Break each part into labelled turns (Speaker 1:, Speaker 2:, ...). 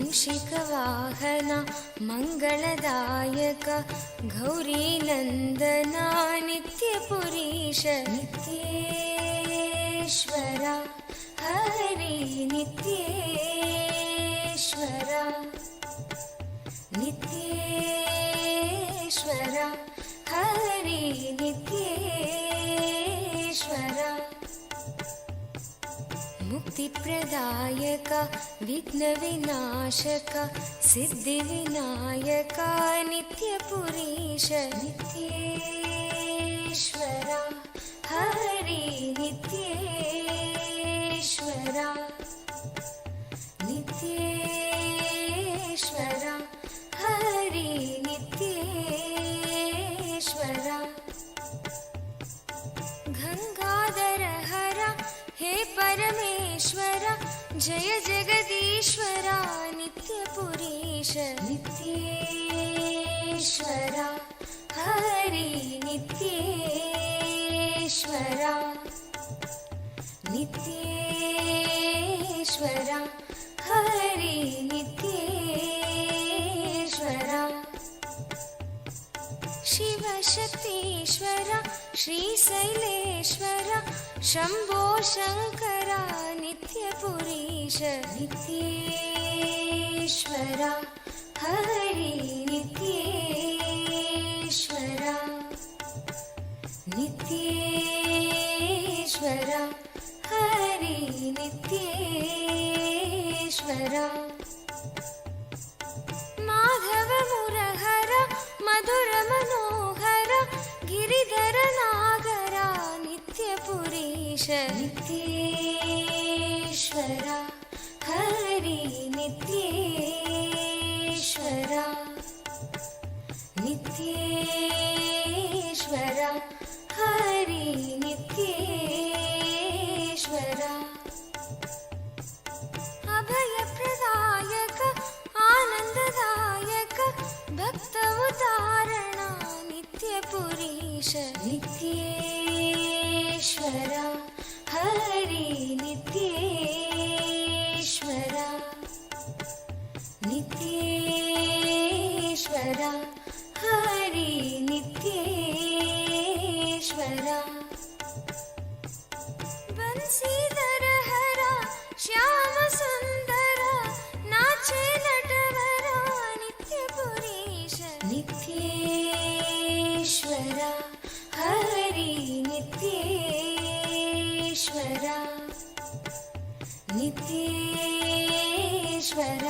Speaker 1: मूषिकवाहन मङ्गलदायक गौरीनन्दना नित्यपुरीश नित्येश्वर हरि नित्येश्वर नित्येश्वर हरि नित्येश्वर मुक्तिप्रदायक विघ्नविनाशक सिद्धिविनायक नित्यपुरीश नित्येश्वर हरि नित्येश्वर नित्येश्वर हरि नित्येश्वर गंगाधर हर हे परमेश्वर जय जगदीश्वर नित्यपुरीश नित्येश्वर हरि नित्येश्वर नित्येश्वर हरि नित्येश्वर शिवशक्तीश्वर श्रीशैलेश्वर शंभो शंकर नित्यपुरीश नित्येश्वर हरि नित्येश्वर नित्येश्वर हरि नित्येश्वर माधव मुरहर मधुर मनोहर गिरिधर नागर नित्यपुरीश नित्येश्वर हरि नित्येश्वर नित्येश्वर हरि नित्येश्वर अभयप्रदायक आनंददायक भक्त उदाहरण नित्यपुरीश नित्येश्वर हरि नित्येश्वर नित्येश्वर हरि नित्येश्वर बंसीधर हर श्याम सुंदर नाचे नटवर नित्यपुरीश नित्येश्वर हरि नित्येश्वर नित्येश्वर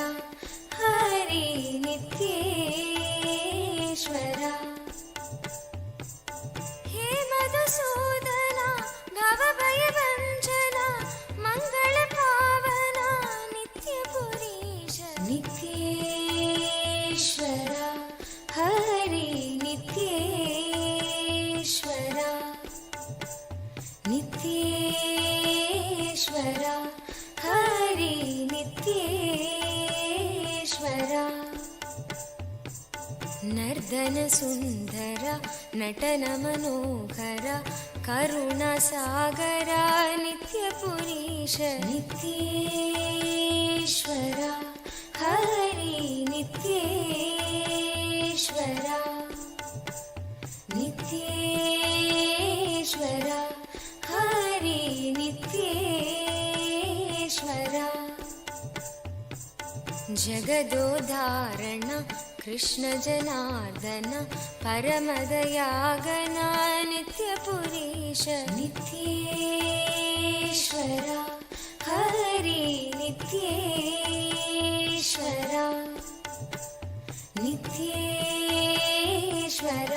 Speaker 1: हरि नित्येश्वर हे मधुसूदन भवभयभञ्जन मंगल पावन नित्यपुरीश नित्येश्वर हरि नित्येश्वर नित्येश्वर हरि नित्येश्वर नर्दन सुंदर नटन मनोहर करुणा सागर नित्यपुरीश नित्येश्वर हरि नित्येश्वर नित्येश्वर हरि नित्येश्वर जगदोधारण कृष्ण जनार्दन परमदयागन नित्यपुरीश नित्येश्वर हरि नित्येश्वर नित्येश्वर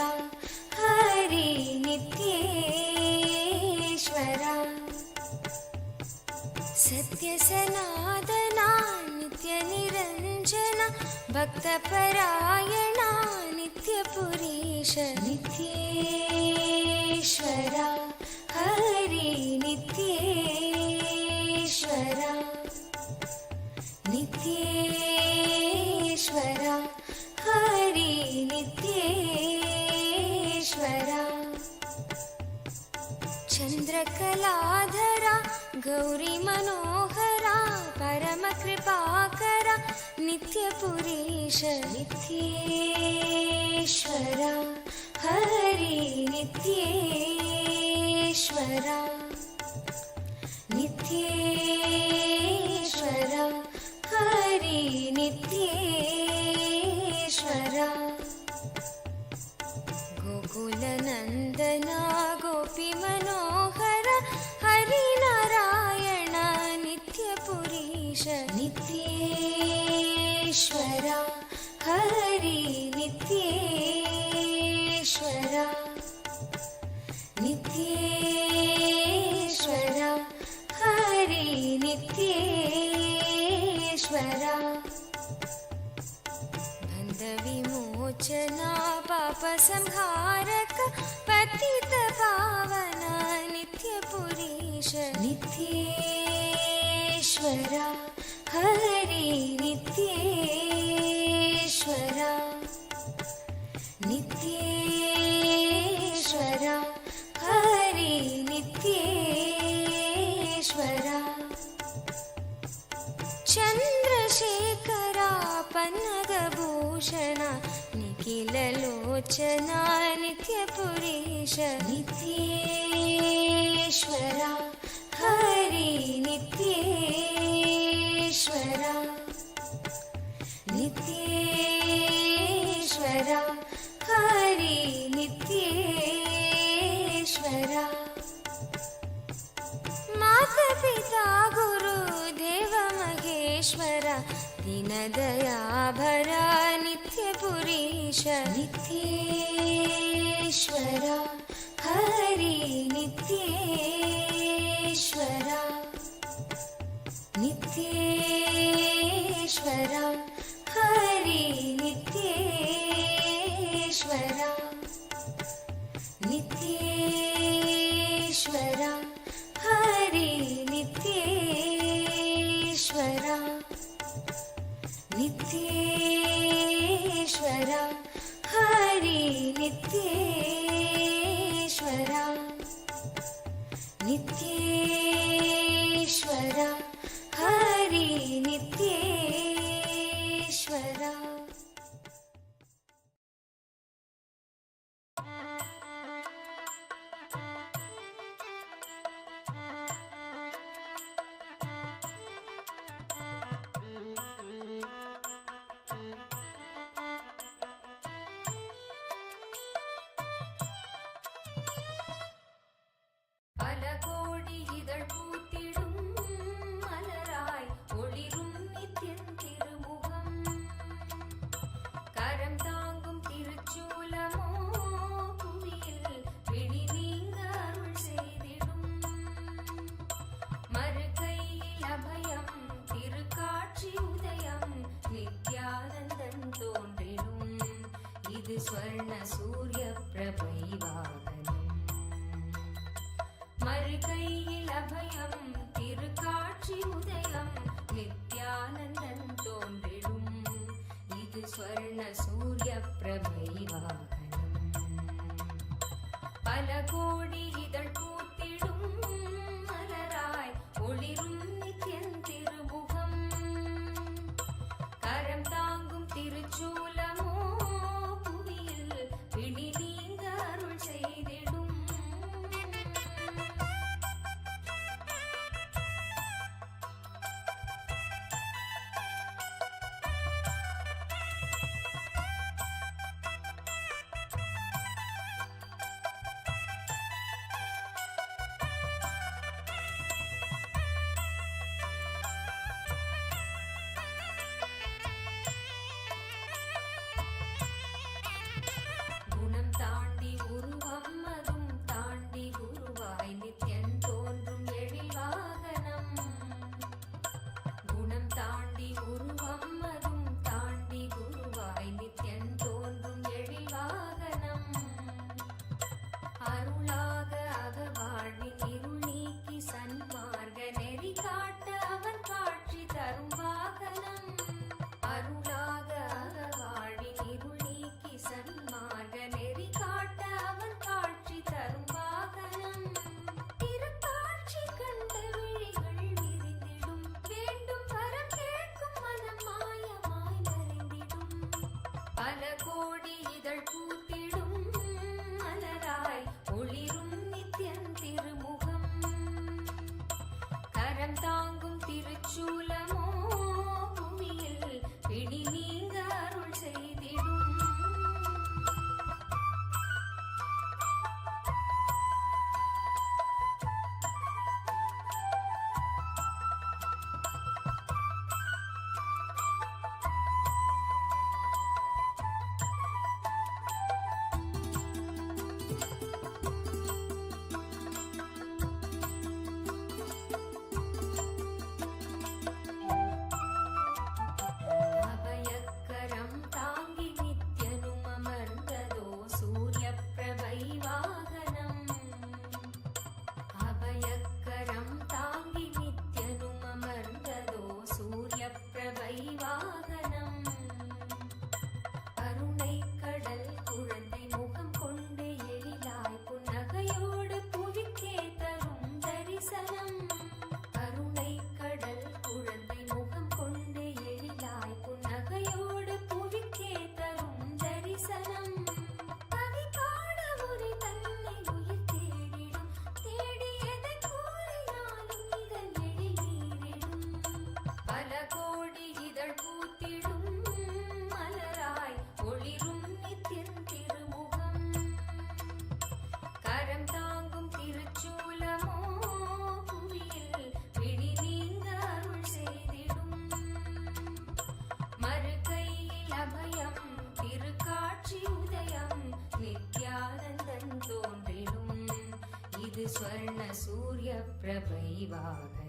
Speaker 1: हरि नित्येश्वर सत्य सनातन नित्य निरंजन भक्तपरायण नित्यपुरीश नित्येश्वर हरि नित्येश्वर नित्येश्वर हरि नित्येश्वर चंद्रकलाधर गौरी मनोहर परम कृपाकर नित्य नित्यपुरीश नित्येश्वरा हरि नित्येश्वरा नित्येश्वरा हरि नित्येश्वरा गोकुलनन्दना गोपीमनोहर हरिनारायण नित्यपुरीश नित्येश्वरा हरि नित्येश्वरा नित्येश्वरा हरि नित्येश्वरा बन्धविमोचना पापसंहारक पतितपावन नित्यपुरीश नित्येश्वरा हरि नित्येश्वरा नित्येश्वरा हरि नित्येश्वरा चन्द्रशेखरा पन्नगभूषण निखिललोचना नित्यपुरीश नित्येश्वरा हरि नित्येश्वरा नित्येश्वरा हरि नित्येश्वरा मातापिता गुरुदेव महेश्वर दीनदयाभर नित्यपुरीश नित्येश्वरा हरि नित्येश्वरा नित्येश्वरा हरि नित्येश्वरा नित्येश्वरा हरि नित्येश्वरा नित्येश्वरा हरि नित्येश्वरा नित्येश्वरा हरि नित्येश्वरा स्वर्ण सूर्य प्रभैवाहनम् मरुकैयिल अभयं तिरुकाट्सी उदयं नित्यानन्दं तोन्றிடும் இது स्वर्ण सूर्य प्रभैवाहनम् பல கோடி இதழ் பூத்திடும் மலராய் ஒளிரும் நித்யன் திருமுகம் கரம் தாங்கும் திருச்சூலமோ பிடி நீங்க அருள் செய்திடும் அபயம் திருக்காட்சி உதயம் நித்யானந்தன் தோன்றிடும் இது ஸ்வர்ண சூரிய பிரபை வாகனம்.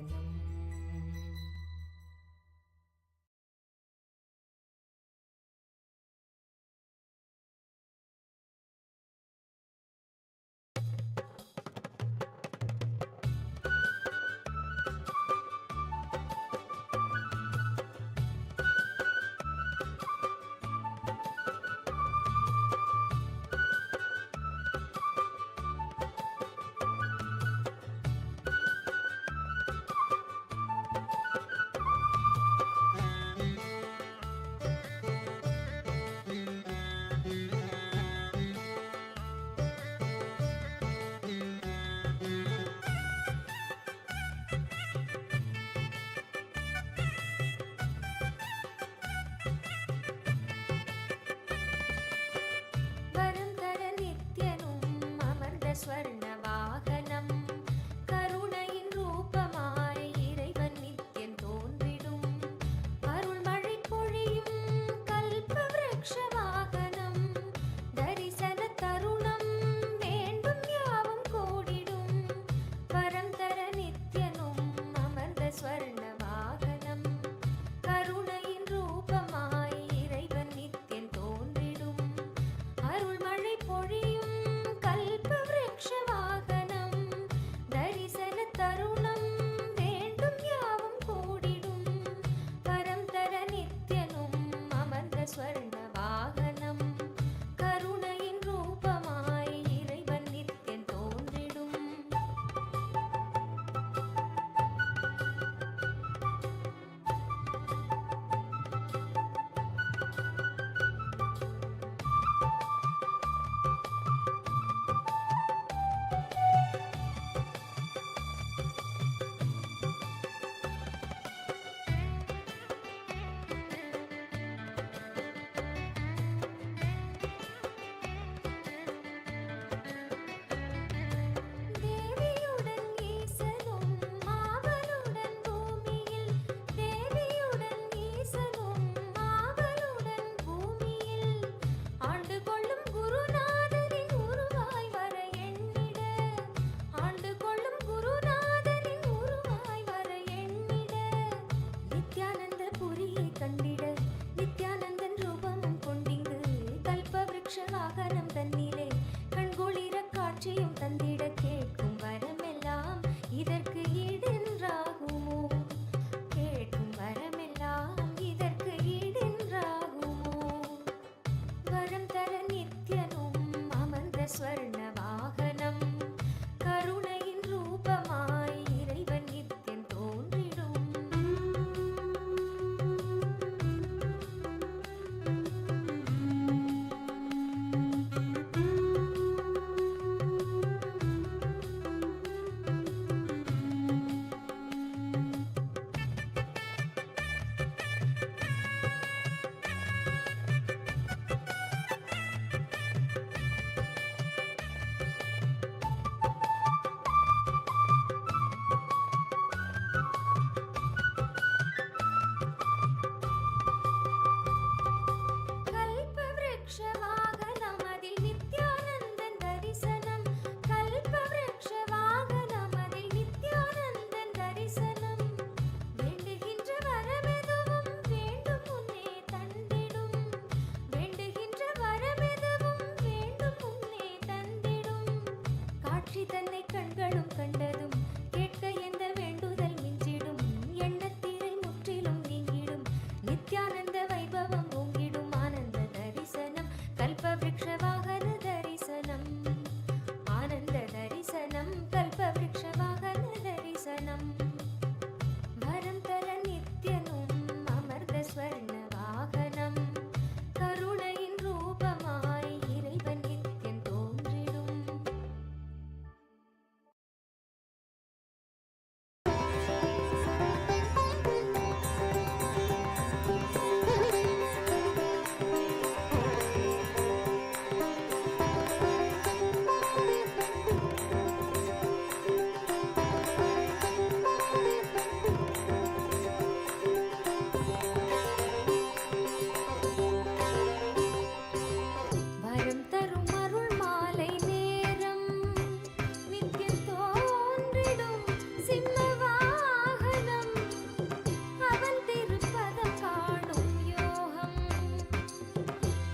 Speaker 1: பொழியும் கல்ப விருட்ச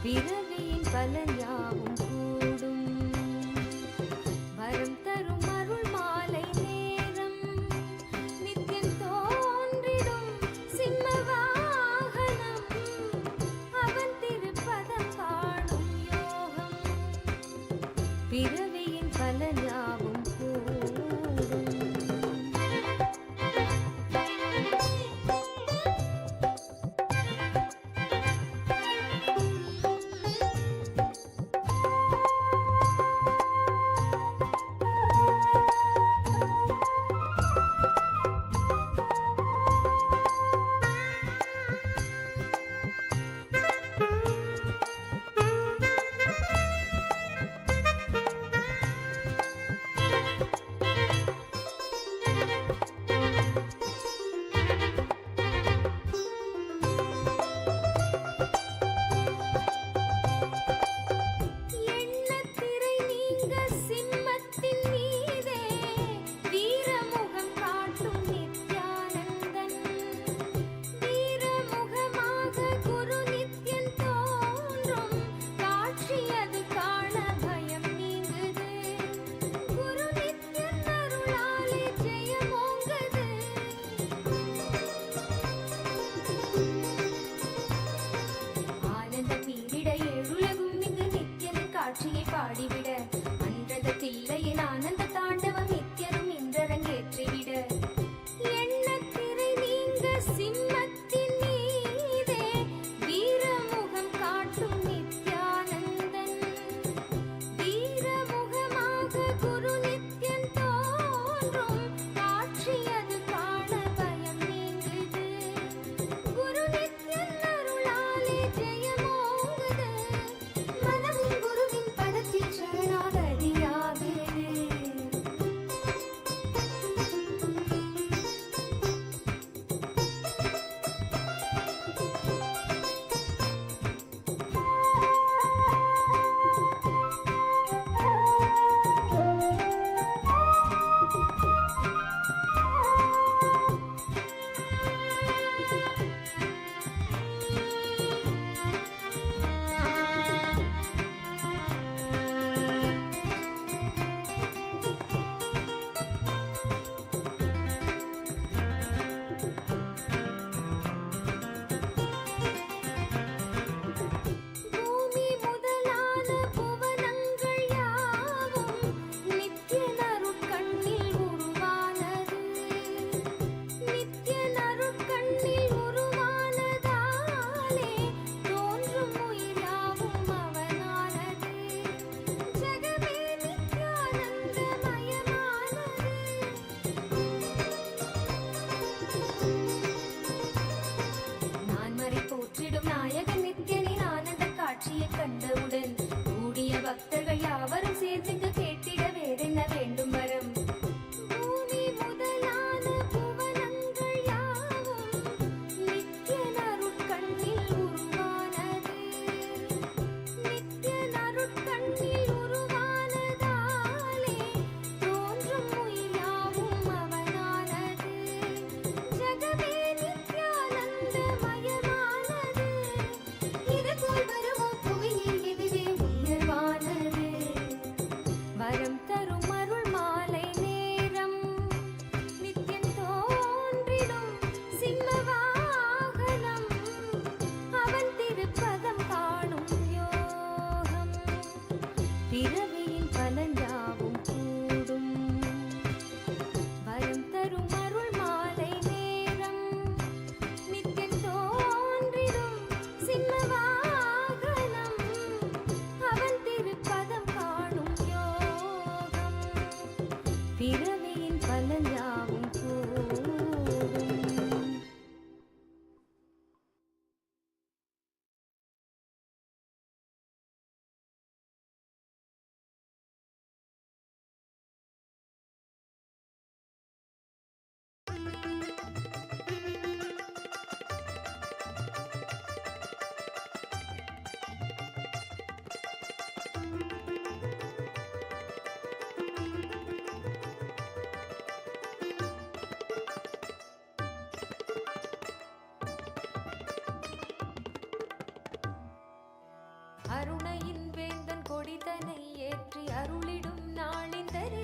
Speaker 1: பிறவியின் பலன் யாவும் கூடும். வரம் தரும் அருள் மாலை நேரம் நித்தியம் தோன்றிடும் சிம்ம வாகனம் அவன் திருப்பதம் காணும் யோகம். பிறவியின் பலன் யாவும் கூடும். பாடிவிட அன்றத தில்லையின் ஆனந்த தாண்டவம் நித்தியரும் இன்றரங்கேற்றிவிட எண்ணத்திரை நீங்க சிம்மத்தின் மீதே வீரமுகம் காட்டும் நித்யானந்தன். வீரமுகமாக குரு நித்யன் தோன்றும் காட்சி அது காண பயம் நீங்குது. குரு நித்யன் அருளாலே ஜெயமோங்குது. மனமும் குருவின் பதத்தில் சரணாகதியாகுது. பூமி முதலான புவனங்கள் யாவும் நித்யன் அருட்கண்ணில் உருவானது. நித்யன் அருட்கண்ணில் உருவானதாலே தோன்றும் உயிர் யாவும் அவனானது. ஜெகமே நித்யானந்தமயமானது. நான்மறை போற்றிடும் நாயகன் நித்யனின் ஆனந்த காட்சியை கண்டவுடன் கூடிய பக்தர்கள் யாவரும் சேர்ந்து கேட்டிட வேறென்ன வேண்டும் வரம். பூமி முதலான புவனங்கள் யாவும் நித்யன் அருட்கண்ணில் உருவானது. நித்யன் அருட்கண்ணில் உருவானதாலே தோன்றும் உயிர் யாவும் அவனானது. ஜெகமே நித்யானந்தமயமானது.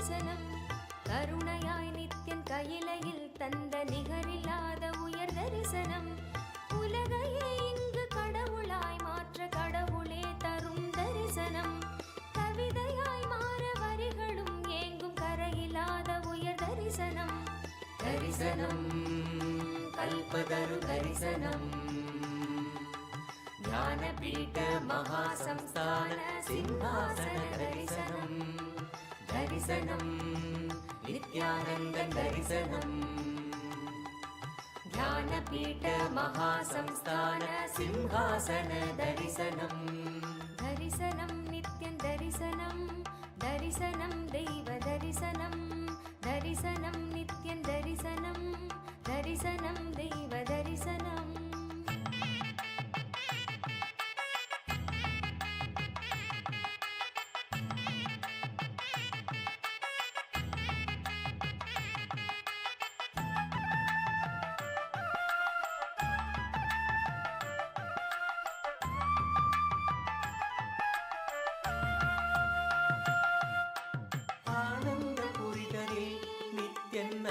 Speaker 1: தரிசனம். கருணையாய் நித்யன் கையிலையில் தந்த நிகரில்லாத உயர் தரிசனம். உலகையே இங்கு கடவுளாய் மாற்ற கடவுளே தரும் தரிசனம். கவிதையாய் மாற வரிகளும் ஏங்கும் கரையில்லாத உயர் தரிசனம். தரிசனம் கல்பதரு தரிசனம். ஞானபீட மகாசம்ஸ்தான சிம்ஹாசன தரிசனம். தரிசனம் நித்யானந்தன் தரிசனம். ஞானபீட மகாசம்ஸ்தான சிம்ஹாசன தரிசனம். தரிசனம் நித்யன் தரிசனம். தரிசனம் தெய்வ தரிசனம். தரிசனம் நித்யன் தரிசனம். தரிசனம் தெய்வ தரிசனம்.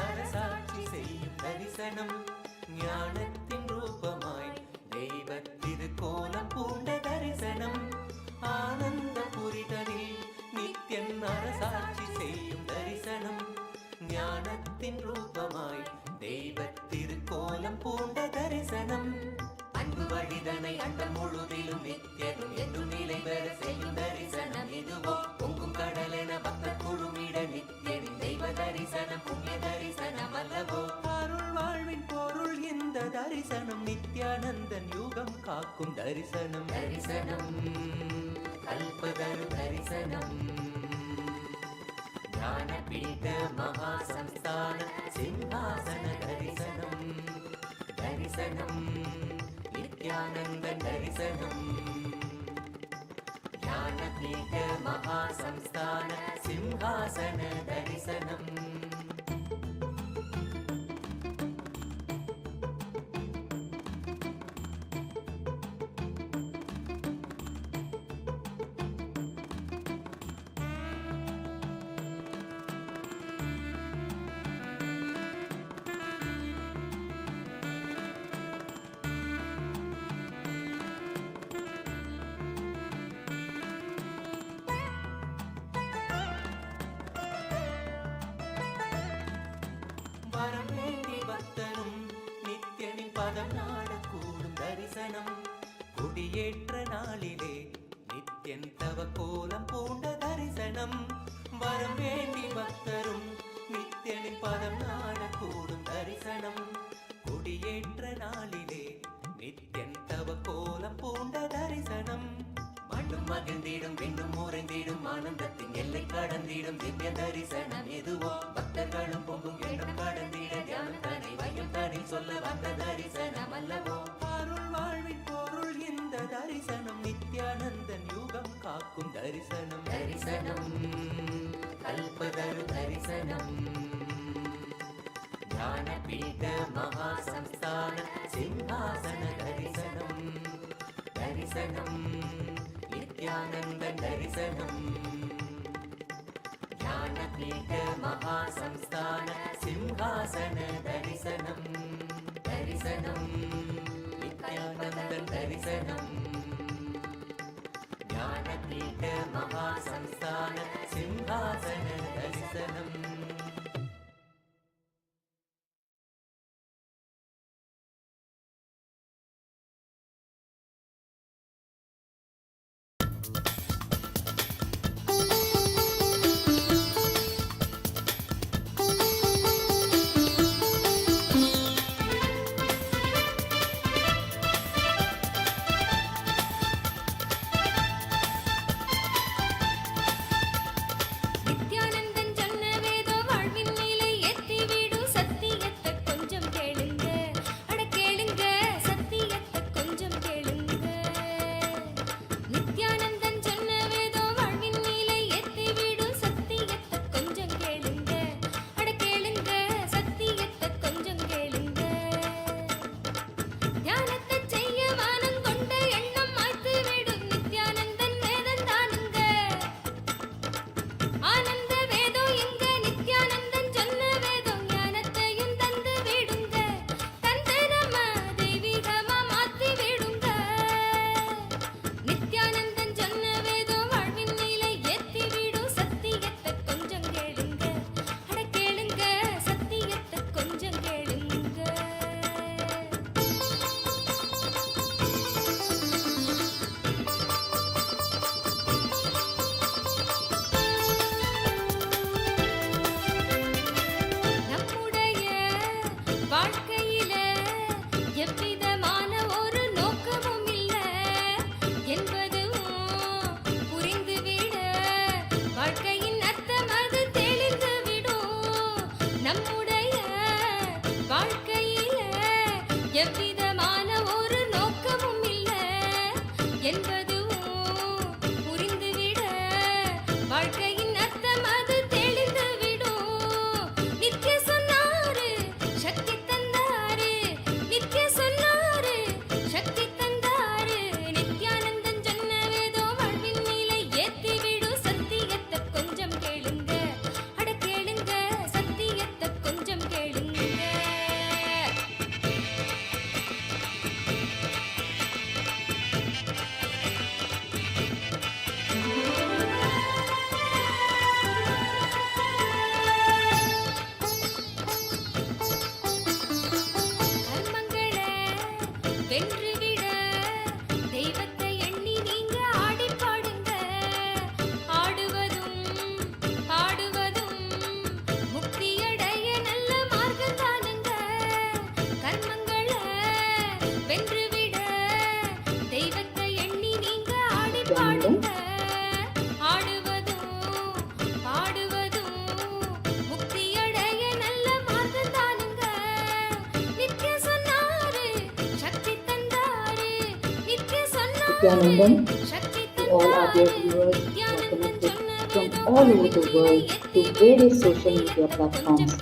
Speaker 2: அரசாட்சி செய்யும் தரிசனம். ஞானத்தின் ரூபமாய் தெய்வத்திருக்கோலம் பூண்ட தரிசனம். ஆனந்த புரிதலில் நித்யன் அரசாட்சி செய்யும் தரிசனம். ஞானத்தின் ரூபமாய் தெய்வத்திருக்கோலம் பூண்ட தரிசனம். அன்பு வழிதனை அண்டம் முழுதிலும் நித்யனும் என்றும் நிலை பெற செய்யும் தரிசனம். இதுவோ பொங்கும் கடலென பக்தர் குழுமிட நித்யனின் தெய்வ தரிசனம். புண்ணிய தரிசனம் அல்லவோ. அருள் வாழ்வின் பொருள் இந்த தரிசனம். நித்யானந்தன் யுகம் காக்கும் தரிசனம். தரிசனம் கல்பதரு தரிசனம். ஞானபீட மகாசம்ஸ்தான சிம்ஹாசன தரிசனம். தரிசனம் நித்யானந்தன் தரிசனம். ஞானபீட மகாசம்ஸ்தான சிம்ஹாசன தரிசனம். வரவேண்டி பக்தனும் நித்யனின் பதம் நாடக்கூடும் தரிசனம். குடியேற்ற நாளிலே நித்யன் தவ கோலம் பூண்ட தரிசனம். வரம் வேண்டி பக்தரும் நித்யனின் பதம் நாடக்கூடும் தரிசனம். குடியேற்ற நாளிலே நித்யன் தவ கோலம் பூண்ட தரிசனம். மண்ணும் மகிழ்ந்திடும் விண்ணும் உறைந்திடும் ஆனந்தத்தின் எல்லை கடந்திடும் திவ்ய தரிசனம். எதுவோ பக்தர்களும் பொங்கும் எண்ணம் கடந்திட தியானம் தனி வையம் தனி சொல்ல வந்த தரிசனம் அல்லவோ. அருள் வாழ்வின் பொருள் இந்த தரிசனம். நித்யானந்தன் யுகம் காக்கும் தரிசனம். தரிசனம் கல்பதரு தரிசனம். ஞானபீட மகாசம்ஸ்தான சிம்ஹாசன தரிசனம். தரிசனம் நித்யானந்தன் தரிசனம். ஞானபீட மகாசம்ஸ்தான சிம்ஹாசன தரிசனம். தரிசனம் நித்யானந்தன் தரிசனம். ஞானபீட மகாசம்ஸ்தான சிம்ஹாசன தரிசனம்.
Speaker 1: நித்யானந்தன் சொன்ன வேதோ வாழ்வின் மேலே ஏற்றி விடும் சத்தியத்தை கொஞ்சம் கேளுங்க. அட கேளுங்க சத்தியத்தை கொஞ்சம் கேளுங்க. நித்யானந்தன் என்பதும் புரிந்துவிட வாழ்க்கையின் அர்த்தம் அது தெளிந்துவிடும். நித்ய சொன்னாரு சக்தி தந்தாரு, நித்ய சொன்னாரு சக்தி தந்தாரு. நித்யானந்தன் சொன்ன வேதம் வாழ்வின் நிலை ஏத்திவிடும். சத்தியத்தை கொஞ்சம் கேளுங்க, அட கேளுங்க, சத்தியத்தை கொஞ்சம் கேளுங்க. கர்மங்களை வென்றுவிட தெய்வத்தை எண்ணி நீங்க ஆடி பாடுங்க. ஆடுவதும் பாடுவதும் முக்தியடைய நல்ல மார்க்கம் தானுங்க. கர்மங்களை வென்றுவிட தெய்வத்தை எண்ணி நீங்க ஆடி பாடுங்க. ஆடுவதும் பாடுவதும் முக்தியடைய நல்ல மார்க்கம் தானுங்க. நித்ய சொன்னாரு சக்தி தந்தாரு, நித்ய சொன்னாரு
Speaker 3: Nithyanandan,
Speaker 1: Sakthi
Speaker 3: to all our dear viewers who are connected from all over the world to various social media platforms,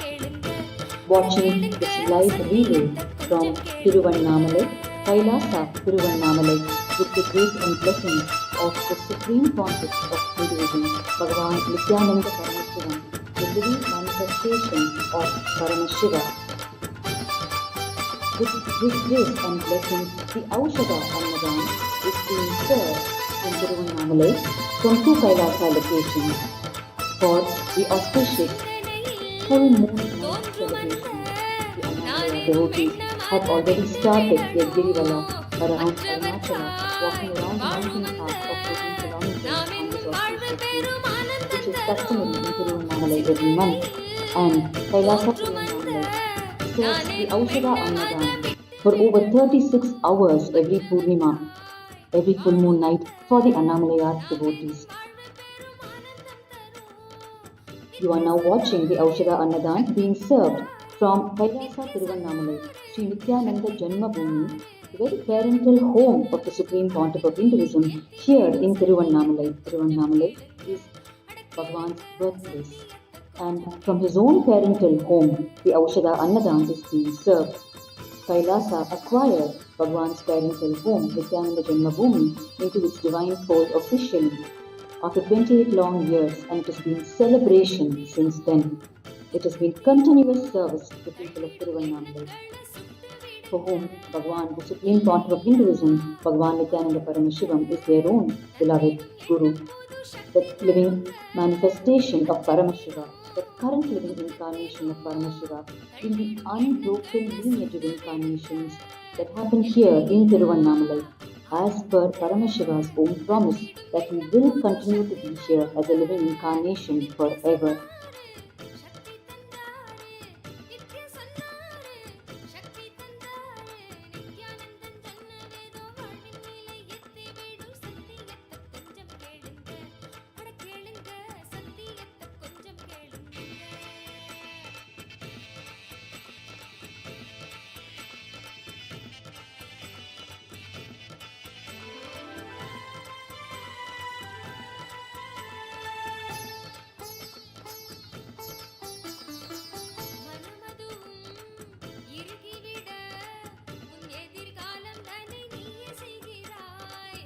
Speaker 3: watching this live relay from Tiruvannamalai, KAILASA Tiruvannamalai, with the grace and blessings of the Supreme Pontiff of Hinduism, Bhagavan Nithyananda Paramashiva, the living manifestation of Paramashiva. With his grace and blessings, the Aushadha Annadhan is being served in Tiruvannamalai from 2 Kailasa locations for the auspicious full moon night celebration. The Annadhan devotees have already started their Girivala around Arunachala, walking around the mountain path of 14 kilometers on this auspicious day, which is customary in Tiruvannamalai every month, and Kailasa Tiruvannamalai serves the Aushadha Annadhan for over 36 hours every Purnima, every full moon night for the Annamalayar devotees. You are now watching the Aushadha Annadhan being served from Kailasa Tiruvannamalai, Sri Nithyananda Janmabhūmi, the very parental home of the Supreme Pontiff of Hinduism, here in Tiruvannamalai. Tiruvannamalai is Bhagavan's birthplace. And from his own parental home, the Aushadha Annadhan is being served. Kailasa acquired Bhagavan's parental home, Nithyananda Janmabhūmi, into its divine fold officially after 28 long years, and it has been celebration since then. It has been continuous service to the people of Tiruvannamalai, for whom Bhagavan, the Supreme Pontiff of Hinduism, Bhagavan Nithyananda Paramashiva, is their own beloved Guru, the living manifestation of Paramashiva, the current living incarnation of Paramashiva in the unbroken lineage of incarnations that happen here in Tiruvannamalai, as per Paramashiva's own promise that he will continue to be here as a living incarnation forever.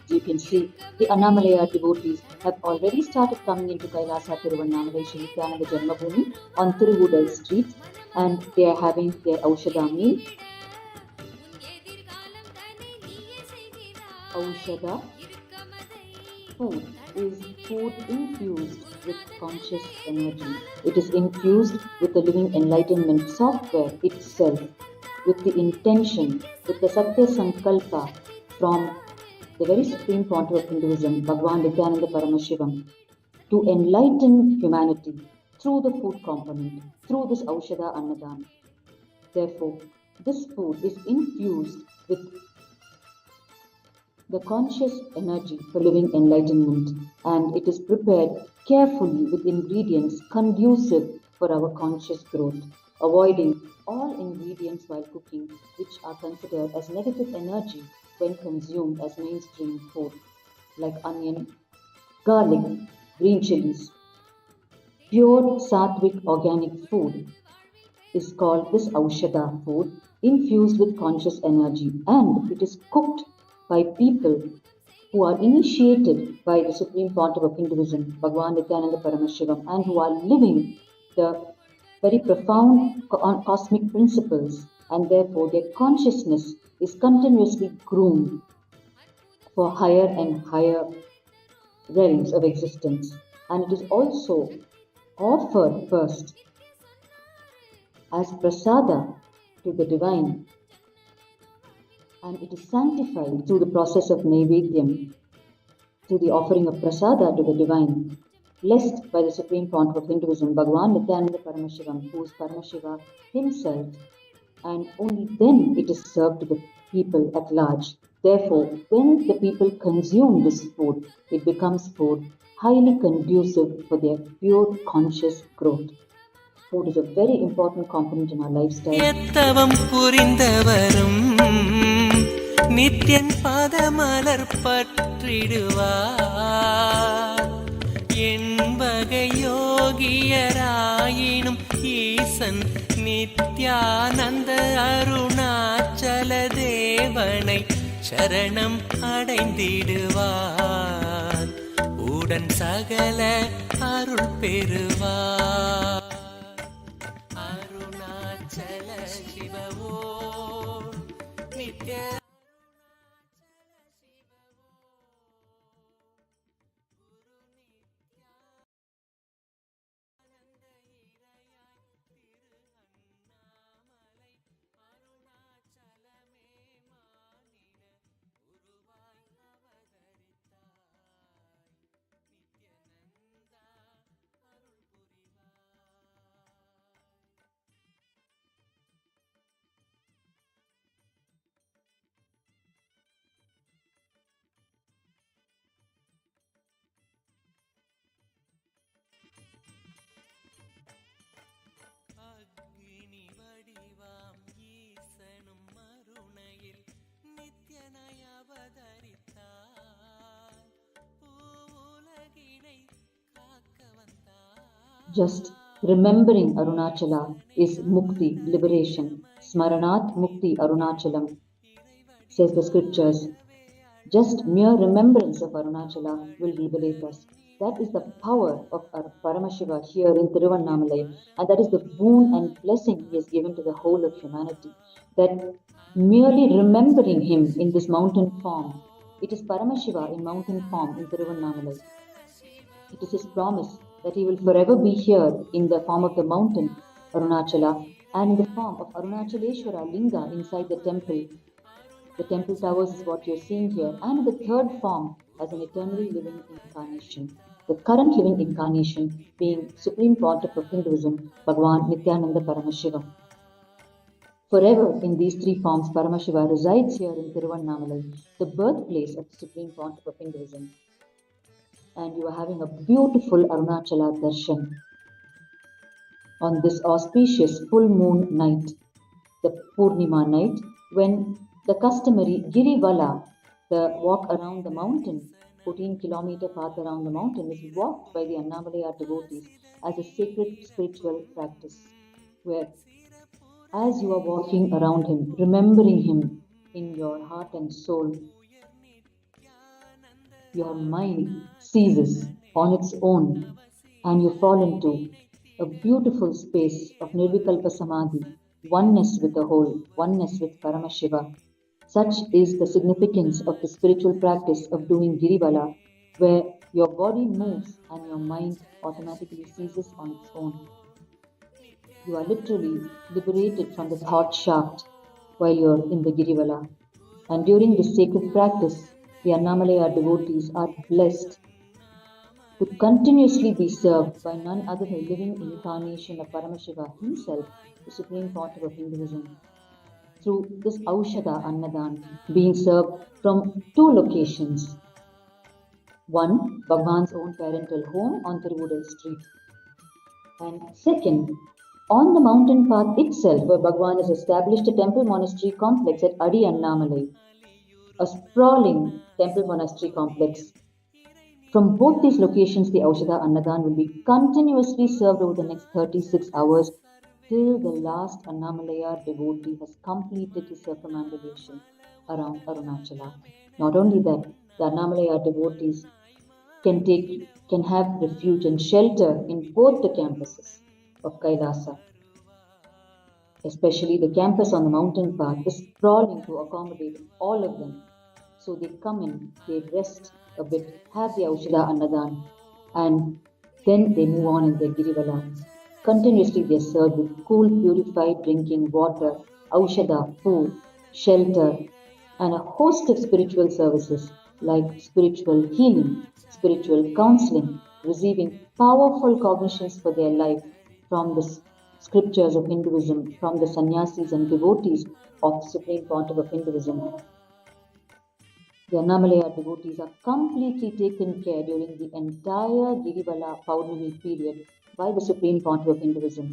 Speaker 3: You can see the Annamalayar devotees have already started coming into Kailasa Tiruvannamalai Sri Nithyananda Janmabhūmi on Tiruvudal Street, and they are having their Aushadha meal. Aushadha food is food infused with conscious energy. It is infused with the living enlightenment software itself, with the intention, with the Satya Sankalpa from the very Supreme Pontiff of Hinduism, Bhagavan Nithyananda Paramashiva, to enlighten humanity through the food component, through this Aushadha Annadhan. Therefore, this food is infused with the conscious energy for living enlightenment, and it is prepared carefully with ingredients conducive for our conscious growth, avoiding all ingredients while cooking which are considered as negative energy when consumed as mainstream food, like onion, garlic, green chilies. Pure sattvic organic food is called this Aushadha food, infused with conscious energy, and it is cooked by people who are initiated by the Supreme Pontiff of Hinduism, Bhagavan Nithyananda Paramashiva, and who are living the very profound cosmic principles, and therefore their consciousness is continuously groomed for higher and higher realms of existence. And it is also offered first as prasada to the divine, and it is sanctified through the process of Naivedyam, through the offering of prasada to the divine, blessed by the Supreme Pontiff of Hinduism, Bhagavan Nithyananda Paramashivam, who is Paramashiva himself, and only then it is served to the people at large. Therefore, when the people consume this food, it becomes food highly conducive for their pure conscious growth. Food is a very important component in our lifestyle.
Speaker 2: எத்தவம் புரிந்தவரும் Nithyan பாதமலர் பற்றிடுவார் என்பகை யோகியராயினும் ஈசன் நித்யானந்த அருணாச்சல தேவனை சரணம் அடைந்திடுவார் உடன் சகல அருள் பெறுவார் அருணாச்சல சிவவோ நித்ய அக்னி வடிவாம் ஈசனும் மருணையில் நித்யனாய் அவதரித்தார் பூவுலகினை காக்க வந்தார்.
Speaker 3: Just remembering Arunachala is mukti, liberation. Smaranat mukti Arunachalam, says the scriptures. Just mere remembrance of Arunachala will liberate us. That is the power of our Paramashiva here in Tiruvannamalai, and that is the boon and blessing he has given to the whole of humanity. That merely remembering him in this mountain form, it is Paramashiva in mountain form in Tiruvannamalai. It is his promise that he will forever be here in the form of the mountain Arunachala and in the form of Arunachaleshwara Linga inside the temple. The temple towers is what you're seeing here, and the third form as an eternally living incarnation. The current living incarnation being Supreme Pontiff of Hinduism, Bhagavan Nithyananda Paramashiva. Forever in these three forms, Paramashiva resides here in Tiruvannamalai, the birthplace of the Supreme Pontiff of Hinduism. And you are having a beautiful Arunachala darshan on this auspicious full moon night, the Purnima night, when the customary Girivala, the walk around the mountain, 14-kilometer path around the mountain, is walked by the Annamalaya devotees as a sacred spiritual practice, where as you are walking around him, remembering him in your heart and soul, your mind seizes on its own and you fall into a beautiful space of Nirvikalpa Samadhi, oneness with the whole, oneness with Paramashiva. Such is the significance of the spiritual practice of doing Girivala, where your body moves and your mind automatically ceases on its own. You are literally liberated from the thought shaft while you are in the Girivala. And during this sacred practice, the Annamalaya devotees are blessed to continuously be served by none other than the living incarnation of Paramashiva himself, the Supreme Pontiff of Hinduism, through this Aushadha Annadhan being served from two locations. One, Bhagavan's own parental home on Tiruvudal Street. And second, on the mountain path itself, where Bhagavan has established a temple monastery complex at Adi Annamalai, a sprawling temple monastery complex. From both these locations, the Aushadha Annadhan will be continuously served over the next 36 hours till the last Annamalaya devotee has completed his circumambulation around Arunachala. Not only that, the Annamalaya devotees can have refuge and shelter in both the campuses of Kailasa. Especially the campus on the mountain path is sprawling to accommodate all of them. So they come in, they rest a bit, have the Aushadha Annadhan, and then they move on in their Girivala. Continuously they are served with cool, purified drinking water, Aushadha, food, shelter, and a host of spiritual services like spiritual healing, spiritual counseling, receiving powerful cognitions for their life from the scriptures of Hinduism, from the sannyasis and devotees of the Supreme Pontiff of Hinduism. The Annamalaya devotees are completely taken care during the entire Girivala Paurnami period by the Supreme Pontiff of Hinduism.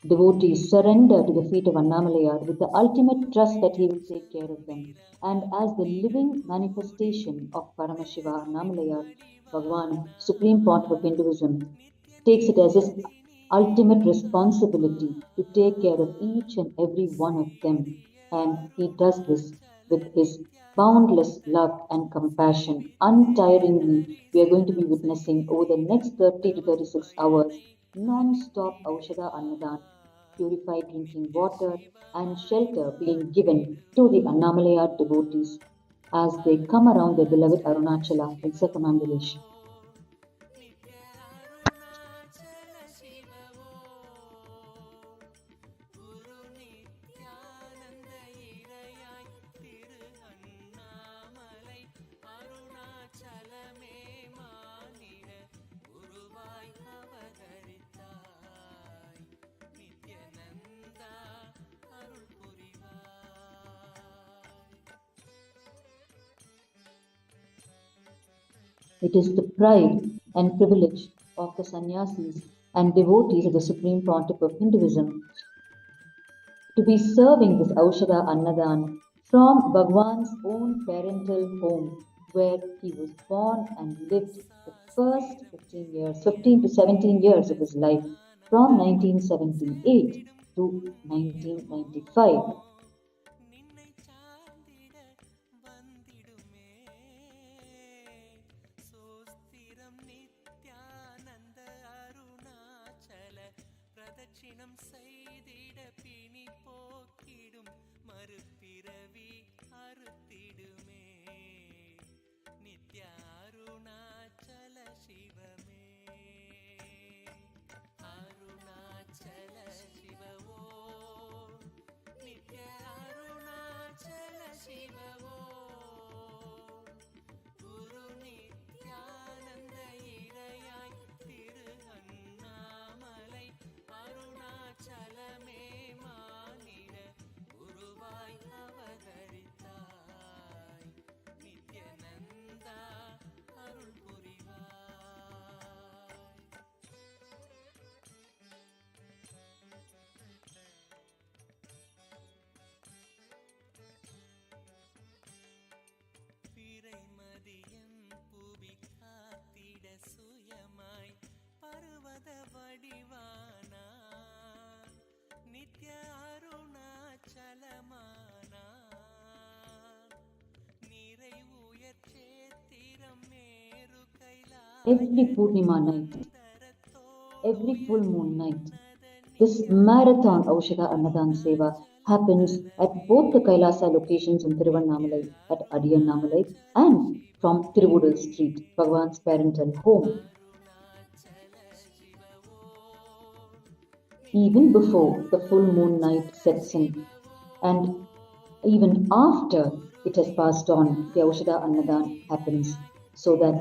Speaker 3: Devotees surrender to the feet of Annamalaya with the ultimate trust that he will take care of them. And as the living manifestation of Paramashiva, Annamalaya, Bhagavan, Supreme Pontiff of Hinduism, takes it as his ultimate responsibility to take care of each and every one of them. And he does this with his boundless love and compassion. Untiringly, we are going to be witnessing over the next 30 to 36 hours non-stop Aushadha Annadhan, purified drinking water, and shelter being given to the Annamalaya devotees as they come around their beloved Arunachala in circumambulation.
Speaker 2: Arunachala Shiva Guru Nithyananda Idayai Tiruvannamalai Arunachalame Manira Guruvai Avadaritai Nithyananda Arul
Speaker 3: It is the pride and privilege of the sannyasis and devotees of the Supreme Pontiff of Hinduism to be serving this Aushadha Annadhan from Bhagwan's own parental home where he was born and lived the first 15 to 17 years of his life from 1978 to 1995.
Speaker 2: நின்னை சார்ந்திட வந்திடுமே சோஸ்திரம் நித்யானந்த அருணாச்சல பிரதட்சிணம் செய்திட பிணி போக்கிடும் மறுபிறவி அறுத்திடுமே நித்ய அருணாச்சல சிவமே அருணாச்சல சிவ ஓம் நித்ய அருணாச்சல சிவ ஓம் குரு நித்யானந்த இடையாய் திரு அண்ணாமலை அருணாச்சலமே மானிட குருவாய் அவதரித்தாய் நித்யநந்தா அருள் புரிவாய் பிறைமதியம் புவி காத்திட சுயமாய் பர்வத வடிவானா நித்ய அருணாச்சலமானா நிறை உயர் சேத்திரம் Meru
Speaker 3: Every Purnima night,
Speaker 2: கைலாந்தரத்தோ
Speaker 3: every full moon night, this marathon Aushadha Annadhan Seva happens at both the Kailasa locations in Tiruvannamalai, at Adiyannamalai, and from Tiruvudal Street, Bhagwan's parental home. Even before the full moon night sets in, and even after it has passed on, the Aushadha Annadhan happens, so that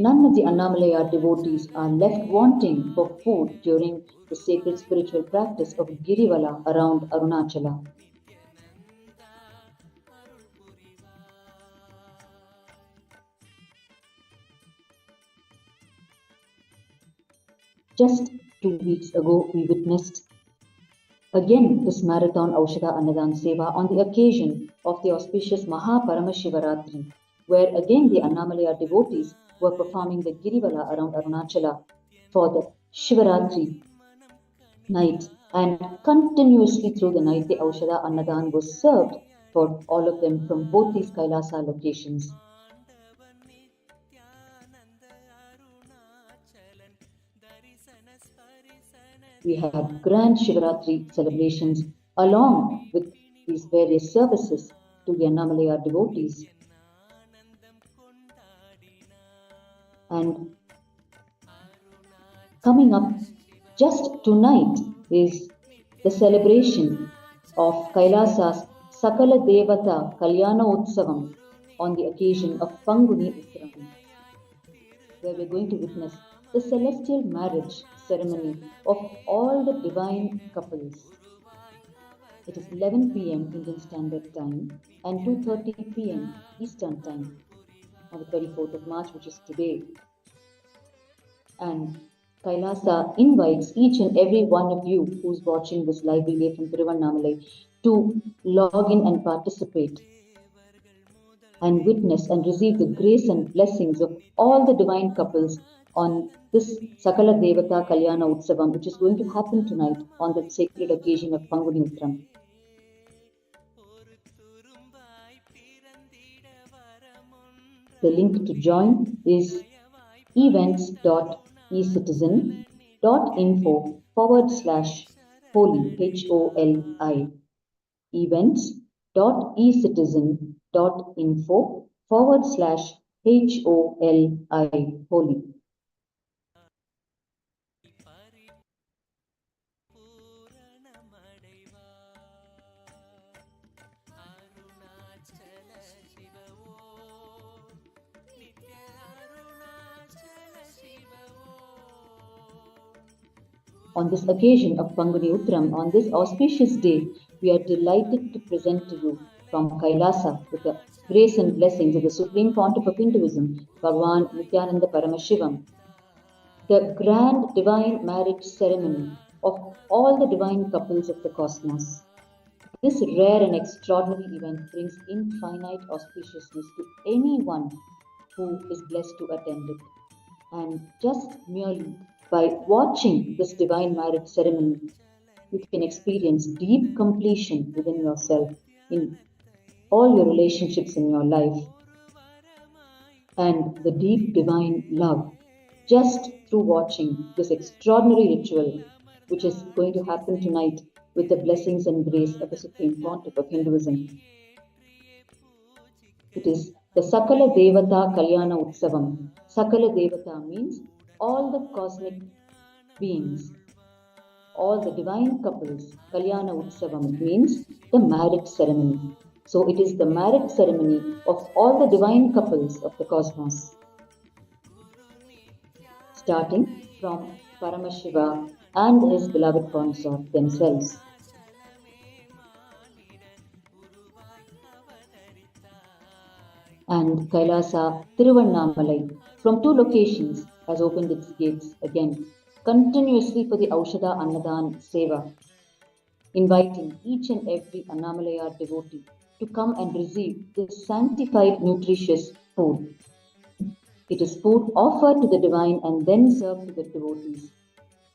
Speaker 3: none of the Annamalaya devotees are left wanting for food during the sacred spiritual practice of Girivala around Arunachala. Just 2 weeks ago, we witnessed Again, this marathon Aushadha Annadhan Seva on the occasion of the auspicious Paramashivaratri, where again the Annamalaya devotees were performing the Girivala around Arunachala for the Shivaratri night, and continuously through the night the Aushadha Annadhan was served for all of them from both these Kailasa locations.
Speaker 2: ஆண்டவன் நித்யானந்த அருணாச்சலன் தரிசன ஸ்பரிசன
Speaker 3: We had grand Shivaratri celebrations along with these various services to the Annamalaya devotees.
Speaker 2: ஆனந்தம் கொண்டாடினார்
Speaker 3: And coming up just tonight is the celebration of Kailasa's Sakala Devata Kalyana Utsavam on the occasion of Panguni Uttiram, where we're going to witness the celestial marriage ceremony of all the divine couples. It is 11 p.m. Indian Standard Time and 2:30 p.m. Eastern Time on the 24th of March, which is today. And Kailasa invites each and every one of you who's watching this live relay from Tiruvannamalai to log in and participate and witness and receive the grace and blessings of all the divine couples on this Sakala Devata Kalyana Utsavam, which is going to happen tonight on the sacred occasion of Panguni Uttiram.
Speaker 2: ஒரு துரும்பாய் பிறந்திட வரமொன்ற
Speaker 3: The link to join is events.ecitizen.info/holy, HOLI. events.ecitizen.info/HOLI, holy.
Speaker 2: பரிபூரணமடைவார் Arunachal சிவவோ Nitya Arunachal சிவவோ
Speaker 3: On this occasion of Panguni Uttiram, on this auspicious day, we are delighted to present to you from Kailasa with the grace and blessings of the Supreme Pontiff of Hinduism, Bhagavan Nithyananda Paramashiva, the grand divine marriage ceremony of all the divine couples of the cosmos. This rare and extraordinary event brings infinite auspiciousness to anyone who is blessed to attend it. And just merely by watching this divine marriage ceremony, you can experience deep completion within yourself in all your relationships in your life, and the deep divine love just through watching this extraordinary ritual, which is going to happen tonight with the blessings and grace of the Supreme Pontiff of Hinduism. It is the Sakala Devata Kalyana Utsavam. Sakala Devata means all the cosmic beings, all the divine couples. Kalyana Utsavam means the marriage ceremony. So it is the marriage ceremony of all the divine couples of the cosmos, starting from Paramashiva and his beloved consort themselves. And Kailasa Tiruvannamalai from two locations has opened its gates again, continuously for the Aushadha Annadhan Seva, inviting each and every Annamalaya devotee to come and receive this sanctified, nutritious food. It is food offered to the divine and then served to the devotees.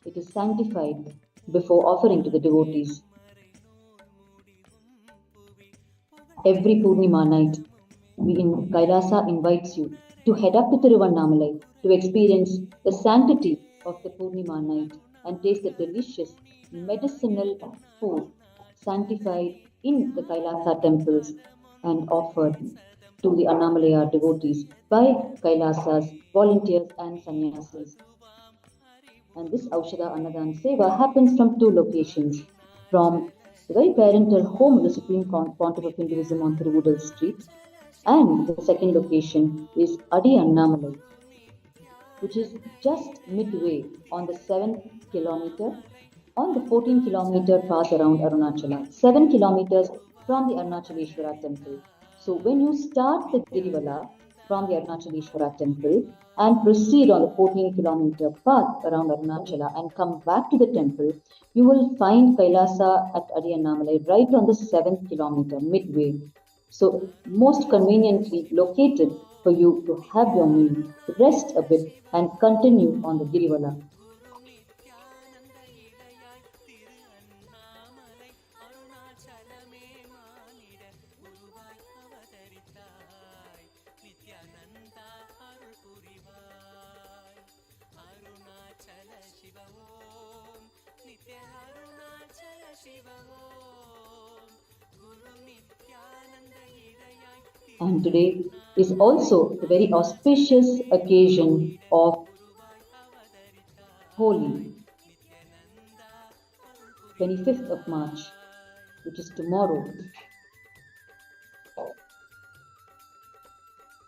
Speaker 3: It is sanctified before offering to the devotees. Every Purnima night, Kailasa invites you to head up to Tiruvannamalai to experience the sanctity of the Purnima night and taste the delicious medicinal food sanctified in the Kailasa temples and offered to the Annamalaya devotees by Kailasa's volunteers and sannyasis. And this Aushadha Annadhan Seva happens from two locations, from the very parental home of the Supreme Pontiff of Hinduism on Tiruvudal Street, and the second location is Adi Annamalai, which is just midway on the 7th kilometer on the 14-kilometer path around Arunachala, 7 kilometers from the Arunachaleshwara temple. So when you start the Girivala, from the Arunachaleshwara temple and proceed on the 14-kilometer path around Arunachala and come back to the temple, you will find Kailasa at Annadhan right on the 7th kilometer, midway. So, most conveniently located for you to have your meal, rest a bit, and continue on the Girivala.
Speaker 2: Nityananda இடையாய் Thiru Annamalai அருணாச்சலமே மானிட குருவாய் அவதரித்தாய் நித்யானந்தா அருள் புரிவாய் அருணாச்சல சிவ ஓம் நித்ய அருணாச்சல சிவ ஓம் குரு Nityananda இடையாய்
Speaker 3: And today is also the very auspicious occasion of Holi, 25th of March, which is tomorrow.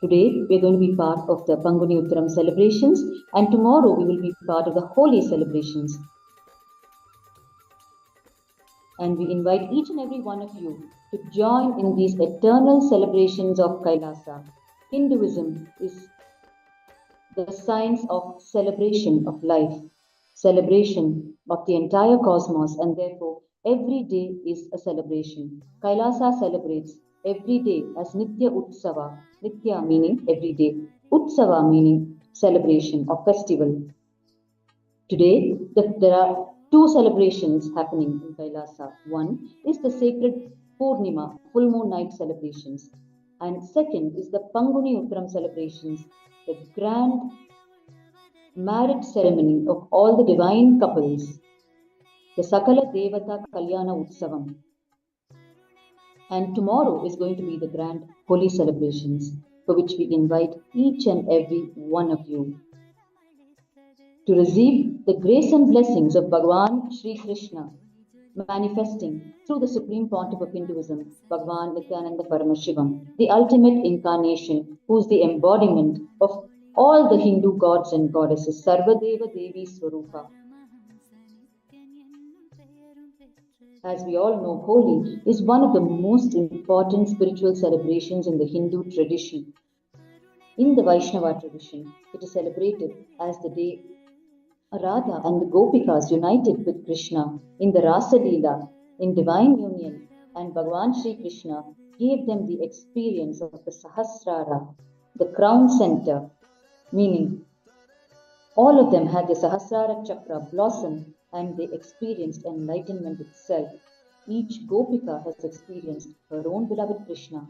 Speaker 3: Today we are going to be part of the Panguni Uttiram celebrations, and tomorrow we will be part of the Holi celebrations. And we invite each and every one of you to join in these eternal celebrations of Kailasa. Hinduism is the science of celebration of life, celebration of the entire cosmos, and therefore every day is a celebration. Kailasa celebrates every day as Nitya Utsava, Nitya meaning every day, Utsava meaning celebration or festival. Today, there are two celebrations happening in Kailasa. One is the sacred Purnima, full moon night celebrations. And second is the Panguni Uttiram celebrations, the grand marriage ceremony of all the divine couples, the Sakala Devata Kalyana Utsavam. And tomorrow is going to be the grand Holi celebrations, for which we invite each and every one of you to receive the grace and blessings of Bhagavan Sri Krishna, manifesting through the Supreme Pontiff of Hinduism, Bhagavan Nithyananda Paramashiva, the ultimate incarnation, who is the embodiment of all the Hindu gods and goddesses, Sarvadeva Devi Swarupa. As we all know, Holi is one of the most important spiritual celebrations in the Hindu tradition. In the Vaishnava tradition, it is celebrated as the day Radha and the Gopikas united with Krishna in the Rasa Leela, in divine union, and Bhagavan Sri Krishna gave them the experience of the Sahasrara, the crown center, meaning all of them had the Sahasrara chakra blossom and they experienced enlightenment itself. Each Gopika has experienced her own beloved Krishna,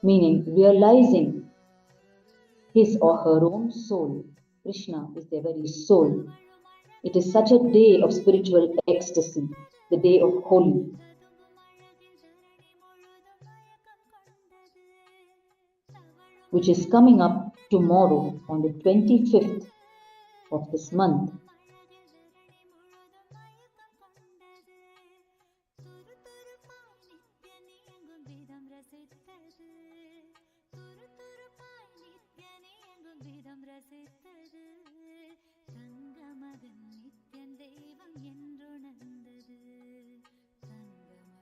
Speaker 3: meaning realizing his or her own soul. Krishna is their very soul. It is such a day of spiritual ecstasy, the day of Holi. Which is coming up tomorrow on the 25th of this month.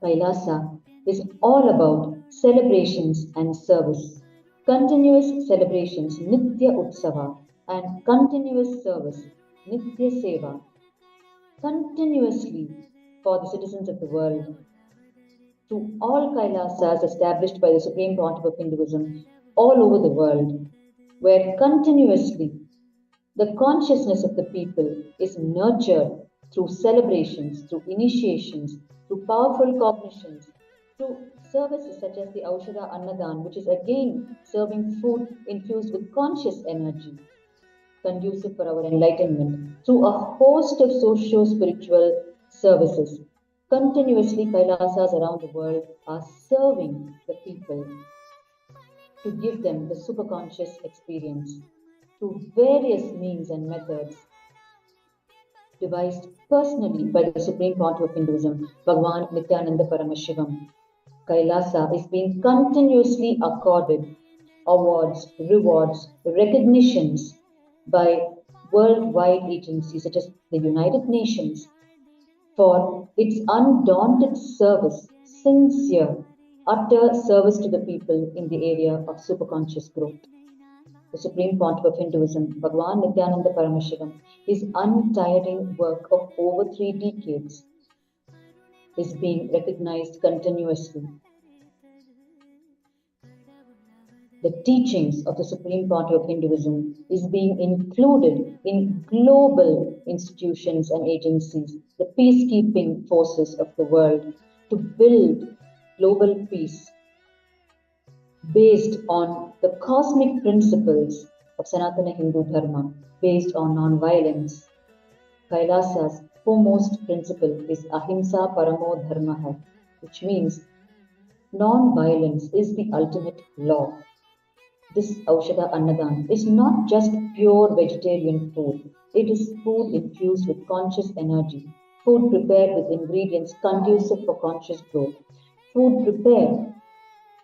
Speaker 3: Kailasa is all about celebrations and service. Continuous celebrations, Nitya Utsava, and continuous service, Nitya Seva, continuously for the citizens of the world. Through all Kailasas established by the Supreme Pontiff of Hinduism all over the world, where continuously the consciousness of the people is nurtured through celebrations, through initiations, through powerful cognitions, through services such as the Aushadha Annadhan, which is again serving food infused with conscious energy, conducive for our enlightenment, through a host of socio-spiritual services. Continuously, Kailasas around the world are serving the people to give them the superconscious experience through various means and methods devised personally by the Supreme Pontiff of Hinduism, Bhagavan Nithyananda Paramashiva. Kailasa is being continuously accorded awards, rewards, recognitions by worldwide agencies such as the United Nations for its undaunted service, sincere utter service to the people in the area of superconscious growth. The Supreme Pontiff of Hinduism, Bhagavan Nithyananda Paramashiva, his untiring work of over 3 decades is being recognized continuously. The teachings of the Supreme Pontiff of Hinduism is being included in global institutions and agencies, the peacekeeping forces of the world, to build global peace based on the cosmic principles of Sanatana Hindu Dharma, based on non-violence. Kailasa's foremost principle is Ahimsa Paramo Dharma, which means non-violence is the ultimate law. This Aushadha Annadhan is not just pure vegetarian food. It is food infused with conscious energy, food prepared with ingredients conducive for conscious growth, food prepared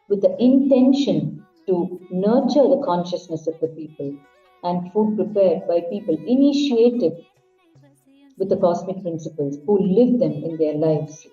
Speaker 3: with the intention to nurture the consciousness of the people, and food prepared by people initiated with the cosmic principles, who live them in their lives,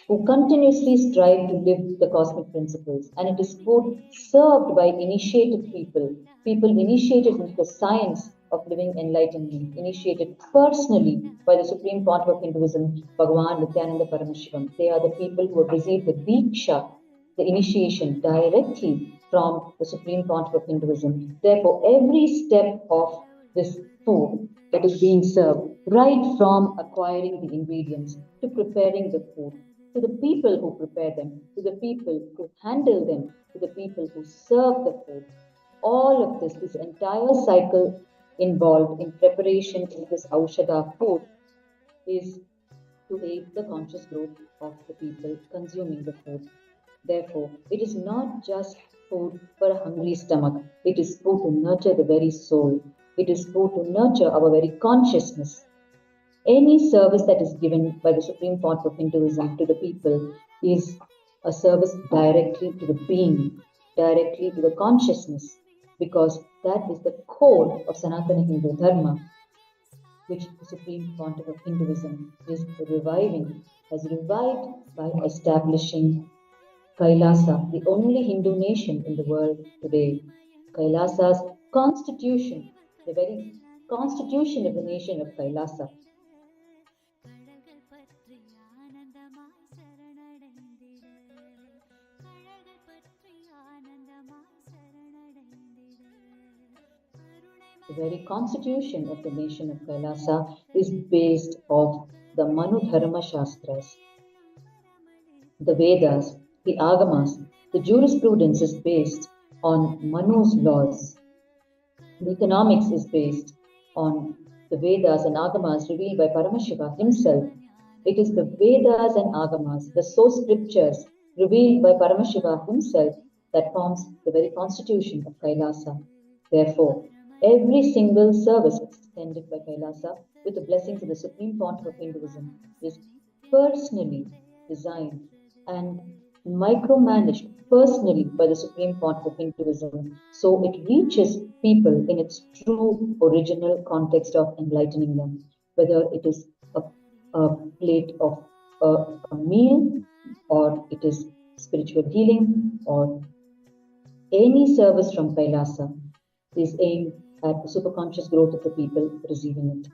Speaker 3: who continuously strive to live the cosmic principles. And it is food served by initiated people, people initiated into the science of living enlightenment, initiated personally by the Supreme Pontiff of Hinduism, Bhagavan Nithyananda Paramashiva. They are the people who have received the Diksha, the initiation, directly from the Supreme Pontiff of Hinduism. Therefore, every step of this food that is being served, right from acquiring the ingredients to preparing the food, to the people who prepare them, to the people who handle them, to the people who serve the food, all of this entire cycle involved in preparation of this Aushadha food is to aid the conscious growth of the people consuming the food. Therefore, it is not just food for a hungry stomach. It is food to nurture the very soul. It is food to nurture our very consciousness. Any service that is given by the Supreme Pontiff of Hinduism to the people is a service directly to the being, directly to the consciousness, because that is the core of Sanatana Hindu Dharma, which the Supreme Pontiff of Hinduism is reviving, has revived by establishing Kailasa, the only Hindu nation in the world today. Kailasa's constitution, the very constitution of the nation of Kailasa, the very constitution of the nation of Kailasa is based on the Manu Dharma Shastras, the Vedas, the Agamas. The jurisprudence is based on Manu's laws. The economics is based on the Vedas and Agamas revealed by Paramashiva himself. It is the Vedas and Agamas, the source scriptures revealed by Paramashiva himself, that forms the very constitution of Kailasa. Therefore, every single service extended by Kailasa with the blessings of the Supreme Pontiff of Hinduism is personally designed and micromanaged personally by the Supreme Pontiff of Hinduism, so it reaches people in its true original context of enlightening them, whether it is a plate of a meal, or it is spiritual healing, or any service from Kailasa is aimed at the superconscious growth of the people receiving it.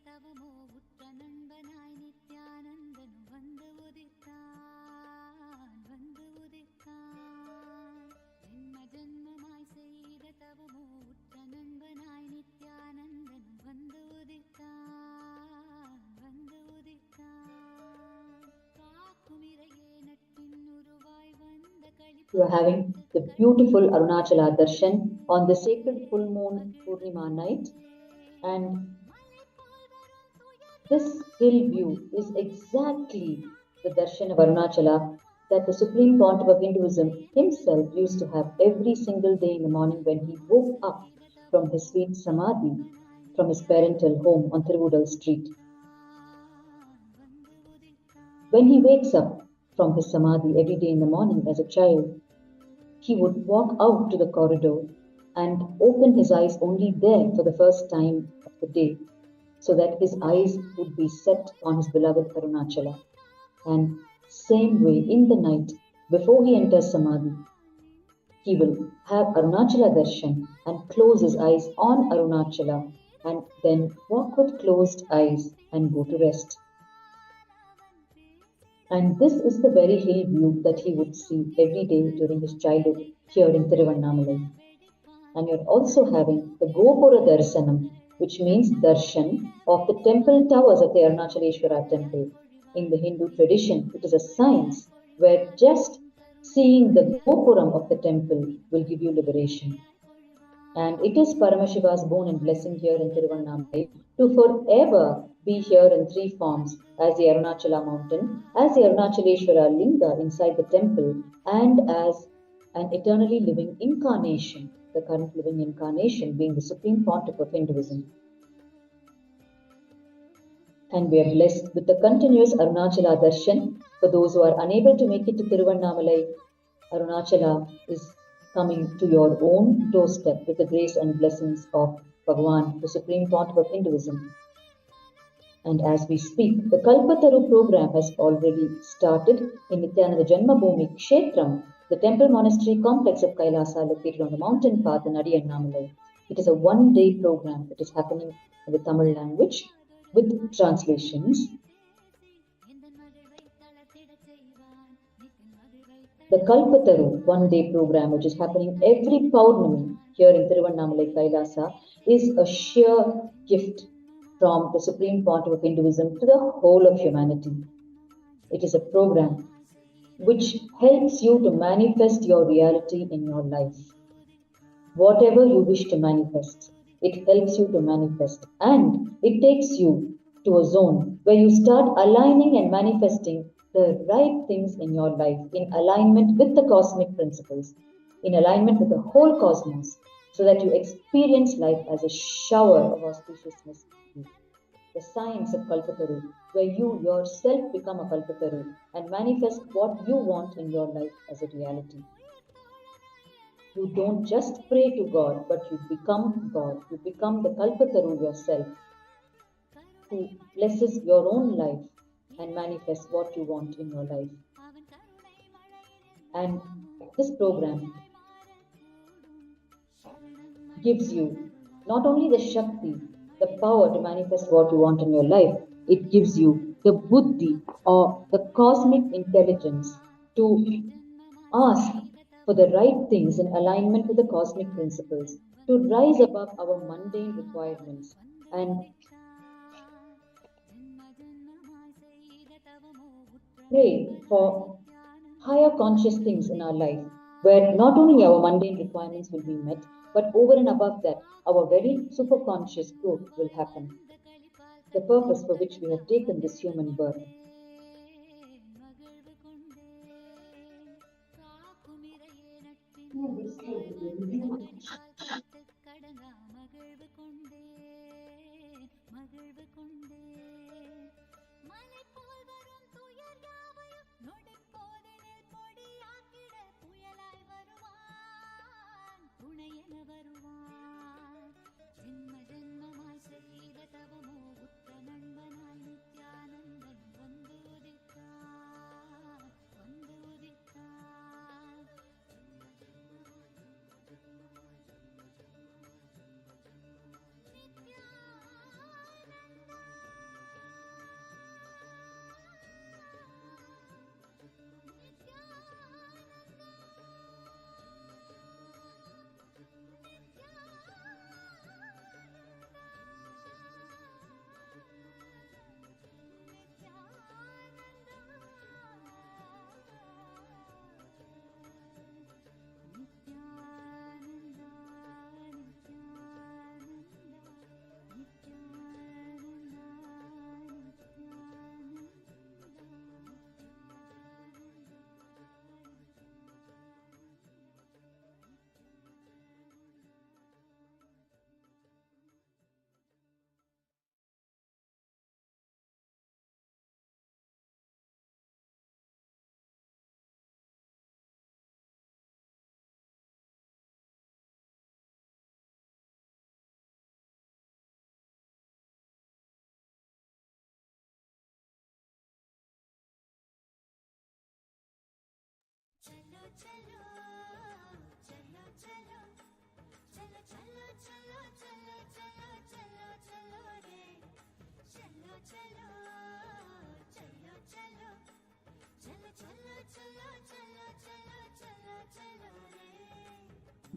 Speaker 1: தவமோ உற்ற நண்பனாய் நித்யானந்தன் வந்து உதித்தான் ஜென்ம ஜென்மமாய் செய்த தவமோ உற்ற நண்பனாய் நித்யானந்தன் வந்து உதித்தான் காக்கும் இறையே நட்பின் உருவாய் வந்த களிப்பு.
Speaker 3: We are having the beautiful Arunachala darshan on the sacred full moon Purnima night, and this hill view is exactly the darshan of Arunachala that the Supreme Pontiff of Hinduism himself used to have every single day in the morning when he woke up from his sweet samadhi from his parental home on Tiruvudal Street. When he wakes up from his samadhi every day in the morning as a child, he would walk out to the corridor and open his eyes only there for the first time of the day, so that his eyes would be set on his beloved Arunachala. And same way, in the night, before he enters Samadhi, he will have Arunachala Darshan and close his eyes on Arunachala and then walk with closed eyes and go to rest. And this is the very hill view that he would see every day during his childhood here in Tiruvannamalai. And you're also having the Gopura Darsanam, which means darshan of the temple towers of the Arunachaleshwara temple. In the Hindu tradition, it is a science where just seeing the Gopuram of the temple will give you liberation. And it is Paramashiva's boon and blessing here in Tiruvannamalai to forever be here in three forms, as the Arunachala mountain, as the Arunachaleshwara Linga inside the temple, and as an eternally living incarnation, the current living incarnation being the Supreme Pontiff of Hinduism. And we are blessed with the continuous Arunachala Darshan. For those who are unable to make it to Tiruvannamalai, Arunachala is coming to your own doorstep with the grace and blessings of Bhagavan, the Supreme Pontiff of Hinduism. And as we speak, the Kalpataru program has already started in Nithyananda Janmabhūmi Kshetram, the temple monastery complex of Kailasa located on the mountain path in Annadhan. It is a one-day program that is happening in the Tamil language with translations. The Kalpataru one-day program, which is happening every Paurnami here in Tiruvannamalai Kailasa, is a sheer gift from the Supreme Pontiff of Hinduism to the whole of humanity. It is a program which helps you to manifest your reality in your life. Whatever you wish to manifest, it helps you to manifest, and it takes you to a zone where you start aligning and manifesting the right things in your life in alignment with the cosmic principles, in alignment with the whole cosmos, so that you experience life as a shower of auspiciousness. The science of Kalpataru, where you yourself become a Kalpataru and manifest what you want in your life as a reality. You don't just pray to God, but you become God. You become the Kalpataru yourself, who blesses your own life and manifests what you want in your life. And this program gives you not only the Shakti, the power to manifest what you want in your life, it gives you the Buddhi or the cosmic intelligence to ask for the right things in alignment with the cosmic principles, to rise above our mundane requirements and pray for higher conscious things in our life, where not only our mundane requirements will be met, but over and above that, our very superconscious growth will happen. The purpose for which we have taken this human birth.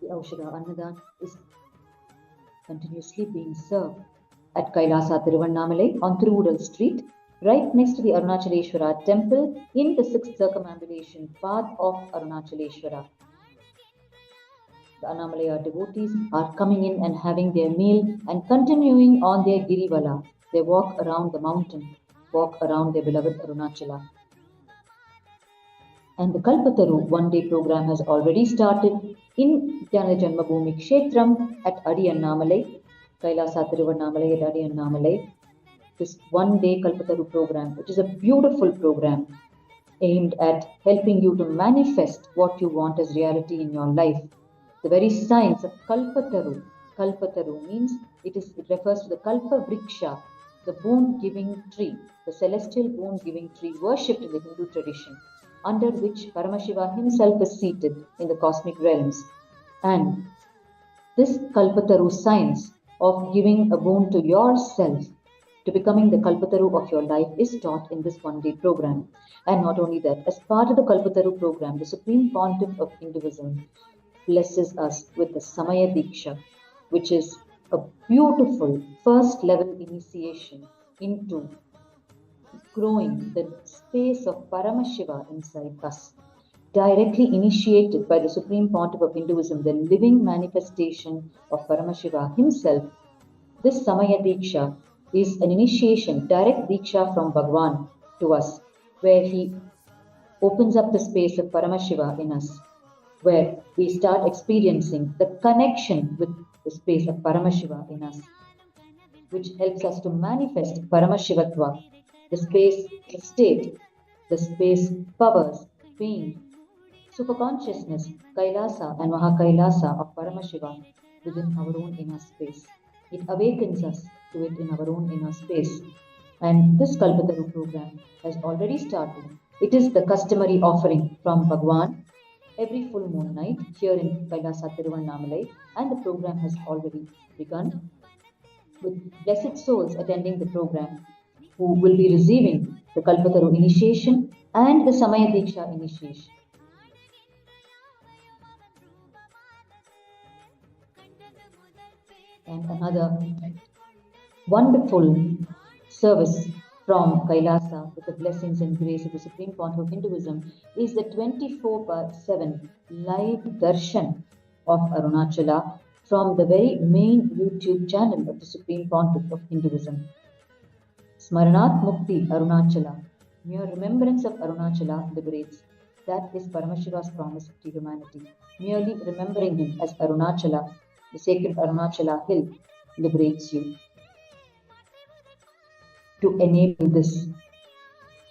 Speaker 3: The Aushadha Annadhan is continuously being served at KAILASA Tiruvannamalai on Thiruvural Street, right next to the Arunachaleshwara temple in the 6th circumambulation path of Arunachaleshwara. The Annamalaya devotees are coming in and having their meal and continuing on their Girivala. They walk around the mountain, walk around their beloved Arunachala. And the Kalpataru one-day program has already started in Nithyananda Janmabhūmi Kshetram at Annamalai, KAILASA Tiruvannamalai at Annamalai. This one-day Kalpataru program, which is a beautiful program aimed at helping you to manifest what you want as reality in your life. The very science of Kalpataru. Kalpataru means it refers to the Kalpa Vriksha, the boon-giving tree, the celestial boon-giving tree worshipped in the Hindu tradition, under which Paramashiva himself is seated in the cosmic realms. And this Kalpataru science of giving a boon to yourself, to becoming the Kalpataru of your life, is taught in this one-day program. And not only that, as part of the Kalpataru program, the Supreme Pontiff of Hinduism blesses us with the Samaya Diksha, which is a beautiful first-level initiation into growing the space of Paramashiva inside us, directly initiated by the Supreme Pontiff of Hinduism, the living manifestation of Paramashiva himself. This Samaya Diksha is an initiation, direct Diksha from Bhagwan to us, where he opens up the space of Paramashiva in us, where we start experiencing the connection with the space of Paramashiva in us, which helps us to manifest Paramashivatva, the space state, the space powers, being, superconsciousness, Kailasa and Mahakailasa of Paramashiva within our own inner space. It awakens us to it in our own inner space. And this Kalpataru program has already started. It is the customary offering from Bhagwan every full moon night here in Kailasa Tiruvannamalai, and the program has already begun, with blessed souls attending the program who will be receiving the Kalpataru initiation and the Samaya Diksha initiation. And another wonderful service from Kailasa with the blessings and grace of the Supreme Pontiff of Hinduism is the 24/7 live darshan of Arunachala from the very main YouTube channel of the Supreme Pontiff of Hinduism. Smaranat Mukti Arunachala, mere remembrance of Arunachala liberates. That is Paramashiva's promise to humanity. Merely remembering him as Arunachala, the sacred Arunachala hill, liberates you. To enable this,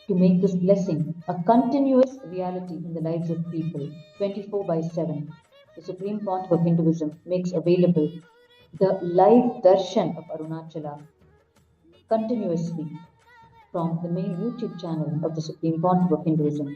Speaker 3: to make this blessing a continuous reality in the lives of people, 24/7, the Supreme Pontiff of Hinduism makes available the live darshan of Arunachala continuously from the main YouTube channel of the Supreme Pontiff of Hinduism.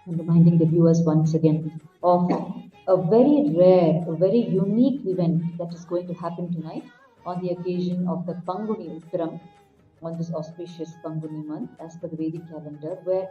Speaker 3: And reminding the viewers once again of a very rare, a very unique event that is going to happen tonight on the occasion of the Panguni Uttiram on this auspicious Panguni month as per the Vedic calendar, where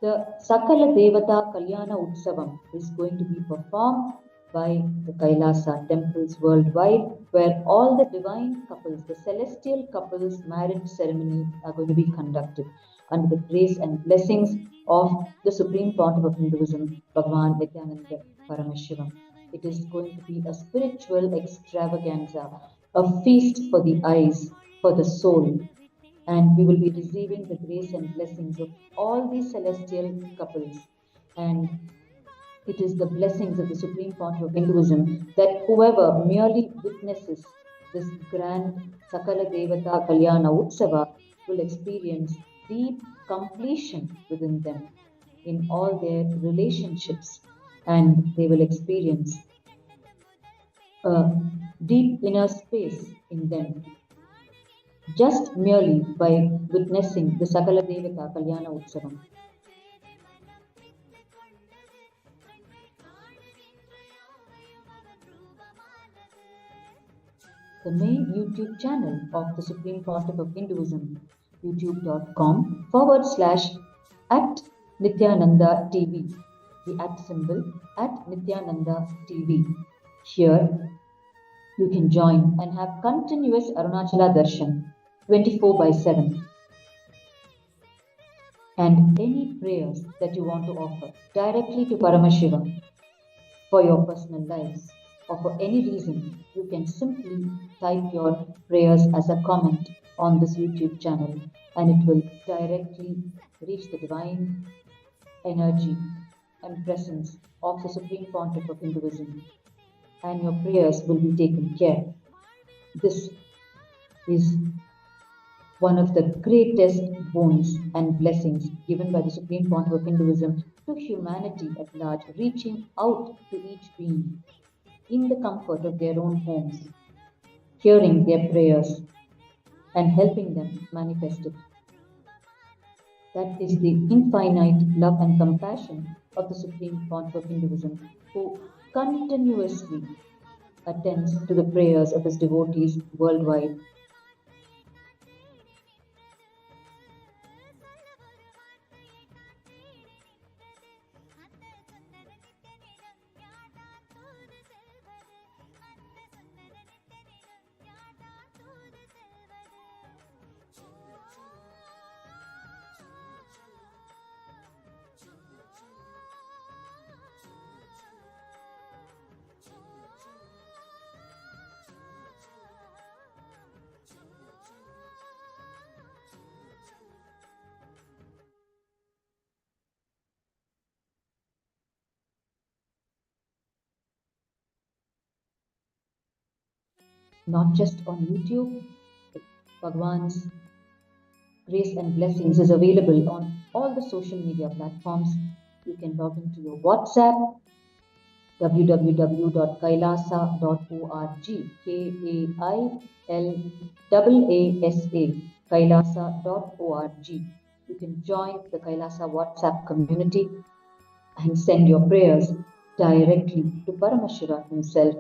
Speaker 3: the Sakala Devata Kalyana Utsavam is going to be performed by the Kailasa temples worldwide, where all the divine couples, the celestial couples' marriage ceremony are going to be conducted under the grace and blessings of the Supreme Pontiff of Hinduism, Bhagwan Nithyananda Paramashiva. It is going to be a spiritual extravaganza, a feast for the eyes, for the soul, and we will be receiving the grace and blessings of all these celestial couples. And it is the blessings of the Supreme Pontiff of Hinduism that whoever merely witnesses this grand Sakala Devata Kalyana Utsava will experience deep completion within them in all their relationships, and they will experience a deep inner space in them, just merely by witnessing the Sakala Devata Kalyana Utsavam. The main YouTube channel of the Supreme Pontiff of Hinduism, youtube.com/at Nithyananda TV, the at symbol at Nithyananda TV. Here you can join and have continuous Arunachala Darshan 24/7. And any prayers that you want to offer directly to Paramashiva for your personal lives or for any reason, you can simply type your prayers as a comment on this YouTube channel and it will directly reach the divine energy and presence of the Supreme Pontiff of Hinduism, and your prayers will be taken care. This is one of the greatest boons and blessings given by the Supreme Pontiff of Hinduism to humanity at large, reaching out to each being in the comfort of their own homes, hearing their prayers and helping them manifest it. That is the infinite love and compassion of the Supreme Pontiff of Hinduism, who continuously attends to the prayers of his devotees worldwide. Not just on YouTube, Bhagwan's grace and blessings is available on all the social media platforms. You can log into your WhatsApp, www.kailasa.org, KAILASA, kailasa.org. You can join the Kailasa WhatsApp community and send your prayers directly to Paramashiva himself.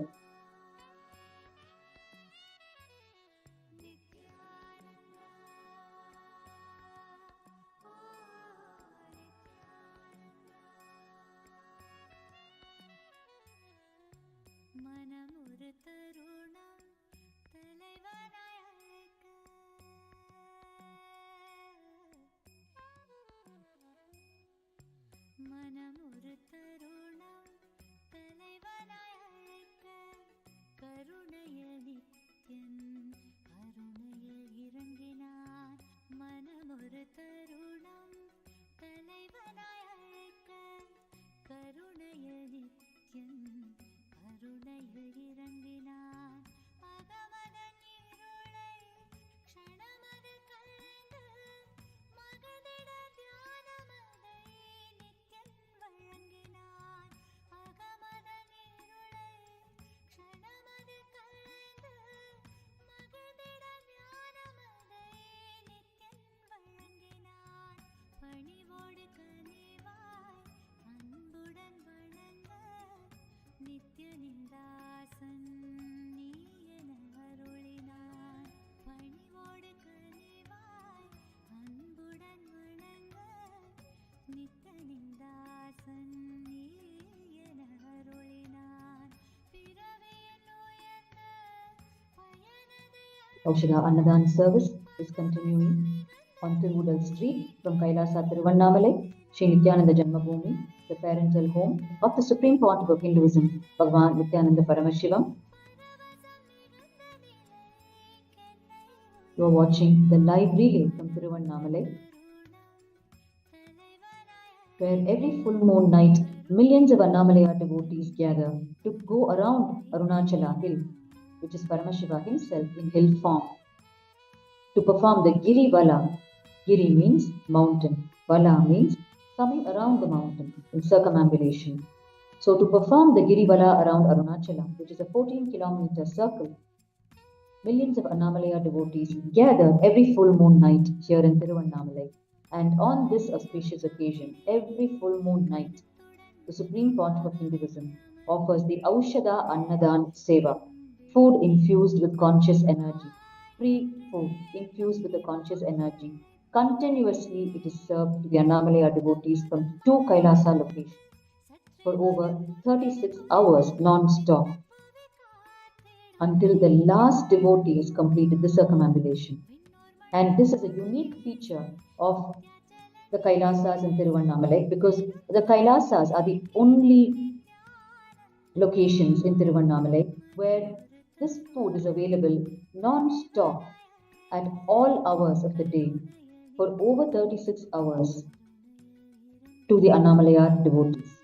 Speaker 1: மனமுறு தருணம் தலைவனாய் அழைக்க கருணையில் நித்யன் கருணையில் இறங்கினார். மனமுறு தருணம் தலைவனாய் அழைக்க கருணையில் நித்யன் கருணையில் இறங்கினார். அகமதன் இருளை க்ஷணமது கலைந்து மகதிட தியானமதை நித்யன் வழங்கினார். அகமதன் இருளை க்ஷணமது கலைந்து மகதிட தியானமதை நித்யன் வழங்கினார். பணிவோடு கனிவாய் அன்புடன் வணங்க நித்யனின் தாசன் நீ என அருளினார். பணிவோடு கனிவாய் அன்புடன் வணங்க நித்யனின் தாசன் நீ என அருளினார். பிறவியின் உயர்ந்த பயனதை
Speaker 3: Aushadha Annadhan service is continuing on Tiruvudal Street from KAILASA Tiruvannamalai, Sri Nithyananda Janmabhūmi, the parental home of the Supreme Pontiff of Hinduism, Bhagwan Nithyananda Paramashiva. You are watching the live relay from Tiruvannamalai, where every full moon night millions of Annamalaya devotees gather to go around Arunachala hill, which is Paramashiva himself in hill form, to perform the Giri Vala. Giri means mountain, Vala means coming around the mountain in circumambulation. So to perform the Girivala around Arunachala, which is a 14-kilometer circle, millions of Annamalaya devotees gather every full moon night here in Tiruvannamalai. And on this auspicious occasion, every full moon night, the Supreme Pontiff of Hinduism offers the Aushadha Annadhan Seva, food infused with conscious energy, free food infused with the conscious energy. Continuously, it is served to the Annamalaya devotees from two Kailasa locations for over 36 hours non-stop until the last devotee has completed the circumambulation. And this is a unique feature of the Kailasas in Tiruvannamalai because the Kailasas are the only locations in Tiruvannamalai where this food is available non-stop at all hours of the day for over 36 hours to the Annamalaya devotees.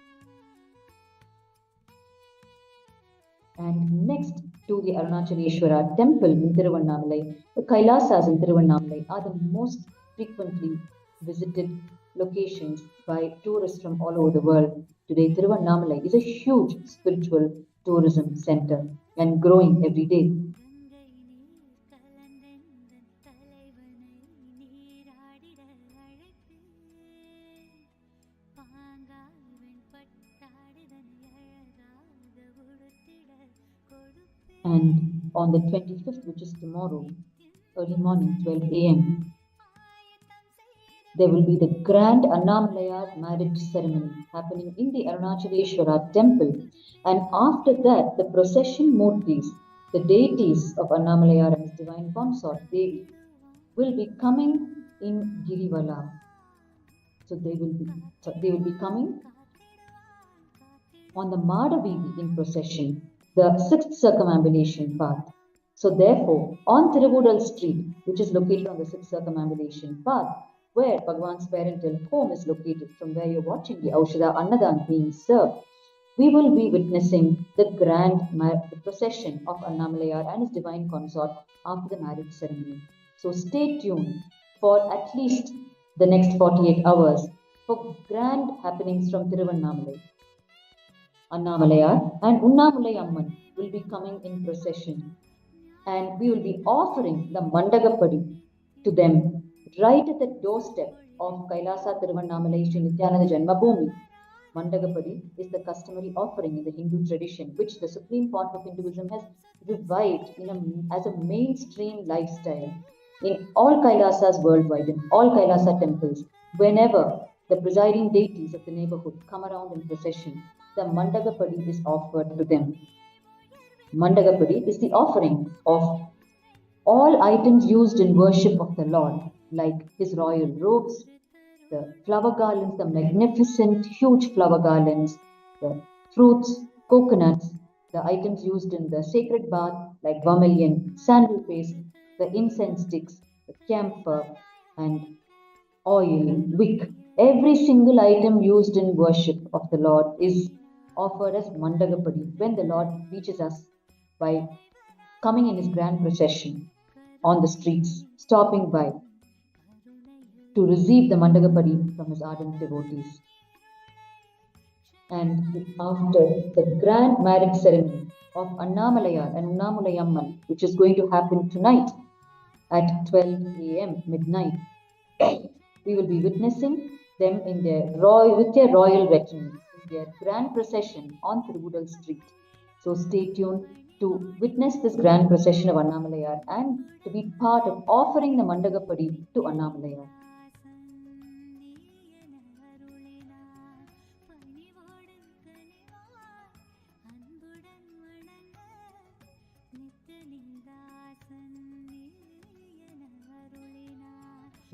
Speaker 3: And next to the Arunachaleshwara temple in Tiruvannamalai, the Kailasas in Tiruvannamalai are the most frequently visited locations by tourists from all over the world. Today, Tiruvannamalai is a huge spiritual tourism center and growing every day. And on the 25th, which is tomorrow, early morning, 12 a.m., there will be the grand Annamalaya marriage ceremony happening in the Arunachaleshwara temple. And after that, the procession murtis, the deities of Annamalaya and his divine consort, Devi, will be coming in Girivala. So they will be coming on the Madavivi in procession, the sixth circumambulation path. So therefore, on Tiruvudal Street, which is located on the sixth circumambulation path, where Bhagwan's parental home is located, from where you're watching the Aushadha Annadhan being served, we will be witnessing the grand procession of Annamalaya and his divine consort after the marriage ceremony. So stay tuned for at least the next 48 hours for grand happenings from Tiruvannamalai. Annamalaya and Unnamulai Amman will be coming in procession, and we will be offering the Mandagapadi to them right at the doorstep of Kailasa Tiruvannamalai Sri Nithyananda Janmabhūmi. Mandagapadi is the customary offering in the Hindu tradition, which the Supreme Pontiff of Hinduism has revived as a mainstream lifestyle in all Kailasas worldwide, in all Kailasa temples. Whenever the presiding deities of the neighborhood come around in procession, the Mandagapadi is offered to them. Mandagapadi is the offering of all items used in worship of the Lord, like his royal robes, the flower garlands, the magnificent, huge flower garlands, the fruits, coconuts, the items used in the sacred bath, like vermilion, sandal paste, the incense sticks, the camphor, and oil, wick. Every single item used in worship of the Lord is offered as Mandagapadi when the Lord reaches us by coming in his grand procession on the streets, stopping by to receive the Mandagapadi from his ardent devotees. And after the grand marriage ceremony of Annamalaya and Unnamulai Amman, which is going to happen tonight at 12 a.m. midnight, we will be witnessing them in with their royal retinue, in their grand procession on Tiruvudal Street. So stay tuned to witness this grand procession of Annamalaya and to be part of offering the Mandagapadi to Annamalaya.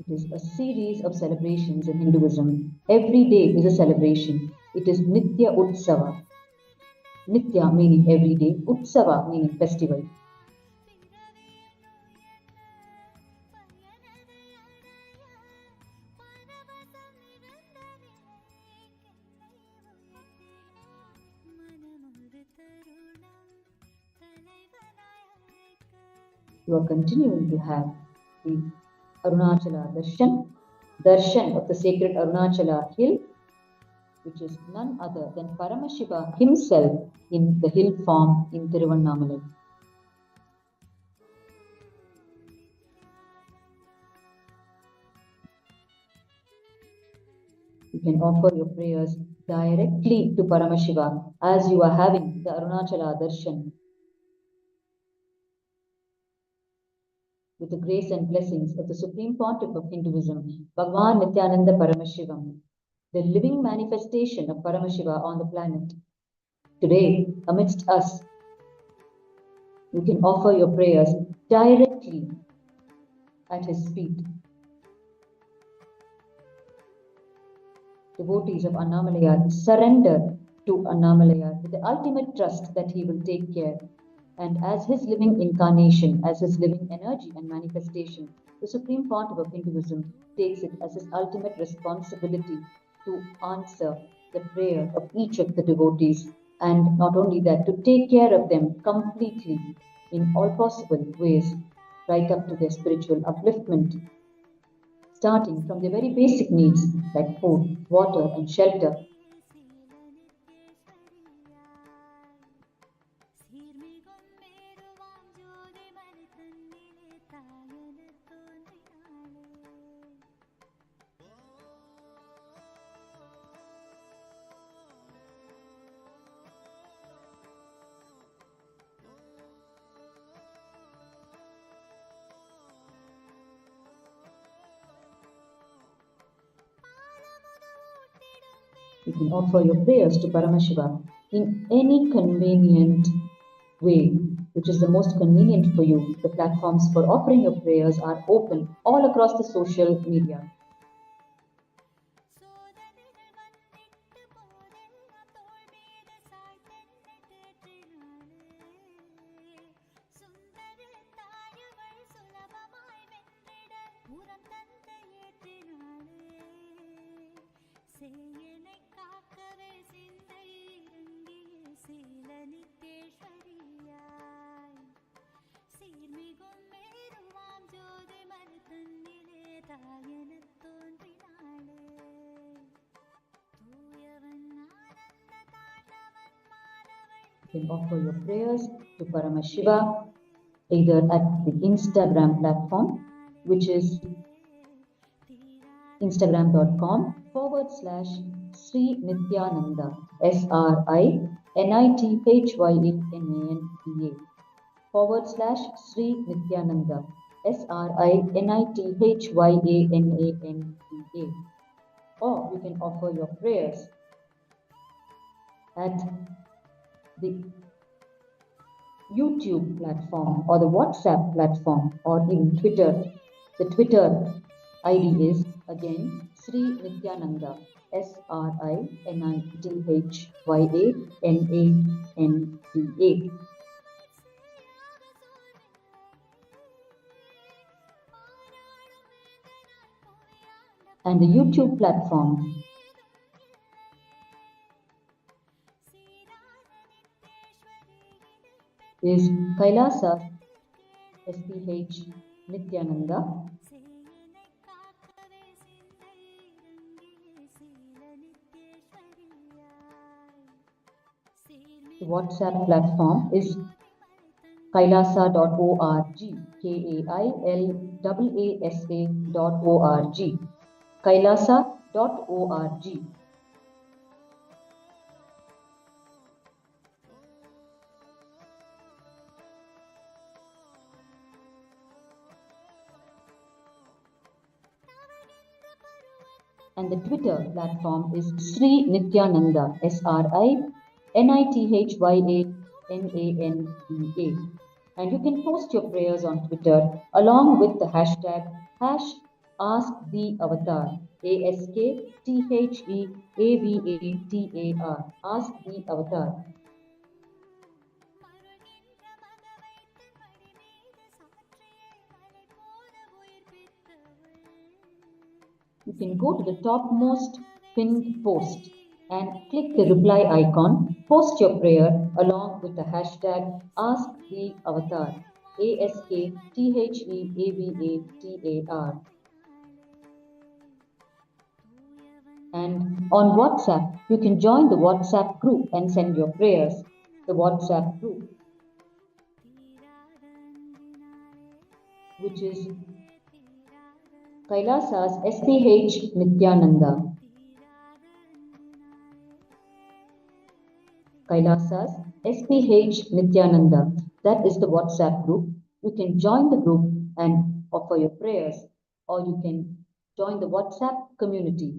Speaker 3: It is a series of celebrations in Hinduism. Every day is a celebration. It is Nitya Utsava. Nitya meaning every day, Utsava meaning festival. You are continuing to have the Arunachala darshan of the sacred Arunachala hill, which is none other than Paramashiva himself in the hill form in Tiruvannamalai. You can offer your prayers directly to Paramashiva as you are having the Arunachala darshan. With the grace and blessings of the Supreme Pontiff of Hinduism, Bhagavan Nithyananda Paramashivam, the living manifestation of Paramashiva on the planet. Today, amidst us, you can offer your prayers directly at his feet. Devotees of Annamalai surrender to Annamalai with the ultimate trust that he will take care. And as his living incarnation, as his living energy and manifestation, the Supreme Pontiff of Hinduism takes it as his ultimate responsibility to answer the prayer of each of the devotees, and not only that, to take care of them completely in all possible ways, right up to their spiritual upliftment, starting from their very basic needs like food, water, and shelter. You can offer your prayers to Paramashiva in any convenient way, which is the most convenient for you. The platforms for offering your prayers are open all across the social media. You can offer your prayers to Paramashiva either at the Instagram platform, which is instagram.com/Sri Nithyananda, SRINITHYANANDA, /Sri Nithyananda, SRINITHYANANDA. Or you can offer your prayers at the YouTube platform or the WhatsApp platform or even Twitter. The Twitter ID is again Sri Nithyananda, SRINITHYANANDA. And the YouTube platform is KAILASA Nithyananda. The WhatsApp platform is kailasa.org, KAILASA.org, kailasa.org. And the Twitter platform is Sri Nithyananda, SRINITHYANANDA. And you can post your prayers on Twitter along with the hashtag #AskTheAvatar, AskTheAvatar, Ask the Avatar. You can go to the topmost pinned post and click the reply icon, post your prayer along with the hashtag #AskTheAvatar, AskTheAvatar. And On WhatsApp, you can join the WhatsApp group and send your prayers. The WhatsApp group, which is KAILASA's SPH Nithyananda. KAILASA's SPH Nithyananda. That is the WhatsApp group. You can join the group and offer your prayers, or you can join the WhatsApp community.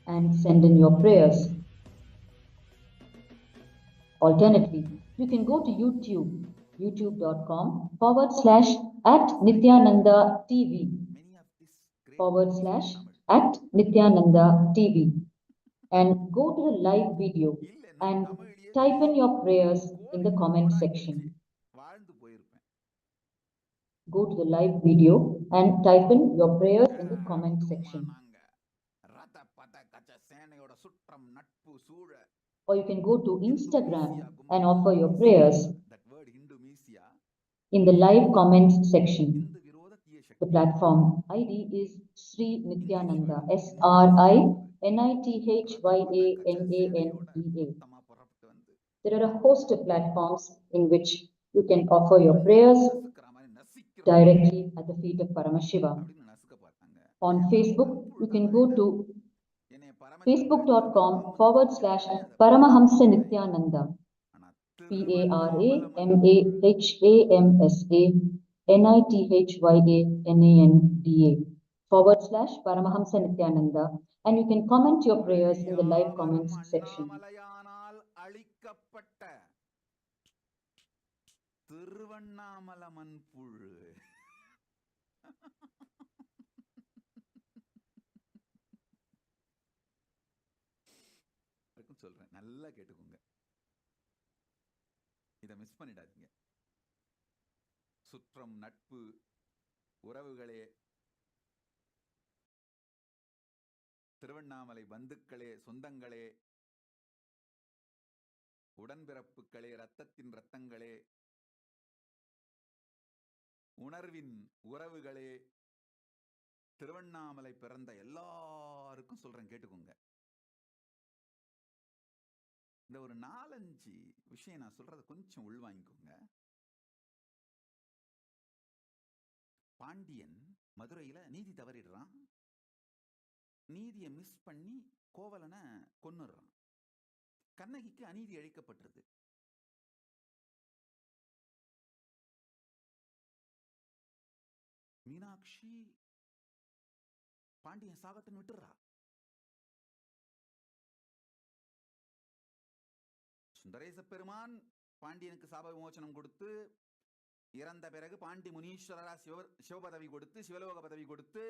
Speaker 3: And send in your prayers. Alternately, you can go to YouTube, youtube.com/@Nithyananda TV, /@Nithyananda TV, and go to the live video and type in your prayers in the comment section. Go to the live video and type in your prayers in the comment section. Or you can go to Instagram and offer your prayers in the live comments section. The platform ID is Sri Nithyananda, SRINITHYANANDA. There are a host of platforms in which you can offer your prayers directly at the feet of Paramashiva. On Facebook, you can go to facebook.com/Paramahamsa Nithyananda, PARAMAHAMSA Nithyananda, and you can comment your prayers in the live comments section.
Speaker 4: Tiruvannamalai மண்புழு சொல்றேன், நல்லா கேட்டுக்கோங்க, இதை miss பண்ணிடாதீங்க. சுற்றம், நட்பு, உறவுகளே, திருவண்ணாமலை பந்துக்களே, சொந்தங்களே, உடன்பிறப்புகளே, ரத்தத்தின் ரத்தங்களே, உணர்வின் உறவுகளே, திருவண்ணாமலை பிறந்த எல்லாருக்கும் சொல்றேன், கேட்டுக்கோங்க. இந்த ஒரு 4-5 விஷயம் நான் சொல்றத கொஞ்சம் உள்வாங்கிக்கோங்க. பாண்டியன் மதுரையில நீதி தவறிடுறான். நீதியை மிஸ் பண்ணி கோவலனை கொன்னுடுறான். கண்ணகிக்கு அநீதி அழிக்கப்பட்டிருது. மீனாட்சி பாண்டியன் சாகட்டுன்னு விட்டுறா. சுந்தரேச பெருமான் பாண்டியனுக்கு சாப விமோசனம் கொடுத்து இறந்த பிறகு பாண்டி முனீஸ்வரரா சிவபதவி கொடுத்து, சிவலோக பதவி கொடுத்து,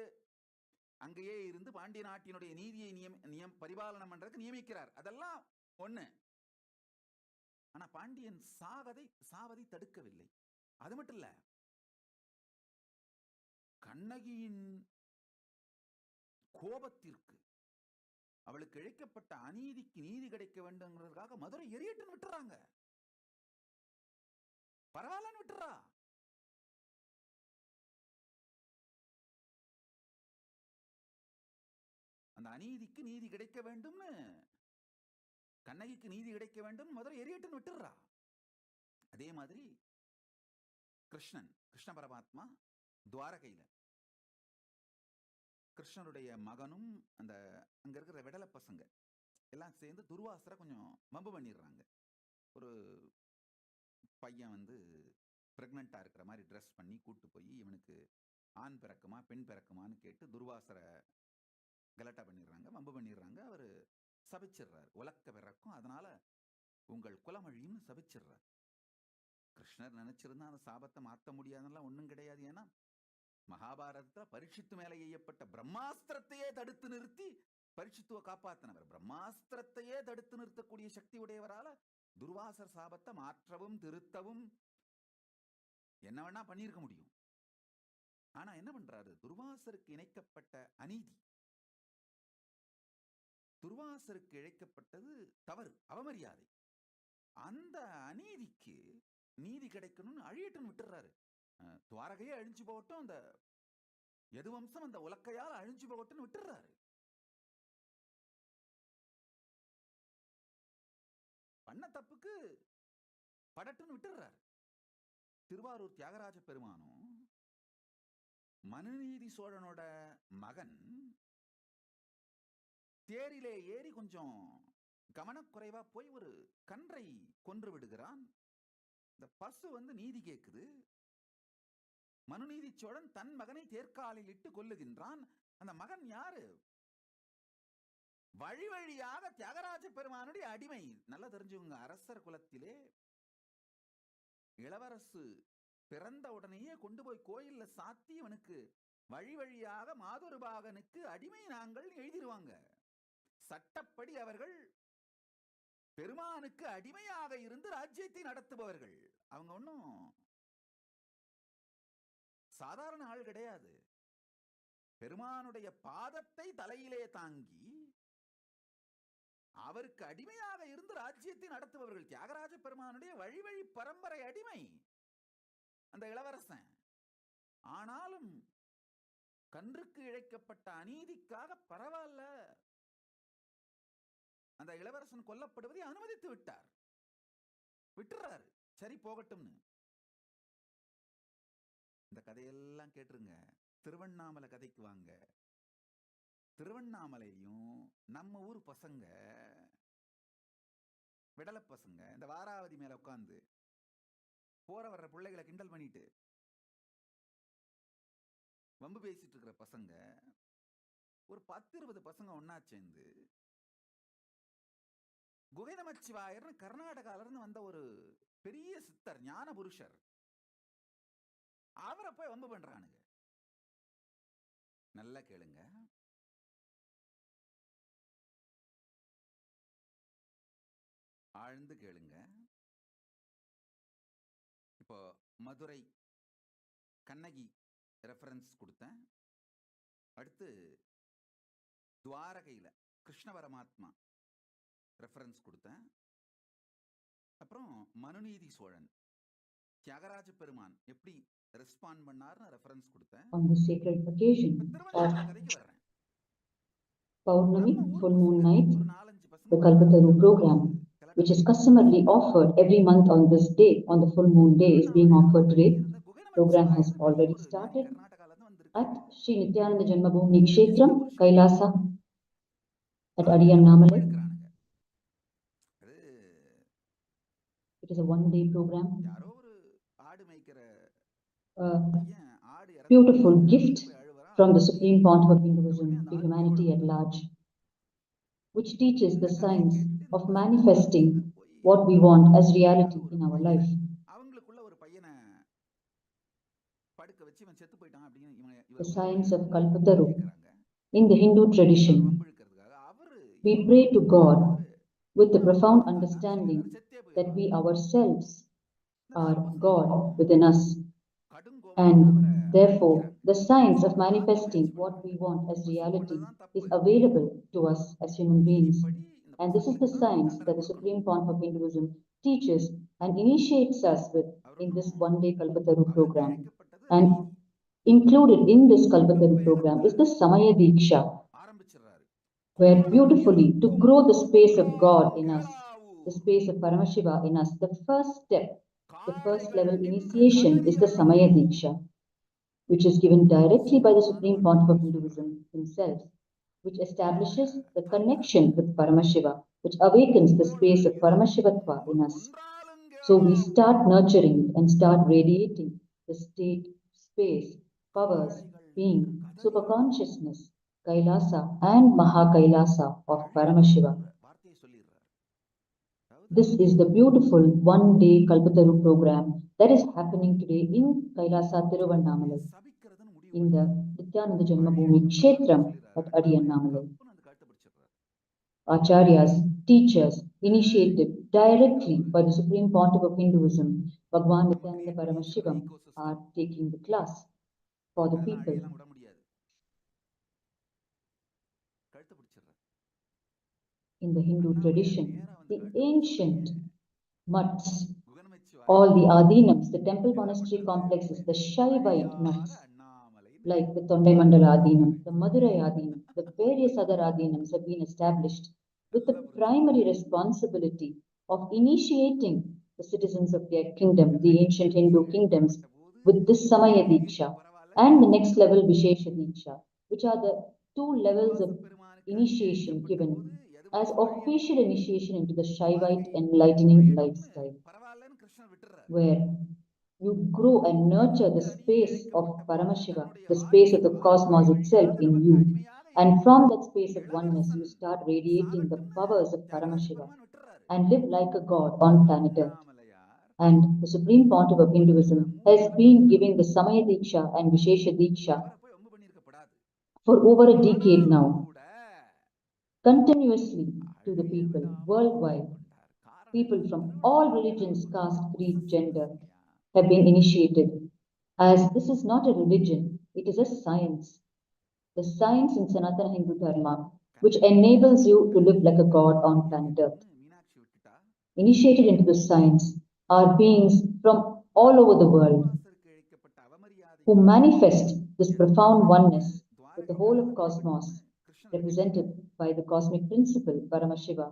Speaker 4: அங்கேயே இருந்து பாண்டிய நாட்டினுடைய நீதியை பரிபாலனம் பண்றதுக்கு நியமிக்கிறார். அதெல்லாம் ஒண்ணு. ஆனா பாண்டியன் சாவதை தடுக்கவில்லை. அது மட்டும் இல்ல, கண்ணகியின் கோபத்திற்கு, அவளுக்கு இழைக்கப்பட்ட அநீதிக்கு நீதி கிடைக்க வேண்டும்ங்கிறதுக்காக மதுரை எரியட்டுன்னு விட்டுறாங்க. பரவாயில்லன்னு விட்டுறா. அந்த அநீதிக்கு நீதி கிடைக்க வேண்டும்னு, கண்ணகிக்கு நீதி கிடைக்க வேண்டும், மதுரை எரியட்டுன்னு விட்டுறா. அதே மாதிரி கிருஷ்ண பரமாத்மா துவாரகையில கிருஷ்ணனுடைய மகனும் அந்த அங்க இருக்கிற விடல பசங்க எல்லாம் சேர்ந்து துர்வாசரை கொஞ்சம் மம்பு பண்ணிடுறாங்க. ஒரு பையன் பிரெக்னண்டா இருக்கிற மாதிரி ட்ரெஸ் பண்ணி கூட்டு போய் இவனுக்கு ஆண் பிறக்குமா பெண் பிறக்குமான்னு கேட்டு துர்வாசரை கலட்டா பண்ணிடுறாங்க, மம்பு பண்ணிடுறாங்க. அவரு சபிச்சிடுறாரு, உலக்க பிறக்கும், அதனால உங்கள் குலமழியும் சபிச்சிடுறார். கிருஷ்ணர் நினைச்சிருந்தா அந்த சாபத்தை மாற்ற முடியாதுன்னா ஒன்றும் கிடையாது. ஏன்னா மகாபாரதத்துல பரீட்சித்து மேலே எய்யப்பட்ட பிரம்மாஸ்திரத்தையே தடுத்து நிறுத்தி பரீட்சித்துவ காப்பாத்தினவர். பிரம்மாஸ்திரத்தையே தடுத்து நிறுத்தக்கூடிய சக்தி உடையவரால துர்வாசர் சாபத்தை மாற்றவும் திருத்தவும் என்ன வேணா பண்ணியிருக்க முடியும். ஆனா என்ன பண்றாரு, துர்வாசருக்கு இணைக்கப்பட்ட அநீதி, துர்வாசருக்கு இழைக்கப்பட்டது தவறு, அவமரியாதை. அந்த அநீதிக்கு நீதி கிடைக்கணும்னு அழியட்டுன்னு விட்டுறாரு. துவாரகையே அழிஞ்சு போகட்டும், அந்த யதுவம்சம் அந்த உலக்கையால் அழிஞ்சு போகட்டும்னு விட்டுறாரு. பண்ண தப்புக்கு படட்டுன்னு விட்டுறாரு. திருவாரூர் தியாகராஜ பெருமானும் மனுநீதி சோழனோட மகன் தேரிலே ஏறி கொஞ்சம் கவனக்குறைவா போய் ஒரு கன்றை கொன்று விடுகிறான். இந்த பசு நீதி கேட்குது. மனுநீதி சோழன் தன் மகனை தேர்காலில் இட்டு கொல்லுகின்றான். அந்த மகன் யாரு? வழி வழியாக தியாகராஜ பெருமானுடைய அடிமை. நல்லா தெரிஞ்சுங்க, அரசர் குலத்திலே இளவரசு பிறந்த உடனேயே கொண்டு போய் கோயில்ல சாத்தி அவனுக்கு வழி வழியாக மாதுருபாகனுக்கு அடிமை நாங்கள் எழுதிடுவாங்க. சட்டப்படி அவர்கள் பெருமானுக்கு அடிமையாக இருந்து ராஜ்யத்தை நடத்துபவர்கள். அவங்க ஒன்னும் சாதாரண ஆள் கிடையாது. பெருமானுடைய பாதத்தை தலையிலே தாங்கி அவருக்கு அடிமையாக இருந்து ராஜ்யத்தை நடத்துபவர்கள். தியாகராஜ பெருமானுடைய வழி வழி பரம்பரை அடிமை அந்த இளவரசன். ஆனாலும் கன்றுக்கு இழைக்கப்பட்ட அநீதிக்காக பரவாயில்ல, அந்த இளவரசன் கொல்லப்படுவதை அனுமதித்து விட்டார், விட்டுறாரு. சரி போகட்டும்னு. இந்த கதையெல்லாம் கேட்டுருங்க. திருவண்ணாமலை கதைக்கு வாங்க. திருவண்ணாமலையும் நம்ம ஊர் பசங்க, விடலை பசங்க, இந்த வாராவதி மேல உட்காந்து போற வர்ற பிள்ளைகளை கிண்டல் பண்ணிட்டு வம்பு பேசிட்டு இருக்கிற பசங்க ஒரு 10-20 பசங்க ஒன்னா சேர்ந்து குகை நமச்சிவாயர்னு கர்நாடகால இருந்து வந்த ஒரு பெரிய சித்தர், ஞான புருஷர், அவரை போய் வம்பு பண்றானுங்க. நல்லா கேளுங்க. ஆழ்ந்து கேளுங்க. இப்போ மதுரை கண்ணகி ரெஃபரன்ஸ் கொடுத்தேன். அடுத்து துவாரகையில கிருஷ்ண பரமாத்மா ரெஃபரன்ஸ் கொடுத்தேன். அப்புறம் மனுநீதி சோழன் தியாகராஜ பெருமான் எப்படி ரெஸ்பாண்ட் பண்ணார்னு ரெஃபரன்ஸ் கொடுத்தேன்.
Speaker 3: On the sacred occasion of
Speaker 4: கதைக்கு வர்றேன்.
Speaker 3: Paurnami, full moon night, the Kalpataru program, which is customarily offered every month on this day, on the full moon day, is being offered today. Program has already started at Sri Nithyananda Janmabhūmi Kshetram, KAILASA at Arunachala. It is a one-day program. A beautiful gift from the Supreme Pontiff of Hinduism to humanity at large, which teaches the science of manifesting what we want as reality in our life. The science of Kalpataru. In the Hindu tradition, we pray to God with the profound understanding that we ourselves are God within us. And therefore, the science of manifesting what we want as reality is available to us as human beings. And this is the science that the Supreme Pontiff of Hinduism teaches and initiates us with in this one-day Kalpataru program. And included in this Kalpataru program is the Samaya Diksha, where beautifully to grow the space of God in us, the space of Paramashiva in us, the first step, the first level initiation is the Samaya Diksha, which is given directly by the Supreme Pontiff of Hinduism himself, which establishes the connection with Paramashiva, which awakens the space of Paramashivatva in us. So we start nurturing it and start radiating the state, space, powers, being, superconsciousness, Kailasa and Mahakailasa of Paramashiva. This is the beautiful one-day Kalpataru program that is happening today in KAILASA Tiruvannamalai, in the Nithyananda Janmabhūmi Kshetram at Arunachala. Acharyas, teachers, initiated directly by the Supreme Pontiff of Hinduism, Bhagwan Nithyananda Paramashivam, are taking the class for the people. In the Hindu tradition, the ancient mutts all the Adinams, the temple monastery complexes, the Shaivite nuns, like the Tondai Mandala Adinam, the Madurai Adinam, the various other Adinams have been established with the primary responsibility of initiating the citizens of their kingdom, the ancient Hindu kingdoms, with this Samaya Diksha and the next level Vishesha Diksha, which are the two levels of initiation given as official initiation into the Shaivite enlightening lifestyle, where you grow and nurture the space of Paramashiva, the space of the cosmos itself in you. And from that space of oneness, you start radiating the powers of Paramashiva and live like a god on planet Earth. And the Supreme Pontiff of Hinduism has been giving the Samaya Diksha and Vishesha Diksha for over a decade now, continuously to the people worldwide. People from all religions, caste, creed, gender have been initiated, as this is not a religion, it is a science. The science in Sanatana Hindu Dharma, which enables you to live like a god on planet Earth. Initiated into the science are beings from all over the world who manifest this profound oneness with the whole of cosmos, represented by the cosmic principle Paramashiva,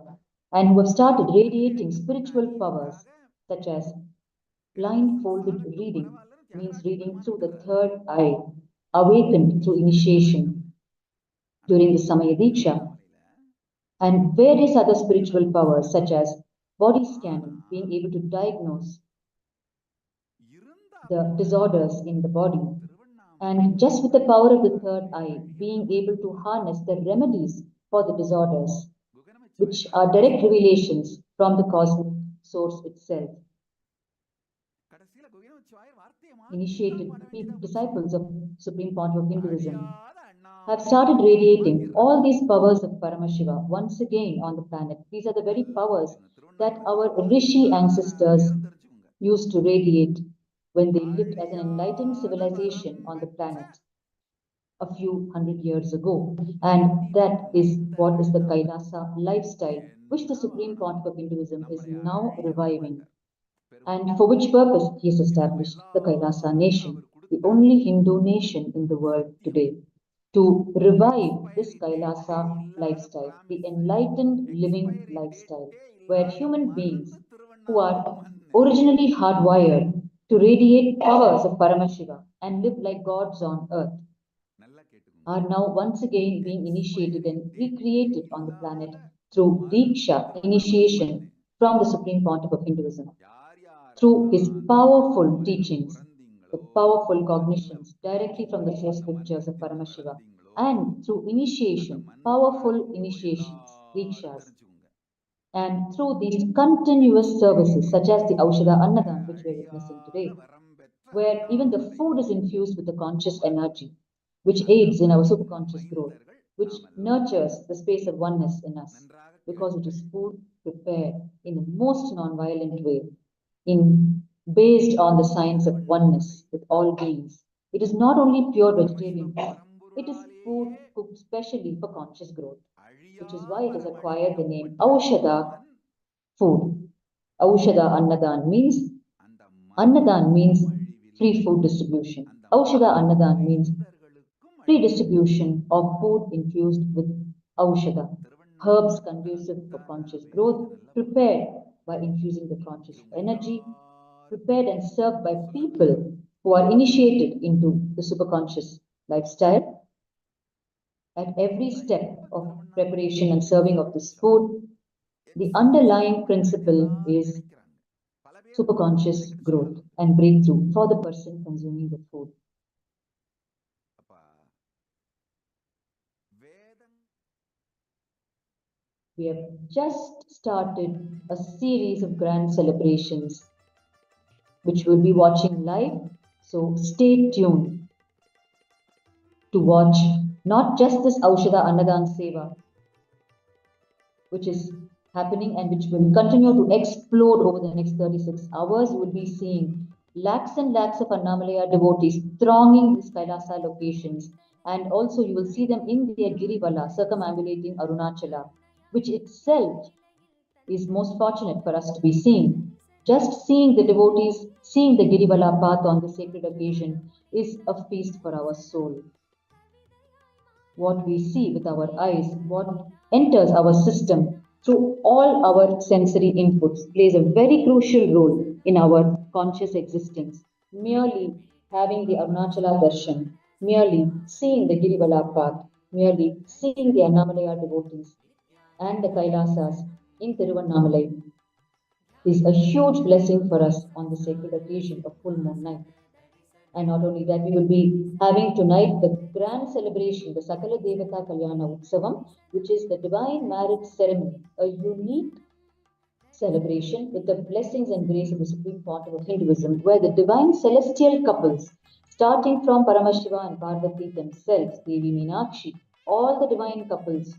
Speaker 3: and who have started radiating spiritual powers such as blindfolded reading, means reading through the third eye, awakened through initiation during the Samaya Diksha, and various other spiritual powers such as body scanning, being able to diagnose the disorders in the body, and just with the power of the third eye, being able to harness the remedies for the disorders, which are direct revelations from the cosmic source itself. Initiated disciples of Supreme Pontiff of Hinduism have started radiating all these powers of Paramashiva once again on the planet. These are the very powers that our Rishi ancestors used to radiate when they lived as an enlightened civilization on the planet a few hundred years ago. And that is what is the Kailasa lifestyle, which the Supreme Pontiff of Hinduism is now reviving, and for which purpose he has established the Kailasa nation, the only Hindu nation in the world today, to revive this Kailasa lifestyle, the enlightened living lifestyle, where human beings who are originally hardwired to radiate powers of Paramashiva and live like gods on earth are now once again being initiated and recreated on the planet through Diksha, initiation from the Supreme Pontiff of Hinduism, through his powerful teachings, the powerful cognitions directly from the source scriptures of Paramashiva, and through initiation, powerful initiations, Dikshas, and through these continuous services such as the Aushadha Annadhan, which we are witnessing today, where even the food is infused with the conscious energy, which aids in our subconscious growth, which nurtures the space of oneness in us, because it is food prepared in the most non-violent way, based on the science of oneness with all beings. It is not only pure vegetarian food, it is food cooked specially for conscious growth, which is why it has acquired the name Aushadha food. Aushadha Annadhan means Annadhan means free food distribution. Aushadha Annadhan means free distribution of food infused with Aushadha, herbs conducive for conscious growth, prepared by infusing the conscious energy, prepared and served by people who are initiated into the superconscious lifestyle. At every step of preparation and serving of this food, the underlying principle is superconscious growth and breakthrough for the person consuming the food. We have just started a series of grand celebrations which we'll be watching live, so stay tuned to watch not just this Aushadha Annadhan Seva, which is happening and which will continue to explode over the next 36 hours. You will be seeing lakhs and lakhs of Annamalaya devotees thronging these Kailasa locations, and also you will see them in their Girivala circumambulating Arunachala, which itself is most fortunate for us to be seeing. Just seeing the devotees, seeing the Girivala path on the sacred occasion is a feast for our soul. What we see with our eyes, what enters our system through all our sensory inputs plays a very crucial role in our conscious existence. Merely having the Arunachala darshan, merely seeing the Girivala path, merely seeing the Annamalaya devotees and the Kailasas in Tiruvannamalai is a huge blessing for us on the sacred occasion of full moon night. And not only that, we will be having tonight the grand celebration, the Sakala Devata Kalyana Utsavam, which is the divine marriage ceremony, a unique celebration with the blessings and grace of the Supreme Pontiff of Hinduism, where the divine celestial couples, starting from Paramashiva and Parvati themselves, Devi Meenakshi, all the divine couples,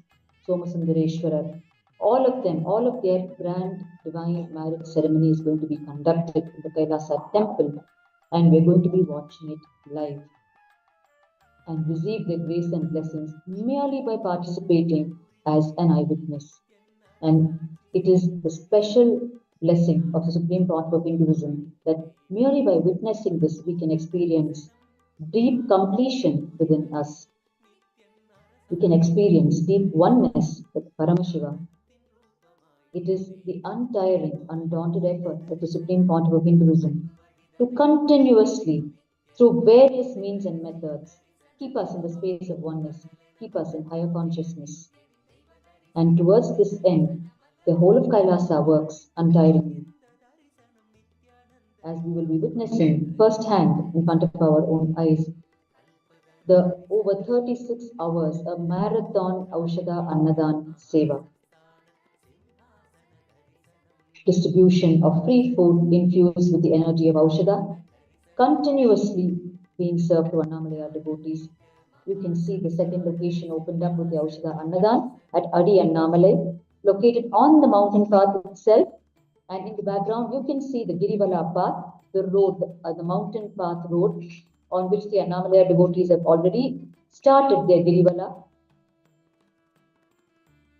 Speaker 3: Somasundareshwarar, all of them, all of their grand divine marriage ceremony is going to be conducted in the Kailasa temple, and we're going to be watching it live and receive their grace and blessings merely by participating as an eyewitness. And it is the special blessing of the Supreme Pontiff of Hinduism that merely by witnessing this, we can experience deep completion within us. We can experience deep oneness with Paramashiva. It is the untiring, undaunted effort of the Supreme Pontiff of Hinduism to continuously, through various means and methods, keep us in the space of oneness, keep us in higher consciousness. And towards this end, the whole of Kailasa works untiringly, as we will be witnessing firsthand in front of our own eyes the over 36 hours, a marathon Aushadha Annadhan Seva. Distribution of free food infused with the energy of Aushadha, continuously being served to Annamalaya devotees. You can see the second location opened up with the Aushadha Annadhan at Adi Annamalai, located on the mountain path itself. And in the background, you can see the Girivala path, the road, the mountain path road, on which the Annamalaya devotees have already started their Girivala.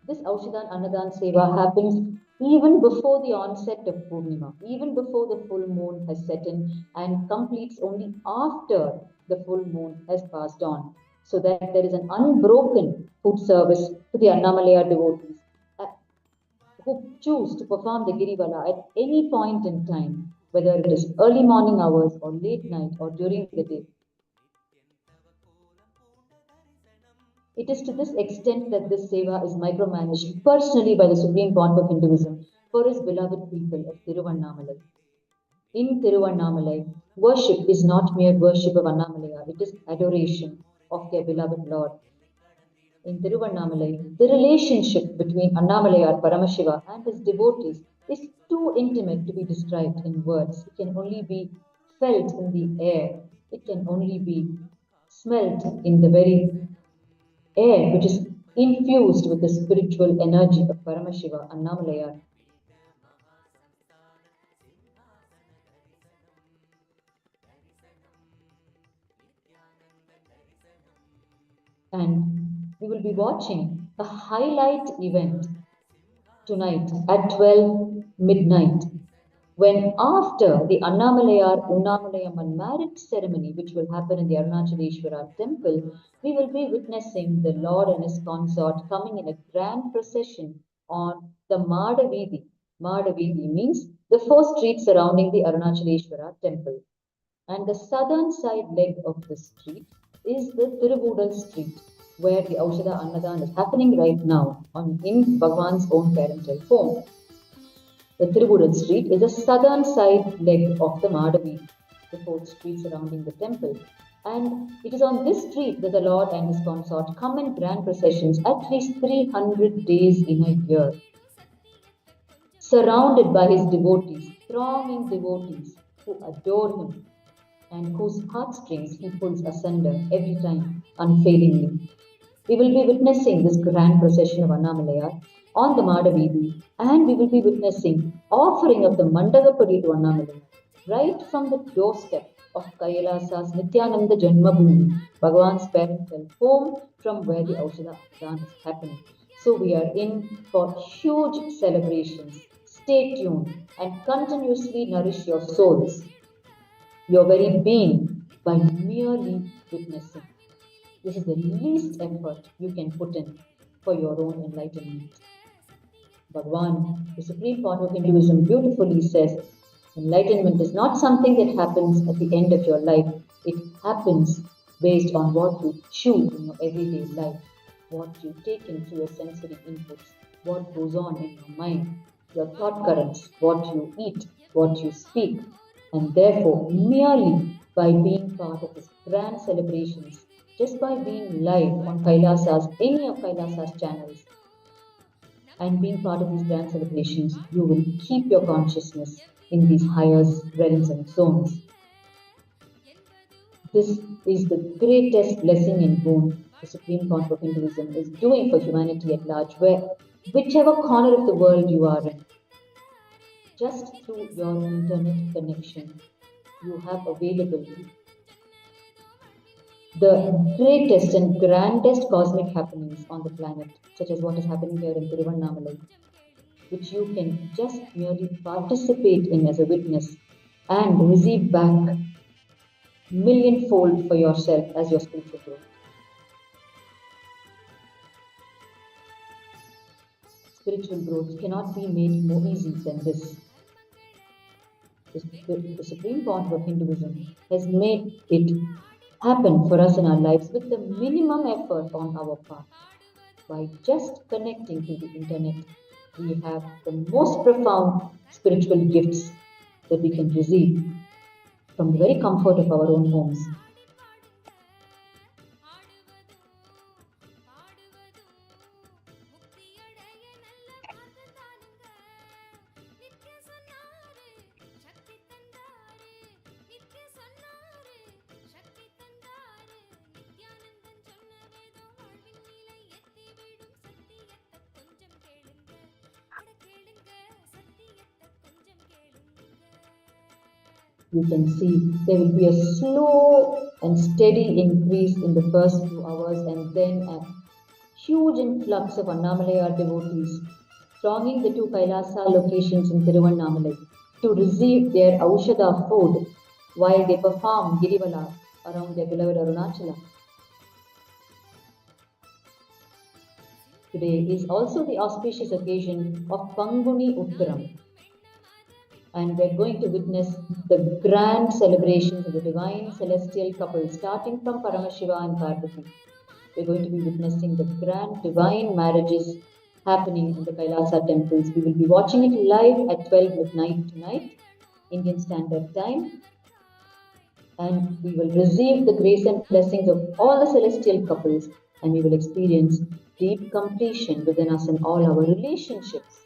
Speaker 3: This Aushadha Annadhan Seva happens even before the onset of Purnima, even before the full moon has set in, and completes only after the full moon has passed on, so that there is an unbroken food service to the Annamalaya devotees who choose to perform the Girivala at any point in time, whether it is early morning hours or late night or during the day. It is to this extent that this seva is micromanaged personally by the Supreme Pontiff of Hinduism for his beloved people of Tiruvannamalai. In Tiruvannamalai, worship is not mere worship of Annamalaya, it is adoration of their beloved Lord. In Tiruvannamalai, the relationship between Annamalaya Paramashiva and his devotees is too intimate to be described in words. It can only be felt in the air. It can only be smelt in the very air which is infused with the spiritual energy of Paramashiva, Annamalaya. And we will be watching a highlight event tonight at 12 midnight, when after the Annamalaya Unnamalayaman marriage ceremony, which will happen in the Arunachaleshwara temple, we will be witnessing the Lord and his consort coming in a grand procession on the Madaveedi. Madaveedi means the four streets surrounding the Arunachaleshwara temple. And the southern side leg of the street is the Tiruvudal street, where the Aushadha Annadhan is happening right now in Bhagwan's own parental home. The Tiruvudal street is the southern side leg of the Madaveedi, the fourth street surrounding the temple. And it is on this street that the Lord and his consort come in grand processions at least 300 days in a year, surrounded by his devotees, thronging devotees who adore him and whose heartstrings he pulls asunder every time, unfailingly. We will be witnessing this grand procession of Annamalaya on the Madaveedi, and we will be witnessing offering of the Mandagapadi to Annamalaya right from the doorstep of Kailasa's Nithyananda Janmabhūmi, Bhagwan's parental home, from where the Aushadha Annadhan is happening. So we are in for huge celebrations. stay tuned and continuously nourish your souls, your very being, by merely witnessing. This is the least effort you can put in for your own enlightenment. Bhagwan, the supreme part of Hinduism, beautifully says, enlightenment is not something that happens at the end of your life. It happens based on what you choose in your everyday life, what you take into your sensory inputs, what goes on in your mind, your thought currents, what you eat, what you speak. And therefore, merely by being part of these grand celebrations, just by being live on Kailasa's, any of Kailasa's channels, and being part of these grand celebrations, you will keep your consciousness in these higher realms and zones. This is the greatest blessing and boon the Supreme Court of Hinduism is doing for humanity at large, whichever corner of the world you are in. Just through your internet connection, you have available the greatest and grandest cosmic happenings on the planet, such as what is happening here in Tiruvannamalai, which you can just merely participate in as a witness and receive back millionfold for yourself as your spiritual growth. Spiritual growth cannot be made more easy than this. The Supreme Court of Hinduism has made it happen for us in our lives with the minimum effort on our part. By just connecting to the internet, we have the most profound spiritual gifts that we can receive from the very comfort of our own homes. You can see there will be a slow and steady increase in the first few hours, and then a huge influx of Annamalai devotees thronging the two Kailasa locations in Tiruvannamalai to receive their Aushadha food while they perform Girivala around their beloved Arunachala. Today is also the auspicious occasion of Panguni Uttiram, and we're going to witness the grand celebrations of the divine celestial couple starting from Paramashiva and Parvati. We're going to be witnessing the grand divine marriages happening in the Kailasa temples. We will be watching it live at 12 midnight tonight, Indian Standard Time, and we will receive the grace and blessings of all the celestial couples, and we will experience deep completion within us in all our relationships.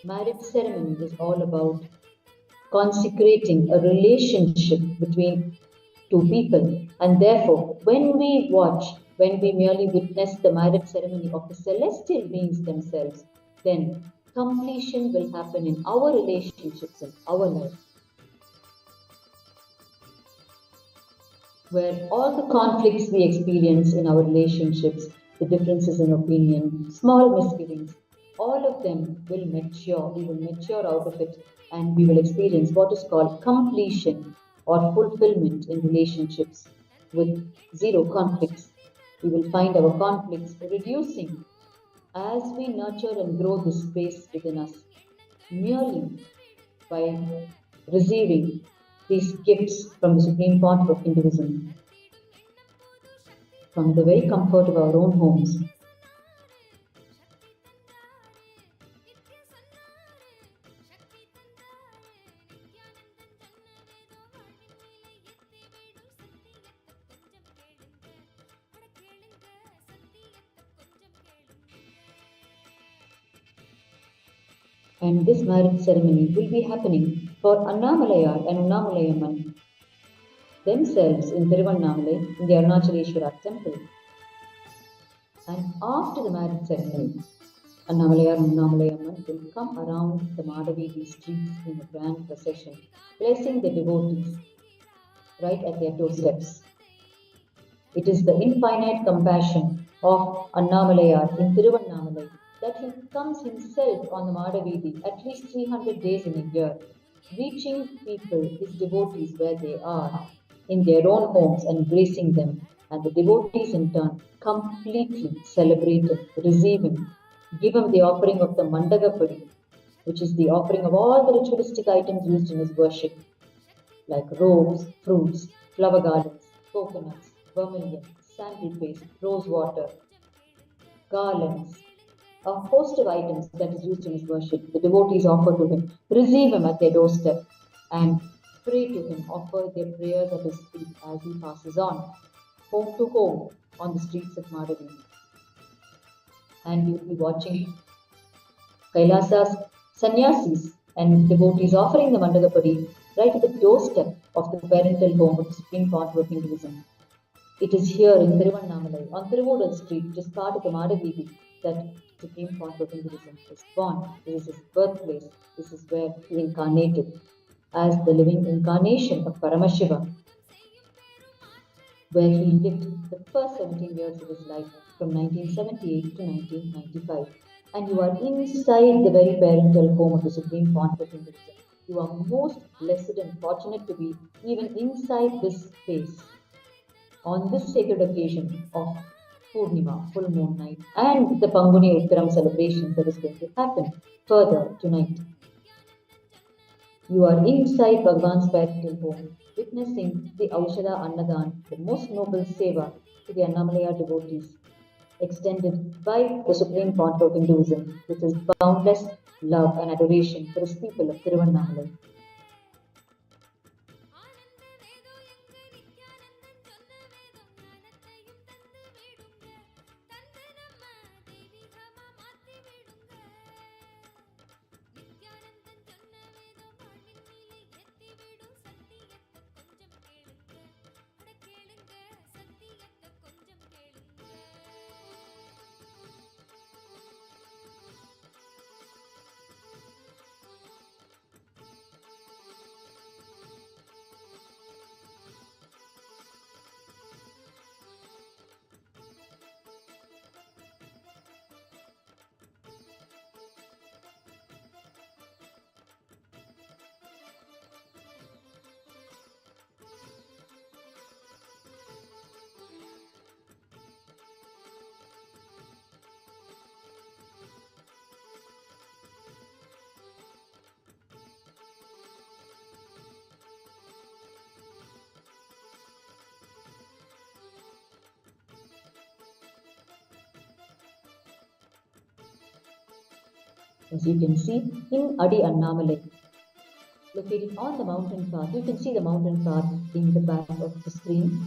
Speaker 3: Marriage ceremony is all about consecrating a relationship between two people, and therefore when we merely witness the marriage ceremony of the celestial beings themselves, then completion will happen in our relationships in our life, where all the conflicts we experience in our relationships, the differences in opinion, small misgivings, all of them will mature. We will mature out of it, and we will experience what is called completion or fulfillment in relationships with zero conflicts. We will find our conflicts reducing as we nurture and grow this space within us, merely by receiving these gifts from the Supreme Court of Hinduism, from the very comfort of our own homes. And this marriage ceremony will be happening for Annamalayar and Unnamalayamman themselves in Tiruvannamalai in the Arunachaleshwara temple. And after the marriage ceremony, Annamalayar and Unnamalayamman will come around the Madhavidi streets in a grand procession, blessing the devotees right at their doorsteps. It is the infinite compassion of Annamalayar in Tiruvannamalai that he comes himself on the Madhavidi at least 300 days in a year, reaching people, his devotees, where they are, in their own homes and gracing them, and the devotees in turn completely celebrate him, receive him, give him the offering of the Mandagapadi, which is the offering of all the ritualistic items used in his worship, like robes, fruits, flower garlands, coconuts, vermilion, sandal paste, rose water, garlands, a host of items that is used in his worship. The devotees offer to him, receive him at their doorstep, and pray to him, offer their prayers at his feet as he passes on, home to home, on the streets of Madhavi. And you'll be watching Kailasa's sannyasis and devotees offering the Mandagapadi right at the doorstep of the parental home of the Supreme Founder of Hinduism. It is here in Tiruvannamalai, on Tiruvudal Street, which is part of the Madhavidi, that Supreme Founder of Hinduism was born. This is his birthplace. This is where he incarnated as the living incarnation of Paramashiva, where he lived the first 17 years of his life from 1978 to 1995. And you are inside the very parental home of the Supreme Founder of Hinduism. You are most blessed and fortunate to be even inside this space on this sacred occasion of Purnima, full moon night, and the Panguni Uttiram celebration that is going to happen further tonight. You are inside Bhagwan's parental home, witnessing the Aushadha Annadhan, the most noble seva to the Annamalaya devotees, extended by the Supreme Founder of Hinduism, with his boundless love and adoration for his people of Tiruvannamalai. As you can see in Adi Annamalai, located on the mountain path. You can see the mountain path in the back of the screen,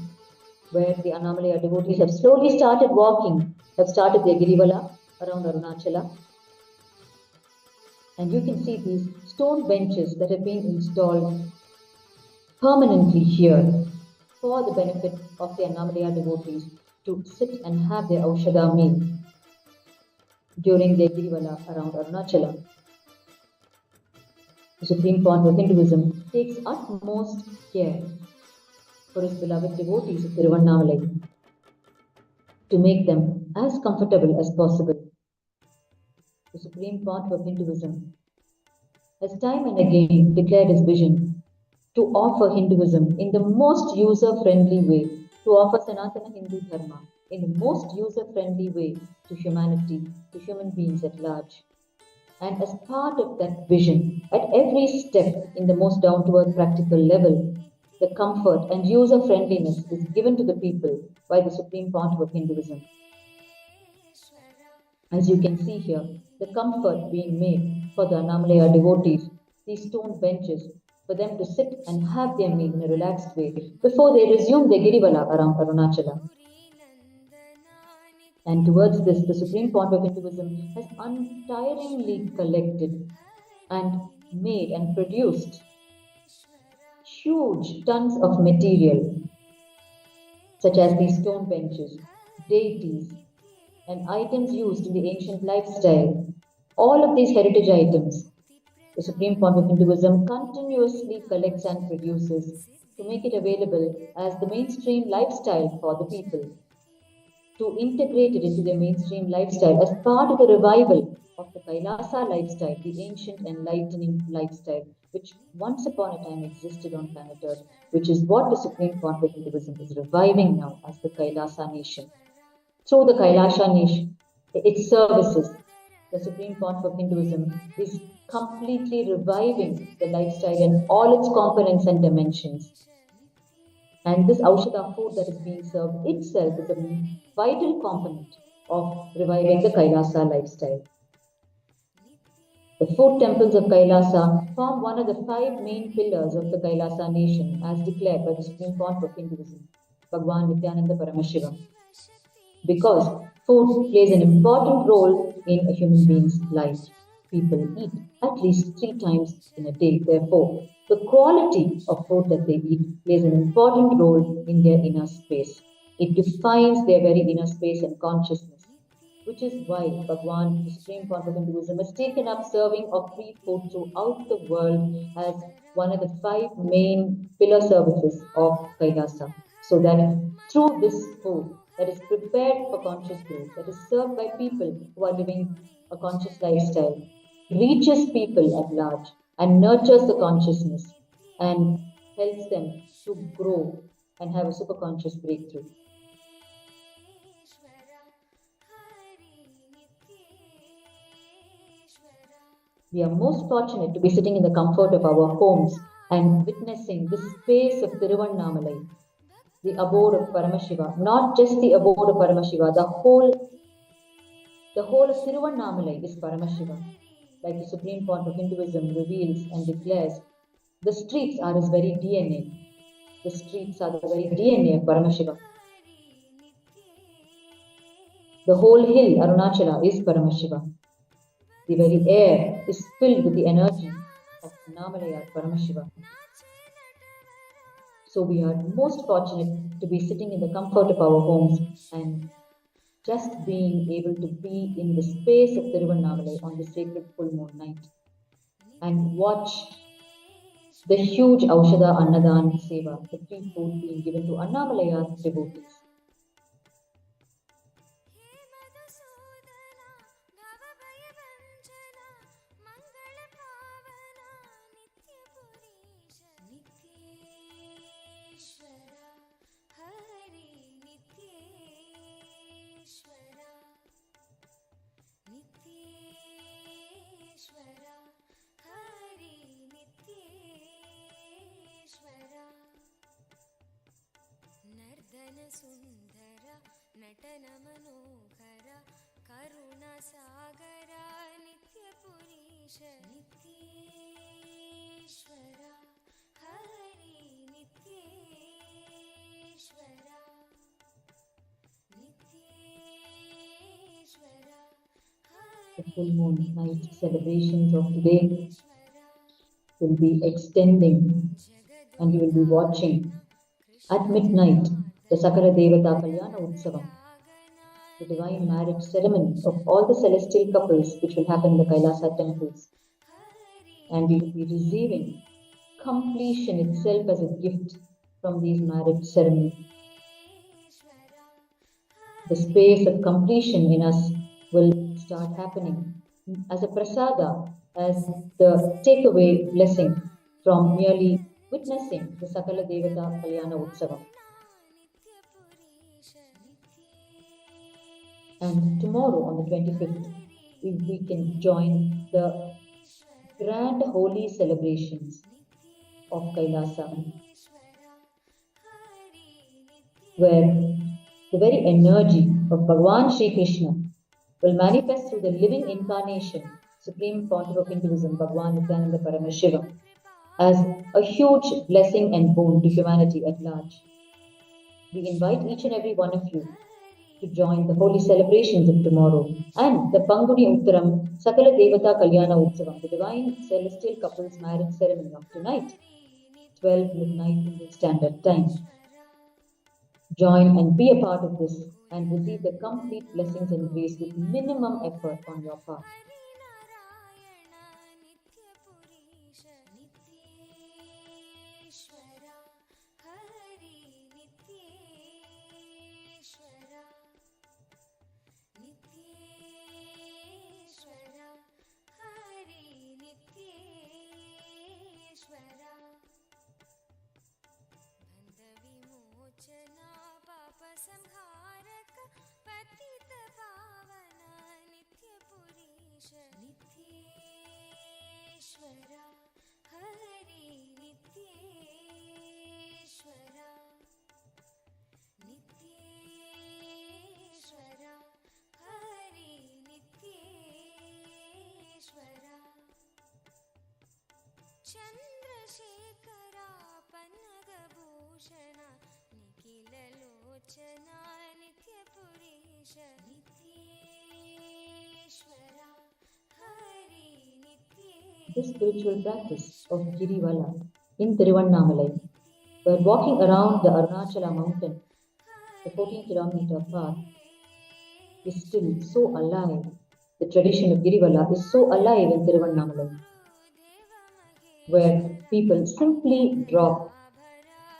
Speaker 3: where the Annamalaya devotees have slowly started walking, have started their Girivala around Arunachala. And you can see these stone benches that have been installed permanently here for the benefit of the Annamalaya devotees to sit and have their Aushadha meal during their Girivala around Arunachala. The Supreme Founder of Hinduism takes utmost care for his beloved devotees of Tiruvannamalai to make them as comfortable as possible. The Supreme Founder of Hinduism has time and again declared his vision to offer Hinduism in the most user-friendly way, to offer Sanatana Hindu Dharma in the most user-friendly way to humanity, to human beings at large. And as part of that vision, at every step in the most down-to-earth practical level, the comfort and user-friendliness is given to the people by the Supreme Founder of Hinduism. As you can see here, the comfort being made for the Annamalaya devotees, these stone benches, for them to sit and have their meal in a relaxed way before they resume their Girivala around Arunachala. And towards this, the Supreme Founder of Hinduism has untiringly collected and made and produced huge tons of material, such as these stone benches, deities, and items used in the ancient lifestyle. All of these heritage items, the Supreme Founder of Hinduism continuously collects and produces to make it available as the mainstream lifestyle for the people, to integrate it into their mainstream lifestyle as part of the revival of the Kailasa lifestyle, the ancient enlightening lifestyle, which once upon a time existed on planet Earth, which is what the Supreme Court of Hinduism is reviving now as the Kailasa nation. Through the Kailasa nation, its services, the Supreme Court of Hinduism is completely reviving the lifestyle in all its components and dimensions. And this Aushadha food that is being served itself is a vital component of reviving the Kailasa lifestyle. The 4 temples of Kailasa form one of the 5 main pillars of the Kailasa nation as declared by the Supreme Court of Hinduism, Bhagwan Nithyananda Paramashiva. Because food plays an important role in a human being's life. People eat at least 3 times in a day. Therefore, the quality of food that they eat plays an important role in their inner space. It defines their very inner space and consciousness, which is why Bhagwan, the Supreme Court of Hinduism, has taken up serving of free food throughout the world as one of the 5 main pillar services of Kailasa. So that through this food that is prepared for conscious growth, that is served by people who are living a conscious lifestyle, reaches people at large and nurtures the consciousness and helps them to grow and have a superconscious breakthrough. We are most fortunate to be sitting in the comfort of our homes and witnessing the space of Tiruvannamalai, the abode of Paramashiva, not just the abode of Paramashiva, the whole of Tiruvannamalai is Paramashiva. Like the Supreme Court of Hinduism reveals and declares, the streets are his very DNA. The streets are the very DNA of Paramashiva. The whole hill, Arunachala, is Paramashiva. The very air is filled with the energy of Annamalai, Paramashiva. So we are most fortunate to be sitting in the comfort of our homes and just being able to be in the space of Tiruvannamalai on the sacred full moon night and watch the huge Aushadha Annadhan Seva, the free food being given to Annamalaya's devotees.
Speaker 1: सुंदर नटन मनोहर करुणा सागर नित्य पुरीश नित्येश्वर Hari नित्येश्वर नित्येश्वर
Speaker 3: The full moon night celebrations of today will be extending and you will be watching at midnight the Sakala Devata Kalyana Utsavam, the divine marriage ceremony of all the celestial couples which will happen in the Kailasa temples. And we will be receiving completion itself as a gift from these marriage ceremonies. The space of completion in us will start happening as a prasada, as the takeaway blessing from merely witnessing the Sakala Devata Kalyana Utsavam. And tomorrow on the 25th, we can join the grand holy celebrations of Kailasa, where the very energy of Bhagavan Sri Krishna will manifest through the living incarnation, Supreme Pontiff of Hinduism, Bhagwan Nithyananda Paramashiva, as a huge blessing and boon to humanity at large. We invite each and every one of you to join the holy celebrations of tomorrow and the Panguni Uttiram Sakala Devata Kalyana Utsavam, the divine celestial couples marriage ceremony of tonight, 12 midnight Indian Standard Time. Join and be a part of this and receive the complete blessings and grace with minimum effort on your part.
Speaker 1: नित्येश्वर नित्येश्वरा Hari नित्येश्वरा नित्येश्वरा हरि नित्येश्वरा चन्द्रशेखरा पन्नगभूषण निखिललोचना नित्यपुरीश नित्येश्वरा Hari
Speaker 3: This spiritual practice of Girivala in Tiruvannamalai, where walking around the Arunachala mountain, the 14-kilometer path, is still so alive. The tradition of Girivala is so alive in Tiruvannamalai, where people simply drop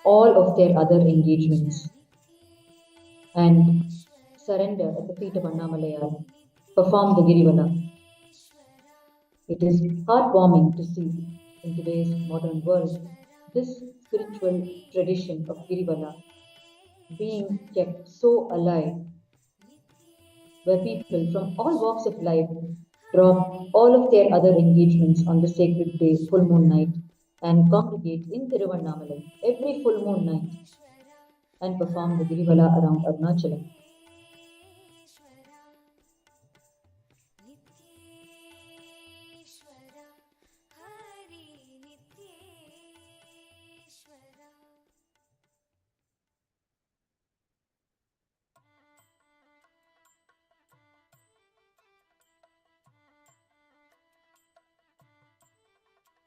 Speaker 3: all of their other engagements and surrender at the feet of Annamalaiar, perform the Girivala. It is heartwarming to see in today's modern world this spiritual tradition of Girivala being kept so alive, where people from all walks of life drop all of their other engagements on the sacred day, full moon night, and congregate in Tiruvannamalai every full moon night and perform the Girivala around Arunachala.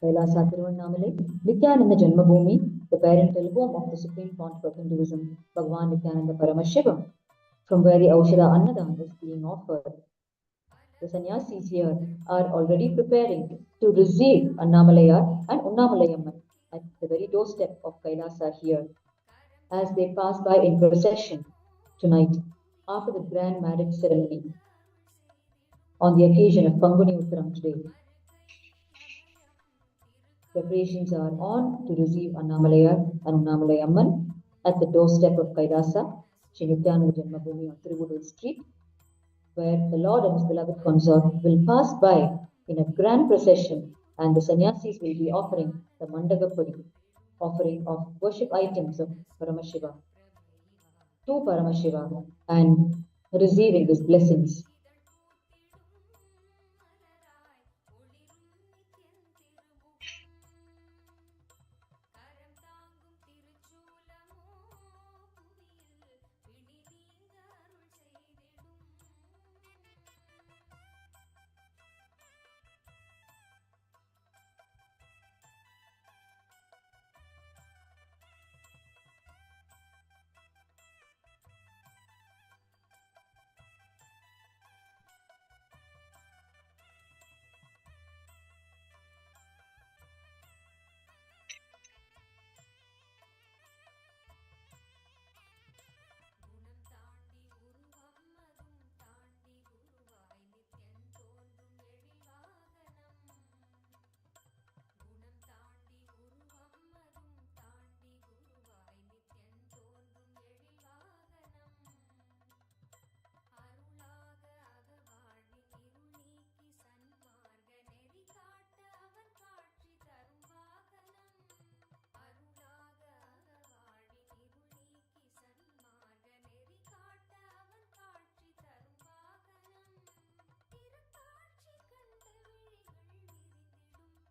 Speaker 3: KAILASA Tiruvannamalai, Nithyananda Janmabhūmi, the parental home of the Supreme Pontiff of Hinduism, Bhagavan Nithyananda Paramashiva, from where the Aushadha Annadhan is being offered. The sannyasis here are already preparing to receive Annamalayar and Unnamalayamman at the very doorstep of Kailasa here, as they pass by in procession tonight after the grand marriage ceremony on the occasion of Panguni Uttiram today. Preparations are on to receive Annamalayar and Unnamalayamman at the doorstep of Kailasa, Sri Nithyananda Janmabhūmi on Tiruvallur Street, where the Lord and his beloved consort will pass by in a grand procession, and the sannyasis will be offering the Mandagapadi, offering of worship items of Paramashiva to Paramashiva and receiving his blessings.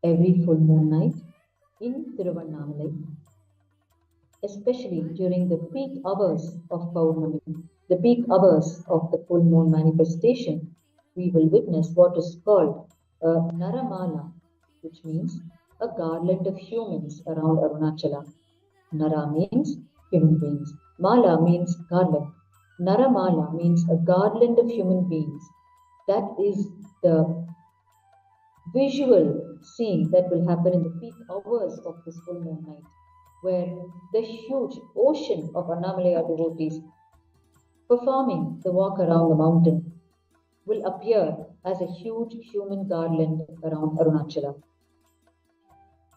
Speaker 3: Every full moon night in Tiruvannamalai, especially during the peak hours of Paurnami, the peak hours of the full moon manifestation, we will witness what is called a Naramala, which means a garland of humans around Arunachala. Nara means human beings. Mala means garland. Naramala means a garland of human beings. That is the visual scene that will happen in the peak hours of this full moon night, where the huge ocean of Annamalaya devotees performing the walk around the mountain will appear as a huge human garland around Arunachala.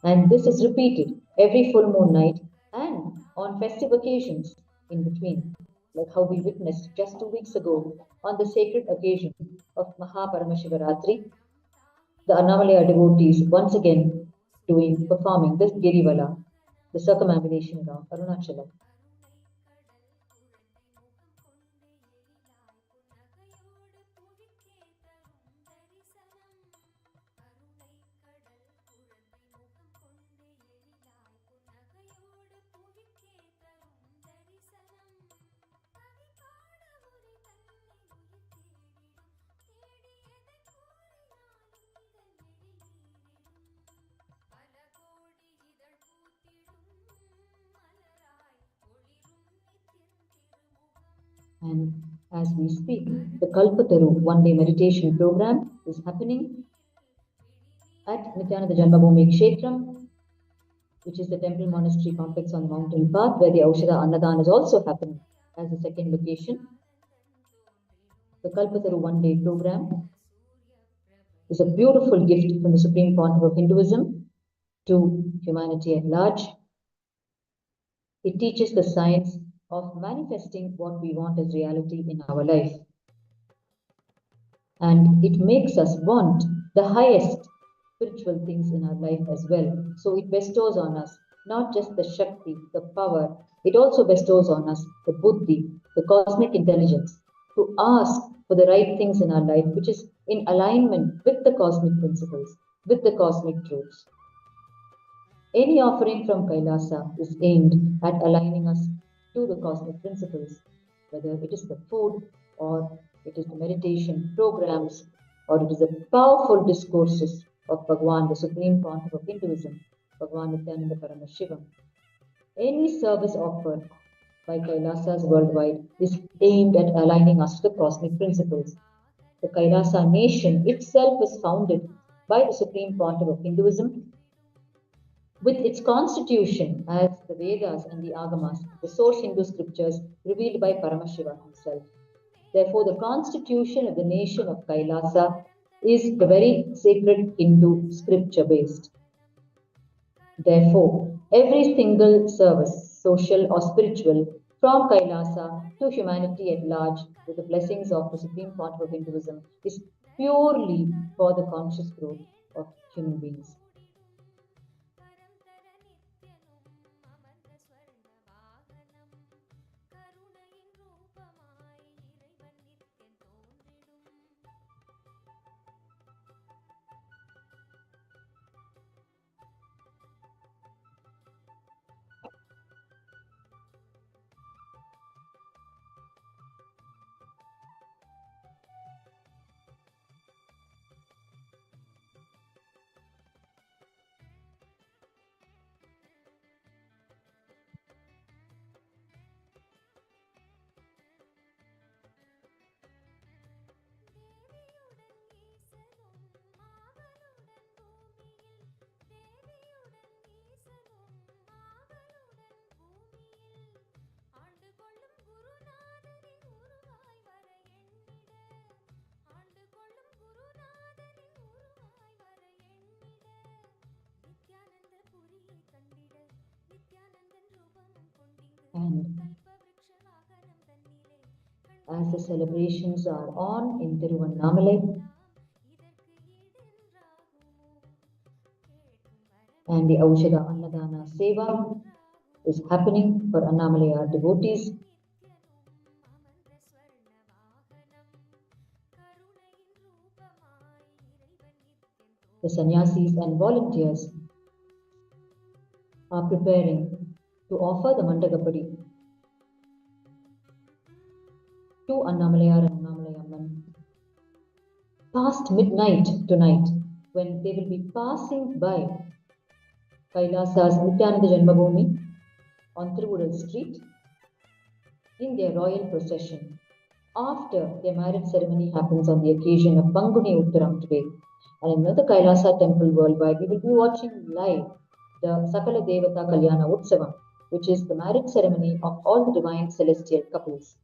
Speaker 3: And this is repeated every full moon night and on festive occasions in between, like how we witnessed just 2 weeks ago on the sacred occasion of Mahaparamashivratri the Annamalai devotees once again performing this Girivala, the circumambulation of Arunachala. And as we speak, the Kalpataru one-day meditation program is happening at Nithyananda Janmabhūmi Kshetram, which is the temple monastery complex on the mountain path, where the Aushadha Annadhan is also happening as the second location. The Kalpataru one-day program is a beautiful gift from the Supreme Pontiff of Hinduism to humanity at large. It teaches the science of manifesting what we want as reality in our life. And it makes us want the highest spiritual things in our life as well. So it bestows on us not just the Shakti, the power, it also bestows on us the Buddhi, the cosmic intelligence, to ask for the right things in our life, which is in alignment with the cosmic principles, with the cosmic truths. Any offering from Kailasa is aimed at aligning us to the cosmic principles, whether it is the food or it is the meditation programs or it is the powerful discourses of Bhagwan, the Supreme Pontiff of Hinduism, Bhagwan Nithyananda Paramashiva. Any service offered by Kailasas worldwide is aimed at aligning us to the cosmic principles. The Kailasa nation itself was founded by the Supreme Pontiff of Hinduism, with its constitution as the Vedas and the Agamas, the source Hindu scriptures revealed by Paramashiva himself. Therefore, the constitution of the nation of Kailasa is the very sacred Hindu scripture based. Therefore, every single service, social or spiritual, from Kailasa to humanity at large, with the blessings of the Supreme Pontiff of Hinduism, is purely for the conscious growth of human beings. And as the celebrations are on in Tiruvannamalai, and the Aushadha Annadhan Seva is happening for Annamalai devotees, the sannyasis and volunteers are preparing to offer the Mandagapadi to Annamalayar and Annamalayamman past midnight tonight, when they will be passing by Kailasa's Nithyananda Janmabhūmi on Tiruvural Street in their royal procession after their marriage ceremony happens on the occasion of Panguni Uttiram today. And in another Kailasa temple worldwide, we will be watching live the Sakala Devata Kalyana Utsavam, which is the marriage ceremony of all the divine celestial couples.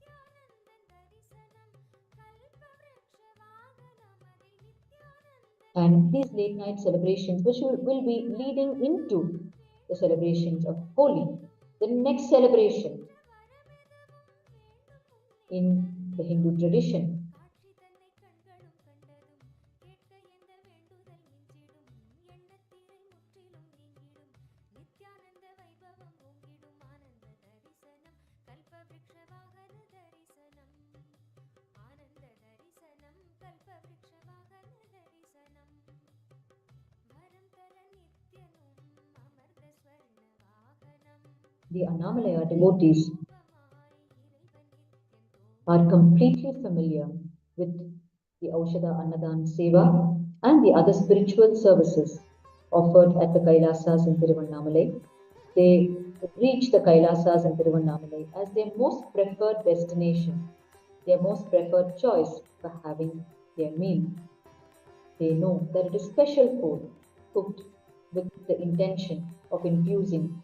Speaker 3: And these late night celebrations, which will be leading into the celebrations of Holi, the next celebration in the Hindu tradition. The Annamalaya devotees are completely familiar with the Aushadha Annadhan Seva and the other spiritual services offered at the Kailasas in Tiruvannamalai. They reach the Kailasas in Tiruvannamalai as their most preferred destination, their most preferred choice for having their meal. They know that it is special food cooked with the intention of infusing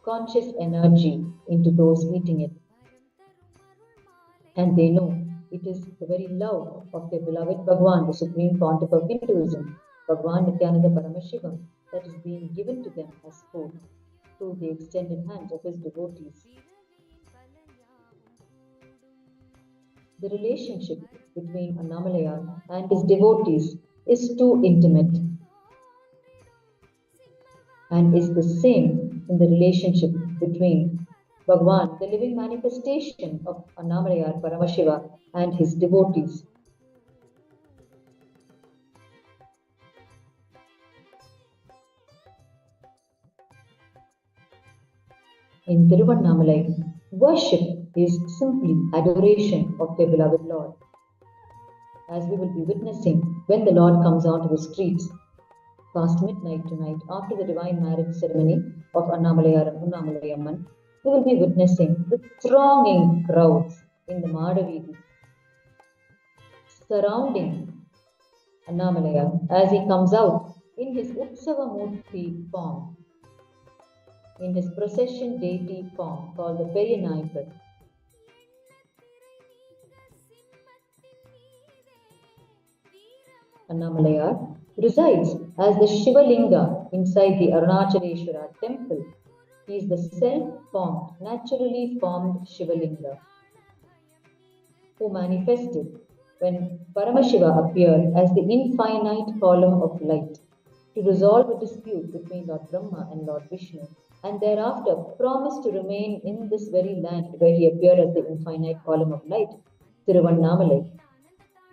Speaker 3: conscious energy into those eating it. And they know it is the very love of their beloved Bhagwan, the supreme pontiff of Hinduism, Bhagwan Nithyananda Paramashiva, that is being given to them as food through the extended hands of his devotees. The relationship between Annamalaya and his devotees is too intimate and is the same in the relationship between Bhagwan, the living manifestation of Annamalaya Paramashiva, and his devotees. In Tiruvannamalai, worship is simply adoration of their beloved Lord. As we will be witnessing when the Lord comes onto the streets past midnight tonight after the divine marriage ceremony of Annamalaya and Unnamalayamman, we will be witnessing the thronging crowds in the Madaveedi surrounding Annamalaya as he comes out in his Utsava Murti form, in his procession deity form called the Periyanaikar. Annamalaya resides as the Shivalinga inside the Arunachaleshwara temple. He is the self-formed, naturally formed Shivalinga who manifested when Paramashiva appeared as the infinite column of light to resolve a dispute between Lord Brahma and Lord Vishnu, and thereafter promised to remain in this very land where he appeared as the infinite column of light, Tiruvannamalai.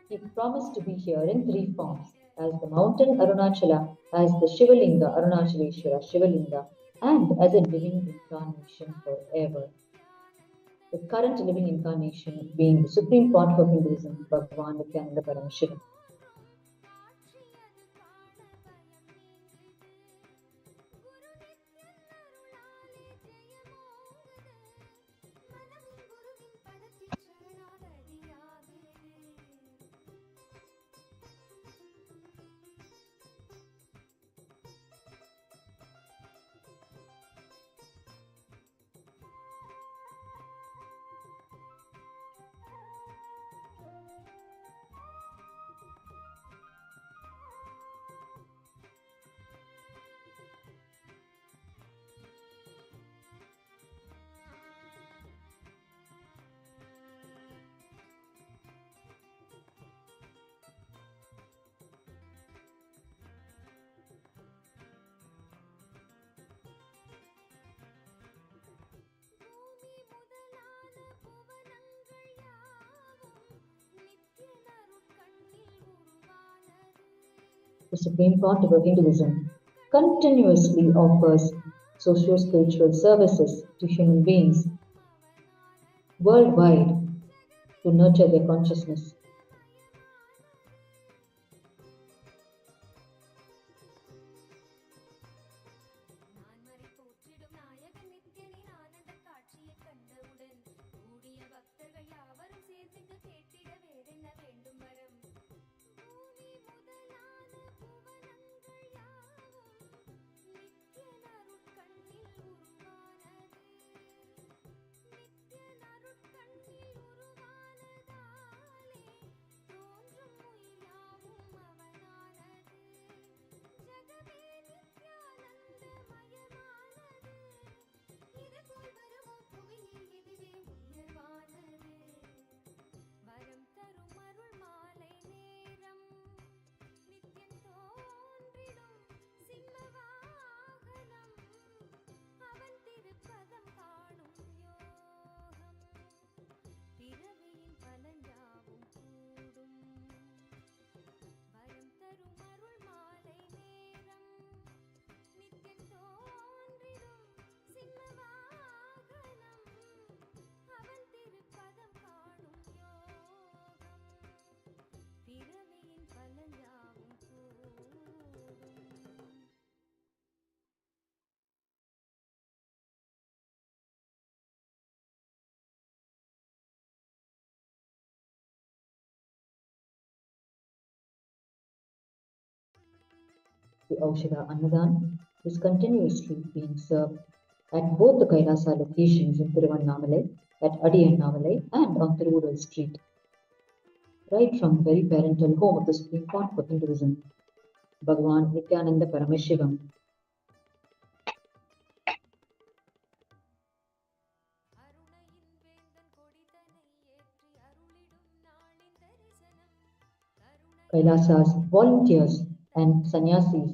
Speaker 3: He promised to be here in three forms, as the mountain Arunachala, as the Shivalinga Arunachaleshwara Shivalinga, and as a living incarnation forever. The current living incarnation being the supreme pontiff of Hinduism, Bhagwan Nithyananda Paramashiva. The Supreme Pontiff of Hinduism continuously offers socio-spiritual services to human beings worldwide to nurture their consciousness. The Aushadha Annadhan is continuously being served at both the Kailasa locations in Tiruvannamalai, at Adiyannamalai and on Tiruvural Street, right from the very parental home of the Supreme Court of Hinduism, Bhagavan Nithyananda Paramashiva. Kailasa's volunteers and sannyasis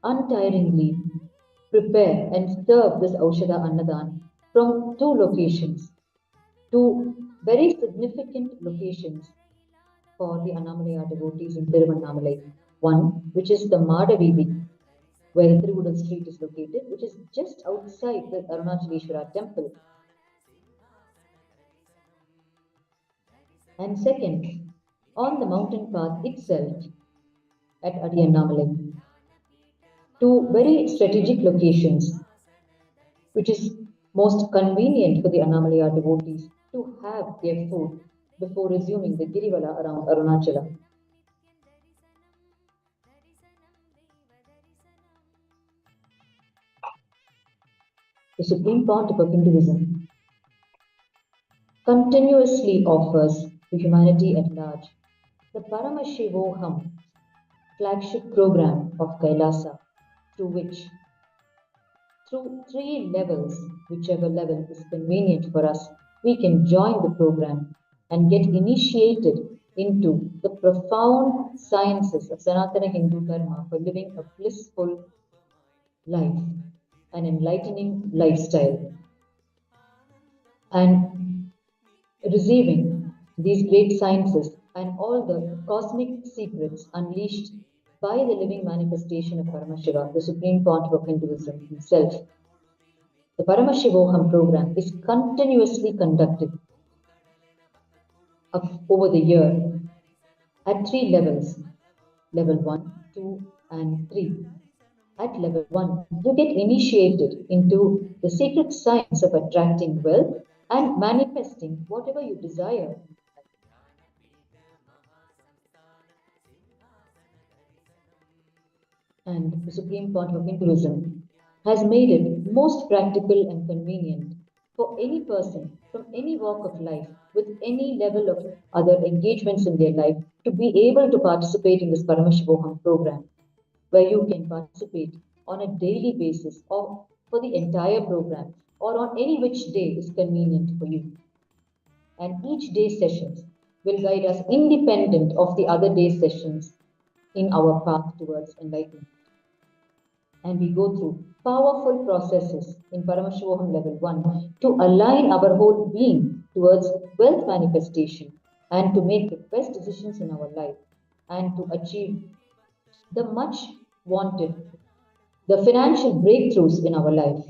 Speaker 3: untiringly prepare and serve this Aushadha Annadhan from two locations, two very significant locations for the Annamalaya devotees in Tiruvannamalai. One, which is the Madavivi, where the Tiruvural Street is located, which is just outside the Arunachaleshwara temple. And second, on the mountain path itself at Adiyannamalai. Two very strategic locations, which is most convenient for the Annamalaya devotees to have their food before resuming the Girivala around Arunachala. The Supreme Pontiff of Hinduism continuously offers to humanity at large the Paramashivoham flagship program of Kailasa, through which, through 3 levels, whichever level is convenient for us, we can join the program and get initiated into the profound sciences of Sanatana Hindu Dharma for living a blissful life, an enlightening lifestyle, and receiving these great sciences and all the cosmic secrets unleashed by the living manifestation of Paramashiva, the Supreme Pontiff of Hinduism himself. The Paramashivoham program is continuously conducted over the year at 3 levels, level 1, 2, and 3. At level 1, you get initiated into the secret science of attracting wealth and manifesting whatever you desire. And the Supreme Pontiff of Hinduism has made it most practical and convenient for any person from any walk of life with any level of other engagements in their life to be able to participate in this Paramashivoham program, where you can participate on a daily basis or for the entire program or on any which day is convenient for you. And each day's sessions will guide us independent of the other day's sessions in our path towards enlightenment. And we go through powerful processes in Paramashivoham level 1 to align our whole being towards wealth manifestation and to make the best decisions in our life and to achieve the much wanted, the financial breakthroughs in our life.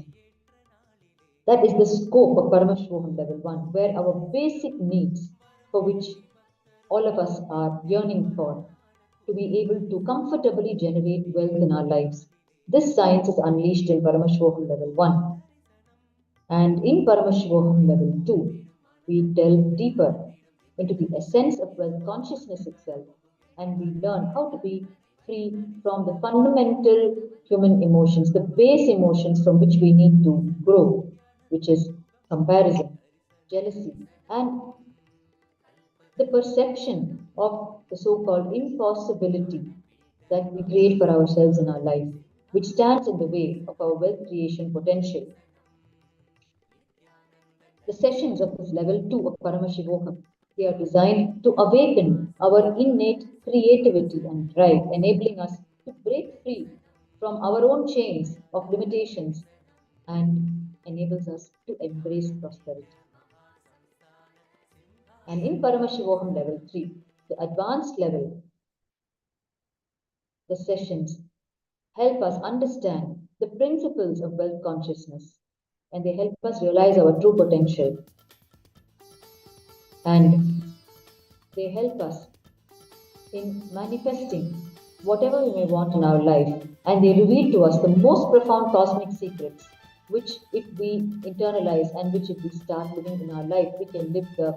Speaker 3: That is the scope of Paramashivoham level 1, where our basic needs, for which all of us are yearning for, to be able to comfortably generate wealth in our lives. This science is unleashed in Paramashivoham level 1. And in Paramashivoham level 2, we delve deeper into the essence of wealth consciousness itself, and we learn how to be free from the fundamental human emotions, the base emotions from which we need to grow, which is comparison, jealousy, and the perception of the so-called impossibility that we create for ourselves in our life, which stands in the way of our wealth creation potential. The sessions of this level 2 of Paramashivoham, they are designed to awaken our innate creativity and drive, enabling us to break free from our own chains of limitations and enables us to embrace prosperity. And in Paramashivoham level 3, the advanced level, the sessions help us understand the principles of wealth consciousness, and they help us realize our true potential. And they help us in manifesting whatever we may want in our life, and they reveal to us the most profound cosmic secrets, which if we internalize and which if we start living in our life, we can live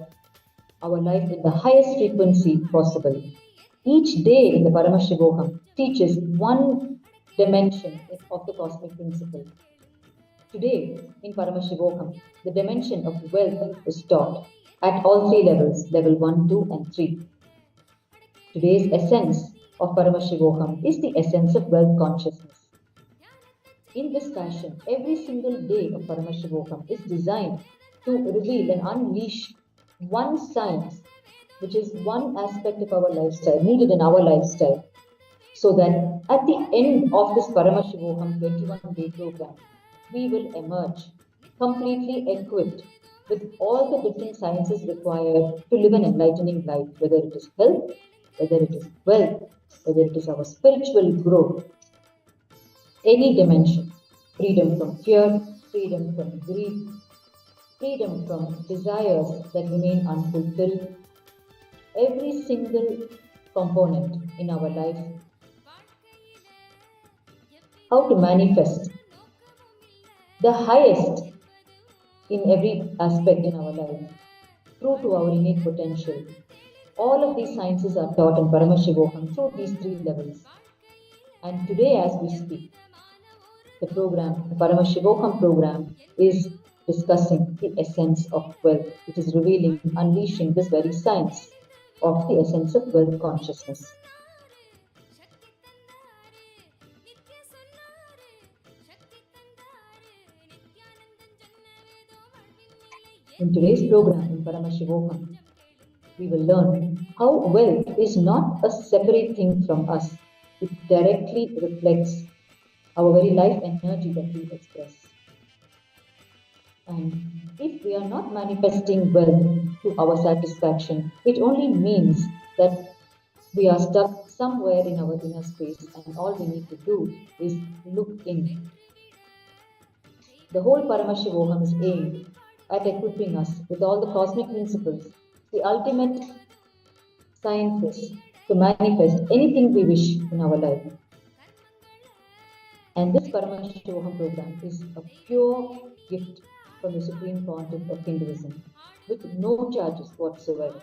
Speaker 3: our life in the highest frequency possible. Each day in the Paramashivoham teaches one dimension of the cosmic principle. Today in Paramashivoham, the dimension of wealth is taught at all three levels, level 1, 2, and 3. Today's essence of Paramashivoham is the essence of wealth consciousness. In this fashion, every single day of Paramashivoham is designed to reveal and unleash one science, which is one aspect of our lifestyle, needed in our lifestyle, so that at the end of this Paramashivoham 21-day program, we will emerge completely equipped with all the different sciences required to live an enlightening life, whether it is health, whether it is wealth, whether it is our spiritual growth, any dimension, freedom from fear, freedom from greed, freedom from desires that remain unfulfilled, every single component in our life, how to manifest the highest in every aspect in our life, true to our innate potential. All of these sciences are taught in Paramashivoham through these three levels. And today, as we speak, the Paramashivoham program, is discussing the essence of wealth. It is revealing, unleashing this very science of the essence of wealth consciousness. In today's program in Paramashivoham, we will learn how wealth is not a separate thing from us. It directly reflects our very life energy that we express. And if we are not manifesting wealth to our satisfaction, it only means that we are stuck somewhere in our inner space, and all we need to do is look in. The whole Paramashivoham is aimed at equipping us with all the cosmic principles, the ultimate sciences, to manifest anything we wish in our life. And this Paramashivoham program is a pure gift from the Supreme Pontiff of Hinduism, with no charges whatsoever.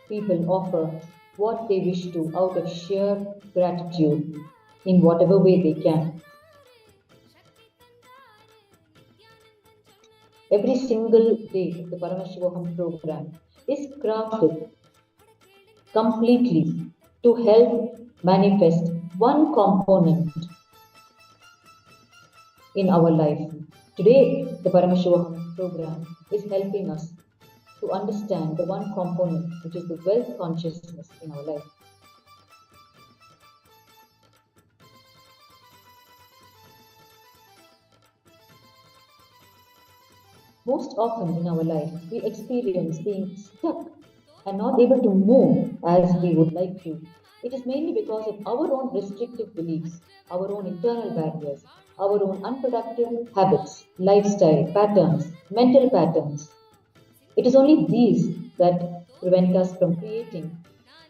Speaker 3: People offer what they wish to out of sheer gratitude in whatever way they can. Every single day of the Paramashivoham program is crafted completely to help manifest one component in our life. Today, the Paramashivoham program is helping us to understand the one component, which is the wealth consciousness in our life. Most often in our life, we experience being stuck and not able to move as we would like to. It is mainly because of our own restrictive beliefs, our own internal barriers, our own unproductive habits, lifestyle patterns, mental patterns. It is only these that prevent us from creating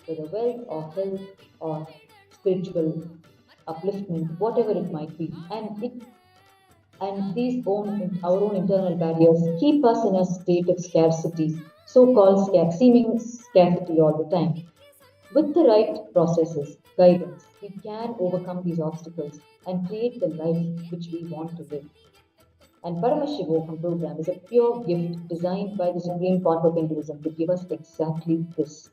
Speaker 3: whether wealth or health or spiritual upliftment, whatever it might be. And these our own internal barriers keep us in a state of scarcity, so-called seeming scarcity all the time. With the right processes, guidance, we can overcome these obstacles and create the life which we want to live. And Paramashivoham program is a pure gift designed by the Supreme Pontiff of Hinduism to give us exactly this.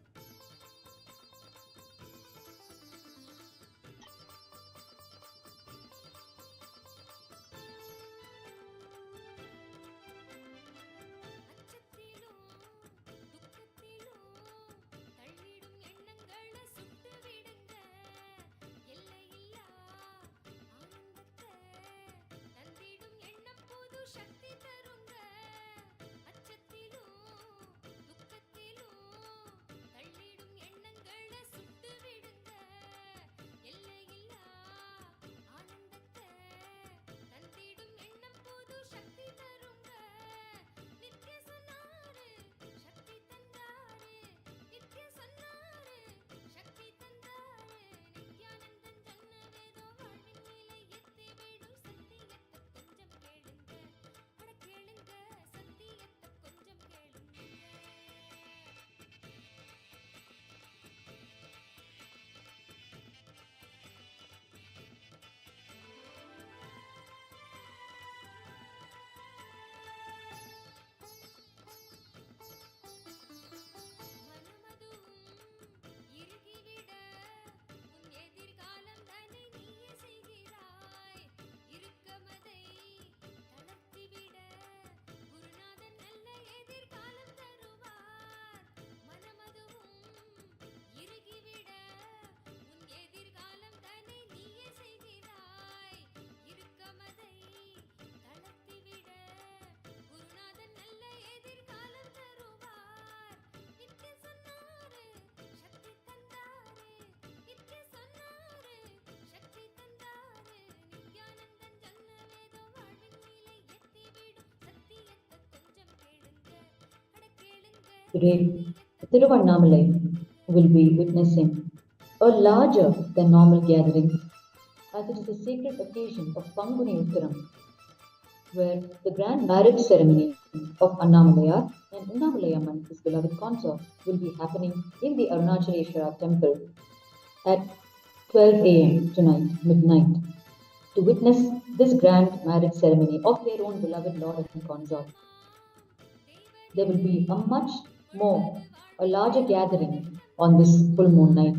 Speaker 3: Today, the Tiruvannamalai will be witnessing a larger than normal gathering, as it is the sacred occasion of Panguni Uttiram, where the grand marriage ceremony of Annamalai and Unnamalai, his beloved consort, will be happening in the Arunachaleshwara temple at 12 a.m. tonight, midnight. To witness this grand marriage ceremony of their own beloved Lord and consort, there will be a larger gathering on this full moon night.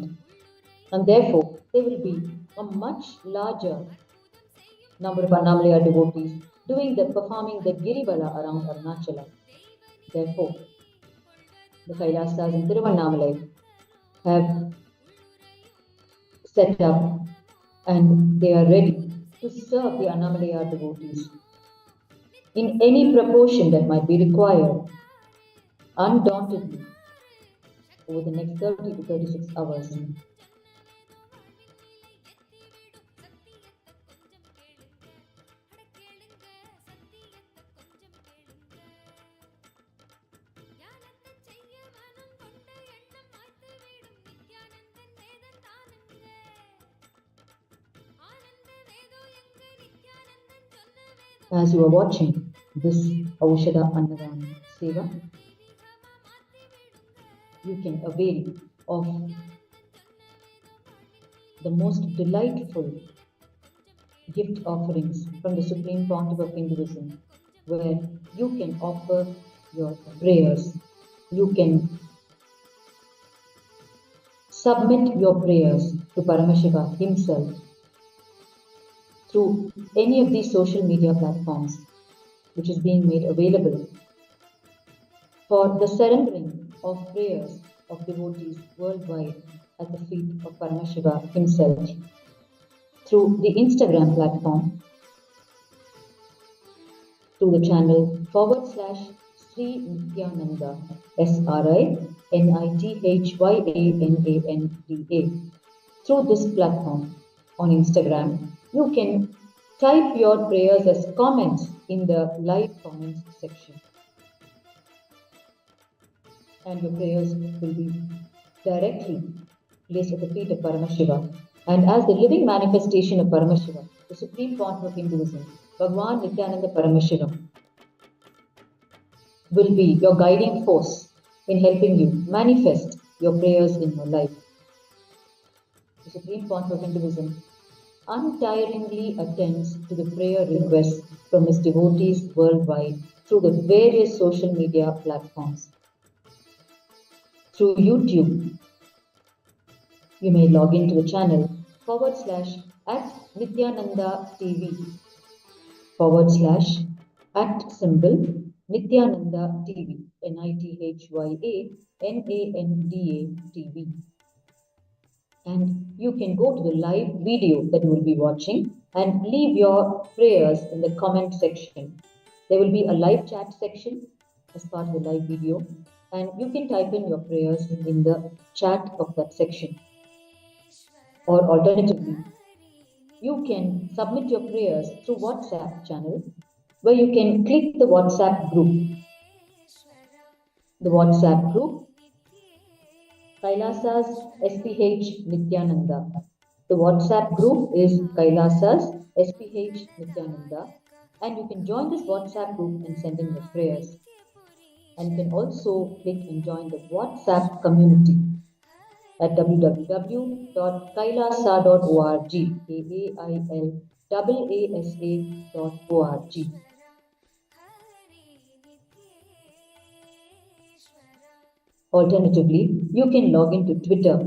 Speaker 3: And therefore, there will be a much larger number of Annamalaya devotees performing the Giribala around Arunachala. Therefore, the Kailasas in Tiruvannamalai have set up and they are ready to serve the Annamalaya devotees in any proportion that might be required, undauntedly, over the next 30 to 36 hours. As you are watching this Aushadha Annadhan Seva, you can avail of the most delightful gift offerings from the Supreme Pontiff of Hinduism, where you can offer your prayers, you can submit your prayers to Paramashiva himself through any of these social media platforms, which is being made available for the surrendering of prayers of devotees worldwide at the feet of Paramashiva himself. Through the Instagram platform, through the channel /Sri Nithyananda, SRINITHYANANDA. Through this platform on Instagram, you can type your prayers as comments in the live comments section. And your prayers will be directly placed at the feet of Paramashiva. And as the living manifestation of Paramashiva, the Supreme Pontiff of Hinduism, Bhagwan Nithyananda Paramashiva, will be your guiding force in helping you manifest your prayers in your life. The Supreme Pontiff of Hinduism untiringly attends to the prayer requests from his devotees worldwide through the various social media platforms. Through YouTube, you may log into the channel /@Nithyananda TV /@Nithyananda TV, NITHYANANDA TV. And you can go to the live video that you will be watching and leave your prayers in the comment section. There will be a live chat section as part of the live video, and you can type in your prayers in the chat of that section. Or alternatively, you can submit your prayers through WhatsApp channel, where you can click the WhatsApp group. The WhatsApp group, Kailasas SPH Nithyananda. The WhatsApp group is Kailasas SPH Nithyananda, and you can join this WhatsApp group and send in your prayers. And you can also click and join the WhatsApp community at www.kailasa.org, KAILASA.org. Alternatively, you can log into Twitter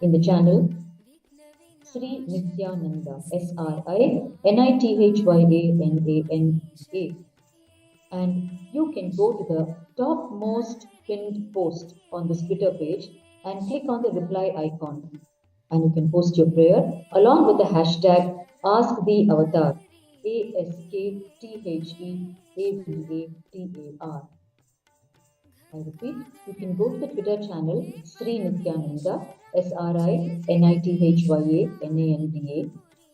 Speaker 3: in the channel Sri Nithyananda, SRINITHYANANDA. And you can go to the topmost pinned post on this Twitter page and click on the reply icon. And you can post your prayer along with the hashtag AskTheAvatar, ASKTHEAVATAR. I repeat, you can go to the Twitter channel Sri Nithyananda, SRINITHYANANDA,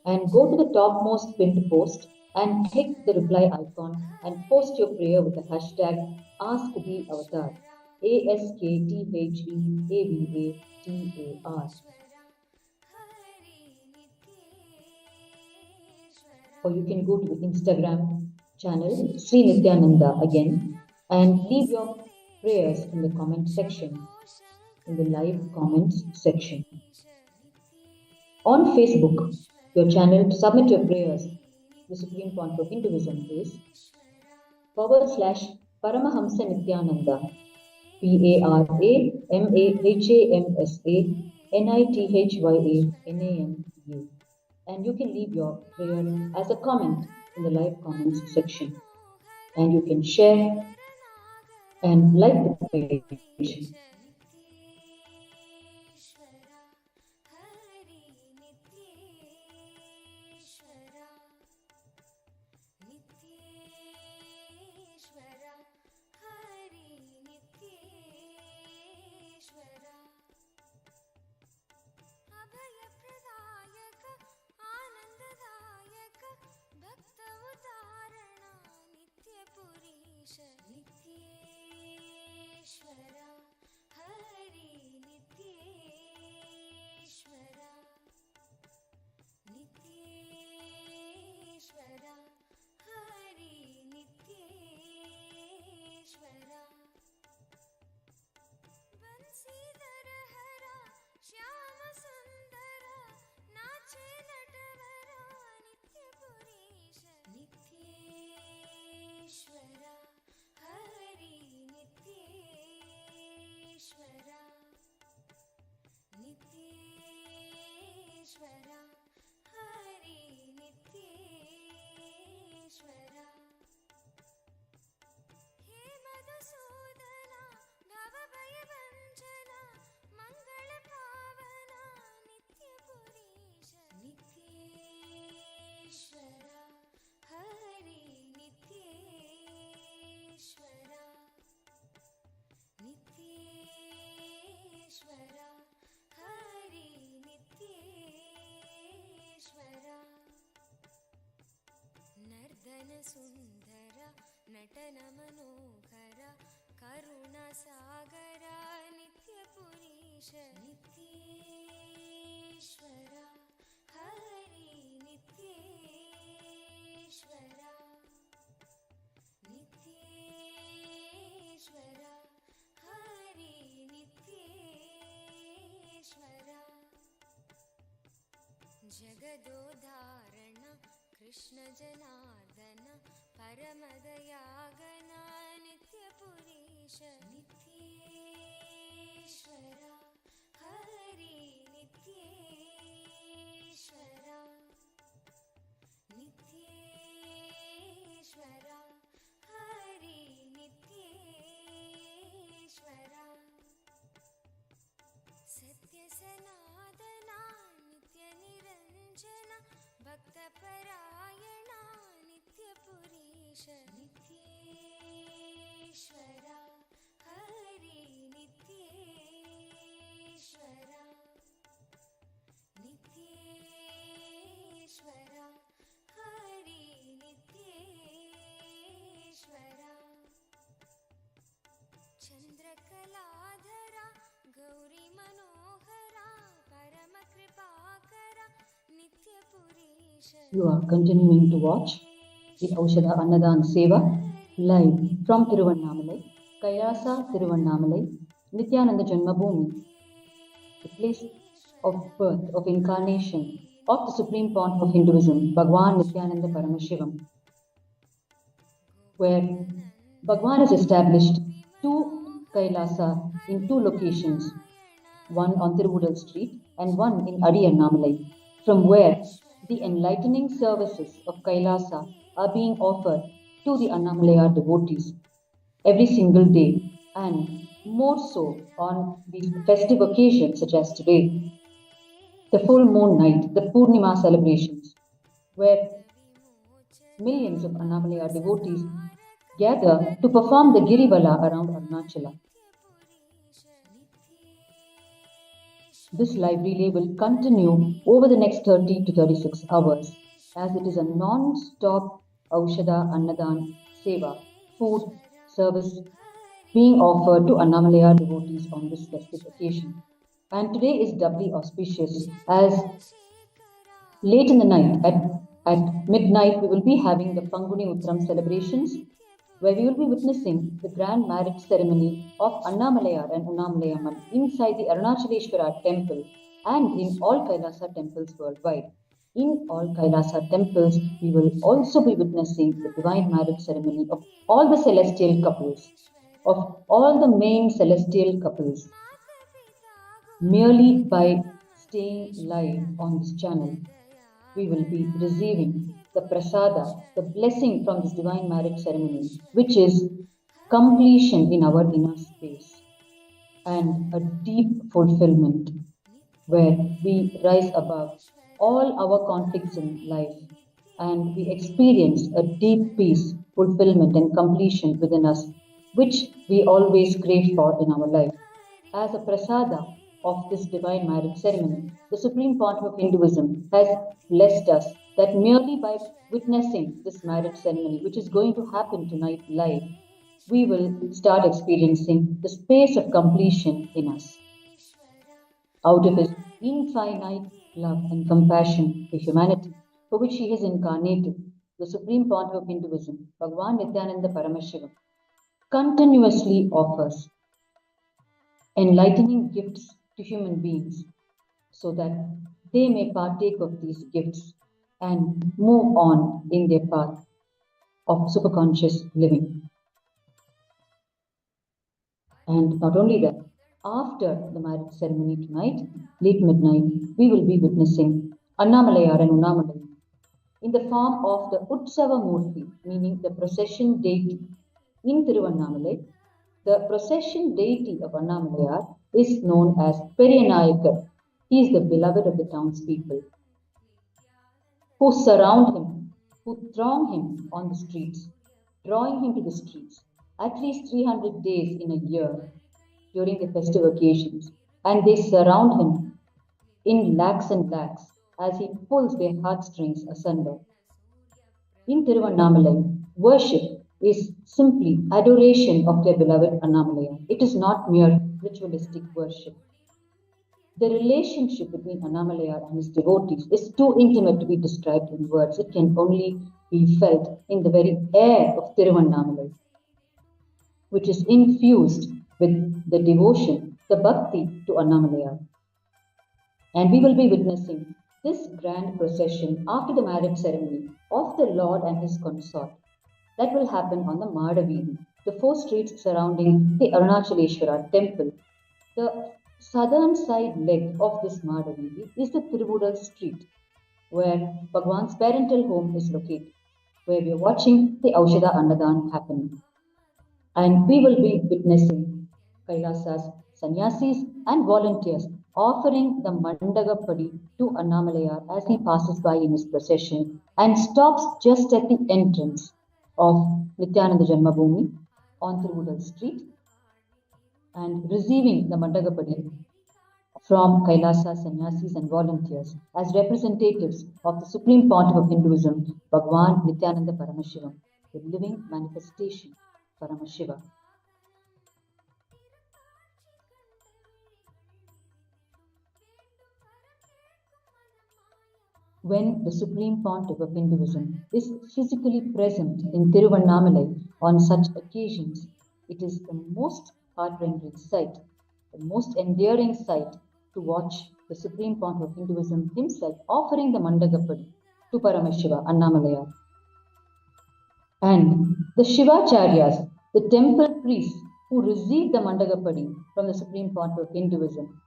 Speaker 3: and go to the topmost pinned post and click the reply icon and post your prayer with the hashtag AskTheAvatar, ASKTHEAVATAR. Or you can go to the Instagram channel Sri Nithyananda again and leave your prayers in the comment section, in the live comments section. On Facebook, your channel to submit your prayers, the Supreme Point of Hinduism is /Paramahamsa Nithyananda, PARAMAHAMSA and you can leave your prayer as a comment in the live comments section. And you can share and like the page.
Speaker 1: ಸುಂದರ ನಟನ ಮನೋಹರ ಕರುಣ ಸಾಗರ ನಿತ್ಯ ಪುರೀಶ ನಿತ್ಯೇಶ್ವರ ಹರಿ ನಿತ್ಯೇಶ್ವರ ನಿತ್ಯೇಶ್ವರ ಹರಿ ನಿತ್ಯೇಶ್ವರ ಜಗದೋಧಾರಣ ಕೃಷ್ಣ ಜನಾರ್ದನ ಪರಮದಯಾಗನ ನಿತ್ಯ ಪುರೀಶ ನಿತ್ಯೇಶ್ವರ ಹರಿ ನಿತ್ಯೇಶ್ವರ ನಿತ್ಯೇಶ್ವರ ಹರಿ ನಿತ್ಯೇಶ್ವರ ಸತ್ಯ ಸನಾತನ ನಿತ್ಯ ನಿರಂಜನ ಭಕ್ತ ಪರಾಯಣ ನಿತ್ಯ ಪುರೀಶ ನಿತ್ಯೇಶ್ವರ ಹರಿ ನಿತ್ಯೇಶ್ವರ ನಿತ್ಯೇಶ್ವರ ಹರಿ ನಿತ್ಯೇಶ್ವರ ಚಂದ್ರಕಲಾಧರ ಗೌರಿ ಮನೋಹರ ಪರಮ ಕೃಪಾಕರ ನಿತ್ಯ ಪುರೀಶ.
Speaker 3: You are continuing to watch the Aushadha Annadhan Seva live from Tiruvannamalai, KAILASA Tiruvannamalai, Nithyananda Janmabhūmi, the place of birth, of incarnation of the Supreme Point of Hinduism, Bhagwan Nithyananda Paramashiva, where Bhagwan has established two Kailasa in two locations, one on Tiruvudal Street and one in Adiyannamalai, from where the enlightening services of Kailasa are being offered to the Annamalayar devotees every single day, and more so on these festive occasions such as today, the full moon night, the Purnima celebrations, where millions of Annamalayar devotees gather to perform the Giribala around Arunachala. This live relay will continue over the next 30 to 36 hours, as it is a non-stop Aushadha Annadhan Seva, food, service, being offered to Annamalaya devotees on this festive occasion. And today is doubly auspicious as late in the night, at midnight, we will be having the Panguni Uttiram celebrations, where we will be witnessing the grand marriage ceremony of Annamalayar and Unnamalayamman inside the Arunachaleshwara temple and in all Kailasa temples worldwide. In all Kailasa temples, we will also be witnessing the divine marriage ceremony of all the celestial couples, of all the main celestial couples. Merely by staying live on this channel, we will be receiving the prasada, the blessing from this divine marriage ceremony, which is completion in our inner space and a deep fulfillment where we rise above all our conflicts in life and we experience a deep peace, fulfillment, and completion within us, which we always crave for in our life. As a prasada of this divine marriage ceremony, the Supreme Pontiff of Hinduism has blessed us that merely by witnessing this marriage ceremony, which is going to happen tonight live, we will start experiencing the space of completion in us. Out of his infinite love and compassion for humanity, for which he has incarnated, the Supreme Pontiff of Hinduism, Bhagavan Nithyananda Paramashiva, continuously offers enlightening gifts to human beings so that they may partake of these gifts and move on in their path of superconscious living. And not only that, after the marriage ceremony tonight, late midnight, we will be witnessing Annamalayar and Unnamalai in the form of the Utsava Murti, meaning the procession deity. In Tiruvannamalai, the procession deity of Annamalayar is known as Periyanayakar. He is the beloved of the townspeople who surround him, who throng him on the streets, drawing him to the streets at least 300 days in a year during the festive occasions, and they surround him in lakhs and lakhs as he pulls their heartstrings asunder. In Tiruvannamalai, worship is simply adoration of their beloved Annamalaya. It is not mere ritualistic worship. The relationship between Annamalaya and his devotees is too intimate to be described in words. It can only be felt in the very air of Tiruvannamalai, which is infused with the devotion, the bhakti to Annamalaya. And we will be witnessing this grand procession after the marriage ceremony of the Lord and his consort. That will happen on the Madaveedi, the 4 streets surrounding the Arunachaleshwara temple. The southern side leg of this Madaveedi is the Tiruvudal street, where Bhagwan's parental home is located, where we are watching the Aushadha Annadhan happening. And we will be witnessing Kailasa's sannyasis and volunteers offering the Mandagapadi to Annamalayar as he passes by in his procession and stops just at the entrance of Nithyananda Janmabhūmi on Tiruvudal street and receiving the Mandagapadi from Kailasa sannyasis and volunteers as representatives of the Supreme Pontiff of Hinduism, Bhagavan Nithyananda Paramashiva, the living manifestation Paramashiva. When the Supreme Pontiff of Hinduism is physically present in Tiruvannamalai on such occasions, it is the most heart-rending sight, the most endearing sight to watch the Supreme Pontiff of Hinduism himself offering the Mandagapadi to Paramashiva, Annamalayar. And the Shivacharyas, the temple priests who received the Mandagapadi from the Supreme Pontiff of Hinduism,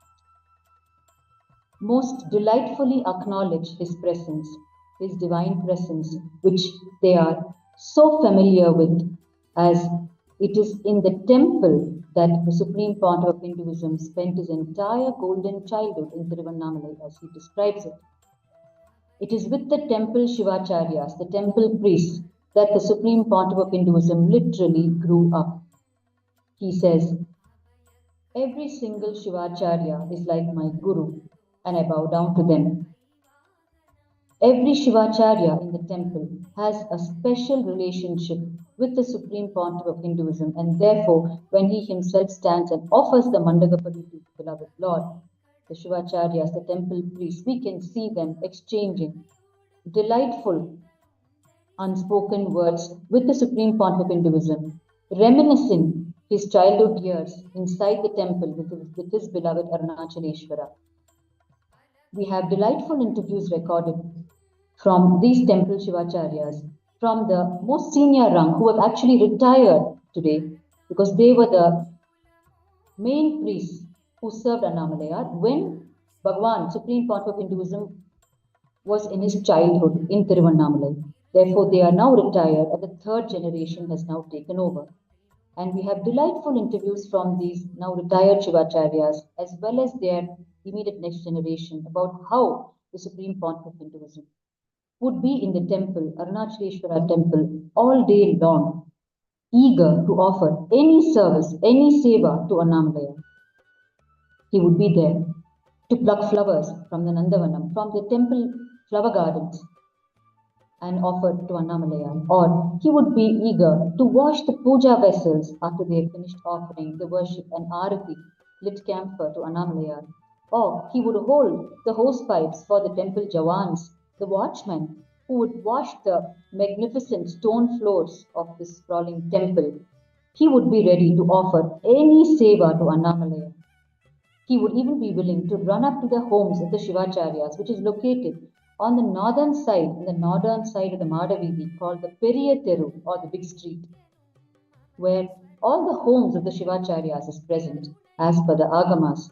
Speaker 3: most delightfully acknowledge his presence, his divine presence, which they are so familiar with, as it is in the temple that the Supreme Pontiff of Hinduism spent his entire golden childhood in Tiruvannamalai, as he describes it. It is with the temple Shivacharyas, the temple priests, that the Supreme Pontiff of Hinduism literally grew up. He says, every single Shivacharya is like my Guru, and I bow down to them. Every Shivacharya in the temple has a special relationship with the supreme pontiff of Hinduism, and therefore, when he himself stands and offers the Mandagapadi to the beloved Lord, the Shivacharyas, the temple priests, we can see them exchanging delightful unspoken words with the supreme pontiff of Hinduism, reminiscing his childhood years inside the temple with his beloved Arunachaleshwara. We have delightful interviews recorded from these temple Shivacharyas, from the most senior rung, who have actually retired today because they were the main priests who served Annamalai when Bhagwan, Supreme Pontiff of Hinduism, was in his childhood in Tiruvannamalai. Therefore, they are now retired and the third generation has now taken over. And we have delightful interviews from these now retired Shivacharyas as well as their immediate next generation about how the Supreme Pontiff of Hinduism would be in the temple, Arunachaleshwara temple, all day long, eager to offer any service, any seva to Annamalai. He would be there to pluck flowers from the Nandavanam, from the temple flower gardens, and offer to Annamalai. Or he would be eager to wash the puja vessels after they have finished offering the worship and arati, lit camphor to Annamalai. Or he would hold the hose pipes for the temple jawans, the watchmen, who would wash the magnificent stone floors of this sprawling temple. He would be ready to offer any seva to Annamalai. He would even be willing to run up to the homes of the Shivacharyas, which is located on the northern side, of the Madavidhi, called the Periya Teru, or the Big Street, where all the homes of the Shivacharyas is present, as per the Agamas.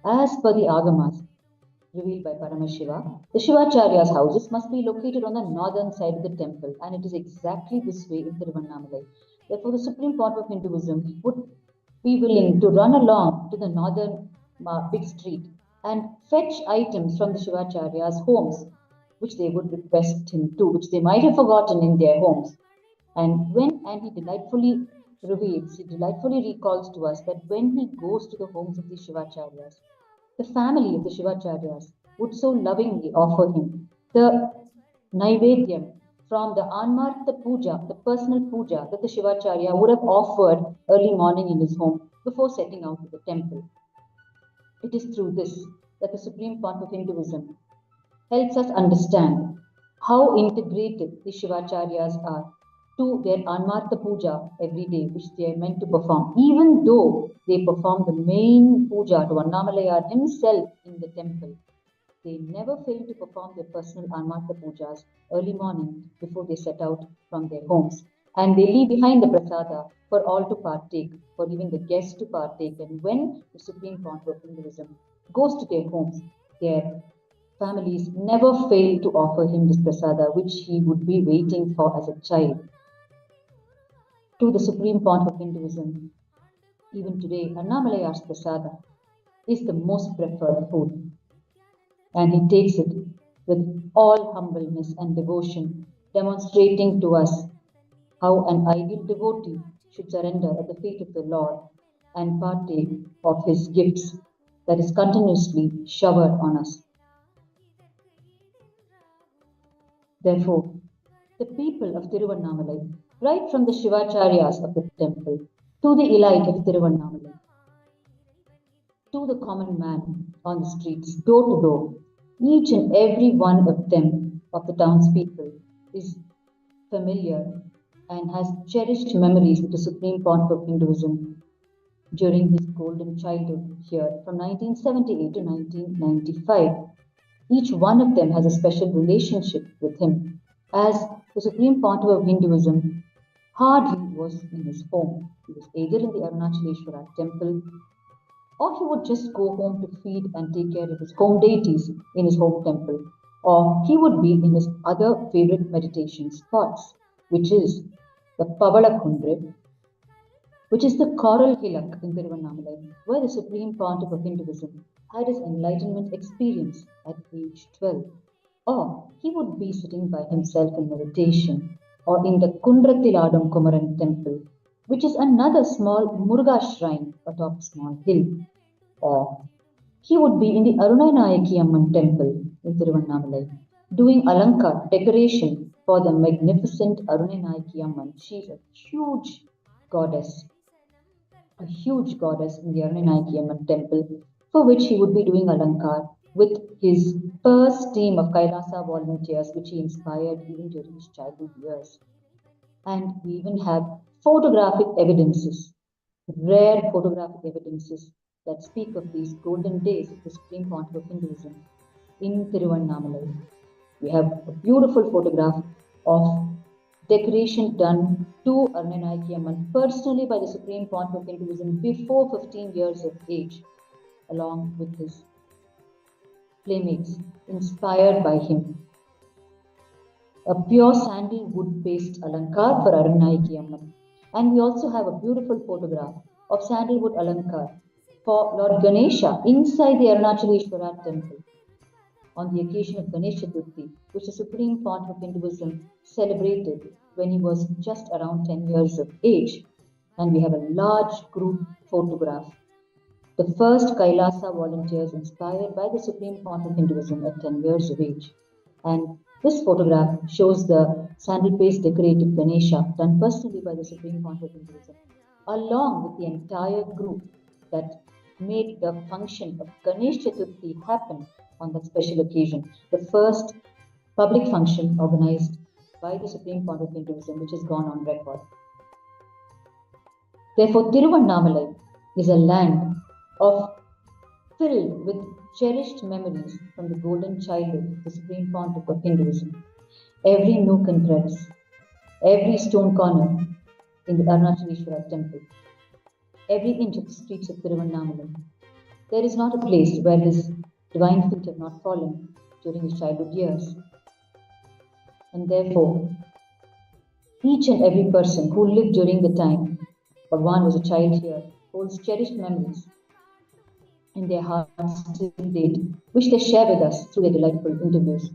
Speaker 3: As per the Agamas revealed by Paramashiva, the Shivacharyas' houses must be located on the northern side of the temple, and it is exactly this way in Tiruvannamalai. Therefore, the Supreme Pontiff of Hinduism would be willing to run along to the northern Big Street and fetch items from the Shivacharyas' homes, which they would request him to, which they might have forgotten in their homes. And he delightfully recalls to us that when he goes to the homes of the Shivacharyas, the family of the Shivacharyas would so lovingly offer him the Naivedyam from the Anmartha Puja, the personal puja that the Shivacharya would have offered early morning in his home before setting out to the temple. It is through this that the Supreme Pontiff of Hinduism helps us understand how integrated the Shivacharyas are to their Anmartha Puja every day, which they are meant to perform, even though they perform the main puja to Annamalai himself in the temple. They never fail to perform their personal Anmartha Pujas early morning before they set out from their homes. And they leave behind the prasada for all to partake, for even the guests to partake. And when the Supreme Pontiff of Hinduism goes to their homes, their families never fail to offer him this prasada, which he would be waiting for as a child. To the Supreme Pontiff of Hinduism, even today, Annamalai's prasada is the most preferred food. And he takes it with all humbleness and devotion, demonstrating to us how an ideal devotee should surrender at the feet of the Lord and partake of his gifts that is continuously showered on us. Therefore, the people of Tiruvannamalai, right from the Shivacharyas of the temple to the elite of Tiruvannamalai, to the common man on the streets, door to door, each and every one of them, of the townspeople, is familiar and has cherished memories with the Supreme Pontiff of Hinduism during his golden childhood here from 1978 to 1995. Each one of them has a special relationship with him, as the Supreme Pontiff of Hinduism hardly was in his home. He was either in the Arunachaleshwara temple, or he would just go home to feed and take care of his home deities in his home temple, or he would be in his other favorite meditation spots, which is the Pavala Kundre, which is the coral hillock in Tiruvannamalai, where the Supreme Pontiff of Hinduism had his enlightenment experience at age 12. Or he would be sitting by himself in meditation, or in the Kundratiladum Kumaran temple, which is another small Muruga shrine atop a small hill. Or he would be in the Arunanayaki Amman temple in Tiruvannamalai, doing alankar, decoration for the magnificent Arunachala Amman. She's a huge goddess in the Arunachala Amman temple, for which he would be doing alankar with his first team of Kailasa volunteers, which he inspired even during his childhood years. And we even have photographic evidences, rare photographic evidences that speak of these golden days of the Supreme Pontiff of Hinduism in Tiruvannamalai. We have a beautiful photograph of decoration done to Arunachala Amman personally by the Supreme Pontiff of Hinduism before 15 years of age, along with his playmates, inspired by him. A pure sandalwood based alankar for Arunachala Amman. And we also have a beautiful photograph of sandalwood alankar for Lord Ganesha inside the Arunachaleshwara temple on the occasion of Ganesh Chaturthi, which the Supreme Pontiff of Hinduism celebrated when he was just around 10 years of age. And we have a large group photograph. The first Kailasa volunteers inspired by the Supreme Pontiff of Hinduism at 10 years of age. And this photograph shows the sandal paste decorated Ganesha done personally by the Supreme Pontiff of Hinduism, along with the entire group that made the function of Ganesh Chaturthi happen on that special occasion, the first public function organized by the Supreme Pontiff of Hinduism, which has gone on record. Therefore, Tiruvannamalai is a land filled with cherished memories from the golden childhood of the Supreme Pontiff of Hinduism. Every nook and crevice, every stone corner in the Arunachaleshwara temple, every inch of the streets of Tiruvannamalai, there is not a place where his divine feet have not fallen during his childhood years. And therefore, each and every person who lived during the time Bhagwan was a child here holds cherished memories in their hearts till date, which they share with us through their delightful interviews.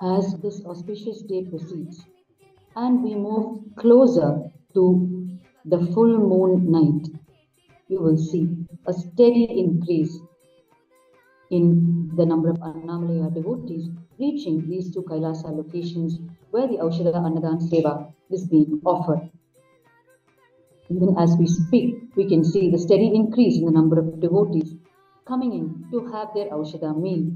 Speaker 3: As this auspicious day proceeds, and we move closer to the full moon night, you will see a steady increase in the number of Annamalaya devotees reaching these two Kailasa locations where the Aushadha Annadhan Seva is being offered. Even as we speak, we can see the steady increase in the number of devotees coming in to have their Aushadha meal.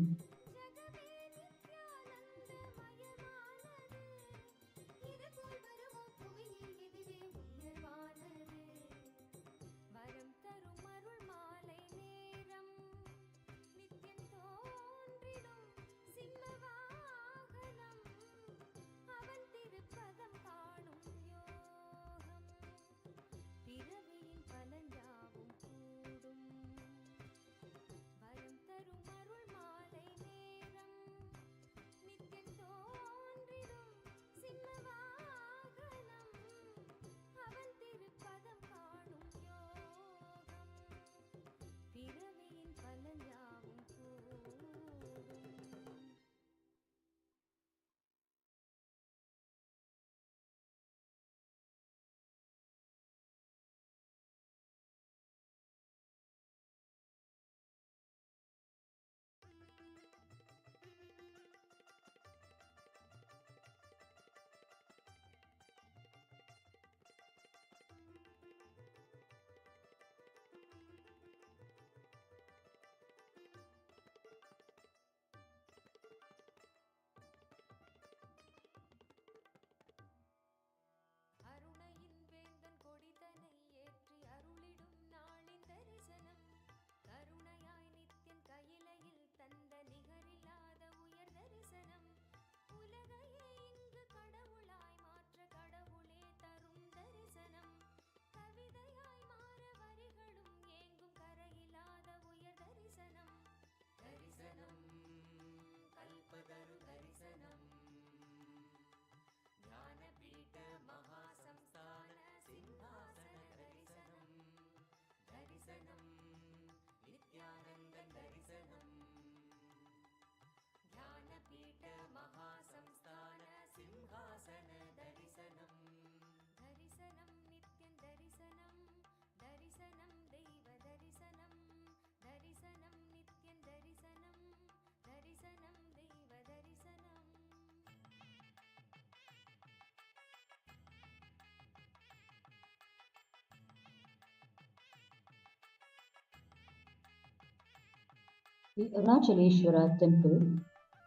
Speaker 3: The Arunachaleshwara temple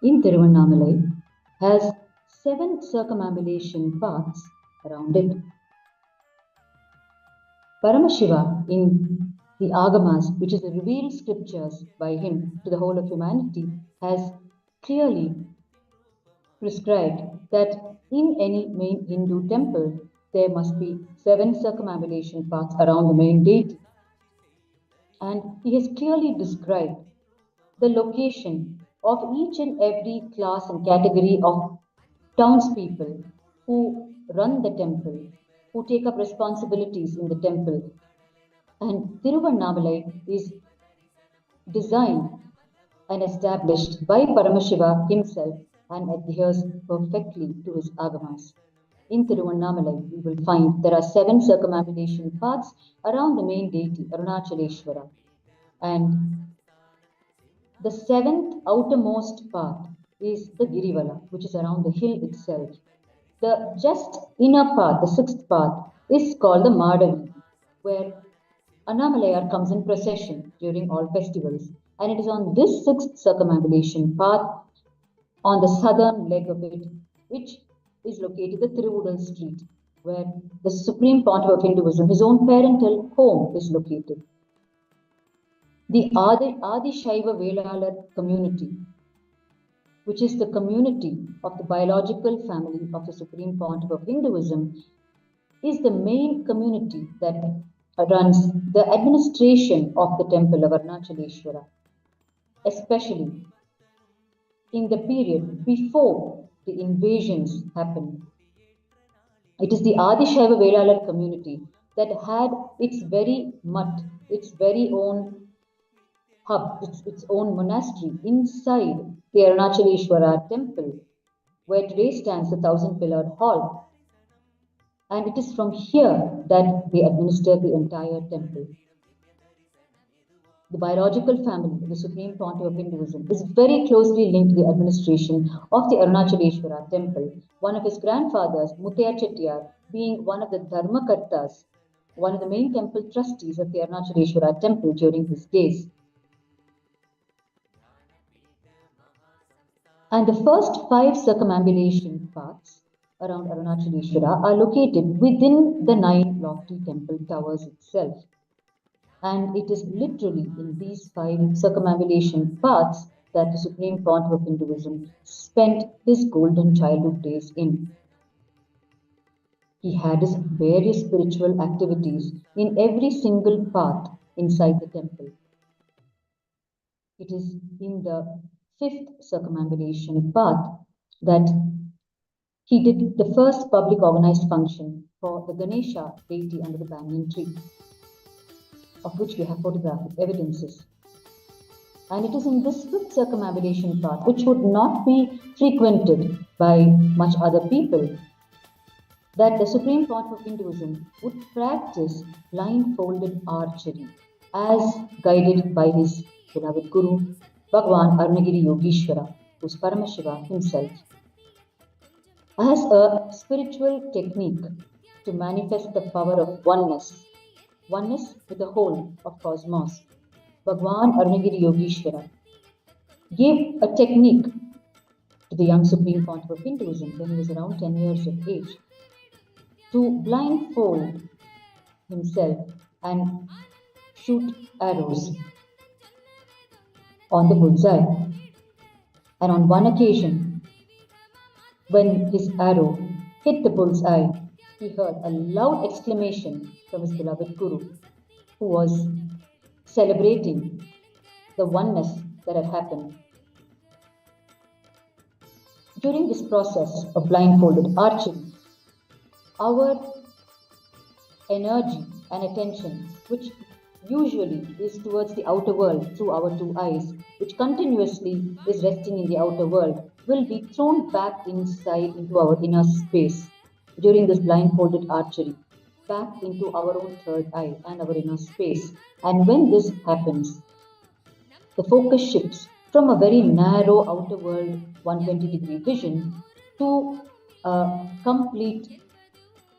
Speaker 3: in Tiruvannamalai has 7 circumambulation paths around it. Paramashiva in the Agamas, which is the revealed scriptures by him to the whole of humanity, has clearly prescribed that in any main Hindu temple there must be 7 circumambulation paths around the main deity. And he has clearly described the location of each and every class and category of townspeople who run the temple, who take up responsibilities in the temple. And Tiruvannamalai is designed and established by Paramashiva himself and adheres perfectly to his agamas. In Tiruvannamalai, we will find there are 7 circumambulation paths around the main deity, Arunachaleshwara. And the 7th outermost path is the Girivala, which is around the hill itself. The just inner path, the 6th path, is called the Madavi, where Annamalayar comes in procession during all festivals. And it is on this 6th circumambulation path, on the southern leg of it, which is located the Tiruvudal Street, where the Supreme Pontiff of Hinduism, his own parental home, is located. The Adi Shaiva Velalar community, which is the community of the biological family of the Supreme Pontiff of Hinduism, is the main community that runs the administration of the temple of Arunachaleshwara, especially in the period before the invasions happened. It is the Adi Shaiva Velalar community that had its very mutt, its very own hub, its own monastery inside the Arunachaleshwara temple, where today stands the 1,000-pillared hall. And it is from here that they administer the entire temple. The biological family of the Supreme Pontiff of Hinduism is very closely linked to the administration of the Arunachaleshwara temple. One of his grandfathers, Muttaya Chettiar, being one of the Dharmakartas, one of the main temple trustees of the Arunachaleshwara temple during his days. And the first 5 circumambulation paths around Arunachaleshwara are located within the 9 lofty temple towers itself. And it is literally in these 5 circumambulation paths that the Supreme Pontiff of Hinduism spent his golden childhood days in. He had his various spiritual activities in every single path inside the temple. It is in the 5th circumambulation path that he did the first public organized function for the Ganesha deity under the banyan tree, of which we have photographic evidences. And it is in this 5th circumambulation path, which would not be frequented by much other people, that the Supreme Pontiff of Hinduism would practice blindfolded archery as guided by his beloved Guru, Bhagwan Arunagiri Yogeshwara, who is Paramashiva himself. As a spiritual technique to manifest the power of oneness with the whole of cosmos, Bhagwan Arunagiri Yogeshwara gave a technique to the young Supreme Pontiff of Hinduism when he was around 10 years of age to blindfold himself and shoot arrows on the bullseye. And on one occasion, when his arrow hit the bullseye, he heard a loud exclamation from his beloved Guru, who was celebrating the oneness that had happened. During this process of blindfolded archery, our energy and attention, which usually is towards the outer world through our 2 eyes, which continuously is resting in the outer world, will be thrown back inside into our inner space during this blindfolded archery, back into our own 3rd eye and our inner space. And when this happens, the focus shifts from a very narrow outer world 120-degree vision to a complete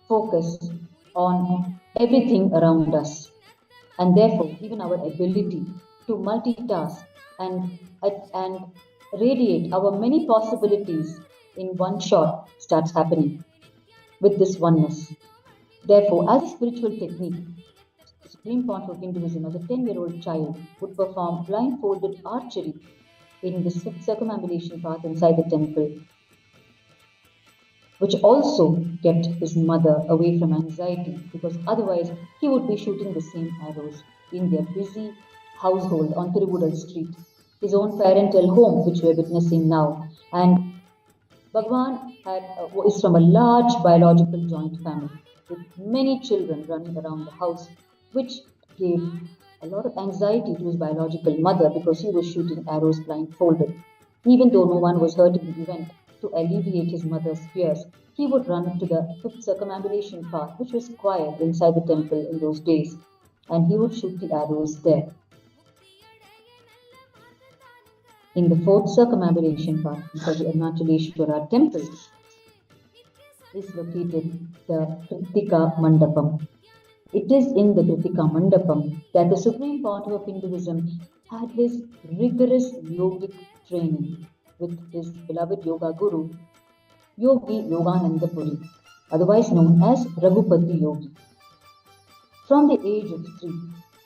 Speaker 3: focus on everything around us. And therefore, even our ability to multitask and radiate our many possibilities in one shot starts happening with this oneness. Therefore, as a spiritual technique, the Supreme Pontiff of Hinduism, as a 10-year-old child, would perform blindfolded archery in the circumambulation path inside the temple, which also kept his mother away from anxiety, because otherwise he would be shooting the same arrows in their busy household on Tiruvudal Street, his own parental home, which we're witnessing now. And Bhagwan is from a large biological joint family with many children running around the house, which gave a lot of anxiety to his biological mother because he was shooting arrows blindfolded. Even though no one was hurt in the event, to alleviate his mother's fears, he would run to the fifth circumambulation path, which was quiet inside the temple in those days, and he would shoot the arrows there. In the fourth circumambulation path inside the Arunachaleshwara temple is located the Kritika Mandapam. It is in the Kritika Mandapam that the Supreme Pontiff of Hinduism had his rigorous yogic training with his beloved yoga guru, Yogi Yogananda Puri, otherwise known as Raghupati Yogi. From the age of 3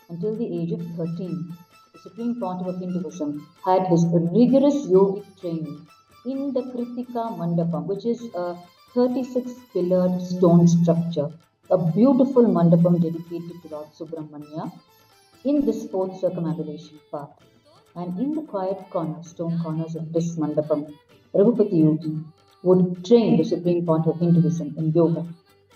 Speaker 3: until the age of 13, the Supreme Pontiff of Hinduism had his rigorous yogic training in the Kritika Mandapam, which is a 36-pillared stone structure, a beautiful mandapam dedicated to Lord Subramanya in this fourth circumambulation path. And in the quiet corners, stone corners of this mandapam, Raghupati Yogi would train the Supreme Pontiff of Hinduism in yoga.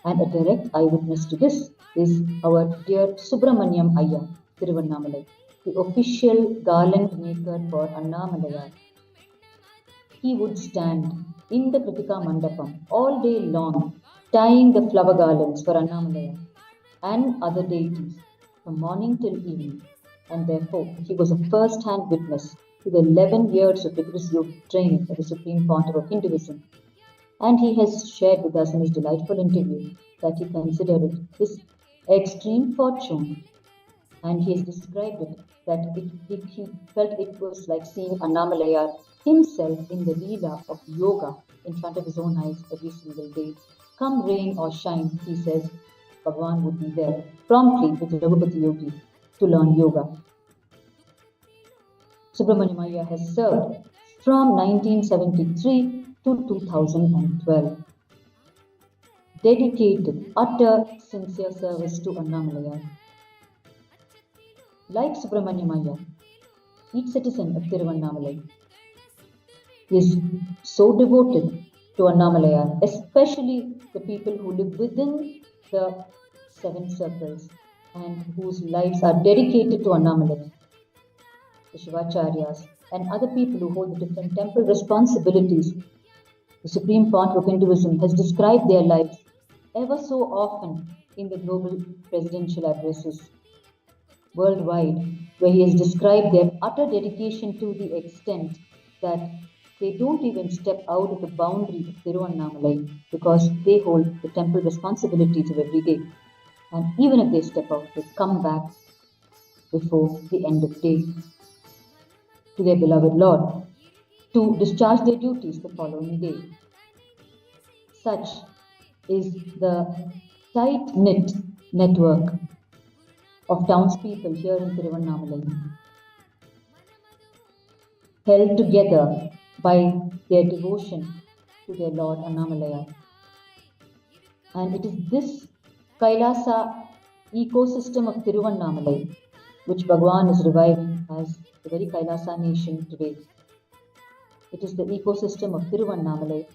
Speaker 3: And a direct eyewitness to this is our dear Subramanyam Ayya Tiruvannamalai, the official garland maker for Annamalai. He would stand in the Kritika Mandapam all day long, tying the flower garlands for Annamalai and other deities from morning till evening, and therefore he was a first-hand witness to the 11 years of rigorous yoga training of the Supreme Pontiff of Hinduism. And he has shared with us in his delightful interview that he considered it his extreme fortune, and he has described it that he felt it was like seeing Annamalai himself in the leela of yoga in front of his own eyes every single day. Come rain or shine, he says, Bhagwan would be there promptly with Raghupati Yogi to learn yoga. Subramanyam Ayya has served from 1973 to 2012. Dedicated, utter, sincere service to Annamalai. Like Subramanyam Ayya, each citizen of Tiruvannamalai is so devoted to Annamalai, especially the people who live within the 7 circles and whose lives are dedicated to Annamalai, the Shivacharyas, and other people who hold the different temple responsibilities. The Supreme Pontiff of Hinduism has described their lives ever so often in the global presidential addresses worldwide, where he has described their utter dedication to the extent that they don't even step out of the boundary of Tiruvannamalai because they hold the temple responsibilities of every day. And even if they step out, they come back before the end of day to their beloved Lord to discharge their duties the following day. Such is the tight-knit network of townspeople here in Tiruvannamalai, held together by their devotion to their Lord Annamalai. And it is this Kailasa ecosystem of Tiruvannamalai which Bhagwan is reviving as the very Kailasa nation today. It is the ecosystem of Tiruvannamalai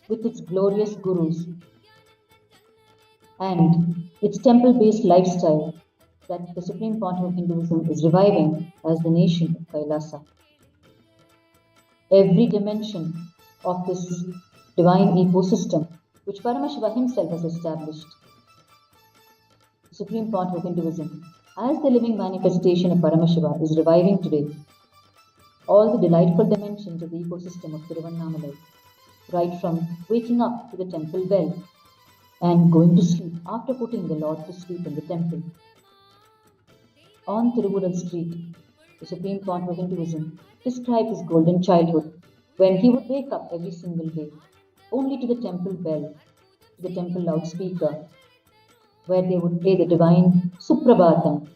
Speaker 3: with its glorious gurus and its temple-based lifestyle that the Supreme Pontiff of Hinduism is reviving as the nation of Kailasa. Every dimension of this divine ecosystem, which Paramashiva himself has established, the Supreme Pontiff of Hinduism, as the living manifestation of Paramashiva, is reviving today. All the delightful dimensions of the ecosystem of Tiruvannamalai, right from waking up to the temple bell and going to sleep after putting the Lord to sleep in the temple. On Tiruvudal Street, the Supreme Pontiff of Hinduism, described his golden childhood when he would wake up every single day only to the temple bell, to the temple loudspeaker, where they would play the divine Suprabhatam,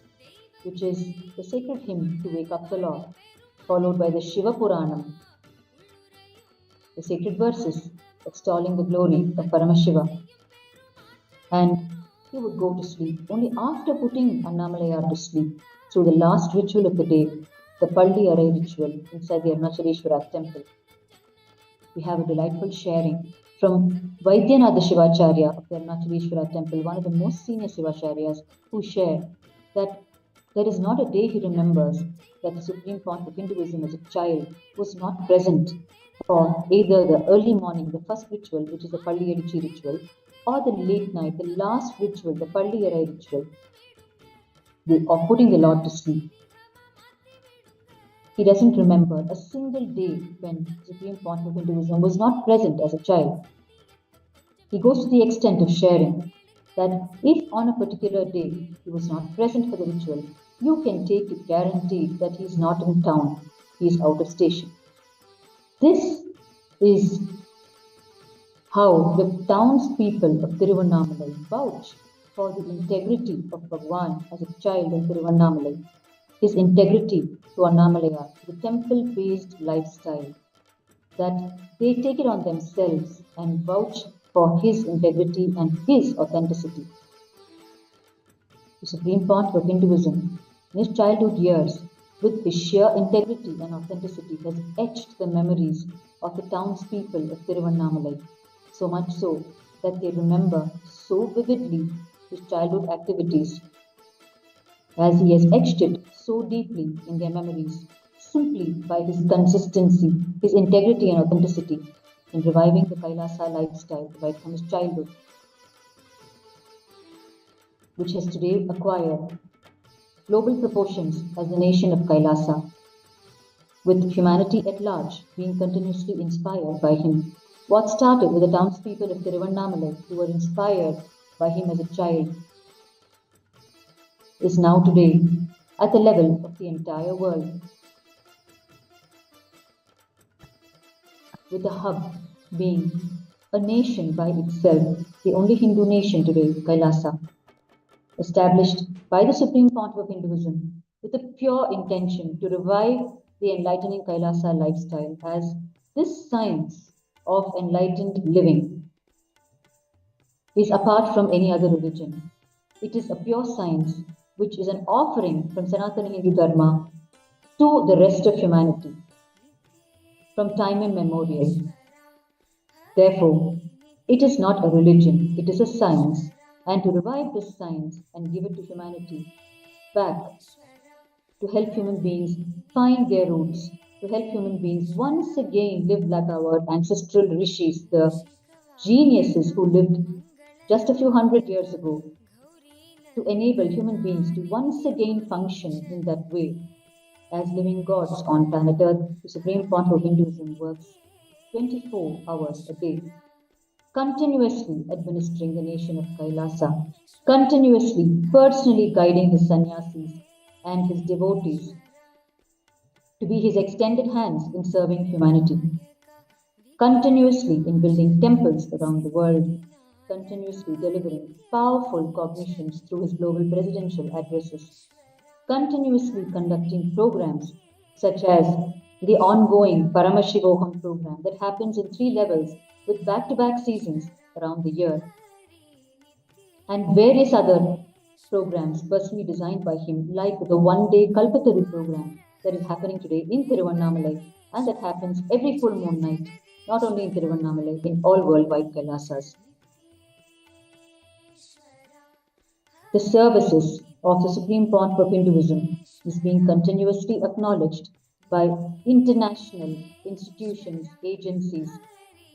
Speaker 3: which is the sacred hymn to wake up the Lord, followed by the Shiva Puranam, the sacred verses extolling the glory of Paramashiva. And he would go to sleep only after putting Annamalayar to sleep through the last ritual of the day, the Palli Arai ritual inside the Arunachaleshwara temple. We have a delightful sharing from Vaidyanatha Shivacharya of the Arunachaleshwara temple, one of the most senior Shivacharyas, who shared that there is not a day he remembers that the Supreme Pontiff of Hinduism as a child was not present for either the early morning, the first ritual, which is the Palli Adichi ritual, or the late night, the last ritual, the Palli Arai ritual, of putting the Lord to sleep. He doesn't remember a single day when Supreme Pontiff of Hinduism was not present as a child. He goes to the extent of sharing that if on a particular day he was not present for the ritual, you can take it guaranteed that he is not in town, he is out of station. This is how the townspeople of Tiruvannamalai vouch for the integrity of Bhagwan as a child in Tiruvannamalai, his integrity to Annamalaya, the temple-based lifestyle, that they take it on themselves and vouch for his integrity and his authenticity. The Supreme Pontiff of Hinduism, in his childhood years, with his sheer integrity and authenticity, has etched the memories of the townspeople of Tiruvannamalai, so much so that they remember so vividly his childhood activities, as he has etched it so deeply in their memories, simply by his consistency, his integrity and authenticity in reviving the Kailasa lifestyle right from his childhood, which has today acquired global proportions as the nation of Kailasa, with humanity at large being continuously inspired by him. What started with the townspeople of Tiruvannamalai who were inspired by him as a child is now today at the level of the entire world, with the hub being a nation by itself, the only Hindu nation today, Kailasa, established by the Supreme Pontiff of Hinduism with a pure intention to revive the enlightening Kailasa lifestyle as this science of enlightened living is apart from any other religion. It is a pure science which is an offering from Sanatana Hindu Dharma to the rest of humanity from time immemorial. Therefore, it is not a religion, it is a science, and to revive this science and give it to humanity back, to help human beings find their roots, to help human beings once again live like our ancestral rishis, the geniuses who lived just a few hundred years ago, to enable human beings to once again function in that way as living gods on planet Earth. The Supreme Pontiff of Hinduism works 24 hours a day, continuously administering the nation of Kailasa, continuously personally guiding his sannyasis and his devotees to be his extended hands in serving humanity, continuously in building temples around the world, continuously delivering powerful cognitions through his global presidential addresses, continuously conducting programs such as the ongoing Paramashivoham program that happens in 3 levels with back-to-back seasons around the year, and various other programs personally designed by him, like the one-day Kalpataru program that is happening today in Tiruvannamalai and that happens every full moon night, not only in Tiruvannamalai, in all worldwide Kailasas. The services of the Supreme Pontiff of Hinduism is being continuously acknowledged by international institutions, agencies,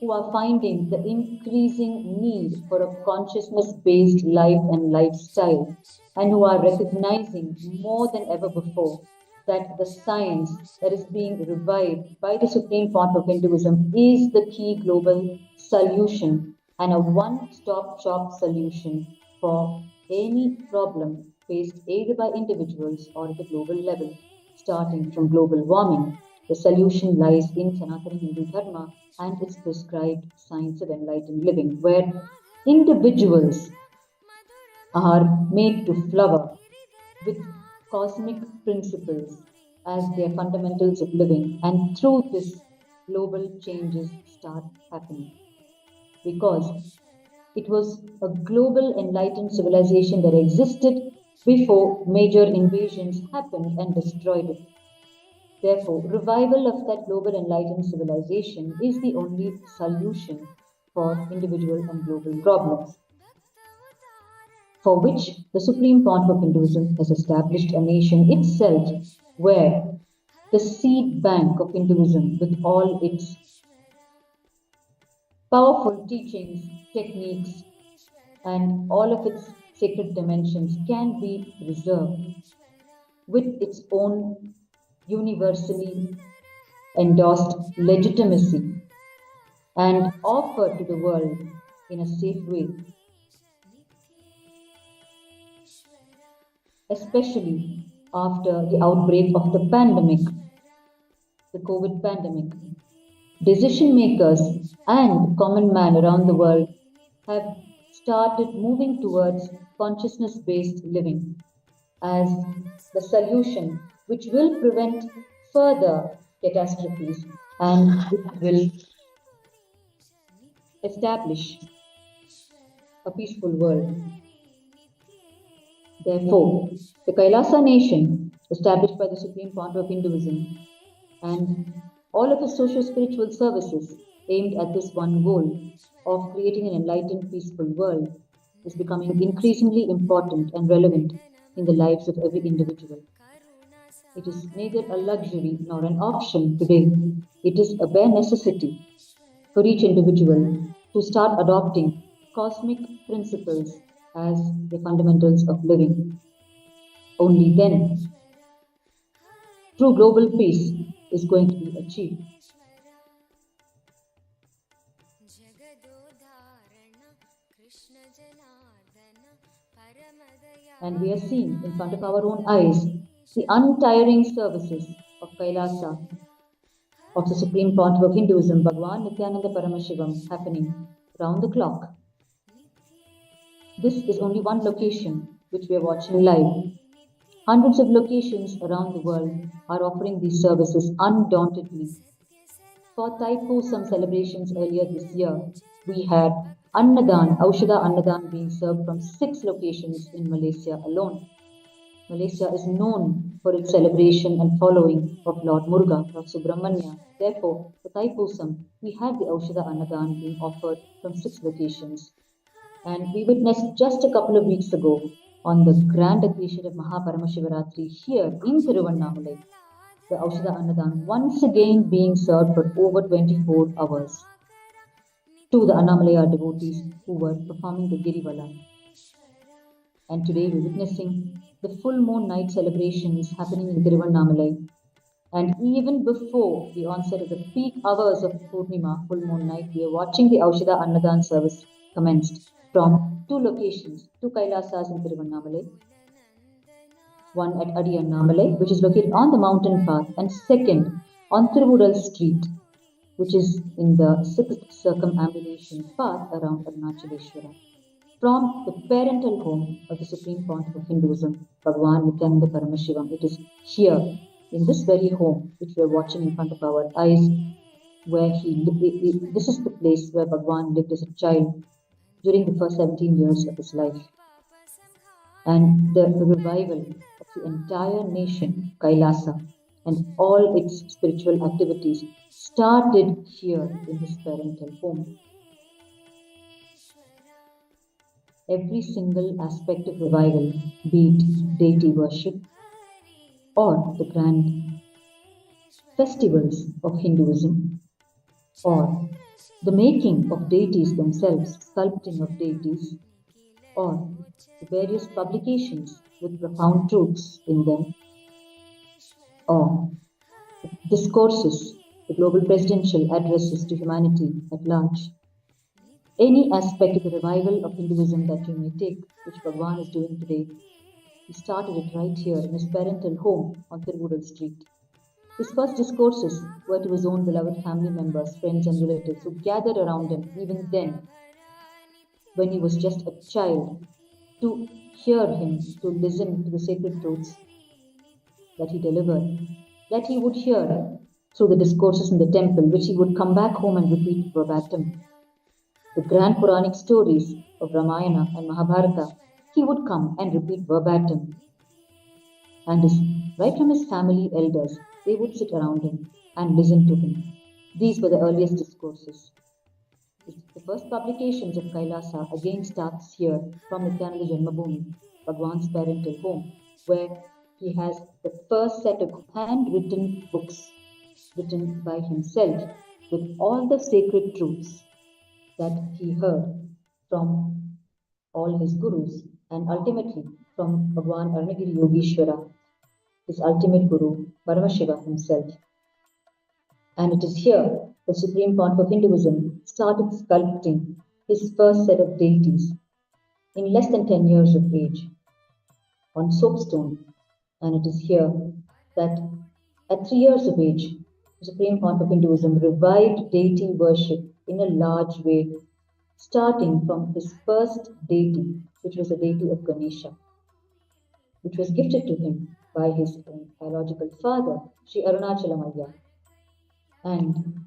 Speaker 3: who are finding the increasing need for a consciousness-based life and lifestyle, and who are recognizing more than ever before that the science that is being revived by the Supreme Pontiff of Hinduism is the key global solution and a one-stop shop solution for any problem faced either by individuals or at the global level. starting from global warming. The solution lies in Sanatana Hindu Dharma and its prescribed science of enlightened living, where individuals are made to flower with cosmic principles as their fundamentals of living, and through this, global changes start happening. Because it was a global enlightened civilization that existed before major invasions happened and destroyed it. Therefore, revival of that global enlightened civilization is the only solution for individual and global problems, for which the Supreme Pontiff of Hinduism has established a nation itself where the seed bank of Hinduism, with all its powerful teachings, techniques, and all of its sacred dimensions, can be preserved with its own universally endorsed legitimacy and offered to the world in a safe way, especially after the outbreak of the pandemic, the COVID pandemic. Decision makers and common man around the world have started moving towards consciousness-based living as the solution which will prevent further catastrophes and it will establish a peaceful world. Therefore, the Kailasa nation, established by the Supreme Pontiff of Hinduism, and all of its socio-spiritual services aimed at this one goal of creating an enlightened, peaceful world, is becoming increasingly important and relevant in the lives of every individual. It is neither a luxury nor an option today. It is a bare necessity for each individual to start adopting cosmic principles as the fundamentals of living. Only then, true global peace is going to be achieved. And we are seeing in front of our own eyes the untiring services of Kailasa, of the Supreme Pontiff of Hinduism, Bhagwan Nithyananda Paramashiva, happening round the clock. This is only one location which we are watching live. Hundreds of locations around the world are offering these services undauntedly. For Thaipusam celebrations earlier this year, we had Annadhan, Aushadha Annadhan being served from 6 locations in Malaysia alone. Malaysia is known for its celebration and following of Lord Muruga, Lord Subramanya. Therefore, for Thaipusam, we had the Aushadha Annadhan being offered from 6 locations. And we witnessed just a couple of weeks ago on the grand occasion of Mahaparamashivratri here in Tiruvannamalai, the Aushadha Annadhan once again being served for over 24 hours to the Annamalaya devotees who were performing the Girivala. And today we're witnessing the full moon night celebrations happening in Tiruvannamalai. And even before the onset of the peak hours of Purnima, full moon night, we are watching the Aushadha Annadhan service commenced from 2 locations, 2 Kailasas in Tiruvannamalai, one at Adi Annamalai, which is located on the mountain path, and second on Tiruvudal Street, which is in the 6th circumambulation path around Arunachaleshwara. From the parental home of the Supreme Pontiff of Hinduism, Bhagwan Nithyananda Paramashiva, it is here in this very home which we are watching in front of our eyes, where this is the place where Bhagwan lived as a child during the first 17 years of his life. And the revival of the entire nation, Kailasa, and all its spiritual activities started here in his parental home. Every single aspect of revival, be it deity worship or the grand festivals of Hinduism, or the making of deities themselves, sculpting of deities, or the various publications with profound truths in them, or discourses, the global presidential addresses to humanity at large. Any aspect of the revival of Hinduism that you may take, which Bhagwan is doing today, He started it right here in his parental home on Tiruvudal Street. His first discourses were to his own beloved family members, friends, and relatives who gathered around him even then, when he was just a child, to hear him, to listen to the sacred truths that he delivered, that he would hear through the discourses in the temple, which he would come back home and repeat verbatim. The grand Puranic stories of Ramayana and Mahabharata, he would come and repeat verbatim. And right from his family elders, they would sit around him and listen to him. These were the earliest discourses. The first publications of Kailasa again starts here from Nithyananda Janmabhūmi, Bhagwan's parental home, where he has the first set of handwritten books written by himself with all the sacred truths that he heard from all his gurus and ultimately from Bhagwan Arunagiri Yogeshwara, his ultimate guru, Paramashiva himself. And it is here the Supreme Pontiff of Hinduism started sculpting his first set of deities in less than 10 years of age on soapstone. And it is here that at 3 years of age, the Supreme Pontiff of Hinduism revived deity worship in a large way, starting from his first deity, which was the deity of Ganesha, which was gifted to him by his biological father, Sri Arunachala. And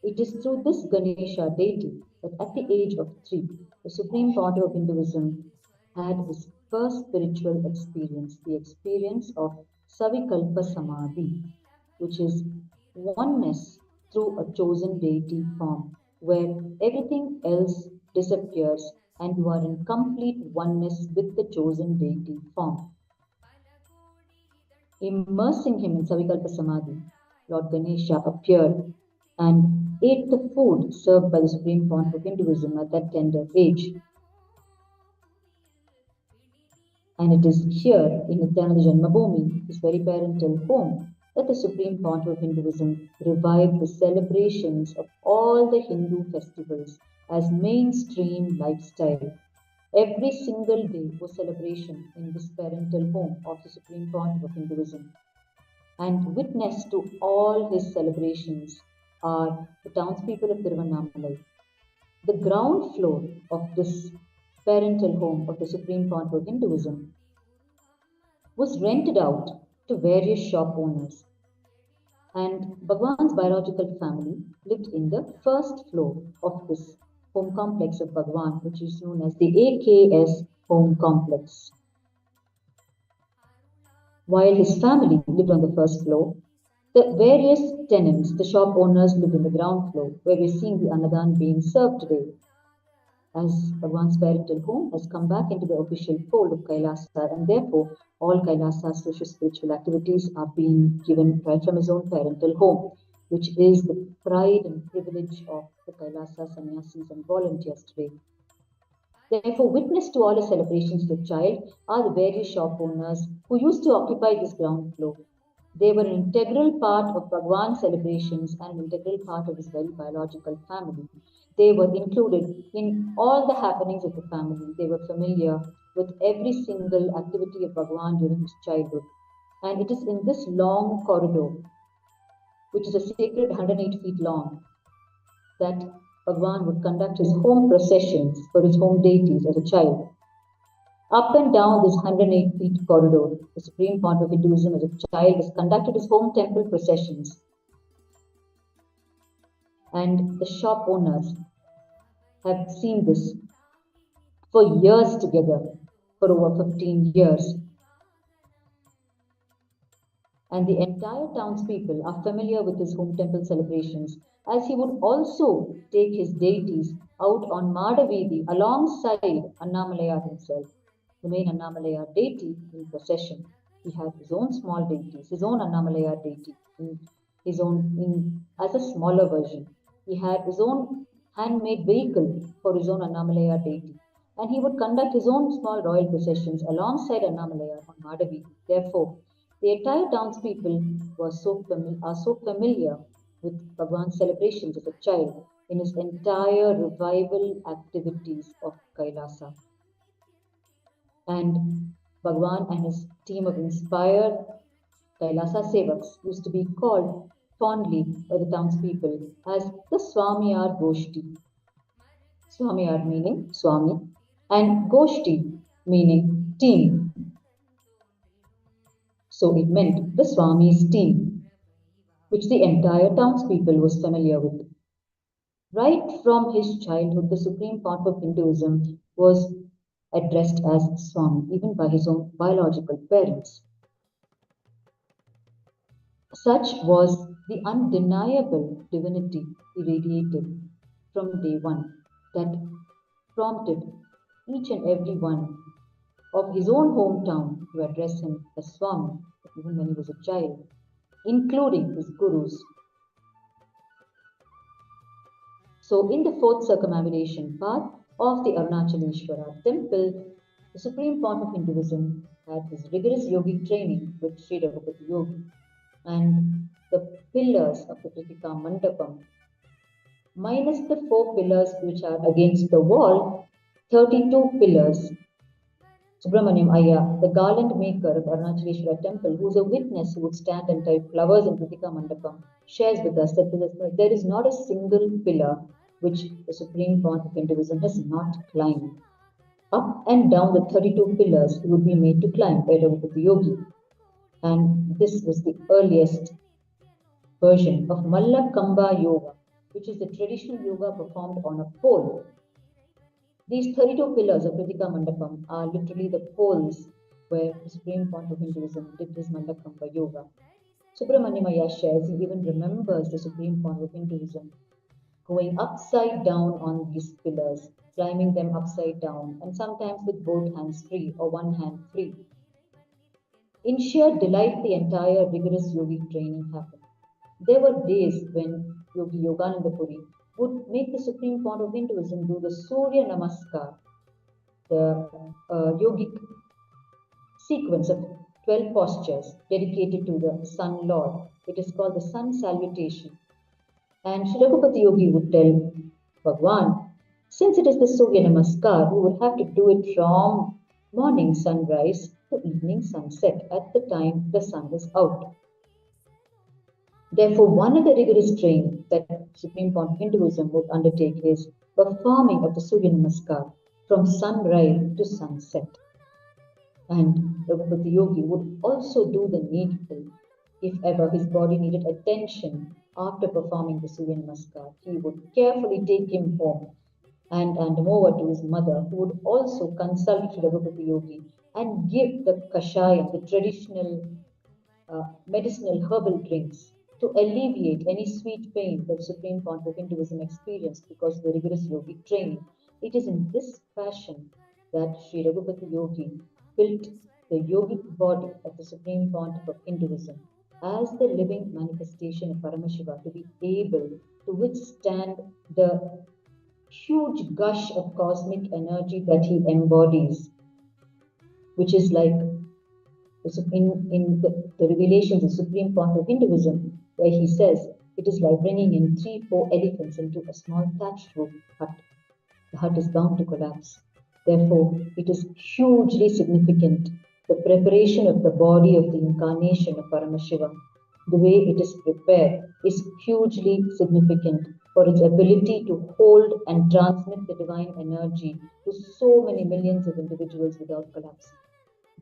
Speaker 3: it is through this Ganesha deity that at the age of 3, the Supreme Pontiff of Hinduism had his first spiritual experience, the experience of Savikalpa Samadhi, which is oneness through a chosen deity form, where everything else disappears and you are in complete oneness with the chosen deity form. Immersing him in Savikalpa Samadhi, Lord Ganesha appeared and ate the food served by the Supreme Pontiff of Hinduism at that tender age. And it is here in Nithyananda Janmabhūmi, his very parental home, that the Supreme Pontiff of Hinduism revived the celebrations of all the Hindu festivals as mainstream lifestyle. Every single day was celebration in this parental home of the Supreme Pontiff of Hinduism. And witness to all his celebrations are the townspeople of Tiruvannamalai. The ground floor of this parental home of the Supreme Pontiff of Hinduism was rented out to various shop owners. And Bhagwan's biological family lived in the first floor of this home complex of Bhagwan, which is known as the AKS home complex. While his family lived on the first floor, the various tenants, the shop owners, lived in the ground floor, where we're seeing the Annadhan being served today. As Bhagwan's parental home has come back into the official fold of Kailasa, and therefore all Kailasa's social spiritual activities are being given right from his own parental home, which is the pride and privilege of the Kailasa sannyasis and volunteers today. Therefore, witness to all the celebrations of the child are the various shop owners who used to occupy this ground floor. They were an integral part of Bhagwan's celebrations and an integral part of his very biological family. They were included in all the happenings of the family. They were familiar with every single activity of Bhagwan during his childhood. And it is in this long corridor, which is a sacred 108 feet long, that Bhagwan would conduct his home processions for his home deities as a child. Up and down this 108 feet corridor, the Supreme Pontiff of Hinduism as a child has conducted his home temple processions. And the shop owners have seen this for years together, for over 15 years. And the entire townspeople are familiar with his home temple celebrations, as he would also take his deities out on Madaveedi alongside Annamalaya himself, the main Annamalaya deity in procession. He had his own small deities, his own Annamalaya deity, as a smaller version. He had his own handmade vehicle for his own Annamalaya deity, and he would conduct his own small royal processions alongside Annamalaya on Madaveedi. Therefore, the entire townspeople are so familiar with Bhagwan's celebrations as a child in his entire revival activities of Kailasa. And Bhagwan and his team of inspired Kailasa Sevaks used to be called fondly by the townspeople as the Swamiyar Goshti. Swamiyar meaning Swami, and Goshti meaning team. So it meant the Swami's team, which the entire townspeople was familiar with. Right from his childhood, the supreme part of Hinduism was addressed as Swami, even by his own biological parents. Such was the undeniable divinity he radiated from day one that prompted each and every one of his own hometown to address him as Swami, even when he was a child, including his gurus. So, in the fourth circumambulation path of the Arunachaleshwara temple, the supreme point of Hinduism had his rigorous yogic training with Sri Raghupada Yogi, and the pillars of the Kritika Mandapam, minus the 4 pillars which are against the wall, 32 pillars. Subramaniam Ayya, the garland maker of Arunachaleshwara temple, who is a witness who would stand and tie flowers in Kritika Mandapam, shares with us that there is not a single pillar which the supreme point of Hinduism has not climbed. Up and down the 32 pillars he would be made to climb by Raghupada Yogi. And this was the earliest version of Mallakamba Yoga, which is the traditional yoga performed on a pole. These 32 pillars of Kritika Mandapam are literally the poles where the supreme point of Hinduism did his Mallakamba Yoga. Subramanyamaya shares he even remembers the supreme point of Hinduism going upside down on these pillars, climbing them upside down, and sometimes with both hands free or one hand free. In sheer delight, the entire rigorous yogic training happened. There were days when Yogi Yogananda Puri would make the supreme point of Hinduism do the Surya Namaskar, the yogic sequence of 12 postures dedicated to the Sun Lord. It is called the Sun Salutation. And Shilakupati Yogi would tell Bhagwan, since it is the Surya Namaskar, we will have to do it from morning sunrise to evening sunset at the time the sun is out. Therefore, one of the rigorous training that Supreme Point of Hinduism would undertake is performing of the Surya Namaskar from sunrise to sunset. And Raghupada Yogi would also do the needful. If ever his body needed attention after performing the Surya Namaskar, he would carefully take him home and hand him over to his mother, who would also consult Raghupada Yogi and give the kashayam, the traditional medicinal herbal drinks, to alleviate any sweet pain that Supreme Point of Hinduism experienced because of the rigorous yogic training. It is in this fashion that Sri Raghupati Yogi built the yogic body of the Supreme Point of Hinduism as the living manifestation of Paramashiva to be able to withstand the huge gush of cosmic energy that he embodies, which is like in the revelations of Supreme Point of Hinduism, where he says it is like bringing in 3-4 elephants into a small thatched roof hut. The hut is bound to collapse. Therefore, it is hugely significant. The preparation of the body of the incarnation of Paramashiva, the way it is prepared, is hugely significant for its ability to hold and transmit the divine energy to so many millions of individuals without collapsing.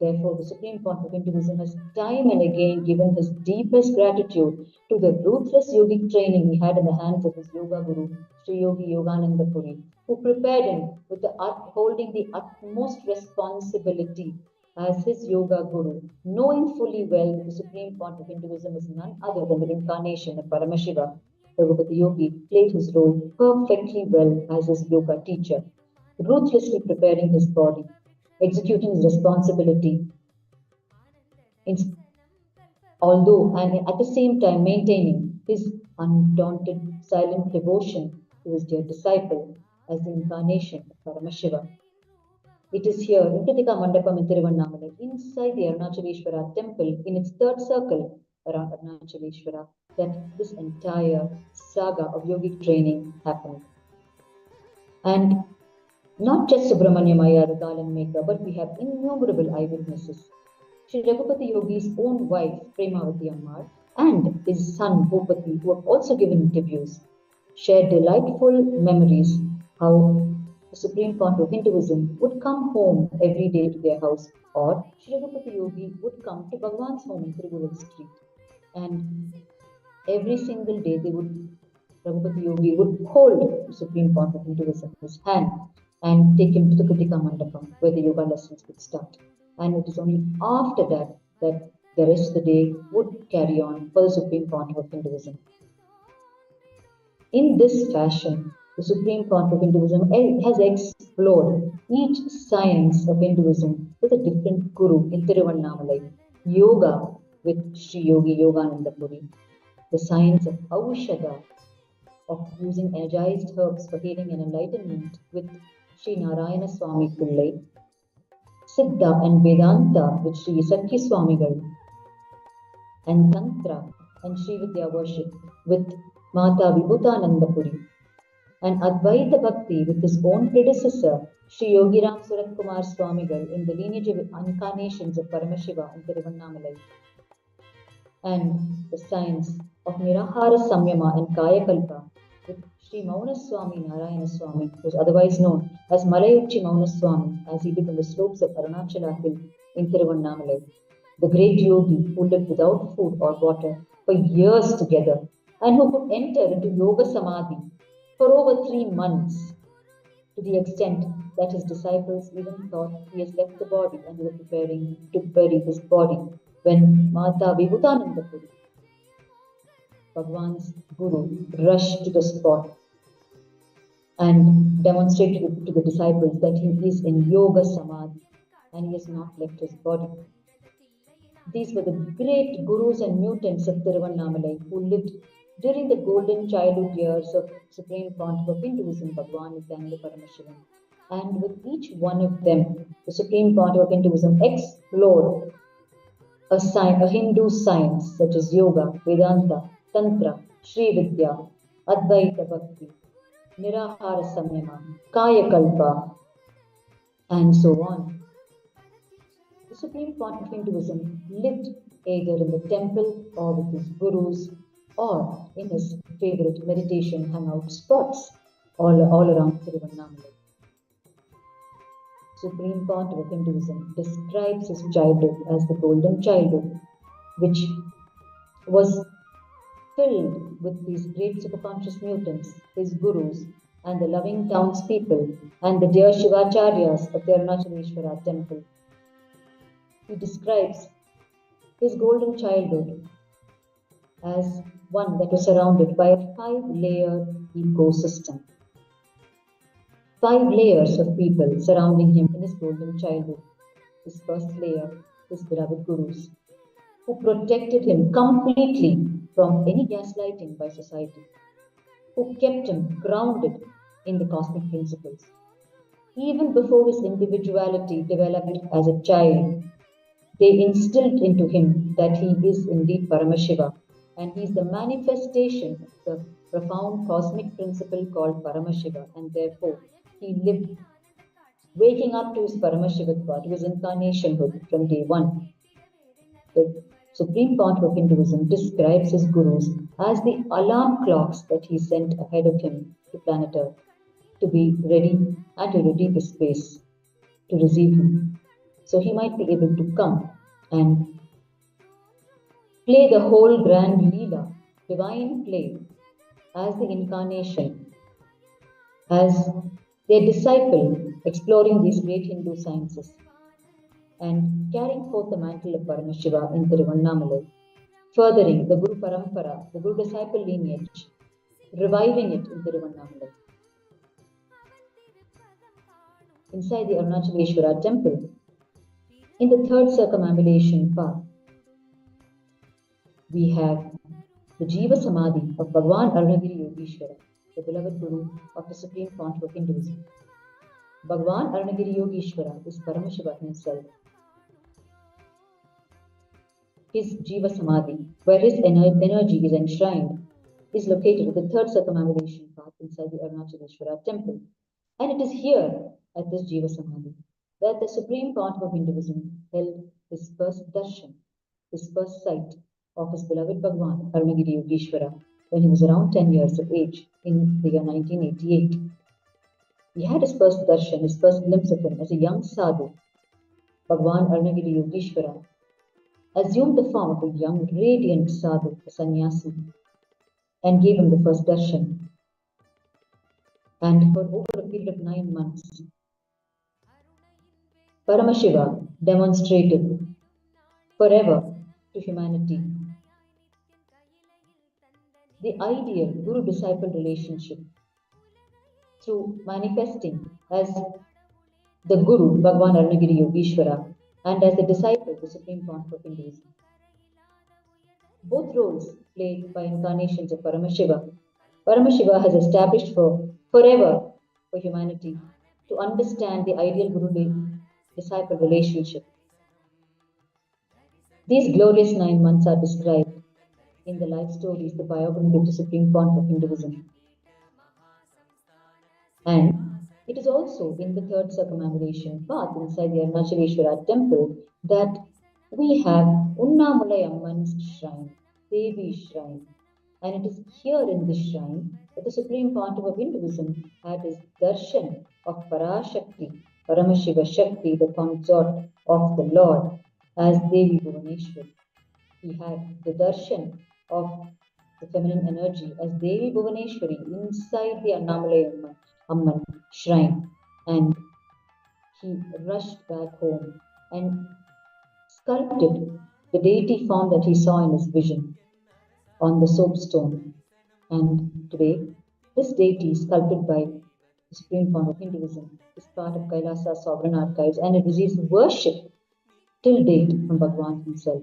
Speaker 3: Therefore, the Supreme Point of Hinduism has time and again given his deepest gratitude to the ruthless yogic training he had in the hands of his yoga guru, Sri Yogi Yogananda Puri, who prepared him with holding the utmost responsibility as his yoga guru, knowing fully well that the Supreme Point of Hinduism is none other than the incarnation of Paramashiva. Raghupada Yogi played his role perfectly well as his yoga teacher, ruthlessly preparing his body, executing his responsibility, although and at the same time maintaining his undaunted silent devotion to his dear disciple as the incarnation of Paramashiva. It is here in Kritika Mandapam in Tiruvannamalai, inside the Arunachaleshwara temple, in its third circle around Arunachaleshwara, that this entire saga of yogic training happened. And Not just Subramanyamaya, the garland maker, but we have innumerable eyewitnesses. Sri Raghupati Yogi's own wife, Premavati Ammar, and his son, Bhupati, who have also given interviews, shared delightful memories how the Supreme Pontiff of Hinduism would come home every day to their house, or Sri Raghupati Yogi would come to Bhagwan's home in Tiruvallur Street. And every single day Raghupati Yogi would hold the Supreme Pontiff of Hinduism in his hand and take him to the Kritika Mandapam where the yoga lessons would start. And it is only after that that the rest of the day would carry on for the Supreme Pontiff of Hinduism. In this fashion, the Supreme Pontiff of Hinduism has explored each science of Hinduism with a different guru in Tiruvannamalai. Yoga with Sri Yogi Yogananda Puri, the science of Aushadha, of using energized herbs for healing and enlightenment with Sri Narayana Swami Pillai, Siddha and Vedanta with Sri Sakhi Swamigal, and Tantra and Sri Vidya worship with Mata Vibhutananda Puri, and Advaita Bhakti with his own predecessor, Sri Yogiram Surat Kumar Swamigal, in the lineage of incarnations of Paramashiva and Tiruvannamalai, and the science of Nirahara Samyama and Kayakalpa with Sri Mauna Swami Narayana Swami, who is otherwise known as Malayuchi Mauna Swami, as he lived on the slopes of Arunachala hill in Tiruvannamalai, the great yogi who lived without food or water for years together and who could enter into yoga samadhi for over 3 months, to the extent that his disciples even thought he has left the body and were preparing to bury his body when Mata Vibhutananda Puri, Bhagwan's guru, rushed to the spot and demonstrated to the disciples that he is in yoga samadhi and he has not left his body. These were the great gurus and mutants of Tiruvannamalai who lived during the golden childhood years of Supreme Pontiff of Hinduism, Bhagwan Nithyananda Paramashiva. And with each one of them, the Supreme Pontiff of Hinduism explored a Hindu science such as yoga, Vedanta, Tantra, Sri Vidya, Advaita Bhakti, Nirahara Samyama, Kaya Kalpa, and so on. The Supreme Pontiff of Hinduism lived either in the temple or with his gurus or in his favorite meditation hangout spots all around Tiruvannamalai. Supreme Pontiff of Hinduism describes his childhood as the golden childhood, which was filled with these great superconscious mutants, his gurus, and the loving townspeople, and the dear Shivacharyas of the Arunachaleshwara temple. He describes his golden childhood as one that was surrounded by a 5-layer ecosystem. 5 layers of people surrounding him in his golden childhood. His first layer, his beloved gurus, who protected him completely from any gaslighting by society, who kept him grounded in the cosmic principles. Even before his individuality developed as a child, they instilled into him that he is indeed Paramashiva, and he is the manifestation of the profound cosmic principle called Paramashiva, and therefore he lived waking up to his Paramashivatva, to his incarnationhood from day one. The Supreme Pontiff of Hinduism describes his gurus as the alarm clocks that he sent ahead of him to planet Earth to be ready and to ready the space to receive him. So he might be able to come and play the whole grand Leela, divine play, as the incarnation, as their disciple exploring these great Hindu sciences and carrying forth the mantle of Paramashiva in Tiruvannamalai, furthering the Guru Parampara, the Guru disciple lineage, reviving it in Tiruvannamalai. Inside the Arunachaleshwara temple, in the third circumambulation path, we have the Jiva Samadhi of Bhagwan Arunagiri Yogeshwara, the beloved Guru of the Supreme Pontiff of Hinduism. Bhagwan Arunagiri Yogeshwara is Paramashiva himself. His Jiva Samadhi, where his energy is enshrined, is located at the third circumambulation path inside the Arunachaleshwara temple. And it is here at this Jiva Samadhi, where the Supreme Pontiff of Hinduism held his first darshan, his first sight of his beloved Bhagwan, Arunagiri Yogeshwara, when he was around 10 years of age in the year 1988. He had his first darshan, his first glimpse of him as a young sadhu. Bhagwan Arunagiri Yogeshwara assumed the form of a young, radiant sadhu, a sannyasi, and gave him the first darshan. And for over a period of 9 months, Paramashiva demonstrated forever to humanity the ideal guru-disciple relationship through manifesting as the Guru, Bhagwan Arunagiri Yogeshwara, and as the disciple, the Supreme Pontiff of Hinduism. Both roles played by incarnations of Paramashiva. Paramashiva has established forever for humanity to understand the ideal guru-disciple relationship. These glorious 9 months are described in the life stories, the biography of the Supreme Pontiff of Hinduism. And it is also in the third circumambulation path inside the Arunachaleshwara temple that we have Unnamalai Amman's shrine, Devi shrine. And it is here in this shrine that the Supreme Pontiff of Hinduism had his darshan of Parashakti, Paramashiva Shakti, the consort of the Lord, as Devi Bhuvaneshwari. He had the darshan of the feminine energy as Devi Bhuvaneshwari inside the Annamalai Amman shrine, and he rushed back home and sculpted the deity form that he saw in his vision on the soapstone. And today, this deity, sculpted by the Supreme Pontiff of Hinduism, is part of Kailasa's sovereign archives, and it receives worship till date from Bhagwan himself.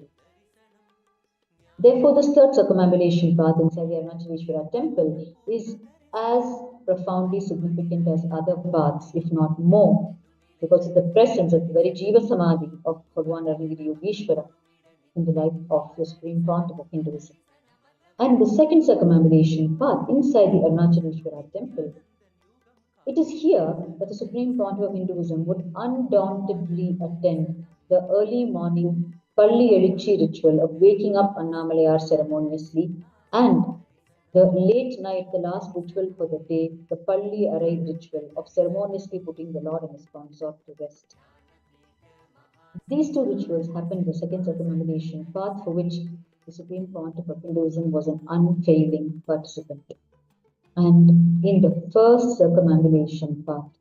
Speaker 3: Therefore, this third circumambulation path inside the Arunachaleshwara temple is as profoundly significant as other paths, if not more, because of the presence of the very Jiva Samadhi of Bhagwan Arunagiri Yogeshwara in the life of the Supreme Pontiff of Hinduism. And the second circumambulation path inside the Arunachaleshwara temple, it is here that the Supreme Pontiff of Hinduism would undauntedly attend the early morning Palli Elichi ritual of waking up Annamalai ceremoniously, and the late night, the last ritual for the day, the Palli Arai ritual of ceremoniously putting the Lord and his consort to rest. These two rituals happened in the second circumambulation path, for which the Supreme Pontiff of Hinduism was an unfailing participant. And in the first circumambulation path,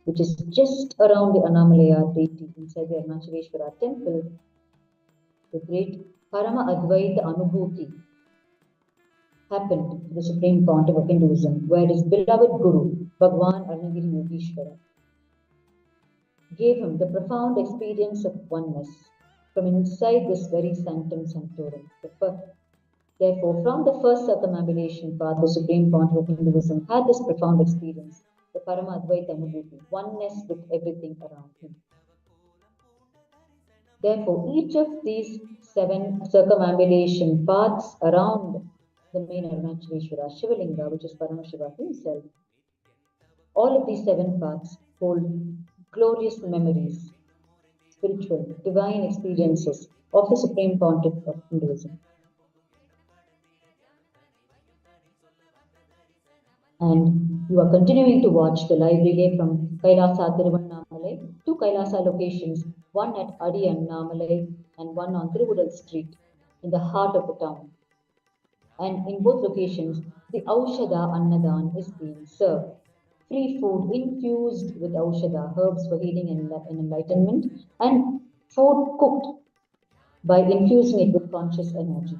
Speaker 3: which is just around the Annamalai deity inside the Arunachaleshwara temple, the great Parama Advaita Anubhuti happened to the Supreme Pontiff of Hinduism, where his beloved Guru, Bhagwan Arunagiri Yogeshwara, gave him the profound experience of oneness from inside this very sanctum sanctorum. Therefore, from the first circumambulation path, the Supreme Pontiff of Hinduism had this profound experience, the Parama Advaita Anubhuti, oneness with everything around him. Therefore, each of these 7 circumambulation paths around the main Arunachaleshwara Shivalinga, which is Paramashiva himself, all of these 7 paths hold glorious memories, spiritual, divine experiences of the Supreme Pontiff of Hinduism. And you are continuing to watch the live relay from Kailasa Tiruvannamalai, 2 Kailasa locations, one at Adi Annamalai and one on Tiruvudal Street in the heart of the town. And in both locations, the Aushadha Annadhan is being served. Free food infused with Aushadha, herbs for healing and enlightenment, and food cooked by infusing it with conscious energy.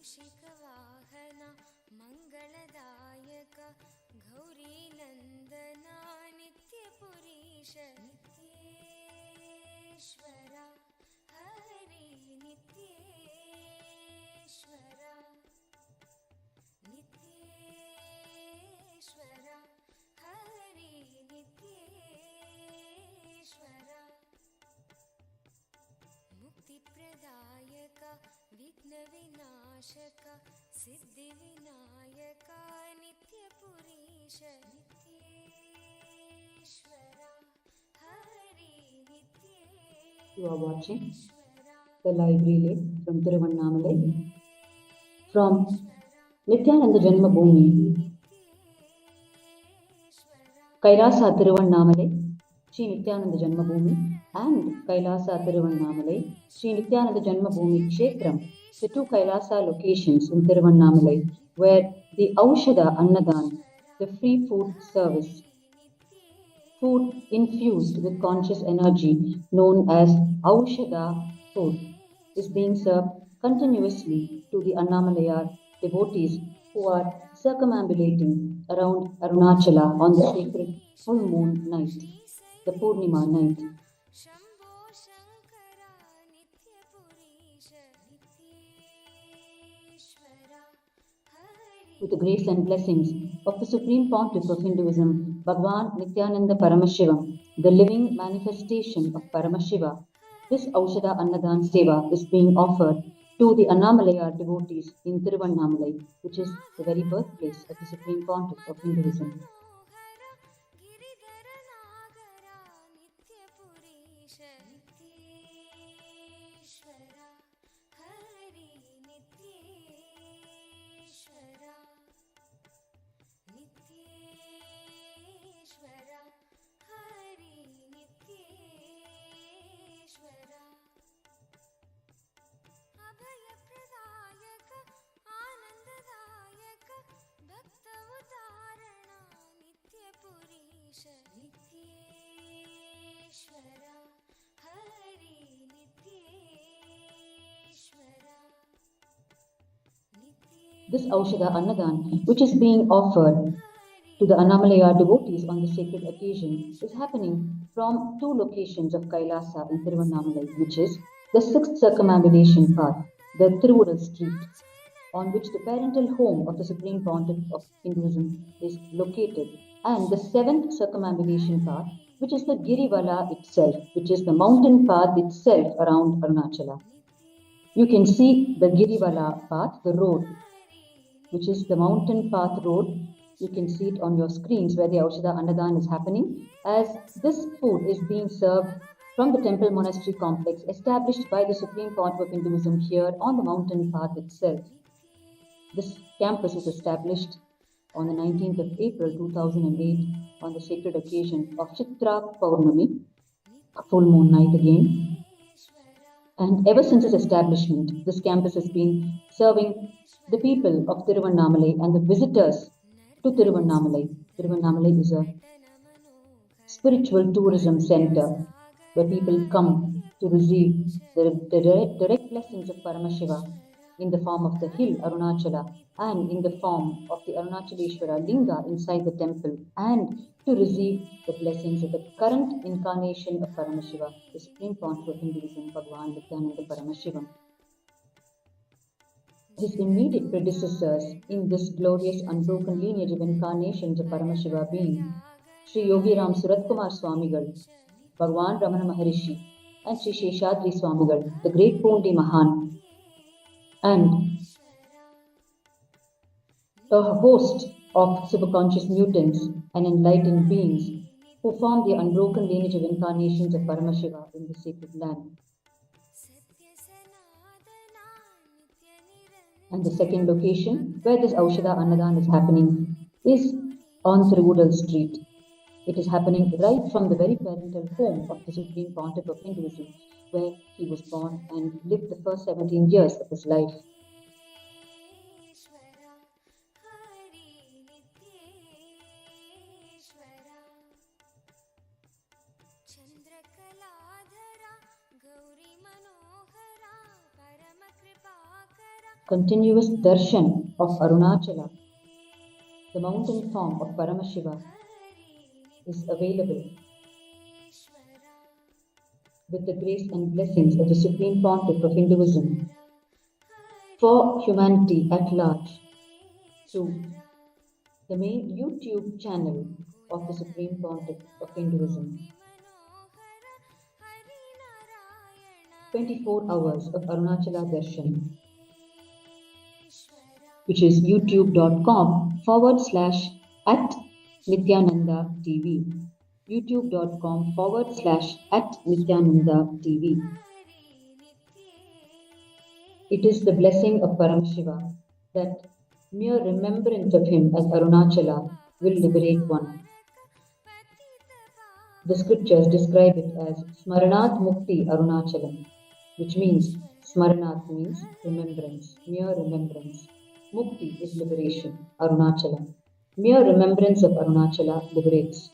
Speaker 1: मूषिकवाहना मङ्गलदायक गौरीनन्दना नित्यपुरीश नित्येश्वरा हरि नित्येश्वरा नित्येश्वरा हरि नित्येश्वरा मुक्तिप्रदायक विघ्नविनाशक सिद्धिविनायक नित्यपुरीश नित्येश्वरा Hari
Speaker 3: You are watching
Speaker 1: नित्येश्वरा
Speaker 3: the live relay from Tiruvannamalai from Nithyananda Janmabhūmi KAILASA Tiruvannamalai, Sri Nithyananda Janmabhūmi, and KAILASA Tiruvannamalai, Sri Nithyananda Janmabhūmi Kshetram, the two KAILASA locations in Tiruvannamalai, where the Aushadha Annadhan, the free food service, food infused with conscious energy known as Aushadha food, is being served continuously to the Annamalaya devotees who are circumambulating around Arunachala on the sacred full moon night, the Purnima night.
Speaker 1: Shambho Shankara नित्यपुरीश नित्येश्वरा Hari
Speaker 3: With the grace and blessings of the Supreme Pontiff of Hinduism, Bhagwan Nithyananda Paramashiva, the living manifestation of Paramashiva, this Aushadha Annadhan Seva is being offered to the Annamalaya devotees in Tiruvannamalai, which is the very birthplace of the Supreme Pontiff of Hinduism.
Speaker 1: मनोहर गिरिधर नागरा नित्यपुरीश नित्येश्वरा हरि नित्येश्वरा नित्येश्वरा हरि नित्येश्वरा अभयप्रदायक आनन्ददायक भक्तवतारणा नित्यपुरीश नित्येश्वरा Hari नित्येश्वरा
Speaker 3: This Aushadha Annadhan, which is being offered to the Annamalaya devotees on the sacred occasion, is happening from two locations of Kailasa in Tiruvannamalai, which is the 6th circumambulation path, the Tiruvural street, on which the parental home of the Supreme Pontiff of Hinduism is located, and the 7th circumambulation path, which is the Girivala itself, which is the mountain path itself around Arunachala. You can see the Girivala path, the road, which is the mountain path road. You can see it on your screens where the Aushadha Annadhan is happening, as this food is being served from the temple monastery complex established by the Supreme Pontiff of Hinduism here on the mountain path itself. This campus was established on the 19th of April 2008 on the sacred occasion of Chitra Paurnami, a full moon night again. And ever since its establishment, this campus has been serving the people of Tiruvannamalai and the visitors to Tiruvannamalai. Tiruvannamalai is a spiritual tourism center where people come to receive the direct blessings of Paramashiva in the form of the hill Arunachala and in the form of the Arunachaleshwara Linga inside the temple, and to receive the blessings of the current incarnation of Paramashiva, the Supreme Pontiff of Hinduism, Bhagwan Nithyananda Paramashiva. His immediate predecessors in this glorious unbroken lineage of incarnations of Paramashiva being Sri Yogiram Suratkumar Swamigal, Bhagwan Ramana Maharishi, and Sri Sheshadri Swamigal, the great Pundi Mahan, and a host of superconscious mutants and enlightened beings who form the unbroken lineage of incarnations of Paramashiva in the sacred land. And the second location where this Aushadha Annadhan is happening is on Tiruvural Street. It is happening right from the very parental home of the Supreme Pontiff of Hinduism, where he was born and lived the first 17 years of his life.
Speaker 1: चन्द्रकलाधरा Gauri मनोहरा परम कृपाकरा
Speaker 3: continuous darshan of Arunachala, the mountain form of Paramashiva, is available with the grace and blessings of the Supreme Pontiff of Hinduism for humanity at large through the main YouTube channel of the Supreme Pontiff of Hinduism. 24 hours of Arunachala Darshan, which is youtube.com/at Nithyananda TV. youtube.com/at Nithyananda TV. It is the blessing of Paramashiva that mere remembrance of him as Arunachala will liberate one. The scriptures describe it as Smaranat Mukti Arunachalam, which means Smaranat means remembrance, mere remembrance. Mukti is liberation, Arunachala. Mere remembrance of Arunachala liberates.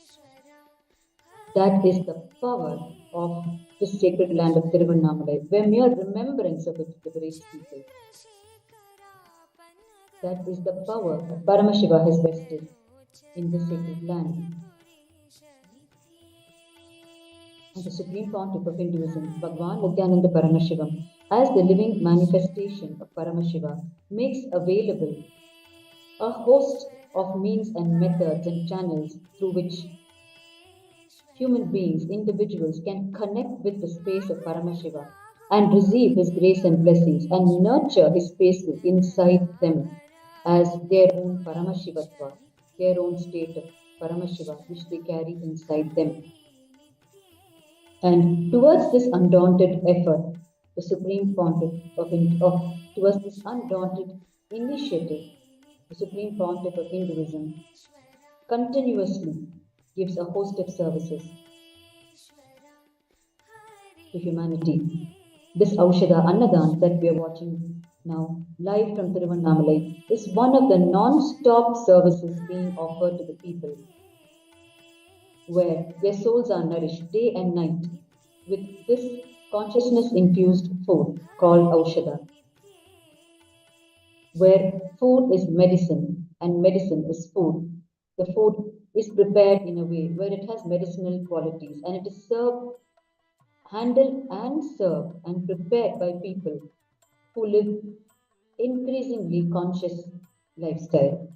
Speaker 3: That is the power of this sacred land of Tiruvannamalai, where mere remembrance of it liberates people. That is the power that Paramashiva has vested in this sacred land. And the Supreme Pontiff of Hinduism, Bhagavan Nithyananda Paramashivam, as the living manifestation of Paramashiva, makes available a host of means and methods and channels through which human beings, individuals can connect with the space of Paramashiva and receive his grace and blessings and nurture his spaces inside them as their own Paramashivatva, their own state of Paramashiva which they carry inside them. And towards this undaunted effort, the Supreme Pontiff towards this undaunted initiative, the Supreme Pontiff of Hinduism continuously gives a host of services to humanity. This Aushadha Annadhan that we are watching now, live from Tiruvannamalai, is one of the non-stop services being offered to the people, where their souls are nourished day and night with this consciousness-infused food called Aushadha, where food is medicine and medicine is food. The food is prepared in a way where it has medicinal qualities and it is handled and served and prepared by people who live increasingly conscious lifestyle,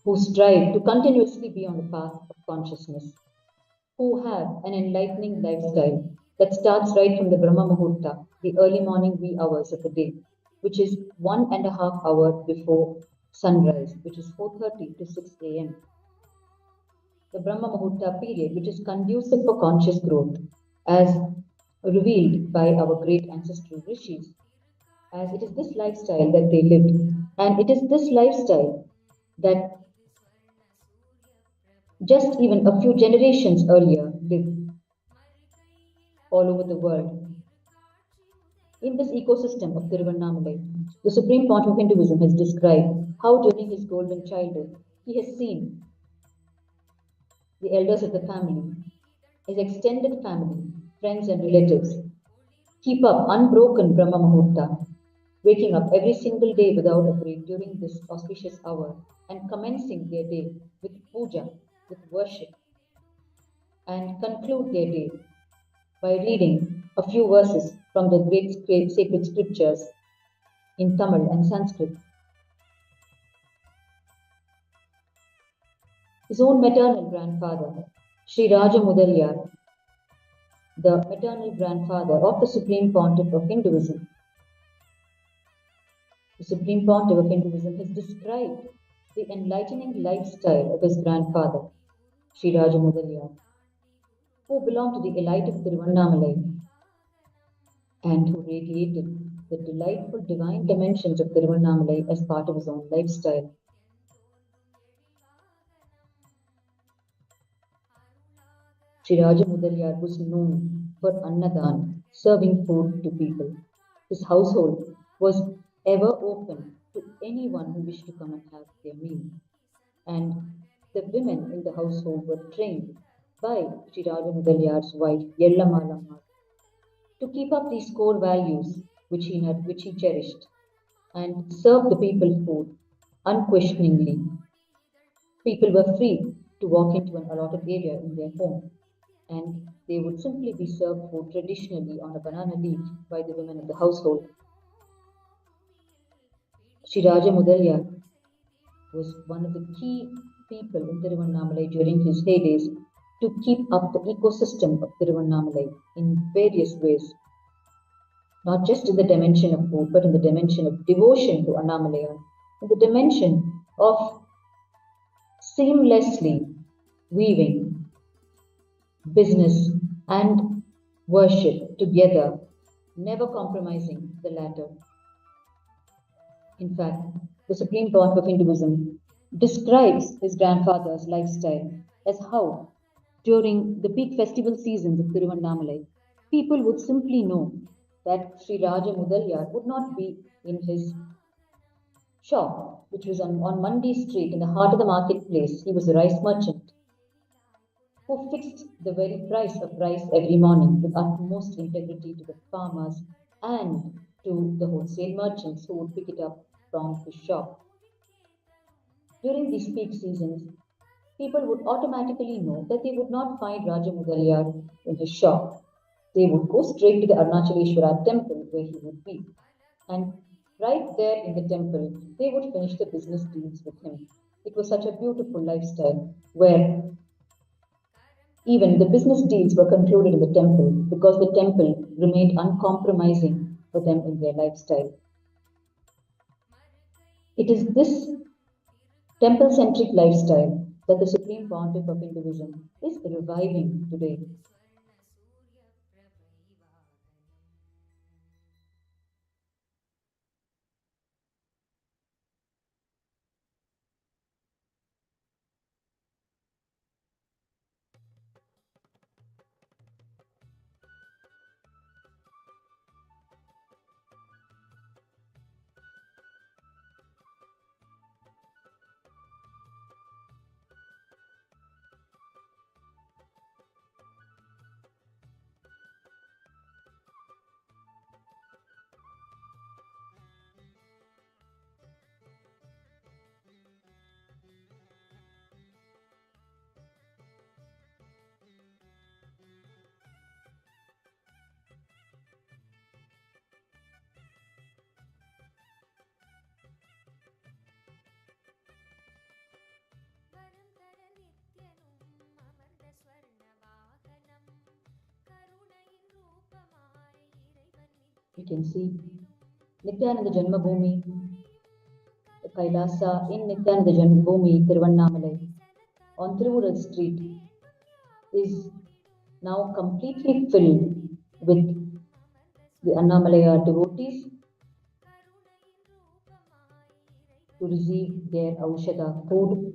Speaker 3: who strive to continuously be on the path of consciousness, who have an enlightening lifestyle that starts right from the Brahma Muhurta, the early morning wee hours of the day, which is 1.5 hours before sunrise, which is 4:30 to 6 a.m. The Brahma Muhurta period, which is conducive for conscious growth, as revealed by our great ancestral rishis, as it is this lifestyle that they lived, and it is this lifestyle that just even a few generations earlier lived all over the world. In this ecosystem of Tiruvannamalai, the Supreme Pontiff of Hinduism has described how during his golden childhood he has seen the elders of the family, his extended family, friends and relatives, keep up unbroken Brahma Muhurta, waking up every single day without a break during this auspicious hour and commencing their day with puja, with worship, and conclude their day by reading a few verses from the great sacred scriptures in Tamil and Sanskrit. His own maternal grandfather, Sri Raja Mudaliyar, the maternal grandfather of the Supreme Pontiff of Hinduism, the Supreme Pontiff of Hinduism has described the enlightening lifestyle of his grandfather, Sri Raja Mudaliyar, who belonged to the elite of Tiruvannamalai and who radiated the delightful divine dimensions of Tiruvannamalai as part of his own lifestyle. Sri Raja Mudaliyar was known for Annadhan, serving food to people. His household was ever open to anyone who wished to come and have their meal. And the women in the household were trained by Sri Raja Mudaliyar's wife, Yellamala, to keep up these core values which he cherished. and served the people food unquestioningly. People were free to walk into an allotted area in their home, and they would simply be served food traditionally on a banana leaf by the women of the household. Sri Raja Mudalya was one of the key people in Tiruvannamalai during his heydays to keep up the ecosystem of Tiruvannamalai in various ways, not just in the dimension of food, but in the dimension of devotion to Annamalayan, in the dimension of seamlessly weaving business and worship together, never compromising the latter. In fact, the Supreme Pontiff of Hinduism describes his grandfather's lifestyle as how, during the peak festival seasons of Tiruvannamalai, people would simply know that Sri Raja Mudalya would not be in his shop, which was on Mandi Street in the heart of the marketplace. He was a rice merchant who fixed the very price of rice every morning with utmost integrity to the farmers and to the wholesale merchants who would pick it up from his shop. During these peak seasons, people would automatically know that they would not find Raja Mudaliyar in his shop. They would go straight to the Arunachaleshwara temple where he would be. And right there in the temple, they would finish the business deals with him. It was such a beautiful lifestyle where even the business deals were concluded in the temple because the temple remained uncompromising for them in their lifestyle. It is this temple centric lifestyle that the Supreme Pontiff of Hinduism is reviving today. You can see Nithyananda Janmabhūmi Kailasa in Nithyananda Janmabhūmi Tiruvannamalai on Tiruvural Street is now completely filled with the Annamalaya devotees to receive their Aushadha food.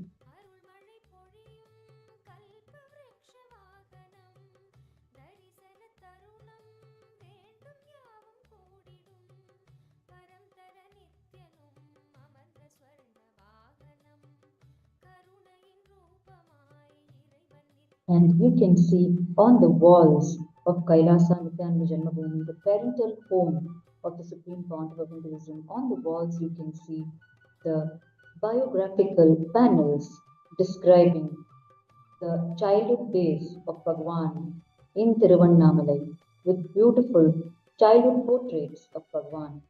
Speaker 3: And you can see on the walls of Kailasa Nithyananda Janmabhūmi, the parental home of the Supreme Pontiff of Hinduism. On the walls, you can see the biographical panels describing the childhood days of Bhagwan in Tiruvannamalai with beautiful childhood portraits of Bhagwan.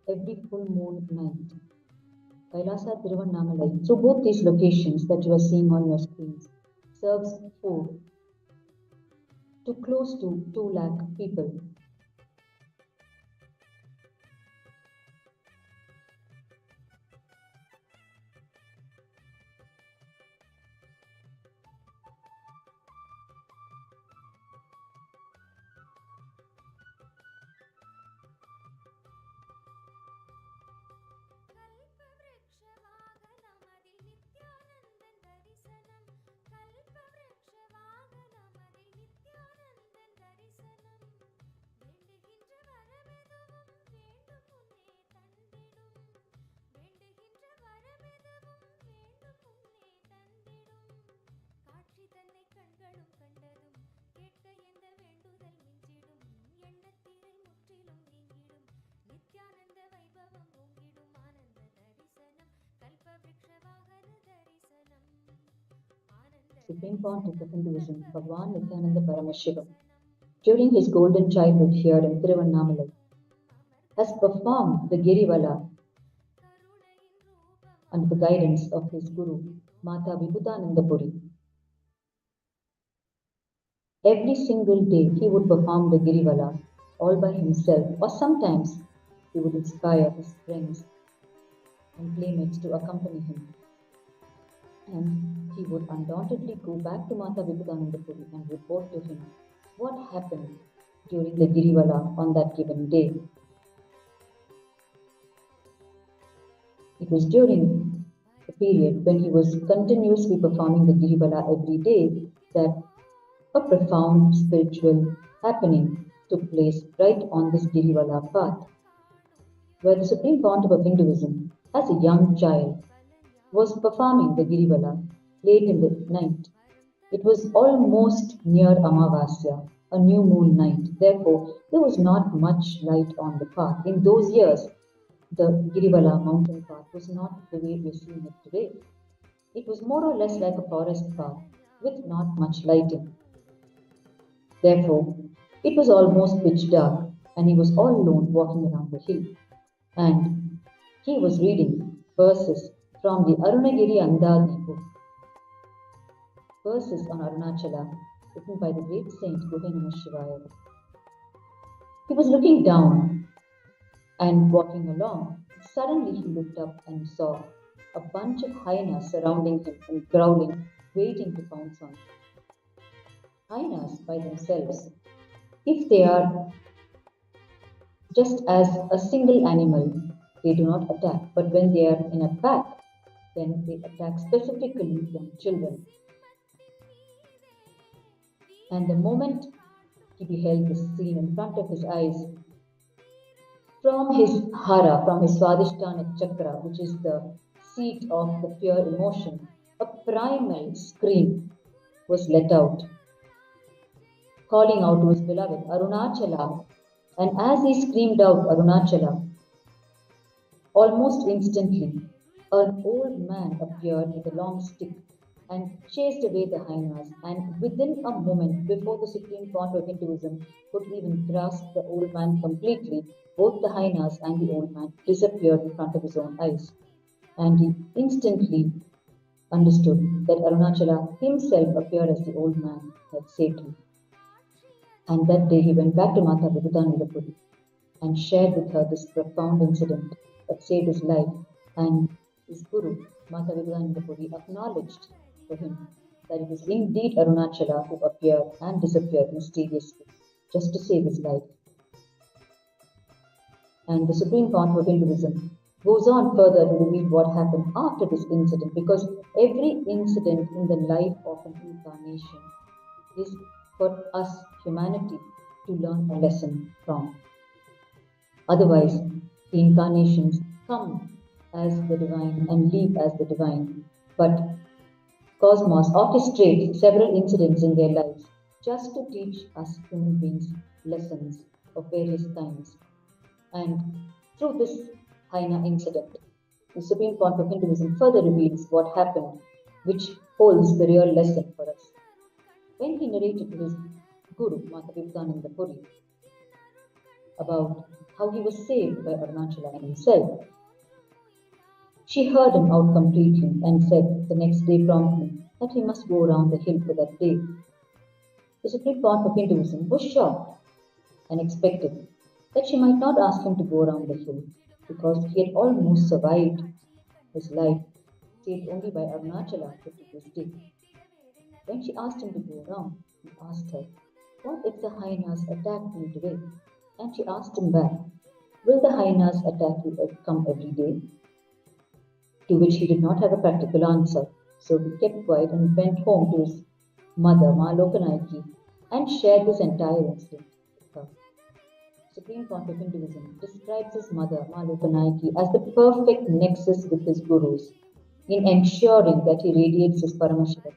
Speaker 3: every full moon night. Kailasa Tiruvannamalai, through both these locations that you are seeing on your screens, serves food to close to 2 lakh people.
Speaker 1: கல்பவ்ருக்ஷவாகனமதில் Nithyanandan தரிசனம் கல்பவ்ருக்ஷவாகனமதில் நித்யானந்தன் தரிசனம் வேண்டுகின்ற வரமெதுவும் வேண்டும் முன்னே தந்திடும் வேண்டுகின்ற வரமெதுவும் வேண்டும் முன்னே தந்திடும் காட்சி தன்னை கண்களும் கண்டதும் கேட்க எந்த வேண்டுதல் மிஞ்சிடும் எண்ணத்திரை முற்றிலும் நீங்கிடும் நித்யானந்த வைபவம் ஓங்கிடும் ஆனந்த தரிசனம் கல்பவ்ருக்ஷவாகன தரிசனம் ஆனந்த
Speaker 3: Supreme Pontiff of Hinduism, Bhagwan Nithyananda Paramashiva, during his golden childhood here in Tiruvannamalai, has performed the Girivala
Speaker 1: கருணையின் ரூபம்
Speaker 3: under the guidance of his Guru, Mata Vibhutanandapuri. Every single day he would perform the Girivala all by himself, or sometimes he would inspire his friends and playmates to accompany him. And he would undauntedly go back to Mata Vibhutanandapuri and report to him what happened during the Girivala on that given day. It was during the period when he was continuously performing the Girivala every day that a profound spiritual happening took place right on this Girivala path, where the Supreme Pontiff of Hinduism, as a young child, was performing the Girivala late in the night. It was almost near Amavasya, a new moon night. Therefore, there was not much light on the path. In those years, the Girivala mountain path was not the way we're seeing it today. It was more or less like a forest path with not much lighting. Therefore, it was almost pitch dark, and he was all alone walking around the hill. And he was reading verses from the Arunachala book, verses on Arunachala, written by the great saint Shivaya. He was looking down and walking along. Suddenly he looked up and saw a bunch of hyenas surrounding him and growling, waiting to pounce on him. Hyenas by themselves, if they are just as a single animal, they do not attack. But when they are in a pack, then they attack specifically young children. And the moment he beheld this scene in front of his eyes, from his hara, from his Swadhisthana chakra, which is the seat of the pure emotion, a primal scream was let out, calling out to his beloved Arunachala. And as he screamed out Arunachala, almost instantly, an old man appeared with a long stick and chased away the hyenas. And within a moment, before the Supreme Pontiff of Hinduism could even grasp the old man completely, both the hyenas and the old man disappeared in front of his own eyes. And he instantly understood that Arunachala himself appeared as the old man who had saved him. And that day he went back to Mata Vibhutanandapuri and shared with her this profound incident that saved his life. And his Guru, Mata Vibhutanandapuri, acknowledged for him that it was indeed Arunachala who appeared and disappeared mysteriously just to save his life. And the Supreme Pontiff of Hinduism goes on further to reveal what happened after this incident, because every incident in the life of an incarnation is for us, humanity, to learn a lesson from. Otherwise, the incarnations come as the divine and leave as the divine. But Cosmos orchestrates several incidents in their lives just to teach us human beings lessons of various kinds. And through this hyena incident, the Supreme Pontiff of Hinduism further reveals what happened, which holds the real lesson for us. When he narrated to his Guru, Mata Vibhutanandapuri, about how he was saved by Arunachala himself. She heard him out completely and said the next day promptly that he must go around the hill for that day. The Supreme Court of Hinduism was shocked and expected that she might not ask him to go around the hill because he had almost survived his life, saved only by Arunachala to this day. When she asked him to go around, he asked her, "What if the hyenas attack me today?" And she asked him back, "Will the hyenas attack you come every day?" To which he did not have a practical answer, so he kept quiet and went home to his mother, Ma Lokanayaki, and shared this entire incident with her. Supreme Pontiff Hinduism describes his mother, Ma Lokanayaki, as the perfect nexus with his gurus in ensuring that he radiates his Paramashiva.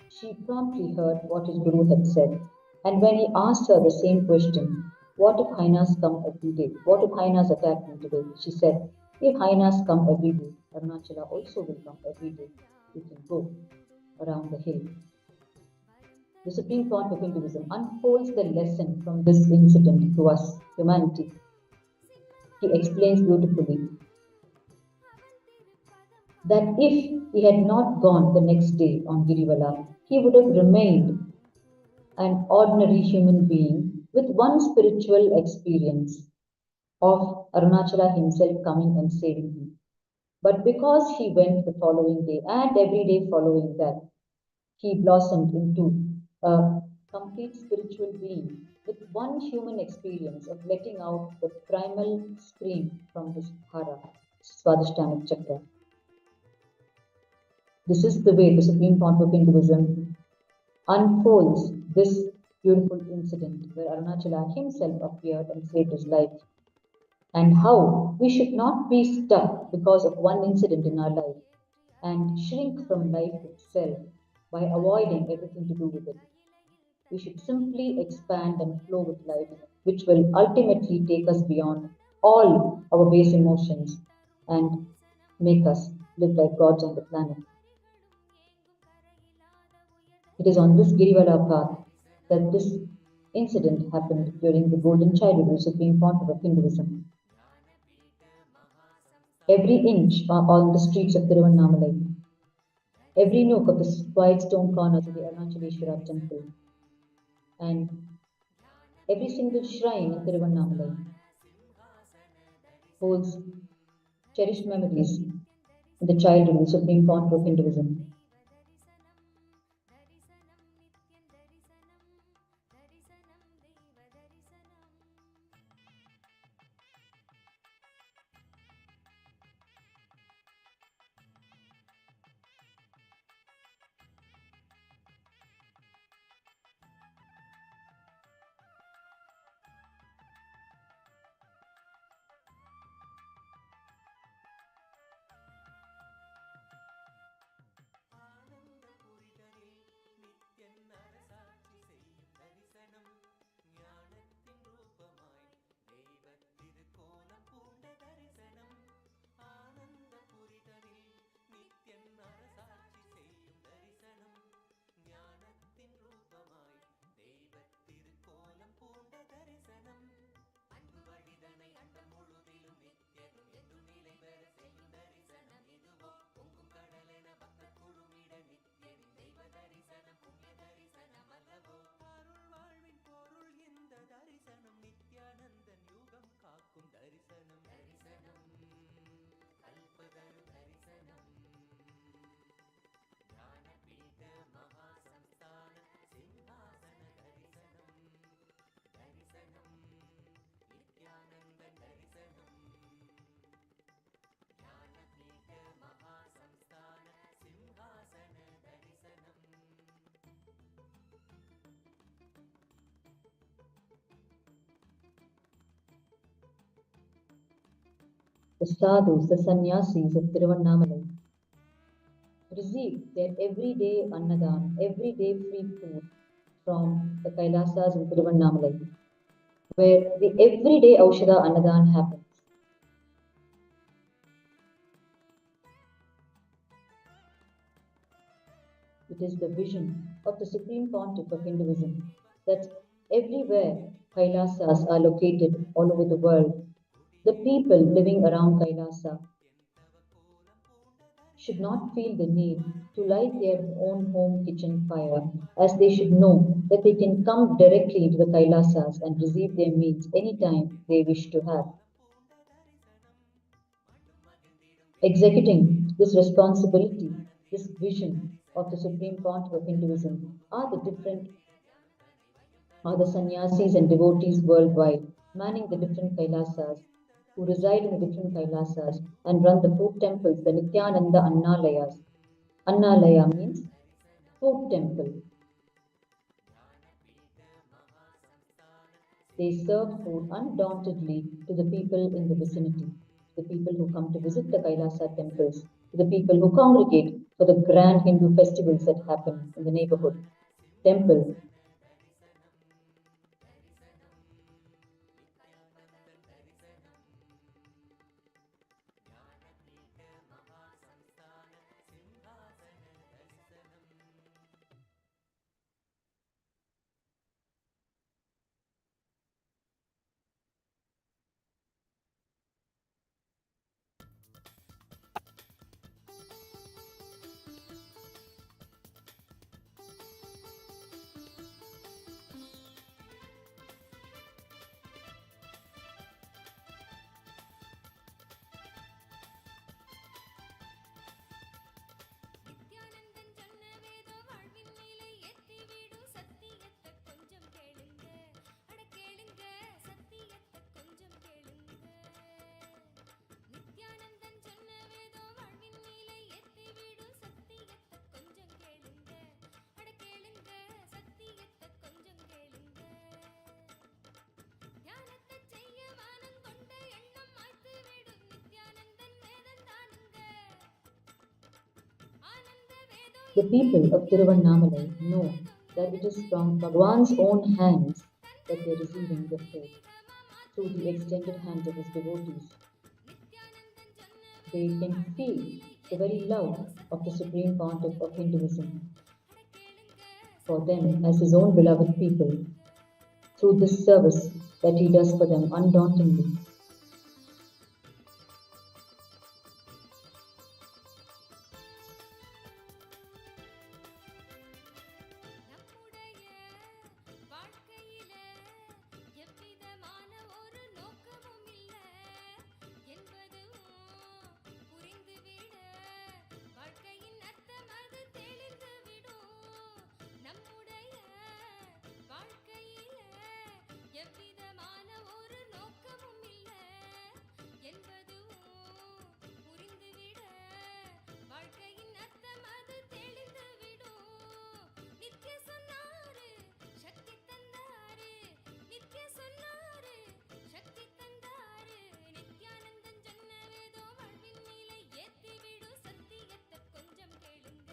Speaker 3: She promptly heard what his guru had said, and when he asked her the same question, "What if hyenas come every day? What if hyenas attack me today?" She said, "If hyenas come every day, Arunachala also will come every day. You can go around the hill." The Supreme Court of Hinduism unfolds the lesson from this incident to us, humanity. He explains beautifully that if he had not gone the next day on Girivala, he would have remained an ordinary human being with one spiritual experience of Arunachala himself coming and saving him. But because he went the following day and every day following that, he blossomed into a complete spiritual being with one human experience of letting out the primal scream from his hara, Swadhisthana Chakra. This is the way the Supreme Pontiff of Hinduism unfolds this beautiful incident where Arunachala himself appeared and saved his life, and how we should not be stuck because of one incident in our life and shrink from life itself by avoiding everything to do with it. We should simply expand and flow with life, which will ultimately take us beyond all our base emotions and make us live like gods on the planet. It is on this Girivala path that this incident happened during the golden childhood of the Supreme Pontiff of Hinduism. Every inch on the streets of Tiruvannamalai, every nook of the quiet stone corners of the Arunachaleshwara temple, and every single shrine in Tiruvannamalai holds cherished memories in the childhood of the Supreme Pontiff of Hinduism. The sadhus, the sannyasis of Tiruvannamalai receive their everyday Annadhan, everyday free food from the Kailasas in Tiruvannamalai, where the everyday Aushadha Annadhan happens. It is the vision of the Supreme Pontiff of Hinduism that Everywhere Kailasas are located all over the world, the people living around Kailasa should not feel the need to light their own home kitchen fire, as they should know that they can come directly into the Kailasas and receive their meals anytime they wish to have. Executing this responsibility, this vision of the Supreme Pontiff of Hinduism are the sannyasis and devotees worldwide, manning the different Kailasas, who reside in the different Kailasas and run the food temples, the Nithyananda Annalayas. Annalaya means food temple. They serve food undauntedly to the people in the vicinity, to the people who come to visit the Kailasa temples, to the people who congregate for the grand Hindu festivals that happen in the neighborhood. Temple.
Speaker 1: Nithyanandan சொன்னவேதோ வாழ்வின் மேலே ஏத்திவிடும் சத்தியத்தை கொஞ்சம் கேளுங்க அட கேளுங்க சத்தியத்தை கொஞ்சம் கேளுங்க நித்யானந்தன் சொன்னவேதோ வாழ்வின் மேலே ஏத்திவிடும் சத்தியத்தை கொஞ்சம் கேளுங்க அட கேளுங்க சத்தியத்தை கொஞ்சம் கேளுங்க தியானத்தை செய்ய மானம் கொண்ட எண்ணம் மாய்த்து விடும் நித்யானந்தன் வேதம் தானுங்க
Speaker 3: The people of Tiruvannamalai know that it is from Bhagwan's own hands that they are receiving the food, through the extended hands of his devotees. They can feel the very love of the Supreme Pontiff of Hinduism for them as his own beloved people, through this service that he does for them undauntedly.
Speaker 1: நம்முடைய வாழ்க்கையில எவ்விதமான ஒரு நோக்கமும் இல்ல என்பதும் புரிந்துவிட வாழ்க்கையின் அர்த்தம் அது தெளிந்துவிடும் நம்முடைய வாழ்க்கையில எவ்விதமான ஒரு நோக்கமும் இல்ல என்பதும் புரிந்துவிட வாழ்க்கையின் அர்த்தம் அது தெளிந்துவிடும் நித்ய சொன்னாரு சக்தி தந்தாரு நித்ய சொன்னாரு சக்தி தந்தாரு நித்யானந்தன் சொன்னவேதோ வாழ்வின் மேலே ஏத்திவிடும் சத்தியத்தை கொஞ்சம் கேளுங்க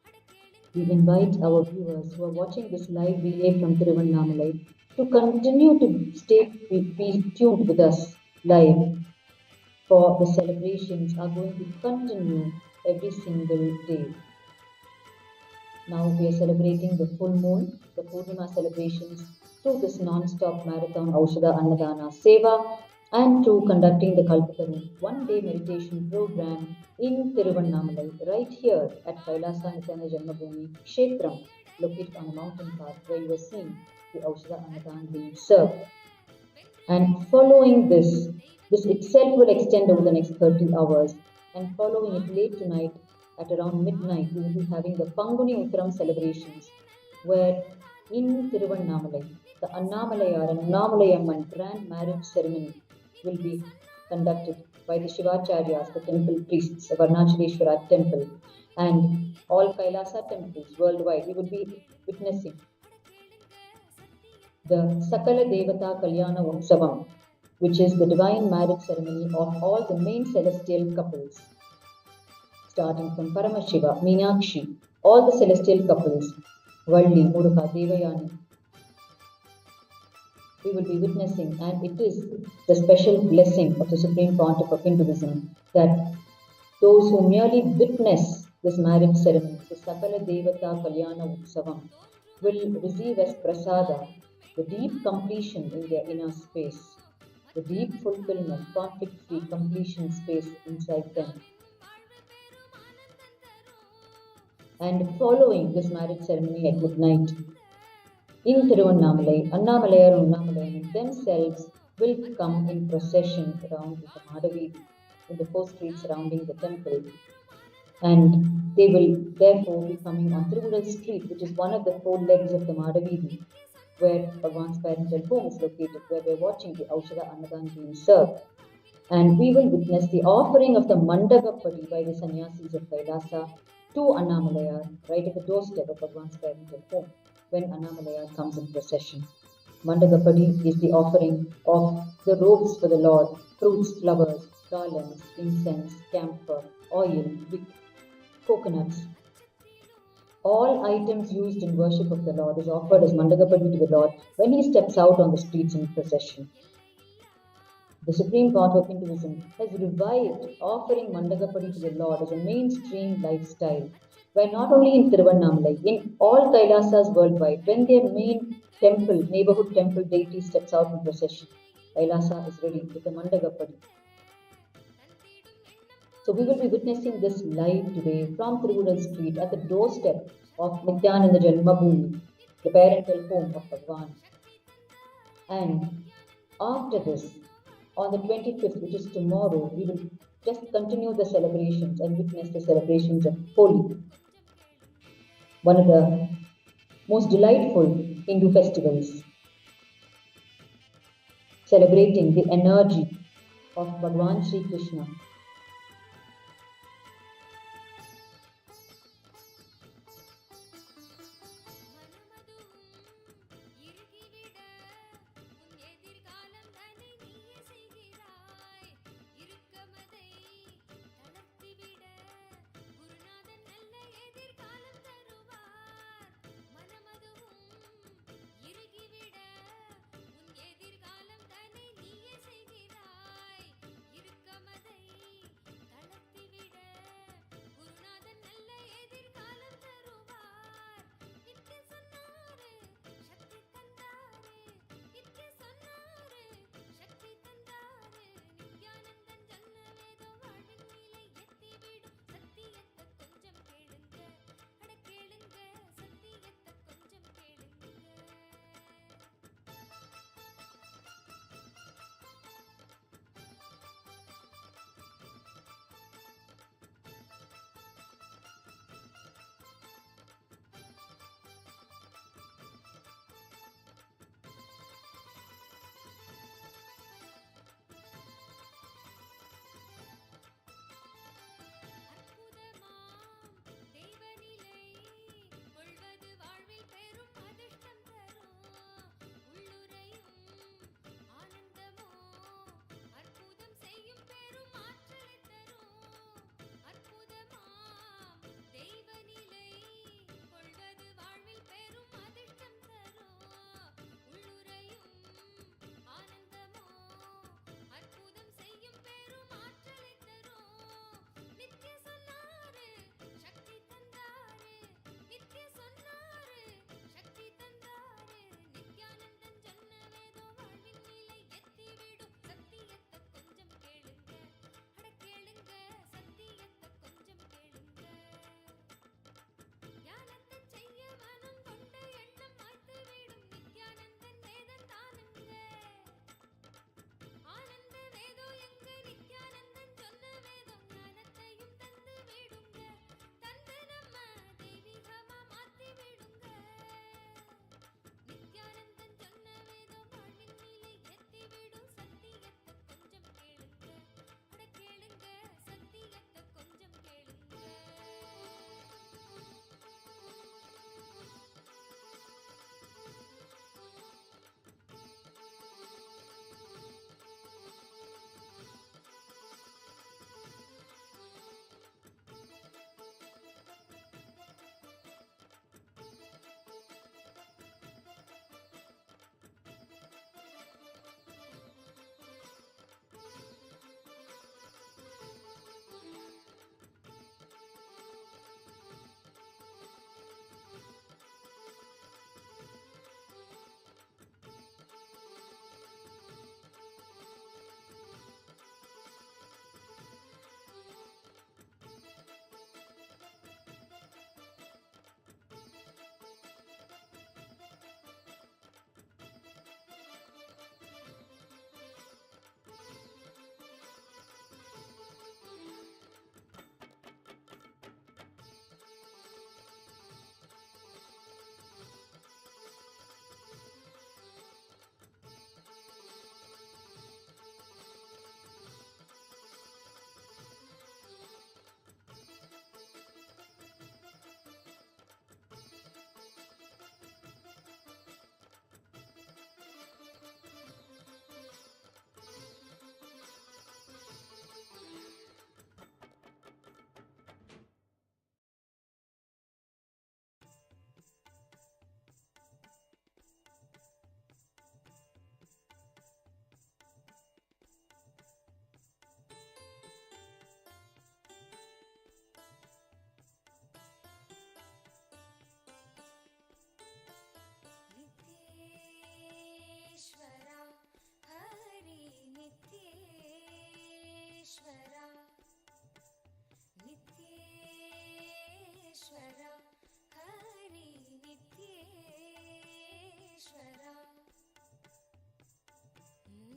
Speaker 1: அட கேளுங்க.
Speaker 3: We invite our viewers who are watching this live relay from Tiruvannamalai to continue to be tuned with us live, for the celebrations are going to continue every single day. Now we are celebrating the full moon, the Purnima celebrations, through this non-stop marathon Aushadha Annadhan Seva, and to conducting the Kalpataru one-day meditation program in Tiruvannamalai, right here at KAILASA Nithyananda Janmabhūmi Kshetram, located on a mountain path where you are seeing the Aushadha Annadhan being served. And following this itself will extend over the next 30 hours. And following it late tonight, at around midnight, we will be having the Panguni Uttiram celebrations, where in Tiruvannamalai, the Annamalayar and Annamalayamman grand marriage ceremony will be conducted by the Shivacharyas, the temple priests of Arunachaleshwara temple, and all Kailasa temples worldwide. We will be witnessing the Sakala Devata Kalyana Utsavam, which is the divine marriage ceremony of all the main celestial couples, starting from Paramashiva, Meenakshi, all the celestial couples, Valli, Muruga, Devayani. We will be witnessing, and it is the special blessing of the Supreme Pontiff of Hinduism that those who merely witness this marriage ceremony, the Sakala Devata Kalyana Utsavam, will receive as prasada the deep completion in their inner space, the deep fulfillment, conflict-free completion space inside them. And following this marriage ceremony at midnight, in Tiruvannamalai, Annamalayar and Annamalayan themselves will come in procession around the Madaveedi, in the 4 streets surrounding the temple. And they will therefore be coming on Tiruvudal Street, which is one of the 4 legs of the Madaveedi, where Bhagwan's parental home is located, where we're watching the Aushadha Annadhan being served. And we will witness the offering of the Mandagapadi by the sannyasis of Kailasa to Annamalayar, right at the doorstep of Bhagwan's parental home, when Annamalayar comes in procession. Mandagapadi is the offering of the robes for the Lord, fruits, flowers, garlands, incense, camphor, oil, wick, coconuts. All items used in worship of the Lord is offered as Mandagapadi to the Lord when he steps out on the streets in procession. The Supreme Court of Hinduism has revived offering Mandagapadi to the Lord as a mainstream lifestyle, where not only in Tiruvannamalai, in all Kailasas worldwide, when their main temple, neighborhood temple deity steps out in procession, Kailasa is ready with the Mandagapadi. So we will be witnessing this live today from Tiruvudal Street at the doorstep of Nithyananda Janmabhūmi, the parental home of Bhagwan. And after this, on the 25th, which is tomorrow, we will just continue the celebrations and witness the celebrations of Holi, one of the most delightful Hindu festivals, celebrating the energy of Bhagwan Sri Krishna.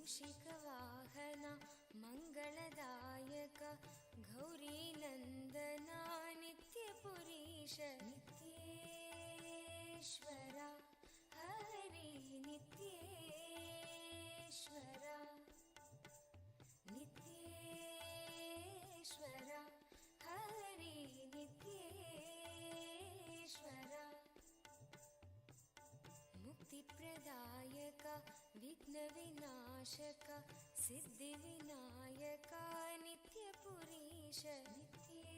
Speaker 1: मूषिकवाहना मङ्गलदायक गौरीनन्दना नित्यपुरीश नित्येश्वरा हरि नित्येश्वरा नित्येश्वरा हरि नित्येश्वरा मुक्तिप्रदायक विघ्नविनाशक सिद्धिविनायक नित्यपुरीश नित्येश्वरा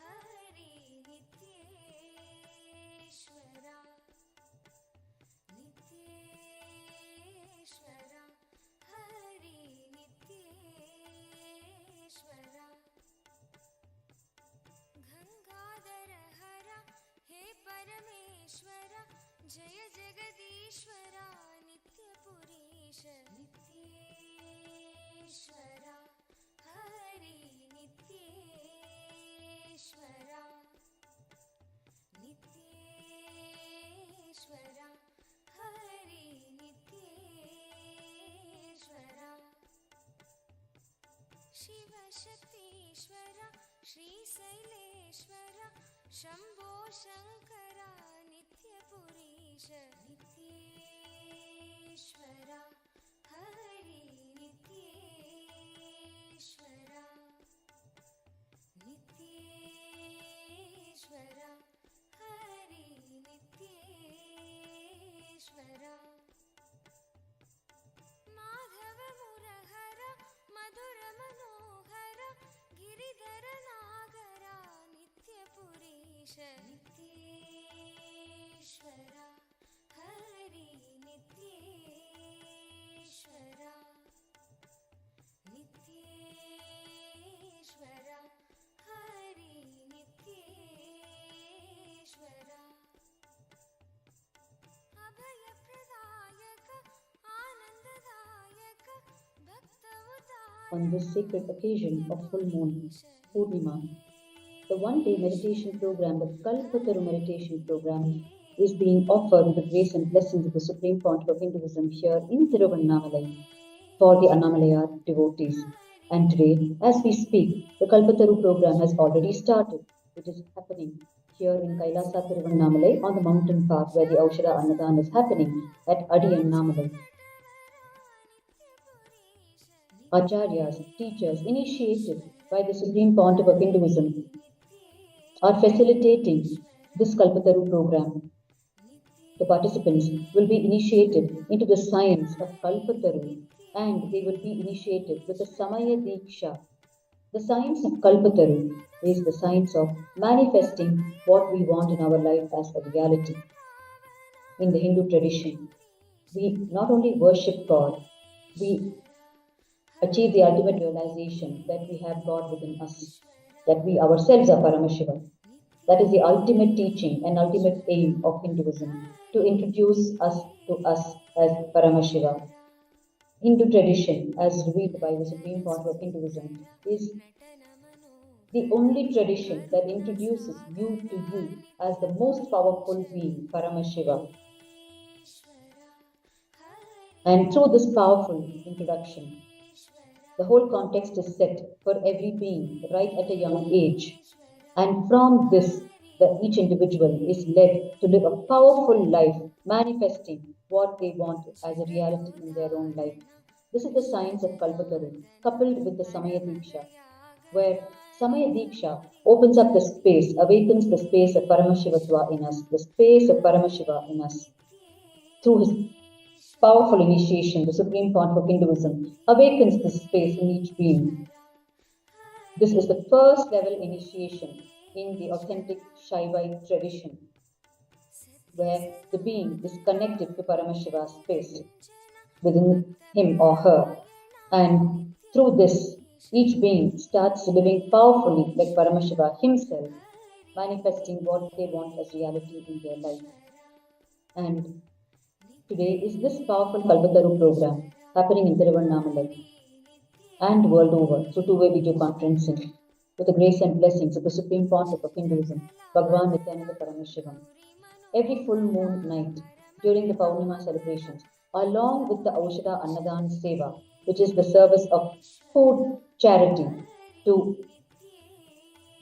Speaker 1: हरि नित्येश्वरा नित्येश्वरा हरि नित्येश्वरा गंगाधर हर हे परमेश्वर जय जगदीश्वरा नित्यपुरीश नित्येश्वरा हरि नित्येश्वरा नित्येश्वरा हरि नित्येश्वरा शिवशक्तीश्वर श्रीशैलेश्वर शम्भो शङ्कर नित्यपुरीश नित्येश्वरा हरि नित्येश्वरा नित्येश्वरा हरि नित्येश्वरा माधव मुरहर मधुर मनोहर गिरिधर नागर नित्यपुरीश नित्येश्वरा हरि नित्येश्वरा नित्येश्वरा हरि नित्येश्वरा अभयप्रदायक आनन्ददायक भक्तउदार
Speaker 3: On this sacred occasion of full moon, Purnima, the one-day meditation program, the Kalpataru meditation program, is being offered with the grace and blessings of the Supreme Pontiff of Hinduism here in Tiruvannamalai for the Annamalayar devotees. And today, as we speak, the Kalpataru program has already started. It is happening here in KAILASA Tiruvannamalai on the mountain path where the Aushadha Annadhan is happening at Adiyannamalai. Acharyas, teachers, initiated by the Supreme Pontiff of Hinduism, are facilitating this Kalpataru program. The participants will be initiated into the science of Kalpataru and they will be initiated with the Samaya Diksha. The science of Kalpataru is the science of manifesting what we want in our life as a reality. In the Hindu tradition, we not only worship God, we achieve the ultimate realization that we have God within us, that we ourselves are Paramashiva. That is the ultimate teaching and ultimate aim of Hinduism, to introduce us to us as Paramashiva. Hindu tradition, as revealed by the Supreme Pontiff of Hinduism, is the only tradition that introduces you to you as the most powerful being, Paramashiva. And through this powerful introduction, the whole context is set for every being right at a young age. And from this, each individual is led to live a powerful life, manifesting what they want as a reality in their own life. This is the science of Kalpataru, coupled with the Samaya Diksha, where Samaya Diksha opens up the space, awakens the space of Paramashivatva in us, the space of Paramashiva in us. Through his powerful initiation, the Supreme Pontiff of Hinduism awakens this space in each being. This is the first level initiation in the authentic Shaivite tradition, where the being is connected to Paramashiva's space within him or her. And through this, each being starts living powerfully like Paramashiva himself, manifesting what they want as reality in their life. And today is this powerful Kalpataru program happening in Tiruvannamalai and world over through two-way video conferencing with the grace and blessings of the Supreme Pontiff of Hinduism, Bhagavan Nithyananda Paramashiva. Every full moon night, during the Purnima celebrations, along with the Aushadha Annadhan Seva, which is the service of food charity to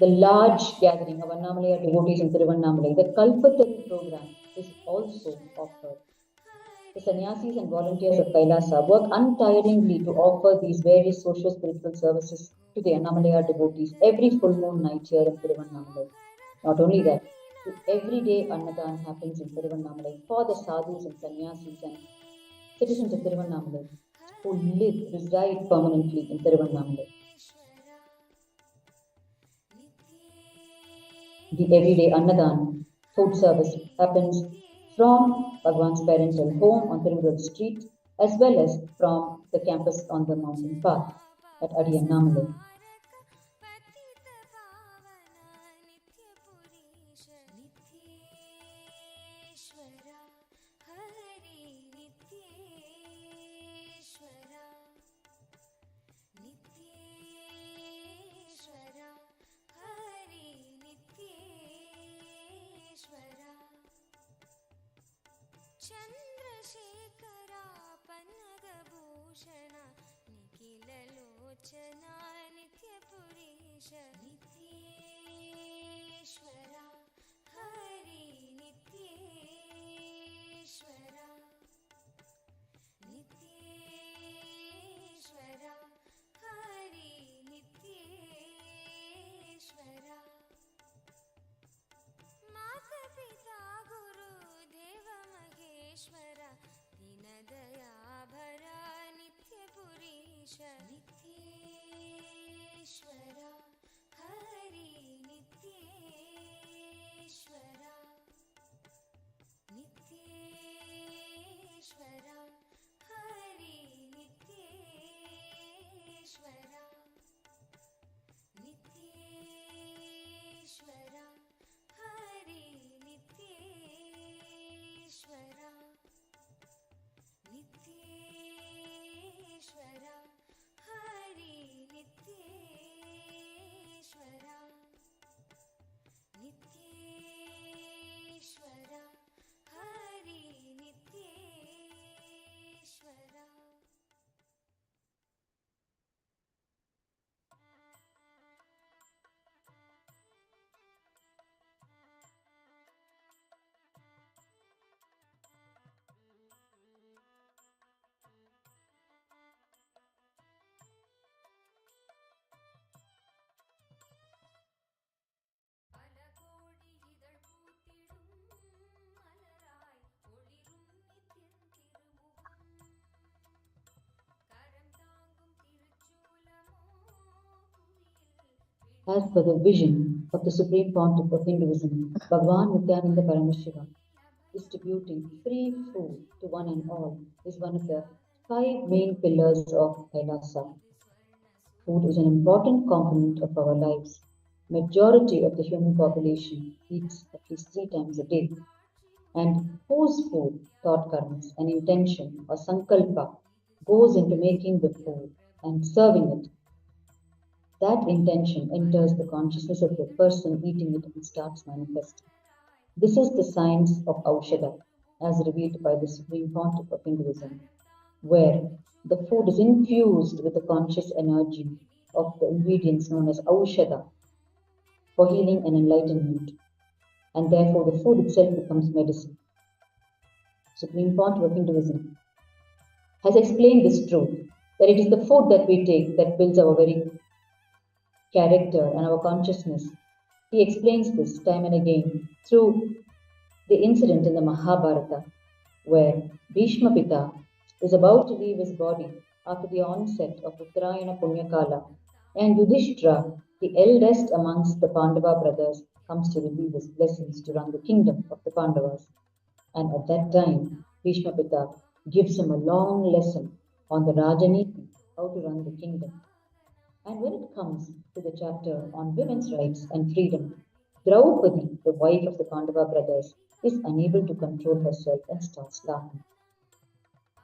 Speaker 3: the large gathering of Annamalaya devotees in Tiruvannamalai. The Kalpataru program is also offered. The sannyasis and volunteers of Kailasa work untiringly to offer these various social spiritual services to the Annamalaya devotees every full moon night here in Tiruvannamalai. Not only that, the everyday Annadhan happens in Tiruvannamalai for the sadhus and sannyasis and citizens of Tiruvannamalai who reside permanently in Tiruvannamalai. The everyday Annadhan food service happens from Bhagwan's parental home on Tirumural Street, as well as from the campus on the mountain path at Adiyannamalai.
Speaker 1: Chandrashekhara पन्नगभूषण निखिललोचना नित्यपुरीश नित्येश्वरा हरि नित्येश्वरा नित्येश्वरा हरि नित्येश्वरा माता-पिता गुरुदेव महेश्वर दीनदयाभर नित्यपुरीश नित्येश्वरा हरि नित्येश्वरा नित्येश्वरा हरि नित्येश्वरा नित्येश्वरा हरि नित्येश्वरा नित्येश्वरा हरि नित्येश्वरा नित्येश्वरा हरि नित्येश्वरा அலகோடி இதழ் பூத்திடும் மலராய் ஒளிரும் நித்தியம் திருமுகம் கரம் தாங்கும் திருச்சூலமோ புவியில்
Speaker 3: As per the vision of the Supreme Pontiff of Hinduism, Bhagwan Nithyananda Paramashiva, distributing free food to one and all is one of the 5 main pillars of Kailasa. Food is an important component of our lives. Majority of the human population eats at least 3 times a day. And whose food, thought currents, and intention or sankalpa goes into making the food and serving it, that intention enters the consciousness of the person eating it and starts manifesting. This is the science of Aushadha, as revealed by the Supreme Pontiff of Hinduism, where the food is infused with the conscious energy of the ingredients known as Aushadha for healing and enlightenment, and therefore the food itself becomes medicine. Supreme Pontiff of Hinduism has explained this truth, that it is the food that we take that builds our very character and our consciousness. He explains this time and again through the incident in the Mahabharata, where Bhishma Pita is about to leave his body after the onset of Uttarayana Punyakala, and Yudhishthira, the eldest amongst the Pandava brothers, comes to relieve his blessings to run the kingdom of the Pandavas. And at that time, Bhishma Pita gives him a long lesson on the Rajaniti, how to run the kingdom. And when it comes to the chapter on women's rights and freedom, Draupadi, the wife of the Pandava brothers, is unable to control herself and starts laughing.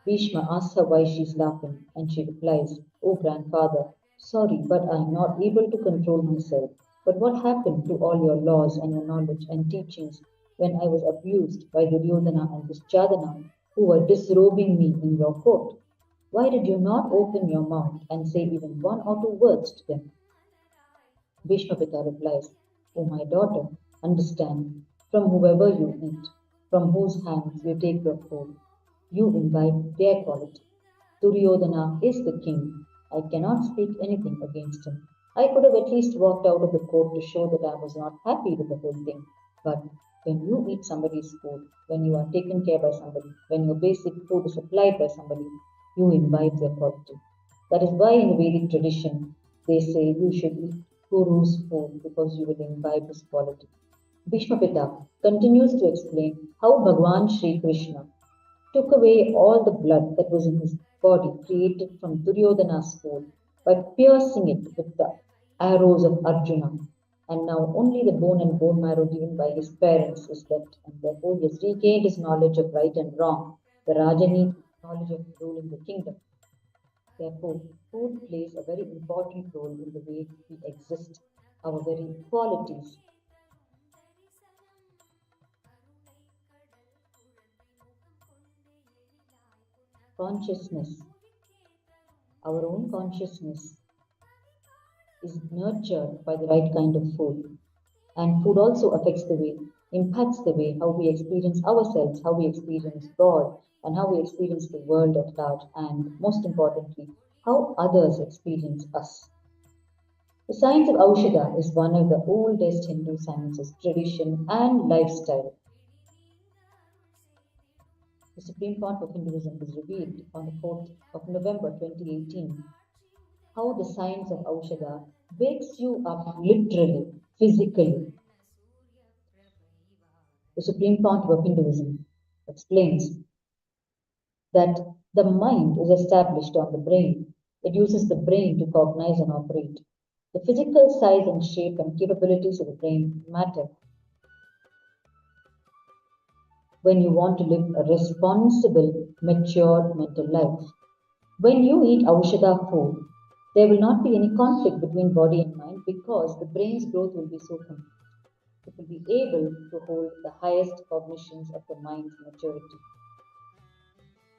Speaker 3: Bhishma asks her why she is laughing, and she replies, "Oh grandfather, sorry, but I am not able to control myself. But what happened to all your laws and your knowledge and teachings when I was abused by Duryodhana and Duschadana, who were disrobing me in your court? Why did you not open your mouth and say even one or two words to them? Bhishmapita replies, O my daughter, understand, from whoever you eat, from whose hands you take your food, you imbibe their quality. Duryodhana is the king. I cannot speak anything against him. I could have at least walked out of the court to show that I was not happy with the whole thing. But when you eat somebody's food, when you are taken care by somebody, when your basic food is supplied by somebody, you imbibe their quality. That is why in the Vedic tradition they say you should eat Guru's food because you will imbibe his quality. Bhishmapita continues to explain how Bhagwan Sri Krishna took away all the blood that was in his body created from Duryodhana's food by piercing it with the arrows of Arjuna. And now only the bone and bone marrow given by his parents is left, and therefore he has regained his knowledge of right and wrong, the Rajaniti, knowledge of ruling the kingdom. Therefore, food plays a very important role in the way we exist, our very qualities. Consciousness, our own consciousness, is nurtured by the right kind of food. And food also affects the way, impacts the way how we experience ourselves, how we experience God, and how we experience the world at large, and most importantly, how others experience us. The science of Aushadha is one of the oldest Hindu sciences, tradition, and lifestyle. The Supreme Court of Hinduism was revealed on the 4th of November 2018. How the science of Aushadha wakes you up literally, physically. The Supreme Court of Hinduism explains that the mind is established on the brain. It uses the brain to cognize and operate. The physical size and shape and capabilities of the brain matter when you want to live a responsible, mature mental life. When you eat Aushadha food, there will not be any conflict between body and mind because the brain's growth will be so complete. It will be able to hold the highest cognitions of the mind's maturity.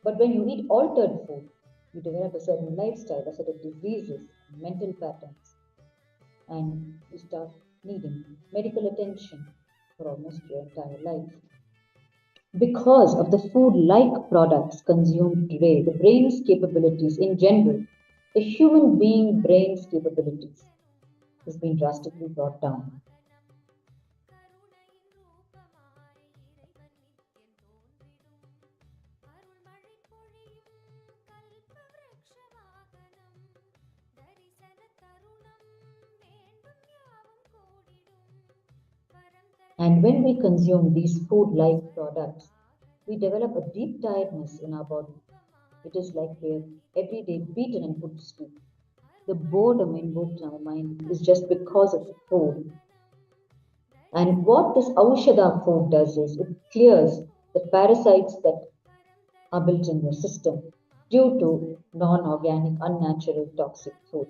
Speaker 3: But when you eat altered food, you develop a certain lifestyle, a set of diseases, mental patterns, and you start needing medical attention for almost your entire life. Because of the food-like products consumed today, the brain's capabilities in general, the human being brain's capabilities, has been drastically brought down. And when we consume these food-like products, we develop a deep tiredness in our body. It is like we're every day beaten and put to sleep. The boredom invoked in our mind is just because of the food. And what this Aushadha food does is it clears the parasites that are built in your system due to non-organic, unnatural, toxic food.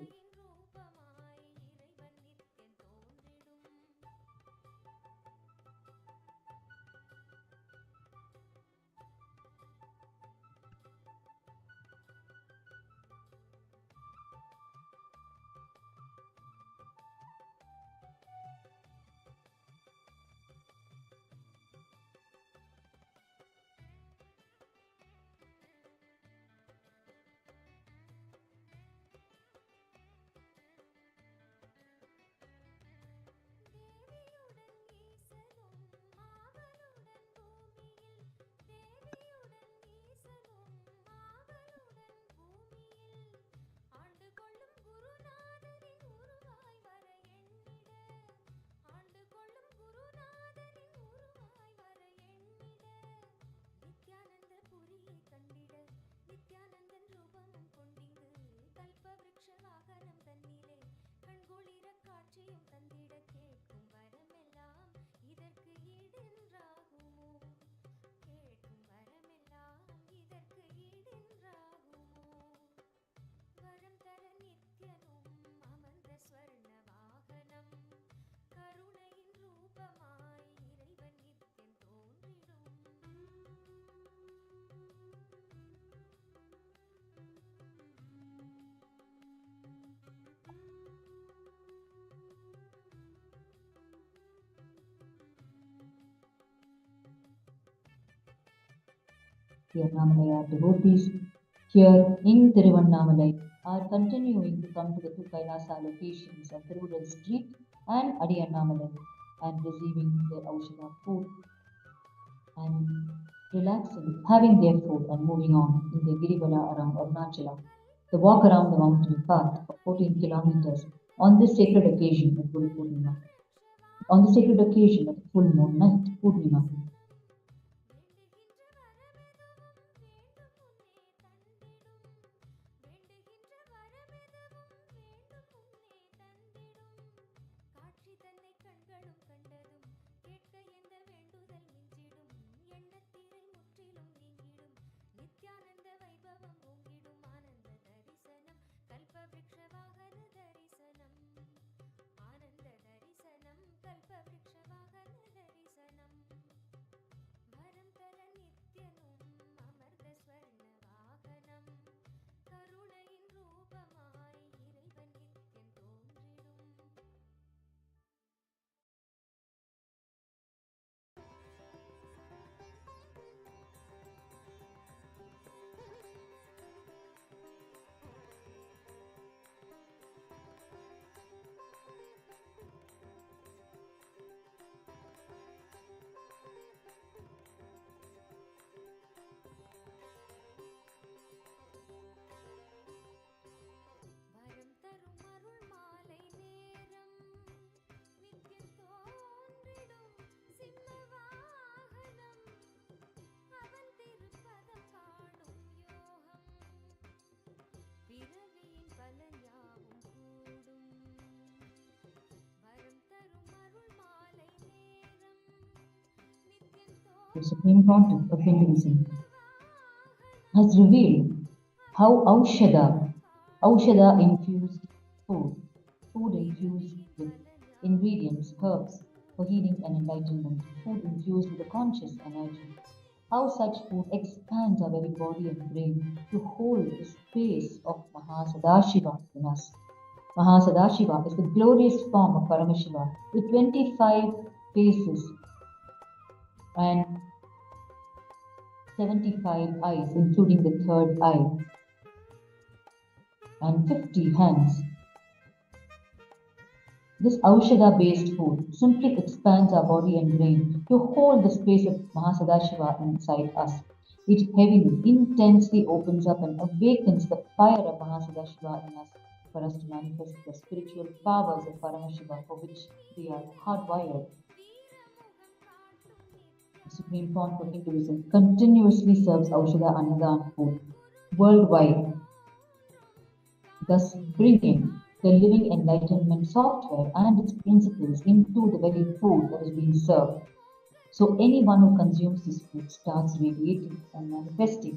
Speaker 3: The Annamalaya devotees here in Tiruvannamalai are continuing to come to the two Kailasa locations of Tiruvallur Street and Adiyannamalai and receiving their Aushadha food and relaxing, having their food and moving on in their Girivala around Arunachala. The walk around the mountain path of 14 kilometers on this sacred occasion of Guru Purnima. On the sacred occasion of the full moon night, Purnima.
Speaker 1: காட்சி தன்னை கண்களும் கண்டதும் கேட்க எந்த வேண்டுதல் மிஞ்சிடும் எண்ணத்திரை முற்றிலும் நீங்கிடும் நித்யானந்த வைபவம் ஓங்கிடும் ஆனந்த தரிசனம் கல்பவ்ருக்ஷ வாகன தரிசனம் ஆனந்த தரிசனம் கல்பவ்ருக்ஷ வாகன தரிசனம் வரம் தர நித்யனும் அமர்ந்த ஸ்வர்ண வாகனம் கருணையின் ரூபமாய் இறைவன் நித்யன் தோன்றிடும் வரம் தரும் அருள் மாலை நேரம் நித்யம் தோன்றிடும் சிம்ம வாகனம் அவன் திருப்பதம் காணும் யோகம் பிறவியின் பலன் யாவும் கூடும் வரம் தரும் அருள் மாலை நேரம் நித்யம்
Speaker 3: The Supreme Pontiff of Hinduism has revealed how Aushadha infused food infused with ingredients, herbs for healing and enlightenment, food infused with a conscious energy. How such food expands our very body and brain to hold the space of Mahasadashiva in us. Mahasadashiva is the glorious form of Paramashiva with 25 faces and 75 eyes, including the third eye, and 50 hands. This Aushadha-based food simply expands our body and brain to hold the space of Mahasadashiva inside us. It heavily, intensely opens up and awakens the fire of Mahasadashiva in us for us to manifest the spiritual powers of Paramashiva for which we are hardwired. The Supreme Pontiff of Hinduism continuously serves Aushadha Annadhan food worldwide, thus bringing the living enlightenment software and its principles into the very food that is being served. So anyone who consumes this food starts radiating and manifesting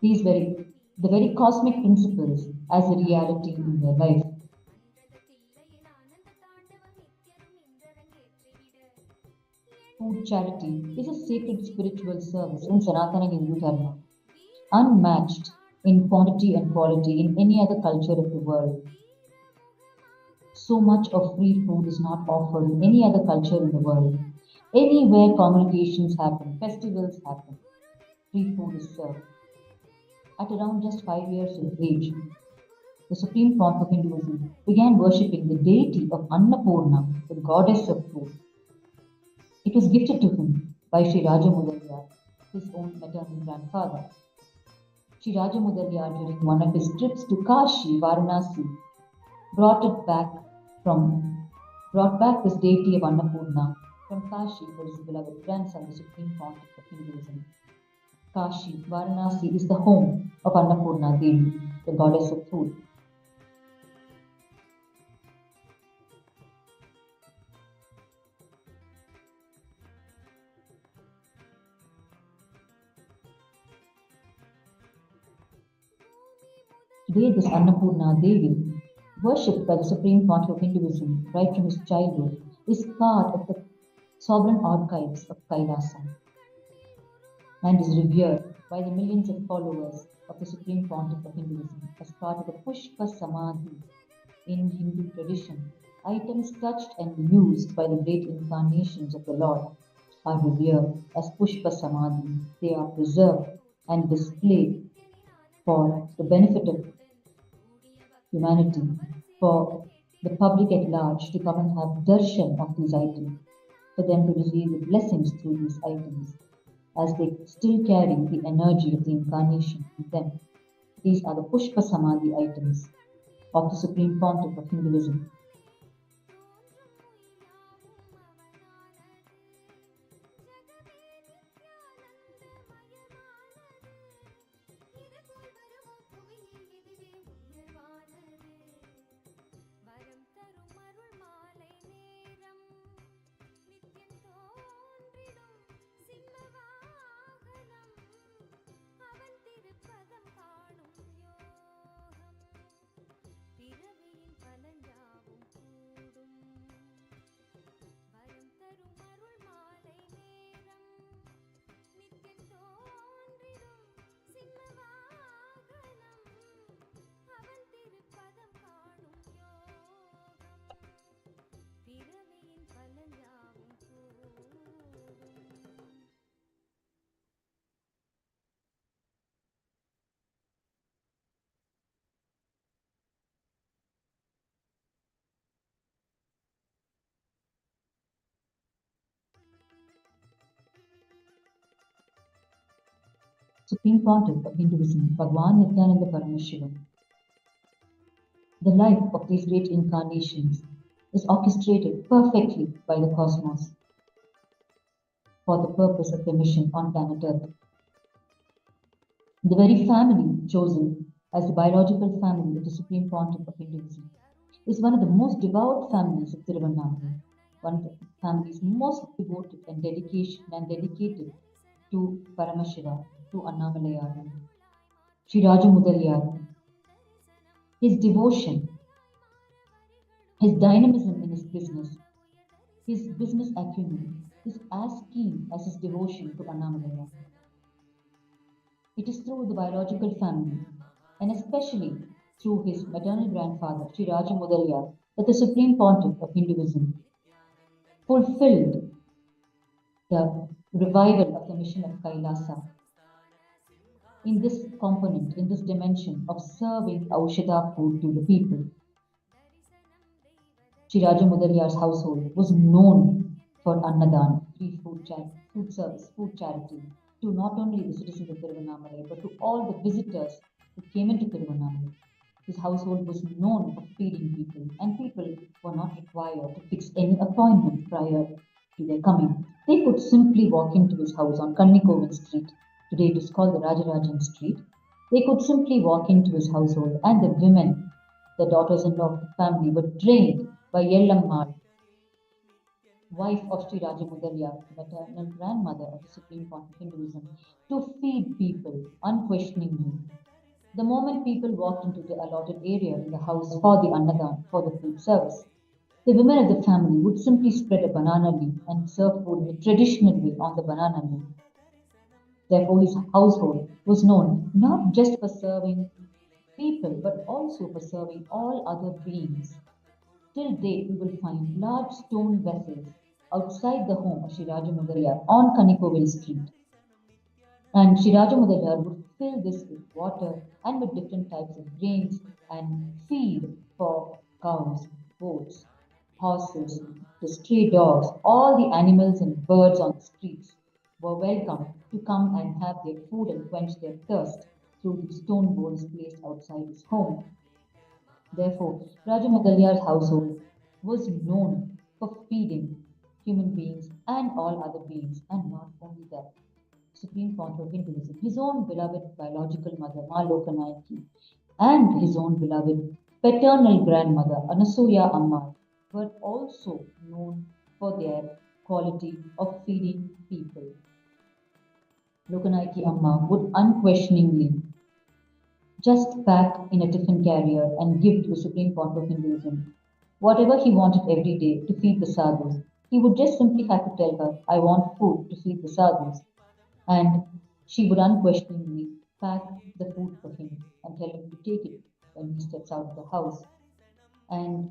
Speaker 3: the very cosmic principles as a reality in their life. Food charity is a sacred spiritual service in Sanatana Hindu Dharma, unmatched in quantity and quality in any other culture of the world. So much of free food is not offered in any other culture in the world. Anywhere congregations happen, festivals happen, free food is served. At around just 5 years of age, the Supreme Pontiff of Hinduism began worshipping the deity of Annapurna, the goddess of food. It was gifted to him by Sri Rajamudalya, his own maternal grandfather. Sri Rajamudalya, during one of his trips to Kashi, Varanasi, brought back this deity of Annapurna from Kashi for his beloved grandson, the Supreme Pontiff of Hinduism. Kashi, Varanasi is the home of Annapurna Devi, the goddess of food. Today, this Annapurna Devi, worshipped by the Supreme Pontiff of Hinduism right from his childhood, is part of the sovereign archives of Kailasa and is revered by the millions of followers of the Supreme Pontiff of Hinduism as part of the Pushpa Samadhi in Hindu tradition, items touched and used by the great incarnations of the Lord. are revered as Pushpa Samadhi. They are preserved and displayed for the benefit of humanity, for the public at large to come and have darshan of these items, for them to receive the blessings through these items, as they still carry the energy of the incarnation in them. These are the Pushpa Samadhi items of the Supreme Pontiff of Hinduism.
Speaker 1: வரம் தரும் அருள் மாலை நேரம் நித்யம் தோன்றிடும் சிம்ம வாகனம் அவன் திருப்பதம் காணும் யோகம் பிறவியின் பலஞ்சாவும் கூடும் வரம் தரும் அருள் மாலை நேரம் நித்யம் தோன்றிடும் சிம்ம வாகனம் அவன் திருப்பதம் காணும் யோகம் பிறவியின் பலஞ்சாவும் கூடும்.
Speaker 3: Supreme Pontiff of Hinduism, Bhagwan Nithyananda Paramashiva. The life of these great incarnations is orchestrated perfectly by the cosmos for the purpose of their mission on planet Earth. The very family chosen as the biological family of the Supreme Pontiff of Hinduism is one of the most devout families of Tiruvannamalai, one of the families most devoted and dedicated to Paramashiva, to Annamalai, Sri Rajamudaliyar. His devotion, his dynamism in his business acumen is as keen as his devotion to Annamalai. It is through the biological family, and especially through his maternal grandfather, Sri Rajamudaliyar, that the Supreme Pontiff of Hinduism fulfilled the revival of the mission of Kailasa in this component, in this dimension of serving Aushadha food to the people. Sri Rajamudaliyar's household was known for Annadhan, free food service, food charity, to not only the citizens of Tiruvannamalai, but to all the visitors who came into Tiruvannamalai. His household was known for feeding people, and people were not required to fix any appointment prior to their coming. They could simply walk into his house on Kannikovil Street. Today it is called the Rajarajan Street. They could simply walk into his household, and the women, the daughters-in-law of the family, were trained by Yellammal, wife of Sri Rajamudaliyar, the maternal grandmother of the Supreme Pontiff of Hinduism, to feed people unquestioningly. The moment people walked into the allotted area in the house for the Annadhan, for the food service, the women of the family would simply spread a banana leaf and serve food in the traditional way on the banana leaf. Therefore, his household was known not just for serving people, but also for serving all other beings. Till date, we will find large stone vessels outside the home of Sri Rajamudaliyar on Kannikovil Street. And Sri Rajamudaliyar would fill this with water and with different types of grains and feed for cows, goats, horses, the stray dogs, all the animals and birds on the streets were welcome to come and have their food and quench their thirst through the stone bowls placed outside his home. Therefore, Rajamudaliyar's household was known for feeding human beings and all other beings, and not only that. Supreme Pontiff of Hinduism, his own beloved biological mother, Ma Lokanayaki, and his own beloved paternal grandmother, Anasuya Amma, were also known for their quality of feeding people. Lokanayaki Amma would unquestioningly just pack in a tiffin carrier and give to the Supreme Pontiff of Hinduism whatever he wanted every day to feed the sadhus. He would just simply have to tell her, I want food to feed the sadhus. And she would unquestioningly pack the food for him and tell him to take it when he steps out of the house. And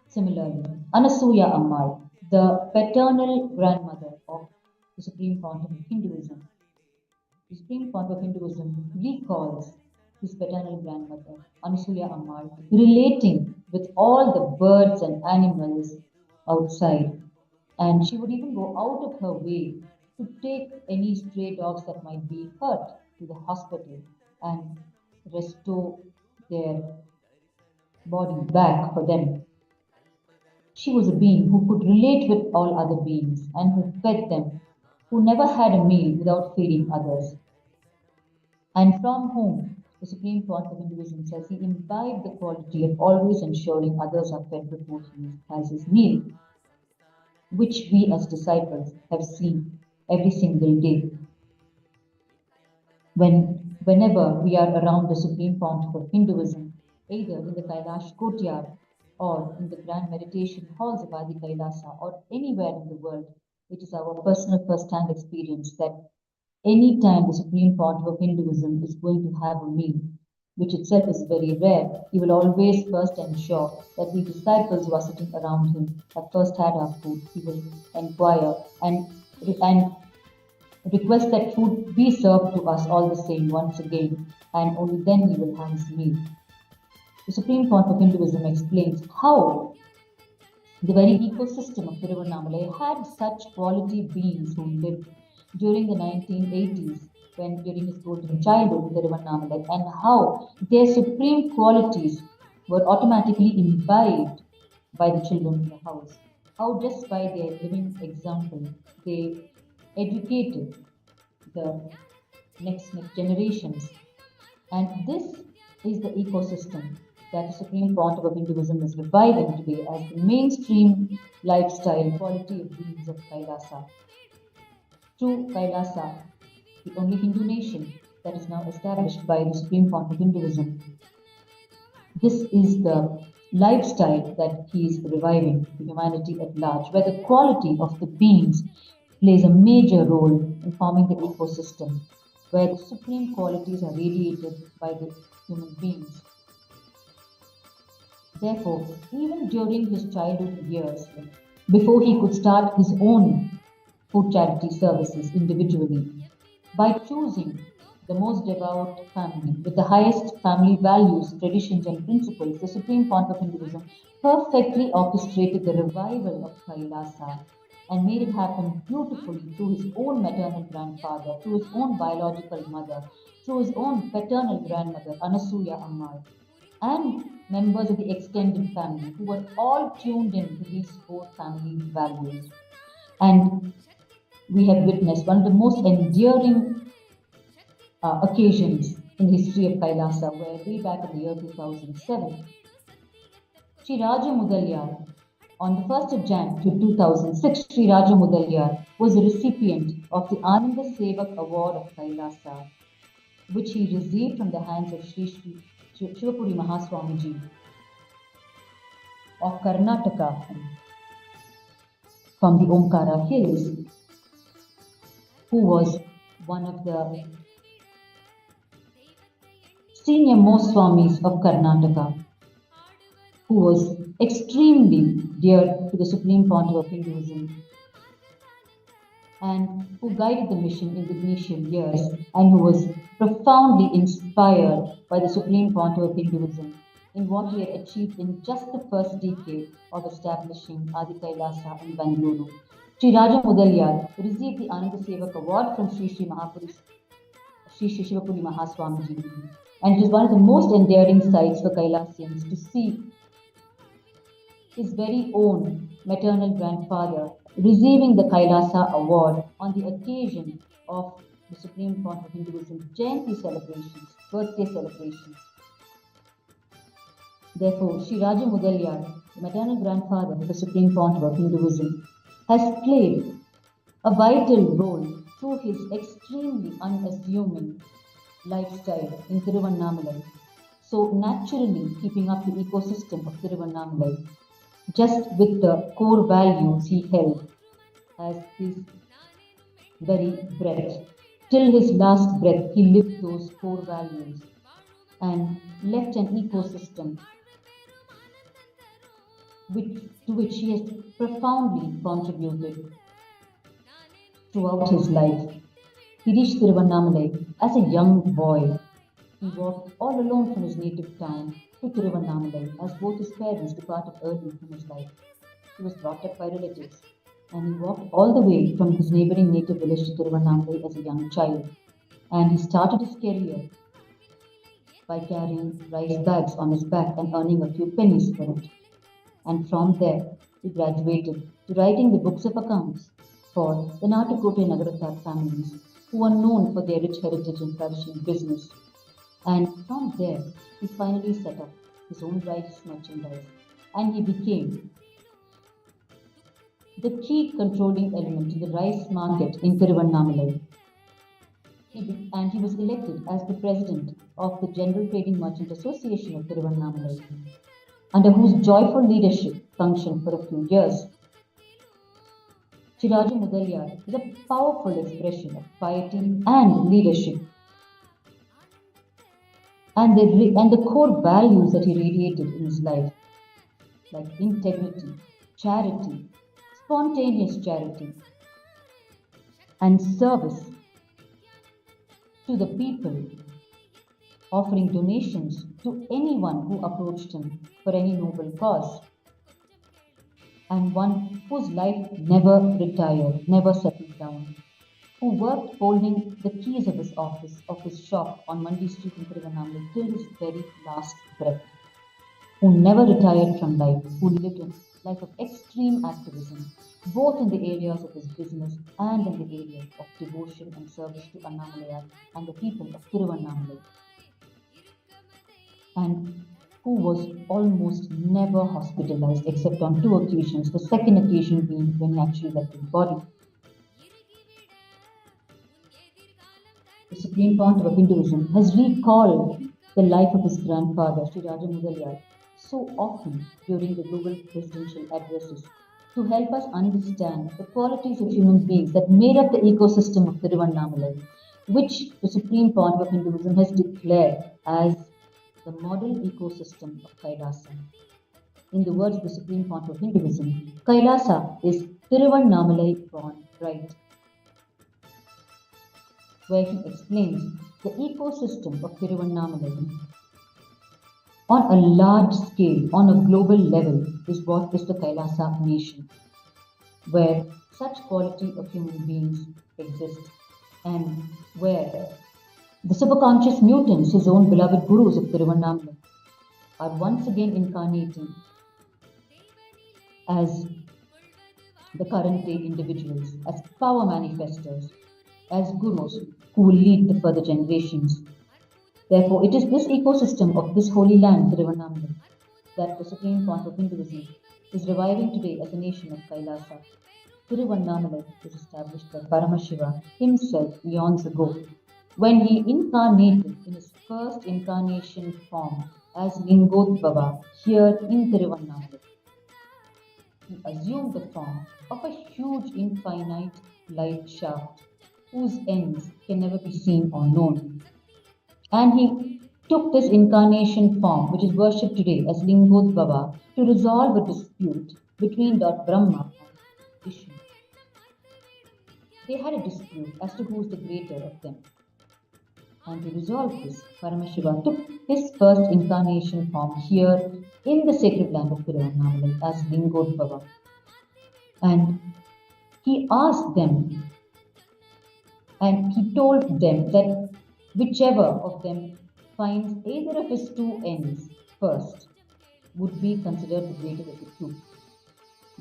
Speaker 3: similarly, Anasuya Ammal, the paternal grandmother of the Supreme Pontiff of Hinduism. The Supreme Pontiff of Hinduism recalls his paternal grandmother, Anasuya Ammal, relating with all the birds and animals outside. And she would even go out of her way to take any stray dogs that might be hurt to the hospital and restore their body back for them. She was a being who could relate with all other beings and who fed them, who never had a meal without feeding others. And from whom the Supreme Pontiff of Hinduism says he imbibed the quality of always ensuring others are fed before he has his meal, which we as disciples have seen every single day. Whenever we are around the Supreme Pontiff of Hinduism, either in the Kailash courtyard or in the grand meditation halls of Adi Kailasa or anywhere in the world, it is our personal first-hand experience that any time the Supreme Pontiff of Hinduism is going to have a meal, which itself is very rare, he will always first ensure that we disciples who are sitting around him have first had our food. He will inquire and request that food be served to us all the same once again, and only then he will have his meal. The Supreme Pontiff of Hinduism explains how the very ecosystem of Tiruvannamalai had such quality beings who lived during the 1980s, when during his golden childhood in Tiruvannamalai, and how their supreme qualities were automatically imbibed by the children in the house. How just by their living example, they educated the next generations. And this is the ecosystem that the Supreme Pontiff of Hinduism is reviving today as the mainstream lifestyle quality of beings of Kailasa. Through Kailasa, the only Hindu nation that is now established by the Supreme Pontiff of Hinduism, this is the lifestyle that he is reviving for humanity at large, where the quality of the beings plays a major role in forming the ecosystem, where the supreme qualities are radiated by the human beings. Therefore, even during his childhood years, before he could start his own food charity services individually, by choosing the most devout family with the highest family values, traditions, and principles, the Supreme Pontiff of Hinduism perfectly orchestrated the revival of Kailasa and made it happen beautifully through his own maternal grandfather, through his own biological mother, through his own paternal grandmother, Anasuya Ammal, and members of the extended family who were all tuned in to these four family values. And we have witnessed one of the most enduring occasions in the history of Kailasa, where way back in the year 2007, Sri Raja Mudalyar, on the 1st of Jan 2006, Sri Raja Mudalyar was a recipient of the Ananda Sevak Award of Kailasa, which he received from the hands of Sri Shivapuri Mahaswamiji of Karnataka from the Omkara Hills, who was one of the senior most Swamis of Karnataka, who was extremely dear to the Supreme Pontiff of Hinduism and who guided the mission in the initial years and who was profoundly inspired by the Supreme Pontiff of Hinduism in what he had achieved in just the first decade of establishing Adi Kailasa in Bangalore. Sri Raja Mudalyar received the Ananda Sevak Award from Sri Shivapuri Mahaswamiji, and it is one of the most endearing sights for Kailasians to see his very own maternal grandfather receiving the Kailasa Award on the occasion of the Supreme Pontiff of Hinduism Jayanti celebrations, birthday celebrations. Therefore, Sri Raja Mudalyar, the maternal grandfather of the Supreme Pontiff of Hinduism, has played a vital role through his extremely unassuming lifestyle in Tiruvannamalai, so naturally keeping up the ecosystem of Tiruvannamalai, just with the core values he held as his very breath. Till his last breath, he lived those core values and left an ecosystem to which he has profoundly contributed throughout his life. He reached Tiruvannamalai as a young boy. He walked all alone from his native town to Tiruvannamalai as both his parents departed early from his life. He was brought up by relatives, and he walked all the way from his neighboring native village to Tiruvannamalai as a young child. And he started his career by carrying rice bags on his back and earning a few pennies for it. And from there, he graduated to writing the books of accounts for the Natukote Nagarathar families, who are known for their rich heritage and flourishing business. And from there, he finally set up his own rice merchandise, and he became the key controlling element in the rice market in Tiruvannamalai. And he was elected as the president of the General Trading Merchant Association of Tiruvannamalai, under whose joyful leadership functioned for a few years. Shiraju Mudaliar is a powerful expression of piety and leadership, and the core values that he radiated in his life, like integrity, charity, spontaneous charity, and service to the people, offering donations to anyone who approached him for any noble cause, and one whose life never retired, never settled down, who worked holding the keys of his office, of his shop on Mandi Street in Tiruvannamalai till his very last breath, who never retired from life, who lived a life of extreme activism, both in the areas of his business and in the area of devotion and service to Annamalai and the people of Tiruvannamalai, and who was almost never hospitalized except on two occasions, the second occasion being when he actually left his body. The Supreme Pontiff of Hinduism has recalled the life of his grandfather, Sri Raja Mudaliar, so often during the global presidential addresses to help us understand the qualities of human beings that made up the ecosystem of Tiruvannamalai, which the Supreme Pontiff of Hinduism has declared as the model ecosystem of Kailasa. In the words of the Supreme Pontiff of Hinduism, Kailasa is Tiruvannamalai born right, where he explains the ecosystem of Tiruvannamalai on a large scale, on a global level, is what is the Kailasa nation, where such quality of human beings exist, and where the superconscious mutants, his own beloved gurus of Tiruvannamalai, are once again incarnating as the current day individuals, as power manifestors, as gurus who will lead the further generations. Therefore, it is this ecosystem of this holy land, Tiruvannamalai, that the Supreme Pontiff of Hinduism is reviving today as a nation of Kailasa. Tiruvannamalai was established by Paramashiva himself eons ago, when he incarnated in his first incarnation form as Lingodbhava here in Tiruvannamalai. He assumed the form of a huge infinite light shaft whose ends can never be seen or known. And he took this incarnation form, which is worshipped today as Lingodbhava, to resolve a dispute between Lord Brahma and Vishnu. They had a dispute as to who is the greater of them. And to resolve this, Paramashiva took his first incarnation form here in the sacred land of Tiruvannamalai as Lingodbhava. And he asked them, and he told them that whichever of them finds either of his two ends first would be considered the greater of the two.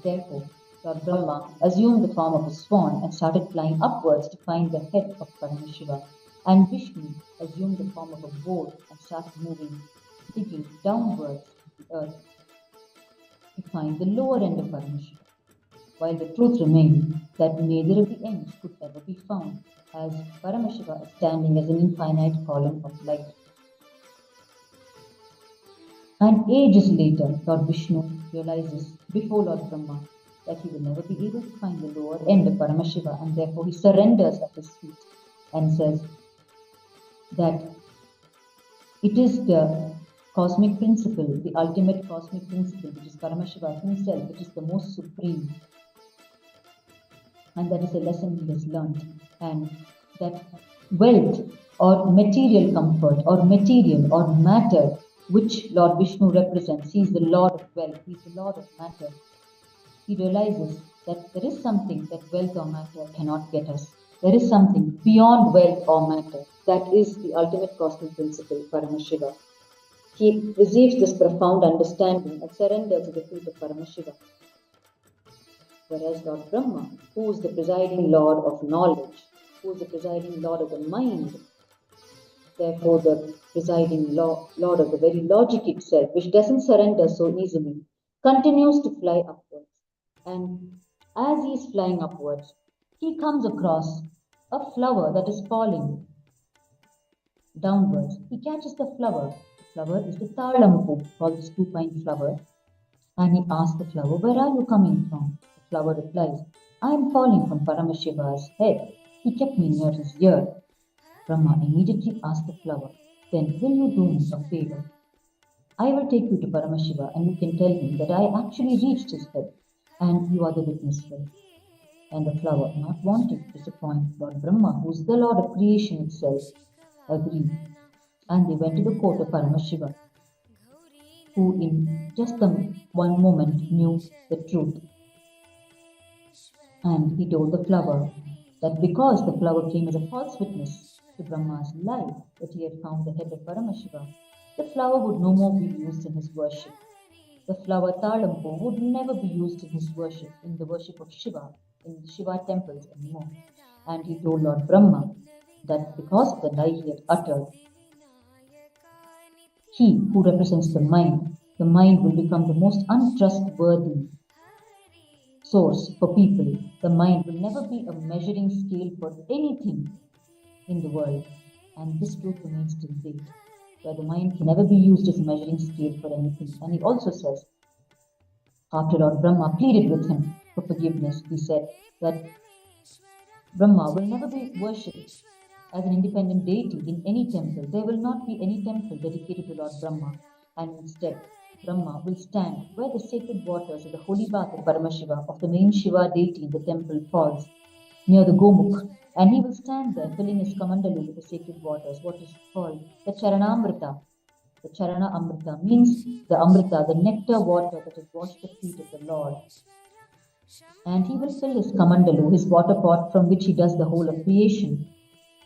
Speaker 3: Therefore, Lord Brahma assumed the form of a swan and started flying upwards to find the head of Paramashiva, and Vishnu assumed the form of a boar and started moving, digging downwards to the earth to find the lower end of Paramashiva, while the truth remained that neither of the ends could ever be found, as Paramashiva is standing as an infinite column of light. And ages later, Lord Vishnu realizes before Lord Brahma that he will never be able to find the lower end of Paramashiva, and therefore he surrenders at his feet and says that it is the cosmic principle, the ultimate cosmic principle, which is Paramashiva himself, which is the most supreme, And that is a lesson he has learned. And that wealth or material comfort or material or matter, which Lord Vishnu represents, he is the Lord of wealth, he is the Lord of matter. He realizes that there is something that wealth or matter cannot get us. There is something beyond wealth or matter. That is the ultimate cosmic principle, Paramashiva. He receives this profound understanding and surrenders at the feet of Paramashiva. Whereas Lord Brahma, who is the presiding Lord of knowledge, who is the presiding Lord of the mind, therefore the presiding Lord of the very logic itself, which doesn't surrender so easily, continues to fly upwards. And as he is flying upwards, he comes across a flower that is falling downwards. He catches the flower. The flower is the Talampu, called the stupine flower. And he asks the flower, "Where are you coming from?" The flower replies, "I am falling from Paramashiva's head. He kept me near his ear." Brahma immediately asked the flower, "Then will you do me a favor? I will take you to Paramashiva and you can tell him that I actually reached his head and you are the witness for it." And the flower, not wanting to disappoint Lord Brahma, who is the Lord of creation itself, agreed. And they went to the court of Paramashiva, who in just one moment knew the truth. And he told the flower that because the flower came as a false witness to Brahma's lie that he had found the head of Paramashiva, the flower would no more be used in his worship. The flower Talampu would never be used in his worship, in the worship of Shiva, in Shiva temples anymore. And he told Lord Brahma that because of the lie he had uttered, he who represents the mind will become the most untrustworthy source for people. The mind will never be a measuring scale for anything in the world. And this truth remains till date, where the mind can never be used as a measuring scale for anything. And he also says, after Lord Brahma pleaded with him for forgiveness, he said that Brahma will never be worshipped as an independent deity in any temple. There will not be any temple dedicated to Lord Brahma, and instead Brahma will stand where the sacred waters of the holy bath of Paramashiva, of the main Shiva deity in the temple, falls, near the Gomukh, and he will stand there filling his kamandalu with the sacred waters, what is called the Charanamrita. The Charana Amrita means the Amrita, the nectar water that has washed the feet of the Lord. And he will fill his kamandalu, his water pot from which he does the whole of creation,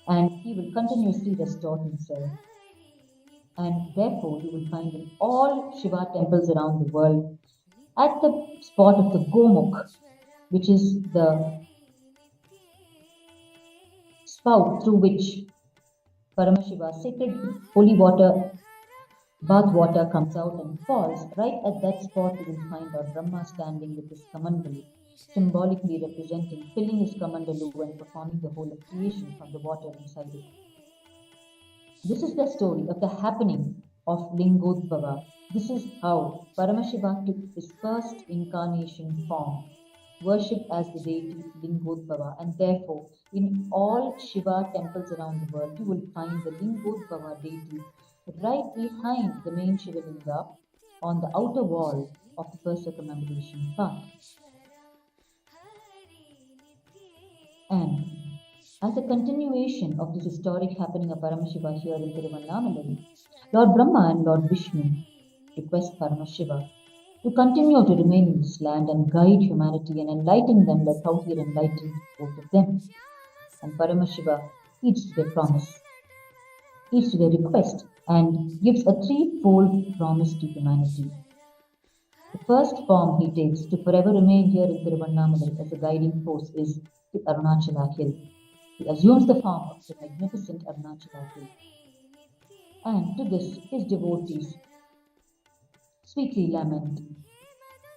Speaker 3: and he will continuously restore himself. And therefore, you will find in all Shiva temples around the world, at the spot of the Gomukh, which is the spout through which Paramashiva's sacred holy water, bath water comes out and falls, right at that spot you will find Lord Brahma standing with his kamandalu, symbolically representing filling his kamandalu and performing the whole of creation from the water inside it. This is the story of the happening of Lingodbhava. This is how Paramashiva took his first incarnation form, worshipped as the deity Lingodbhava, and therefore in all Shiva temples around the world you will find the Lingodbhava deity right behind the main Shivalinga on the outer wall of the first circumambulation path. And as a continuation of this historic happening of Paramashiva here in Tiruvannamalai, Lord Brahma and Lord Vishnu request Paramashiva to continue to remain in this land and guide humanity and enlighten them like how he had enlightened both of them. And Paramashiva heeds to their promise, heeds to their request, and gives a threefold promise to humanity. The first form he takes to forever remain here in Tiruvannamalai as a guiding force is the Arunachala hill. He assumes the form of the magnificent Arunachala hill. And to this, his devotees sweetly lament,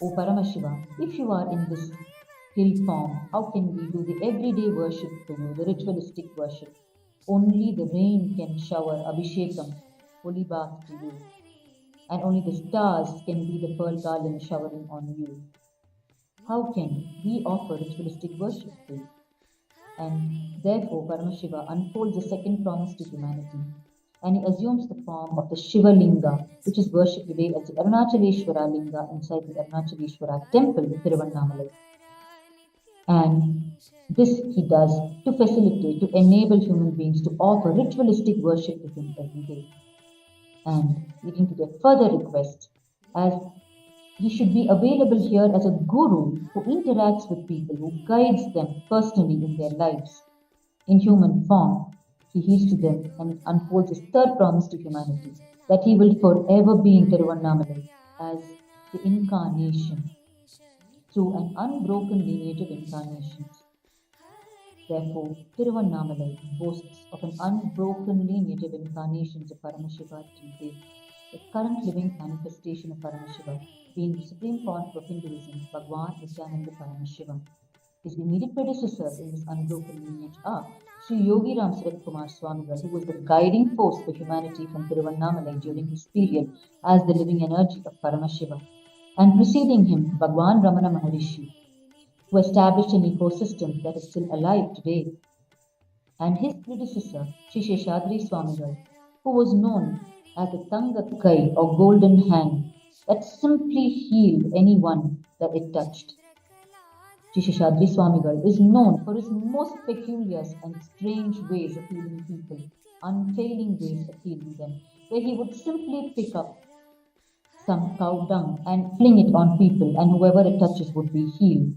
Speaker 3: "O Paramashiva, if you are in this hill form, how can we do the everyday worship to you, the ritualistic worship? Only the rain can shower Abhishekam, holy bath to you, and only the stars can be the pearl garland showering on you. How can we offer ritualistic worship to you?" And therefore Paramashiva unfolds a second promise to humanity, and he assumes the form of the Shiva Linga, which is worshipped today as the Arunachaleshwara Linga inside the Arunachaleshwara temple in Tiruvannamalai. And This he does to facilitate, to enable human beings to offer ritualistic worship to him every day. And leading to their further request, as he should be available here as a guru who interacts with people, who guides them personally in their lives. In human form, he heeds to them and unfolds his third promise to humanity, that he will forever be in Tiruvannamalai as the incarnation through an unbroken lineage of incarnations. Therefore, Tiruvannamalai boasts of an unbroken lineage of incarnations of Paramashiva till date. The current living manifestation of Paramashiva being the supreme pontiff of Hinduism, Bhagwan Nithyananda Paramashiva. His immediate predecessors in this unbroken lineage are Sri Yogi Ram Sarat Kumar Swamigal, who was the guiding force for humanity from Tiruvannamalai during his period as the living energy of Paramashiva, and preceding him, Bhagwan Ramana Maharishi, who established an ecosystem that is still alive today, and his predecessor, Sri Seshadri Swamigal, who was known as the Tanga Kai or golden hand that simply healed anyone that it touched. Sri Seshadri Swamigal is known for his most peculiar and strange ways of healing people, unfailing ways of healing them, where he would simply pick up some cow dung and fling it on people, and whoever it touches would be healed.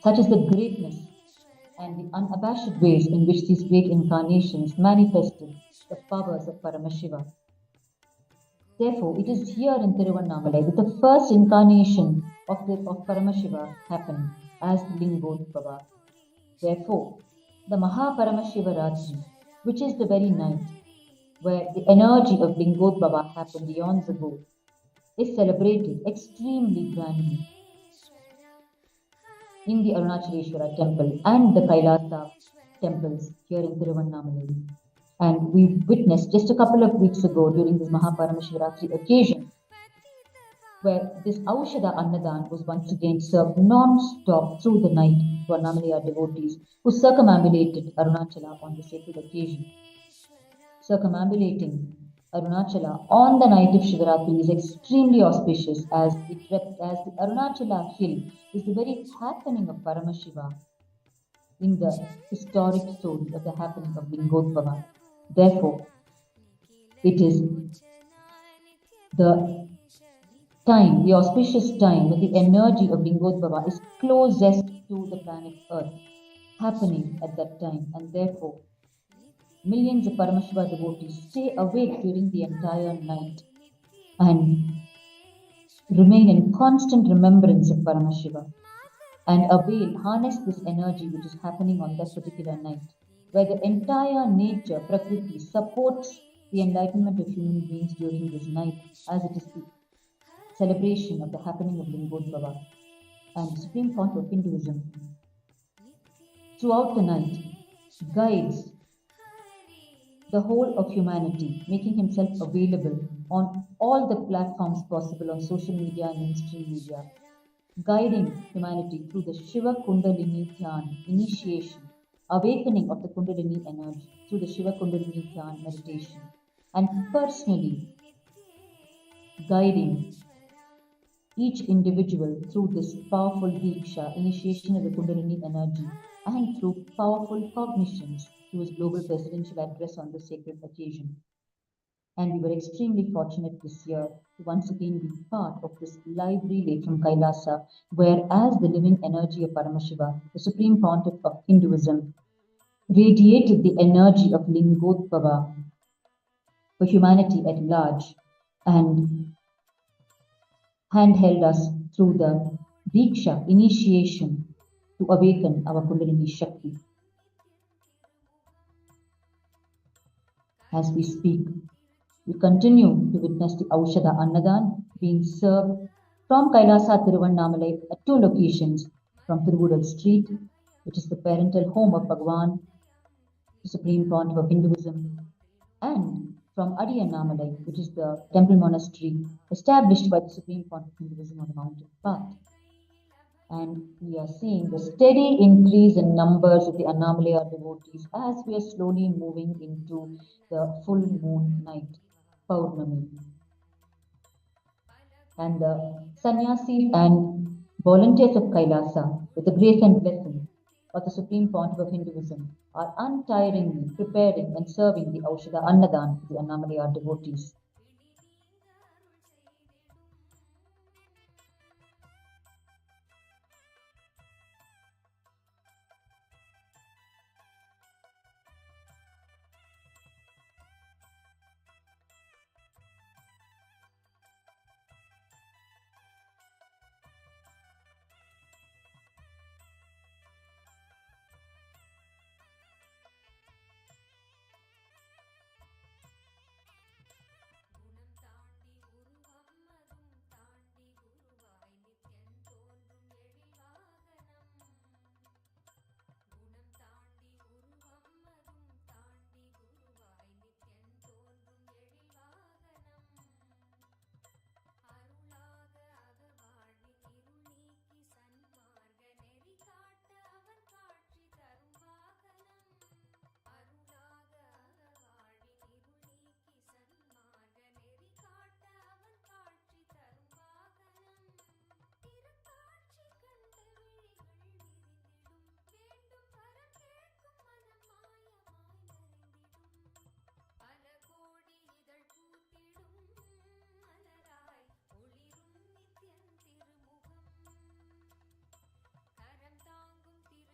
Speaker 3: Such is the greatness and the unabashed ways in which these great incarnations manifested the powers of Paramashiva. Therefore, it is here in Tiruvannamalai that the first incarnation of Paramashiva happened as Lingodbhava. Therefore, the Mahaparamashiva Ratri, which is the very night where the energy of Lingodbhava happened eons ago, is celebrated extremely grandly in the Arunachaleshwara temple and the Kailasa temples here in Tiruvannamalai. And we witnessed just a couple of weeks ago during this Mahaparamashivaratri occasion, where this Aushadha Annadhan was once again served non-stop through the night to Annamalaya devotees who circumambulated Arunachala on the sacred occasion. Circumambulating Arunachala on the night of Shivaratri is extremely auspicious, as the Arunachala hill is the very happening of Paramashiva in the historic story of the happening of Lingodbhava. Therefore, it is the time, the auspicious time, when the energy of Lingodbhava is closest to the planet Earth, happening at that time, and therefore millions of Paramashiva devotees stay awake during the entire night and remain in constant remembrance of Paramashiva and harness this energy which is happening on that particular night, where the entire nature, Prakriti, supports the enlightenment of human beings during this night, as it is the celebration of the happening of Lingodbhava and the supreme pontiff of Hinduism. Throughout the night, guides the whole of humanity, making himself available on all the platforms possible on social media and mainstream media, guiding humanity through the Shiva Kundalini Dhyan initiation, awakening of the Kundalini energy through the Shiva Kundalini Dhyan meditation, and personally guiding each individual through this powerful Diksha, initiation of the Kundalini energy, and through powerful cognitions through his global presidential address on the sacred occasion. And we were extremely fortunate this year to once again be part of this live relay from Kailasa, where as the living energy of Paramashiva, the supreme pontiff of Hinduism, radiated the energy of Lingodbhava for humanity at large and handheld us through the Diksha initiation to awaken our Kundalini Shakti. As we speak, we continue to witness the Aushadha Annadhan being served from Kailasa Tiruvannamalai at two locations, from Tiruvural Street, which is the parental home of Bhagwan, the supreme pontiff of Hinduism, and from Adiyannamalai, which is the temple monastery established by the supreme pontiff of Hinduism on the mountain path. And we are seeing the steady increase in numbers of the Annamalaya devotees as we are slowly moving into the full moon night, Paurnami. And the sannyasis and Volunteers of Kailasa, with the grace and blessing of the Supreme Pontiff of Hinduism, are untiringly preparing and serving the Aushadha Annadhan to the Annamalai devotees.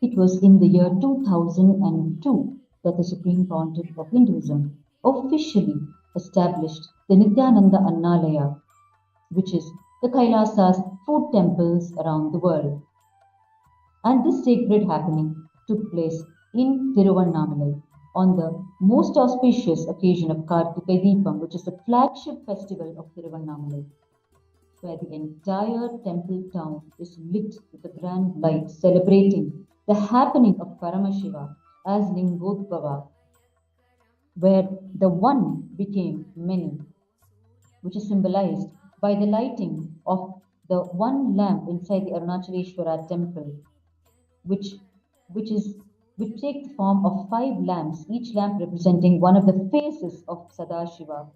Speaker 3: It was in the year 2002 that the Supreme Pontiff of Hinduism officially established the Nithyananda Annalaya, which is the Kailasa's food temples around the world. And this sacred happening took place in Tiruvannamalai on the most auspicious occasion of Kartika Deepam, which is the flagship festival of Tiruvannamalai, where the entire temple town is lit with a grand light celebrating the happening of Paramashiva as Lingodbhava, where the one became many, which is symbolized by the lighting of the one lamp inside the Arunachaleshwara temple, which which is which take the form of 5 lamps, each lamp representing one of the faces of Sadashiva.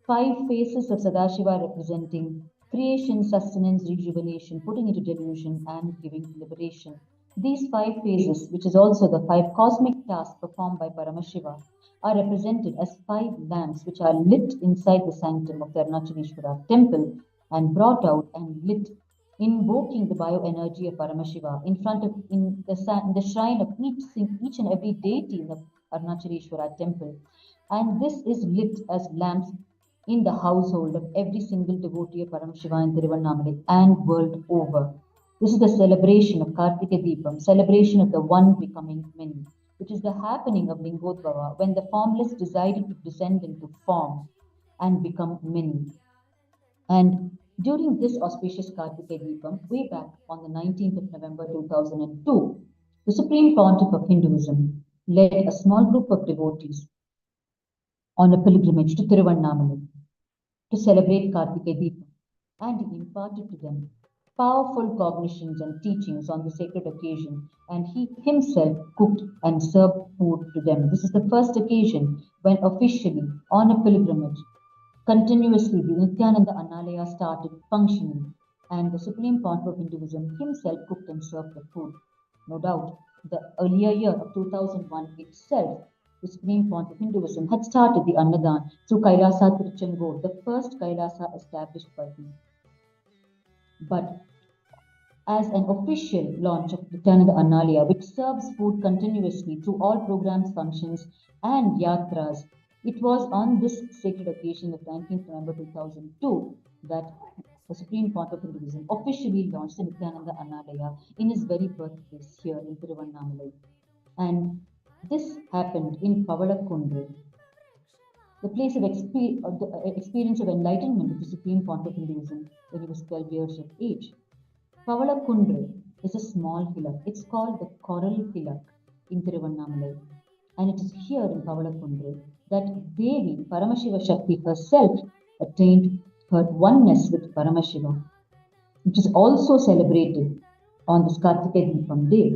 Speaker 3: 5 faces of Sadashiva representing creation, sustenance, rejuvenation, putting into delusion, and giving liberation. These 5 phases, which is also the 5 cosmic tasks performed by Paramashiva, are represented as 5 lamps which are lit inside the sanctum of the Arunachaleshwara temple and brought out and lit, invoking the bioenergy of Paramashiva in the shrine of each and every deity in the Arunachaleshwara temple. And this is lit as lamps in the household of every single devotee of Paramashiva in Tiruvannamalai and world over. This is the celebration of Kartika Deepam, celebration of the one becoming many, which is the happening of Lingodbhava, when the formless decided to descend into form and become many. And during this auspicious Kartika Deepam, way back on the 19th of November 2002, the Supreme Pontiff of Hinduism led a small group of devotees on a pilgrimage to Tiruvannamalai to celebrate Kartika Deepam, and he imparted to them powerful cognitions and teachings on the sacred occasion, and he himself cooked and served food to them. This is the first occasion when officially on a pilgrimage, continuously the Nithyananda Annalaya started functioning, and the Supreme Pontiff of Hinduism himself cooked and served the food. No doubt, the earlier year of 2001 itself, the Supreme Pontiff of Hinduism had started the Annadhan through Kailasa Tiruvannamalai, the first Kailasa established by him. But as an official launch of Nithyananda Annalaya, which serves food continuously through all programs, functions, and yatras, it was on this sacred occasion of 19th November 2002 that the Supreme Pontiff of Hinduism officially launched the Nithyananda Annalaya in his very birthplace here in Tiruvannamalai. And this happened in Pavalakundru, the place of the experience of enlightenment of the Supreme Pontiff of Hinduism when he was 12 years of age. Pavalakundru is a small hillock. It's called the Coral Hillock in Tiruvannamalai. And it is here in Pavalakundru that Devi Paramashiva Shakti herself attained her oneness with Paramashiva, which is also celebrated on this Kartika Deepam day.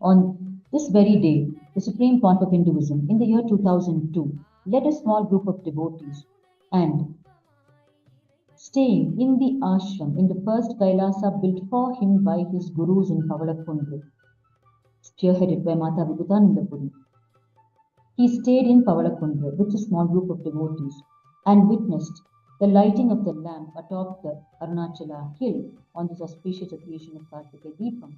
Speaker 3: On this very day, the Supreme Pontiff of Hinduism in the year 2002 led a small group of devotees and staying in the ashram in the first Kailasa built for him by his gurus in Pavalakkundru, spearheaded by Mata Vibhutanandapuri. He stayed in Pavalakkundru with a small group of devotees and witnessed the lighting of the lamp atop the Arunachala hill on this auspicious occasion of Kartika Deepam,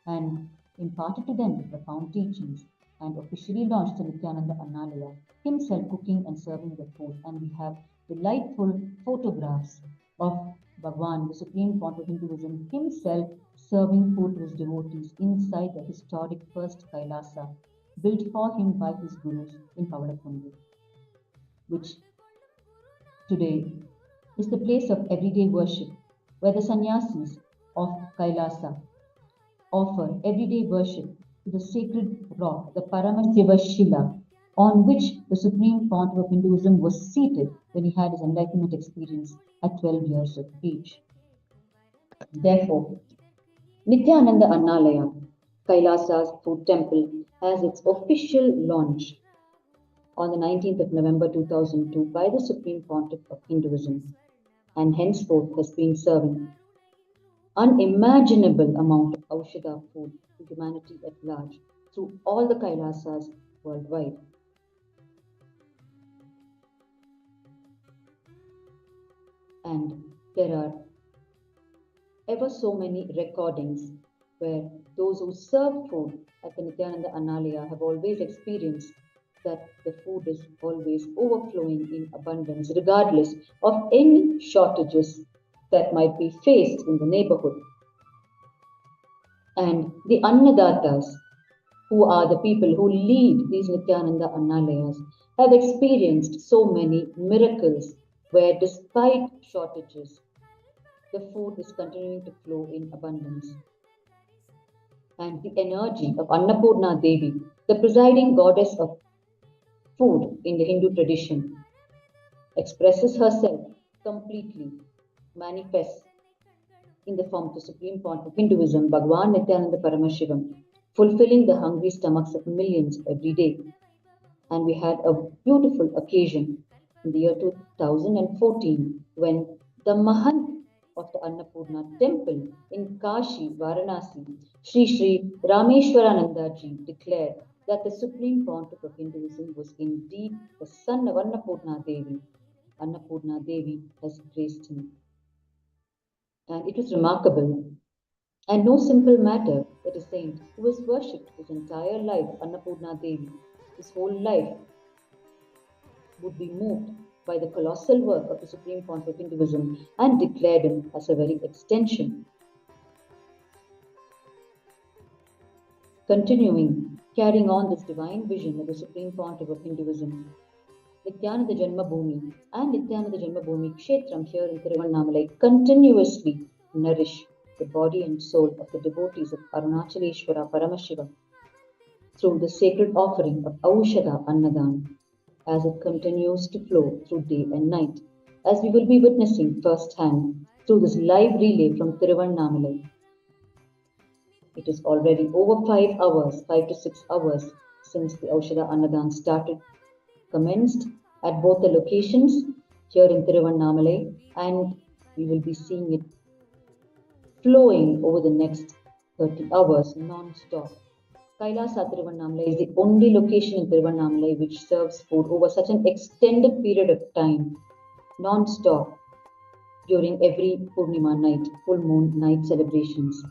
Speaker 3: and imparted to them the profound teachings, and officially launched the Nithyananda Annalaya, himself cooking and serving the food. And we have delightful photographs of Bhagwan, the Supreme Font of Hinduism, himself serving food to his devotees inside the historic first Kailasa, built for him by his gurus in Pavalakkundru, which today is the place of everyday worship, where the sannyasis of Kailasa offer everyday worship to the sacred rock, the Paramashiva Shila, on which the Supreme Font of Hinduism was seated when he had his enlightenment experience at 12 years of age. Therefore, Nithyananda Annalaya, Kailasa's food temple, has its official launch on the 19th of November 2002 by the Supreme Pontiff of Hinduism, and henceforth has been serving unimaginable amount of Aushadha food to humanity at large through all the Kailasas worldwide. And there are ever so many recordings where those who serve food at the Nithyananda Annalaya have always experienced that the food is always overflowing in abundance, regardless of any shortages that might be faced in the neighborhood. And the Annadatas, who are the people who lead these Nithyananda Annalayas, have experienced so many miracles where, despite shortages, the food is continuing to flow in abundance. And the energy of Annapurna Devi, the presiding goddess of food in the Hindu tradition, expresses herself completely, manifests in the form of the Supreme Font of Hinduism, Bhagwan Nithyananda Paramashiva, fulfilling the hungry stomachs of millions every day. And we had a beautiful occasion in the year 2014 when the Mahant of the Annapurna temple in Kashi, Varanasi, Sri Rameshwara Ji, declared that the Supreme Pontiff of Hinduism was indeed the son of Annapurna Devi. Annapurna Devi has graced him. And it was remarkable and no simple matter that a saint who was worshipped his entire life, Annapurna Devi, his whole life, would be moved by the colossal work of the Supreme Font of Hinduism and declared him as a very extension. Continuing, carrying on this divine vision of the Supreme Pontiff of Hinduism, Nithyananda Janmabhūmi and Nithyananda Janmabhūmi Kshetram here in Tiruvannamalai continuously nourish the body and soul of the devotees of Arunachaleshwara Paramashiva through the sacred offering of Aushadha Annadhan, as it continues to flow through day and night, as we will be witnessing firsthand through this live relay from Tiruvannamalai. It is already over 5 to 6 hours since the Aushadha Annadhan commenced at both the locations here in Tiruvannamalai, and we will be seeing it flowing over the next 30 hours non-stop. Kailasa Tiruvannamalai is the only location in Tiruvannamalai which serves food over such an extended period of time, non-stop, during every Purnima night, full moon night celebrations.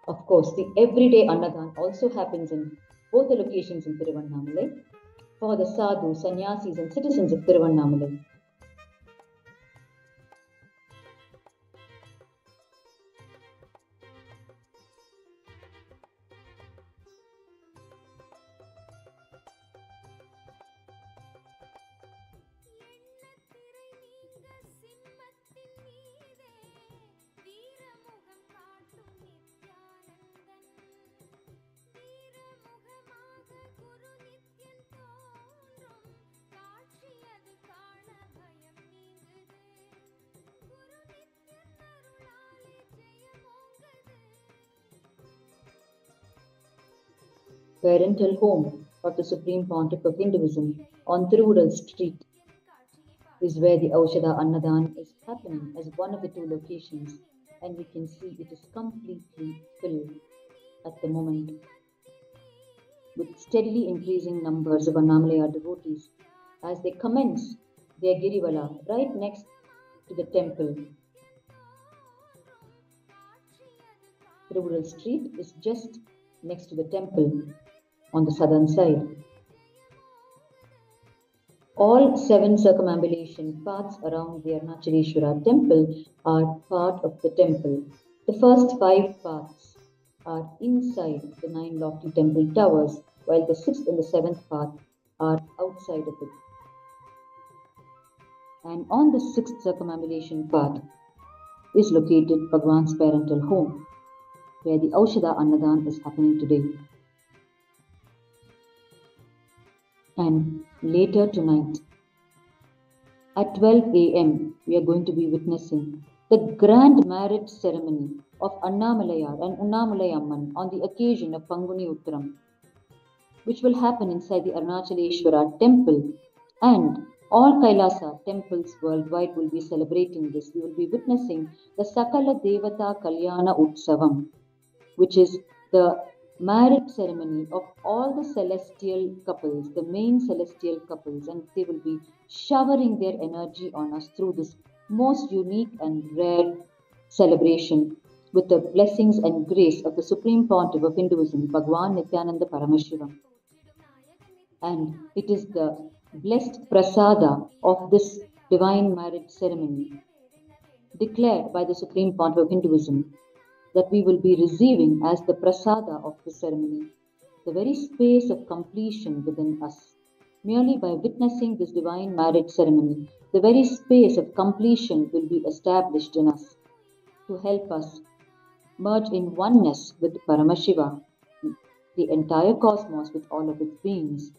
Speaker 3: Of course, the everyday Annadhan also happens in both the locations in Tiruvannamalai for the sadhus, sannyasis and citizens of Tiruvannamalai. Parental home of the Supreme Pontiff of Hinduism on Thiruvural Street, is where the Aushadha Annadhan is happening as one of the two locations, and we can see it is completely filled at the moment with steadily increasing numbers of Annamalaya devotees as they commence their Girivala right next to the temple. Rural Street is just next to the temple on the southern side. All 7 circumambulation paths around the Arunachaleshwara temple are part of the temple. The first 5 paths are inside the 9 lofty temple towers, while the 6th and the 7th path are outside of it. And on the 6th circumambulation path is located Bhagwan's parental home, where the Aushadha Annadhan is happening today. And later tonight, at 12 a.m., we are going to be witnessing the grand marriage ceremony of Annamalayar and Unnamalai Amman on the occasion of Panguni Uttiram, which will happen inside the Arunachaleshwara temple, and all Kailasa temples worldwide will be celebrating this. We will be witnessing the Sakala Devata Kalyana Utsavam, which is the marriage ceremony of all the celestial couples, the main celestial couples, and they will be showering their energy on us through this most unique and rare celebration with the blessings and grace of the Supreme Pontiff of Hinduism, Bhagwan Nithyananda Paramashiva. And it is the blessed prasada of this divine marriage ceremony declared by the Supreme Pontiff of Hinduism that we will be receiving as the prasada of the ceremony, the very space of completion within us. Merely by witnessing this divine marriage ceremony, the very space of completion will be established in us to help us merge in oneness with Paramashiva, the entire cosmos with all of its beings.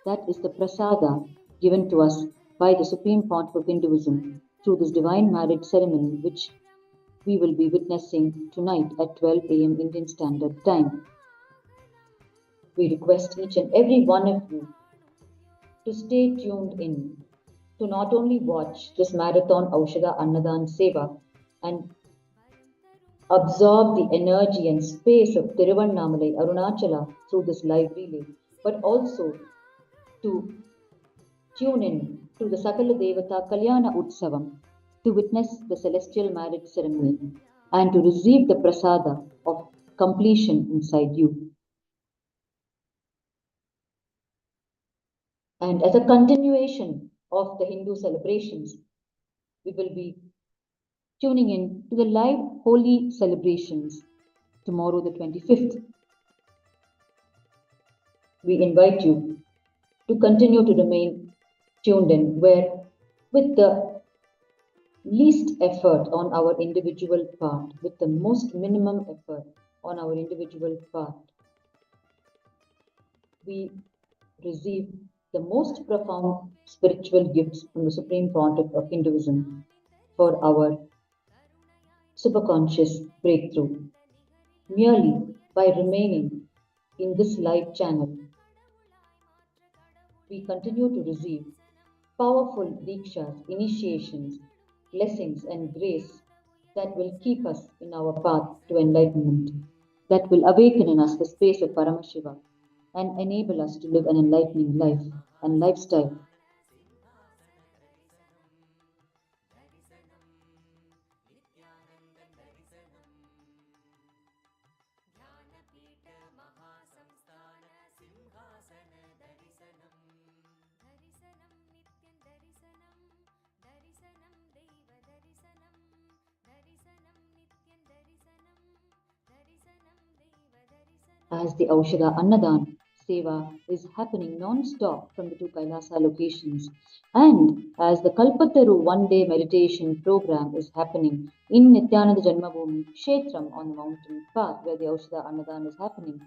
Speaker 3: That is the prasada given to us by the Supreme Pontiff of Hinduism through this divine marriage ceremony, which we will be witnessing tonight at 12 a.m. Indian Standard Time. We request each and every one of you to stay tuned in, to not only watch this marathon Aushadha Annadhan Seva and absorb the energy and space of Tiruvannamalai, Arunachala through this live relay, but also to tune in to the Sakala Devata Kalyana Utsavam, to witness the celestial marriage ceremony and to receive the prasada of completion inside you. And as a continuation of the Hindu celebrations, we will be tuning in to the live holy celebrations tomorrow, the 25th. We invite you to continue to remain tuned in, where with the least effort on our individual part, with the most minimum effort on our individual part, we receive the most profound spiritual gifts from the Supreme Pontiff of Hinduism for our superconscious breakthrough. Merely by remaining in this live channel, we continue to receive powerful dikshas, initiations, blessings and grace that will keep us in our path to enlightenment, that will awaken in us the space of Paramashiva and enable us to live an enlightening life and lifestyle. As the Aushadha Annadhan Seva is happening non-stop from the 2 Kailasa locations, and as the Kalpataru one-day meditation program is happening in Nithyananda Janmabhūmi Kshetram on the mountain path where the Aushadha Annadhan is happening,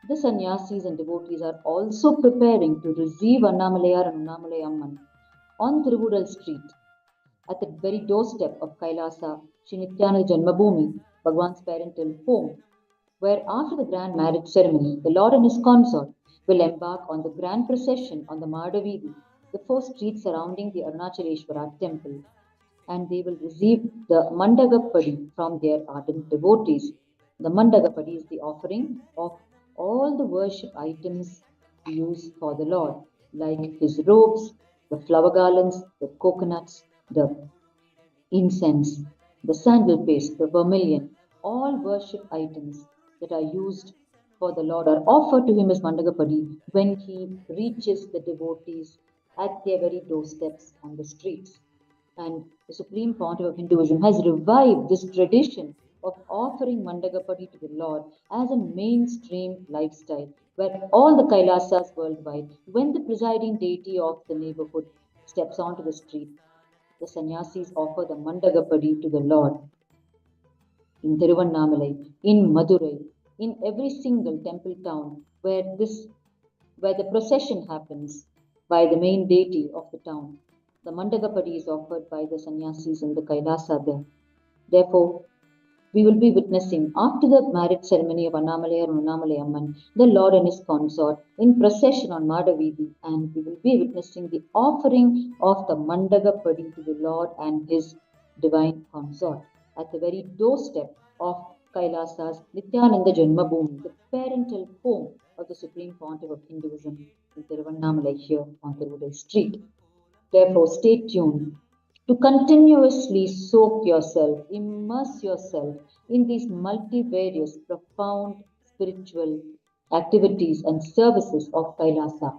Speaker 3: the sannyasis and devotees are also preparing to receive Annamalayar and Unnamalai Amman on Tiruvural Street at the very doorstep of Kailasa, Sri Nithyananda Janmabhūmi, Bhagwan's parental home, where after the grand marriage ceremony, the Lord and his consort will embark on the grand procession on the Madaveedi the 4 streets surrounding the Arunachaleshwara temple, and they will receive the Mandagapadi from their ardent devotees. The Mandagapadi is the offering of all the worship items used for the Lord, like his robes, the flower garlands, the coconuts, the incense, the sandal paste, the vermilion, all worship items that are used for the Lord are offered to him as Mandagapadi when he reaches the devotees at their very doorsteps on the streets. And the Supreme Pontiff of Hinduism has revived this tradition of offering Mandagapadi to the Lord as a mainstream lifestyle, where all the Kailasas worldwide, when the presiding deity of the neighborhood steps onto the street, the sannyasis offer the Mandagapadi to the Lord in Tiruvannamalai, in Madurai, in every single temple town where the procession happens by the main deity of the town. The Mandagapadi is offered by the sannyasis in the Kailasa there. Therefore, we will be witnessing after the marriage ceremony of Annamalai and Annamalai Amman, the Lord and his consort in procession on Madavidhi, and we will be witnessing the offering of the Mandagapadi to the Lord and his divine consort at the very doorstep of Kailasa's Nithyananda Janmabhūmi, the parental home of the Supreme Pontiff of Hinduism in Tiruvannamalai here on Tiruvallai Street. Therefore, stay tuned to continuously soak yourself, immerse yourself in these multivarious, profound spiritual activities and services of Kailasa.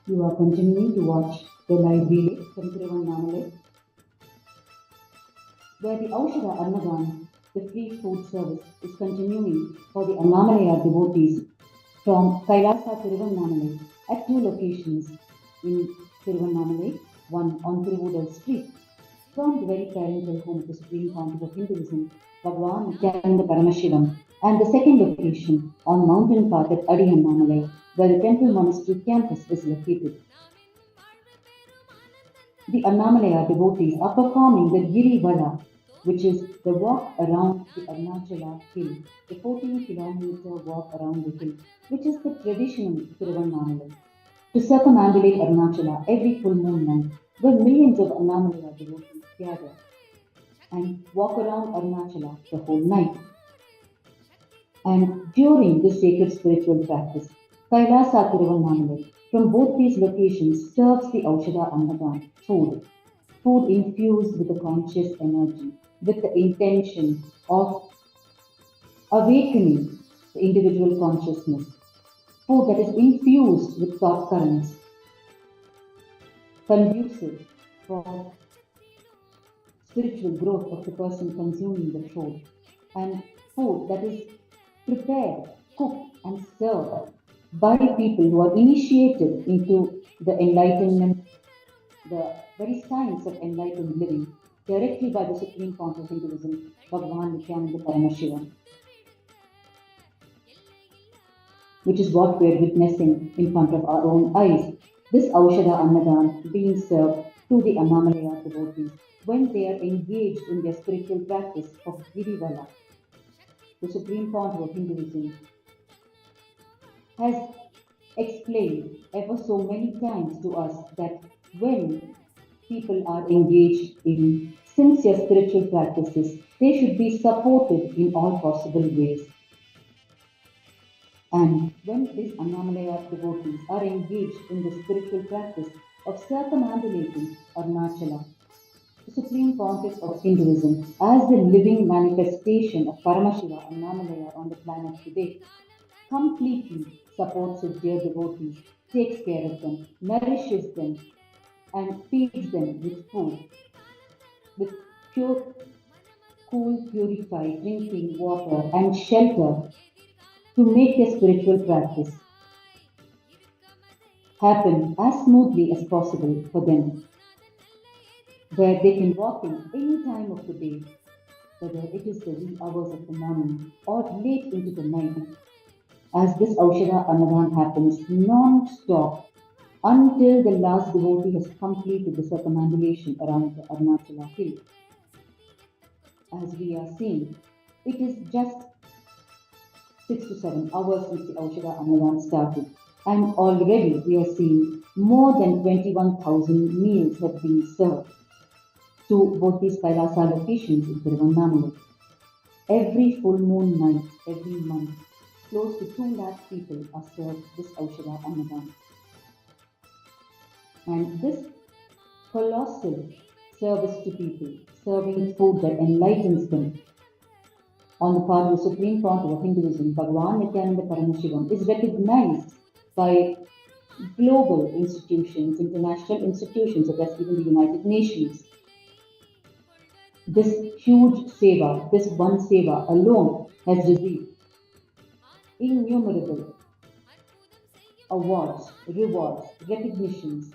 Speaker 3: You are continuing to watch the live relay from Tiruvannamalai, where the Aushadha Annadhan, the free food service, is continuing for the Annamalaya devotees from KAILASA Tiruvannamalai at two locations in Tiruvannamalai, one on Tiruvudal Street, from the very parental home of the Supreme Pontiff of Hinduism, Bhagavan Nithyananda Paramashiva, and the second location on mountain path at Adi Annamalai, where the temple monastery campus is located. The Annamalaya devotees are performing the Giri Vala, which is the walk around the Arunachala hill, the 14-kilometer walk around the hill, which is the traditional Tiruvannamalai. To circumambulate Arunachala every full moon night, where millions of Annamalaya devotees gather and walk around Arunachala the whole night. And during this sacred spiritual practice, Kailasa Tiruvannamalai from both these locations serves the Aushadha Annadhan, food infused with a conscious energy, with the intention of awakening the individual consciousness, food that is infused with thought currents, conducive for spiritual growth of the person consuming the food, and food that is prepared, cooked, and served by people who are initiated into the enlightenment, the very science of enlightened living, directly by the Supreme Pontiff of Hinduism, Bhagavan Nithyananda Paramashiva, which is what we are witnessing in front of our own eyes. This Aushadha Annadhan being served to the Annamalaya devotees when they are engaged in their spiritual practice of Girivala. The Supreme Pontiff of Hinduism has explained ever so many times to us that when people are engaged in sincere spiritual practices, they should be supported in all possible ways. And when these Annamalaya devotees are engaged in the spiritual practice of circumambulating Arunachala, the Supreme Pontiff of Hinduism, as the living manifestation of Paramashiva Annamalaya on the planet today, completely supports his dear devotees, takes care of them, nourishes them, and feeds them with food, with pure, cool, purified drinking water and shelter to make their spiritual practice happen as smoothly as possible for them, where they can walk in any time of the day, whether it is the wee hours of the morning or late into the night, as this Aushadha Annadhan happens non-stop until the last devotee has completed the circumambulation around the Arunachala hill. As we are seeing, it is just 6 to 7 hours since the Aushadha Annadhan started, and already we are seeing more than 21,000 meals have been served to both these Kailasa locations in Tiruvannamalai. Every full moon night, every month, close to 2 lakh people are served this Aushadha Annadhan. And this colossal service to people, serving food that enlightens them, on the part of the Supreme Pontiff of Hinduism, Bhagavan Nithyananda Paramashiva, is recognized by global institutions, international institutions, such as even the United Nations. This huge seva, this one seva alone has received innumerable awards, rewards, recognitions.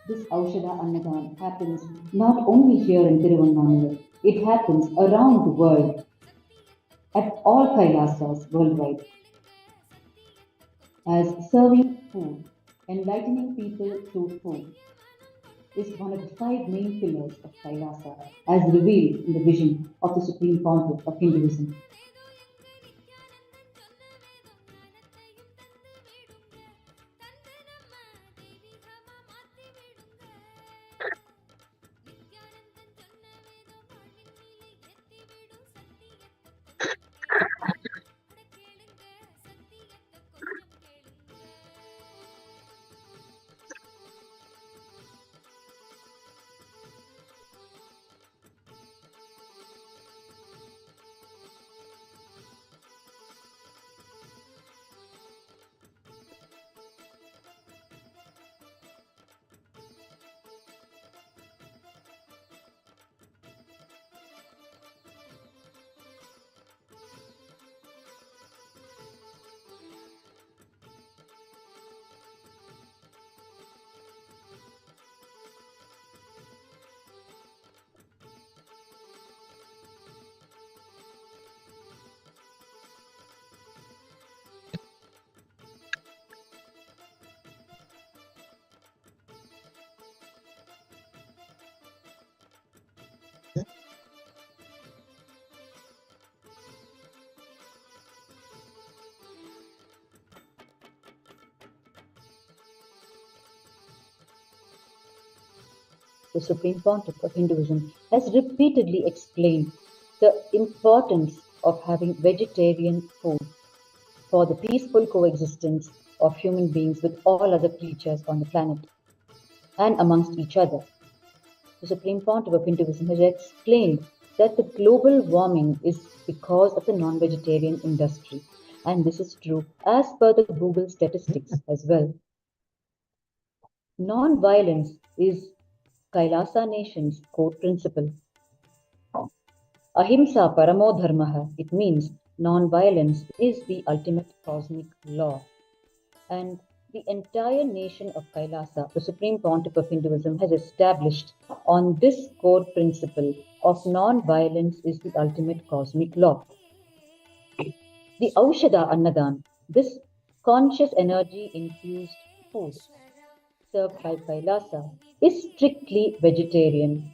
Speaker 3: This Aushadha Annadhan happens not only here in Tiruvannamalai, it happens around the world, at all Kailasas worldwide, as serving food, enlightening people through food, is one of the 5 main pillars of Kailasa, as revealed in the vision of the Supreme Pontiff of Hinduism. The Supreme Pontiff of Hinduism has repeatedly explained the importance of having vegetarian food for the peaceful coexistence of human beings with all other creatures on the planet and amongst each other. The Supreme Pontiff of Hinduism has explained that the global warming is because of the non-vegetarian industry, and this is true as per the Google statistics as well. Non-violence is Kailasa nation's core principle. Ahimsa paramo dharmaha, it means non-violence is the ultimate cosmic law. And the entire nation of Kailasa, the Supreme Pontiff of Hinduism, has established on this core principle of non-violence is the ultimate cosmic law. The Aushadha Annadhan, this conscious energy infused food served by Kailasa, is strictly vegetarian,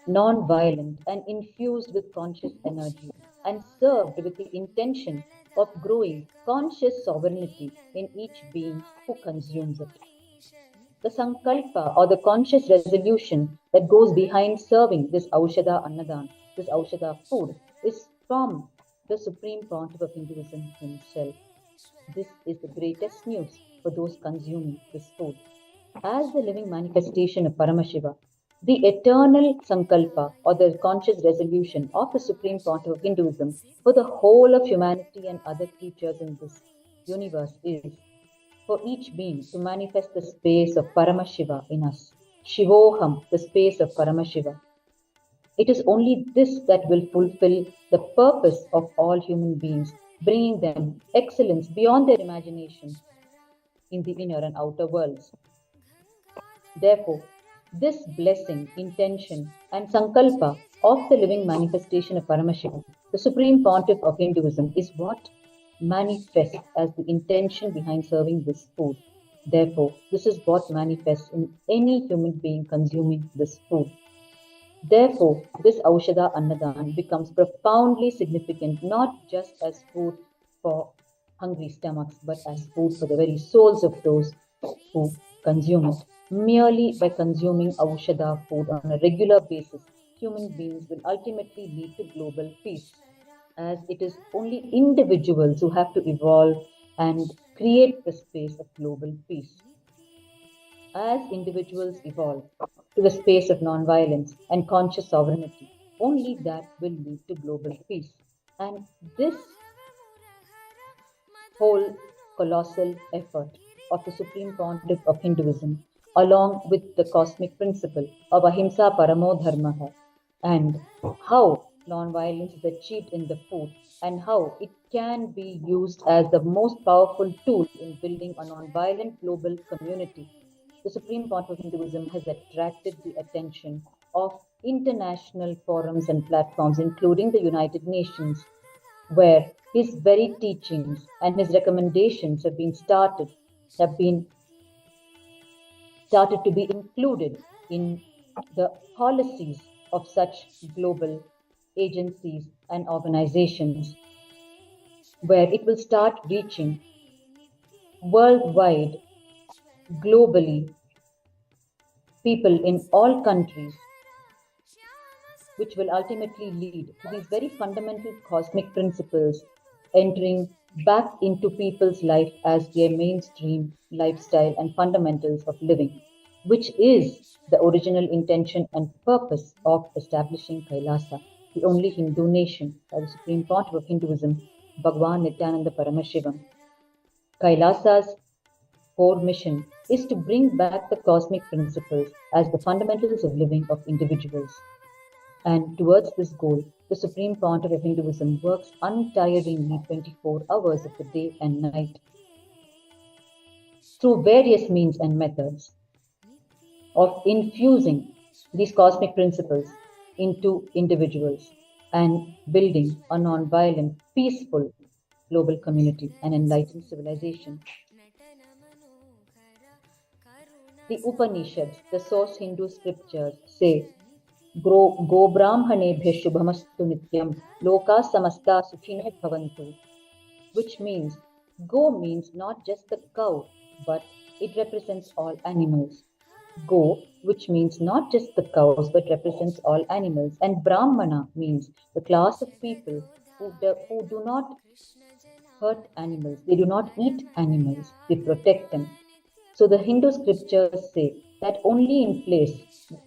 Speaker 3: non-violent and infused with conscious energy and served with the intention of growing conscious sovereignty in each being who consumes it. The sankalpa or the conscious resolution that goes behind serving this Aushadha Annadhan, this Aushadha food, is from the Supreme Pontiff of Hinduism himself. This is the greatest news for those consuming this food. As the living manifestation of Paramashiva, the eternal sankalpa or the conscious resolution of the Supreme Pontiff of Hinduism for the whole of humanity and other creatures in this universe is for each being to manifest the space of Paramashiva in us. Shivoham, the space of Paramashiva. It is only this that will fulfill the purpose of all human beings, bringing them excellence beyond their imagination in the inner and outer worlds. Therefore, this blessing, intention, and sankalpa of the living manifestation of Paramashiva, the Supreme Pontiff of Hinduism, is what manifests as the intention behind serving this food. Therefore, this is what manifests in any human being consuming this food. Therefore, this Aushadha Annadhan becomes profoundly significant not just as food for hungry stomachs, but as food for the very souls of those who consume it. Merely by consuming Aushadha food on a regular basis, human beings will ultimately lead to global peace, as it is only individuals who have to evolve and create the space of global peace. As individuals evolve to the space of non-violence and conscious sovereignty, only that will lead to global peace. And this whole colossal effort of the Supreme Pontiff of Hinduism, along with the cosmic principle of Ahimsa Paramo Dharmaha, and how non-violence is achieved in the food, and how it can be used as the most powerful tool in building a non-violent global community. The Supreme Pontiff of Hinduism has attracted the attention of international forums and platforms, including the United Nations, where his very teachings and his recommendations have been started to be included in the policies of such global agencies and organizations, where it will start reaching worldwide, globally, people in all countries, which will ultimately lead to these very fundamental cosmic principles entering back into people's life as their mainstream lifestyle and fundamentals of living, which is the original intention and purpose of establishing Kailasa, the only Hindu nation, by the Supreme Pontiff of Hinduism, Bhagwan Nithyananda Paramashiva. Kailasa's core mission is to bring back the cosmic principles as the fundamentals of living of individuals. And towards this goal, the Supreme Pontiff of Hinduism works untiringly 24 hours of the day and night through various means and methods of infusing these cosmic principles into individuals and building a non-violent, peaceful global community and enlightened civilization. The Upanishads, the source Hindu scriptures, say Go Brahmanebhya Shubhamastu Nityam Loka Samasta Sukhino Bhavantu, which means go means not just the cow, but it represents all animals. Go, which means not just the cows, but represents all animals. And Brahmana means the class of people who do not hurt animals, they do not eat animals, they protect them. So the Hindu scriptures say that only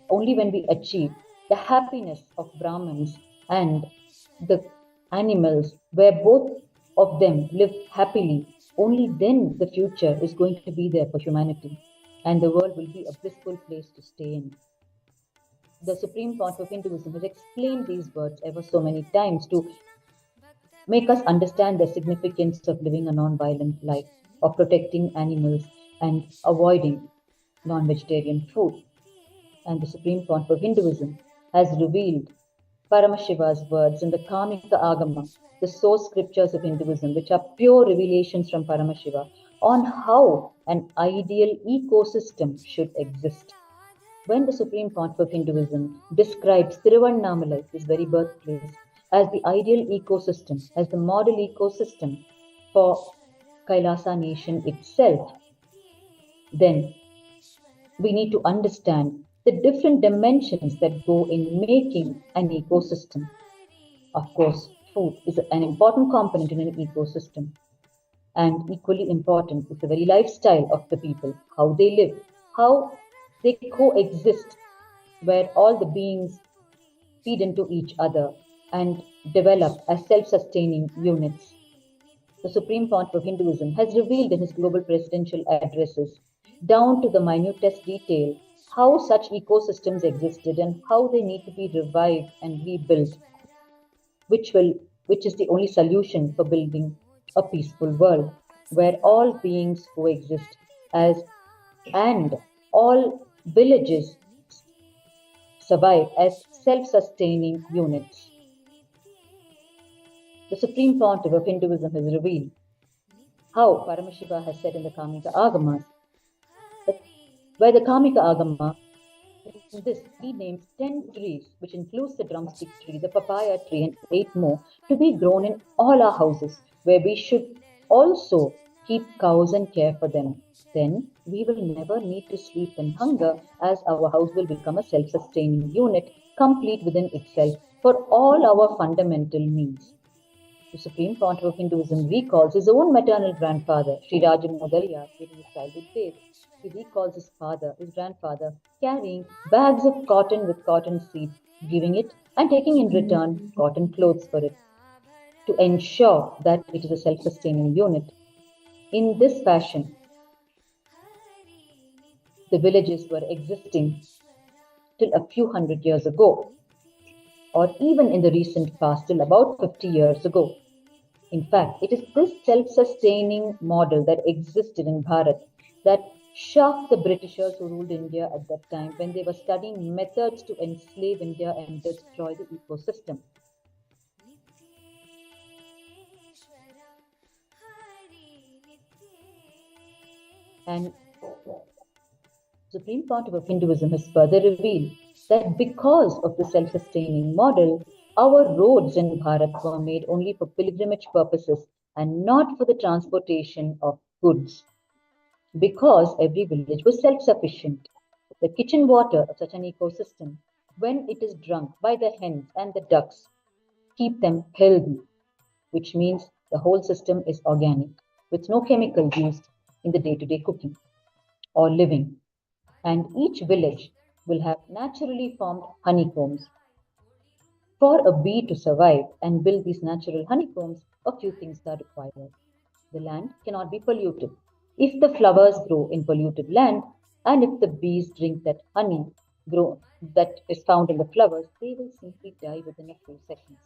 Speaker 3: when we achieve the happiness of Brahmins and the animals, where both of them live happily, only then the future is going to be there for humanity and the world will be a blissful place to stay in. The Supreme Court of Hinduism has explained these words ever so many times to make us understand the significance of living a non-violent life, of protecting animals and avoiding non-vegetarian food. And the Supreme Court of Hinduism has revealed Paramashiva's words in the Kamika Agama, the source scriptures of Hinduism, which are pure revelations from Paramashiva on how an ideal ecosystem should exist. When the Supreme Court of Hinduism describes Tiruvannamalai, his very birthplace, as the ideal ecosystem, as the model ecosystem for Kailasa nation itself, then we need to understand the different dimensions that go in making an ecosystem. Of course, food is an important component in an ecosystem. And equally important is the very lifestyle of the people, how they live, how they coexist, where all the beings feed into each other and develop as self-sustaining units. The Supreme Court of Hinduism has revealed in his global presidential addresses, down to the minutest detail, how such ecosystems existed and how they need to be revived and rebuilt, which is the only solution for building a peaceful world where all beings coexist and all villages survive as self-sustaining units. The Supreme Pontiff of Hinduism has revealed how Paramashiva has said in the Kamika Agamas, that where the Kamika Agama, in this, he names 10 trees, which includes the drumstick tree, the papaya tree, and 8 more, to be grown in all our houses, where we should also keep cows and care for them. Then we will never need to sleep in hunger, as our house will become a self-sustaining unit, complete within itself for all our fundamental needs. The Supreme Pontiff of Hinduism recalls his own maternal grandfather, Sri Rajamodalia, during his childhood days. He recalls his grandfather, carrying bags of cotton with cotton seeds, giving it and taking in return cotton clothes for it, to ensure that it is a self-sustaining unit. In this fashion, the villages were existing till a few hundred years ago, or even in the recent past, till about 50 years ago. In fact, it is this self-sustaining model that existed in Bharat that shocked the Britishers who ruled India at that time when they were studying methods to enslave India and destroy the ecosystem. And Supreme Pontiff of Hinduism has further revealed that because of the self-sustaining model, our roads in Bharat were made only for pilgrimage purposes and not for the transportation of goods. Because every village was self-sufficient, the kitchen water of such an ecosystem, when it is drunk by the hens and the ducks, keep them healthy, which means the whole system is organic, with no chemicals used in the day-to-day cooking or living. And each village will have naturally formed honeycombs. For a bee to survive and build these natural honeycombs, a few things are required. The land cannot be polluted. If the flowers grow in polluted land, and if the bees drink that honey that is found in the flowers, they will simply die within a few seconds.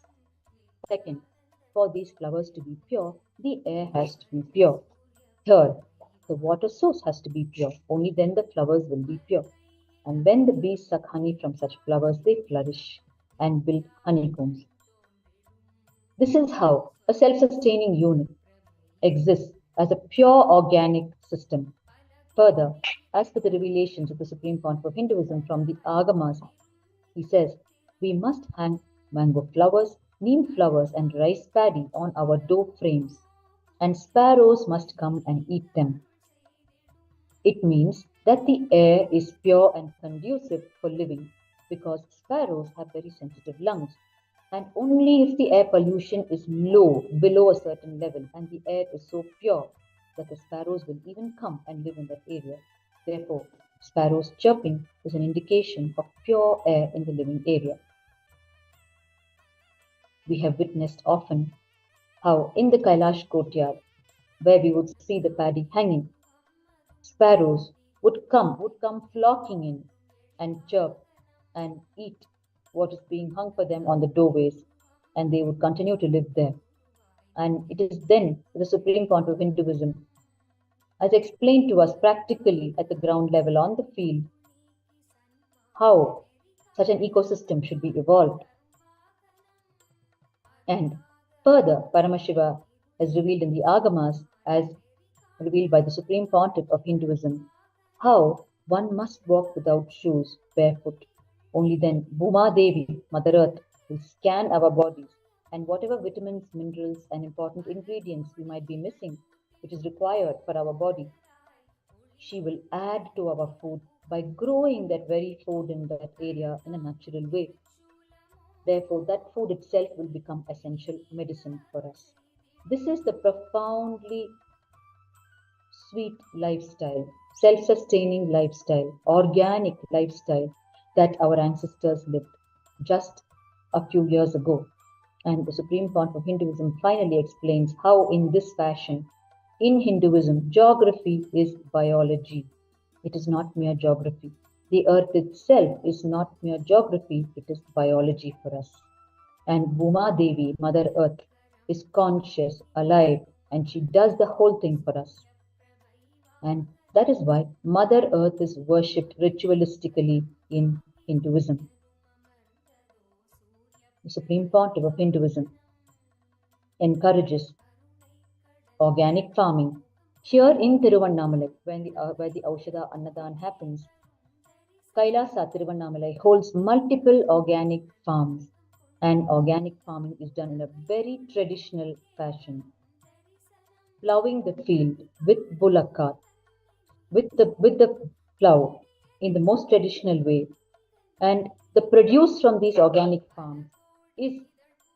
Speaker 3: Second, for these flowers to be pure, the air has to be pure. Third, the water source has to be pure. Only then the flowers will be pure. And when the bees suck honey from such flowers, they flourish and build honeycombs. This is how a self-sustaining unit exists as a pure organic system. Further, as per the revelations of the Supreme Pontiff of Hinduism from the Agamas, he says we must hang mango flowers, neem flowers, and rice paddy on our door frames, and sparrows must come and eat them. It means that the air is pure and conducive for living because sparrows have very sensitive lungs. And only if the air pollution is low, below a certain level, and the air is so pure that the sparrows will even come and live in that area. Therefore, sparrows chirping is an indication of pure air in the living area. We have witnessed often how in the Kailash courtyard, where we would see the paddy hanging, sparrows would come flocking in and chirp and eat what is being hung for them on the doorways, and they would continue to live there. And it is then the Supreme Council of Hinduism has explained to us practically at the ground level on the field how such an ecosystem should be evolved. And further, Paramashiva has revealed in the Agamas, as revealed by the Supreme Pontiff of Hinduism, how one must walk without shoes, barefoot. Only then Bhuma Devi, Mother Earth, will scan our bodies, and whatever vitamins, minerals, and important ingredients we might be missing, which is required for our body, she will add to our food by growing that very food in that area in a natural way. Therefore, that food itself will become essential medicine for us. This is the profoundly sweet lifestyle, self-sustaining lifestyle, organic lifestyle that our ancestors lived just a few years ago. And the Supreme Court of Hinduism finally explains how in this fashion, in Hinduism, geography is biology. It is not mere geography. The earth itself is not mere geography, it is biology for us. And Bhuma Devi, Mother Earth, is conscious, alive, and she does the whole thing for us. And that is why Mother Earth is worshipped ritualistically in Hinduism. The Supreme Pontiff of Hinduism encourages organic farming. Here in Tiruvannamalai, where the Aushadha Annadhan happens, Kailasa Tiruvannamalai holds multiple organic farms, and organic farming is done in a very traditional fashion. Plowing the field with bullock cart, with the plow in the most traditional way, and the produce from these organic farms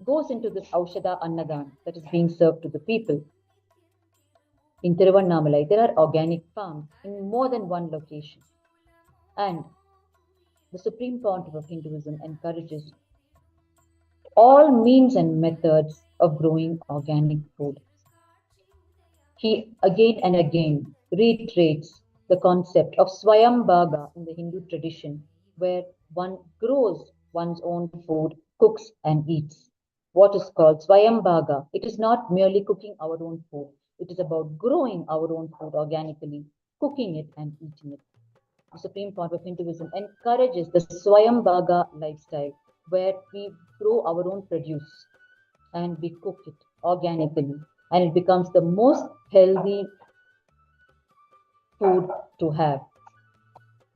Speaker 3: goes into this Aushadha Annadhan that is being served to the people. In Tiruvannamalai, there are organic farms in more than one location. And the Supreme Pontiff of Hinduism encourages all means and methods of growing organic food. He again and again reiterates the concept of Swayambhaga in the Hindu tradition, where one grows one's own food, cooks and eats. What is called Swayambhaga? It is not merely cooking our own food. It is about growing our own food organically, cooking it and eating it. The Supreme Court of Hinduism encourages the Swayambhaga lifestyle, where we grow our own produce and we cook it organically, and it becomes the most healthy food to have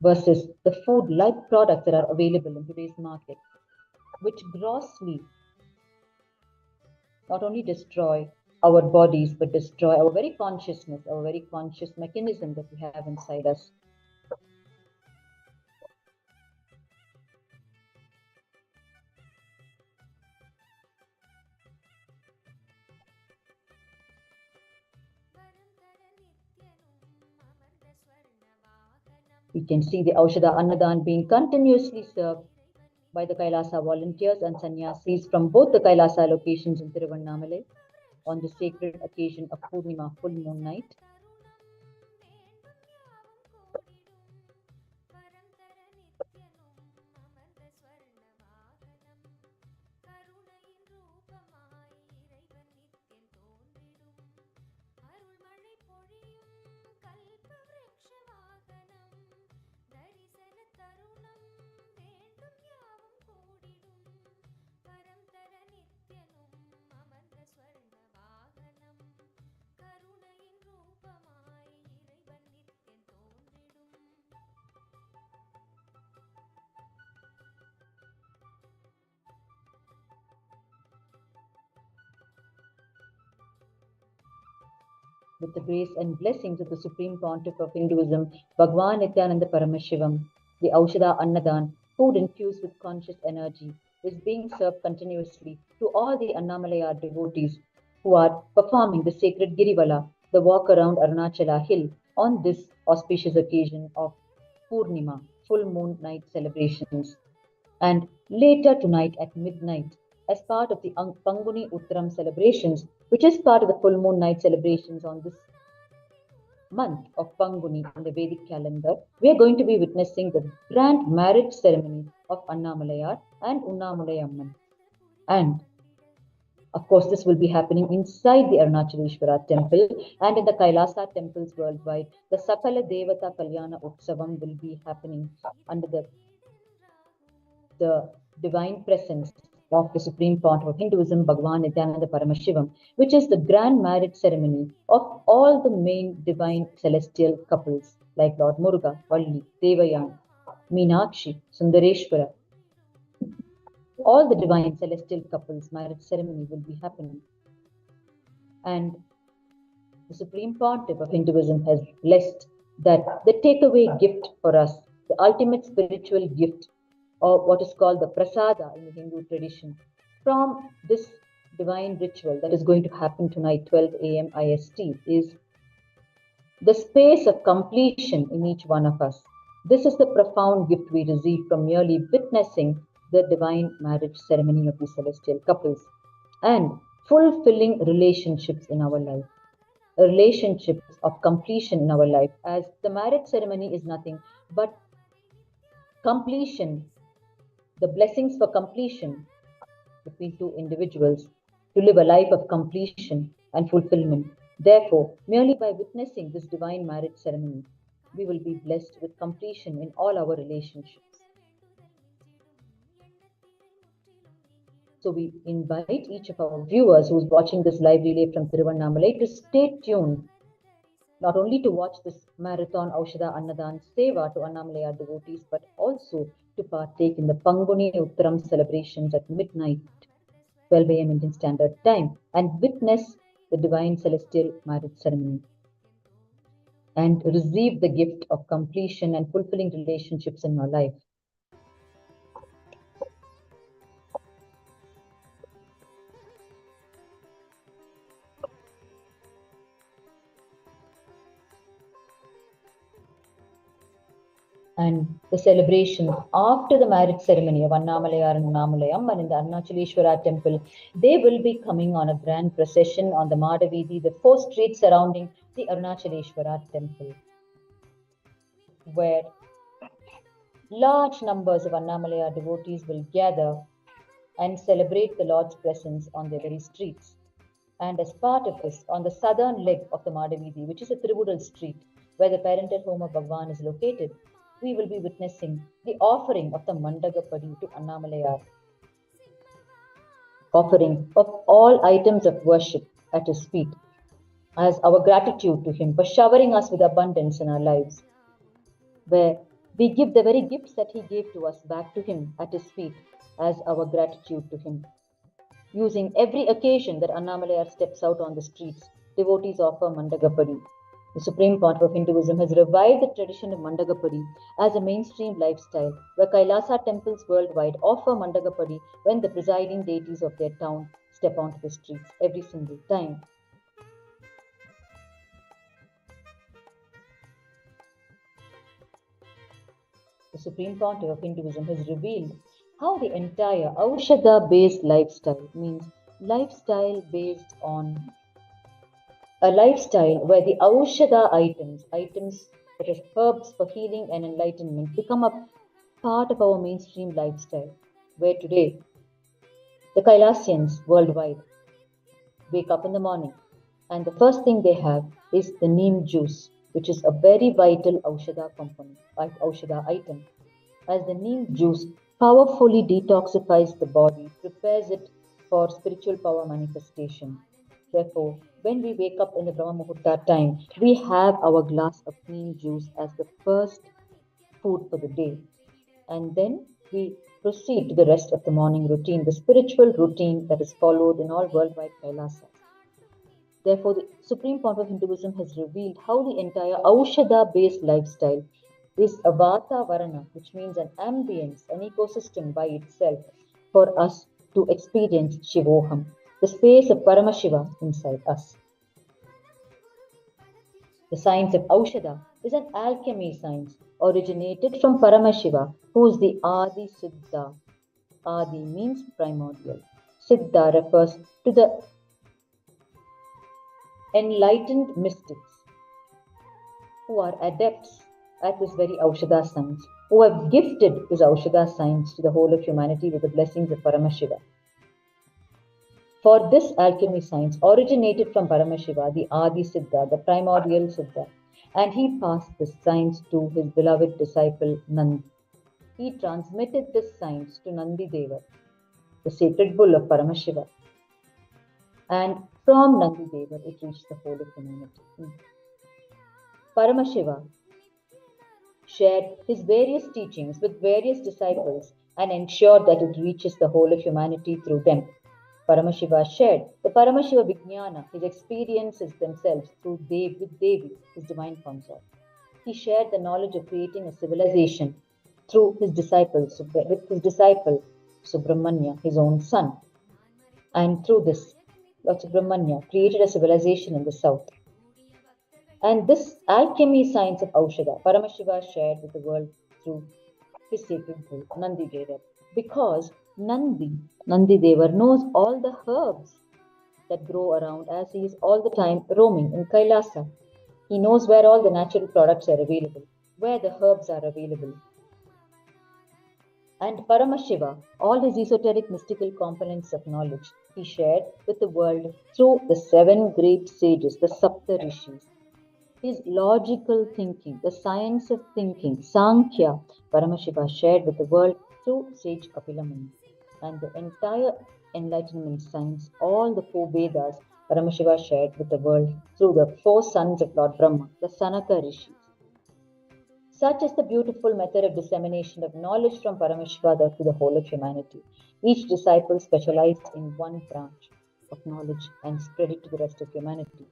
Speaker 3: versus the food-like products that are available in today's market, which grossly not only destroy our bodies, but destroy our very consciousness, our very conscious mechanism that we have inside us. We can see the Aushadha Annadhan being continuously served by the Kailasa volunteers and sannyasis from both the Kailasa locations in Tiruvannamalai on the sacred occasion of Purnima, full moon night. with the grace and blessings of the Supreme Pontiff of Hinduism, Bhagwan Nithyananda Paramashivam, the Aushadha Annadhan, food infused with conscious energy, is being served continuously to all the Annamalayar devotees who are performing the sacred Girivala, the walk around Arunachala hill, on this auspicious occasion of Purnima, full moon night celebrations. And later tonight at midnight, as part of the Panguni Uttiram celebrations, which is part of the full moon night celebrations on this month of Panguni in the Vedic calendar, we are going to be witnessing the grand marriage ceremony of Annamalayar and Unnamulayamman. And of course, this will be happening inside the Arunachaleshwara temple, and in the Kailasa temples worldwide, the Sakala Devata Kalyana Utsavam will be happening under the divine presence of the Supreme Pontiff of Hinduism, Bhagwan Nithyananda Paramashivam, which is the grand marriage ceremony of all the main divine celestial couples like Lord Muruga, Valli, Devayan, Meenakshi, Sundareshwara. All the divine celestial couples' marriage ceremony will be happening. And the Supreme Pontiff of Hinduism has blessed that the takeaway gift for us, the ultimate spiritual gift, or what is called the prasada in the Hindu tradition, from this divine ritual that is going to happen tonight, 12 a.m. IST, is the space of completion in each one of us. This is the profound gift we receive from merely witnessing the divine marriage ceremony of the celestial couples and fulfilling relationships in our life. Relationships of completion in our life, as the marriage ceremony is nothing but completion, the blessings for completion between two individuals to live a life of completion and fulfillment. Therefore, merely by witnessing this divine marriage ceremony, we will be blessed with completion in all our relationships. So we invite each of our viewers who is watching this live relay from Tiruvannamalai to stay tuned, not only to watch this marathon Aushadha Annadhan Seva to Annamalayar devotees, but also to partake in the Panguni Uttiram celebrations at midnight, 12 a.m. Indian Standard Time, and witness the divine celestial marriage ceremony and receive the gift of completion and fulfilling relationships in your life. And the celebration after the marriage ceremony of Annamalayar and Unnamulayamman in the Arunachaleshwara temple, they will be coming on a grand procession on the Madavidi, the 4 streets surrounding the Arunachaleshwara temple, where large numbers of Annamalayar devotees will gather and celebrate the Lord's presence on their very streets. And as part of this, on the southern leg of the Madavidi, which is a Trivudal street, where the parental home of Bhagwan is located, we will be witnessing the offering of the Mandagapadi to Annamalayar, offering of all items of worship at his feet, as our gratitude to him for showering us with abundance in our lives, where we give the very gifts that he gave to us back to him at his feet as our gratitude to him. Using every occasion that Annamalayar steps out on the streets, devotees offer Mandagapadi. The Supreme Pontiff of Hinduism has revived the tradition of Mandagapadi as a mainstream lifestyle, where Kailasa temples worldwide offer Mandagapadi when the presiding deities of their town step onto the streets every single time. The Supreme Pontiff of Hinduism has revealed how the entire Aushadha-based lifestyle, means lifestyle based on a lifestyle where the Aushadha items such as herbs for healing and enlightenment, become a part of our mainstream lifestyle, where today the Kailasians worldwide wake up in the morning and the first thing they have is the neem juice, which is a very vital Aushadha component, Aushadha item, as the neem juice powerfully detoxifies the body, prepares it for spiritual power manifestation. Therefore, when we wake up in the Brahma Muhurta time, we have our glass of neem juice as the first food for the day. And then we proceed to the rest of the morning routine, the spiritual routine that is followed in all worldwide Kailasas. Therefore, the Supreme Pontiff of Hinduism has revealed how the entire Aushadha-based lifestyle is a Vatavarana, which means an ambience, an ecosystem by itself for us to experience Shivoham, the space of Paramashiva inside us. The science of Aushadha is an alchemy science originated from Paramashiva, who is the Adi Siddha. Adi means primordial. Siddha refers to the enlightened mystics who are adepts at this very Aushadha science, who have gifted this Aushadha science to the whole of humanity with the blessings of Paramashiva. For this alchemy science originated from Paramashiva, the Adi Siddha, the primordial Siddha, and he passed this science to his beloved disciple Nandi. He transmitted this science to Nandi Deva, the sacred bull of Paramashiva. And from Nandi Deva, it reached the whole of humanity. Paramashiva shared his various teachings with various disciples and ensured that it reaches the whole of humanity through them. Paramashiva shared the Paramashiva Vijnana, his experiences themselves through with Devi, his divine consort. He shared the knowledge of creating a civilization through his disciples, with his disciple Subramanya, his own son. And through this, Lord Subramanya created a civilization in the south. And this alchemy science of Aushadha, Paramashiva shared with the world through his sacred bull, Nandi Deva. Because Nandi Deva knows all the herbs that grow around as he is all the time roaming in Kailasa. He knows where all the natural products are available, where the herbs are available. And Paramashiva, all his esoteric mystical components of knowledge, he shared with the world through the 7 great sages, the Sapta Rishis. His logical thinking, the science of thinking, Sankhya, Paramashiva shared with the world through sage Kapila Muni. And the entire enlightenment science, all the 4 Vedas, Paramashiva shared with the world through the 4 sons of Lord Brahma, the Sanaka Rishis. Such is the beautiful method of dissemination of knowledge from Paramashiva to the whole of humanity. Each disciple specialized in one branch of knowledge and spread it to the rest of humanity.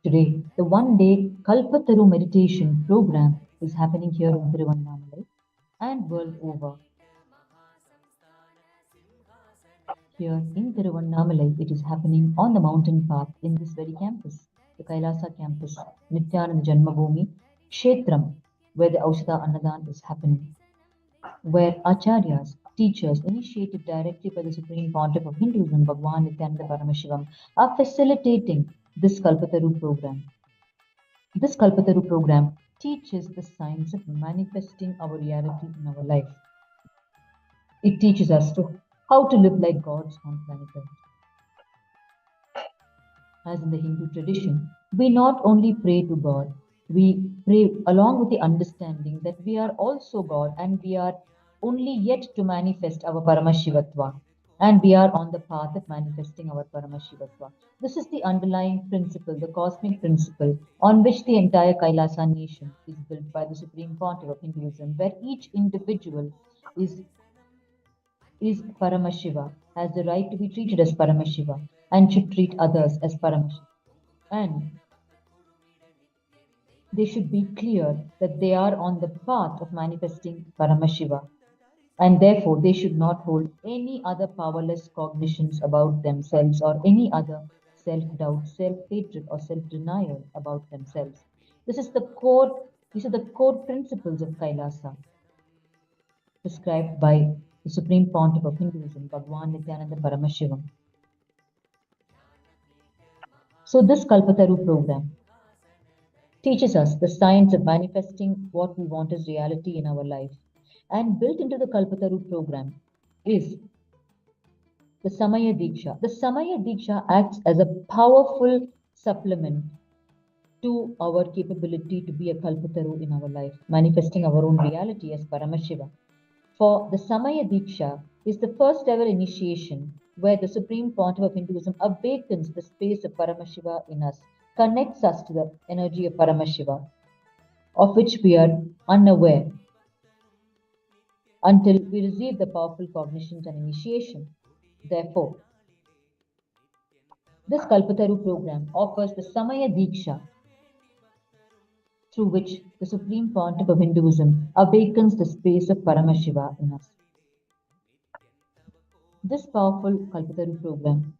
Speaker 3: Today, the one-day Kalpataru meditation program is happening here in Tiruvannamalai and world over. Here in Tiruvannamalai, it is happening on the mountain path in this very campus, the Kailasa campus, Nithyananda Janmabhūmi Kshetram, where the Aushadha Annadhan is happening, where acharyas, teachers initiated directly by the Supreme Pontiff of Hinduism, Bhagwan Nithyananda Paramashivam, are facilitating this Kalpataru program. This Kalpataru program teaches the science of manifesting our reality in our life. It teaches us how to live like gods on planet Earth. As in the Hindu tradition, we not only pray to God, we pray along with the understanding that we are also God and we are only yet to manifest our Paramashivatva. And we are on the path of manifesting our Paramashivatva. This is the underlying principle, the cosmic principle, on which the entire Kailasa nation is built by the Supreme Pontiff of Hinduism, where each individual is Paramashiva has the right to be treated as Paramashiva and should treat others as Paramashiva. And they should be clear that they are on the path of manifesting Paramashiva, and therefore they should not hold any other powerless cognitions about themselves or any other self-doubt, self-hatred, or self-denial about themselves. These are the core principles of Kailasa, prescribed by the Supreme Pontiff of Hinduism, Bhagwan Nithyananda Paramashivam. So this Kalpataru program teaches us the science of manifesting what we want as reality in our life. And built into the Kalpataru program is the Samaya Diksha. The Samaya Diksha acts as a powerful supplement to our capability to be a Kalpataru in our life, manifesting our own reality as Paramashiva. For the Samaya Diksha is the first ever initiation where the Supreme Pontiff of Hinduism awakens the space of Paramashiva in us, connects us to the energy of Paramashiva, of which we are unaware until we receive the powerful cognitions and initiation. Therefore, this Kalpataru program offers the Samaya Diksha, through which the Supreme Pontiff of Hinduism awakens the space of Paramashiva in us. This powerful Kalpataru program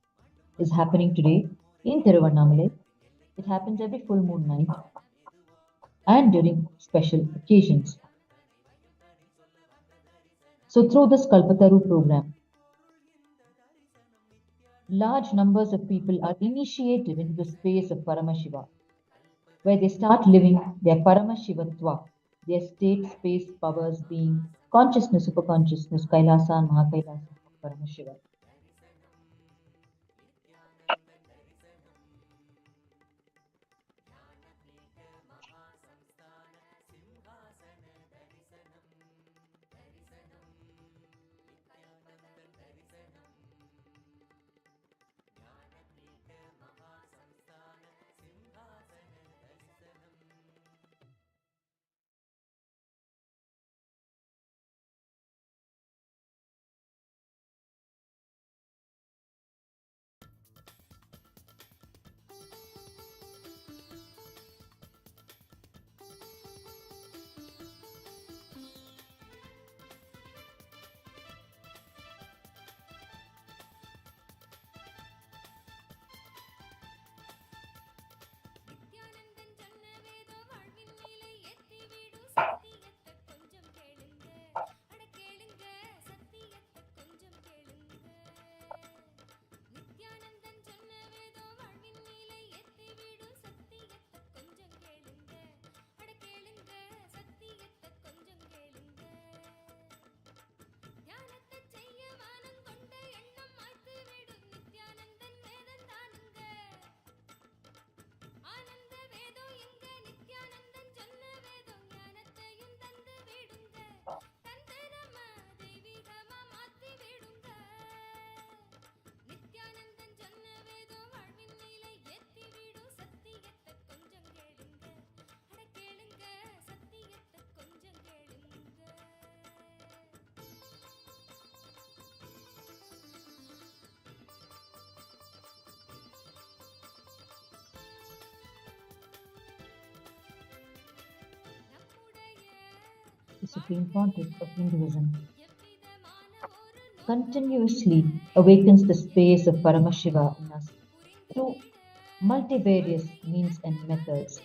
Speaker 3: is happening today in Tiruvannamalai. It happens every full moon night and during special occasions. So through this Kalpataru program, large numbers of people are initiated into the space of Paramashiva, where they start living their Paramashivatva, their state, space, powers, being, consciousness, superconsciousness, Kailasa and Mahakailasa of Paramashiva.
Speaker 1: Nithyanandan சொன்னவேதோ வாழ்வின் மேலே ஏத்திவிடும் சத்தியத்தை கொஞ்சம் கேளுங்க அட கேளுங்க சத்தியத்தை கொஞ்சம் கேளுங்க நித்யானந்தன் சொன்னவேதோ வாழ்வின் மேலே ஏத்திவிடும் சத்தியத்தை கொஞ்சம் கேளுங்க அட கேளுங்க சத்தியத்தை கொஞ்சம் கேளுங்க தியானத்தை செய்ய வானம் கொண்ட எண்ணம் மாய்த்து விடும் நித்யானந்தன் வேதம் தானுங்க ஆனந்த வேதம் எங்க நித்யானந்தன் சொன்ன வேதம் ஞானத்தையும் தந்து விடுங்க தந்து நம்ம தெய்வீகமா மாத்தி விடுங்க நித்யானந்தன் சொன்ன வேதம் வாழ்வின் மேலே ஏத்தி விடும் சத்தியத்தை கொஞ்சம் கேளுங்க அட கேளுங்க சத்தியத்தை கொஞ்சம் கேளுங்க
Speaker 3: The Supreme Pontiff of Hinduism continuously awakens the space of Paramashiva in us through multivarious means and methods,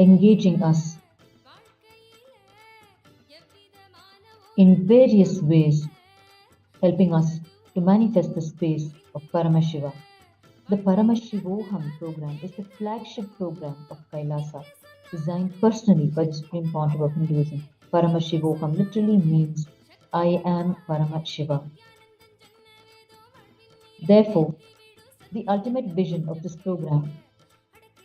Speaker 3: engaging us in various ways, helping us to manifest the space of Paramashiva. The Paramashivoham program is the flagship program of Kailasa, designed personally by the Supreme Pontiff of Hinduism. Paramashivoham literally means I am Paramashiva. Therefore, the ultimate vision of this program,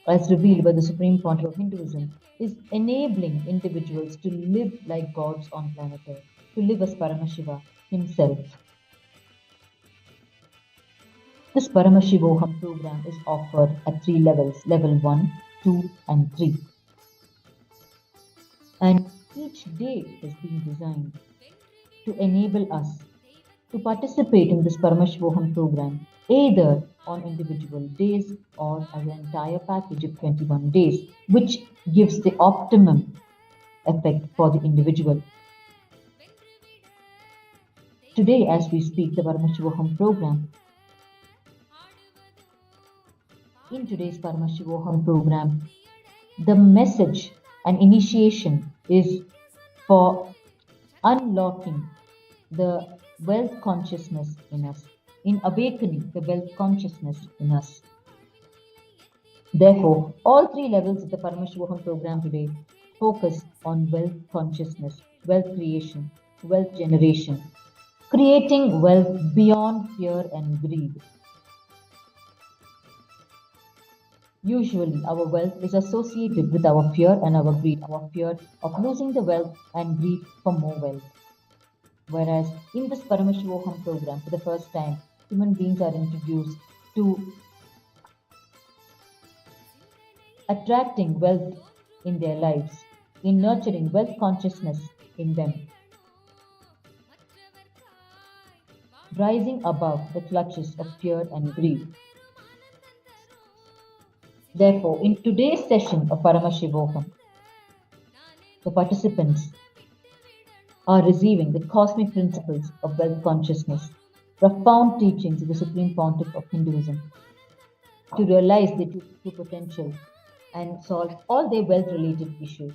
Speaker 3: as revealed by the Supreme Pontiff of Hinduism, is enabling individuals to live like gods on planet Earth, to live as Paramashiva himself. This Paramashivoham program is offered at 3 levels, level 1, 2 and 3. And each day has been designed to enable us to participate in this Paramashivoham program, either on individual days or as an entire package of 21 days, which gives the optimum effect for the individual. Today, as we speak, the Paramashivoham program. In today's Paramashivoham program, the message and initiation is for unlocking the wealth consciousness in us, in awakening the wealth consciousness in us. Therefore, all three levels of the Paramashivoham program today focus on wealth consciousness, wealth creation, wealth generation, creating wealth beyond fear and greed. Usually, our wealth is associated with our fear and our greed, our fear of losing the wealth and greed for more wealth. Whereas in this Paramashivoham program, for the first time, human beings are introduced to attracting wealth in their lives, in nurturing wealth consciousness in them, rising above the clutches of fear and greed. Therefore, in today's session of Paramashivoham, the participants are receiving the cosmic principles of wealth consciousness, profound teachings of the Supreme Pontiff of Hinduism, to realize their true potential and solve all their wealth-related issues.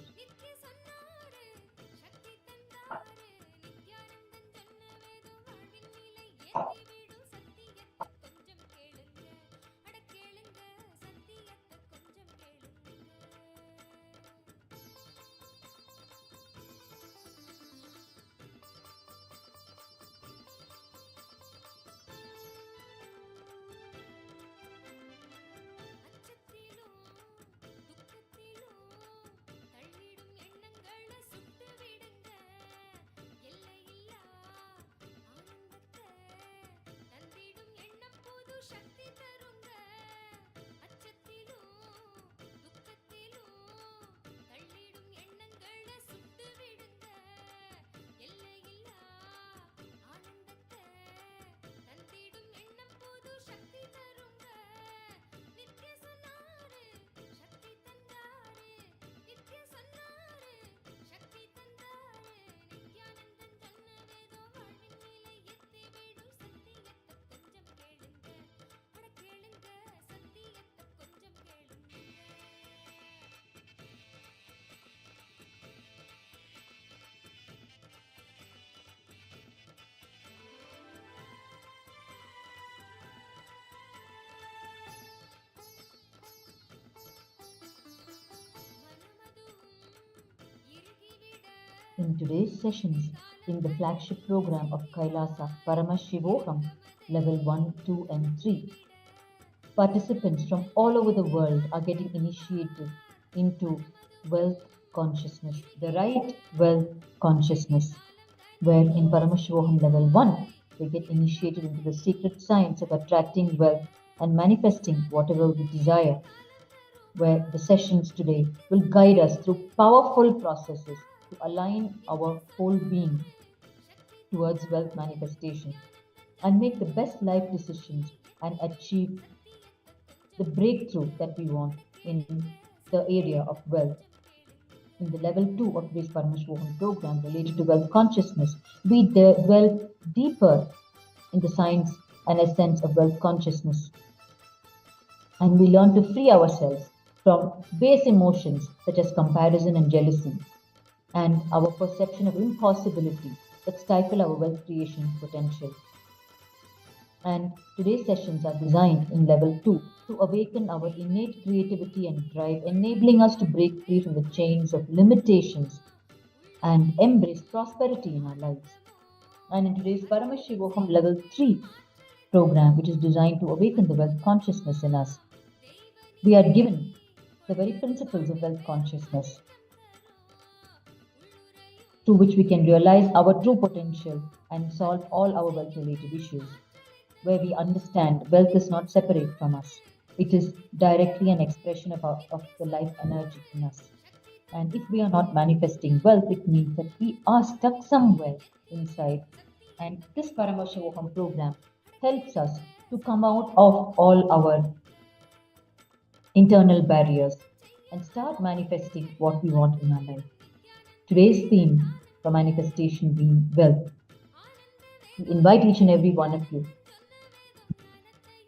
Speaker 3: In today's sessions, in the flagship program of KAILASA Paramashivoham, level 1, 2, and 3, participants from all over the world are getting initiated into wealth consciousness, the right wealth consciousness, where in Paramashivoham level 1, they get initiated into the secret science of attracting wealth and manifesting whatever we desire, where the sessions today will guide us through powerful processes to align our whole being towards wealth manifestation and make the best life decisions and achieve the breakthrough that we want in the area of wealth. In the level 2 of this Paramashivoham program related to wealth consciousness, we delve deeper in the science and essence of wealth consciousness. And we learn to free ourselves from base emotions such as comparison and jealousy, and our perception of impossibility that stifle our wealth creation potential. And today's sessions are designed in level 2 to awaken our innate creativity and drive, enabling us to break free from the chains of limitations and embrace prosperity in our lives. And in today's Paramashivoham level 3 program, which is designed to awaken the wealth consciousness in us, we are given the very principles of wealth consciousness, through which we can realize our true potential and solve all our wealth-related issues, where we understand wealth is not separate from us. It is directly an expression of the life energy in us. And if we are not manifesting wealth, it means that we are stuck somewhere inside And this Paramashiva program helps us to come out of all our internal barriers and start manifesting what we want in our life. Today's theme for manifestation being wealth. We invite each and every one of you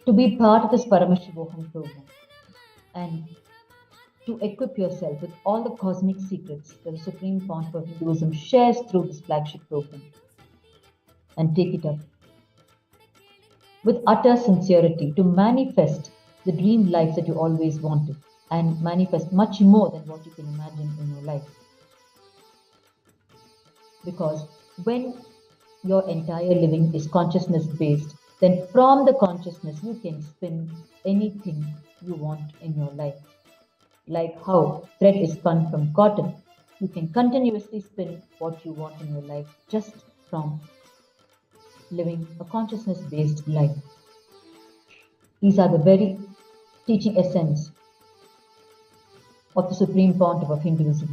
Speaker 3: to be part of this Paramashivoham program and to equip yourself with all the cosmic secrets that the Supreme Pontiff of Hinduism shares through this flagship program and take it up with utter sincerity to manifest the dream life that you always wanted and manifest much more than what you can imagine in your life. Because when your entire living is consciousness based, then from the consciousness you can spin anything you want in your life. Like how thread is spun from cotton, you can continuously spin what you want in your life just from living a consciousness based life. These are the very teaching essence of the Supreme Pontiff of Hinduism.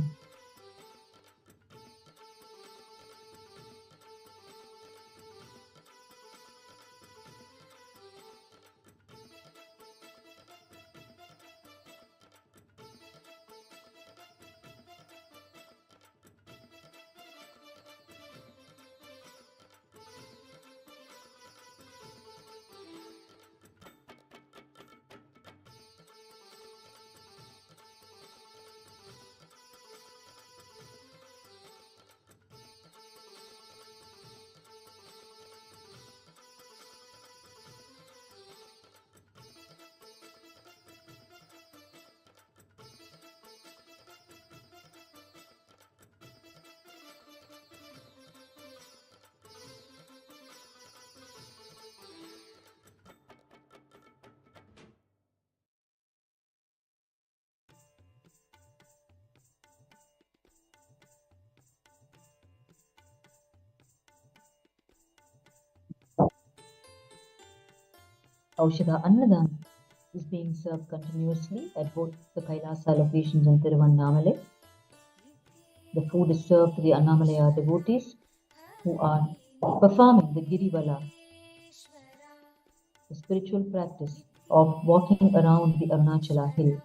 Speaker 3: Aushadha Annadhan is being served continuously at both the KAILASA locations in Tiruvannamalai. The food is served to the Annamalaya devotees who are performing the Girivala, the spiritual practice of walking around the Arunachala hill.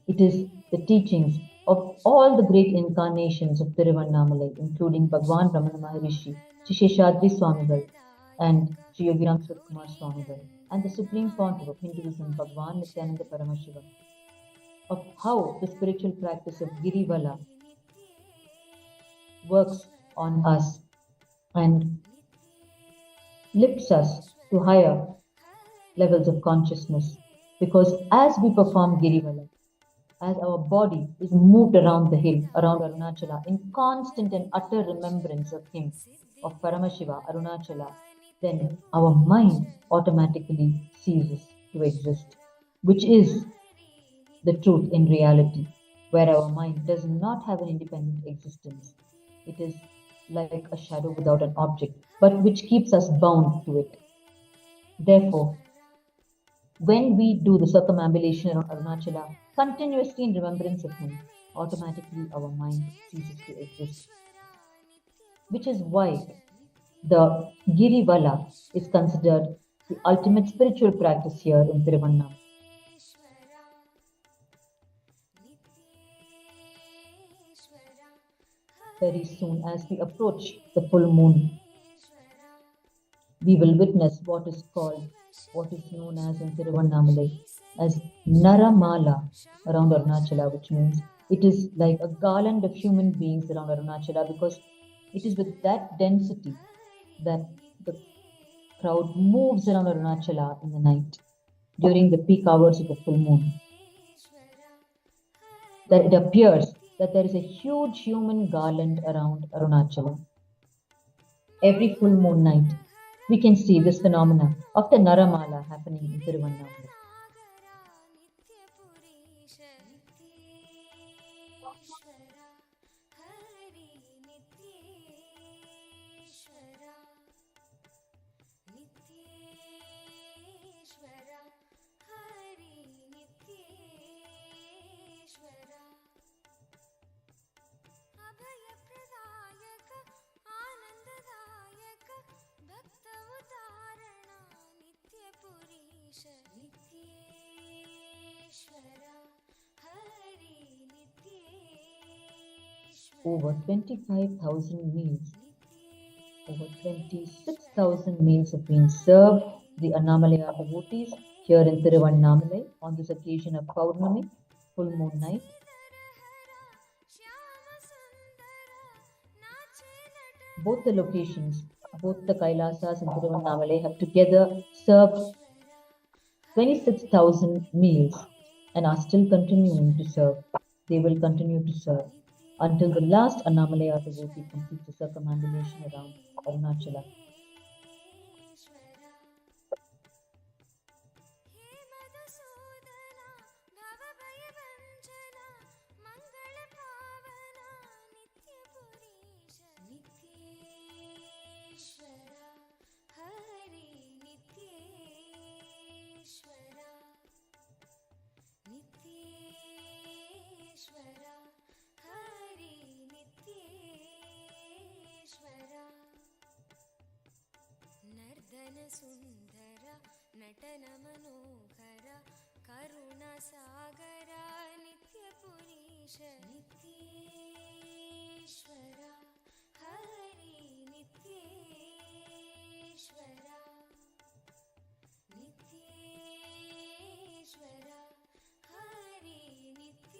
Speaker 3: It is the teachings of all the great incarnations of Tiruvannamalai, including Bhagwan Ramana Maharishi, Shisheshadri Swamigal, and Sri Yogiram Kumar Swamigal, and the Supreme Pontiff of Hinduism, Bhagwan Nithyananda Paramashiva, of how the spiritual practice of Girivala works on us and lifts us to higher levels of consciousness. Because as we perform Girivala, as our body is moved around the hill, around Arunachala, in constant and utter remembrance of him, of Paramashiva, Arunachala, then our mind automatically ceases to exist, which is the truth in reality, where our mind does not have an independent existence. It is like a shadow without an object, but which keeps us bound to it. Therefore, when we do the circumambulation around Arunachala, continuously in remembrance of him, automatically our mind ceases to exist. Which is why the Girivala is considered the ultimate spiritual practice here in Tiruvannamalai. Very soon, as we approach the full moon, we will witness what is known as in Tiruvannamalai as Naramala around Arunachala, which means it is like a garland of human beings around Arunachala, because it is with that density that the crowd moves around Arunachala in the night during the peak hours of the full moon. That it appears that there is a huge human garland around Arunachala. Every full moon night, we can see this phenomena of the Naramala happening in Tiruvannamalai.
Speaker 1: अभयप्रदायक आनन्ददायक
Speaker 3: over 25,000 meals. Over 26,000 meals have been served to the Annamalaya devotees here in Tiruvannamalai on this occasion of Purnami, full moon night. Both the locations, both the Kailasas and Tiruvannamalai have together served 26,000 meals and are still continuing to serve. They will continue to serve until the last Annamalaya devotee completes the circumambulation around Arunachala.
Speaker 1: ಸುಂದರ ನಟನ ಮನೋಹರ ಕರುಣ ಸಾಗರ ನಿತ್ಯ ಪುರೀಶ ನಿತ್ಯೇಶ್ವರ ಹರಿ ನಿತ್ಯೇಶ್ವರ ನಿತ್ಯೇಶ್ವರ ಹರಿ ನಿತ್ಯೇಶ್ವರ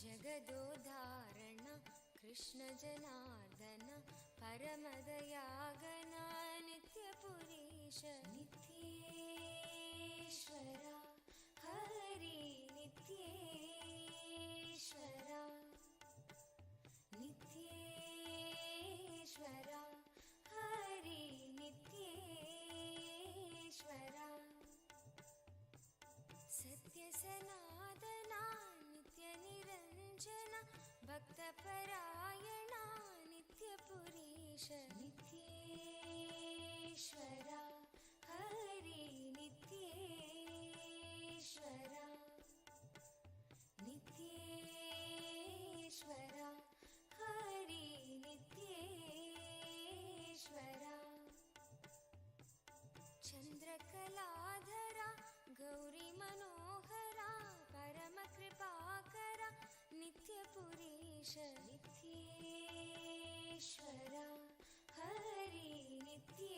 Speaker 1: ಜಗದೋಧಾರಣ ಕೃಷ್ಣ ಜನಾರ್ದನ ಪರಮದಯಾಗನ ನಿತ್ಯ ಪುರೀಶ ನಿತ್ಯೇಶ್ವರ ಹರಿ ನಿತ್ಯೇಶ್ವರ ನಿತ್ಯೇಶ್ವರ ಹರಿ ನಿತ್ಯೇಶ್ವರ ಸತ್ಯ ಸನಾತನ ನಿತ್ಯ ನಿರಂಜನ ಭಕ್ತ ಪರಾಯಣ ನಿತ್ಯ ಪುರೀಶ ನಿತ್ಯೇಶ್ವರ ಹರಿ ನಿತ್ಯೇಶ್ವರ ನಿತ್ಯೇಶ್ವರ ಹರಿ ನಿತ್ಯೇಶ್ವರ ಚಂದ್ರಕಲಾಧರ ಗೌರಿ ಮನೋಹರ ಪರಮ ಕೃಪಾಕರ ನಿತ್ಯ ಪುರೀಶ ನಿತ್ಯೇಶ್ವರ ಹರಿ ನಿತ್ಯೇಶ್ವರ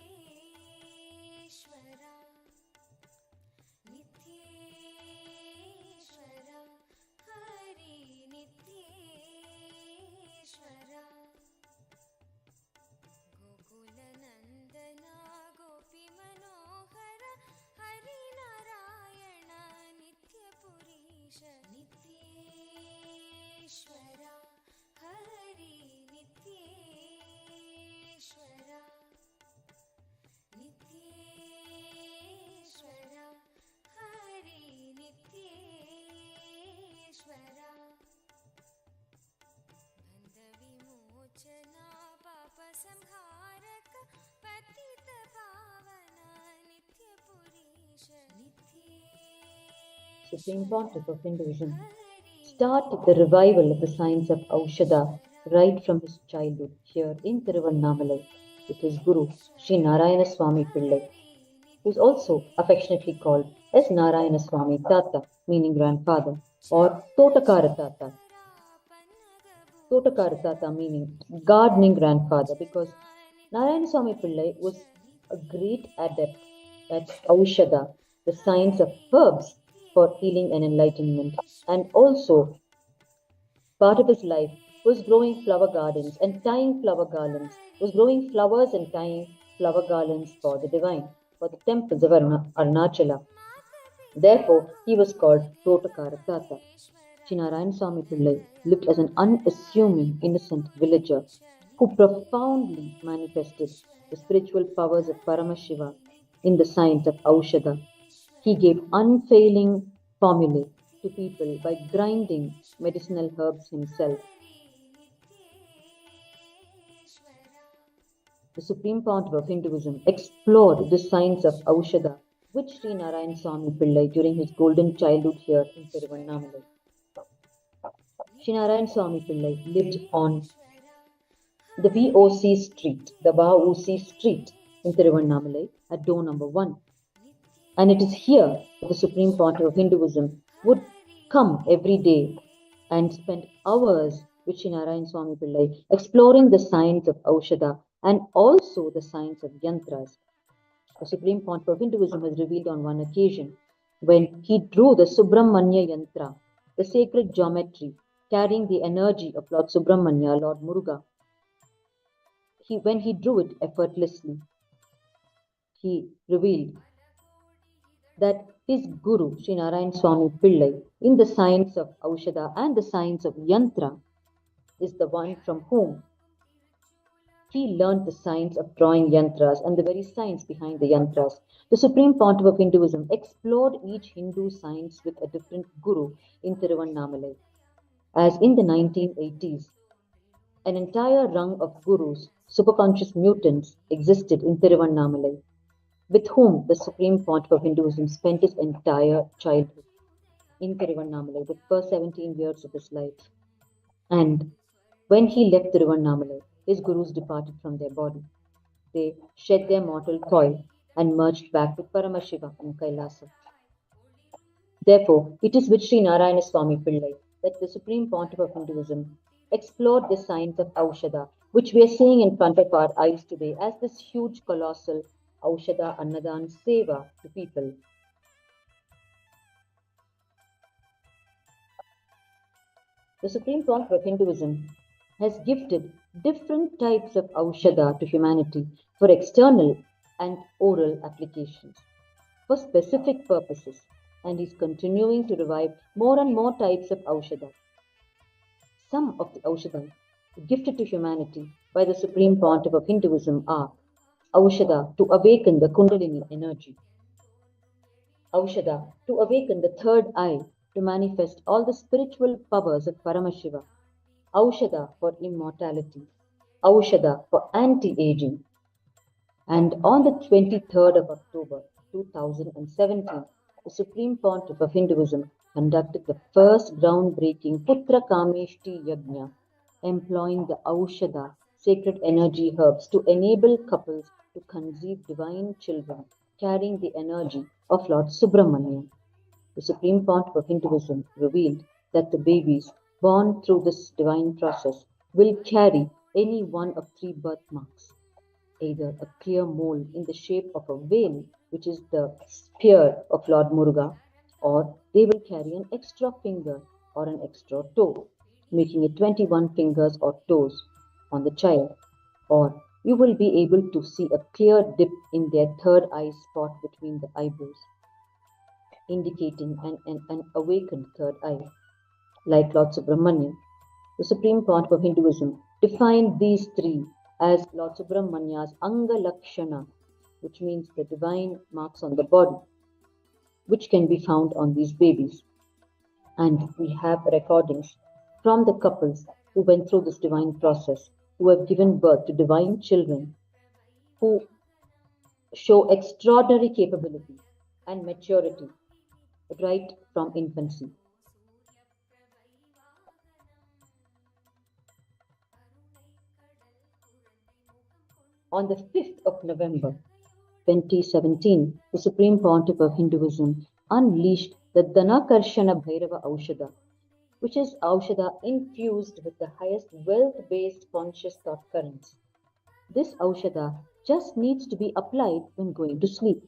Speaker 1: ನಿತ್ಯೇಶ್ವರ ಹರಿ ನಿತ್ಯೇಶ್ವರ ಗೋಕುಲ ನಂದನ ಗೋಪಿ ಮನೋಹರ ಹರಿ ನಾರಾಯಣ ನಿತ್ಯ ಪುರೀಶ ನಿತ್ಯೇಶ್ವರ ಹರಿ ನಿತ್ಯೇಶ್ವರ ನಿತ್ಯೇಶ್ವರ ಹರಿ ನಿತ್ಯೇಶ್ವರ ಬಂಧ ವಿಮೋಚನ ಪಾಪ ಸಂಹಾರಕ ಪತಿತ ಪಾವನ ನಿತ್ಯ ಪುರೀಶ
Speaker 3: Supreme Pontiff of Hinduism, start the revival of the science of Aushadha right from his childhood here in Tiruvannamalai with his Guru, Sri Narayana Swami Pillai, who is also affectionately called as Narayana Swami Tata, meaning grandfather, or Totakara Tata. Totakara Tata meaning gardening grandfather, because Narayana Swami Pillai was a great adept at Aushadha, the science of herbs for healing and enlightenment, and also part of his life was growing flower gardens and tying flower garlands, was growing flowers and tying flower garlands for the divine, for the temples of Arunachala. Therefore, he was called Totakara Tata. Sri Narayana Swami Pillai lived as an unassuming, innocent villager who profoundly manifested the spiritual powers of Paramashiva in the science of Aushadha. He gave unfailing formulae to people by grinding medicinal herbs himself. The Supreme Pontiff of Hinduism explored the science of Aushadha with Sri Narayana Swami Pillai during his golden childhood here in Tiruvannamalai. Sri Narayana Swami Pillai lived on the VOC street, the VOC street in Tiruvannamalai at door number 1. And it is here that the Supreme Pontiff of Hinduism would come every day and spend hours with Sri Narayan Swami Pillai exploring the science of Aushadha and also the science of yantras. The Supreme Pontiff of Hinduism has revealed on one occasion when he drew the Subramanya Yantra, the sacred geometry carrying the energy of Lord Subramanya, Lord Muruga. When he drew it effortlessly, he revealed that his guru, Sri Narayan Swami Pillai, in the science of Aushadha and the science of Yantra, is the one from whom he learned the science of drawing yantras and the very science behind the yantras. The Supreme Pontiff of Hinduism explored each Hindu science with a different guru in Tiruvannamalai. As in the 1980s, an entire rung of gurus, superconscious mutants, existed in Tiruvannamalai, with whom the Supreme Pontiff of Hinduism spent his entire childhood in Tiruvannamalai, the first 17 years of his life. And when he left Tiruvannamalai, his gurus departed from their body. They shed their mortal coil and merged back with Paramashiva in Kailasa. Therefore, it is with Sri Narayana Swami Pillai that the Supreme Pontiff of Hinduism explored the science of Aushadha, which we are seeing in front of our eyes today as this huge, colossal Aushadha Annadhan Seva to people. The Supreme Pontiff of Hinduism has gifted different types of Aushadha to humanity for external and oral applications, for specific purposes, and is continuing to revive more and more types of Aushadha. Some of the Aushadha gifted to humanity by the Supreme Pontiff of Hinduism are Aushadha to awaken the Kundalini energy, Aushadha to awaken the third eye to manifest all the spiritual powers of Paramashiva, Aushadha for immortality, Aushadha for anti-aging. And on the 23rd of October 2017, the Supreme Pontiff of Hinduism conducted the first groundbreaking Putra Kameshti Yajna, employing the Aushadha, sacred energy herbs, to enable couples to conceive divine children carrying the energy of Lord Subramanya. The Supreme Pontiff of Hinduism revealed that the babies born through this divine process will carry any one of three birthmarks, either a clear mole in the shape of a veil, which is the spear of Lord Muruga, or they will carry an extra finger or an extra toe, making it 21 fingers or toes on the child, or you will be able to see a clear dip in their third eye spot between the eyebrows, indicating an awakened third eye. Like Lord Subramanya, the Supreme Pontiff of Hinduism defined these three as Lord Subramanya's Anga Lakshana, which means the divine marks on the body, which can be found on these babies. And we have recordings from the couples who went through this divine process, who have given birth to divine children, who show extraordinary capability and maturity right from infancy. On the 5th of November 2017, the Supreme Pontiff of Hinduism unleashed the Dhanakarshana Bhairava Aushadha, which is Aushadha infused with the highest wealth-based conscious thought currents. This Aushadha just needs to be applied when going to sleep.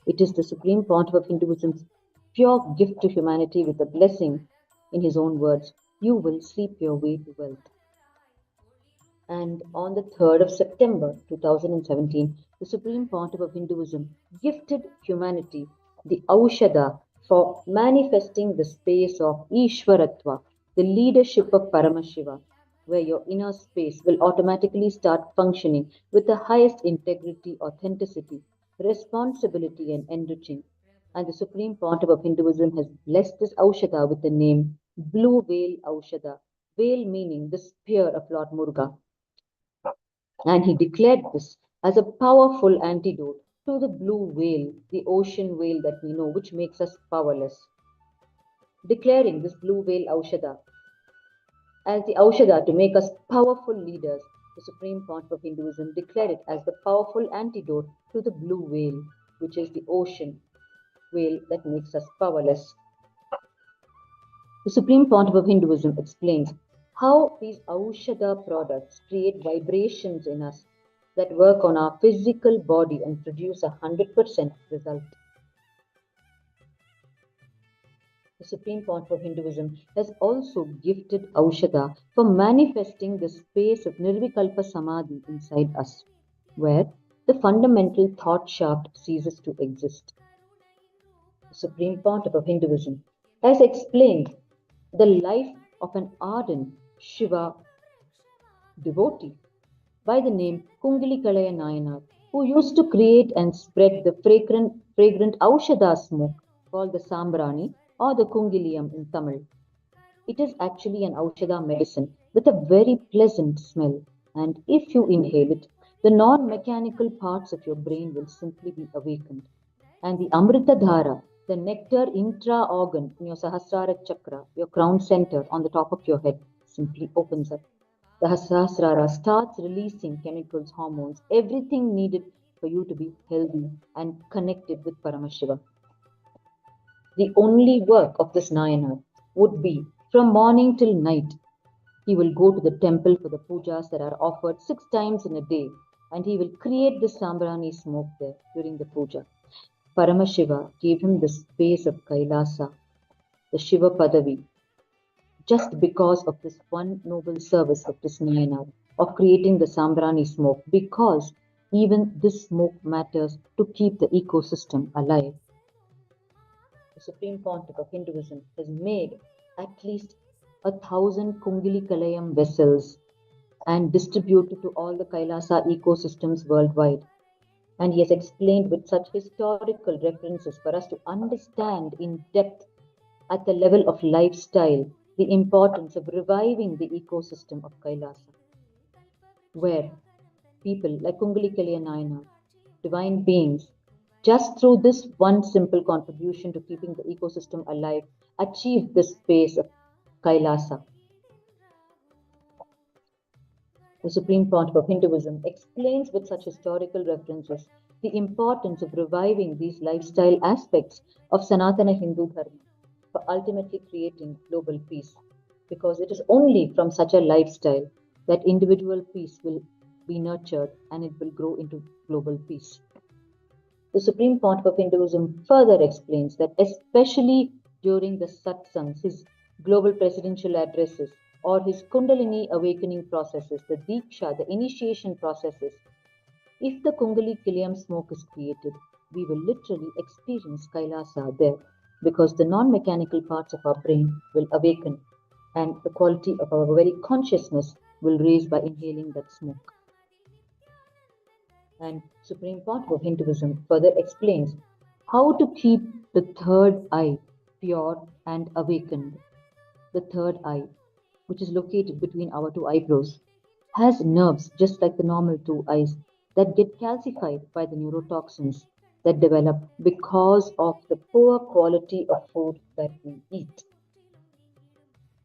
Speaker 3: It is the Supreme Pontiff of Hinduism's pure gift to humanity with the blessing, in his own words, you will sleep your way to wealth. And on the 3rd of September 2017, the Supreme Pontiff of Hinduism gifted humanity the Aushadha for manifesting the space of Ishwaratva, the leadership of Paramashiva, where your inner space will automatically start functioning with the highest integrity, authenticity, responsibility, and enriching. And the Supreme Pontiff of Hinduism has blessed this Aushadha with the name Blue Veil Aushadha, veil meaning the spear of Lord Muruga. And he declared this as a powerful antidote to the blue whale, the ocean whale that we know, which makes us powerless. Declaring this blue whale Aushadha as the Aushadha to make us powerful leaders, the Supreme Pontiff of Hinduism declared it as the powerful antidote to the blue whale, which is the ocean whale that makes us powerless. The Supreme Pontiff of Hinduism explains how these Aushadha products create vibrations in us that work on our physical body and produce 100% result. The Supreme Pontiff of Hinduism has also gifted Aushadha for manifesting the space of Nirvikalpa Samadhi inside us, where the fundamental thought shaft ceases to exist. The Supreme Pontiff of Hinduism has explained the life of an ardent Shiva devotee by the name Kungilikalaya Nayanar, who used to create and spread the fragrant Aushadha smoke called the Sambrani or the Kungiliam in Tamil. It is actually an Aushadha medicine with a very pleasant smell, and if you inhale it, the non mechanical parts of your brain will simply be awakened. And the Amrita Dhara, the nectar intra organ in your Sahasrara chakra, your crown center on the top of your head, simply opens up. The Sahasrara starts releasing chemicals, hormones, everything needed for you to be healthy and connected with Paramashiva. The only work of this Nayanar would be from morning till night. He will go to the temple for the pujas that are offered 6 times in a day, and he will create the Sambrani smoke there during the puja. Paramashiva gave him the space of Kailasa, the Shiva Padavi, just because of this one noble service of this Nayanar of creating the Sambrani smoke, because even this smoke matters to keep the ecosystem alive. The Supreme Pontiff of Hinduism has made at least 1,000 Kungili Kalayam vessels and distributed to all the Kailasa ecosystems worldwide. And he has explained with such historical references for us to understand in depth at the level of lifestyle the importance of reviving the ecosystem of Kailasa, where people like Kungalikalaya Nayanar, divine beings, just through this one simple contribution to keeping the ecosystem alive, achieved the space of Kailasa. The Supreme Pontiff of Hinduism explains with such historical references the importance of reviving these lifestyle aspects of Sanatana Hindu Dharma for ultimately creating global peace. Because it is only from such a lifestyle that individual peace will be nurtured and it will grow into global peace. The Supreme Pontiff of Hinduism further explains that, especially during the satsangs, his global presidential addresses, or his Kundalini awakening processes, the Diksha, the initiation processes, if the Kungali Kiliam smoke is created, we will literally experience Kailasa there, because the non mechanical parts of our brain will awaken and the quality of our very consciousness will raise by inhaling that smoke. And Supreme Pontiff of Hinduism further explains how to keep the third eye pure and awakened. The third eye, which is located between our two eyebrows, has nerves just like the normal two eyes that get calcified by the neurotoxins that develop because of the poor quality of food that we eat.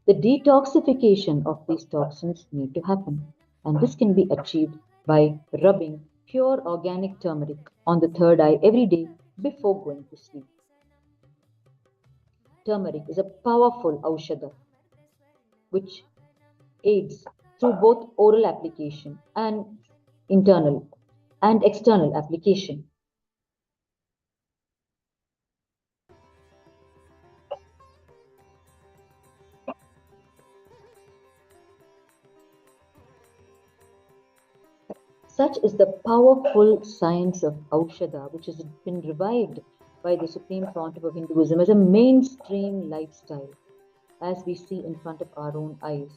Speaker 3: The detoxification of these toxins need to happen, and this can be achieved by rubbing pure organic turmeric on the third eye every day before going to sleep. Turmeric is a powerful Aushadha which aids through both oral application and internal and external application. Such is the powerful science of Aushadha, which has been revived by the Supreme Pontiff of Hinduism as a mainstream lifestyle, as we see in front of our own eyes,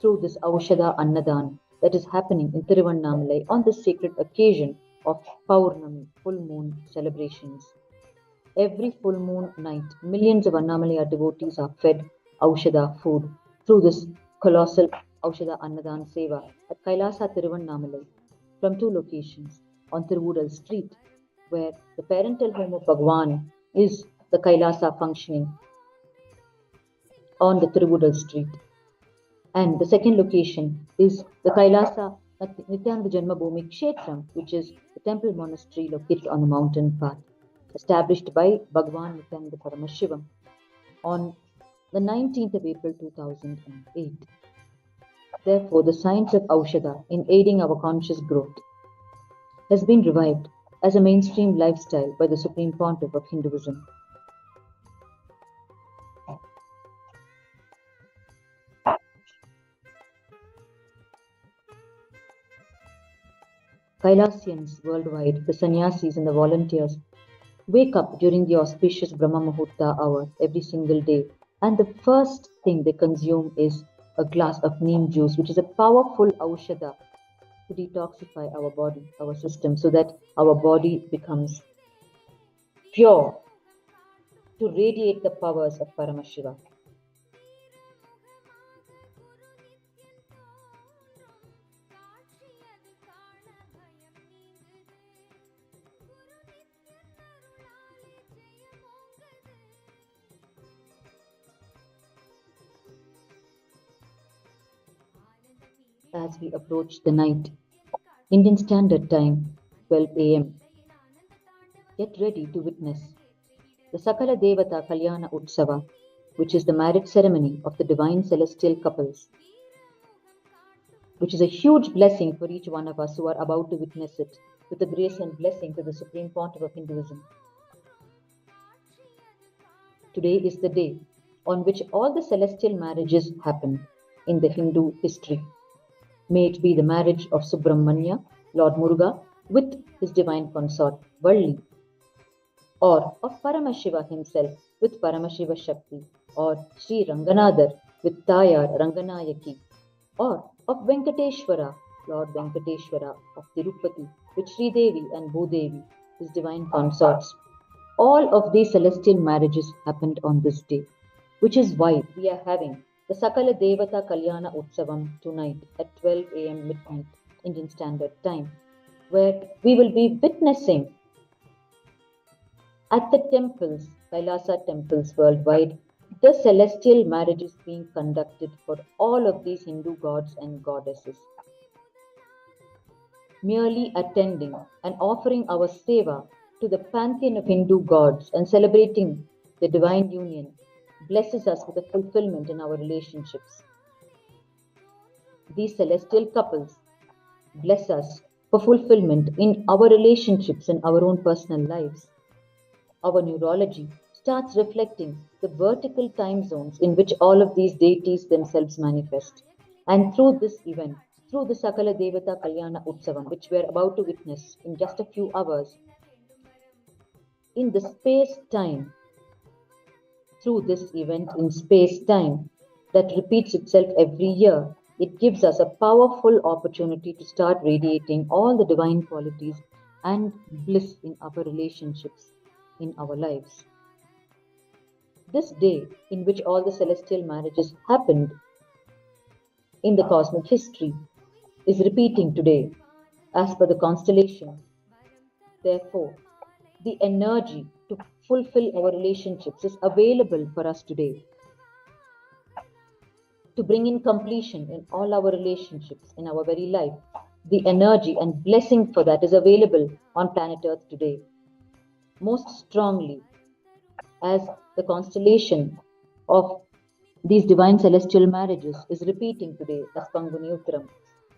Speaker 3: through this Aushadha Annadhan that is happening in Tiruvannamalai on this sacred occasion of Paurnami, full moon celebrations. Every full moon night, millions of Annamalaya devotees are fed Aushadha food through this colossal Aushadha Annadhan Seva at Kailasa Tiruvannamalai from two locations. On Tiruvudal Street, where the parental home of Bhagwan is the Kailasa functioning on the Tiruvudal Street. And the second location is the Kailasa Nithyananda Janmabhūmi Kshetram, which is the temple monastery located on the mountain path, established by Bhagwan Nithyananda Paramashiva on the 19th of April 2008. Therefore, the science of Aushadha in aiding our conscious growth has been revived as a mainstream lifestyle by the Supreme Pontiff of Hinduism. Kailasians worldwide, the sannyasis and the volunteers, wake up during the auspicious Brahma Muhurta hour every single day, and the first thing they consume is a glass of neem juice, which is a powerful aushadha to detoxify our body, our system, so that our body becomes pure, to radiate the powers of Paramashiva. As we approach the night, Indian Standard Time, 12 a.m., get ready to witness the Sakala Devata Kalyana Utsava, which is the marriage ceremony of the divine celestial couples, which is a huge blessing for each one of us who are about to witness it, with the grace and blessing to the Supreme Pontiff of Hinduism. Today is the day on which all the celestial marriages happen in the Hindu history. May it be the marriage of Subramanya, Lord Muruga, with his divine consort, Valli, or of Paramashiva himself with Paramashiva Shakti, or Sri Ranganadhar with Tayar Ranganayaki, or of Venkateshwara, Lord Venkateshwara of Tirupati, with Sri Devi and Bhudevi, his divine consorts. All of these celestial marriages happened on this day, which is why we are having the Sakala Devata Kalyana Utsavam tonight at 12 a.m. midnight Indian Standard Time, where we will be witnessing at the temples, Kailasa temples worldwide, the celestial marriages being conducted for all of these Hindu gods and goddesses. Merely attending and offering our seva to the pantheon of Hindu gods and celebrating the divine union blesses us with a fulfillment in our relationships. These celestial couples bless us for fulfillment in our relationships and our own personal lives. Our neurology starts reflecting the vertical time zones in which all of these deities themselves manifest. And through this event, through the Sakala Devata Kalyana Utsavam, which we are about to witness in just a few hours, in the space-time, through this event in space-time that repeats itself every year, it gives us a powerful opportunity to start radiating all the divine qualities and bliss in our relationships, in our lives. This day, in which all the celestial marriages happened in the cosmic history, is repeating today as per the constellations. Therefore, the energy to fulfill our relationships is available for us today. To bring in completion in all our relationships, in our very life, the energy and blessing for that is available on planet Earth today. Most strongly, as the constellation of these divine celestial marriages is repeating today as Panguni Uttiram.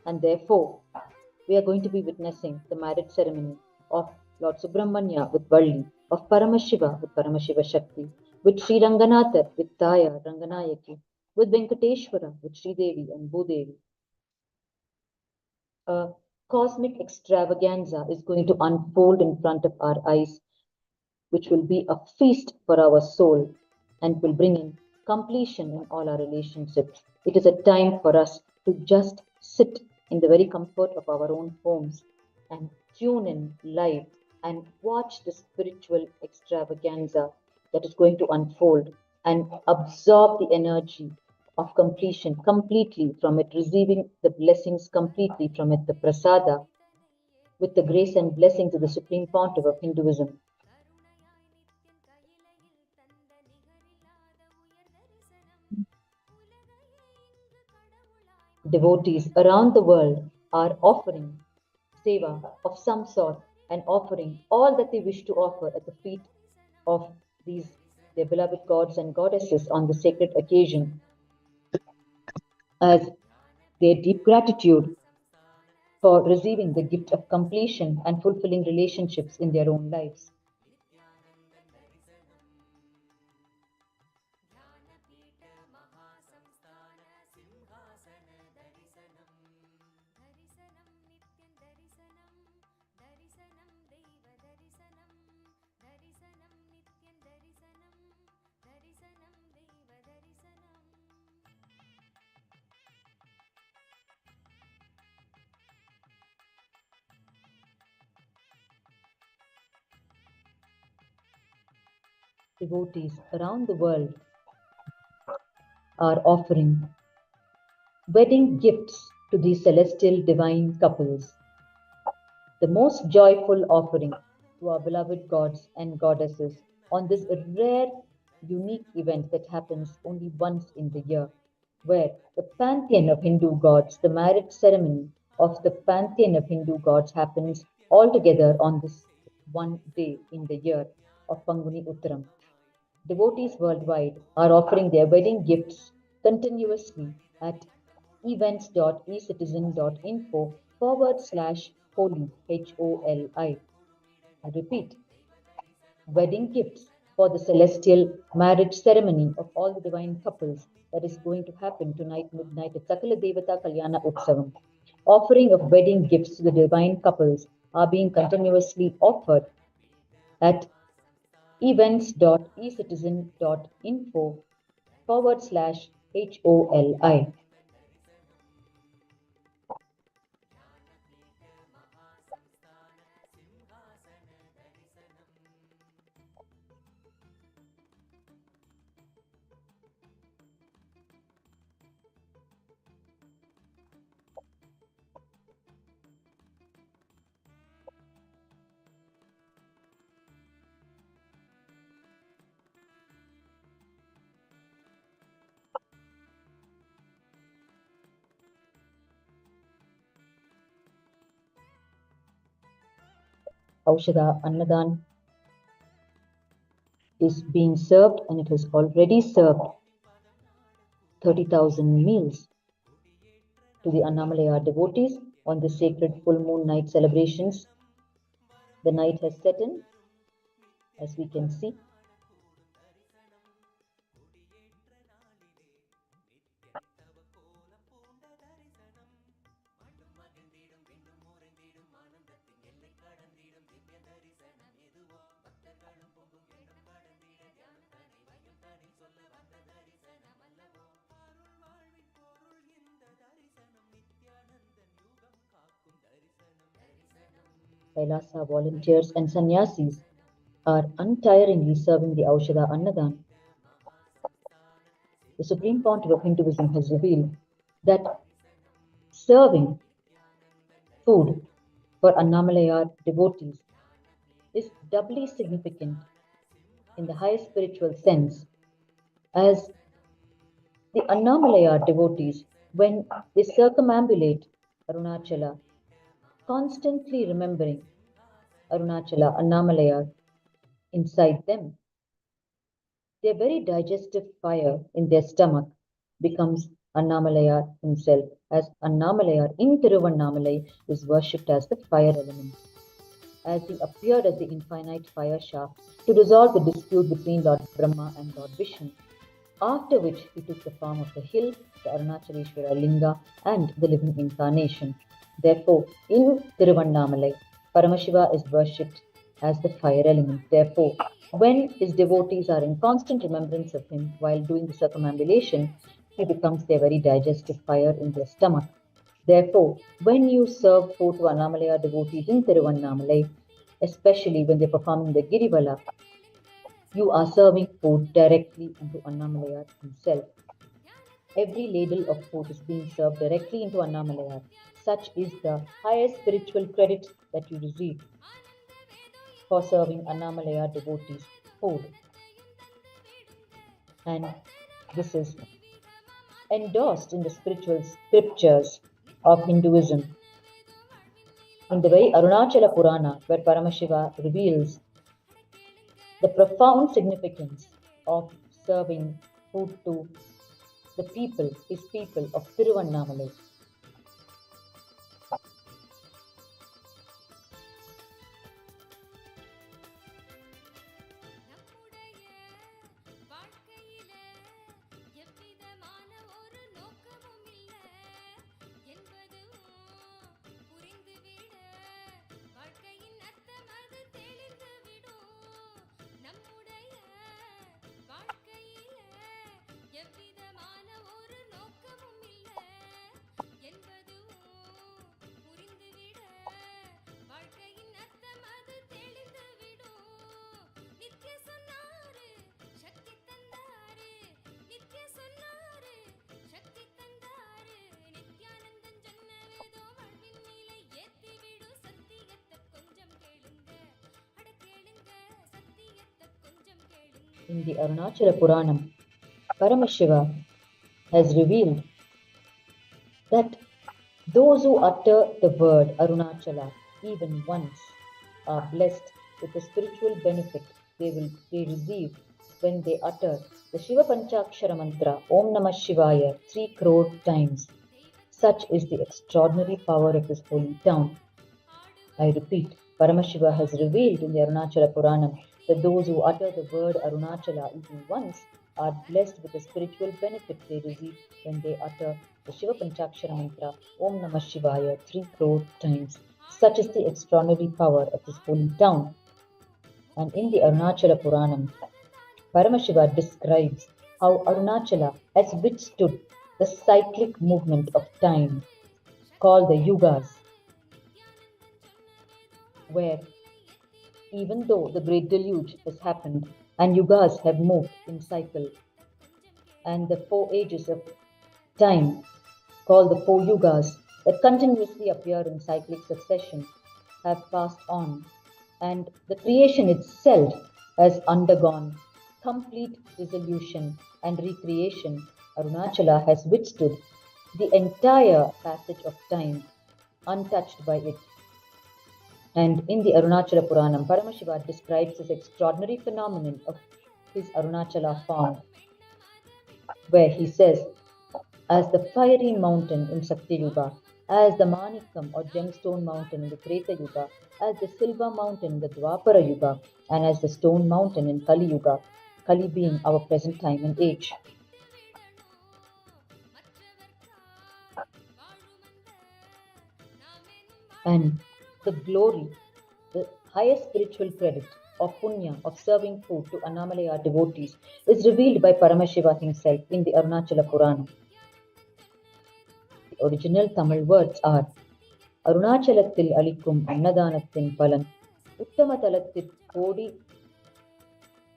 Speaker 3: And therefore, we are going to be witnessing the marriage ceremony of Lord Subramanya with Valli, of Paramashiva with Paramashiva Shakti, with Sri Ranganatha with Taya Ranganayaki, with Venkateshwara with Sri Devi and Bhudevi. A cosmic extravaganza is going to unfold in front of our eyes, which will be a feast for our soul and will bring in completion in all our relationships. It is a time for us to just sit in the very comfort of our own homes and tune in live and watch the spiritual extravaganza that is going to unfold and absorb the energy of completion completely from it, receiving the blessings completely from it, the prasada, with the grace and blessings of the Supreme Pontiff of Hinduism. Devotees around the world are offering seva of some sort and offering all that they wish to offer at the feet of these their beloved gods and goddesses on the sacred occasion as their deep gratitude for receiving the gift of completion and fulfilling relationships in their own lives. Devotees around the world are offering wedding gifts to these celestial divine couples, the most joyful offering to our beloved gods and goddesses on this rare, unique event that happens only once in the year, where the pantheon of Hindu gods, the marriage ceremony of the pantheon of Hindu gods happens all together on this one day in the year of Panguni Uttiram. Devotees worldwide are offering their wedding gifts continuously at events.ecitizen.info/holy, HOLI. I repeat, wedding gifts for the celestial marriage ceremony of all the divine couples that is going to happen tonight midnight at Sakala Devata Kalyana Utsavam. Offering of wedding gifts to the divine couples are being continuously offered at events.ecitizen.info/HOLI. Aushadha Annadhan is being served, and it has already served 30,000 meals to the Annamalaya devotees on the sacred full moon night celebrations. The night has set in, as we can see. Kailasa volunteers and sannyasis are untiringly serving the Aushadha Annadhan. The Supreme Pontiff of Hinduism has revealed that serving food for Annamalaya devotees is doubly significant in the highest spiritual sense, as the Annamalaya devotees, when they circumambulate Arunachala, constantly remembering Arunachala, Annamalaya inside them, their very digestive fire in their stomach becomes Annamalaya himself, as Annamalaya in Tiruvannamalai is worshipped as the fire element, as he appeared as the infinite fire shaft to resolve the dispute between Lord Brahma and Lord Vishnu, after which he took the form of the hill, the Arunachaleshwara Linga, and the living incarnation. Therefore, in Tiruvannamalai, Paramashiva is worshipped as the fire element. Therefore, when his devotees are in constant remembrance of him while doing the circumambulation, he becomes their very digestive fire in their stomach. Therefore, when you serve food to Annamalaya devotees in Tiruvannamalai, especially when they're performing the Girivala, you are serving food directly into Annamalaya himself. Every ladle of food is being served directly into Annamalaya. Such is the highest spiritual credit that you receive for serving Annamalaya devotees food. And this is endorsed in the spiritual scriptures of Hinduism. In the very Arunachala Purana, where Paramashiva reveals the profound significance of serving food to the people, his people of Tiruvannamalai.
Speaker 1: நம்முடைய வாழ்க்கையில எவ்விதமான ஒரு நோக்கமும் இல்ல என்பதும் புரிந்துவிட வாழ்க்கையின் அர்த்தம் அது தெளிந்துவிடும். நம்முடைய வாழ்க்கையில எவ்விதமான ஒரு நோக்கமும் இல்ல என்பதும் புரிந்துவிட வாழ்க்கையின் அர்த்தம் அது தெளிந்துவிடும். நித்ய சொன்னாரு சக்தி தந்தாரு, நித்ய சொன்னாரு சக்தி தந்தாரு. நித்யானந்தன் சொன்ன வேதம் வாழ்வின் நிலை ஏத்திவிடும். சத்தியத்தை கொஞ்சம் கேளுங்க, அட கேளுங்க, சத்தியத்தை கொஞ்சம் கேளுங்க.
Speaker 3: In the Arunachala Puranam, Paramashiva has revealed that those who utter the word Arunachala even once are blessed with the spiritual benefit they receive when they utter the Shiva Panchakshara mantra Om Namah Shivaya 3 crore times. Such is the extraordinary power of this holy town. I repeat, Paramashiva has revealed in the Arunachala Puranam that those who utter the word Arunachala even once are blessed with the spiritual benefit they receive when they utter the Shiva Panchakshara mantra Om Namah Shivaya 3 crore times. Such is the extraordinary power of this holy town. And in the Arunachala Puranam, Paramashiva describes how Arunachala has withstood the cyclic movement of time called the yugas, where even though the great deluge has happened and yugas have moved in cycle, and the 4 ages of time called the 4 yugas that continuously appear in cyclic succession have passed on, and the creation itself has undergone complete dissolution and recreation, Arunachala has withstood the entire passage of time untouched by it. And in the Arunachala Puranam, Paramashiva describes this extraordinary phenomenon of his Arunachala form, where he says, as the fiery mountain in Sakti Yuga, as the Manikam or gemstone mountain in the Treta Yuga, as the silver mountain in the Dwapara Yuga, and as the stone mountain in Kali Yuga, Kali being our present time and age. And the glory, the highest spiritual credit of punya, of serving food to Annamalaya devotees, is revealed by Paramashiva himself in the Arunachala Purana. The original Tamil words are Arunachalathil alikkum annadhanathin palan uttama thalathil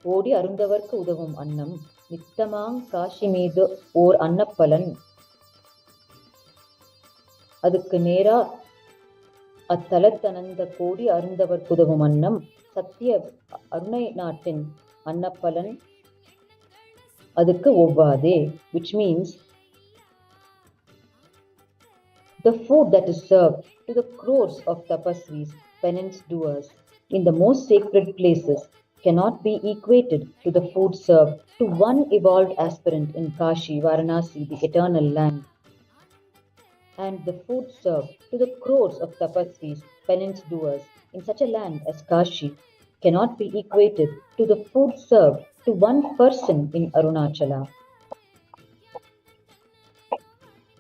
Speaker 3: கோடி அருந்தவர்க்கு உதவும் அன்னம் நித்தமாங் Cauchy மீது ஓர் அன்னப்பலன் அதுக்கு நேரா அத்தலத்தனந்த கோடி அருந்தவர்க்குதவும் அன்னம் சத்திய அருணை நாட்டின் அன்னப்பலன் அதுக்கு ஒவ்வாதே, which means the food that is served to the crores of tapasvis, penance doers, in the most sacred places cannot be equated to the food served to one evolved aspirant in Kashi, Varanasi, the eternal land. And the food served to the crores of tapasvis, penance doers, in such a land as Kashi cannot be equated to the food served to one person in Arunachala.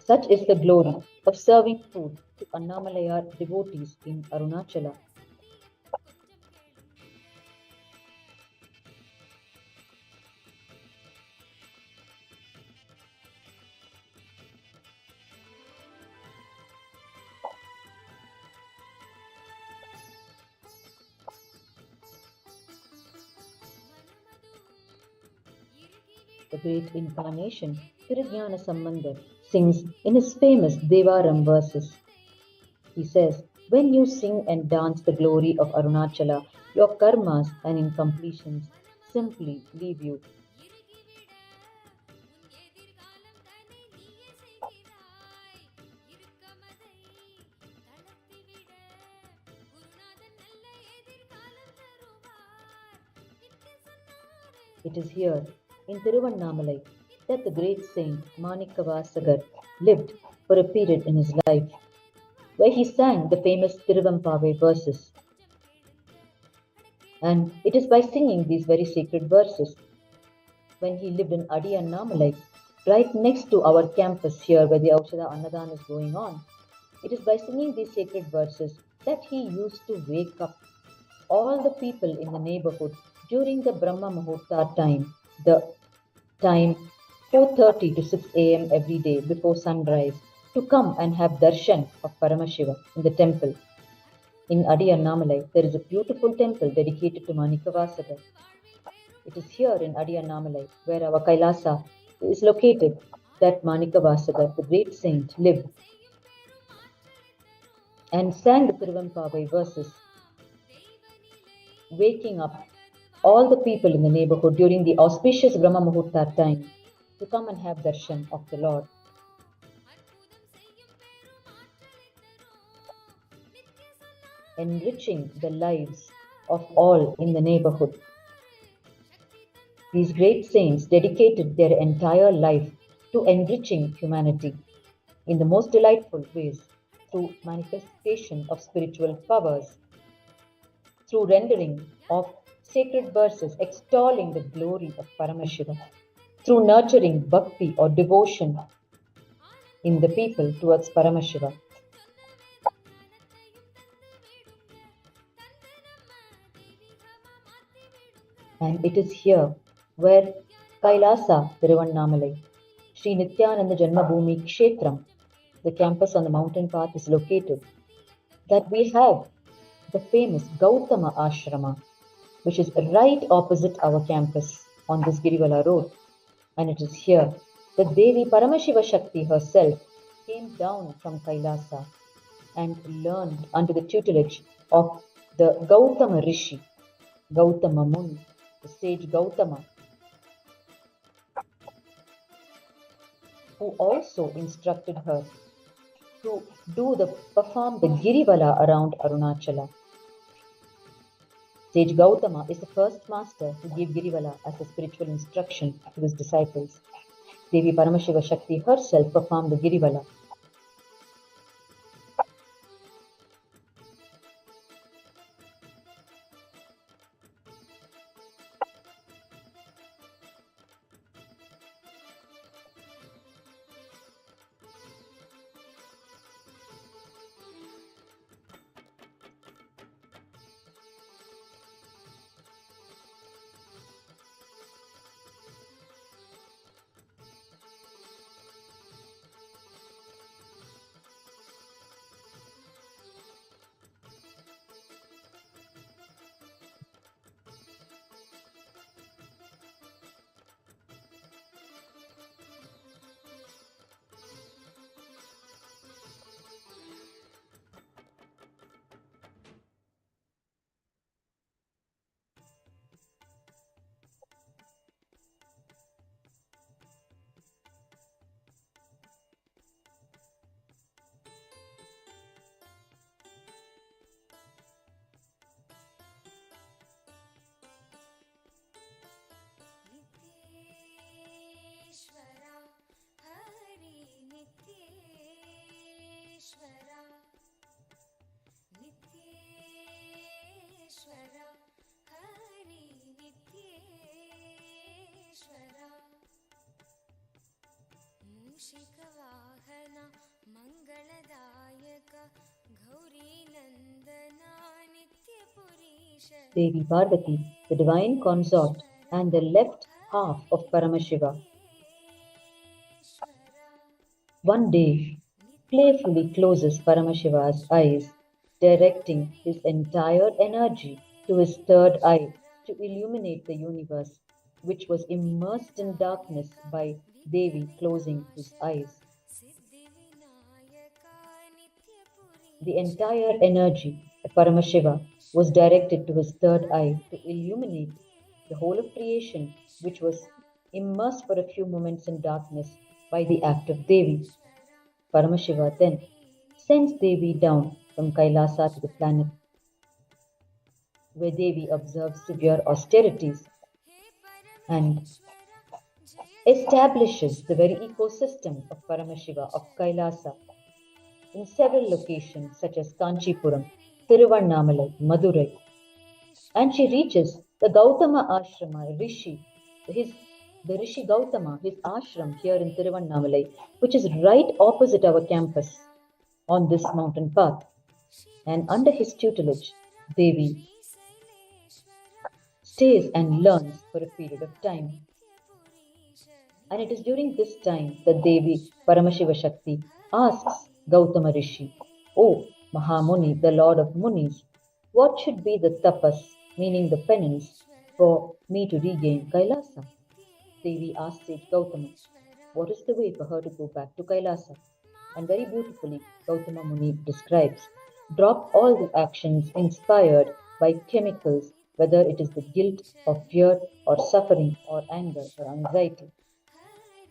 Speaker 3: Such is the glory of serving food to Annamalaya devotees in Arunachala. The great incarnation, Tirujnana Sambandar, sings in his famous Devaram verses. He says, when you sing and dance the glory of Arunachala, your karmas and incompletions simply leave you. It is here, in Tiruvannamalai, that the great saint Manikavasagar lived for a period in his life, where he sang the famous Tiruvampavai verses. And it is by singing these very sacred verses, when he lived in Adi Annamalai, right next to our campus here where the Aushadha Annadhan is going on, it is by singing these sacred verses that he used to wake up all the people in the neighborhood during the Brahma Muhurta time, the time 4:30 to 6 a.m. every day before sunrise, to come and have darshan of Paramashiva in the temple. In Adi Annamalai, there is a beautiful temple dedicated to Manikavasagar. It is here in Adi Annamalai, where our Kailasa is located, that Manikavasagar, the great saint, lived and sang the Tiruvampavai verses, waking up all the people in the neighborhood during the auspicious Brahma Muhurta time to come and have darshan of the Lord. Enriching the lives of all in the neighborhood. These great saints dedicated their entire life to enriching humanity in the most delightful ways, through manifestation of spiritual powers, through rendering of sacred verses extolling the glory of Paramashiva, through nurturing bhakti or devotion in the people towards Paramashiva. And it is here where Kailasa Tiruvannamalai, Sri Nithyananda Janmabhūmi Kshetram, the campus on the mountain path, is located, that we have the famous Gautama Ashrama, which is right opposite our campus on this Girivala road. And it is here that Devi Paramashiva Shakti herself came down from Kailasa and learned under the tutelage of the Gautama Rishi, Gautama Muni, the sage Gautama, who also instructed her to perform the Girivala around Arunachala. Sage Gautama is the first master who gave Girivala as a spiritual instruction to his disciples. Devi Paramashiva Shakti herself performed the Girivala.
Speaker 1: मूषिकवाहन मङ्गलदायक Gaurinandana नित्यपुरीश
Speaker 3: Devi Parvati, the divine consort and the left half of Paramashiva, one day playfully closes Paramashiva's eyes, directing his entire energy to his third eye to illuminate the universe, which was immersed in darkness by Devi closing his eyes. The entire energy of Paramashiva was directed to his third eye to illuminate the whole of creation, which was immersed for a few moments in darkness by the act of Devi. Paramashiva then sends Devi down from Kailasa to the planet, where Devi observes severe austerities. and establishes the very ecosystem of Paramashiva, of Kailasa, in several locations such as Kanchipuram, Tiruvannamalai, Madurai. And she reaches the Gautama Ashrama, the Rishi Gautama, his ashram here in Tiruvannamalai, which is right opposite our campus on this mountain path. And under his tutelage, Devi stays and learns for a period of time. And it is during this time that Devi Paramashiva Shakti asks Gautama Rishi, "O Mahamuni, the Lord of Munis, what should be the tapas, meaning the penance, for me to regain Kailasa?" Devi asks sage Gautama, what is the way for her to go back to Kailasa? And very beautifully, Gautama Muni describes, drop all the actions inspired by chemicals, whether it is the guilt or fear or suffering or anger or anxiety.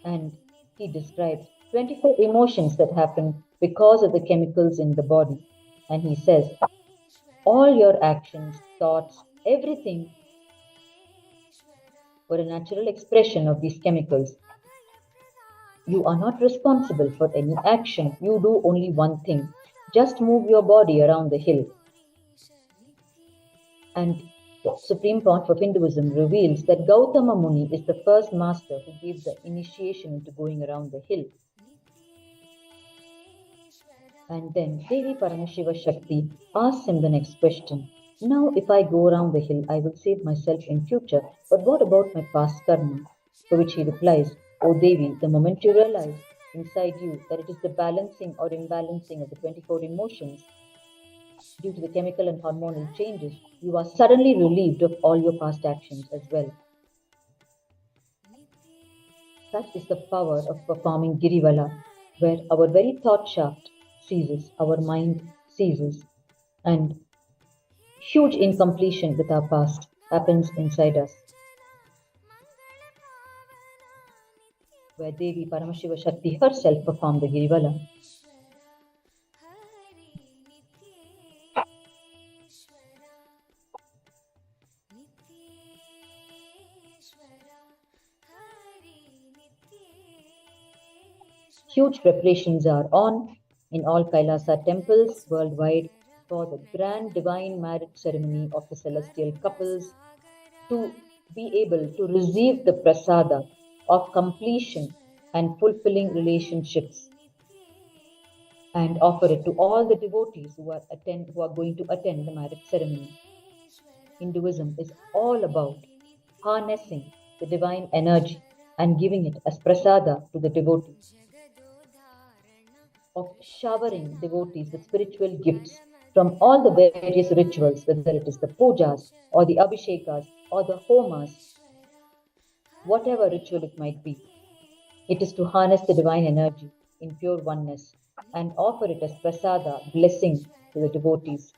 Speaker 3: And he describes 24 emotions that happen because of the chemicals in the body. And he says, all your actions, thoughts, everything were a natural expression of these chemicals. You are not responsible for any action. You do only one thing. Just move your body around the hill. And the Supreme Pontiff of Hinduism reveals that Gautama Muni is the first master who gave the initiation into going around the hill. And then Devi Paramashiva Shakti asks him the next question. Now, if I go around the hill, I will save myself in future. But what about my past karma? To which he replies, O Devi, the moment you realize inside you that it is the balancing or imbalancing of the 24 emotions due to the chemical and hormonal changes, you are suddenly relieved of all your past actions as well. Such is the power of performing Girivala, where our very thought shaft ceases, our mind ceases, and huge incompletion with our past happens inside us. Where Devi Paramashiva Shakti herself performed the Girivala. Huge preparations are on in all Kailasa temples worldwide for the grand divine marriage ceremony of the celestial couples to be able to receive the prasada of completion and fulfilling relationships and offer it to all the devotees who are going to attend the marriage ceremony. Hinduism is all about harnessing the divine energy and giving it as prasada to the devotees, of showering devotees with spiritual gifts from all the various rituals, whether it is the pujas or the abhishekas or the homas, whatever ritual it might be. It is to harness the divine energy in pure oneness and offer it as prasada, blessing to the devotees.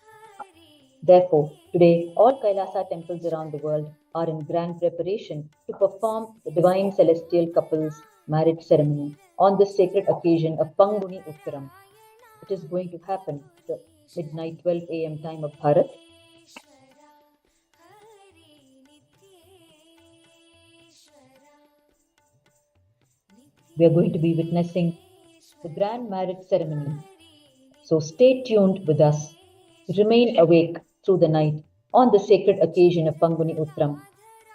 Speaker 3: Therefore, today all Kailasa temples around the world are in grand preparation to perform the divine celestial couples' marriage ceremony on this sacred occasion of Panguni Uttiram. It is going to happen the midnight 12 a.m. time of Bharat. We are going to be witnessing the grand marriage ceremony. So stay tuned with us. Remain awake through the night on the sacred occasion of Panguni Utram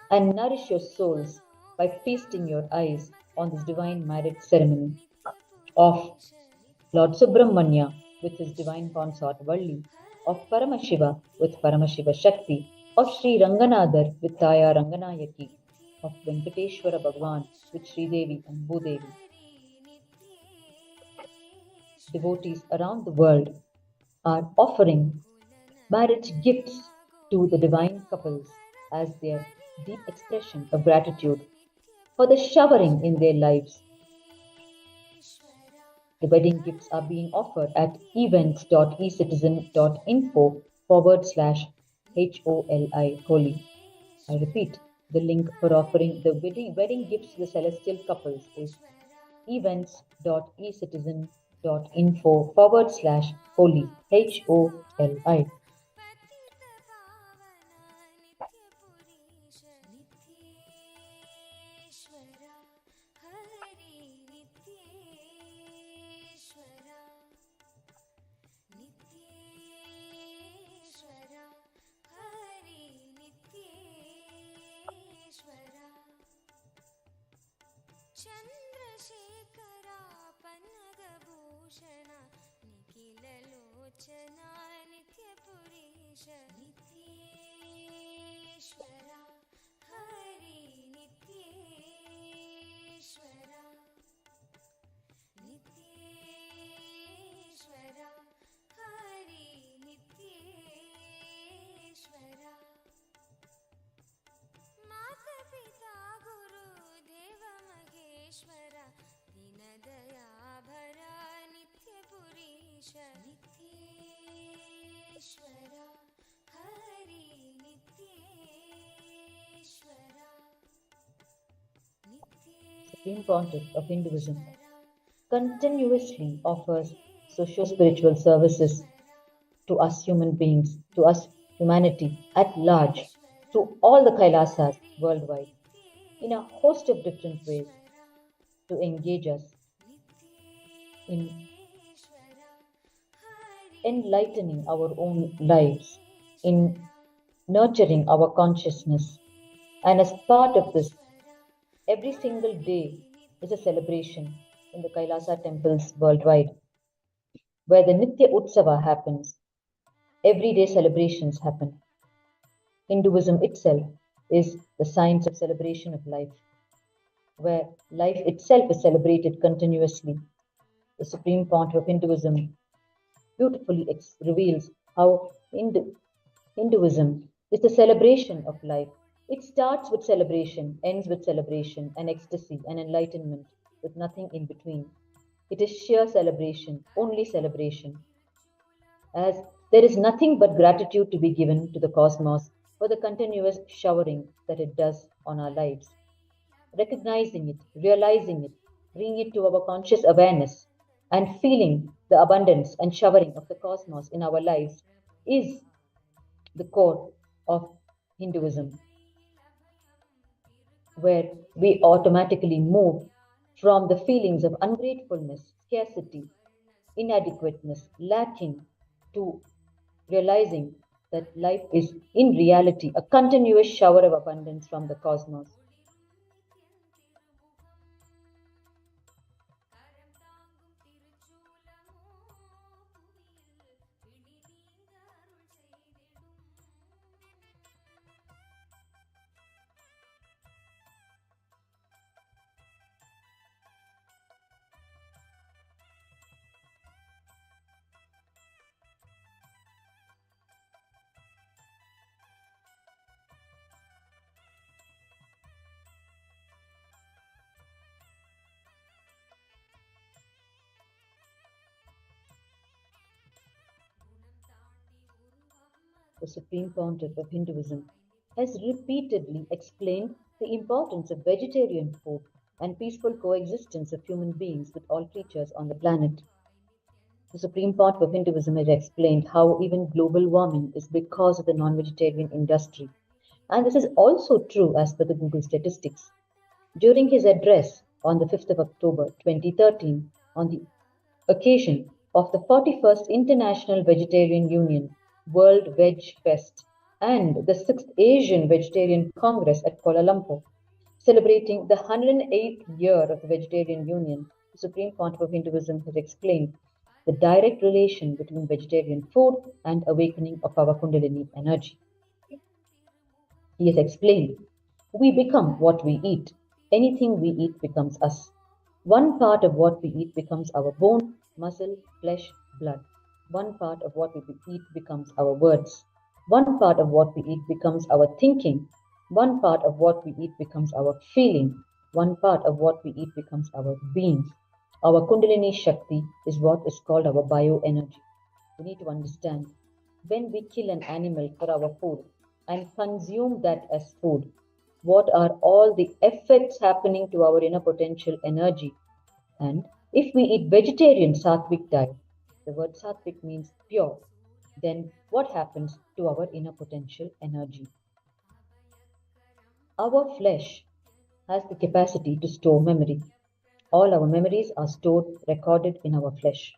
Speaker 3: and nourish your souls by feasting your eyes on this divine marriage ceremony of Lord Subramanya with his divine consort Valli, of Paramashiva with Paramashiva Shakti, of Sri Ranganadhar with Taya Ranganayaki, of Venkateshwara Bhagwan with Sri Devi and Bhudevi. Devotees around the world are offering marriage gifts to the divine couples as their deep expression of gratitude for the showering in their lives. The wedding gifts are being offered at events.ecitizen.info/HOLI, holy. I repeat, the link for offering the wedding gifts to the celestial couples is events.ecitizen.info/holy, HOLI.
Speaker 1: Chandrashekhara पन्नगभूषण निखिललोचना नित्यपुरीश नित्येश्वरा हरि नित्येश्वरा नित्येश्वरा हरि नित्येश्वरा माता पिता गुरु देव महेश्वर दीनदयाभर नित्यपुरीश नित्येश्वरा Hari नित्येश्वरा
Speaker 3: Supreme Pontiff of Hinduism continuously offers socio-spiritual services to us human beings, to us humanity at large, to all the Kailasas worldwide, in a host of different ways, to engage us in enlightening our own lives, in nurturing our consciousness. And as part of this, every single day is a celebration in the Kailasa temples worldwide, where the Nitya Utsava happens. Everyday celebrations happen. Hinduism itself is the science of celebration of life, where life itself is celebrated continuously. The Supreme Pontiff of Hinduism beautifully reveals how Hinduism is the celebration of life. It starts with celebration, ends with celebration, and ecstasy and enlightenment, with nothing in between. It is sheer celebration, only celebration. As there is nothing but gratitude to be given to the cosmos for the continuous showering that it does on our lives. Recognizing it, realizing it, bringing it to our conscious awareness, and feeling the abundance and showering of the cosmos in our lives is the core of Hinduism, where we automatically move from the feelings of ungratefulness, scarcity, inadequateness, lacking, to realizing that life is in reality a continuous shower of abundance from the cosmos. The Supreme Pontiff of Hinduism has repeatedly explained the importance of vegetarian food and peaceful coexistence of human beings with all creatures on the planet. The Supreme Pontiff of Hinduism has explained how even global warming is because of the non-vegetarian industry. And this is also true as per the Google statistics. During his address on the 5th of October 2013, on the occasion of the 41st International Vegetarian Union World Veg Fest and the 6th Asian Vegetarian Congress at Kuala Lumpur, celebrating the 108th year of the Vegetarian Union, the Supreme Pontiff of Hinduism has explained the direct relation between vegetarian food and awakening of our Kundalini energy. He has explained, we become what we eat. Anything we eat becomes us. One part of what we eat becomes our bone, muscle, flesh, blood. One part of what we eat becomes our words. One part of what we eat becomes our thinking. One part of what we eat becomes our feeling. One part of what we eat becomes our being. Our Kundalini Shakti is what is called our bioenergy. We need to understand, when we kill an animal for our food and consume that as food, what are all the effects happening to our inner potential energy? And if we eat vegetarian sattvic diet, the word sattvic means pure, then what happens to our inner potential energy? Our flesh has the capacity to store memory. All our memories are stored, recorded in our flesh.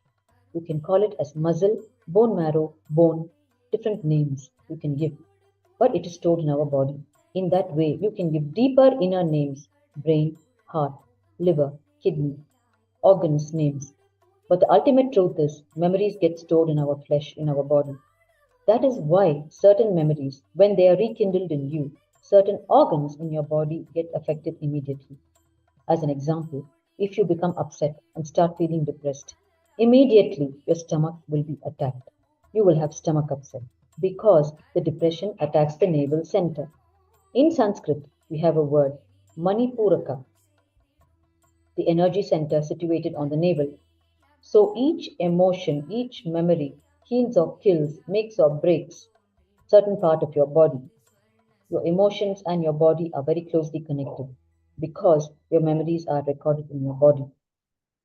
Speaker 3: You can call it as muscle, bone marrow, bone, different names you can give, but it is stored in our body. In that way, you can give deeper inner names, brain, heart, liver, kidney, organs, names. But the ultimate truth is memories get stored in our flesh, in our body. That is why certain memories, when they are rekindled in you, certain organs in your body get affected immediately. As an example, if you become upset and start feeling depressed, immediately your stomach will be attacked. You will have stomach upset because the depression attacks the navel center. In Sanskrit, we have a word, Manipuraka, the energy center situated on the navel. So each emotion, each memory heals or kills, makes or breaks certain part of your body. Your emotions and your body are very closely connected because your memories are recorded in your body.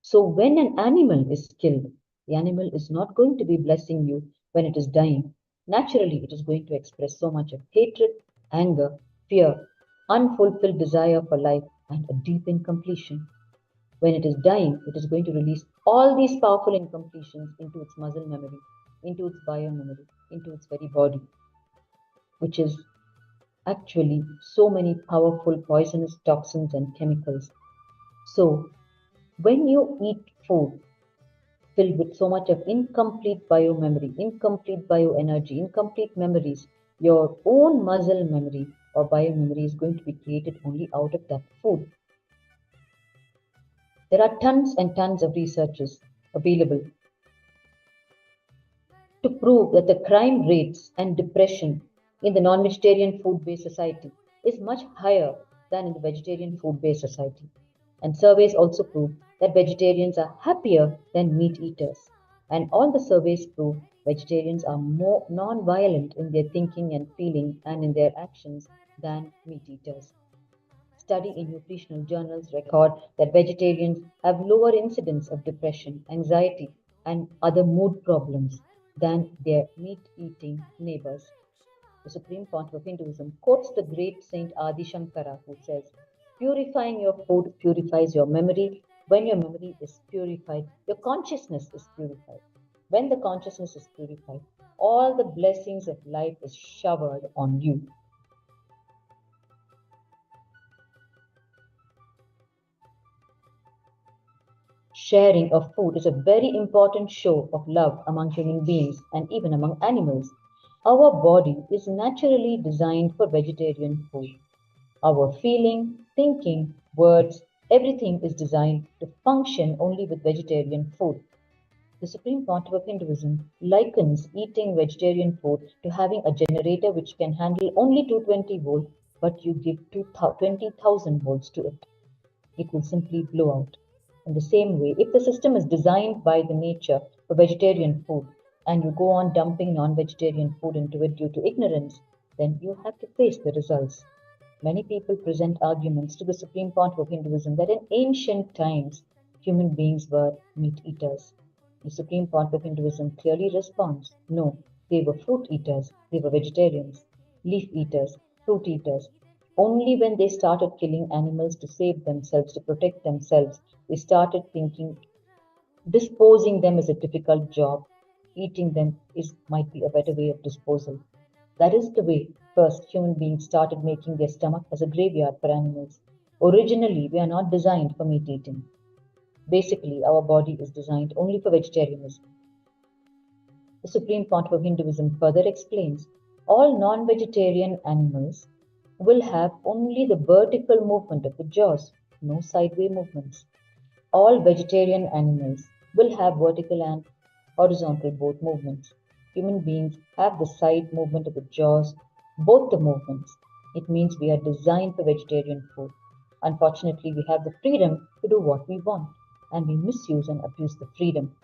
Speaker 3: So when an animal is killed, the animal is not going to be blessing you when it is dying. Naturally, it is going to express so much of hatred, anger, fear, unfulfilled desire for life, and a deep incompletion. When it is dying, it is going to release all these powerful incompletions into its muscle memory, into its bio memory, into its very body, which is actually so many powerful poisonous toxins and chemicals. So, when you eat food filled with so much of incomplete bio memory, incomplete bioenergy, incomplete memories, your own muscle memory or bio memory is going to be created only out of that food. There are tons and tons of researches available to prove that the crime rates and depression in the non-vegetarian food-based society is much higher than in the vegetarian food-based society. And surveys also prove that vegetarians are happier than meat eaters. And all the surveys prove vegetarians are more non-violent in their thinking and feeling and in their actions than meat eaters. Study in nutritional journals record that vegetarians have lower incidence of depression, anxiety, and other mood problems than their meat-eating neighbors. The Supreme Pontiff of Hinduism quotes the great Saint Adi Shankara, who says, "Purifying your food purifies your memory. When your memory is purified, your consciousness is purified. When the consciousness is purified, all the blessings of life is showered on you." Sharing of food is a very important show of love among human beings and even among animals. Our body is naturally designed for vegetarian food. Our feeling, thinking, words, everything is designed to function only with vegetarian food. The Supreme Pontiff of Hinduism likens eating vegetarian food to having a generator which can handle only 220 volts, but you give 20,000 volts to it. It will simply blow out. In the same way, if the system is designed by the nature for vegetarian food and you go on dumping non-vegetarian food into it due to ignorance, then you have to face the results. Many people present arguments to the Supreme Pontiff of Hinduism that in ancient times human beings were meat eaters. The Supreme Pontiff of Hinduism clearly responds, no, they were fruit eaters, they were vegetarians, leaf eaters, fruit eaters. Only when they started killing animals to save themselves, to protect themselves, they started thinking disposing them is a difficult job. Eating them might be a better way of disposal. That is the way first human beings started making their stomach as a graveyard for animals. Originally, we are not designed for meat eating. Basically, our body is designed only for vegetarianism. The Supreme Pontiff of Hinduism further explains all non-vegetarian animals will have only the vertical movement of the jaws, no sideway movements. All vegetarian animals will have vertical and horizontal both movements. Human beings have the side movement of the jaws, both the movements. It means we are designed for vegetarian food. Unfortunately, we have the freedom to do what we want, and we misuse and abuse the freedom.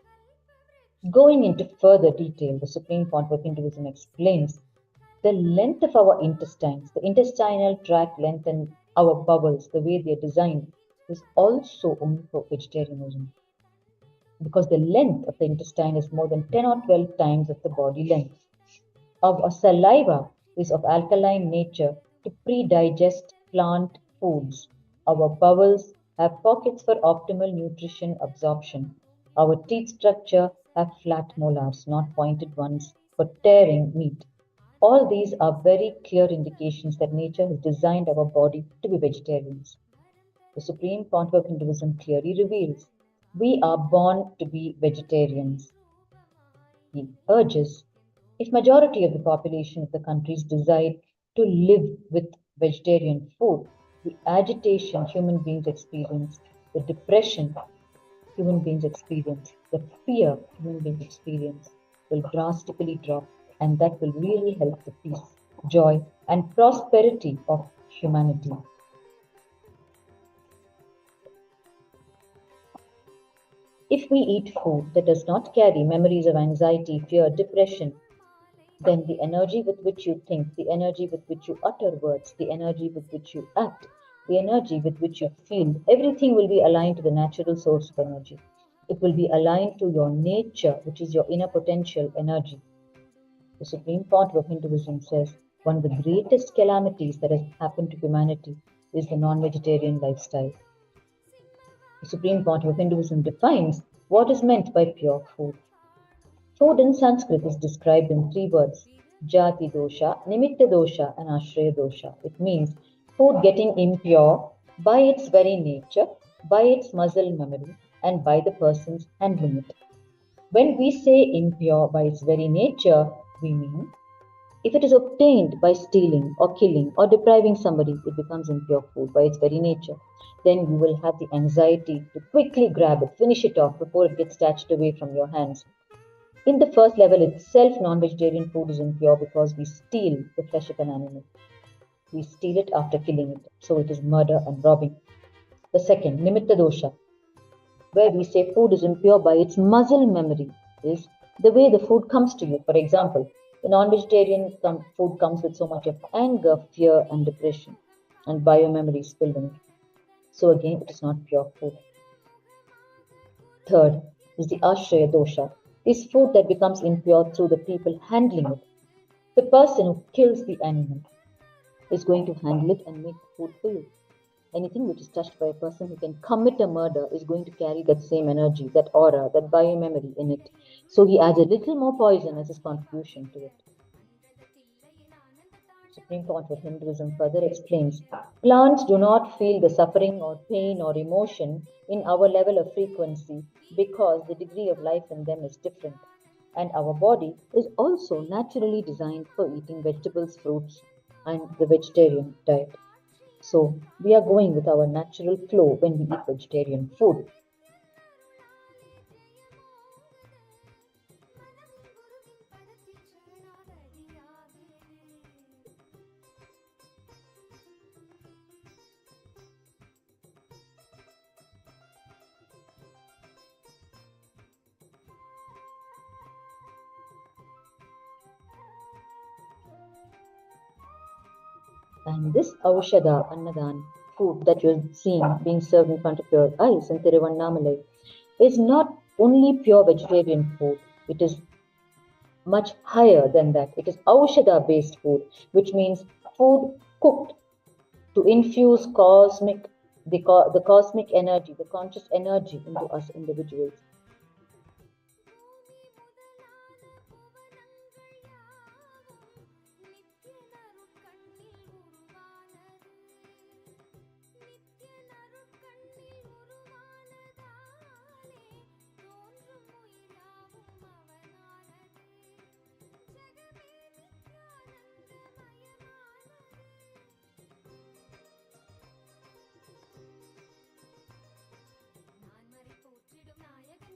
Speaker 3: Going into further detail, the Supreme Pontiff of Hinduism explains the length of our intestines, the intestinal tract length, and our bowels, the way they are designed, is also only for vegetarianism. Because the length of the intestine is more than 10 or 12 times of the body length. Our saliva is of alkaline nature to pre-digest plant foods. Our bowels have pockets for optimal nutrition absorption. Our teeth structure have flat molars, not pointed ones, for tearing meat. All these are very clear indications that nature has designed our body to be vegetarians. The supreme contour of Hinduism clearly reveals we are born to be vegetarians. He urges if majority of the population of the countries decide to live with vegetarian food, the agitation human beings experience, the depression human beings experience, the fear human beings experience will drastically drop, and that will really help the peace, joy, and prosperity of humanity. If we eat food that does not carry memories of anxiety, fear, depression, then the energy with which you think, the energy with which you utter words, the energy with which you act, the energy with which you feel, everything will be aligned to the natural source of energy. It will be aligned to your nature, which is your inner potential energy. The supreme contour of Hinduism says one of the greatest calamities that has happened to humanity is the non-vegetarian lifestyle. The supreme contour of Hinduism defines what is meant by pure food. Food in Sanskrit is described in three words: jati dosha, nimitta dosha, and ashraya dosha. It means food getting impure by its very nature, by its muscle memory, and by the person's handling it. When we say impure by its very nature, we mean if it is obtained by stealing or killing or depriving somebody, it becomes impure food by its very nature. Then you will have the anxiety to quickly grab it, finish it off before it gets snatched away from your hands. In the first level itself, non-vegetarian food is impure because we steal the flesh of an animal. We steal it after killing it, so it is murder and robbing. The second, nimitta dosha, where we say food is impure by its muscle memory, is the way the food comes to you. For example, the non-vegetarian food comes with so much of anger, fear, and depression, and bio-memory spilled in it. So again, it is not pure food. Third is the ashraya dosha, is food that becomes impure through the people handling it. The person who kills the animal is going to handle it and make food for you. Anything which is touched by a person who can commit a murder is going to carry that same energy, that aura, that biomemory in it. So he adds a little more poison as his contribution to it. Supreme Court of Hinduism further explains plants do not feel the suffering or pain or emotion in our level of frequency because the degree of life in them is different. And our body is also naturally designed for eating vegetables, fruits, and the vegetarian diet. So we are going with our natural flow when we eat vegetarian food. And this Aushadha Annadhan food that you're seeing being served in front of your eyes in Tiruvannamalai is not only pure vegetarian food, it is much higher than that. It is Aushadha based food, which means food cooked to infuse the cosmic energy, the conscious energy into us individuals.
Speaker 1: நான் மறை போற்றிடும் நாயகன்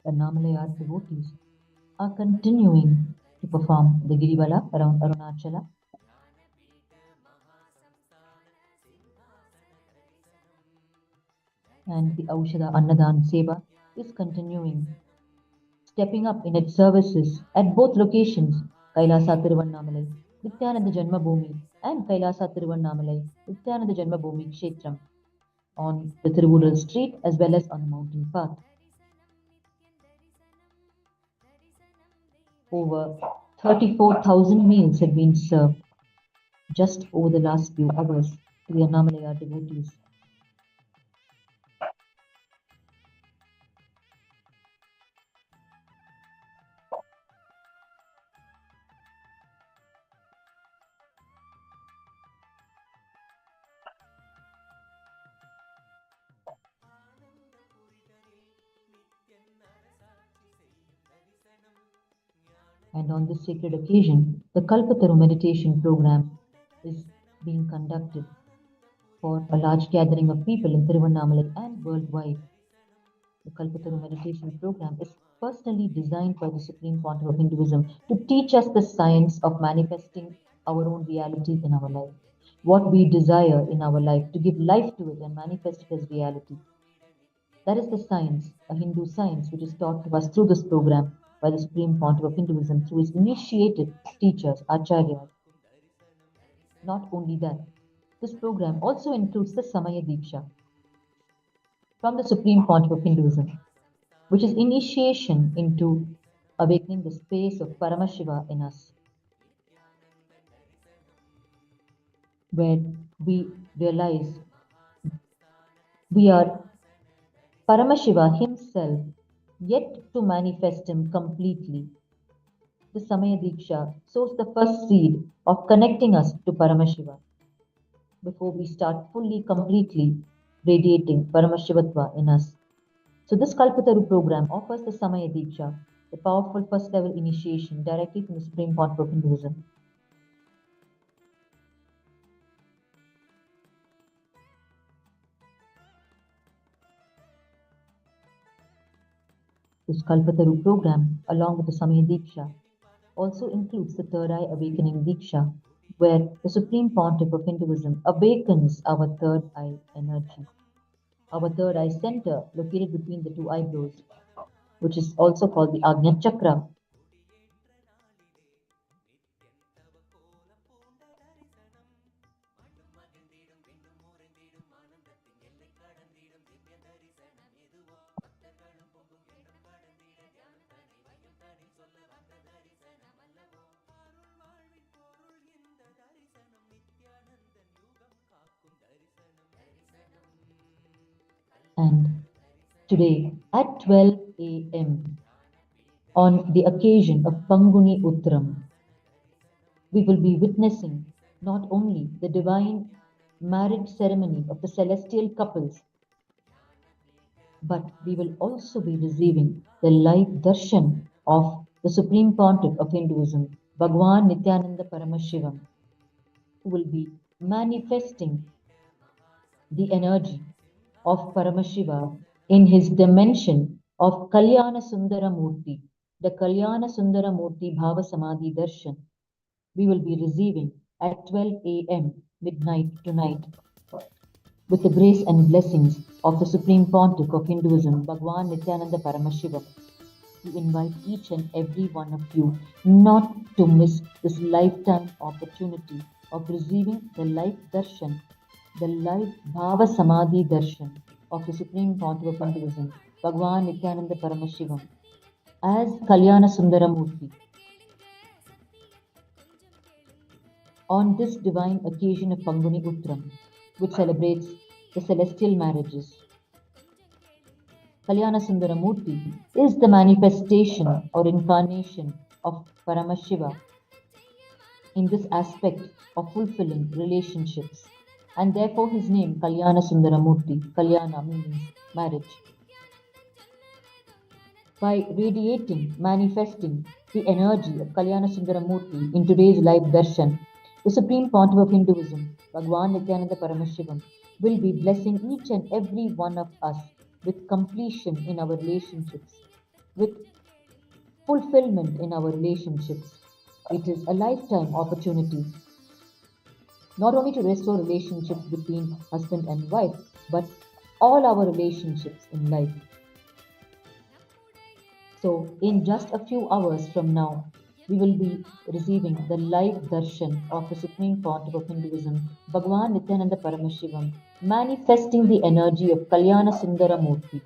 Speaker 3: Annamalai devotees are continuing to perform the Girivala around Arunachala, and the Aushadha Annadhan Seva is continuing, stepping up in its services at both locations, Kailasa Tiruvannamalai, Nithyananda Janmabhūmi, and Kailasa Tiruvannamalai, Nithyananda Janmabhūmi Kshetram, on the Tiruvural street as well as on the mountain path. Over 34,000 meals have been served just over the last few hours to the Annamalai devotees. And on this sacred occasion, the Kalpataru meditation program is being conducted for a large gathering of people in Tiruvannamalai and worldwide. The Kalpataru meditation program is personally designed by the Supreme Pontiff of Hinduism to teach us the science of manifesting our own reality in our life. What we desire in our life, to give life to it and manifest it as reality. That is the science, a Hindu science, which is taught to us through this program by the Supreme Pontiff of Hinduism through his initiated teachers, Acharyas. Not only that, this program also includes the Samaya Diksha from the Supreme Pontiff of Hinduism, which is initiation into awakening the space of Paramashiva in us, where we realize we are Paramashiva himself, yet to manifest him completely. The Samaya Diksha sows the first seed of connecting us to Paramashiva before we start fully, completely radiating Paramashivatva in us. So this Kalpataru program offers the Samaya Diksha, the powerful first level initiation directly from the Supreme Pontiff of Hinduism. This Kalpataru program, along with the Samaya Diksha, also includes the Third Eye Awakening Diksha, where the Supreme Pontiff of Hinduism awakens our third eye energy. Our third eye center, located between the two eyebrows, which is also called the Agnya Chakra. And today at 12 a.m., on the occasion of Panguni Uttiram, we will be witnessing not only the divine marriage ceremony of the celestial couples, but we will also be receiving the live darshan of the Supreme Pontiff of Hinduism, Bhagwan Nithyananda Paramashiva, who will be manifesting the energy of Paramashiva in his dimension of Kalyana Sundara Murti, the Kalyana Sundara Murti Bhava Samadhi Darshan. We will be receiving at 12 a.m. midnight tonight with the grace and blessings of the Supreme Pontiff of Hinduism, Bhagwan Nithyananda Paramashiva. We invite each and every one of you not to miss this lifetime opportunity of receiving the life darshan, the life Bhava Samadhi darshan of the Supreme Pontiff of Hinduism, Bhagwan Nithyananda Paramashiva, as Kalyana Sundara Murti. On this divine occasion of Panguni Uttiram, which celebrates the celestial marriages, Kalyana Sundara Murti is the manifestation or incarnation of Paramashiva in this aspect of fulfilling relationships, and therefore his name Kalyana Sundara Murti. Kalyana means marriage. By radiating, manifesting the energy of Kalyana Sundara Murti in today's live darshan, the Supreme Pontiff of Hinduism, Bhagwan Nithyananda Paramashivam, will be blessing each and every one of us with completion in our relationships, with fulfillment in our relationships. It is a lifetime opportunity not only to restore relationships between husband and wife, but all our relationships in life. So, in just a few hours from now, we will be receiving the live darshan of the Supreme Pontiff of Hinduism, Bhagavan Nithyananda Paramashivam, manifesting the energy of Kalyana Sundara Murti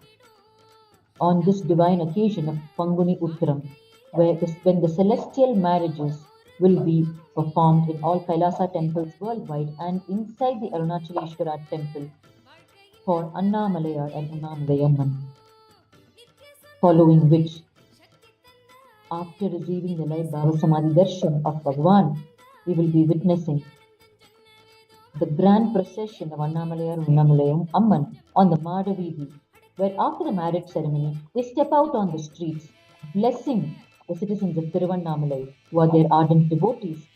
Speaker 3: on this divine occasion of Panguni Uttiram, when the celestial marriages will be performed in all Kailasa temples worldwide and inside the Arunachaleshwara temple for Annamalayar and Annamalayamman. Following which, after receiving the live Bhava Samadhi Darshan of Bhagavan, we will be witnessing the grand procession of Annamalayar and Annamalayam Amman on the Madavidhi, where after the marriage ceremony, they step out on the streets, blessing the citizens of Tiruvannamalai, who are their ardent devotees.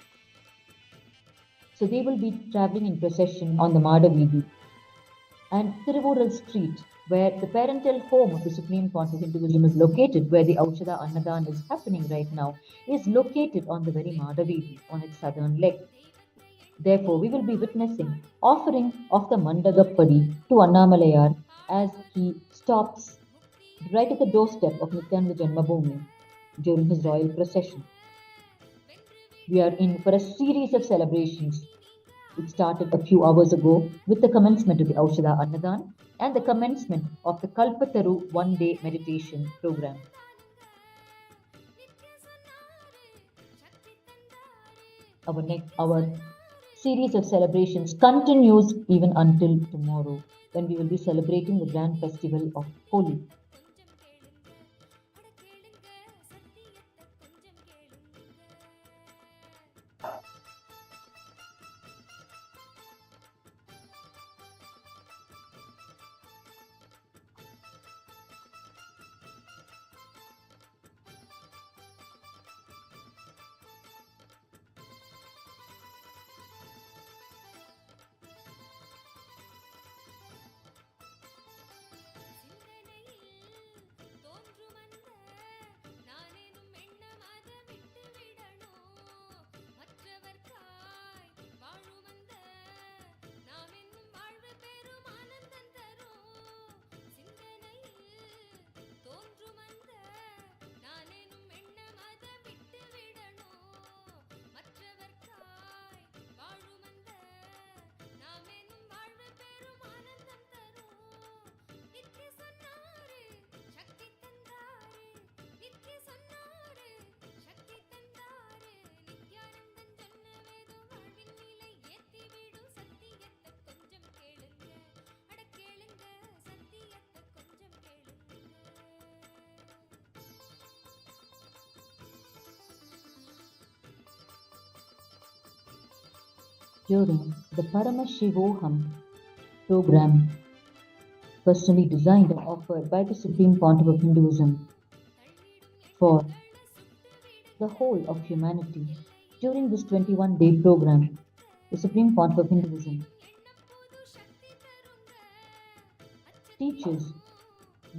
Speaker 3: So they will be traveling in procession on the Madavidhi. And Tiruvural Street, where the parental home of the Supreme Pontiff of Hinduism is located, where the Aushadha Annadhan is happening right now, is located on the very Madavidhi, on its southern leg. Therefore, we will be witnessing offering of the Mandagappadi to Annamalayar as he stops right at the doorstep of Nithyananda Janmabhūmi during his royal procession. We are in for a series of celebrations. It started a few hours ago with the commencement of the Aushadha Annadhan and the commencement of the Kalpataru one-day meditation program. Our series of celebrations continues even until tomorrow, when we will be celebrating the grand festival of Holi. During the Paramashivoham program, personally designed and offered by the Supreme Pontiff of Hinduism for the whole of humanity, during this 21-day program, the Supreme Pontiff of Hinduism teaches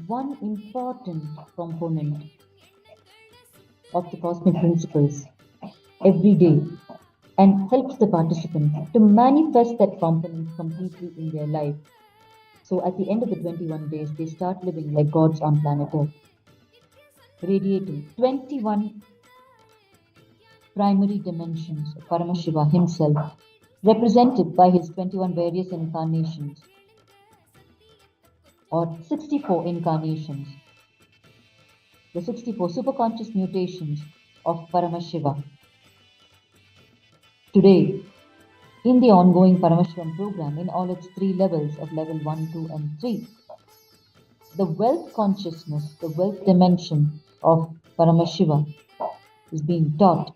Speaker 3: one important component of the cosmic principles every day and helps the participant to manifest that component completely in their life. So at the end of the 21 days, they start living like gods on planet Earth, radiating 21 primary dimensions of Paramashiva himself, represented by his 21 various incarnations, or 64 incarnations, the 64 superconscious mutations of Paramashiva. Today, in the ongoing Paramashivam program, in all its three levels of level 1, 2, and 3, the wealth consciousness, the wealth dimension of Paramashiva is being taught.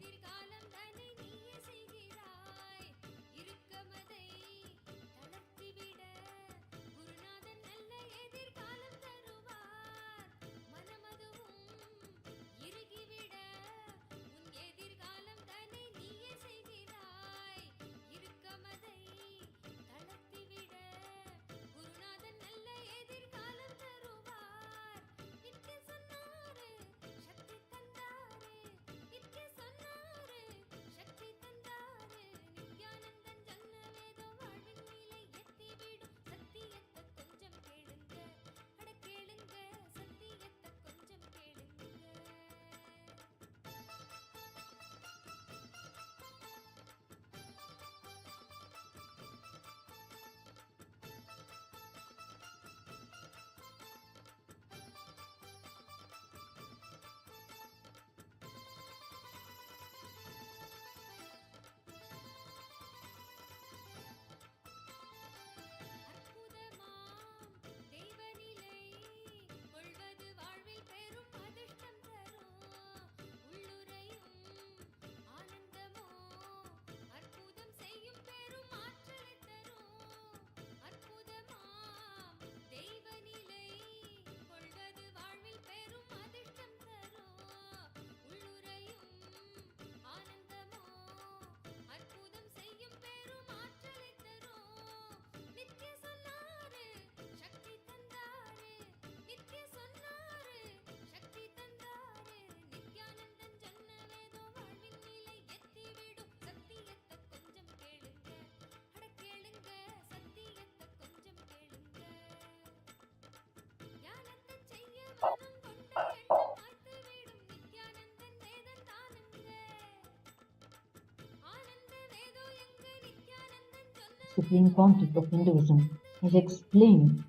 Speaker 3: Supreme Pontiff of Hinduism, has explained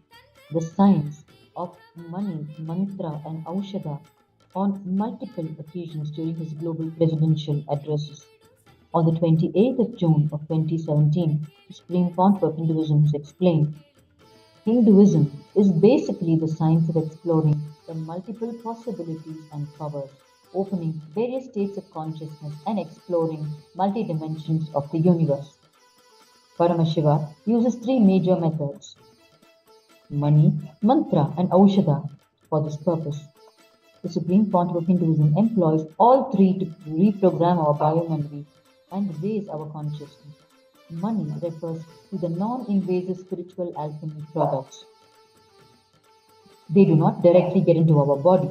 Speaker 3: the science of money, mantra, and Aushadha on multiple occasions during his global presidential addresses. On the 28th of June of 2017, the Supreme Pontiff of Hinduism has explained Hinduism is basically the science of exploring the multiple possibilities and powers, opening various states of consciousness and exploring multi-dimensions of the universe. Paramashiva uses three major methods: money, mantra, and Aushadha for this purpose. The Supreme Pontiff of Hinduism employs all three to reprogram our biomemory and raise our consciousness. Money refers to the non-invasive spiritual alchemy products. They do not directly get into our body,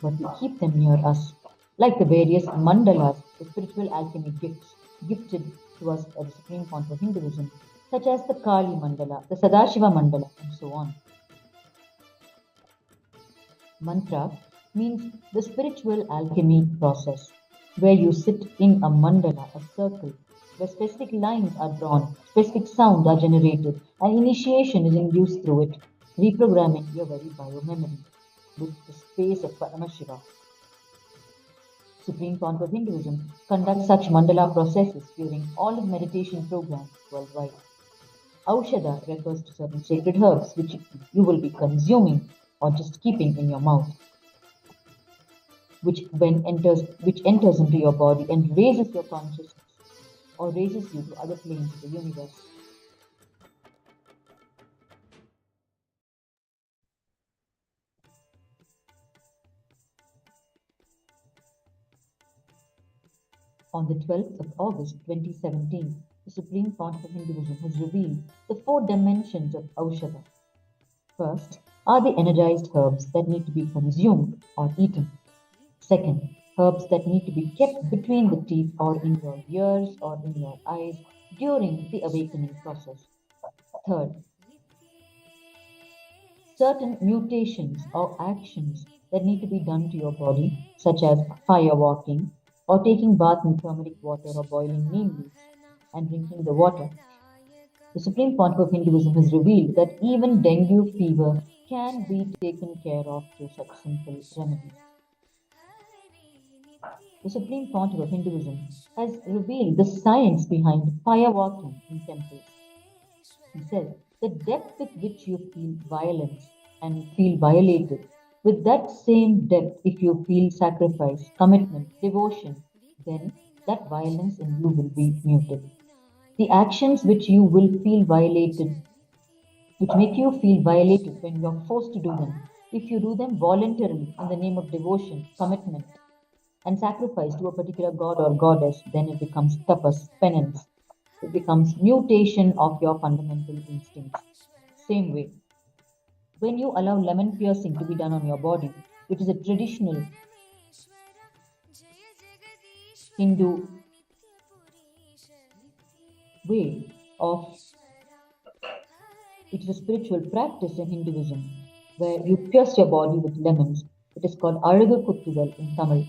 Speaker 3: but we keep them near us, like the various mandalas, the spiritual alchemy gifts gifted to us by the Supreme Pontiff of Hinduism, such as the Kali Mandala, the Sadashiva Mandala, and so on. Mantra means the spiritual alchemy process, where you sit in a mandala, a circle, where specific lines are drawn, specific sounds are generated, and initiation is induced through it, reprogramming your very biomemory with the space of Paramashiva. Supreme Pontiff of Hinduism conducts such mandala processes during all his meditation programs worldwide. Aushadha refers to certain sacred herbs which you will be consuming or just keeping in your mouth, which enters into your body and raises your consciousness or raises you to other planes of the universe. On the 12th of August 2017, the Supreme Pontiff of Hinduism has revealed the four dimensions of Aushadha. First are the energized herbs that need to be consumed or eaten. Second, herbs that need to be kept between the teeth or in your ears or in your eyes during the awakening process. Third, certain mutations or actions that need to be done to your body, such as fire walking, or taking bath in turmeric water or boiling neem leaves and drinking the water. The Supreme Pontiff of Hinduism has revealed that even dengue fever can be taken care of through such simple remedies. The Supreme Pontiff of Hinduism has revealed the science behind fire walking in temples. He says, the depth with which you feel violence and feel violated, with that same depth, if you feel sacrifice, commitment, devotion, then that violence in you will be muted. The actions which you will feel violated, which make you feel violated when you are forced to do them, if you do them voluntarily in the name of devotion, commitment, and sacrifice to a particular god or goddess, then it becomes tapas, penance. It becomes mutation of your fundamental instincts. Same way, when you allow lemon piercing to be done on your body, which is a traditional Hindu way of, it is a spiritual practice in Hinduism where you pierce your body with lemons. It is called Alagu Kuttugal in Tamil.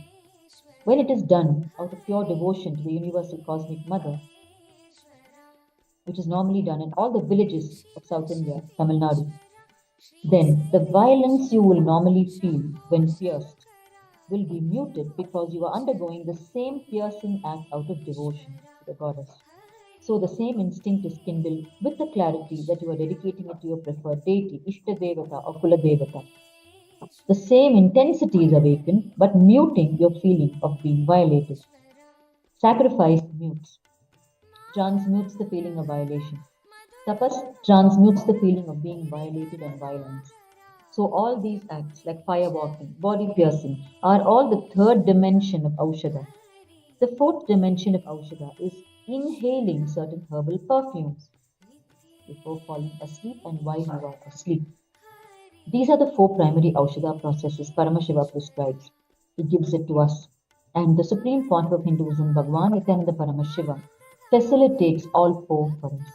Speaker 3: When it is done out of pure devotion to the universal cosmic mother, which is normally done in all the villages of South India, Tamil Nadu, then the violence you will normally feel when pierced will be muted because you are undergoing the same piercing act out of devotion to the goddess. So the same instinct is kindled with the clarity that you are dedicating it to your preferred deity, Ishta Devata or Kula Devata. The same intensity is awakened, but muting your feeling of being violated. Sacrifice mutes, transmutes the feeling of violation. Tapas transmutes the feeling of being violated and violence. So all these acts like fire walking, body piercing are all the third dimension of Aushadha. The fourth dimension of Aushadha is inhaling certain herbal perfumes before falling asleep and while you are asleep. These are the four primary Aushadha processes Paramashiva prescribes. He gives it to us. And the Supreme Pontiff of Hinduism, Bhagavan Nithyananda Paramashiva, facilitates all four for us.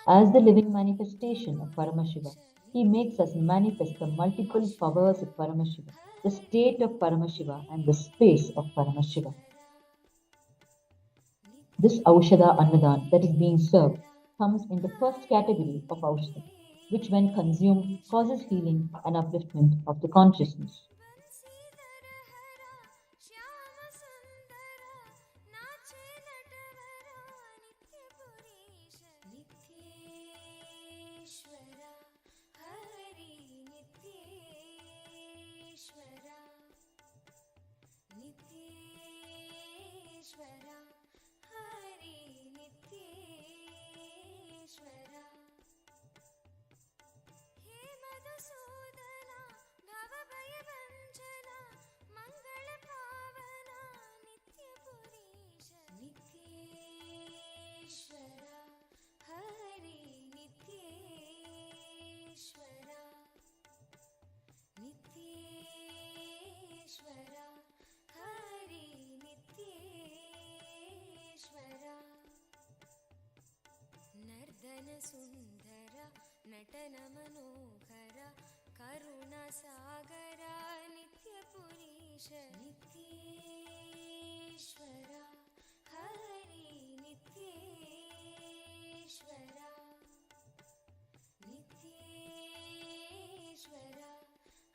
Speaker 3: As the living manifestation of Paramashiva, he makes us manifest the multiple powers of Paramashiva, the state of Paramashiva, and the space of Paramashiva. This Aushadha Annadhan that is being served comes in the first category of Aushadha, which when consumed causes healing and upliftment of the consciousness.
Speaker 1: ಸುಂದರ ನಟನ ಮನೋಹರ ಕರುಣ ಸಾಗರ ನಿತ್ಯ ಪುರೀಶ ನಿತ್ಯೇಶ್ವರ ಹರಿ ನಿತ್ಯೇಶ್ವರ ನಿತ್ಯೇಶ್ವರ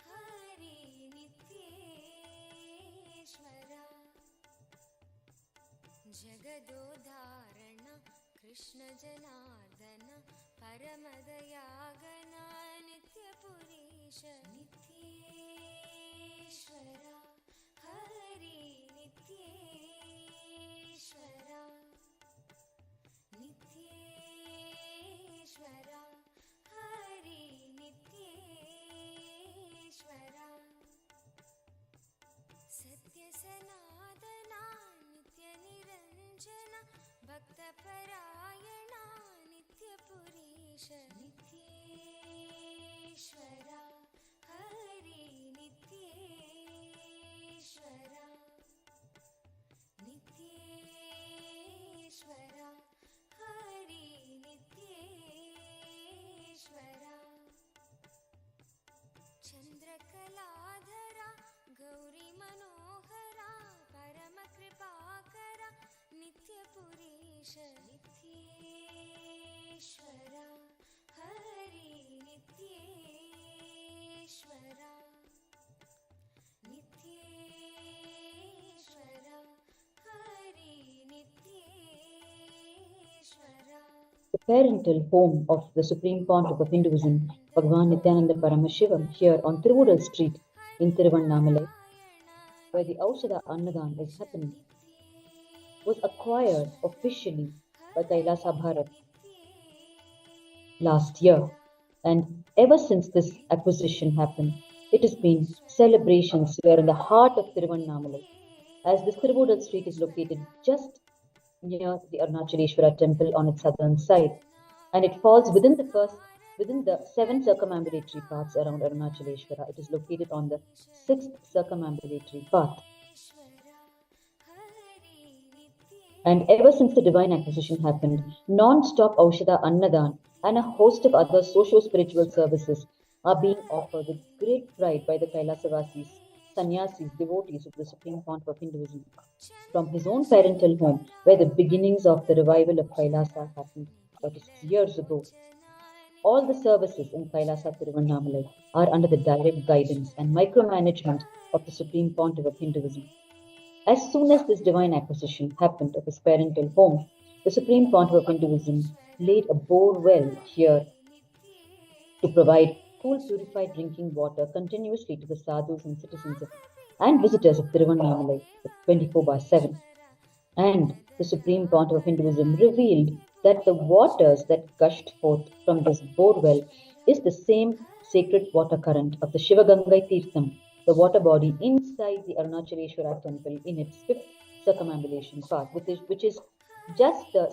Speaker 1: ಹರಿ ನಿತ್ಯೇಶ್ವರ ಜಗದೋಧಾರಣ ಕೃಷ್ಣ ಜನಾರ್ದನ ಪರಮದಯಾಗನ ನಿತ್ಯ ಪುರೀಶ ನಿತ್ಯೇಶ್ವರ ಹರಿ ನಿತ್ಯೇಶ್ವರ ನಿತ್ಯೇಶ್ವರ ಹರಿ ನಿತ್ಯೇಶ್ವರ ಸತ್ಯ ಸನಾತನ ನಿತ್ಯ ನಿರಂಜನ ಭಕ್ತ ಪರಾಯಣ ನಿತ್ಯ ಪುರೀಶ ನಿತ್ಯೇಶ್ವರ ಹರಿ ನಿತ್ಯೇಶ್ವರ ನಿತ್ಯೇಶ್ವರ ಹರಿ ನಿತ್ಯೇಶ್ವರ ಚಂದ್ರಕಲಾಧರ ಗೌರಿ ಮನೋಹರ ಪರಮ ಕೃಪಾಕರ ನಿತ್ಯ ಪುರೀಶ ನಿತ್ಯೇಶ್ವರ ಹರಿ ನಿತ್ಯೇಶ್ವರ ನಿತ್ಯೇಶ್ವರ ಹರಿ ನಿತ್ಯೇಶ್ವರ.
Speaker 3: The parental home of the Supreme Pontiff of Hinduism, Bhagavan Nithyananda Paramashiva, here on Tiruvallur Street in Tiruvannamalai, where the Aushadha Annadhan is happening, was acquired officially by KAILASA Bharat last year. And ever since this acquisition happened, it has been celebrations here in the heart of Tiruvannamalai, as this Tiruvallur Street is located just near the Arunachaleshwara temple on its southern side. And it falls within the 7 circumambulatory paths around Arunachaleshwara. It is located on the 6th circumambulatory path. And ever since the divine acquisition happened, non-stop Aushadha Annadhan and a host of other socio-spiritual services are being offered with great pride by the Kailasavasis, sannyasis, devotees of the Supreme Pontiff of Hinduism. From his own parental home, where the beginnings of the revival of Kailasa happened 36 years ago, all the services in Kailasa Tiruvannamalai are under the direct guidance and micromanagement of the Supreme Pontiff of Hinduism. As soon as this divine acquisition happened of his parental home, the Supreme Pontiff of Hinduism laid a bore well here to provide cool, purified drinking water continuously to the sadhus and citizens and visitors of Tiruvannamalai 24/7. And the Supreme Pontiff of Hinduism revealed that the waters that gushed forth from this bore well is the same sacred water current of the Shivagangai Tirtham, the water body inside the Arunachaleshwara temple in its 5th circumambulation path, which is just the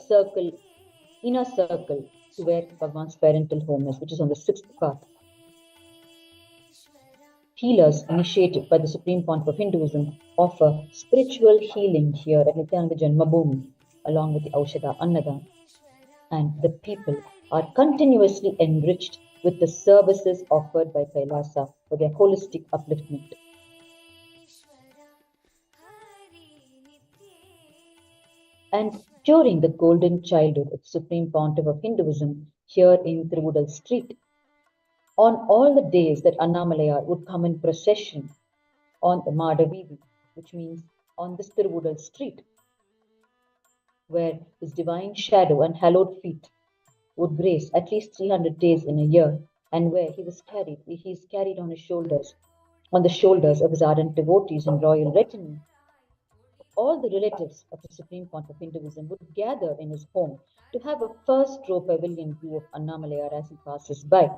Speaker 3: inner circle to where Bhagavan's parental home is, which is on the 6th path. Healers initiated by the Supreme Pontiff of Hinduism offer spiritual healing here at Nithyananda Janmabhūmi, along with the Aushadha Annadhan. And the people are continuously enriched with the services offered by Kailasa for their holistic upliftment. And during the golden childhood of the Supreme Pontiff of Hinduism here in Tiruvudal Street, on all the days that Annamalai would come in procession on the Madavivi, which means on this Tiruvudal Street, where his divine shadow and hallowed feet would grace at least 300 days in a year, and where he is carried on the shoulders of his ardent devotees and royal retinue. All the relatives of the Supreme Pontiff of Hinduism would gather in his home to have a first row pavilion view of Annamalai as he passes by.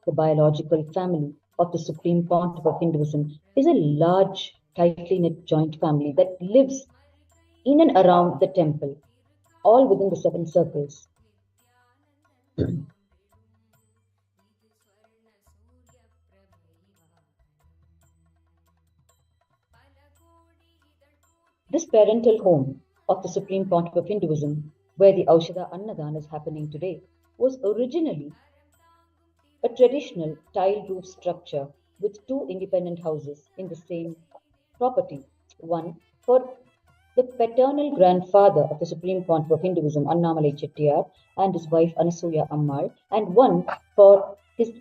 Speaker 3: The biological family of the Supreme Pontiff of Hinduism is a large, tightly knit joint family that lives in and around the temple, all within the 7 circles. This parental home of the Supreme Pontiff of Hinduism, where the Aushadha Annadhan is happening today, was originally a traditional tile roof structure with 2 independent houses in the same property, one for the paternal grandfather of the Supreme Pontiff of Hinduism, Annamalai Chettiar, and his wife Anasuya Ammal, and one for his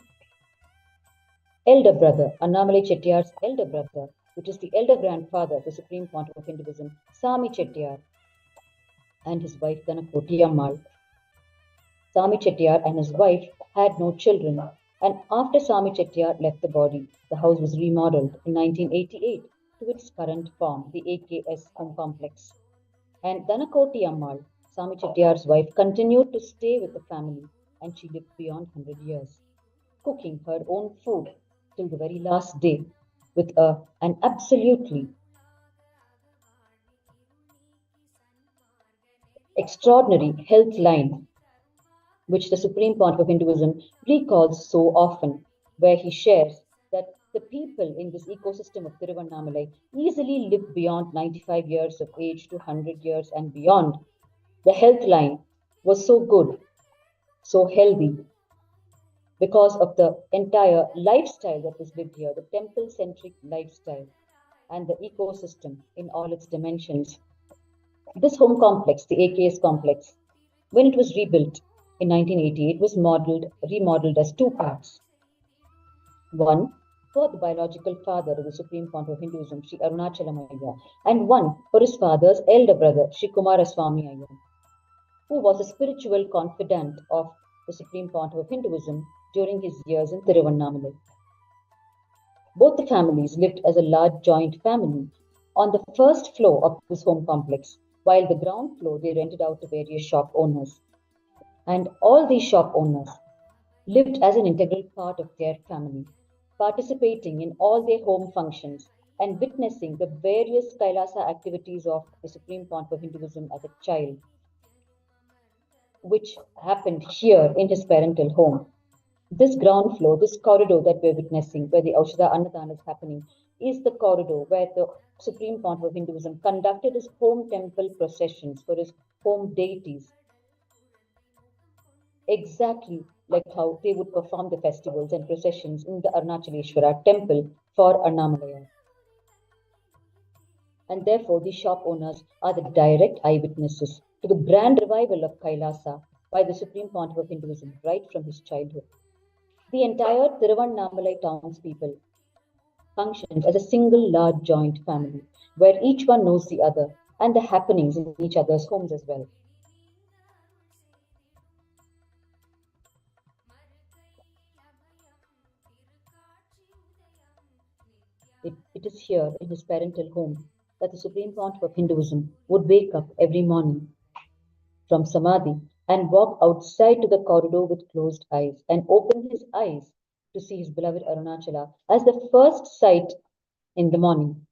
Speaker 3: elder brother, Annamalai Chettiar's elder brother, which is the elder grandfather of the Supreme Pontiff of Hinduism, Sami Chettiar, and his wife Danakoti Ammal. Sami Chettiar and his wife had no children, and after Sami Chettiar left the body, the house was remodeled in 1988 to its current form, the AKS home complex. And Danakoti Ammal, Sami Chettiar's wife, continued to stay with the family, and she lived beyond 100 years, cooking her own food till the very last day with an absolutely extraordinary health line, which the Supreme Pontiff of Hinduism recalls so often, where he shares that the people in this ecosystem of Tiruvannamalai easily live beyond 95 years of age to 100 years and beyond. The health line was so good, so healthy, because of the entire lifestyle that was lived here, the temple-centric lifestyle and the ecosystem in all its dimensions. This home complex, the AKS complex, when it was rebuilt in 1988, was remodeled as 2 parts. One for the biological father of the Supreme Pontiff of Hinduism, Sri Arunachala, and one for his father's elder brother, Sri Kumaraswamy Iyer, who was a spiritual confidant of the Supreme Pontiff of Hinduism during his years in Tiruvannamalai. Both the families lived as a large joint family on the first floor of this home complex, while the ground floor they rented out to various shop owners. And all these shop owners lived as an integral part of their family, participating in all their home functions and witnessing the various Kailasa activities of the Supreme Pontiff of Hinduism as a child, which happened here in his parental home. This ground floor, this corridor that we're witnessing, where the Aushadha Annadhan is happening, is the corridor where the Supreme Pontiff of Hinduism conducted his home temple processions for his home deities, exactly like how they would perform the festivals and processions in the Arunachaleshwara temple for Annamalai. And therefore, the shop owners are the direct eyewitnesses to the grand revival of Kailasa by the Supreme Pontiff of Hinduism right from his childhood. The entire Tiruvannamalai townspeople functions as a single large joint family, where each one knows the other and the happenings in each other's homes as well. It is here in his parental home that the Supreme Pontiff of Hinduism would wake up every morning from Samadhi and walk outside to the corridor with closed eyes and open his eyes to see his beloved Arunachala as the first sight in the morning.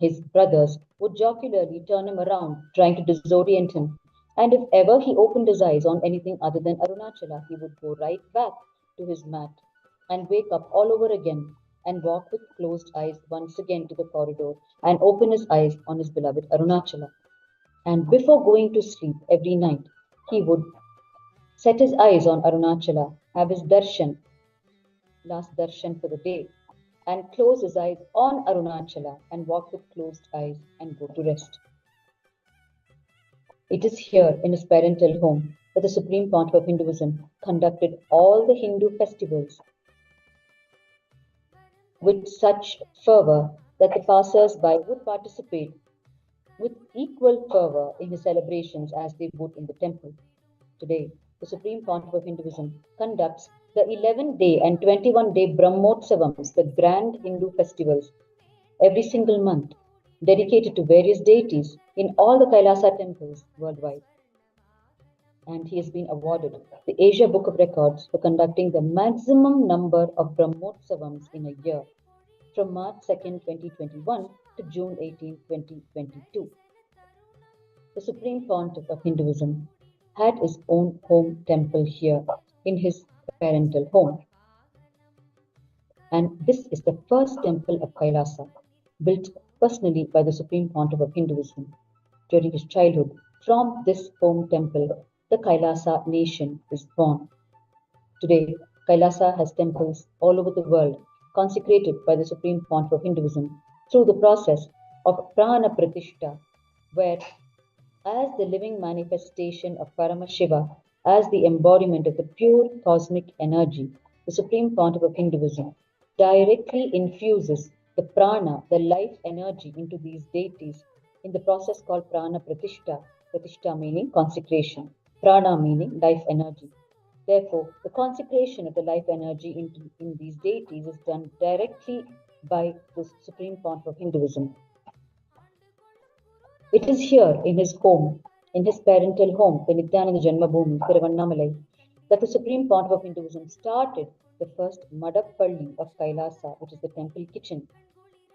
Speaker 3: His brothers would jocularly turn him around, trying to disorient him, and if ever he opened his eyes on anything other than Arunachala, he would go right back to his mat and wake up all over again and walk with closed eyes once again to the corridor and open his eyes on his beloved Arunachala. And before going to sleep every night, he would set his eyes on Arunachala, have his darshan, last darshan for the day, and close his eyes on Arunachala and walk with closed eyes and go to rest. It is here in his parental home that the Supreme Pontiff of Hinduism conducted all the Hindu festivals with such fervor that the passers-by would participate with equal fervor in his celebrations as they would in the temple. Today, the Supreme Pontiff of Hinduism conducts the 11-day and 21-day Brahmotsavams, the grand Hindu festivals, every single month, dedicated to various deities in all the Kailasa temples worldwide. And he has been awarded the Asia Book of Records for conducting the maximum number of Brahmotsavams in a year, from March 2nd, 2021 to June 18, 2022. The Supreme Pontiff of Hinduism had his own home temple here in his parental home. And this is the first temple of Kailasa, built personally by the Supreme Pontiff of Hinduism during his childhood. From this home temple, the Kailasa nation is born. Today, Kailasa has temples all over the world, consecrated by the Supreme Pontiff of Hinduism through the process of Prana Pratishta, where, as the living manifestation of Paramashiva, as the embodiment of the pure cosmic energy, the Supreme Pontiff of Hinduism directly infuses the prana, the life energy, into these deities in the process called Prana Pratishta. Pratishta meaning consecration, prana meaning life energy. Therefore, the consecration of the life energy in these deities is done directly by the Supreme Pontiff of Hinduism. It is here in his home, in his parental home, the Nithyananda Janmabhūmi Tiruvannamalai, that the Supreme Pontiff of Hinduism started the first Madappalli of Kailasa, which is the temple kitchen,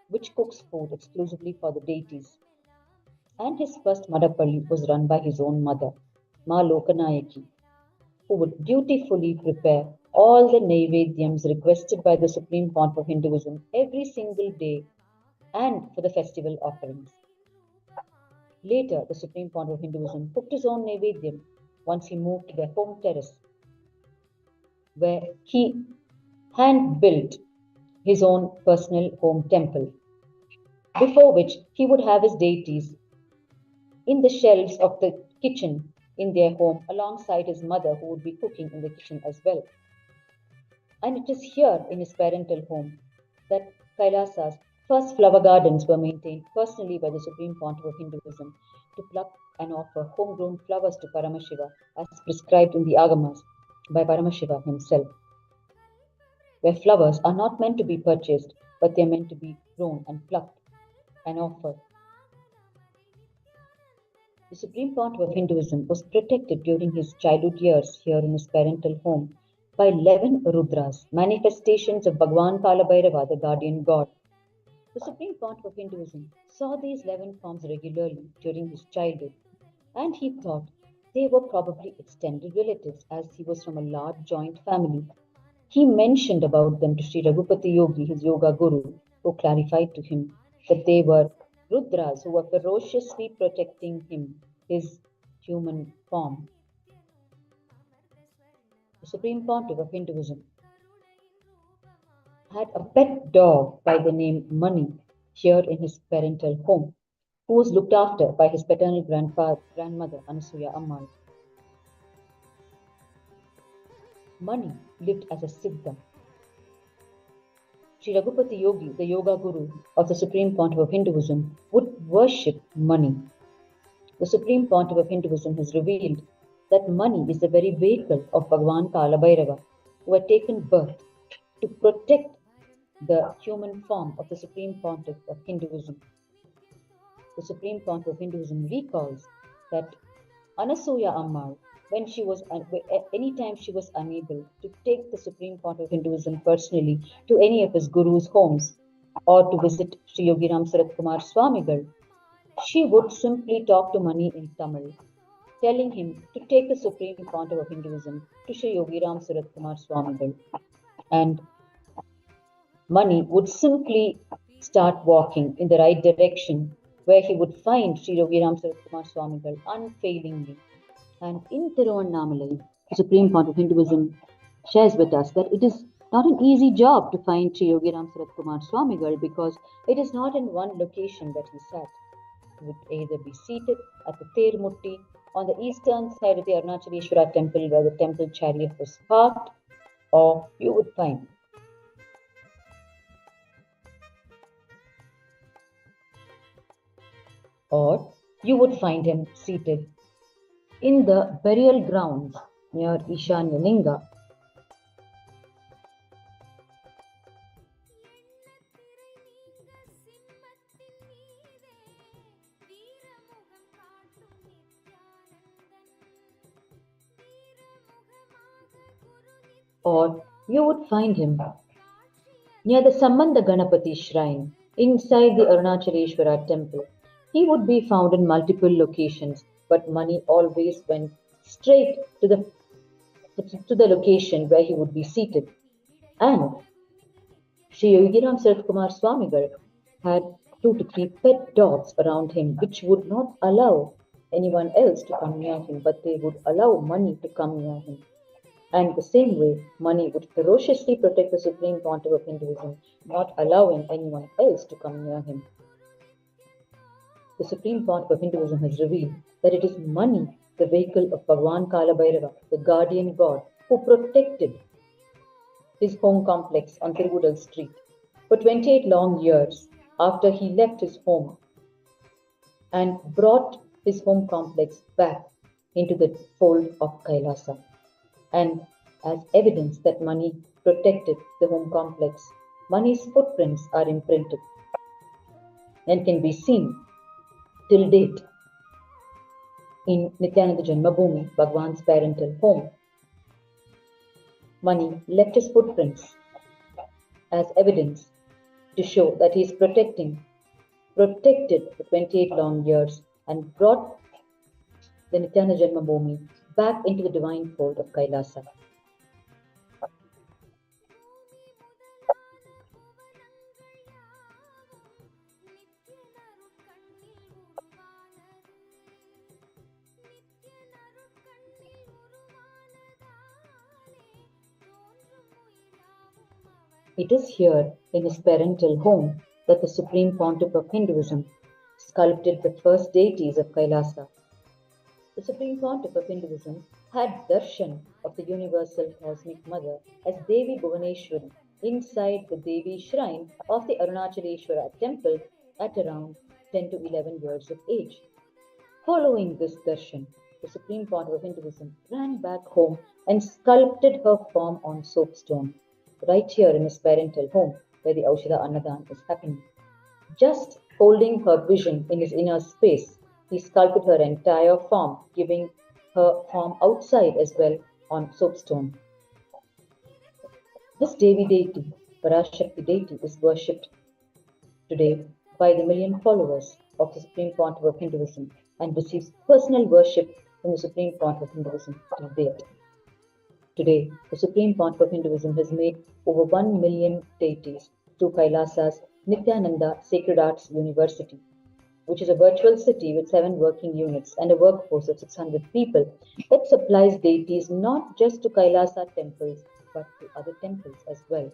Speaker 3: which cooks food exclusively for the deities. And his first Madappalli was run by his own mother, Ma Lokanayaki, who would dutifully prepare all the Naivedyams requested by the Supreme Pontiff of Hinduism every single day and for the festival offerings. Later, the Supreme Pontiff of Hinduism cooked his own Naivedyam once he moved to their home terrace, where he hand-built his own personal home temple, before which he would have his deities in the shelves of the kitchen in their home alongside his mother, who would be cooking in the kitchen as well. And it is here in his parental home that Kailasa's first flower gardens were maintained personally by the Supreme Pontiff of Hinduism to pluck and offer homegrown flowers to Paramashiva as prescribed in the Agamas by Paramashiva himself, where flowers are not meant to be purchased, but they are meant to be grown and plucked and offered. The Supreme Pontiff of Hinduism was protected during his childhood years here in his parental home by 11 Rudras, manifestations of Bhagwan Kalabhairava, the guardian god. The Supreme Pontiff of Hinduism saw these 11 forms regularly during his childhood, and he thought they were probably extended relatives as he was from a large joint family. He mentioned about them to Sri Raghupati Yogi, his yoga guru, who clarified to him that they were Rudras who were ferociously protecting him, his human form. The Supreme Pontiff of Hinduism had a pet dog by the name Mani here in his parental home, who was looked after by his paternal grandmother, Anasuya Ammal. Mani lived as a Siddha. Sri Raghupati Yogi, the yoga guru of the Supreme Pontiff of Hinduism, would worship Mani. The Supreme Pontiff of Hinduism has revealed that Mani is the very vehicle of Bhagwan Kalabhairava, who had taken birth to protect the human form of the Supreme Pontiff of Hinduism. The Supreme Pontiff of Hinduism recalls that Anasuya Ammal, anytime she was unable to take the Supreme Pontiff of Hinduism personally to any of his gurus' homes or to visit Sri Yogiram Sarat Kumar Swamigal, she would simply talk to Mani in Tamil, telling him to take the Supreme Pontiff of Hinduism to Sri Yogiram Sarat Kumar Swamigal. And Mani would simply start walking in the right direction, where he would find Sri Yogiram Sarat Kumar Swamigal unfailingly. And in Tiruvannamalai, The Supreme Pontiff of Hinduism shares with us that it is not an easy job to find Sri Yogiram Sarathkumar Swamigal because it is not in one location that he sat. He would either be seated at the Termutti on the eastern side of the Arunachaleshwara temple where the temple chariot was parked, or you would find him seated in the burial grounds near Ishanya Linga. Or you would find him near the Sambandha Ganapati shrine inside the Arunachaleshwara temple. He would be found in multiple locations, but money always went straight to the location where he would be seated. And Sri Yogiram Sarathkumar Swamigal had 2 to 3 pet dogs around him, which would not allow anyone else to come near him, but they would allow money to come near him. And the same way, money would ferociously protect the Supreme Pontiff of Hinduism, not allowing anyone else to come near him. The Supreme Pontiff of Hinduism has revealed that it is money, the vehicle of Bhagwan Kalabhairava, the guardian god, who protected his home complex on Tirugudal Street for 28 long years after he left his home and brought his home complex back into the fold of Kailasa. And as evidence that money protected the home complex, money's footprints are imprinted and can be seen till date in Nithyananda Janmabhūmi, Bhagwan's parental home. Money left his footprints as evidence to show that he is protected for 28 long years and brought the Nithyananda Janmabhūmi back into the divine fold of Kailasa. It is here in his parental home that the Supreme Pontiff of Hinduism sculpted the first deities of Kailasa. The Supreme Pontiff of Hinduism had darshan of the universal cosmic mother as Devi Bhuvaneshwari inside the Devi shrine of the Arunachaleshwara temple at around 10 to 11 years of age. Following this darshan, the Supreme Pontiff of Hinduism ran back home and sculpted her form on soapstone, right here in his parental home where the Aushadha Annadhan is happening. Just holding her vision in his inner space, he sculpted her entire form, giving her form outside as well on soapstone. This Devi deity, Parashakti deity, is worshipped today by the million followers of the Supreme Pontiff of Hinduism and receives personal worship from the Supreme Pontiff of Hinduism till date. Today, the Supreme Pontiff of Hinduism has made over 1 million deities through Kailasa's Nithyananda Sacred Arts University, which is a virtual city with 7 working units and a workforce of 600 people that supplies deities not just to Kailasa temples but to other temples as well.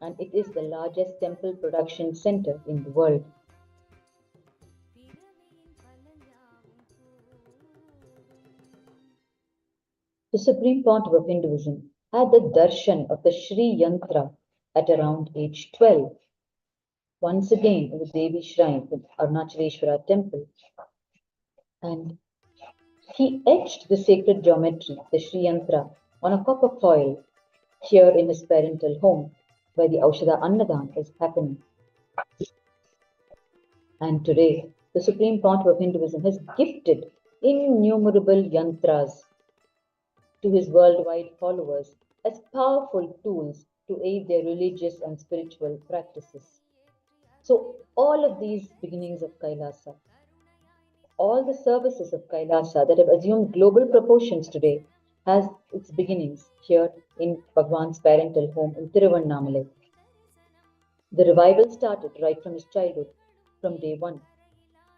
Speaker 3: And it is the largest temple production center in the world. The Supreme Pontiff of Hinduism had the darshan of the Sri Yantra at around age 12. Once again in the Devi shrine with Arunachaleshwara temple. And he etched the sacred geometry, the Sri Yantra, on a copper foil here in his parental home where the Aushadha Annadhan is happening. And today, the Supreme Pontiff of Hinduism has gifted innumerable yantras to his worldwide followers as powerful tools to aid their religious and spiritual practices. So all of these beginnings of Kailasa, all the services of Kailasa that have assumed global proportions today has its beginnings here in Bhagwan's parental home in Tiruvannamalai. The revival started right from his childhood, from day one.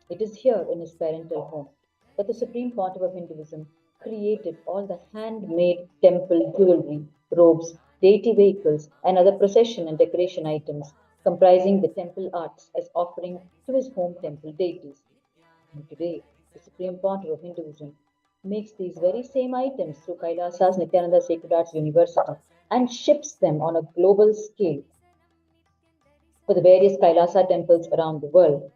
Speaker 3: It is here in his parental home that the Supreme Pontiff of Hinduism created all the handmade temple jewelry, robes, deity vehicles, and other procession and decoration items comprising the temple arts as offering to his home temple deities. And today, the Supreme Pontiff of Hinduism makes these very same items through Kailasa's Nithyananda Sacred Arts University and ships them on a global scale for the various Kailasa temples around the world,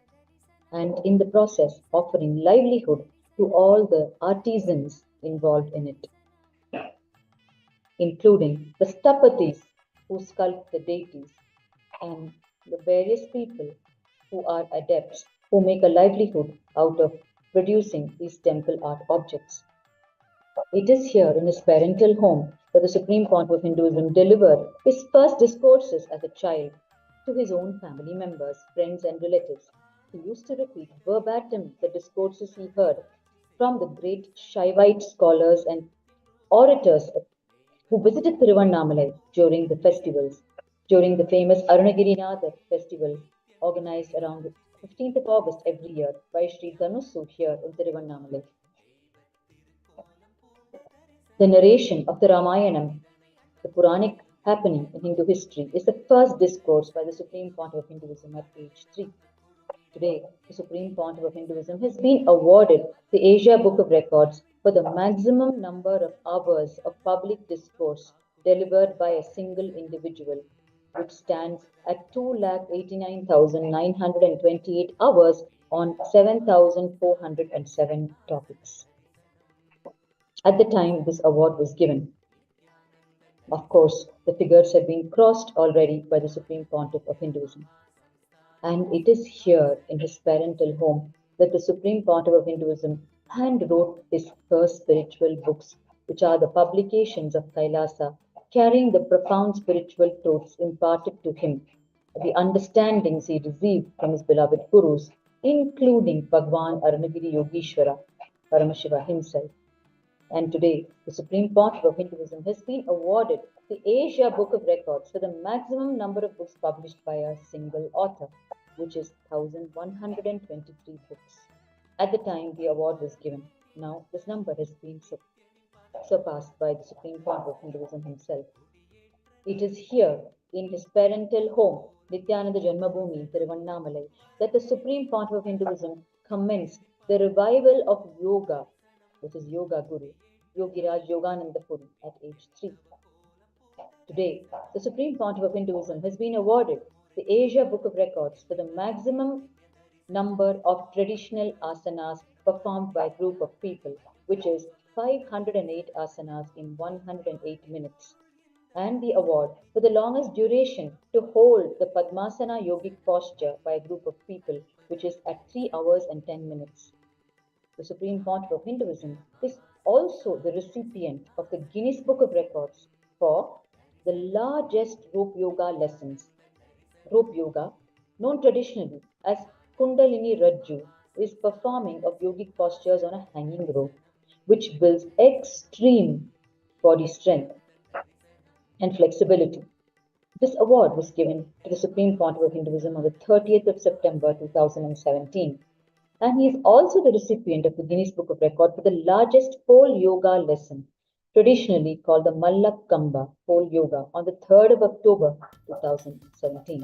Speaker 3: and in the process offering livelihood to all the artisans involved in it, including the stapatis who sculpt the deities and the various people who are adepts who make a livelihood out of producing these temple art objects. It is here in his parental home that the Supreme Pontiff of Hinduism delivered his first discourses as a child to his own family members, friends, and relatives. He used to repeat verbatim the discourses he heard from the great Shaivite scholars and orators who visited Tiruvannamalai during the festivals, during the famous Arunagirinathar festival organized around the 15th of August every year by Sri Dhanusu here in Tiruvannamalai. The narration of the Ramayanam, the Puranic happening in Hindu history, is the first discourse by the Supreme Pontiff of Hinduism at age 3. Today, the Supreme Pontiff of Hinduism has been awarded the Asia Book of Records for the maximum number of hours of public discourse delivered by a single individual, which stands at 2,89,928 hours on 7,407 topics. At the time this award was given, of course, the figures have been crossed already by the Supreme Pontiff of Hinduism. And it is here in his parental home that the Supreme Pontiff of Hinduism hand wrote his first spiritual books, which are the publications of Kailasa, carrying the profound spiritual truths imparted to him, the understandings he received from his beloved gurus, including Bhagwan Arunagiri Yogeshwara Paramashiva himself. And today, the Supreme Pontiff of Hinduism has been awarded the Asia Book of Records for the maximum number of books published by a single author, which is 1,123 books. At the time the award was given, now this number has been surpassed by the Supreme Pontiff of Hinduism himself. It is here in his parental home, Nithyananda Janmabhūmi Tiruvannamalai, that the Supreme Pontiff of Hinduism commenced the revival of yoga, which is Yoga Guru, Yogiraj Yogananda Puri, at age 3. Today, the Supreme Pontiff of Hinduism has been awarded the Asia Book of Records for the maximum number of traditional asanas performed by a group of people, which is 508 asanas in 108 minutes, and the award for the longest duration to hold the Padmasana yogic posture by a group of people, which is at 3 hours and 10 minutes. The Supreme Pontiff of Hinduism is also the recipient of the Guinness Book of Records for the largest rope yoga lessons. Rope yoga, known traditionally as Kundalini Rajju, is performing of yogic postures on a hanging rope, which builds extreme body strength and flexibility. This award was given to the Supreme Pontiff of Hinduism on the 30th of September 2017. And he is also the recipient of the Guinness Book of Record for the largest pole yoga lesson, traditionally called the Mallakkamba pole yoga, on the 3rd of October 2017.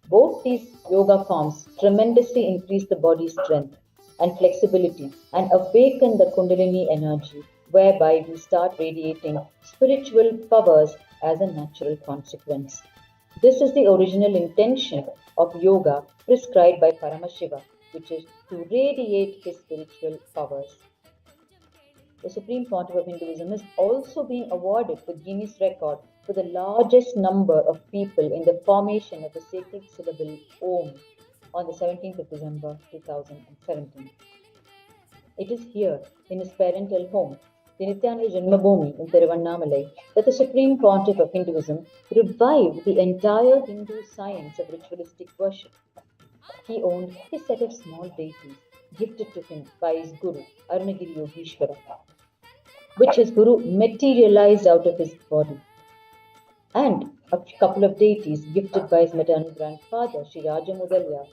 Speaker 3: Both these yoga forms tremendously increase the body strength and flexibility and awaken the Kundalini energy, whereby we start radiating spiritual powers as a natural consequence. This is the original intention of yoga prescribed by Paramashiva, which is to radiate his spiritual powers. The Supreme Pontiff of Hinduism has also been awarded the Guinness record for the largest number of people in the formation of the sacred syllable Om on the 17th of December 2017. It is here in his parental home, the Nithyananda Janmabhūmi in Tiruvannamalai, that the Supreme Pontiff of Hinduism revived the entire Hindu science of ritualistic worship. He owned his set of small deities gifted to him by his guru, Arunagiri Yogeshwara, which his guru materialized out of his body, and a couple of deities gifted by his maternal grandfather, Sri Rajamudalya,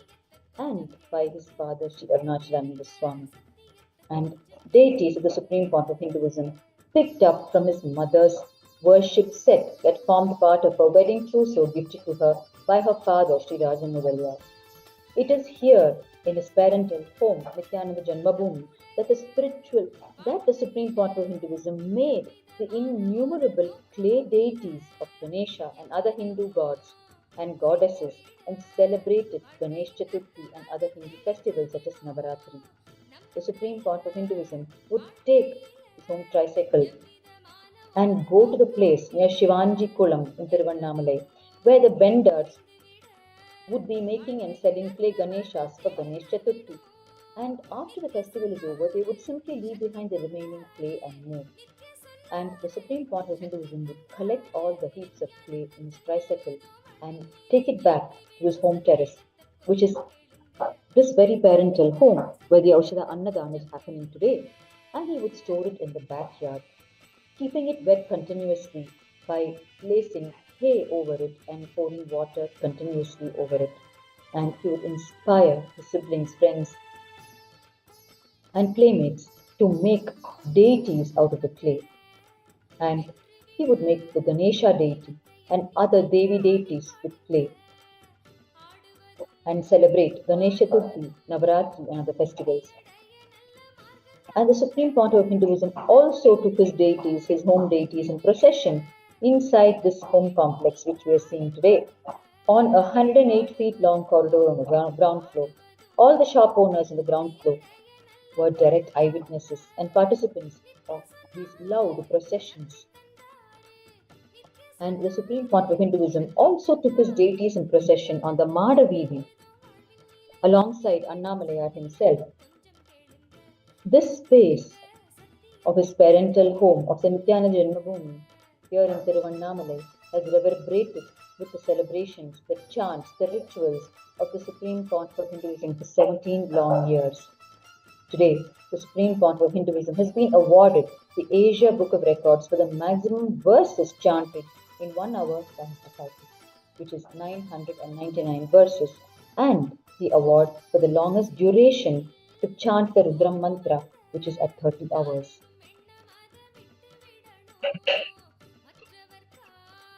Speaker 3: and by his father, Sri Arunachaleshwara Swami. and deities of the Supreme Pontiff of Hinduism, picked up from his mother's worship set that formed part of her wedding trousseau gifted to her by her father, Sri Raja Mudaliar. It is here in his parental home, Nithyananda Janmabhūmi, that the Supreme Pontiff of Hinduism made the innumerable clay deities of Ganesha and other Hindu gods and goddesses and celebrated Ganesh Chaturthi and other Hindu festivals such as Navaratri. The Supreme Pontiff of Hinduism would take his home tricycle and go to the place near Shivanji Kulam in Tiruvannamalai, where the vendors would be making and selling clay Ganeshas for Ganesh Chaturthi. And after the festival is over, they would simply leave behind the remaining clay and move. And the Supreme Pontiff of Hinduism would collect all the heaps of clay in his tricycle and take it back to his home terrace, which is this very parental home where the Aushadha Annadhan is happening today. And he would store it in the backyard, keeping it wet continuously by placing hay over it and pouring water continuously over it. And he would inspire his siblings, friends, and playmates to make deities out of the clay. And he would make the Ganesha deity and other Devi deities with clay and celebrate Ganesha Chaturthi, Navaratri, and other festivals. And the Supreme Pontiff of Hinduism also took his deities, his home deities, in procession inside this home complex which we are seeing today on a 108 feet long corridor on the ground floor. All the shop owners on the ground floor were direct eyewitnesses and participants of these loud processions. And the Supreme Pontiff of Hinduism also took his deities in procession on the Madaveedi alongside Annamalayar himself. This space of his parental home of the Nithyananda Janmabhūmi here in Tiruvannamalai has reverberated with the celebrations, the chants, the rituals of the Supreme Pontiff of Hinduism for 17 long years. Today, the Supreme Pontiff of Hinduism has been awarded the Asia Book of Records for the maximum verses chanted in 1 hour by his disciples, which is 999 verses, and the award for the longest duration to chant the Rudram mantra, which is at 30 hours.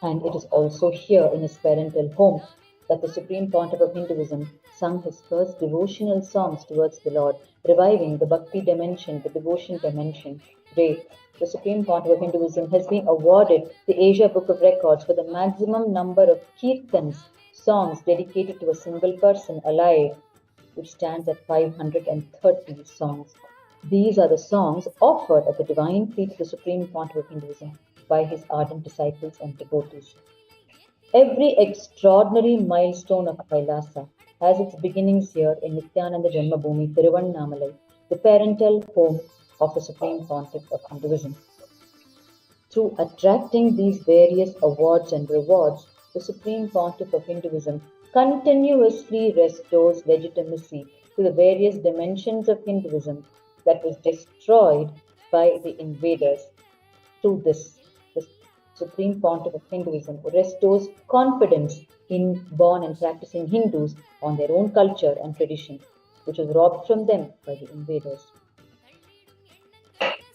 Speaker 3: And it is also here in his parental home that the Supreme Pontiff of Hinduism sung his first devotional songs towards the Lord, reviving the bhakti dimension, the devotion dimension. Today, the Supreme Pontiff of Hinduism has been awarded the Asia Book of Records for the maximum number of kirtans, songs dedicated to a single person alive, which stands at 530 songs. These are the songs offered at the divine feet of the Supreme Pontiff of Hinduism by his ardent disciples and devotees. Every extraordinary milestone of Kailasa has its beginnings here in Nithyananda Janmabhūmi Tiruvannamalai, the parental home of the Supreme Pontiff of Hinduism. Through attracting these various awards and rewards, the Supreme Pontiff of Hinduism continuously restores legitimacy to the various dimensions of Hinduism that was destroyed by the invaders. Through this, the Supreme Pontiff of Hinduism restores confidence in born and practicing Hindus on their own culture and tradition, which was robbed from them by the invaders.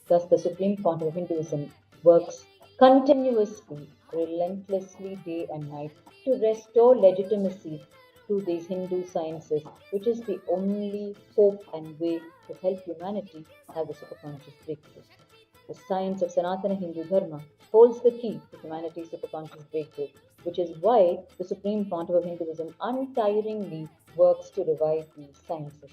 Speaker 3: Thus, the Supreme Pontiff of Hinduism works continuously, relentlessly, day and night to restore legitimacy to these Hindu sciences, which is the only hope and way to help humanity have the superconscious breakthrough. The science of Sanatana Hindu Dharma holds the key to humanity's superconscious breakthrough, which is why the Supreme Pontiff of Hinduism untiringly works to revive these sciences.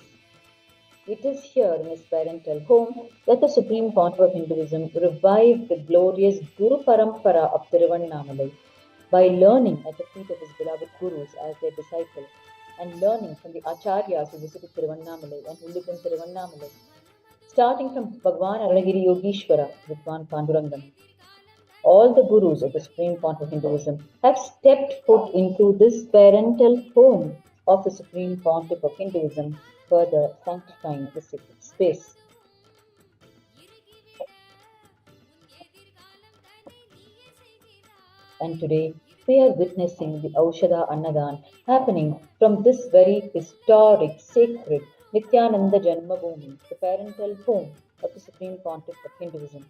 Speaker 3: It is here in his parental home that the Supreme Pontiff of Hinduism revived the glorious Guru Parampara of Tiruvannamalai by learning at the feet of his beloved Gurus as their disciple and learning from the Acharyas who visited Tiruvannamalai and who lived in Tiruvannamalai, starting from Bhagwan Arunagiri Yogeshwara, Vidwan Pandurangam. All the Gurus of the Supreme Pontiff of Hinduism have stepped foot into this parental home of the Supreme Pontiff of Hinduism, further sanctifying the sacred space. And today, we are witnessing the Aushadha Annadhan happening from this very historic, sacred Nithyananda Janmabhūmi, the parental home of the Supreme Pontiff of Hinduism.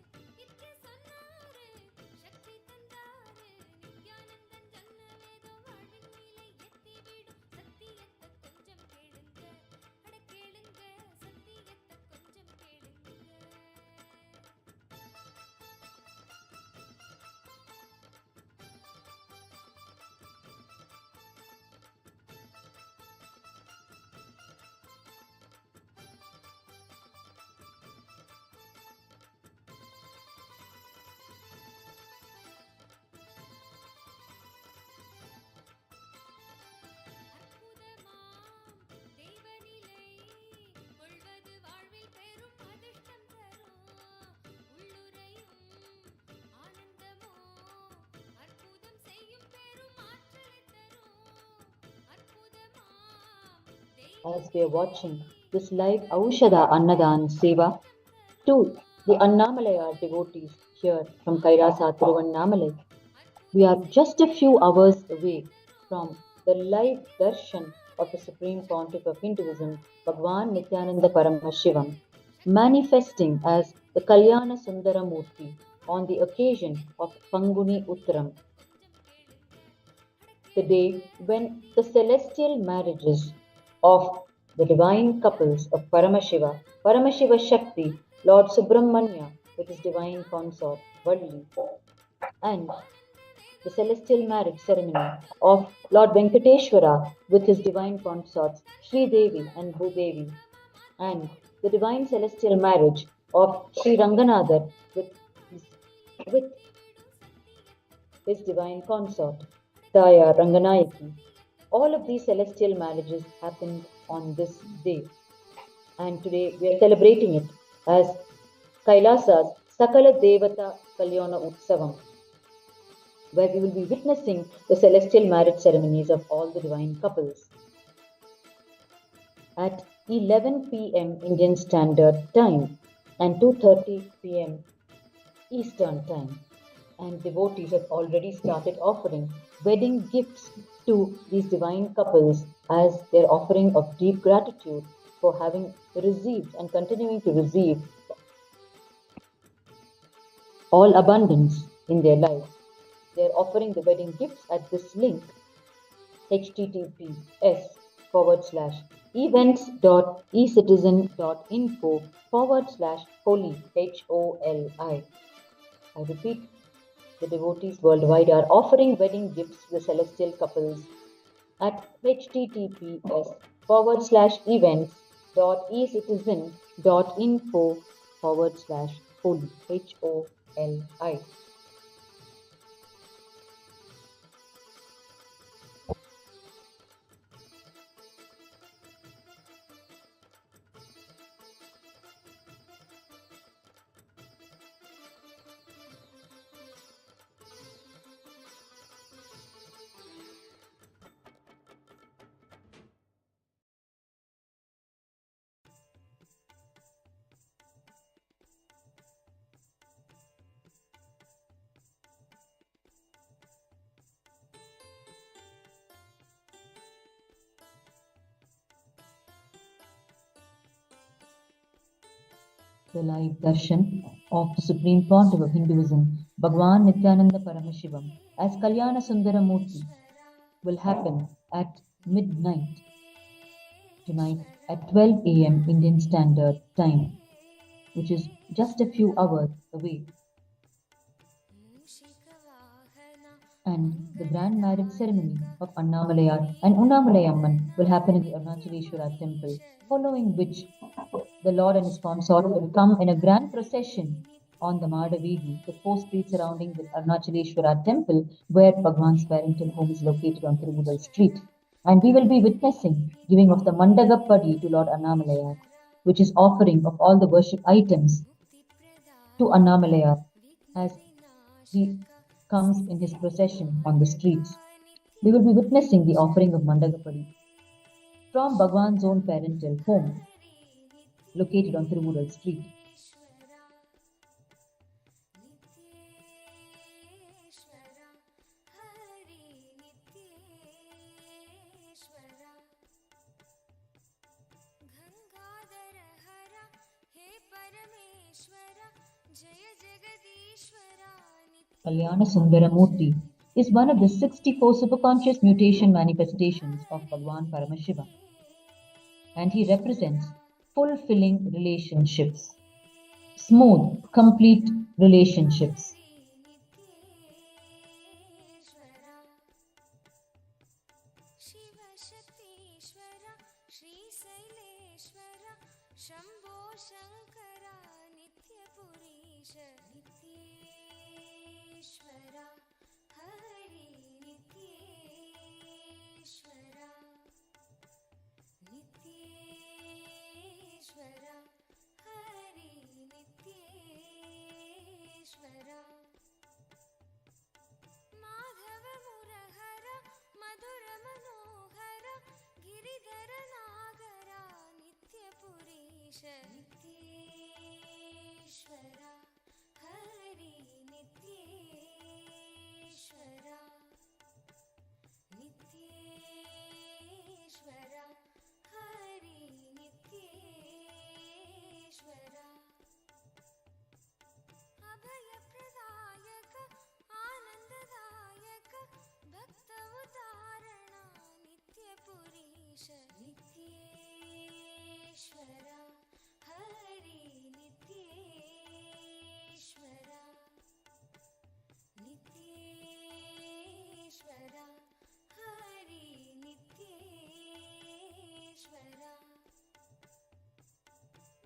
Speaker 3: As we are watching this live Aushadha Annadhan Seva to the Annamalaya devotees here from KAILASA Tiruvannamalai, we are just a few hours away from the live darshan of the Supreme Pontiff of Hinduism, Bhagwan Nithyananda Paramashiva, manifesting as the Kalyana Sundaramurti on the occasion of Panguni Uttiram, the day when the celestial marriages of the divine couples of Paramashiva Shakti, Lord Subramanya with his divine consort Valli, and the celestial marriage ceremony of Lord Venkateshwara with his divine consorts Sri Devi and Bhudevi, and the divine celestial marriage of Sri Ranganatha with his divine consort Taya Ranganayaki. All of these celestial marriages happened on this day, and today we are celebrating it as Kailasa's Sakala Devata Kalyana Utsavam, where we will be witnessing the celestial marriage ceremonies of all the divine couples. At 11 p.m. Indian Standard Time and 2:30 p.m. Eastern Time, and devotees have already started offering wedding gifts to these divine couples as their offering of deep gratitude for having received and continuing to receive all abundance in their lives. They are offering the wedding gifts at this link https://events.ecitizen.info/holy HOLI. I repeat, the devotees worldwide are offering wedding gifts to the celestial couples at https://events.ecitizen.info/holy HOLI. The live darshan of the Supreme Pontiff of Hinduism, Bhagwan Nithyananda Paramashiva, as Kalyana Sundaramurti will happen at midnight tonight at 12 a.m. Indian Standard Time, which is just a few hours away. And the grand marriage ceremony of Annamalaya and Unnamalayamman will happen in the Arunachaleshwara temple, following which the Lord and his consort will come in a grand procession on the Madavidi, the 4 streets surrounding the Arunachaleshwara temple, where Bhagwan's parental home is located on Tirumudal Street. And we will be witnessing giving of the Mandagappadi to Lord Annamalaya, which is offering of all the worship items to Annamalaya as he comes in his procession on the streets. We will be witnessing the offering of Mandagappadi from Bhagwan's own parental home, located on Tirumudal Street. Kalyana Sundaramurti, is one of the 64 superconscious mutation manifestations of Bhagwan Paramashiva, and he represents fulfilling relationships, smooth, complete relationships.
Speaker 1: Shambho Shankara नित्यपुरीश नित्येश्वरा हरि नित्येश्वरा नित्येश्वरा हरि नित्येश्वरा माधव मुरहर मधुर मनोहर गिरिधर नागरा नित्यपुरीश नित्येश्वरा हरि नित्येश्वरा नित्येश्वरा हरि नित्येश्वरा अभय प्रदायक आनंददायक भक्त उदाहरणा नित्यपुरीश नित्येश्वरा हरि नित्येश्वरा नित्येश्वरा हरि नित्येश्वरा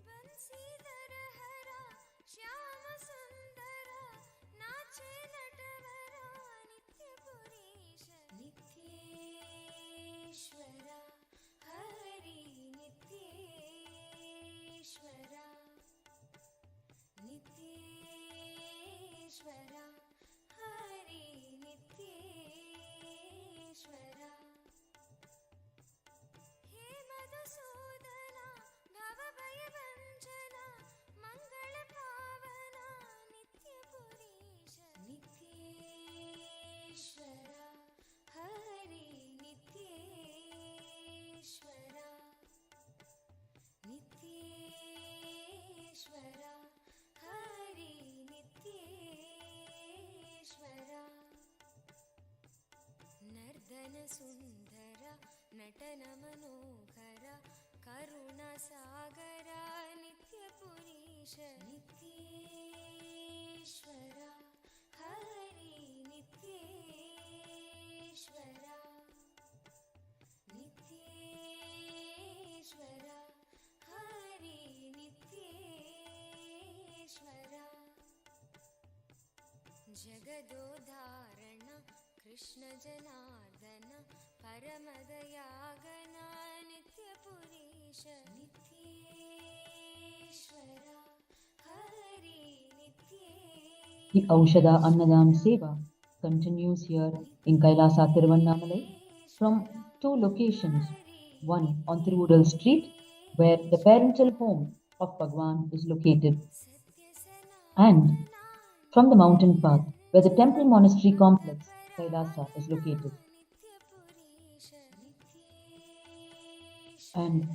Speaker 1: बंसीधर हरा श्याम सुंदर नाचे नटवरा नित्यपुरीश नित्येश्वरा हरि नित्येश्वरा नित्येश्वरा हरि नित्येश्वरा हे मधुसूदना भवभयभञ्जना मंगल पावना नित्यपुरीश नित्येश्वरा हरि नित्येश्वरा नित्येश्वरा हरि नित्येश्वरा नर्दन सुंदर नटन मनोहर करुण सागर नित्यपुरीश नित्येश्वरा हरि नित्येश्वरा नित्येश्वरा हरि नित्येश्वरा जगदोधारण कृष्ण जनार्दन परमदयागन नित्यपुरीश नित्येश्वरा Hari नित्येश्वरा
Speaker 3: The Aushadha Annadhan Seva continues here in Kailasa Tiruvannamalai from two locations, one on Tiruvudal Street, where the parental home of Bhagwan is located, and from the mountain path, where the temple monastery complex, Kailasa, is located. And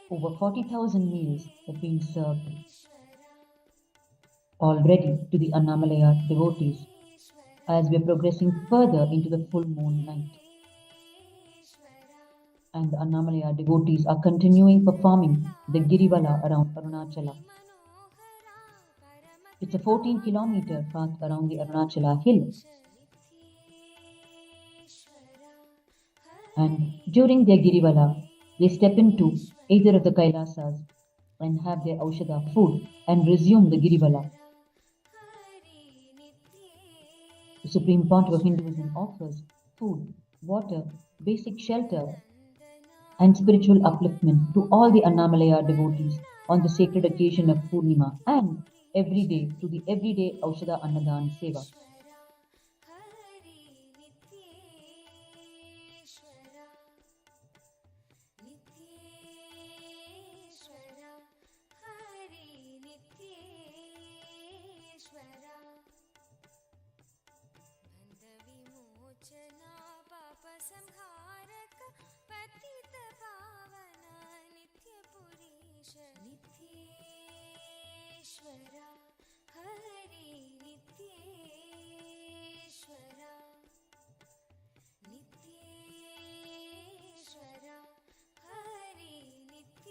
Speaker 3: over 40,000 meals have been served already to the Annamalaya devotees as we are progressing further into the full moon night. And the Annamalaya devotees are continuing performing the Girivala around Arunachala. It's a 14-kilometer path around the Arunachala hill. And during their Girivala, they step into either of the Kailasas and have their Aushadha food and resume the Girivala. The Supreme Pontiff of Hinduism offers food, water, basic shelter, and spiritual upliftment to all the Annamalaya devotees on the sacred occasion of Purnima and every day to the everyday Aushadha Annadhan Seva.
Speaker 1: संहारक पतित पावना नित्यपुरीश नित्येश्वरा हरि नित्येश्वरा नित्येश्वरा हरि नित्येश्वरा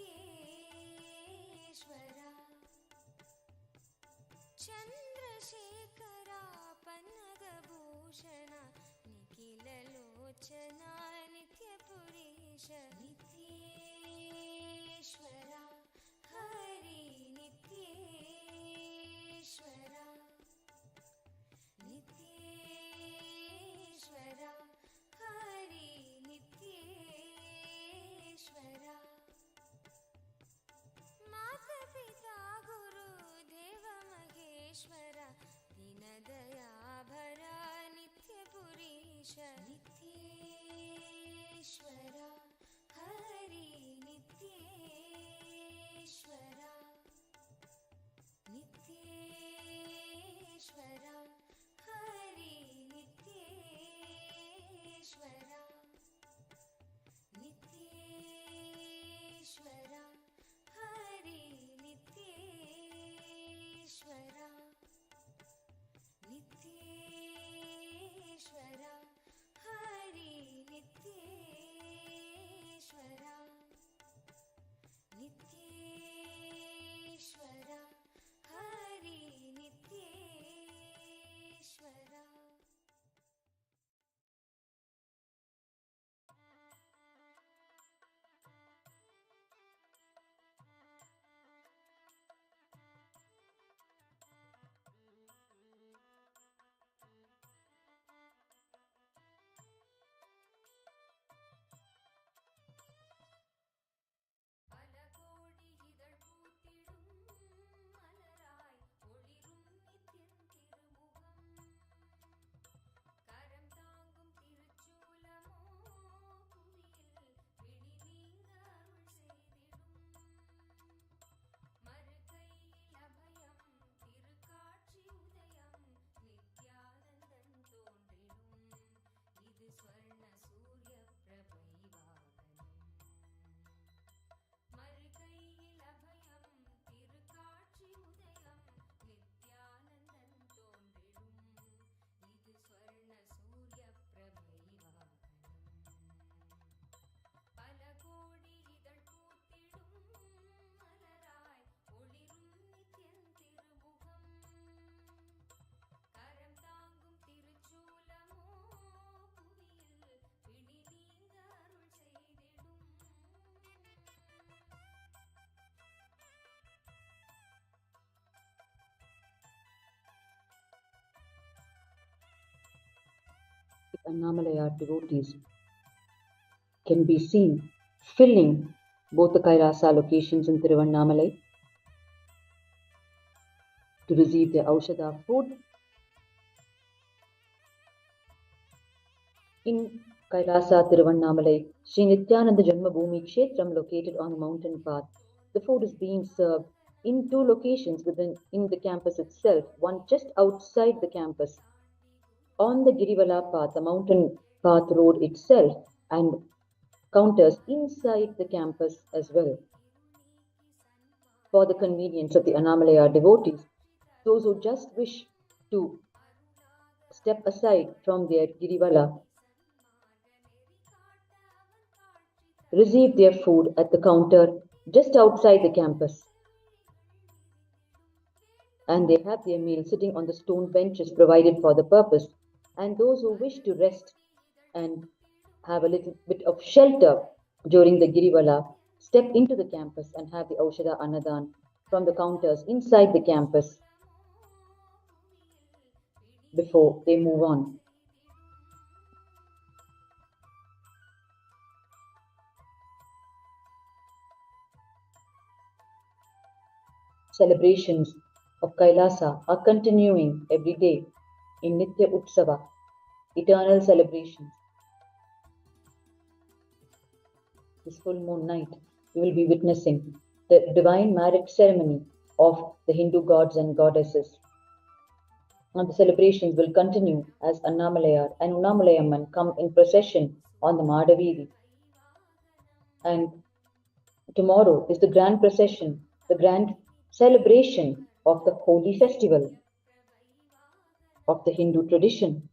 Speaker 1: चन्द्रशेखरा पन्नगभूषण निखिललोचना नित्यपुरीश नित्येश्वरा हरि नित्येश्वरा नित्येश्वरा हरि नित्येश्वरा माता पिता गुरु देव महेश्वर दीनदयाभर नित्यपुरीश नित्येश्वरा हरि नित्येश्वरा नित्येश्वरा हरि नित्येश्वरा नित्येश्वरा हरि नित्येश्वरा नित्येश्वरा हरि नित्येश्वरा नित्येश्वरा हरि नित्येश्वरा பலகோடி இதழ் பூத்திடும் மலராய் ஒளிரும் நித்யன் திருமுகம் கரம் தாங்கும் திருச்சூலமோ புவியில் பிணி நீங்க அருள் செய்திடும் மறுகையில் அபயம் திருக்காட்சி உதயம் நித்யானந்தன் தோன்றிடும் இது ஸ்வர்ண சூரிய பிரபை வாகனம் மறுகையில் அபயம் திருக்காட்சி உதயம் நித்யானந்தன் தோன்றிடும் இது ஸ்வர்ண சூரிய பிரபை வாகனம் பல கோடி இதழ் பூத்திடும் மலராய் ஒளிரும் நித்யன் திருமுகம் கரம் தாங்கும் திருச்சூலமோ புவியில் பிணி நீங்க அருள் செய்திடும்
Speaker 3: The Annamalaya devotees can be seen filling both the Kailasa locations in Tiruvannamalai to receive their Aushadha food. In Kailasa Tiruvannamalai, Sri Nithyananda Janmabhūmi Kshetram, located on the mountain path, the food is being served in two locations in the campus itself, one just outside the campus, on the Girivala path, the mountain path road itself, and counters inside the campus as well. For the convenience of the Annamalaya devotees, those who just wish to step aside from their Girivala receive their food at the counter just outside the campus. And they have their meal sitting on the stone benches provided for the purpose. And those who wish to rest and have a little bit of shelter during the Girivala step into the campus and have the Aushadha Annadhan from the counters inside the campus before they move on. Celebrations of Kailasa are continuing every day in Nitya Utsava, eternal celebrations. This full moon night, you will be witnessing the divine marriage ceremony of the Hindu gods and goddesses. And the celebrations will continue as Annamalayar and Unnamalayamman come in procession on the Madaviri. And tomorrow is the grand procession, the grand celebration of the holy festival of the Hindu tradition.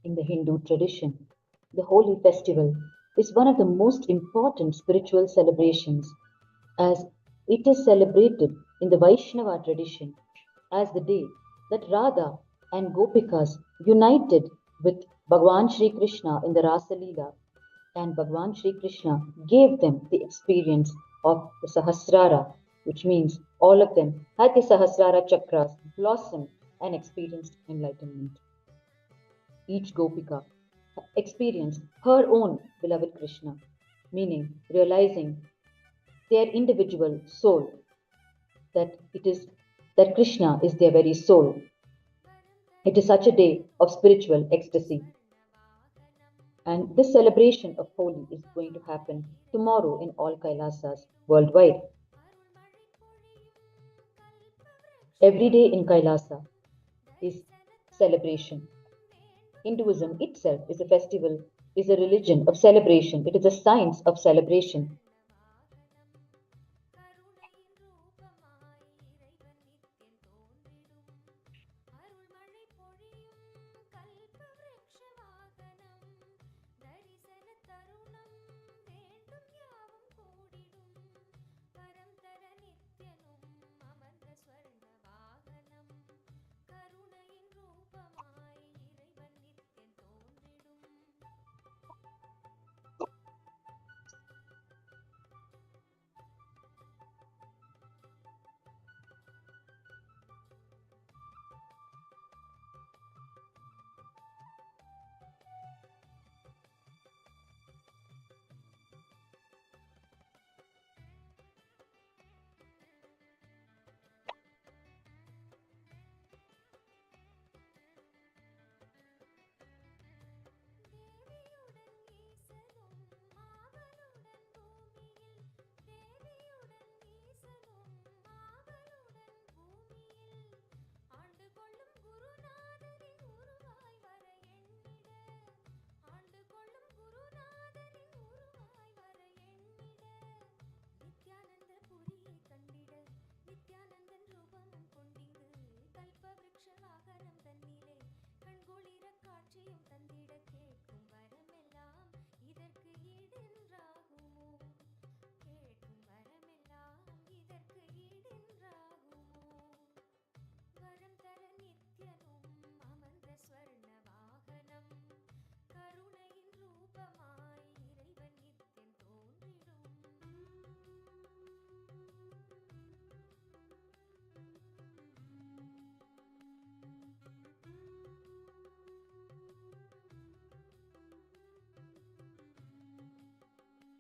Speaker 3: In the Hindu tradition, the Holi festival is one of the most important spiritual celebrations, as it is celebrated in the Vaishnava tradition as the day that Radha and Gopikas united with Bhagavan Sri Krishna in the Rasa Leela, and Bhagavan Sri Krishna gave them the experience of the Sahasrara, which means all of them had the Sahasrara chakras blossom and experienced enlightenment. Each Gopika experienced her own beloved Krishna, meaning realizing their individual soul, that it is that Krishna is their very soul. It is such a day of spiritual ecstasy. And this celebration of Holi is going to happen tomorrow in all Kailasas worldwide. Every day in Kailasa is celebration. Hinduism itself is a festival, is a religion of celebration. It is a science of celebration.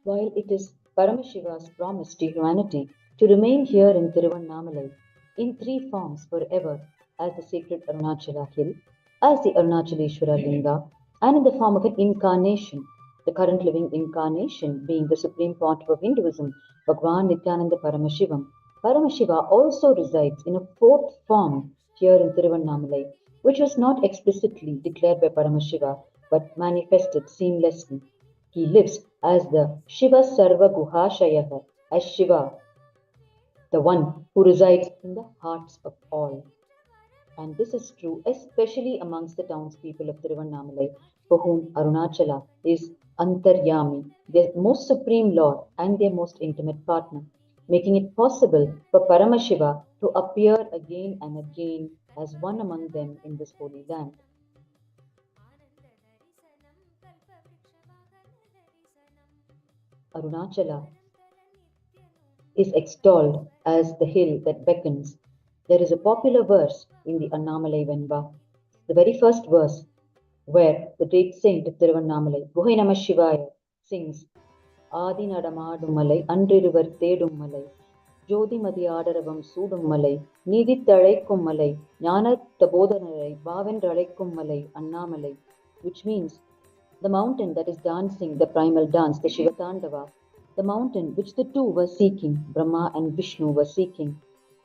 Speaker 3: While it is Paramashiva's promise to humanity to remain here in Tiruvannamalai in three forms forever, as the sacred Arunachala hill, as the Arunachaleshwara Linga, and in the form of an incarnation, the current living incarnation being the supreme pontiff of Hinduism, Bhagavan Nithyananda Paramashivam. Paramashiva also resides in a fourth form here in Tiruvannamalai, which was not explicitly declared by Paramashiva but manifested seamlessly. He lives as the Shiva Sarva Guhashayaha, as Shiva, the one who resides in the hearts of all. And this is true especially amongst the townspeople of Tiruvannamalai, for whom Arunachala is Antaryami, their most supreme lord and their most intimate partner, making it possible for Paramashiva to appear again and again as one among them in this holy land. Arunachala is extolled as the hill that beckons. There is a popular verse in the Annamalai Venba, the very first verse, where the great saint of Tiruvannamalai, Guhai Namah Shivaya, sings, Adi Nadamadumalai, Andriruvar Tedummalai, Jodhimadi Adaravam Sudummalai, Nidithalaikum Malai, Jnana Tabodhanalai, Bhavendralaikum Malai, Annamalai, which means the mountain that is dancing the primal dance, the Shivatandava, the mountain which the two were seeking, Brahma and Vishnu were seeking,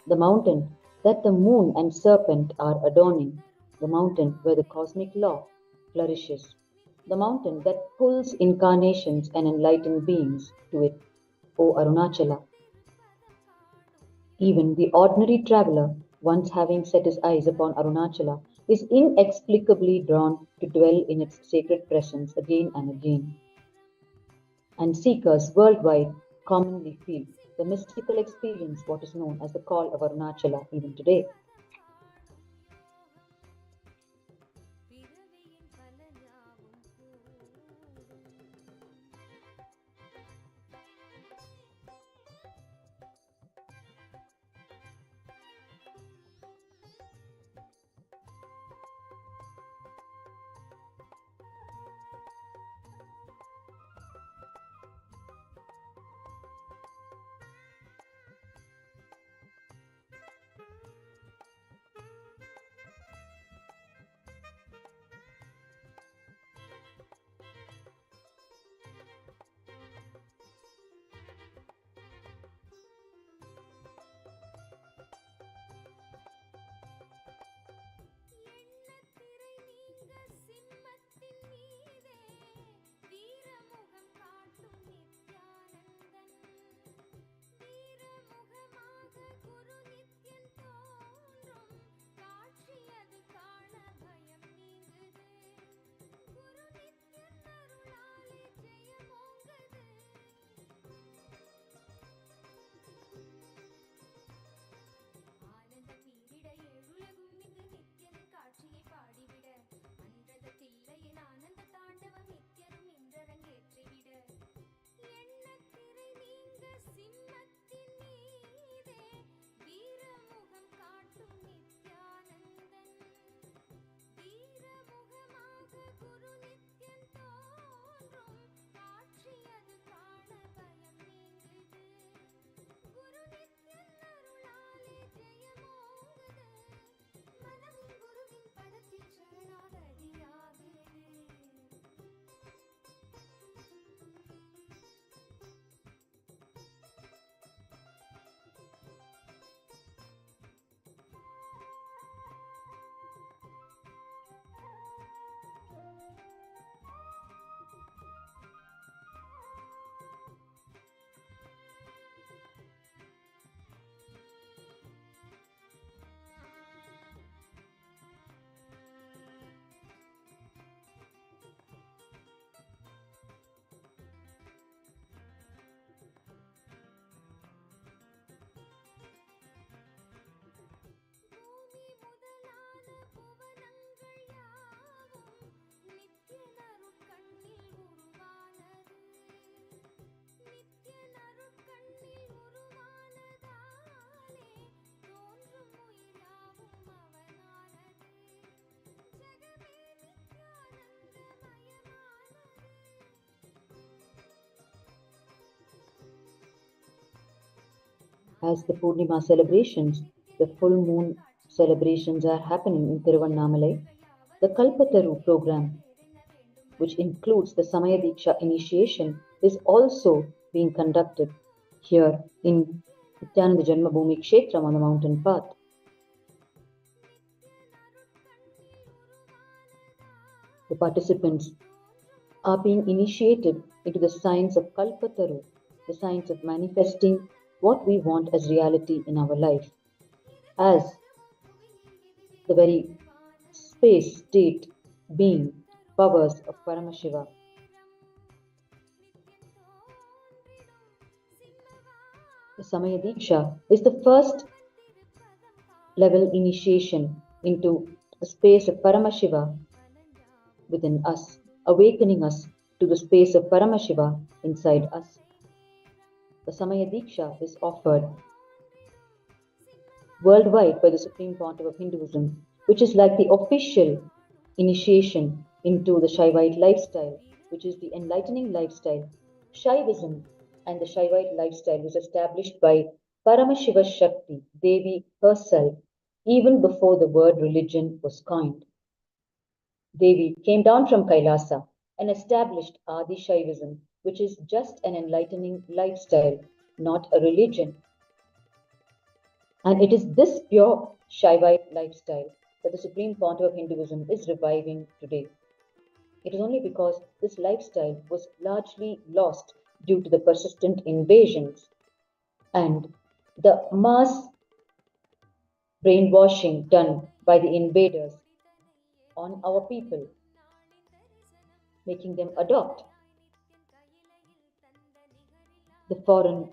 Speaker 3: the mountain that the moon and serpent are adorning, the mountain where the cosmic law flourishes, the mountain that pulls incarnations and enlightened beings to it, O Arunachala. Even the ordinary traveler, once having set his eyes upon Arunachala, is inexplicably drawn to dwell in its sacred presence again and again. And seekers worldwide commonly feel the mystical experience, what is known as the call of Arunachala even today.
Speaker 1: பிறவியின் பலனாவும் கூடும் எண்ணத்திரை நீங்க சிம்மத்தின் மீதே வீரமுகம் காட்டும் நித்யானந்தன் வீரமுகமாக குரு நித்யன் தோன்றும் காட்சி அது காண பயம் நீங்குது குரு நித்யன் அருளாலே ஜெயமோங்குது ஆனந்தம் மீறிட ஏழுலகும் இங்கு நித்யனின் காட்சியை பாடிவிட அன்றதத்தில்லையின் ஆனந்த தாண்டவம் நித்யரும் இன்றரங்கேற்றிவிட எண்ணத்திரை நீங்க சிம்மத்தின் மீதே வீரமுகம் காட்டும் நித்யானந்தன் வீரமுகமாக குரு நித்யன் தோன்றும் காட்சி அது காண பயம் நீங்குது குரு நித்யன் அருளாலே ஜெயமோங்குது மனமும் குருவின் பதத்தில் சரணாகதியாகுது பூமி முதலான புவனங்கள் யாவும் நித்யனருட்கண்ணில் உருவானது நித்யனருட்கண்ணில் உருவானதாலே தோன்றும் உயிர் யாவும் அவனானது ஜெகமே நித்யானந்தமயமானது
Speaker 3: As the Purnima celebrations, the full moon celebrations are happening in Tiruvannamalai, the Kalpataru program, which includes the Samaya Diksha initiation, is also being conducted here in Nithyananda Janmabhūmi Kshetram on the mountain path. The participants are being initiated into the science of Kalpataru, the science of manifesting what we want as reality in our life, as the very space, state, being, powers of Paramashiva. The Samaya Diksha is the first level initiation into the space of Paramashiva within us, awakening us to the space of Paramashiva inside us. The Samaya Diksha is offered worldwide by the Supreme Pontiff of Hinduism, which is like the official initiation into the Shaivite lifestyle, which is the enlightening lifestyle. Shaivism and the Shaivite lifestyle was established by Paramashiva Shakti, Devi herself, even before the word religion was coined. Devi came down from Kailasa and established Adi Shaivism, which is just an enlightening lifestyle, not a religion. And it is this pure Shaivite lifestyle that the Supreme Pontiff of Hinduism is reviving today. It is only because this lifestyle was largely lost due to the persistent invasions and the mass brainwashing done by the invaders on our people, making them adopt the foreign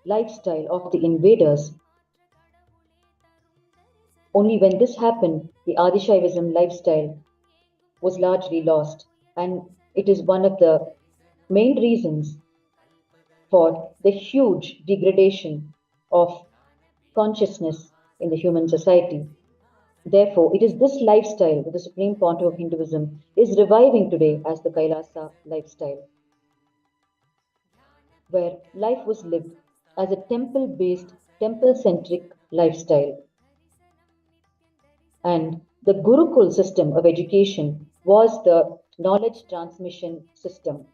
Speaker 3: lifestyle of the invaders. Only when this happened, the Adishaivism lifestyle was largely lost, and it is one of the main reasons for the huge degradation of consciousness in the human society. Therefore, it is this lifestyle that the Supreme Pontiff of Hinduism is reviving today as the Kailasa lifestyle, where life was lived as a temple based, temple centric lifestyle. And the Gurukul system of education was the knowledge transmission system.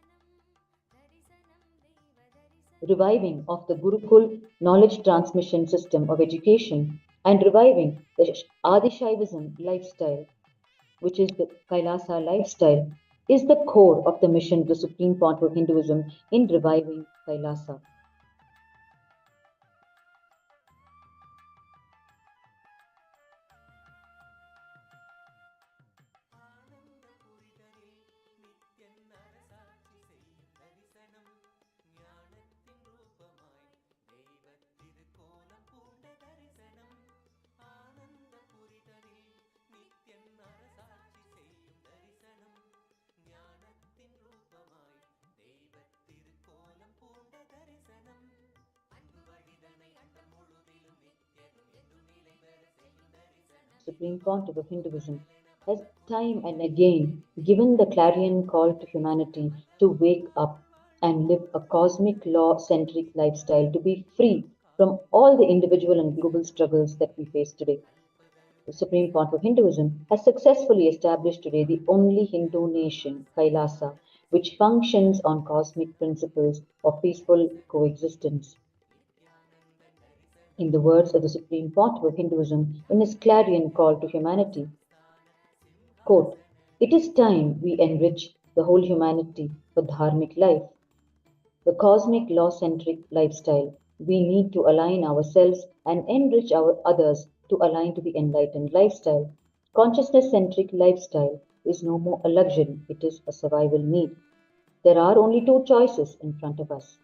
Speaker 3: Reviving of the Gurukul knowledge transmission system of education and reviving the Adishaivism lifestyle, which is the Kailasa lifestyle, is the core of the mission of the Supreme Pontiff of Hinduism in reviving Kailasa. Supreme Pontiff of Hinduism has time and again given the clarion call to humanity to wake up and live a cosmic law centric lifestyle, to be free from all the individual and global struggles that we face today. The Supreme Pontiff of Hinduism has successfully established today the only Hindu nation, Kailasa, which functions on cosmic principles of peaceful coexistence. In the words of the Supreme Pontiff of Hinduism in his clarion call to humanity, quote, "It is time we enrich the whole humanity for dharmic life, the cosmic law-centric lifestyle. We need to align ourselves and enrich our others to align to the enlightened lifestyle. Consciousness-centric lifestyle is no more a luxury, it is a survival need. There are only two choices in front of us.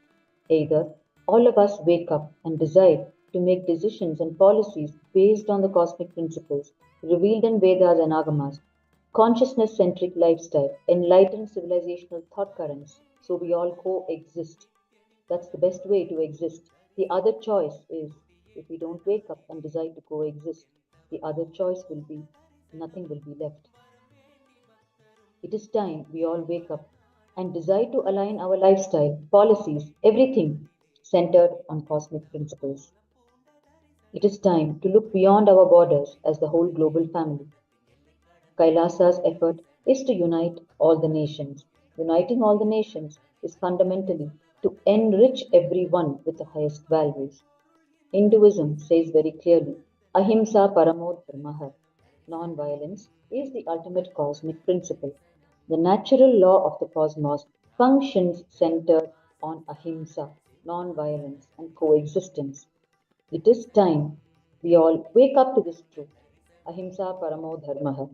Speaker 3: Either all of us wake up and decide to make decisions and policies based on the cosmic principles revealed in Vedas and Agamas, consciousness centric lifestyle, enlightened civilizational thought currents, so we all coexist. That's the best way to exist. The other choice is if we don't wake up and decide to coexist, the other choice will be nothing will be left. It is time we all wake up and decide to align our lifestyle, policies, everything centered on cosmic principles. It is time to look beyond our borders as the whole global family. Kailasa's effort is to unite all the nations. Uniting all the nations is fundamentally to enrich everyone with the highest values. Hinduism says very clearly, Ahimsa Paramo Dharmaha. Non-violence is the ultimate cosmic principle. The natural law of the cosmos functions centered on ahimsa, non-violence, and coexistence. It is time we all wake up to this truth. Ahimsa Paramo Dharmaha.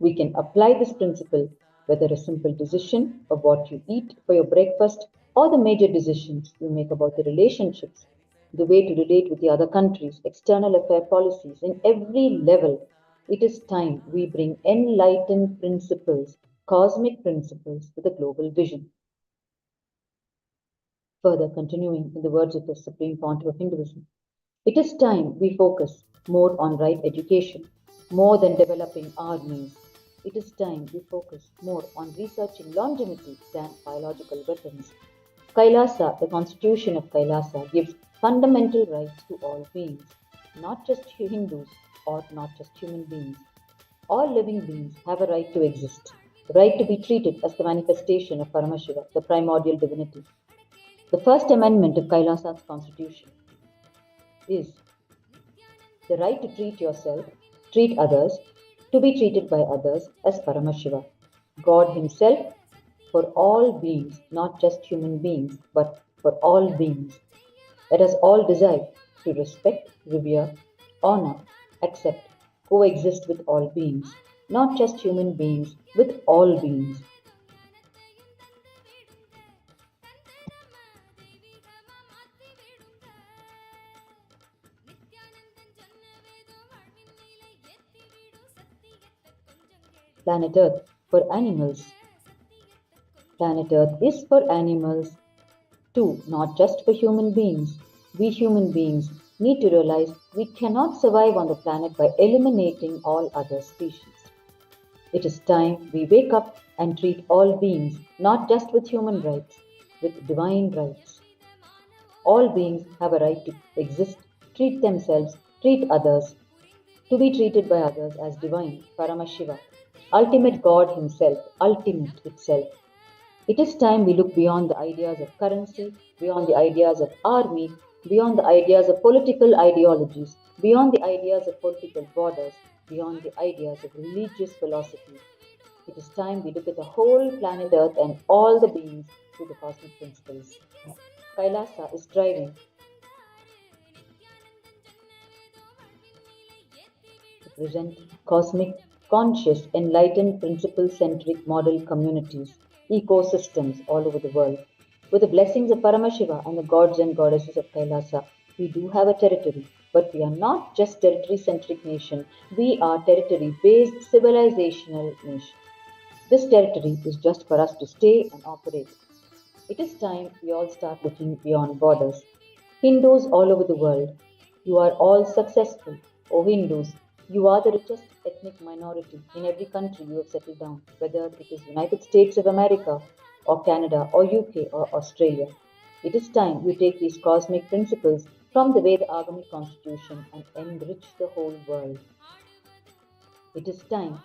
Speaker 3: We can apply this principle whether a simple decision of what you eat for your breakfast or the major decisions you make about the relationships, the way to relate with the other countries, external affair policies, in every level. It is time we bring enlightened principles, cosmic principles, with a global vision. Further, continuing in the words of the Supreme Pontiff of Hinduism, it is time we focus more on right education, more than developing armies. It is time we focus more on researching longevity than biological weapons. Kailasa, the constitution of Kailasa, gives fundamental rights to all beings, not just Hindus or not just human beings. All living beings have a right to exist, the right to be treated as the manifestation of Paramashiva, the primordial divinity. The First Amendment of Kailasa's constitution is the right to treat yourself, treat others, to be treated by others as Paramashiva, God Himself for all beings, not just human beings, but for all beings. Let us all decide to respect, revere, honor, accept, coexist with all beings, not just human beings, with all beings. Planet Earth for animals. Planet Earth is for animals too, not just for human beings. We human beings need to realize we cannot survive on the planet by eliminating all other species. It is time we wake up and treat all beings not just with human rights, with divine rights. All beings have a right to exist, treat themselves, treat others, to be treated by others as divine, Paramashiva, ultimate God Himself, ultimate itself. It is time we look beyond the ideas of currency, beyond the ideas of army, beyond the ideas of political ideologies, beyond the ideas of political borders, beyond the ideas of religious philosophy. It is time we look at the whole planet Earth and all the beings through the cosmic principles. Kailasa is striving to present cosmic, conscious, enlightened, principle-centric model communities, ecosystems all over the world. With the blessings of Paramashiva and the gods and goddesses of Kailasa, we do have a territory, but we are not just territory-centric nation, we are territory-based civilizational nation. This territory is just for us to stay and operate. It is time we all start looking beyond borders. Hindus all over the world, you are all successful. O Hindus, you are the richest ethnic minority in every country you have settled down, whether it is United States of America or Canada or UK or Australia. It is time you take these cosmic principles from the Veda Agami constitution and enrich the whole world. It is time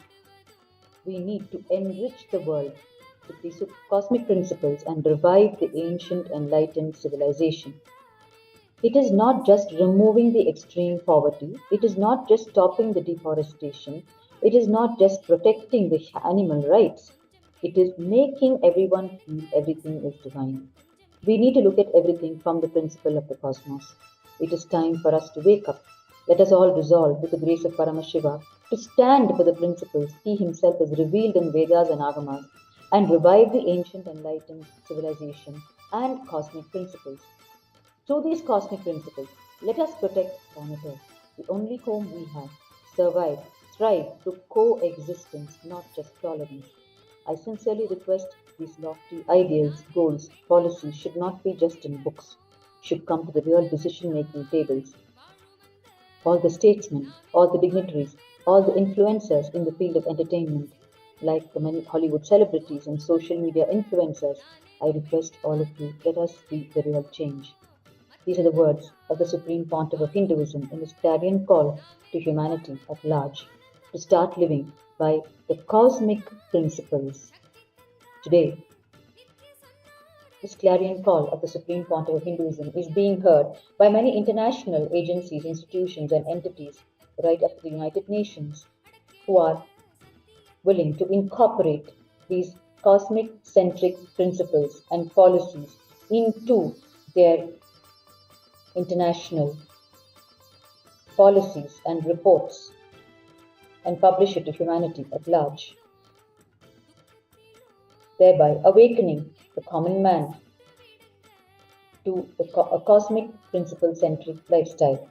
Speaker 3: we need to enrich the world with these cosmic principles and revive the ancient enlightened civilization. It is not just removing the extreme poverty, it is not just stopping the deforestation, it is not just protecting the animal rights, it is making everyone feel everything is divine. We need to look at everything from the principle of the cosmos. It is time for us to wake up. Let us all resolve, with the grace of Paramashiva, to stand for the principles he himself has revealed in Vedas and Agamas and revive the ancient enlightened civilization and cosmic principles. Through these cosmic principles, let us protect planet Earth, the only home we have, survive, thrive through coexistence, not just tolerance. I sincerely request these lofty ideals, goals, policies should not be just in books, should come to the real decision-making tables. All the statesmen, all the dignitaries, all the influencers in the field of entertainment, like the many Hollywood celebrities and social media influencers, I request all of you, let us be the real change. These are the words of the Supreme Pontiff of Hinduism in his clarion call to humanity at large to start living by the cosmic principles. Today, this clarion call of the Supreme Pontiff of Hinduism is being heard by many international agencies, institutions, and entities, right up to the United Nations, who are willing to incorporate these cosmic centric principles and policies into their international policies and reports and publish it to humanity at large, thereby awakening the common man to a cosmic principle centric lifestyle.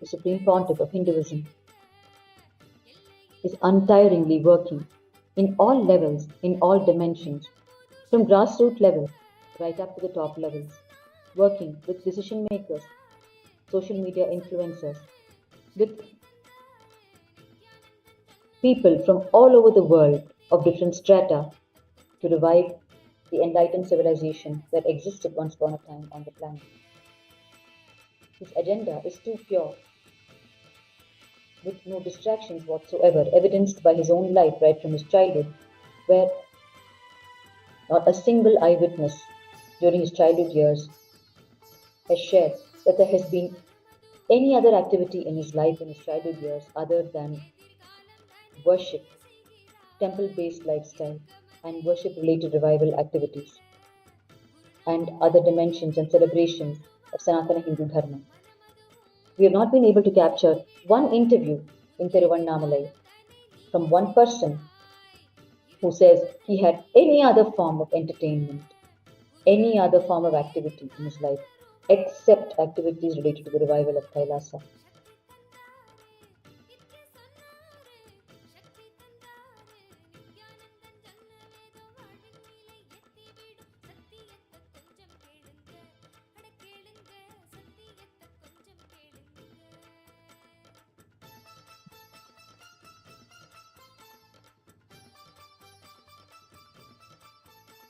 Speaker 3: The Supreme Pontiff of Hinduism is untiringly working in all levels, in all dimensions, from grassroots level right up to the top levels, working with decision makers, social media influencers, with people from all over the world of different strata to revive the enlightened civilization that existed once upon a time on the planet. His agenda is too pure, with no distractions whatsoever, evidenced by his own life right from his childhood, where not a single eyewitness during his childhood years has shared that there has been any other activity in his life in his childhood years other than worship, temple based lifestyle, and worship related revival activities. and other dimensions and celebrations of Sanatana Hindu Dharma. We have not been able to capture one interview in Tiruvannamalai from one person who says he had any other form of entertainment, any other form of activity in his life, except activities related to the revival of Kailasa.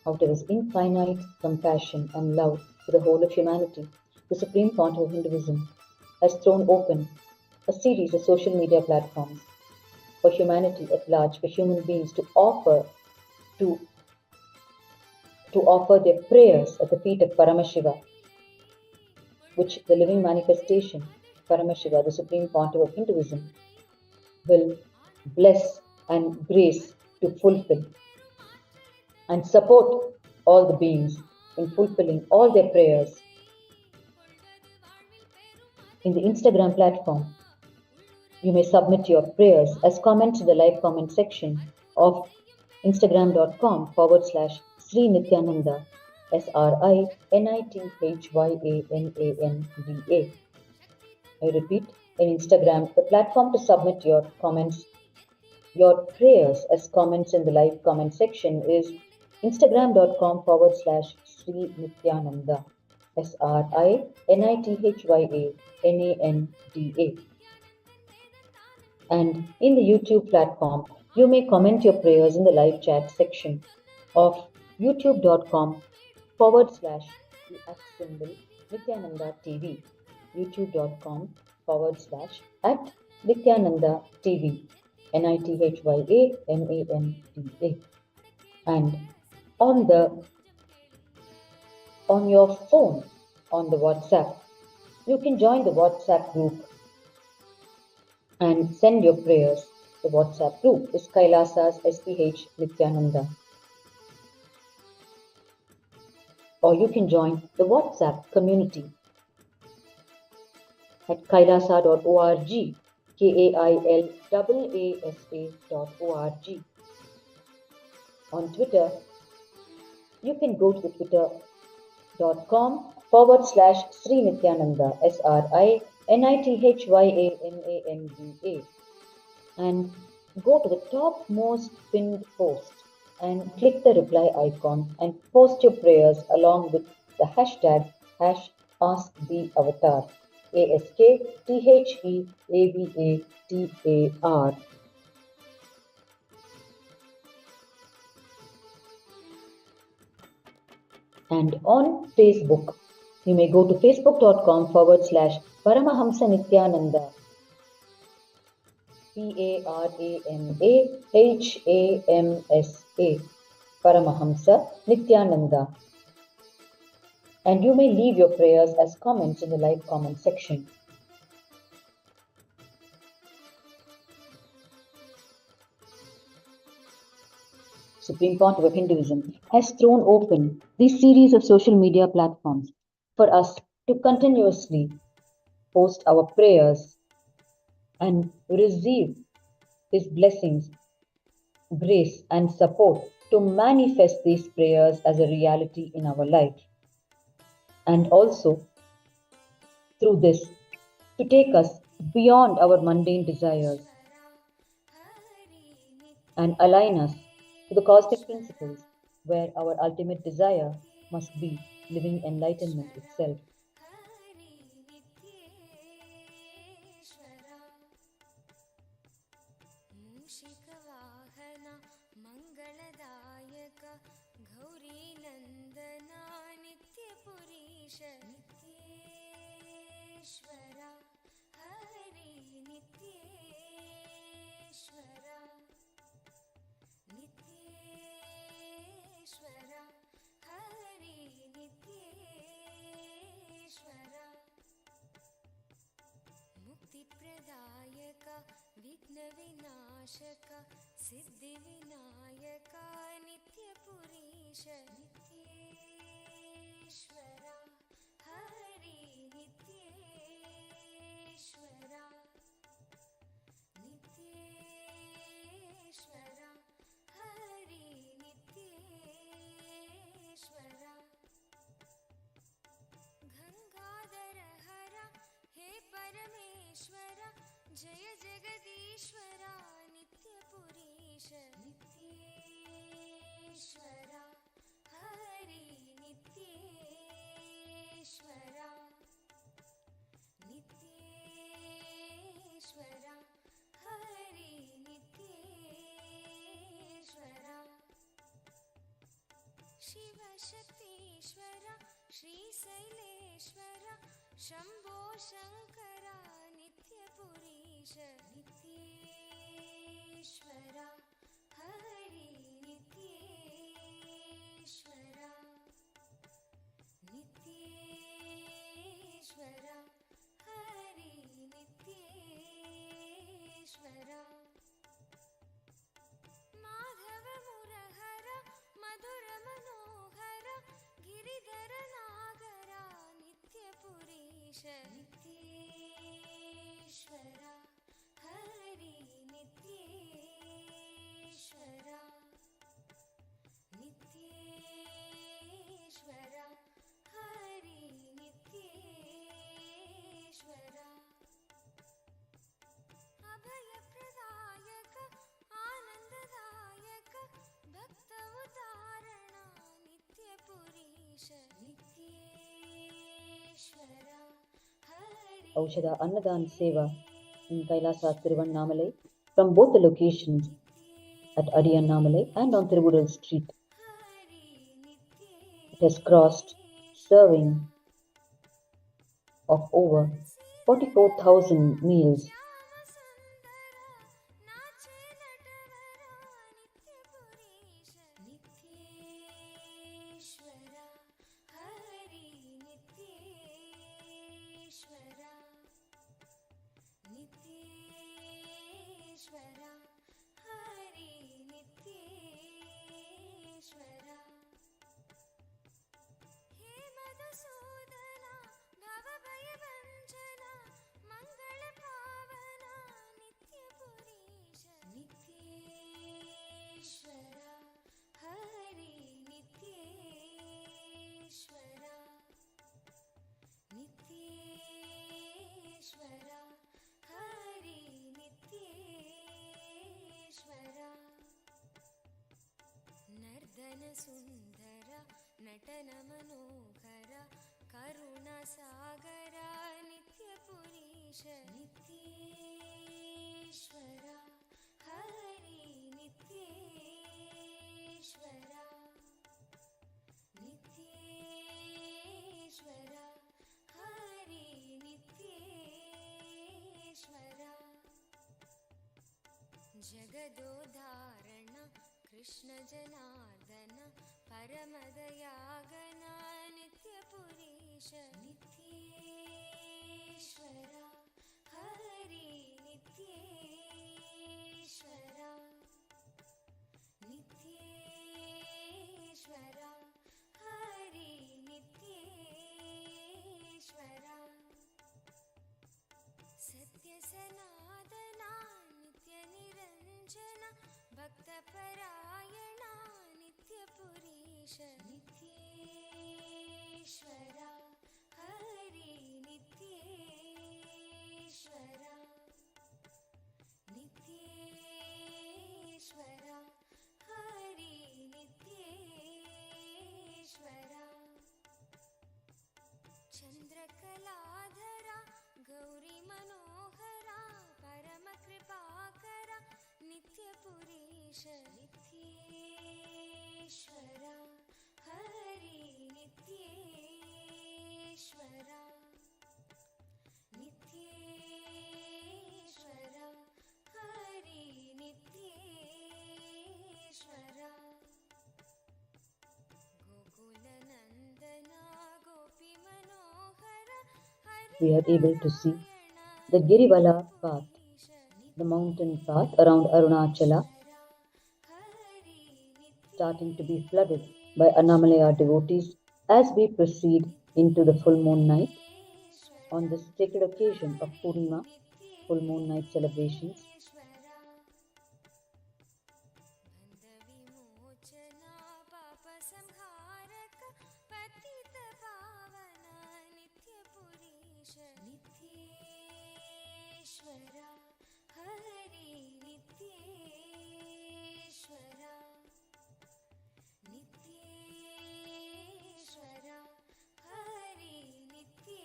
Speaker 3: Out of his infinite compassion and love for the whole of humanity, the Supreme Pontiff of Hinduism has thrown open a series of social media platforms for humanity at large, for human beings to offer their prayers at the feet of Paramashiva, which the living manifestation, Paramashiva, the Supreme Pontiff of Hinduism, will bless and grace to fulfill and support all the beings in fulfilling all their prayers. In the Instagram platform, you may submit your prayers as comments in the live comment section of instagram.com/Sri Nithyananda, SRINITHYANANDA. I repeat, in Instagram, the platform to submit your comments, your prayers as comments in the live comment section is instagram.com/Sri Nithyananda, SRINITHYANANDA. And in the YouTube platform, you may comment your prayers in the live chat section of youtube.com/@Nithyananda TV, youtube.com/@Nithyananda TV, NITHYANANDA. And on your phone, on the WhatsApp, you can join the WhatsApp group and send your prayers. The WhatsApp group is Kailasa's SPH Nithyananda. Or you can join the WhatsApp community at kailasa.org, KAILASA.org. On Twitter, you can go to the twitter.com/Sri Nithyananda, SRINITHYANANDA, and go to the topmost pinned post and click the reply icon and post your prayers along with the hashtag #AskTheAvatar, ASKTHEAVATAR. And on Facebook, you may go to facebook.com/Paramahamsa Nithyananda, PARAMAHAMSA, Paramahamsa Nithyananda. And you may leave your prayers as comments in the live comment section. Supreme Pontiff of Hinduism has thrown open these series of social media platforms for us to continuously post our prayers and receive His blessings, grace, and support to manifest these prayers as a reality in our life. And also, through this, to take us beyond our mundane desires and align us to the cosmic principles where our ultimate desire must be living enlightenment itself.
Speaker 1: विघ्नविनाशक Siddhivinayak नित्यपुरीश नित्येश्वर जय जगदीश्वरा नित्यपुरीश नित्येश्वरा हरि नित्येश्वरा नित्येश्वरा हरि नित्येश्वरा शिवशक्तीश्वरा श्रीशैलेश्वरा शम्भो शङ्करा नित्यपुरीश नित्येश्वरा हरि नित्येश्वरा नित्येश्वरा हरि नित्येश्वरा माधव मुरहर मधुर मनोहर गिरिधर नागरा नित्यपुरीश नित्येश्वरा हरि नित्येश्वरा नित्येश्वरा हरि नित्येश्वरा अभयप्रदायक आनन्ददायक भक्त उदाहरण नित्यपुरीश नित्येश्वरा Hari
Speaker 3: Aushadha Annadhan Seva in KAILASA Tiruvannamalai from both the locations at Annamalai and on Tiruvudal Street. It has crossed serving of over 44,000 meals.
Speaker 1: नित्येश्वरा हरि नित्येश्वरा हे मधुसूदना भवभयभञ्जना मङ्गलपावना नित्यपुरीश नित्येश्वरा हरि नित्येश्वरा नित्येश्वरा हरि नित्येश्वरा नर्दन सुन्दर नटन मनोहर करुणसागर नित्यपुरीश नित्येश्वरा हरि नित्येश्वरा नित्येश्वरा हरि नित्येश्वरा जगदोधारण कृष्ण जनार्दन परमदयागन नित्यपुरीश नित्येश्वरा हरि नित्येश्वरा नित्येश्वरा हरि नित्येश्वरा सत्यसनातना नित्यनिरञ्जना भक्तपरायणा नित्यपुरीश नित्येश्वरा हरि नित्येश्वरा नित्येश्वरा हरि नित्येश्वरा चन्द्रकलाधरा गौरी मनोहरा परमकृपाकरा नित्यपुरीश नित्येश्वरा हरि नित्येश्वरा नित्येश्वरा हरि नित्येश्वरा गोकुलनन्दना गोपी मनोहर
Speaker 3: We are able to see the Girivala path, the mountain path around Arunachala, starting to be flooded by Annamalaya devotees as we proceed into the full moon night on this sacred occasion of Purnima, full moon night celebrations.
Speaker 1: नित्येश्वरा Hari नित्येश्वरा नित्येश्वरा हरि नित्येश्वरा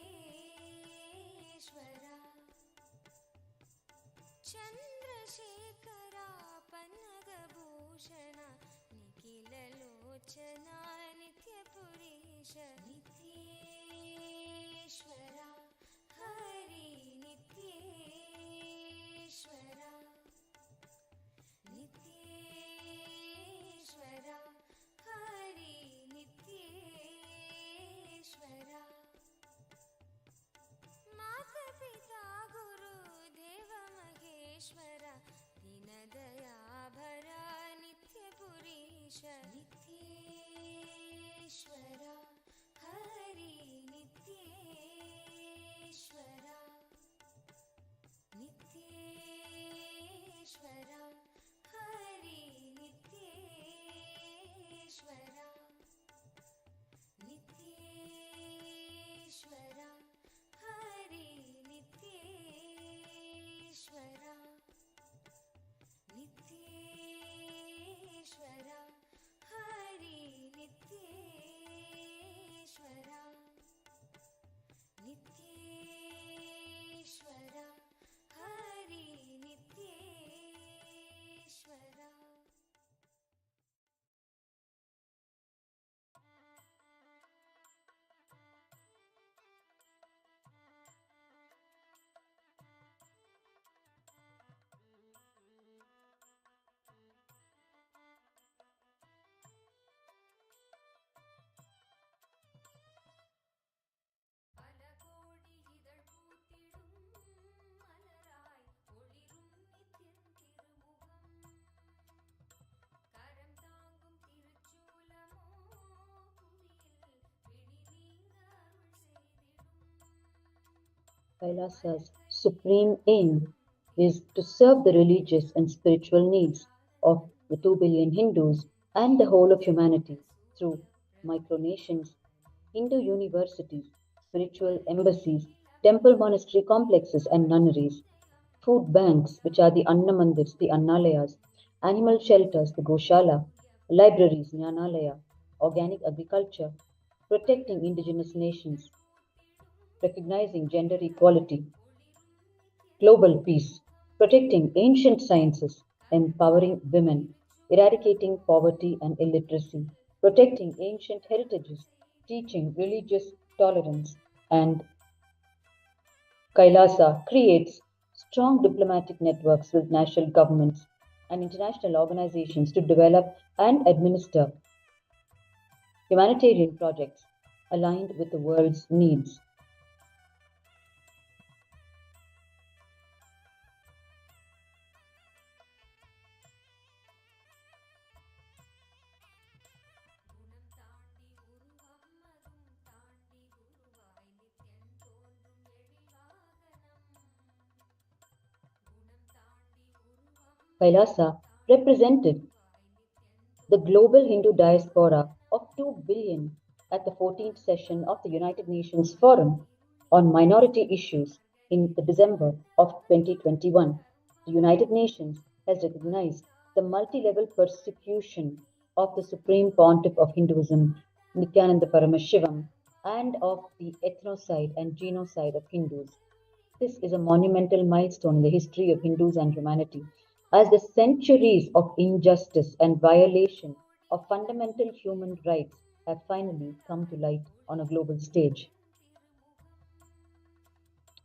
Speaker 1: चन्द्रशेखरा पन्नगभूषण निखिललोचना नित्यपुरीश नित्येश्वरा हरि नित्येश्वरा नित्येश्वरा हरि नित्येश्वरा माता पिता गुरु देव महेश्वर दीनदयाभर नित्यपुरीश नित्येश्वरा हरि नित्येश्वरा नित्येश्वरा हरि नित्येश्वरा नित्येश्वरा हरि नित्येश्वरा नित्येश्वरा हरि नित्येश्वरा नित्येश्वरा हरि नित्येश्वरा அலகோடி இதழ் பூத்திடும் மலராய் ஒளிரும் நித்தியன் திருமுகம் கரம் தாங்கும் திருச்சூலமோ புவியில் பிணி நீங்க அருள் செய்திடும்
Speaker 3: Kailasa's supreme aim is to serve the religious and spiritual needs of the 2 billion Hindus and the whole of humanity through micronations, Hindu universities, spiritual embassies, temple monastery complexes and nunneries, food banks, which are the Annamandirs, the Annalayas, animal shelters, the Goshala, libraries, Jnanalaya, organic agriculture, protecting indigenous nations, recognizing gender equality, global peace, protecting ancient sciences, empowering women, eradicating poverty and illiteracy, protecting ancient heritages, teaching religious tolerance, and Kailasa creates strong diplomatic networks with national governments and international organizations to develop and administer humanitarian projects aligned with the world's needs.
Speaker 1: குணம் தாண்டி உருவம் அதும் தாண்டி குருவாய் நித்யன் தோன்றும் எழில் வாகனம் குணம் தாண்டி உருவம்
Speaker 3: Kailasa represented the global Hindu diaspora of 2 billion at the 14th session of the United Nations Forum on Minority Issues in the December of 2021. The United Nations has recognized the multi-level persecution of the Supreme Pontiff of Hinduism, Nithyananda Paramashiva, and of the ethnocide and genocide of Hindus. This is a monumental milestone in the history of Hindus and humanity, as the centuries of injustice and violation of fundamental human rights have finally come to light on a global stage.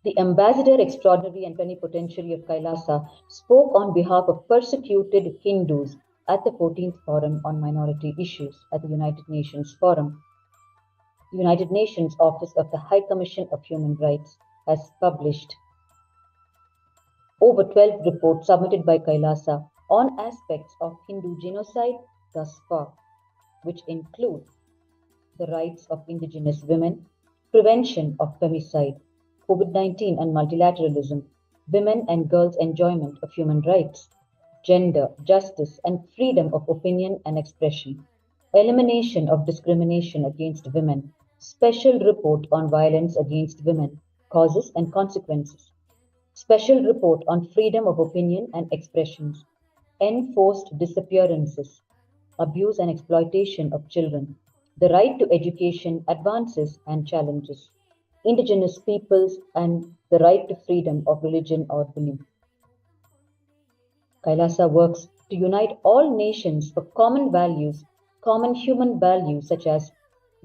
Speaker 3: The Ambassador Extraordinary and Plenipotentiary of Kailasa spoke on behalf of persecuted Hindus at the 14th Forum on Minority Issues at the United Nations Forum. The United Nations Office of the High Commission of Human Rights has published over 12 reports submitted by Kailasa on aspects of Hindu genocide thus far, which include the rights of indigenous women, prevention of femicide, COVID-19 and multilateralism, women and girls' enjoyment of human rights, gender, justice, and freedom of opinion and expression, elimination of discrimination against women, special report on violence against women, causes and consequences, Special report on freedom of opinion and expressions, enforced disappearances, abuse and exploitation of children, the right to education advances and challenges, indigenous peoples and the right to freedom of religion or belief. Kailasa works to unite all nations for common values, common human values such as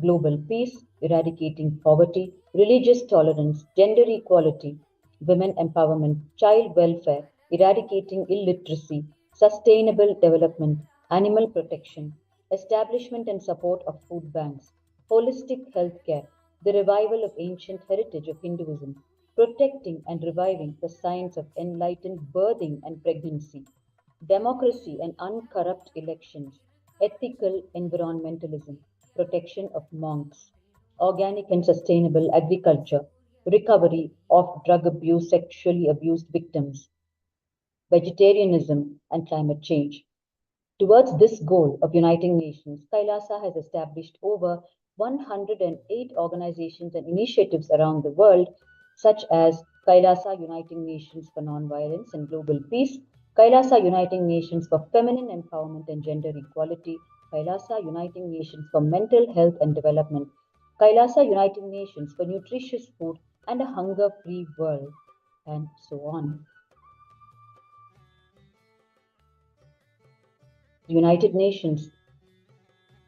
Speaker 3: global peace, eradicating poverty, religious tolerance, gender equality, women empowerment, child welfare, eradicating illiteracy, sustainable development, animal protection, establishment and support of food banks, holistic healthcare, the revival of ancient heritage of Hinduism, protecting and reviving the science of enlightened birthing and pregnancy, democracy and uncorrupt elections, ethical environmentalism, protection of monks, organic and sustainable agriculture, recovery of drug abuse, sexually abused victims, vegetarianism, and climate change. Towards this goal of uniting nations, Kailasa has established over 108 organizations and initiatives around the world, such as Kailasa Uniting Nations for Nonviolence and Global Peace, Kailasa Uniting Nations for Feminine Empowerment and Gender Equality, Kailasa Uniting Nations for Mental Health and Development, Kailasa Uniting Nations for Nutritious Food and a Hunger-Free World, and so on. The United Nations,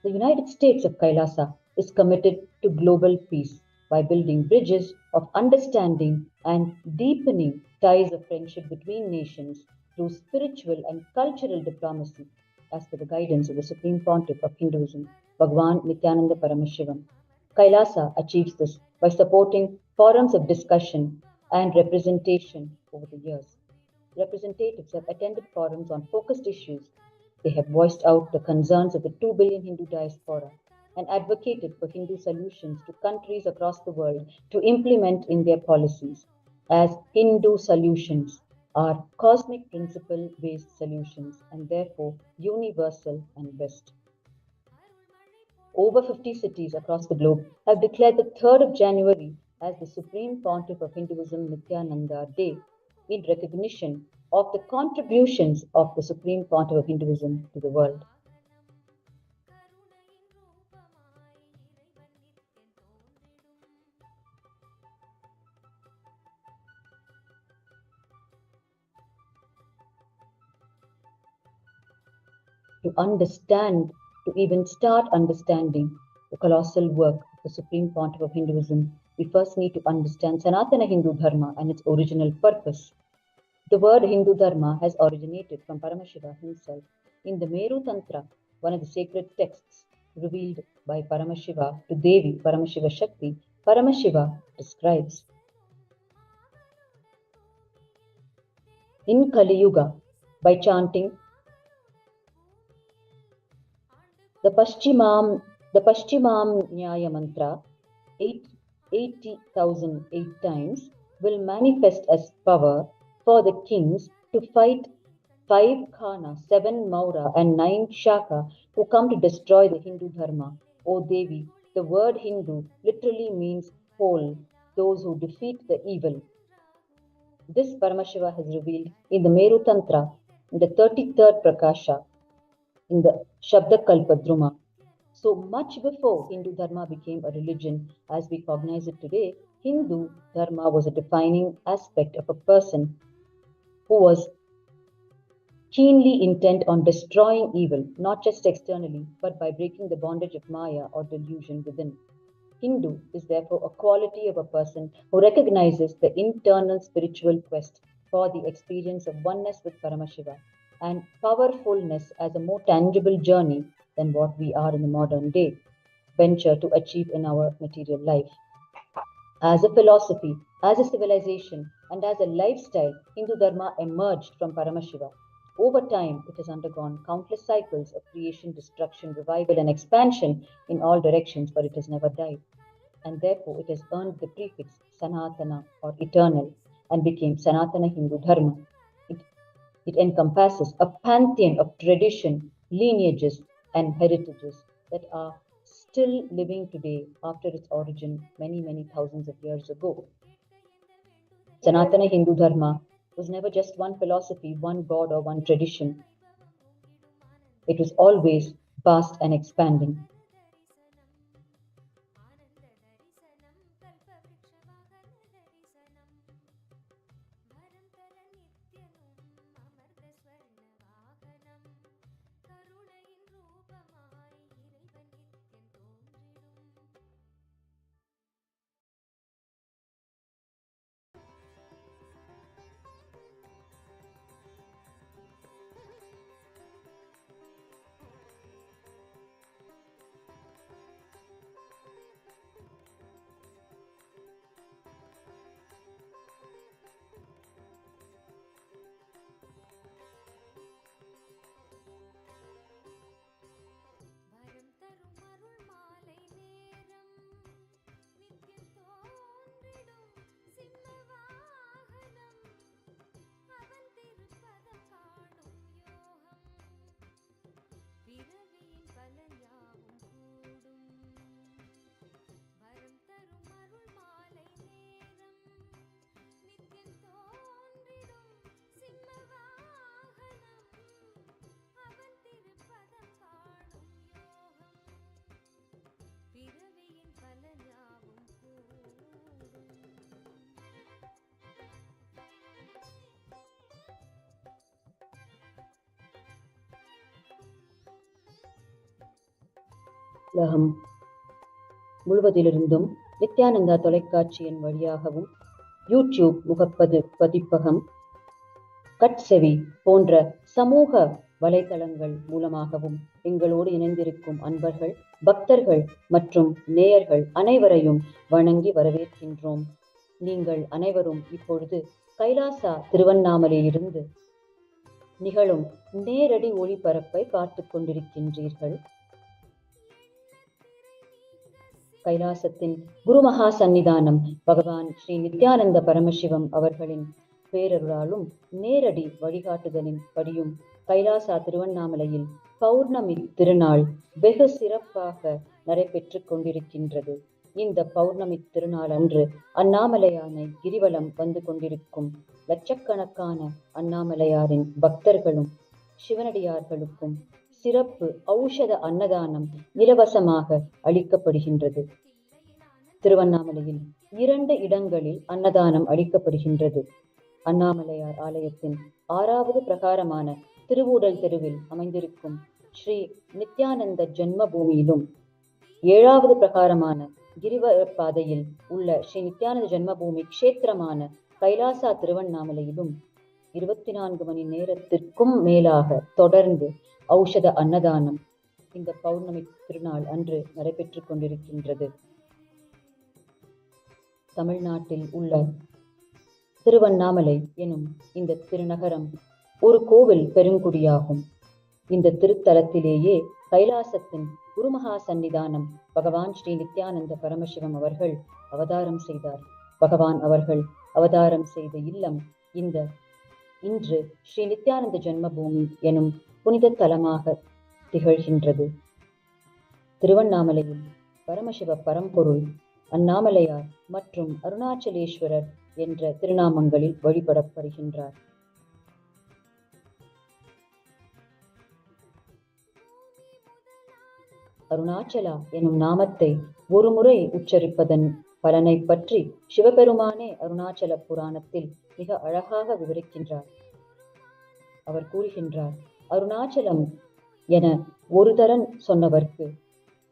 Speaker 3: the United States of Kailasa is committed to global peace by building bridges of understanding and deepening ties of friendship between nations through spiritual and cultural diplomacy, as per the guidance of the Supreme Pontiff of Hinduism, Bhagwan Nithyananda Paramashiva. Kailasa achieves this by supporting forums of discussion and representation over the years. Representatives have attended forums on focused issues. They have voiced out the concerns of the 2 billion Hindu diaspora and advocated for Hindu solutions to countries across the world to implement in their policies, as Hindu solutions are cosmic principle-based solutions and therefore universal and best. Over 50 cities across the globe have declared the 3rd of January as the Supreme Pontiff of Hinduism Nithyananda Day in recognition of the contributions of the Supreme Pontiff of Hinduism to the world. To understand, to even start understanding the colossal work of the Supreme Pontiff of Hinduism, we first need to understand Sanatana Hindu Dharma and its original purpose. The word Hindu Dharma has originated from Paramashiva himself. In the Meru Tantra, one of the sacred texts revealed by Paramashiva to Devi Paramashiva Shakti, Paramashiva describes, in Kali Yuga, by chanting the Paschimam Nyaya mantra 80,008 times will manifest as power for the kings to fight 5 Khana, 7 Maura and 9 Shaka who come to destroy the Hindu Dharma. O Devi, the word Hindu literally means whole, those who defeat the evil. This Paramashiva has revealed in the Meru Tantra, in the 33rd Prakasha, in the Shabdakalpa Druma. So much before Hindu Dharma became a religion as we cognize it today, Hindu Dharma was a defining aspect of a person who was keenly intent on destroying evil, not just externally, but by breaking the bondage of Maya or delusion within. Hindu is therefore a quality of a person who recognizes the internal spiritual quest for the experience of oneness with Paramashiva and powerfulness as a more tangible journey than what we are in the modern day venture to achieve in our material life. As a philosophy, as a civilization, and as a lifestyle, Hindu Dharma emerged from Paramashiva. Over time, it has undergone countless cycles of creation, destruction, revival, and expansion in all directions, but it has never died. And therefore, it has earned the prefix Sanatana or eternal and became Sanatana Hindu Dharma. It encompasses a pantheon of tradition, lineages, and heritages that are still living today after its origin many, many thousands of years ago. Sanatana Hindu Dharma was never just one philosophy, one god, or one tradition. It was always vast and expanding. உலகம் முழுவதிலிருந்தும் நித்யானந்தா தொலைக்காட்சியின் வழியாகவும், YouTube பதிப்பகம், கட்செவி போன்ற சமூக வலைதளங்கள் மூலமாகவும் எங்களோடு இணைந்திருக்கும் அன்பர்கள், பக்தர்கள் மற்றும் நேயர்கள் அனைவரையும் வணங்கி வரவேற்கின்றோம். நீங்கள் அனைவரும் இப்பொழுது கைலாசா திருவண்ணாமலையிலிருந்து நிகழும் நேரடி ஒளிபரப்பை பார்த்துக் கொண்டிருக்கின்றீர்கள். கைலாசத்தின் குருமகா சந்நிதானம் பகவான் ஸ்ரீ நித்யானந்த பரமசிவம் அவர்களின் பேரருளாலும் நேரடி வழிகாட்டுதலின் படியும் கைலாசா திருவண்ணாமலையில் பௌர்ணமி திருநாள் வெகு சிறப்பாக நடைபெற்றுக் கொண்டிருக்கின்றது. இந்த பௌர்ணமி திருநாள் அன்று அண்ணாமலையானை கிரிவலம் வந்து கொண்டிருக்கும் லட்சக்கணக்கான அண்ணாமலையாரின் பக்தர்களும் சிவனடியார்களுக்கும் சிறப்பு ஔஷத அன்னதானம் இலவசமாக அளிக்கப்படுகின்றது. திருவண்ணாமலையில் 2 இடங்களில் அன்னதானம் அளிக்கப்படுகின்றது. அண்ணாமலையார் ஆலயத்தின் 6வது பிரகாரமான திருவூடல் தெருவில் அமைந்திருக்கும் ஸ்ரீ நித்யானந்த ஜன்மபூமியிலும், 7வது பிரகாரமான கிரிவல பாதையில் உள்ள ஸ்ரீ நித்யானந்த ஜன்மபூமி க்ஷேத்திரமான கைலாசா திருவண்ணாமலையிலும் 24 மணி நேரத்திற்கும் மேலாக தொடர்ந்து ஔஷத அன்னதானம் இந்த பௌர்ணமி திருநாள் அன்று நடைபெற்றுக் கொண்டிருக்கின்றது. தமிழ்நாட்டில் உள்ள திருவண்ணாமலை எனும் இந்த திருநகரம் ஒரு கோவில் பெருங்குடியாகும். இந்த திருத்தலத்திலேயே கைலாசத்தின் குருமகா சந்நிதானம் பகவான் ஸ்ரீ நித்யானந்த பரமசிவம் அவர்கள் அவதாரம் செய்தார். பகவான் அவர்கள் அவதாரம் செய்த இல்லம் இன்று ஸ்ரீ நித்யானந்த ஜன்மபூமி எனும் புனித தலமாக திகழ்கின்றது. திருவண்ணாமலையில் பரமசிவ பரம்பொருள் அண்ணாமலையார் மற்றும் அருணாச்சலேஸ்வரர் என்ற திருநாமங்களில் வழிபடப்படுகின்றார். அருணாச்சலா எனும் நாமத்தை ஒரு முறை உச்சரிப்பதன் பலனை பற்றி சிவபெருமானே அருணாச்சல புராணத்தில் மிக அழகாக விவரிக்கின்றார். அவர் கூறுகின்றார், அருணாச்சலம் என ஒரு தரம் சொன்னவர்க்கு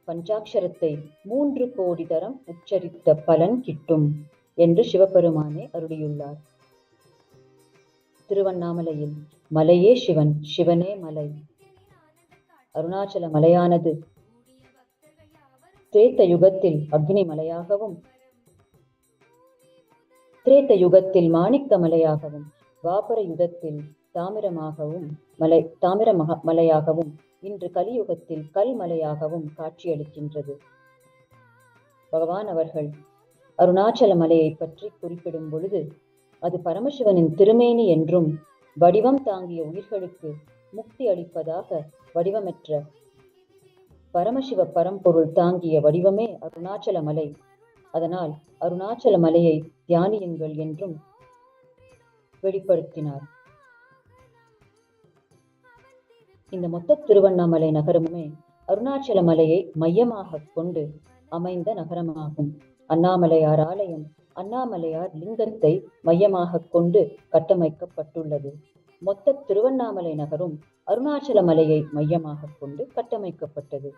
Speaker 3: பஞ்சாட்சரத்தை 3 கோடி தரம் உச்சரித்த பலன் கிட்டும் என்று சிவபெருமானே அருளியுள்ளார். திருவண்ணாமலையில் மலையே சிவன், சிவனே மலை. அருணாச்சல மலையானது திரேத்த யுகத்தில் அக்னி மலையாகவும், திரேத்த யுகத்தில் மாணிக்க மலையாகவும், துவாபர யுகத்தில் தாமிர மலையாகவும், இன்று கலியுகத்தில் கல்மலையாகவும் காட்சியளிக்கின்றது. பகவான் அவர்கள் அருணாச்சல மலையை பற்றி குறிப்பிடும் பொழுது, அது பரமசிவனின் திருமேனி என்றும், வடிவம் தாங்கிய உயிர்களுக்கு முக்தி அளிப்பதாக வடிவமற்ற பரமசிவ பரம்பொருள் தாங்கிய வடிவமே அருணாச்சல மலை. அதனால் அருணாச்சல மலையை தியானியுங்கள் என்றும் வெளிப்படுத்தினார். இந்த மொத்த திருவண்ணாமலை நகரமுமே அருணாச்சல மலையை மையமாக கொண்டு அமைந்த நகரமாகும். அண்ணாமலையார் ஆலயம் அண்ணாமலையார் லிங்கத்தை மையமாக கொண்டு கட்டமைக்கப்பட்டுள்ளது. மொத்த திருவண்ணாமலை நகரும் அருணாச்சல மலையை மையமாக கொண்டு கட்டமைக்கப்பட்டது.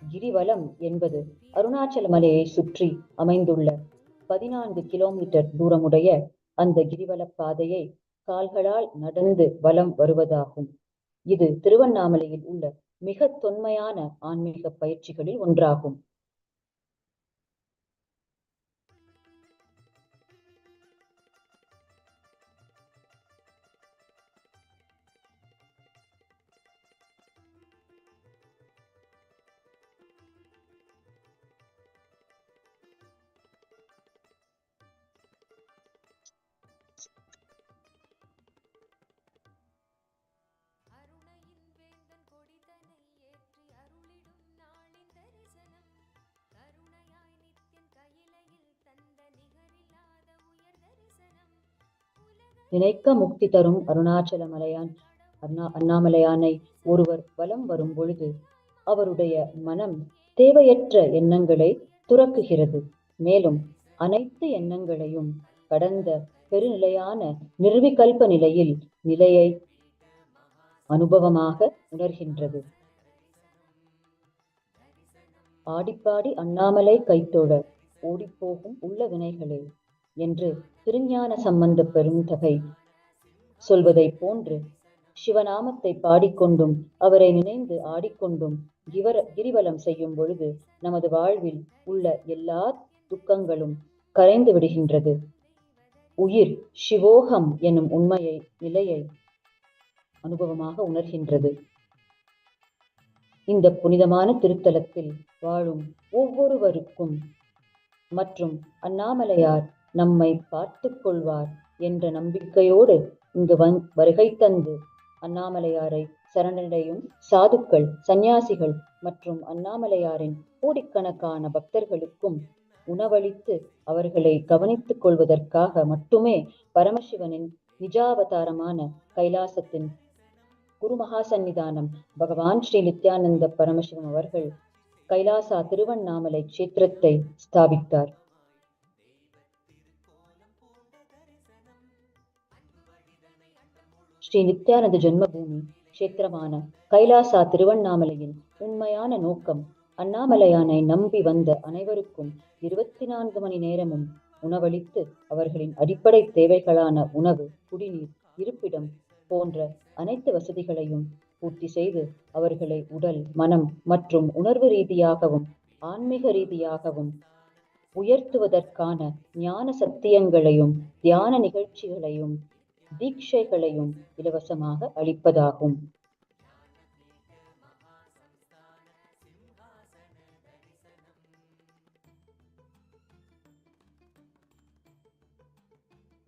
Speaker 3: கிரிவலம் என்பது அருணாச்சல மலையை சுற்றி அமைந்துள்ள 14 கிலோமீட்டர் தூரமுடைய அந்த கிரிவல பாதையை கால்களால் நடந்து வலம் வருவதாகும். இது திருவண்ணாமலையில் உள்ள மிக தொன்மையான ஆன்மீக பயிற்சிகளில் ஒன்றாகும். நினைக்க முக்தி தரும் அண்ணாமலையானை ஒருவர் வலம் வரும் பொழுது அவருடைய மனம் தேவையற்ற எண்ணங்களை துறக்குகிறது. மேலும் அனைத்து எண்ணங்களையும் கடந்த பெருநிலையான நிர்விகல்ப நிலையை அனுபவமாக உணர்கின்றது. ஆடிப்பாடி அண்ணாமலை கைத்தொழ ஓடிப்போகும் உள்ள வினைகளே என்று திருஞான சம்பந்த பெருந்தகை சொல்வதை போன்று சிவநாமத்தை பாடிக்கொண்டும் அவரை நினைந்து ஆடிக்கொண்டும் கிரிவலம் செய்யும் பொழுது நமது வாழ்வில் உள்ள எல்லா துக்கங்களும் கரைந்து விடுகின்றது. உயிர் சிவோகம் எனும் நிலையை அனுபவமாக உணர்கின்றது. இந்த புனிதமான திருத்தலத்தில் வாழும் ஒவ்வொருவருக்கும் மற்றும் அண்ணாமலையார் நம்மை பார்த்து கொள்வார் என்ற நம்பிக்கையோடு இங்கு வருகை தந்து அண்ணாமலையாரை சரணடையும் சாதுக்கள், சந்நியாசிகள் மற்றும் அண்ணாமலையாரின் கோடிக்கணக்கான பக்தர்களுக்கும் உணவளித்து அவர்களை கவனித்துக் கொள்வதற்காக மட்டுமே பரமசிவனின் நிஜாவதாரமான கைலாசத்தின் குருமகா சந்நிதானம் பகவான் ஸ்ரீ நித்யானந்த பரமசிவம் அவர்கள் கைலாசா திருவண்ணாமலை க்ஷேத்திரத்தை ஸ்தாபித்தார். ஸ்ரீ நித்யானந்த ஜன்மபூமி க்ஷேத்திரமான கைலாசா திருவண்ணாமலையின் உண்மையான நோக்கம் அண்ணாமலையானை நம்பி வந்த அனைவருக்கும் 24 மணி நேரமும் உணவளித்து அவர்களின் அடிப்படை தேவைகளான உணவு, குடிநீர், இருப்பிடம் போன்ற அனைத்து வசதிகளையும் பூர்த்தி செய்து அவர்களை உடல், மனம் மற்றும் உணர்வு ரீதியாகவும் ஆன்மீக ரீதியாகவும் உயர்த்துவதற்கான ஞான சத்தியங்களையும் தியான நிகழ்ச்சிகளையும் தீட்சைகளையும் இலவசமாக அளிப்பதாகும்.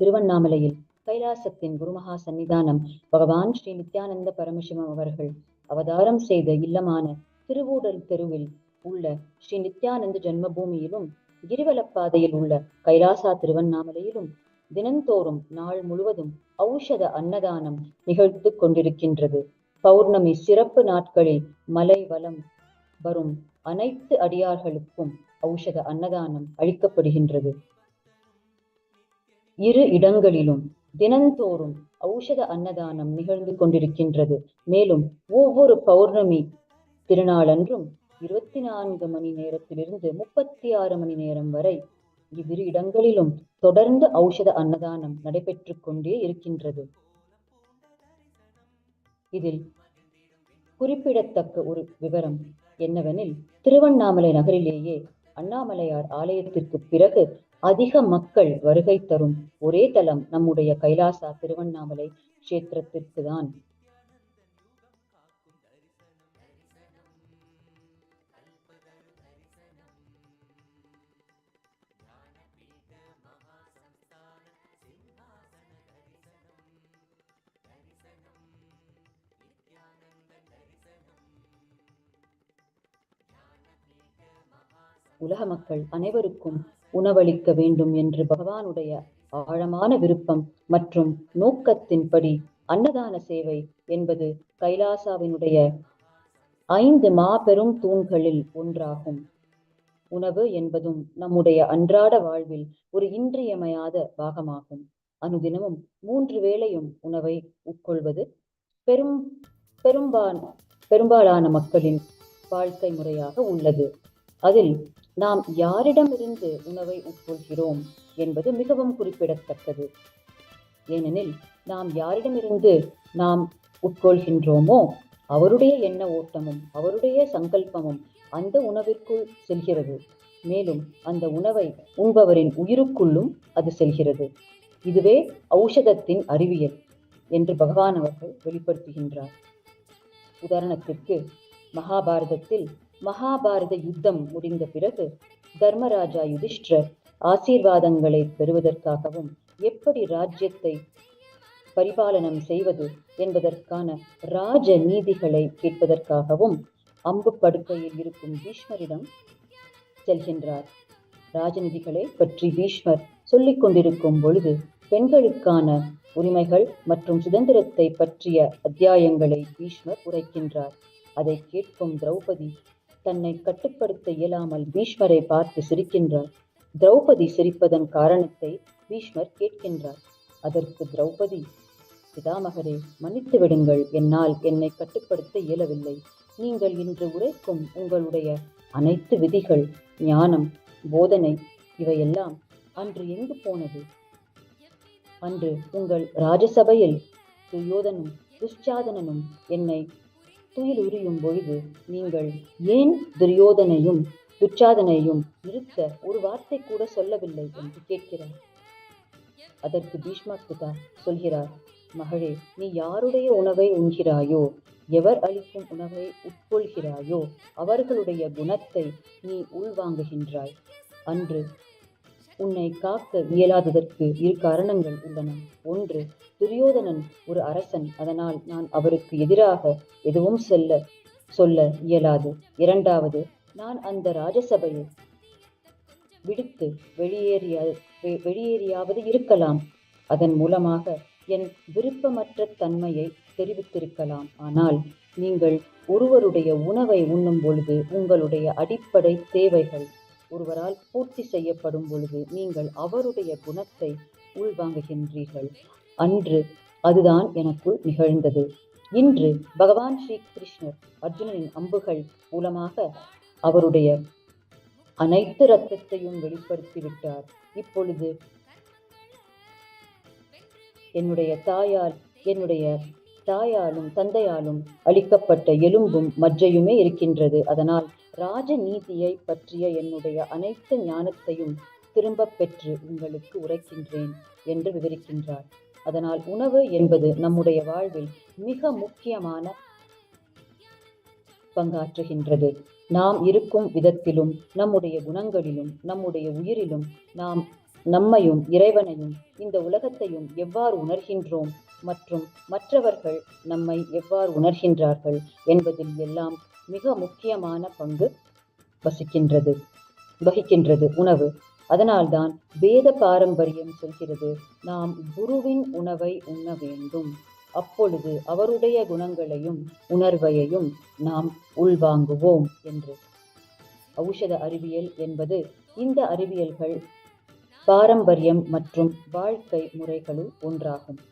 Speaker 3: திருவண்ணாமலையில் கைலாசத்தின் குருமகா சந்நிதானம் பகவான் ஸ்ரீ நித்யானந்த பரமசிவம் அவர்கள் அவதாரம் செய்த இல்லமான திருவூடல் தெருவில் உள்ள ஸ்ரீ நித்யானந்த ஜன்மபூமியிலும் கிரிவலப்பாதையில் உள்ள கைலாசா திருவண்ணாமலையிலும் தினந்தோறும் நாள் முழுவதும் ஔஷத அன்னதானம் நிகழ்த்து கொண்டிருக்கின்றது. பௌர்ணமி சிறப்பு நாட்களில் மலை வலம் வரும் அனைத்து அடியார்களுக்கும் ஔஷத அன்னதானம் அளிக்கப்படுகின்றது. இரு இடங்களிலும் தினந்தோறும் ஔஷத அன்னதானம் நிகழ்ந்து கொண்டிருக்கின்றது. மேலும் ஒவ்வொரு பௌர்ணமி திருநாளன்றும் 24 மணி நேரத்திலிருந்து 36 மணி நேரம் வரை இவ்விரு இடங்களிலும் தொடர்ந்து ஔஷத அன்னதானம் நடைபெற்று கொண்டே இருக்கின்றது. இதில் குறிப்பிடத்தக்க ஒரு விவரம் என்னவெனில், திருவண்ணாமலை நகரிலேயே அண்ணாமலையார் ஆலயத்திற்கு பிறகு அதிக மக்கள் வருகை தரும் ஒரே தலம் நம்முடைய கைலாசா திருவண்ணாமலை க்ஷேத்திரத்திற்கு தான். உலக மக்கள் அனைவருக்கும் உணவளிக்க வேண்டும் என்று பகவானுடைய ஆழமான விருப்பம் மற்றும் நோக்கத்தின்படி அன்னதான சேவை என்பது கைலாசாவினுடைய 5 மாபெரும் தூண்களில் ஒன்றாகும். உணவு என்பதும் நம்முடைய அன்றாட வாழ்வில் ஒரு இன்றியமையாத பாகமாகும். அனுதினமும் 3 வேளையும் உணவை உட்கொள்வது பெரும்பாலான மக்களின் வாழ்க்கை முறையாக உள்ளது. அதில் நாம் யாரிடமிருந்து உணவை உட்கொள்கிறோம் என்பது மிகவும் குறிப்பிடத்தக்கது. ஏனெனில் நாம் யாரிடமிருந்து நாம் உட்கொள்கின்றோமோ அவருடைய எண்ண ஓட்டமும் அவருடைய சங்கல்பமும் அந்த உணவிற்குள் செல்கிறது. மேலும் அந்த உணவை உண்பவரின் உயிருக்குள்ளும் அது செல்கிறது. இதுவே ஔஷதத்தின் அறிவியல் என்று பகவான் அவர்கள் வெளிப்படுத்துகின்றார். உதாரணத்திற்கு மகாபாரதத்தில் மகாபாரத யுத்தம் முடிந்த பிறகு தர்மராஜா யுதிஷ்டிரர் ஆசீர்வாதங்களை பெறுவதற்காகவும் எப்படி ராஜ்யத்தை பரிபாலனம் செய்வது என்பதற்கான ராஜ நீதிகளை கேட்பதற்காகவும் அம்பு படுக்கையில் இருக்கும் பீஷ்மரிடம் செல்கின்றார். ராஜநீதிகளை பற்றி பீஷ்மர் சொல்லிக் கொண்டிருக்கும் பொழுது பெண்களுக்கான உரிமைகள் மற்றும் சுதந்திரத்தை பற்றிய அத்தியாயங்களை பீஷ்மர் உரைக்கின்றார். அதை கேட்கும் திரௌபதி தன்னை கட்டுப்படுத்த இயலாமல் பீஷ்மரை பார்த்து சிரிக்கின்றார். திரௌபதி சிரிப்பதன் காரணத்தை பீஷ்மர் கேட்கின்றார். அதற்கு திரௌபதி, பிதாமகரே, மன்னித்து விடுங்கள், என்னால் என்னை கட்டுப்படுத்த இயலவில்லை. நீங்கள் இன்று உரைக்கும் உங்களுடைய அனைத்து விதிகள், ஞானம், போதனை இவையெல்லாம் அன்று எங்கு போனது? அன்று உங்கள் ராஜசபையில் துரியோதனும் துஷ்சாதனனும் என்னை துயில் உரியும் பொழுது நீங்கள் ஏன் துரியோதனையும் துச்சாதனையும் நிறுத்த ஒரு வார்த்தை கூட சொல்லவில்லை என்று கேட்கிறார். அதற்கு பீஷ்ம பிதா சொல்கிறார், மகளே, நீ யாருடைய உணவை உண்கிறாயோ, எவர் அளிக்கும் உணவை உட்கொள்கிறாயோ அவர்களுடைய குணத்தை நீ உள்வாங்குகின்றாய். அன்று உன்னை காக்க இயலாததற்கு 2 காரணங்கள் உள்ளன. ஒன்று, துரியோதனன் ஒரு அரசன், அதனால் நான் அவருக்கு எதிராக எதுவும் சொல்ல இயலாது. இரண்டாவது, நான் அந்த ராஜசபையை விடுத்து வெளியேறியாவது இருக்கலாம். அதன் மூலமாக என் விருப்பமற்ற தன்மையை தெரிவித்திருக்கலாம். ஆனால் நீங்கள் ஒருவருடைய உணவை உண்ணும் பொழுது உங்களுடைய அடிப்படை தேவைகள் ஒருவரால் பூர்த்தி செய்யப்படும் பொழுது நீங்கள் அவருடைய குணத்தை உள்வாங்குகின்றீர்கள். அன்று அதுதான் எனக்குள் நிகழ்ந்தது. இன்று பகவான் ஸ்ரீ கிருஷ்ணர் அர்ஜுனனின் அம்புகள் மூலமாக அவருடைய அனைத்து இரத்தத்தையும் வெளிப்படுத்திவிட்டார். இப்பொழுது என்னுடைய தாயாலும் தந்தையாலும் அளிக்கப்பட்ட எலும்பும் மஜ்ஜையுமே இருக்கின்றது. அதனால் ராஜநீதியை பற்றிய என்னுடைய அனைத்து ஞானத்தையும் திரும்ப பெற்று உங்களுக்கு உரைக்கின்றேன் என்று விவரிக்கின்றார். அதனால் உணவு என்பது நம்முடைய வாழ்வில் மிக முக்கியமான பங்காற்றுகின்றது. நாம் இருக்கும் விதத்திலும் நம்முடைய குணங்களிலும் நம்முடைய உயிரிலும் நாம் நம்மையும் இறைவனையும் இந்த உலகத்தையும் எவ்வாறு உணர்கின்றோம் மற்றும் மற்றவர்கள் நம்மை எவ்வாறு உணர்கின்றார்கள் என்பதில் எல்லாம் மிக முக்கியமான பங்கு வகிக்கின்றது உணவு. அதனால்தான் வேத பாரம்பரியம் சொல்கிறது, நாம் குருவின் உணவை உண்ண வேண்டும். அப்பொழுது அவருடைய குணங்களையும் உணர்வையையும் நாம் உள்வாங்குவோம் என்று. ஔஷத அறிவியல் என்பது இந்த அறிவியல்கள், பாரம்பரியம் மற்றும் வாழ்க்கை முறைகளுள் ஒன்றாகும்.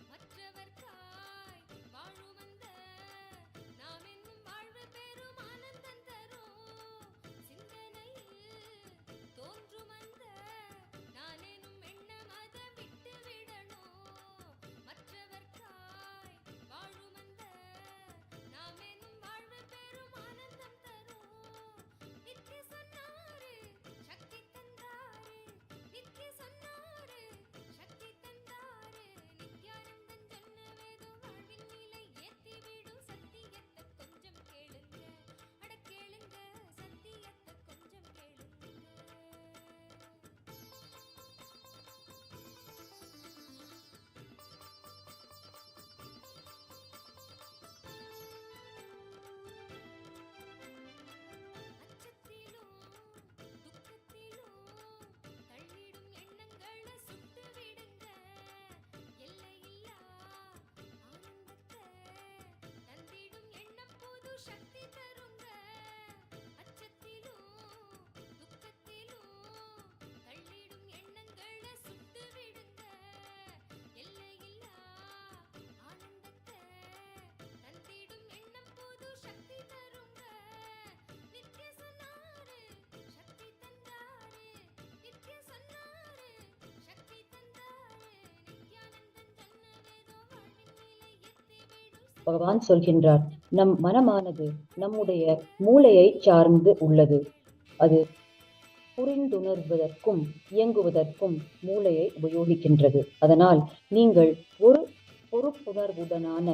Speaker 3: பகவான் சொல்கின்றார், நம் மனமானது நம்முடைய மூளையை சார்ந்து உள்ளது. அது புரிந்துணர்வதற்கும் இயங்குவதற்கும் மூளையை உபயோகிக்கின்றது. அதனால் நீங்கள் ஒரு பொறுப்புணர்வுடனான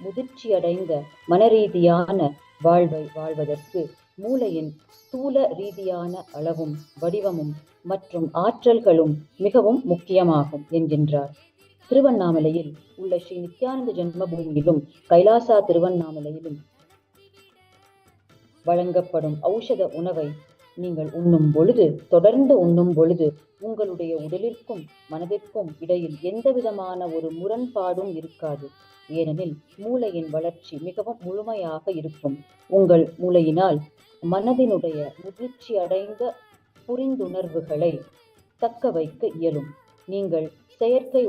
Speaker 3: முதிர்ச்சியடைந்த மனரீதியான வாழ்வை வாழ்வதற்கு மூளையின் ஸ்தூல ரீதியான அளவும் வடிவமும் மற்றும் ஆற்றல்களும் மிகவும் முக்கியமாகும் என்கின்றார். திருவண்ணாமலையில் உள்ள ஸ்ரீ நித்யானந்த ஜன்மபூமியிலும் கைலாசா திருவண்ணாமலையிலும் வழங்கப்படும் ஔஷத உணவை நீங்கள் உண்ணும் பொழுது, தொடர்ந்து உண்ணும் பொழுது, உங்களுடைய உடலிற்கும் மனதிற்கும் இடையில் எந்த விதமான ஒரு முரண்பாடும் இருக்காது. ஏனெனில் மூளையின் வளர்ச்சி மிகவும் முழுமையாக இருக்கும். உங்கள் மூளையினால் மனதினுடைய முதிர்ச்சி அடைந்த புரிந்துணர்வுகளை தக்க வைக்க இயலும். நீங்கள் செயற்கை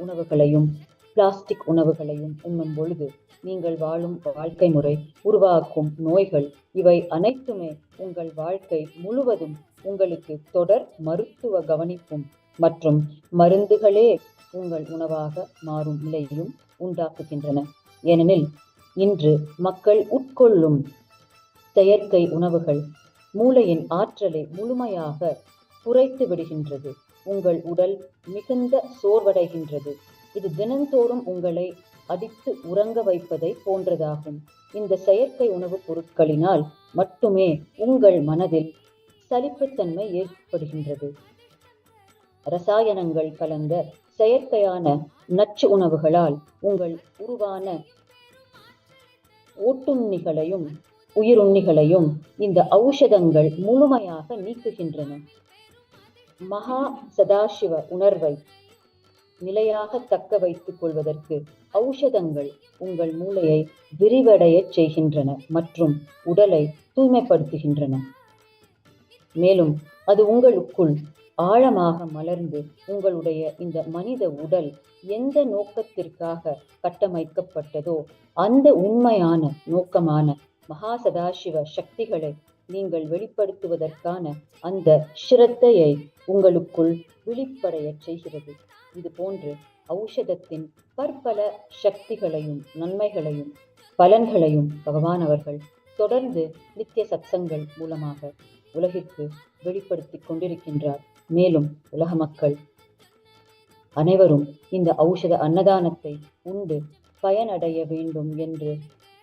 Speaker 3: உணவுகளையும் பிளாஸ்டிக் உணவுகளையும் உண்ணும் பொழுது நீங்கள் வாழும் வாழ்க்கை முறை, உருவாக்கும் நோய்கள், இவை அனைத்துமே உங்கள் வாழ்க்கை முழுவதும் உங்களுக்கு தொடர் மருத்துவ கவனிப்பும் மற்றும் மருந்துகளே உங்கள் உணவாக மாறும் நிலையையும் உண்டாக்குகின்றன. ஏனெனில் இன்று மக்கள் உட்கொள்ளும் செயற்கை உணவுகள் மூளையின் ஆற்றலை முழுமையாக குறைத்து விடுகின்றது. உங்கள் உடல் மிகுந்த சோர்வடைகின்றது. இது தினந்தோறும் உங்களை அடித்து உறங்க வைப்பதை போன்றதாகும். இந்த செயற்கை உணவுப் பொருட்களினால் மட்டுமே உங்கள் மனதில் சலிப்புத்தன்மை ஏற்படுகின்றது. ரசாயனங்கள் கலந்த செயற்கையான நச்சு உணவுகளால் உங்கள் உருவான ஓட்டுண்ணிகளையும் உயிருண்ணிகளையும் இந்த ஔஷதங்கள் முழுமையாக நீக்குகின்றன. மகா சதாசிவ உணர்வை நிலையாக தக்க வைத்துக் கொள்வதற்கு ஔஷதங்கள் உங்கள் மூளையை விரிவடைய செய்கின்றன மற்றும் உடலை தூய்மைப்படுத்துகின்றன. மேலும் அது உங்களுக்குள் ஆழமாக மலர்ந்து உங்களுடைய இந்த மனித உடல் எந்த நோக்கத்திற்காக கட்டமைக்கப்பட்டதோ அந்த உண்மையான நோக்கமான மகா சதாசிவ சக்திகளை நீங்கள் வெளிப்படுத்துவதற்கான அந்த ஸ்ரத்தையை உங்களுக்குள் விழிப்படைய செய்கிறது. இது போன்று ஔஷதத்தின் பற்பல சக்திகளையும் நன்மைகளையும் பலன்களையும் பகவான் அவர்கள் தொடர்ந்து நித்திய சத்சங்கள் மூலமாக உலகிற்கு வெளிப்படுத்திக் கொண்டிருக்கின்றார். மேலும் உலக மக்கள் அனைவரும் இந்த ஔஷத அன்னதானத்தை உண்டு பயனடைய வேண்டும் என்று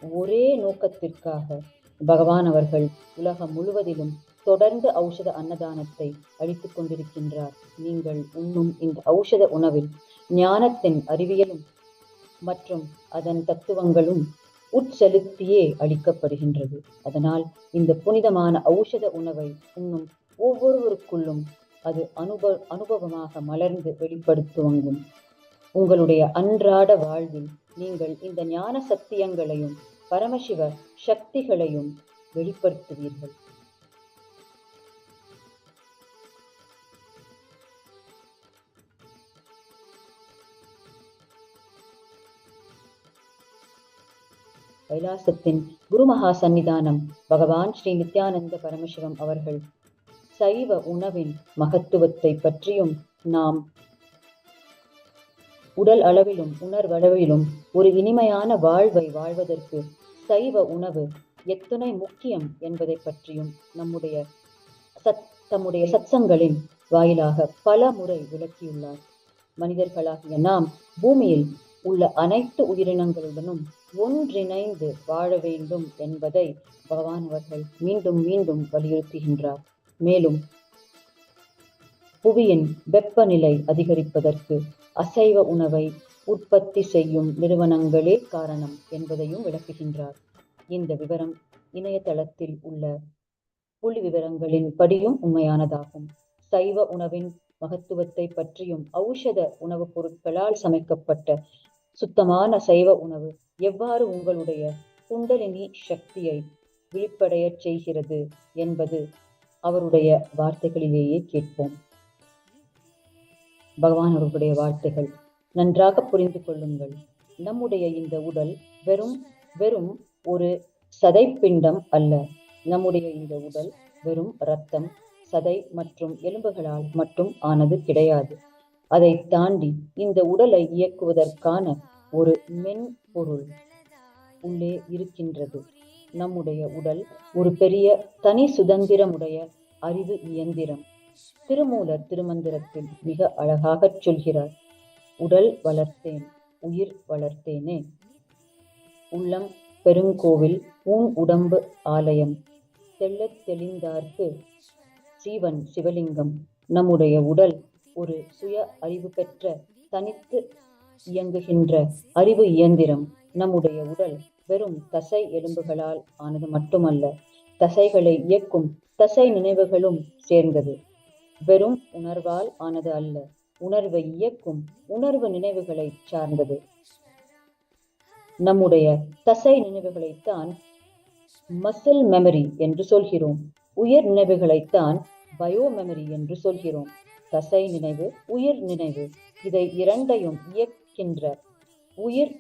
Speaker 3: ஒரே நோக்கத்திற்காக பகவான் அவர்கள் உலகம் முழுவதிலும் தொடர்ந்து ஔஷத அன்னதானத்தை அளித்துக் கொண்டிருக்கின்றார். நீங்கள் உண்ணும் இந்த ஔஷத உணவில் ஞானத்தின் அறிவியலும் மற்றும் அதன் தத்துவங்களும் உட்செலுத்தியே அளிக்கப்படுகின்றது. அதனால் இந்த புனிதமான ஔஷத உணவை உண்ணும் ஒவ்வொருவருக்குள்ளும் அது அனுபவமாக மலர்ந்து வெளிப்படுத்துவங்கும். உங்களுடைய அன்றாட வாழ்வில் நீங்கள் இந்த ஞான சத்தியங்களையும் பரமசிவ சக்திகளையும் வெளிப்படுத்துவீர்கள். கைலாசத்தின் குருமகா சன்னிதானம் பகவான் ஸ்ரீ நித்யானந்த பரமசிவம் அவர்கள் சைவ உணவின் மகத்துவத்தை பற்றியும் நாம் உடல் அளவிலும் உணர்வளவிலும் ஒரு இனிமையான வாழ்வை வாழ்வதற்கு சைவ உணவு எத்தனை முக்கியம் என்பதை பற்றியும் தம்முடைய சத்சங்களின் வாயிலாக பல முறை விளக்கியுள்ளார். மனிதர்களாகிய நாம் பூமியில் உள்ள அனைத்து உயிரினங்களுடனும் ஒன்றிணைந்து வாழ வேண்டும் என்பதை பகவான் அவர்கள் மீண்டும் மீண்டும் வலியுறுத்துகின்றார். மேலும் புவியின் வெப்பநிலை அதிகரிப்பதற்கு அசைவ உணவை உற்பத்தி செய்யும் நிறுவனங்களே காரணம் என்பதையும் விளக்குகின்றார். இந்த விவரம் இணையதளத்தில் உள்ள புள்ளி விவரங்களின் படியும் உண்மையானதாகும். சைவ உணவின் மகத்துவத்தை பற்றியும் ஔஷத உணவுப் பொருட்களால் சமைக்கப்பட்ட சுத்தமான சைவ உணவு எவ்வாறு உங்களுடைய குண்டலினி சக்தியை விழிப்படைய செய்கிறது என்பது அவருடைய வார்த்தைகளிலேயே கேட்போம். பகவான் அவர்களுடைய வார்த்தைகள் நன்றாக புரிந்து கொள்ளுங்கள். நம்முடைய இந்த உடல் வெறும் ஒரு சதைப்பிண்டம் அல்ல. நம்முடைய இந்த உடல் வெறும் இரத்தம், சதை மற்றும் எலும்புகளால் மட்டும் ஆனது கிடையாது. அதை தாண்டி இந்த உடலை இயக்குவதற்கான ஒரு மென்பொருள் உள்ளே இருக்கின்றது. நம்முடைய உடல் ஒரு பெரிய தனி சுதந்திரமுடைய அறிவு இயந்திரம். திருமூலர் திருமந்திரத்தில் மிக அழகாகச் சொல்கிறார், உடல் வளர்த்தேன் உயிர் வளர்த்தேனே. உள்ளம் பெருங்கோவில் ஊன் உடம்பு ஆலயம், தெள்ளத் தெளிந்தார்க்கு சீவன் சிவலிங்கம். நம்முடைய உடல் ஒரு சுய அறிவு பெற்ற தனித்து இயங்குகின்ற அறிவு இயந்திரம். நம்முடைய உடல் வெறும் தசை எலும்புகளால் ஆனது மட்டுமல்ல, தசைகளை இயக்கும் தசை நினைவுகளும் சேர்ந்தது. வெறும் உணர்வால் ஆனது அல்ல, உணர்வை இயக்கும் உணர்வு நினைவுகளை சார்ந்தது. நம்முடைய தசை நினைவுகளைத்தான் மசில் மெமரி என்று சொல்கிறோம். உயிர் நினைவுகளைத்தான் பயோ மெமரி என்று சொல்கிறோம். தசை நினைவு, உயிர் நினைவு, இதை இரண்டையும் இயக்கின்ற உயிர்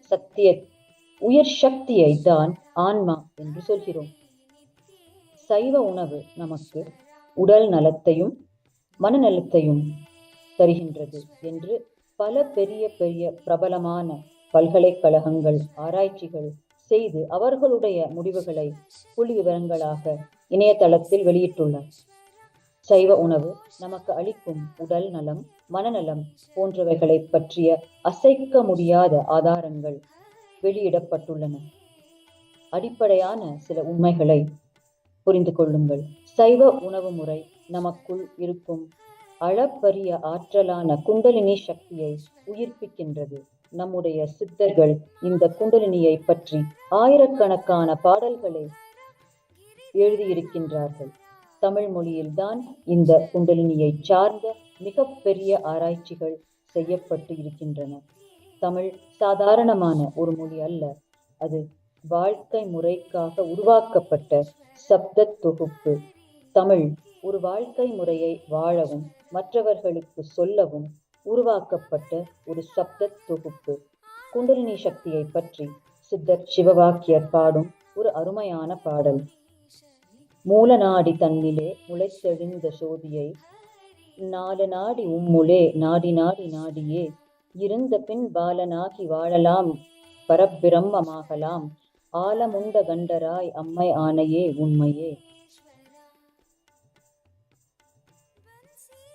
Speaker 3: சக்தியை தான் ஆன்மா என்று சொல்கிறோம். சைவ உணவு நமக்கு உடல் நலத்தையும் மனநலத்தையும் தருகின்றது என்று பல பெரிய பெரிய பிரபலமான பல்கலைக்கழகங்கள் ஆராய்ச்சிகள் செய்து அவர்களுடைய முடிவுகளை புள்ளி விவரங்களாக இணையதளத்தில் வெளியிட்டுள்ளார். சைவ உணவு நமக்கு அளிக்கும் உடல் நலம், மனநலம் போன்றவைகளை பற்றிய அசைக்க முடியாத ஆதாரங்கள் வெளியிடப்பட்டுள்ளன. அடிப்படையான சில உண்மைகளை புரிந்து கொள்ளுங்கள். சைவ உணவு முறை நமக்குள் இருக்கும் அளப்பரிய ஆற்றலான குண்டலினி சக்தியை உயிர்ப்பிக்கின்றது. நம்முடைய சித்தர்கள் இந்த குண்டலினியை பற்றி ஆயிரக்கணக்கான பாடல்களை எழுதியிருக்கின்றார்கள். தமிழ் மொழியில்தான் இந்த குண்டலினியை சார்ந்த மிக பெரிய ஆராய்ச்சிகள் செய்யப்பட்டு இருக்கின்றன. தமிழ் சாதாரணமான ஒரு மொழி அல்ல, அது வாழ்க்கை முறைக்காக உருவாக்கப்பட்ட சப்த தொகுப்பு. தமிழ் ஒரு வாழ்க்கை முறையை வாழவும் மற்றவர்களுக்கு சொல்லவும் உருவாக்கப்பட்ட ஒரு சப்த தொகுப்பு. குண்டலினி சக்தியை பற்றி சித்தர் சிவவாக்கியர் பாடும் ஒரு அருமையான பாடல். மூல நாடி தன்னிலே முளைத்தெழுந்த சோதியை நாலு நாடி உம்முளே நாடி நாடி நாடியே இருந்த பின் பாலனாகி வாழலாம் பரபிரம்மமாகலாம் ஆலமுண்ட கண்டராய் அம்மை ஆணையே உண்மையே.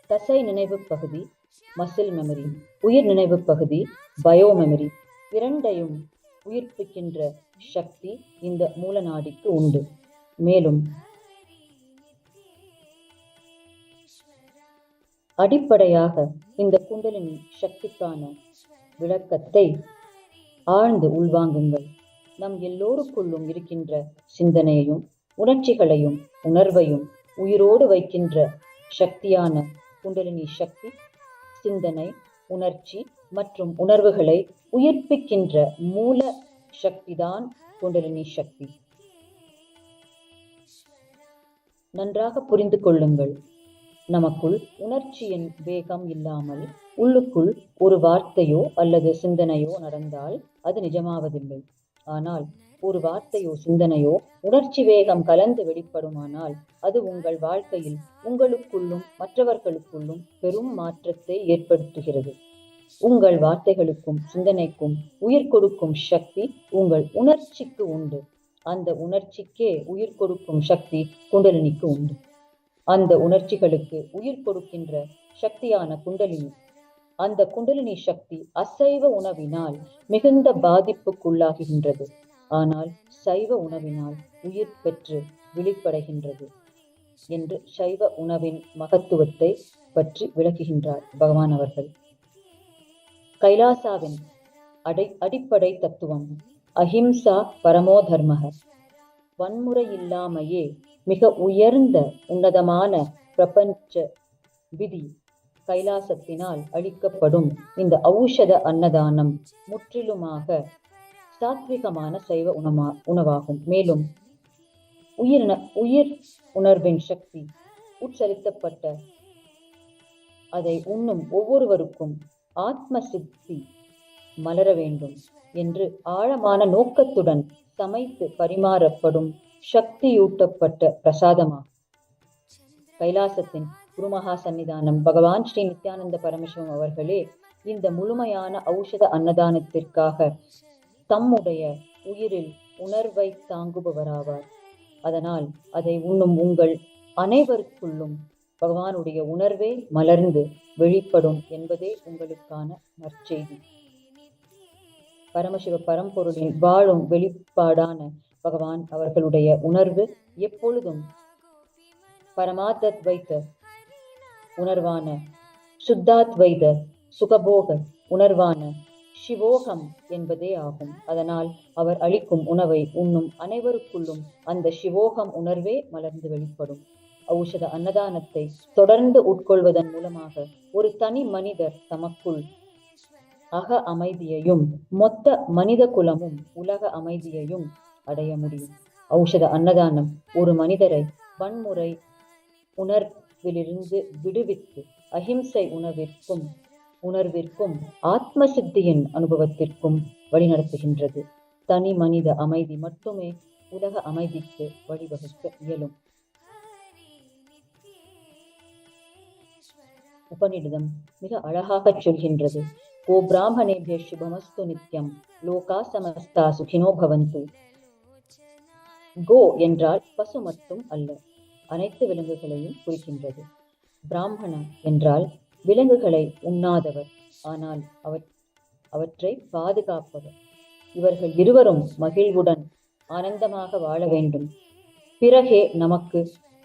Speaker 3: தசை நினைவு பகுதி மசில் மெமரி, உயிர் நினைவு பகுதி பயோ மெமரி, இரண்டையும் உயிர்ப்பிக்கின்ற சக்தி இந்த மூல நாடிக்கு உண்டு. மேலும் அடிப்படையாக இந்த குண்டலினி சக்திக்கான விளக்கத்தை ஆழ்ந்து உள்வாங்குங்கள். நம் எல்லோருக்குள்ளும் இருக்கின்ற சிந்தனையையும் உணர்ச்சிகளையும் உணர்வையும் உயிரோடு வைக்கின்ற சக்தியான குண்டலினி சக்தி சிந்தனை, உணர்ச்சி மற்றும் உணர்வுகளை உயிர்ப்பிக்கின்ற மூல சக்திதான் குண்டலினி சக்தி. நன்றாக புரிந்து கொள்ளுங்கள். நமக்குள் உணர்ச்சியின் வேகம் இல்லாமல் உள்ளுக்குள் ஒரு வார்த்தையோ அல்லது சிந்தனையோ நடந்தால் அது நிஜமாவதில்லை. ஆனால் ஒரு வார்த்தையோ சிந்தனையோ உணர்ச்சி வேகம் கலந்து வெளிப்படுமானால் அது உங்கள் வாழ்க்கையில் உங்களுக்குள்ளும் மற்றவர்களுக்குள்ளும் பெரும் மாற்றத்தை ஏற்படுத்துகிறது. உங்கள் வார்த்தைகளுக்கும் சிந்தனைக்கும் உயிர் கொடுக்கும் சக்தி உங்கள் உணர்ச்சிக்கு உண்டு. அந்த உணர்ச்சிக்கே உயிர் கொடுக்கும் சக்தி குண்டலினிக்கு உண்டு. அந்த உணர்ச்சிகளுக்கு உயிர் கொடுக்கின்ற சக்தியான குண்டலினி, அந்த குண்டலினி சக்தி அசைவ உணவினால் மிகுந்த பாதிப்புக்குள்ளாகின்றது. ஆனால் சைவ உணவினால் உயிர் பெற்று விழிப்படைகின்றது என்று சைவ உணவின் மகத்துவத்தை பற்றி விளக்குகின்றார் பகவான் அவர்கள். கைலாசாவின் அடிப்படை தத்துவம் அஹிம்சா பரமோ தர்மக, வன்முறை இல்லாமையே மிக உயர்ந்த உன்னதமான பிரபஞ்ச விதி. கைலாசத்தினால் அளிக்கப்படும் இந்த ஔஷத அன்னதானம் முற்றிலுமாக சாத்விகமான சைவ உணவாகும். மேலும் உயிர் உணர்வின் சக்தி உட்செலுத்தப்பட்ட அதை உண்ணும் ஒவ்வொருவருக்கும் ஆத்ம சித்தி மலர வேண்டும் என்று ஆழமான நோக்கத்துடன் சமைத்து பரிமாறப்படும் சக்தியூட்டப்பட்ட பிரசாதமாகும். கைலாசத்தின் குருமகா சன்னிதானம் பகவான் ஸ்ரீ நித்யானந்த பரமசிவம் அவர்களே இந்த முழுமையான ஔஷத அன்னதானத்திற்காக தம்முடைய உயிரில் உணர்வை தாங்குபவராவார். அதனால் அதை உண்ணும் உங்கள் அனைவருக்குள்ளும் பகவானுடைய உணர்வே மலர்ந்து வெளிப்படும் என்பதே உங்களுக்கான நற்செய்தி. பரமசிவ பரம்பொருளின் வாழும் வெளிப்பாடான பகவான் அவர்களுடைய உணர்வு எப்பொழுதும் பரமாத்வைத உணர்வான, சுத்தாத்வைத சுகபோக உணர்வான சிவோகம் என்பதே ஆகும். அதனால் அவர் அளிக்கும் உணவை உண்ணும் அனைவருக்குள்ளும் அந்த சிவோகம் உணர்வே மலர்ந்து வெளிப்படும். ஔஷத அன்னதானத்தை தொடர்ந்து உட்கொள்வதன் மூலமாக ஒரு தனி மனிதர் தமக்குள் அக அமைதியையும் மொத்த மனித குலமும் உலக அமைதியையும் அடைய முடியும். ஔஷத அன்னதானம் ஒரு மனிதரை வன்முறை உணர்விலிருந்து விடுவித்து அஹிம்சை உணர்விற்கும் ஆத்ம சித்தியின் அனுபவத்திற்கும் வழிநடத்துகின்றது. தனி மனித அமைதி மட்டுமே உலக அமைதிக்கு வழிவகுக்க இயலும். உபநிடதம் மிக அழகாகச் சொல்கின்றது, கோ பிராமணேபிய சுபமஸ்து நித்யம் லோகா சமஸ்தா சுகினோ பவந்து. கோ என்றால் பசு மட்டும் அல்ல, அனைத்து விலங்குகளையும் குறிக்கின்றது. பிராமணன் என்றால் விலங்குகளை உண்ணாதவர், ஆனால் அவற்றை பாதுகாப்பவர். இவர்கள் இருவரும் மகிழ்வுடன் ஆனந்தமாக வாழ வேண்டும். பிறகே நமக்கு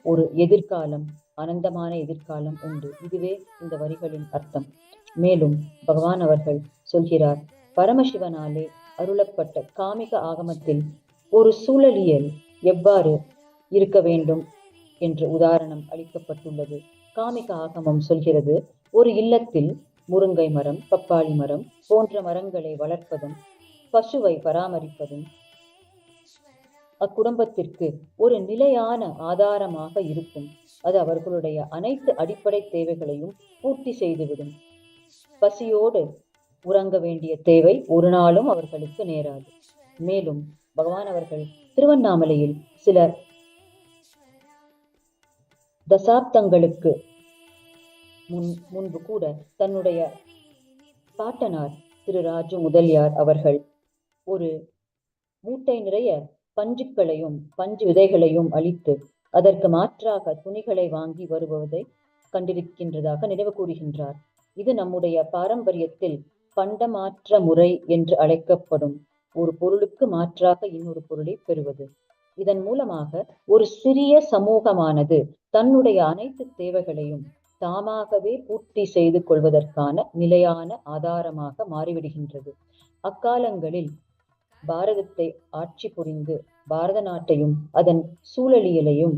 Speaker 3: ஒரு எதிர்காலம், ஆனந்தமான எதிர்காலம் உண்டு. இதுவே இந்த வரிகளின் அர்த்தம். மேலும் பகவான் அவர்கள் சொல்கிறார், பரமசிவனாலே அருளப்பட்ட காமிக ஆகமத்தில் ஒரு சூழலியல் எவ்வாறு இருக்க வேண்டும் என்று உதாரணம் அளிக்கப்பட்டுள்ளது. காமிக ஆகமம் சொல்கிறது, ஒரு இல்லத்தில் முருங்கை மரம், பப்பாளி மரம் போன்ற மரங்களை வளர்ப்பதும் பசுவை பராமரிப்பதும் அக்குடும்பத்திற்கு ஒரு நிலையான ஆதாரமாக இருக்கும். அது அவர்களுடைய அனைத்து அடிப்படை தேவைகளையும் பூர்த்தி செய்துவிடும். பசியோடு உறங்க வேண்டிய தேவை ஒரு நாளும் அவர்களுக்கு நேராது. மேலும் பகவான் அவர்கள் திருவண்ணாமலையில் சில தசாப்தங்களுக்கு முன்பு கூட தன்னுடைய பாட்டனார் திரு ராஜு முதலியார் அவர்கள் ஒரு மூட்டை நிறைய பஞ்சுக்களையும் பஞ்சு விதைகளையும் அளித்து அதற்கு மாற்றாக துணிகளை வாங்கி வருவதை கண்டிருக்கின்றதாக நினைவு கூறுகின்றார். இது நம்முடைய பாரம்பரியத்தில் பண்டமாற்ற முறை என்று அழைக்கப்படும். ஒரு பொருளுக்கு மாற்றாக இன்னொரு பொருளை பெறுவது. இதன் மூலமாக ஒரு சிறிய சமூகமானது தன்னுடைய அனைத்து தேவைகளையும் தாமாகவே பூர்த்தி செய்து கொள்வதற்கான நிலையான ஆதாரமாக மாறிவிடுகின்றது. அக்காலங்களில் பாரதத்தை ஆட்சி புரிந்து பாரத நாட்டையும் அதன் சூழலியலையும்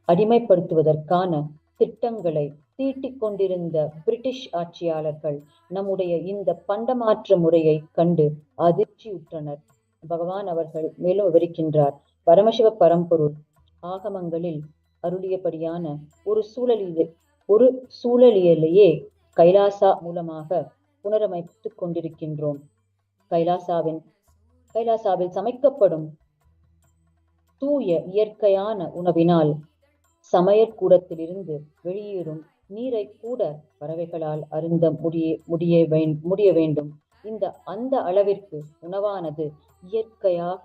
Speaker 3: அடிமைப்படுத்துவதற்கான திட்டங்களை தீட்டிக் கொண்டிருந்த பிரிட்டிஷ் ஆட்சியாளர்கள் நம்முடைய இந்த பண்டமாற்ற முறையை கண்டு அதிர்ச்சியுற்றனர். பகவான் அவர்கள் மேலும் விவரிக்கின்றார், பரமசிவ பரம்பொருள் ஆகமங்களில் அருளியபடியான ஒரு சூழலியலையே கைலாசா மூலமாக புனரமைத்துக் கொண்டிருக்கின்றோம். கைலாசாவில் சமைக்கப்படும் தூய இயற்கையான உணவினால் சமையற்கூடத்திலிருந்து வெளியேறும் நீரை கூட பறவைகளால் அருந்த முடிய வேண்டும். அந்த அளவிற்கு உணவானது இயற்கையாக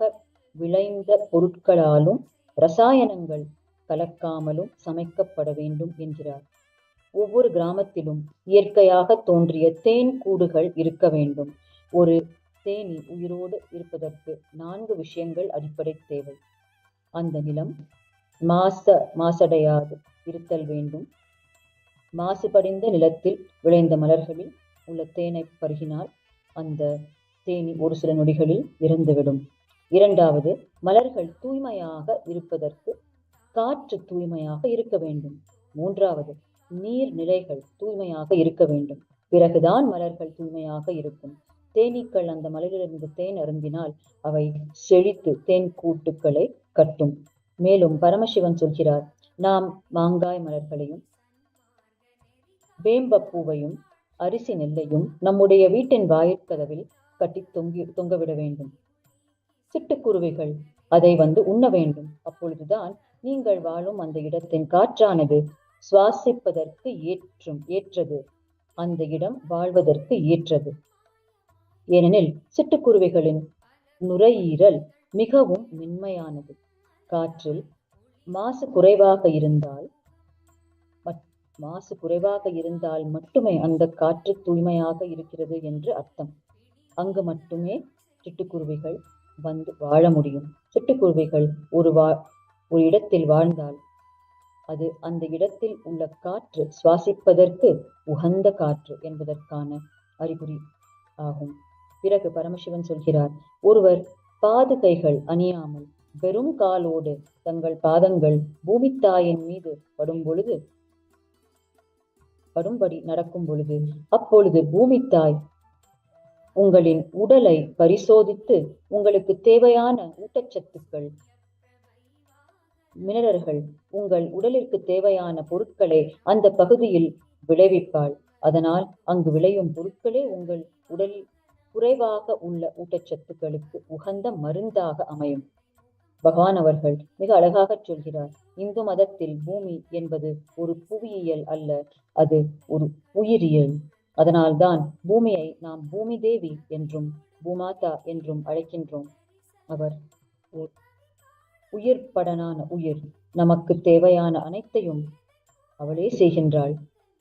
Speaker 3: விளைந்த பொருட்களாலும் ரசாயனங்கள் கலக்காமலும் சமைக்கப்பட வேண்டும் என்கிறார். ஒவ்வொரு கிராமத்திலும் இயற்கையாக தோன்றிய தேன் கூடுகள் இருக்க வேண்டும். ஒரு தேனி உயிரோடு இருப்பதற்கு 4 விஷயங்கள் அடிப்படை தேவை. அந்த நிலம் மாசடையாது இருத்தல் வேண்டும். மாசுபடிந்த நிலத்தில் விளைந்த மலர்களில் உள்ள தேனை பருகினால் அந்த தேனி ஒரு சில நொடிகளில் இறந்துவிடும். 2வது, மலர்கள் தூய்மையாக இருப்பதற்கு காற்று தூய்மையாக இருக்க வேண்டும். 3வது, நீர்நிலைகள் தூய்மையாக இருக்க வேண்டும். பிறகுதான் மலர்கள் தூய்மையாக இருக்கும். தேனீக்கள் அந்த மலரிலிருந்து தேன் அருந்தினால் அவை செழித்து தேன் கூட்டுக்களை கட்டும். மேலும் பரமசிவன் சொல்கிறார், நாம் மாங்காய் மலர்களையும் வேம்பப்பூவையும் அரிசி நெல்லையும் நம்முடைய வீட்டின் வாயிற்கதவில் கட்டி தொங்கவிட வேண்டும். சிட்டுக்குருவிகள் அதை உண்ண வேண்டும். அப்பொழுதுதான் நீங்கள் வாழும் அந்த இடத்தின் காற்றானது சுவாசிப்பதற்கு ஏற்றது, அந்த இடம் வாழ்வதற்கு ஏற்றது. ஏனெனில் சிட்டுக்குருவிகளின் நுரையீரல் மிகவும் மென்மையானது. காற்றில் மாசு குறைவாக இருந்தால் மட்டுமே அந்த காற்று தூய்மையாக இருக்கிறது என்று அர்த்தம். அங்கு மட்டுமே சிட்டுக்குருவிகள் வந்து வாழ முடியும். சிட்டுக்குருவிகள் ஒரு இடத்தில் வாழ்ந்தால் அது அந்த இடத்தில் உள்ள காற்று சுவாசிப்பதற்கு உகந்த காற்று என்பதற்கான அறிகுறி ஆகும். பிறகு பரமசிவன் சொல்கிறார், ஒருவர் பாதுகைகள் அணியாமல் வெறும் காலோடு தங்கள் பாதங்கள் பூமித்தாயின் மீது படும்படி நடக்கும் பொழுது, அப்பொழுது பூமித்தாய் உங்களின் உடலை பரிசோதித்து உங்களுக்கு தேவையான ஊட்டச்சத்துக்கள், மினரல்கள், உங்கள் உடலிற்கு தேவையான பொருட்களை அந்த பகுதியில் விளைவிப்பாள். அதனால் அங்கு விளையும் பொருட்களே உங்கள் உடலில் குறைவாக உள்ள ஊட்டச்சத்துக்களுக்கு உகந்த மருந்தாக அமையும். பகவான் அவர்கள் மிக அழகாக சொல்கிறார், இந்து மதத்தில் பூமி என்பது ஒரு புவியியல் அல்ல, அது ஒரு உயிரியல். அதனால்தான் பூமியை நாம் பூமி தேவி என்றும் பூமாதா என்றும் அழைக்கின்றோம். அவர் உயிர்ப்படனான உயிர். நமக்கு தேவையான அனைத்தையும் அவளே செய்கின்றாள்.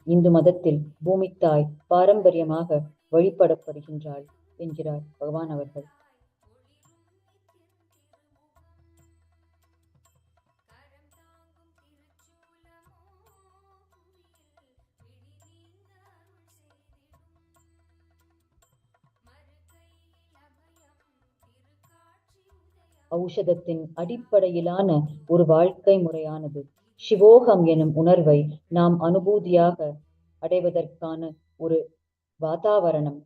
Speaker 3: இந்து மதத்தில் பூமித்தாய் பாரம்பரியமாக வழிபடப்படுகின்றாள் என்கிறார் பகவான் அவர்கள். ஔஷதத்தின் அடிப்படையிலான ஒரு வாழ்க்கை முறையானது. சிவோகம் எனும் உணர்வை நாம் அனுபூதியாக அடைவதற்கான ஒரு வாதாவரணம்,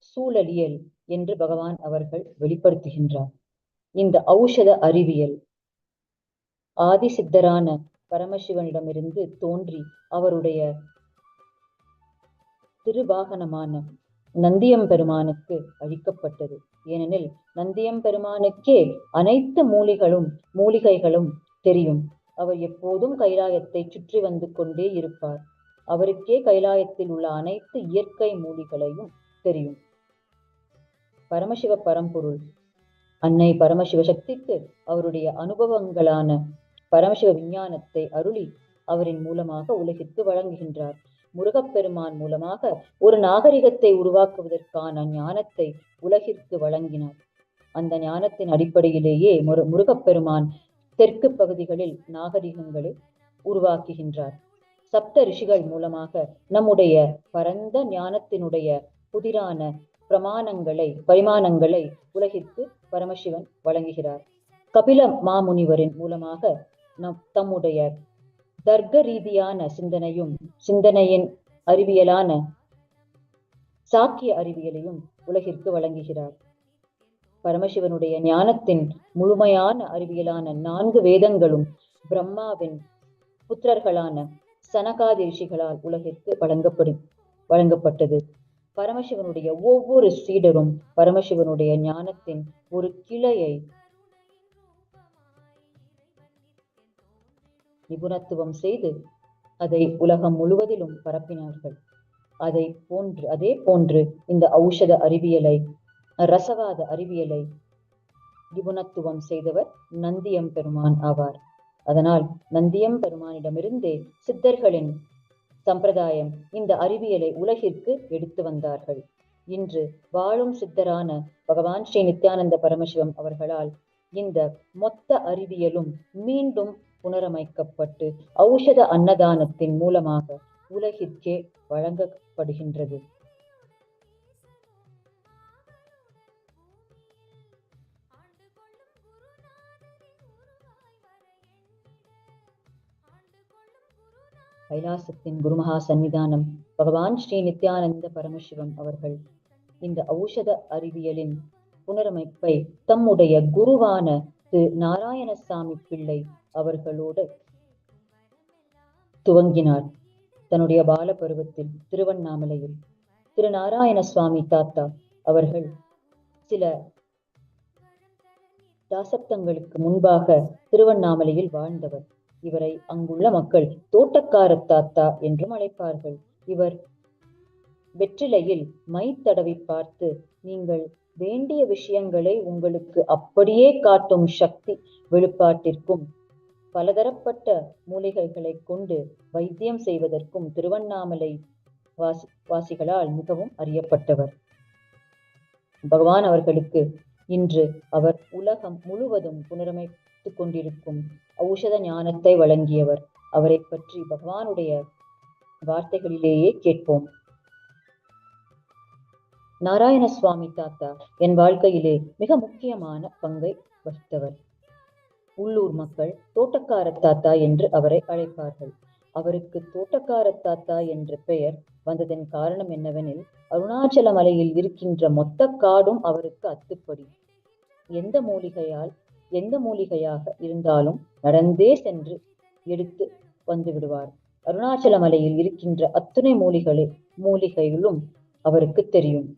Speaker 3: சூழலியல் என்று பகவான் அவர்கள் வெளிப்படுத்துகின்றார். இந்த ஔஷத அறிவியல் ஆதிசித்தரான பரமசிவனிடமிருந்து தோன்றி அவருடைய திருவாகனமான நந்தியம்பெருமானுக்கு அளிக்கப்பட்டது. ஏனெனில் நந்தியம்பெருமானுக்கே அனைத்து மூலிகைகளும் தெரியும். அவர் எப்போதும் கைலாயத்தை சுற்றி வந்து கொண்டே இருப்பார். அவருக்கே கைலாயத்தில் உள்ள அனைத்து இயற்கை மூலிகளையும் தெரியும். பரமசிவ பரம்பொருள் அன்னை பரமசிவ சக்திக்கு அவருடைய அனுபவங்களான பரமசிவ விஞ்ஞானத்தை அருளி அவரின் மூலமாக உலகிற்கு வழங்குகின்றார். முருகப்பெருமான் மூலமாக ஒரு நாகரிகத்தை உருவாக்குவதற்கான ஞானத்தை உலகிற்கு வழங்கினார். அந்த ஞானத்தின் அடிப்படையிலேயே முருகப்பெருமான் தெற்கு பகுதிகளில் நாகரிகங்களை உருவாக்குகின்றார். சப்த ரிஷிகள் மூலமாக நம்முடைய பரந்த ஞானத்தினுடைய புதிரான பரிமாணங்களை உலகிற்கு பரமசிவன் வழங்குகிறார். கபில மாமுனிவரின் மூலமாக தம்முடைய தர்க்க ரீதியான சிந்தனையின் அறிவியலான சாக்கிய அறிவியலையும் உலகிற்கு வழங்குகிறார். பரமசிவனுடைய ஞானத்தின் முழுமையான அறிவியலான 4 வேதங்களும் பிரம்மாவின் புத்திரர்களான சனகாதி ரிஷிகளால் உலகிற்கு வழங்கப்பட்டது. பரமசிவனுடைய ஒவ்வொரு சீடரும் பரமசிவனுடைய ஞானத்தின் ஒரு கிளையை நிபுணத்துவம் செய்து அதை உலகம் முழுவதிலும் பரப்பினார்கள். அதே போன்று இந்த ஔஷத அறிவியலை, ரசவாத அறிவியலை நிபுணத்துவம் செய்தவர் நந்தியம்பெருமான் ஆவார். அதனால் நந்தியம்பெருமானிடமிருந்தே சித்தர்களின் சம்பிரதாயம் இந்த அறிவியலை உலகிற்கு எடுத்து வந்தார்கள். இன்று வாழும் சித்தரான பகவான் ஸ்ரீ நித்யானந்த பரமசிவம் அவர்களால் இந்த மொத்த அறிவியலும் மீண்டும் புனரமைக்கப்பட்டு ஔஷத அன்னதானத்தின் மூலமாக உலகிற்கே வழங்கப்படுகின்றது. கைலாசத்தின் குருமகா சன்னிதானம் பகவான் ஸ்ரீ நித்யானந்த பரமசிவம் அவர்கள் இந்த ஔஷத அறிவியலின் புனரமைப்பை தம்முடைய குருவான திரு நாராயணசாமி பிள்ளை அவர்களோடு துவங்கினார். தன்னுடைய பால பருவத்தில் திருவண்ணாமலையில் திரு நாராயணசுவாமி தாத்தா அவர்கள் சில தாசப்தங்களுக்கு முன்பாக திருவண்ணாமலையில் வாழ்ந்தவர். இவரை அங்குள்ள மக்கள் தோட்டக்கார தாத்தா என்றும் அழைப்பார்கள். இவர் வெற்றிலையில் மை தடவி பார்த்து, நீங்கள் வேண்டிய விஷயங்களை உங்களுக்கு அப்படியே காட்டும் சக்தி வெளிப்பாட்டிற்கும் பலதரப்பட்ட மூலிகைகளை கொண்டு வைத்தியம் செய்வதற்கும் திருவண்ணாமலை வாசிகளால் மிகவும் அறியப்பட்டவர். பகவான் அவர்களுக்கு இன்று அவர் உலகம் முழுவதும் புனரமைத்துக் கொண்டிருக்கும் ஔஷத ஞானத்தை வழங்கியவர். அவரை பற்றி பகவானுடைய வார்த்தைகளிலேயே கேட்போம். நாராயண சுவாமி தாத்தா என் வாழ்க்கையிலே மிக முக்கியமான பங்கை வகித்தவர். உள்ளூர் மக்கள் தோட்டக்கார தாத்தா என்று அவரை அழைப்பார்கள். அவருக்கு தோட்டக்கார தாத்தா என்ற பெயர் வந்ததன் காரணம் என்னவெனில், அருணாச்சல மலையில் இருக்கின்ற மொத்த காடும் அவருக்கு அத்துப்படி. எந்த மூலிகையாக இருந்தாலும் நடந்தே சென்று எடுத்து வந்து விடுவார். அருணாச்சல மலையில் இருக்கின்ற அத்துணை மூலிகைகளும் அவருக்கு தெரியும்.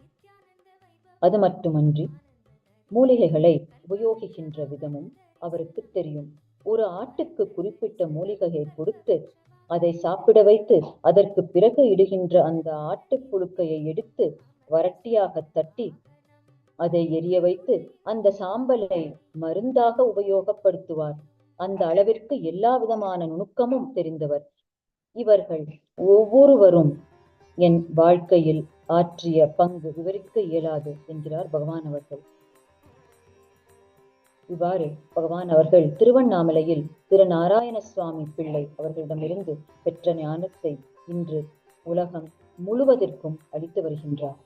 Speaker 3: அது மட்டுமன்றி மூலிகைகளை உபயோகிக்கின்ற விதமும் அவருக்கு தெரியும். ஒரு ஆட்டுக்கு குறிப்பிட்ட மூலிகையை கொடுத்து அதை சாப்பிட வைத்து அதற்கு பிறகு இடுகின்ற அந்த ஆட்டுப்புழுக்கையை எடுத்து வரட்டியாக தட்டி அதை எரிய வைத்து அந்த சாம்பலை மருந்தாக உபயோகப்படுத்துவார். அந்த அளவிற்கு எல்லா விதமான நுணுக்கமும் தெரிந்தவர். இவர்கள் ஒவ்வொருவரும் என் வாழ்க்கையில் ஆற்றிய பங்கு விவரிக்க இயலாது என்கிறார் பகவான் அவர்கள். இவ்வாறு பகவான் அவர்கள் திருவண்ணாமலையில் திரு நாராயண சுவாமி பிள்ளை அவர்களிடமிருந்து பெற்ற ஞானத்தை இன்று உலகம் முழுவதற்கும் அளித்து வருகின்றார்.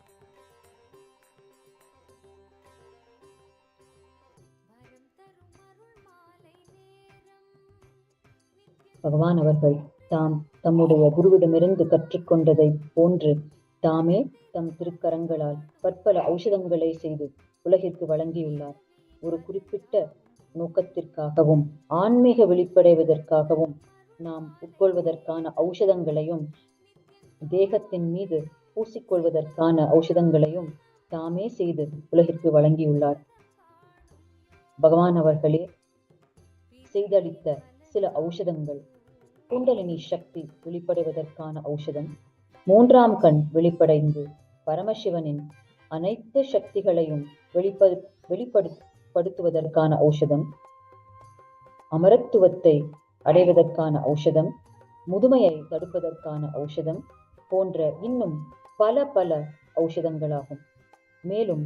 Speaker 3: பகவான் அவர்கள் தம்முடைய குருவிடமிருந்து கற்றுக்கொண்டதை போன்று தாமே தம் திருக்கரங்களால் பற்பல ஔஷதங்களை செய்து உலகிற்கு வழங்கியுள்ளார். ஒரு குறிப்பிட்ட நோக்கத்திற்காகவும் ஆன்மீக வெளிப்படைவதற்காகவும் நாம் உட்கொள்வதற்கான ஔஷதங்களையும் தேகத்தின் மீது பூசிக்கொள்வதற்கான ஔஷதங்களையும் தாமே செய்து உலகிற்கு வழங்கியுள்ளார். பகவான் அவர்களே செய்தளித்த சில ஔஷதங்கள்: குண்டலினி சக்தி வெளிப்படைவதற்கான ஔஷதம், 3ஆம் கண் வெளிப்படைந்து பரமசிவனின் அனைத்து சக்திகளையும் வெளிப்படுத்துவதற்கான ஔஷதம், அமரத்துவத்தை அடைவதற்கான ஔஷதம், முதுமையை தடுப்பதற்கான ஔஷதம் போன்ற இன்னும் பல ஔஷதங்களாகும். மேலும்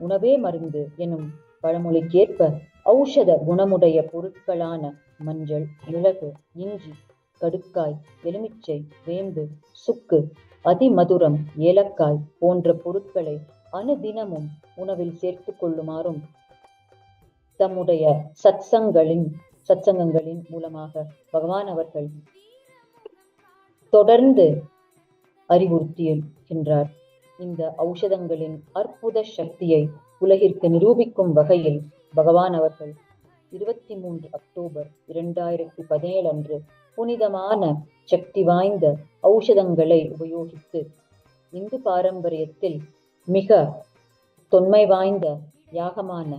Speaker 3: உணவே மருந்து எனும் பழமொழிக்கேற்ப ஔஷத குணமுடைய பொருட்களான மஞ்சள், மிளகு, இஞ்சி, கடுக்காய், எலுமிச்சை, வேம்பு, சுக்கு, அதிமதுரம், ஏலக்காய் போன்ற பொருட்களை அனுதினமும் உணவில் சேர்த்து கொள்ளுமாறும் தம்முடைய சத்சங்கங்களின் மூலமாக பகவான் அவர்கள் தொடர்ந்து அறிவுறுத்தியிருக்கின்றார். இந்த ஔஷதங்களின் அற்புத சக்தியை உலகிற்கு நிரூபிக்கும் வகையில் பகவான் அவர்கள் 23 அக்டோபர் 2017 அன்று புனிதமான சக்தி வாய்ந்த ஔஷதங்களை உபயோகித்து இந்து பாரம்பரியத்தில் மிக தொன்மை வாய்ந்த யாகமான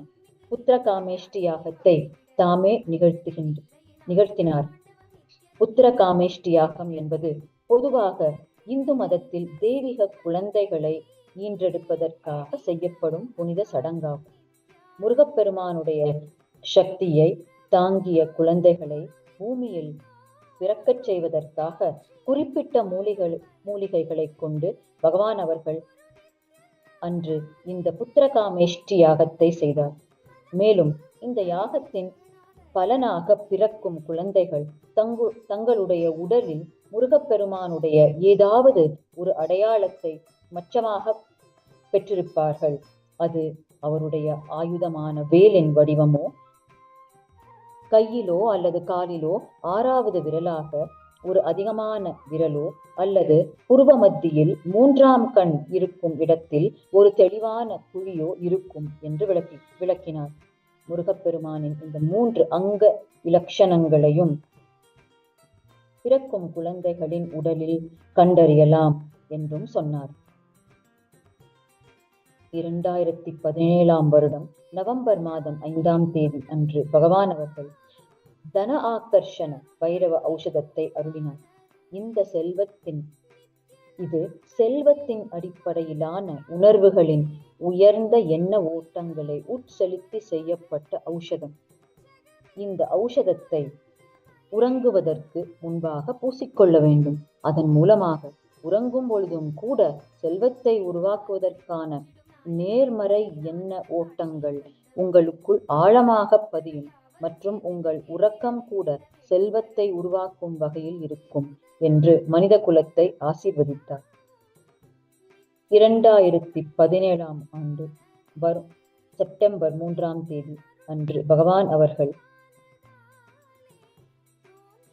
Speaker 3: புத்திரகாமேஷ்டி யாகத்தை தாமே நிகழ்த்தினார். புத்திரகாமேஷ்டி யாகம் என்பது பொதுவாக இந்து மதத்தில் தெய்வீக குழந்தைகளை ஈன்றெடுப்பதற்காக செய்யப்படும் புனித சடங்காகும். முருகப்பெருமானுடைய சக்தியை தாங்கிய குழந்தைகளை பூமியில் பிறக்கச் செய்வதற்காக குறிப்பிட்ட மூலிகைகளை கொண்டு பகவான் அவர்கள் அன்று இந்த புத்திரகாமேஷ்டி யாகத்தை செய்தார். மேலும் இந்த யாகத்தின் பலனாக பிறக்கும் குழந்தைகள் தங்களுடைய உடலில் முருகப்பெருமானுடைய ஏதாவது ஒரு அடையாளத்தை மச்சமாக பெற்றிருப்பார்கள். அது அவருடைய ஆயுதமான வேலின் வடிவமோ, கையிலோ அல்லது காலிலோ 6வது விரலாக ஒரு அதிகமான விரலோ, அல்லது புருவ மத்தியில் 3ஆம் கண் இருக்கும் இடத்தில் ஒரு தெளிவான குழியோ இருக்கும் என்று விளக்கினார். முருகப்பெருமானின் இந்த 3 அங்க இலட்சணங்களையும் பிறக்கும் குழந்தைகளின் உடலில் கண்டறியலாம் என்றும் சொன்னார். 2017 வருடம் நவம்பர் மாதம் 5ஆம் தேதி அன்று பகவான் அவர்கள் தன ஆகர்ஷண பைரவ ஔஷதத்தை அருளினார். இது செல்வத்தின் அடிப்படையிலான உணர்வுகளின் உயர்ந்த எண்ண ஓட்டங்களை உட்செலுத்தி செய்யப்பட்ட ஔஷதம். இந்த ஔஷதத்தை உறங்குவதற்கு முன்பாக பூசிக்கொள்ள வேண்டும். அதன் மூலமாக உறங்கும் பொழுதும் கூட செல்வத்தை உருவாக்குவதற்கான நேர்மறை எண்ண ஓட்டங்கள் உங்களுக்குள் ஆழமாக பதியும் மற்றும் உங்கள் உறக்கம் கூட செல்வத்தை உருவாக்கும் வகையில் இருக்கும் என்று மனித குலத்தை ஆசீர்வதித்தார். 2017 ஆண்டு வரும் செப்டம்பர் 3 அன்று பகவான் அவர்கள்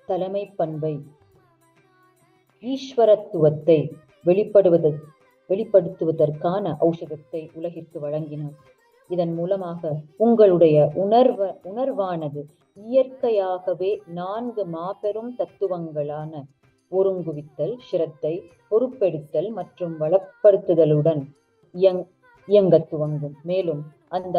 Speaker 3: தலைமை பண்பை, ஈஸ்வரத்துவத்தை வெளிப்படுத்துவதற்கான ஔஷதத்தை உலகிற்கு வழங்கினார். இதன் மூலமாக உங்களுடைய உணர்வானது இயற்கையாகவே 4 மாபெரும் தத்துவங்களான ஒருங்குவித்தல், சிரத்தை, பொறுப்பெடுத்தல் மற்றும் வளப்படுத்துதலுடன் இயங்கத் துவங்கும். மேலும் அந்த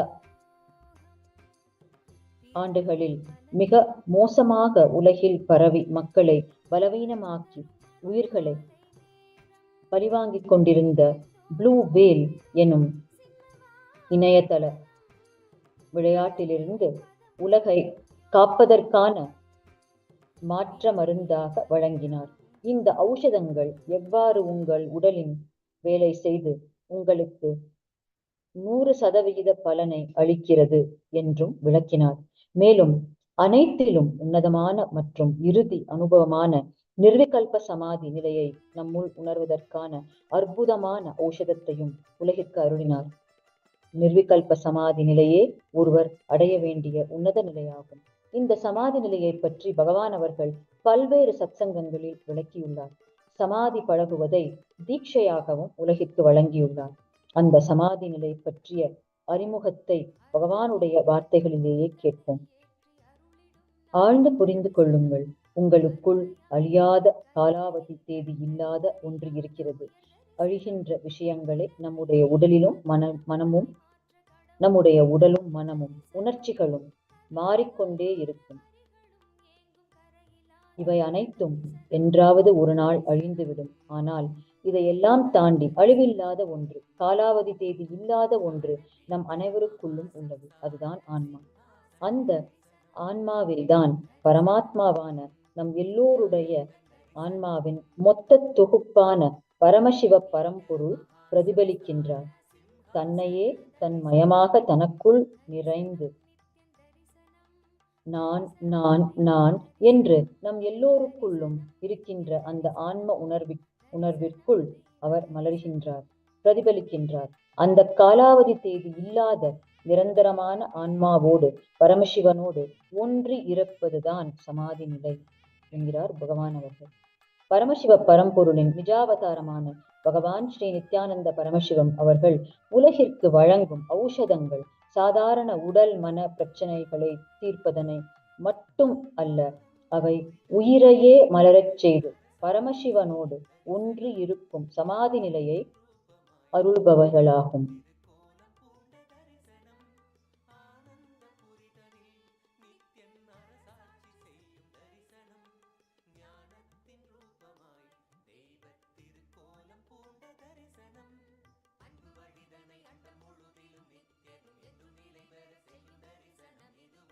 Speaker 3: ஆண்டுகளில் மிக மோசமாக உலகில் பரவி மக்களை பலவீனமாக்கி உயிர்களை பழிவாங்கிக் கொண்டிருந்த ப்ளூ வேல் எனும் இணையதள விளையாட்டிலிருந்து உலகை காப்பதற்கான மாற்ற மருந்தாக வழங்கினார். இந்த ஔஷதங்கள் எவ்வாறு உங்கள் உடலின் வேலை செய்து உங்களுக்கு 100% பலனை அளிக்கிறது என்றும் விளக்கினார். மேலும் அனைத்திலும் உன்னதமான மற்றும் இறுதி அனுபவமான நிர்விகல்ப சமாதி நிலையை நம்முள் உணர்வதற்கான அற்புதமான ஔஷதத்தையும் உலகிற்கு அருளினார். நிர்விகல்ப சமாதி நிலையே ஒருவர் அடைய வேண்டிய உன்னத நிலையாகும். இந்த சமாதி நிலையை பற்றி பகவான் அவர்கள் பல்வேறு சத்சங்கங்களில் விளக்கியுள்ளார். சமாதி பழகுவதை தீட்சையாகவும் உலகிற்கு வழங்கியுள்ளார். அந்த சமாதி நிலை பற்றிய அறிமுகத்தை பகவானுடைய வார்த்தைகளிலேயே கேட்போம். ஆழ்ந்து புரிந்து கொள்ளுங்கள். உங்களுக்குள் அழியாத, காலாவதி தேதி இல்லாத ஒன்று இருக்கிறது. அழிகின்ற விஷயங்களை நம்முடைய உடலும் மனமும் உணர்ச்சிகளும் மாறிக்கொண்டே இருக்கும். இவை அனைத்தும் என்றாவது ஒரு நாள் அழிந்துவிடும். ஆனால் இதையெல்லாம் தாண்டி அழிவில்லாத ஒன்று, காலாவதி தேதி இல்லாத ஒன்று நம் அனைவருக்குள்ளும் உள்ளது. அதுதான் ஆன்மா. அந்த ஆன்மாவில்தான் பரமாத்மாவான நம் எல்லோருடைய ஆன்மாவின் மொத்த தொகுப்பான பரமசிவ பரம்பொருள் பிரதிபலிக்கின்றார். தன்னையே தன்மயமாக தனக்குள் நிறைந்து நான் நான் நான் என்று நம் எல்லோருக்குள்ளும் இருக்கின்ற அந்த ஆன்ம உணர்விற்குள் அவர் மலர்கின்றார், பிரதிபலிக்கின்றார். அந்த காலாவதி தேதி இல்லாத நிரந்தரமான ஆன்மாவோடு பரமசிவனோடு ஒன்றி இருப்பதுதான் சமாதி நிலை என்கிறார் பகவான் அவர்கள். பரமசிவ பரம்பொருளின் நிஜாவதாரமான பகவான் ஸ்ரீ நித்யானந்த பரமசிவம் அவர்கள் உலகிற்கு வழங்கும் ஔஷதங்கள் சாதாரண உடல் மன பிரச்சனைகளை தீர்ப்பதனை மட்டும் அல்ல, அவை உயிரையே மலரச் செய்து பரமசிவனோடு ஒன்றி இருக்கும் சமாதி நிலையை அருள்பவர்களாகும்.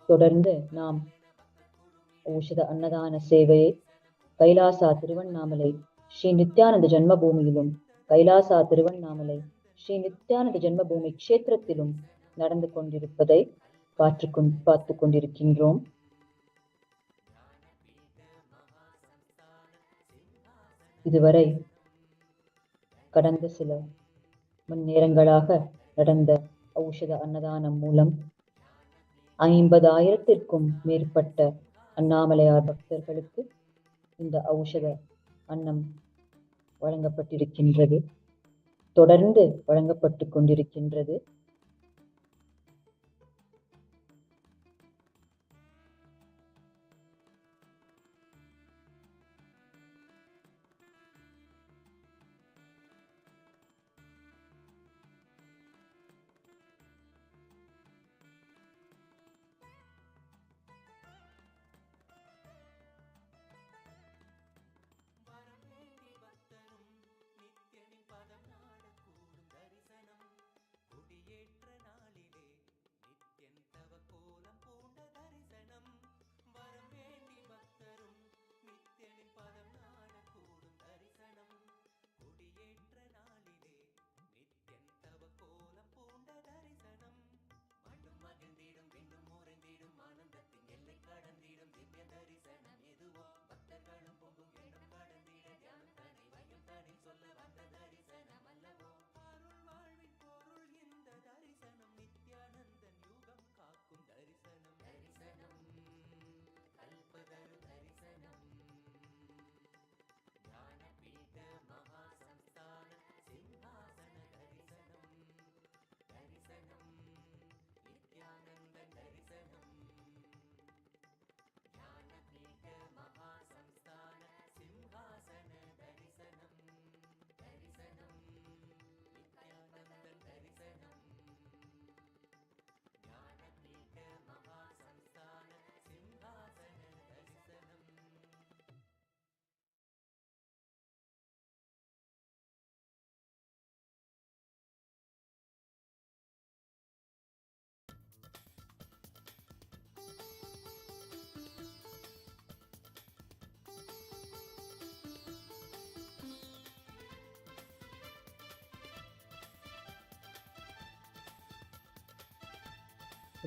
Speaker 3: தொடர்ந்து நாம் ஔஷத அன்னதான சேவையை கைலாசா திருவண்ணாமலை ஸ்ரீ நித்யானந்த ஜன்மபூமியிலும், கைலாசா திருவண்ணாமலை ஸ்ரீ நித்யானந்த ஜன்மபூமி க்ஷேத்திரத்திலும் நடந்து கொண்டிருப்பதை பார்த்து கொண்டிருக்கின்றோம். இதுவரை கடந்த சில மணி நேரங்களாக நடந்த ஔஷத அன்னதானம் மூலம் 50,000-த்திற்கும் மேற்பட்ட அண்ணாமலையார் பக்தர்களுக்கு இந்த ஔஷத அன்னம் வழங்கப்பட்டிருக்கின்றது, தொடர்ந்து வழங்கப்பட்டு கொண்டிருக்கின்றது.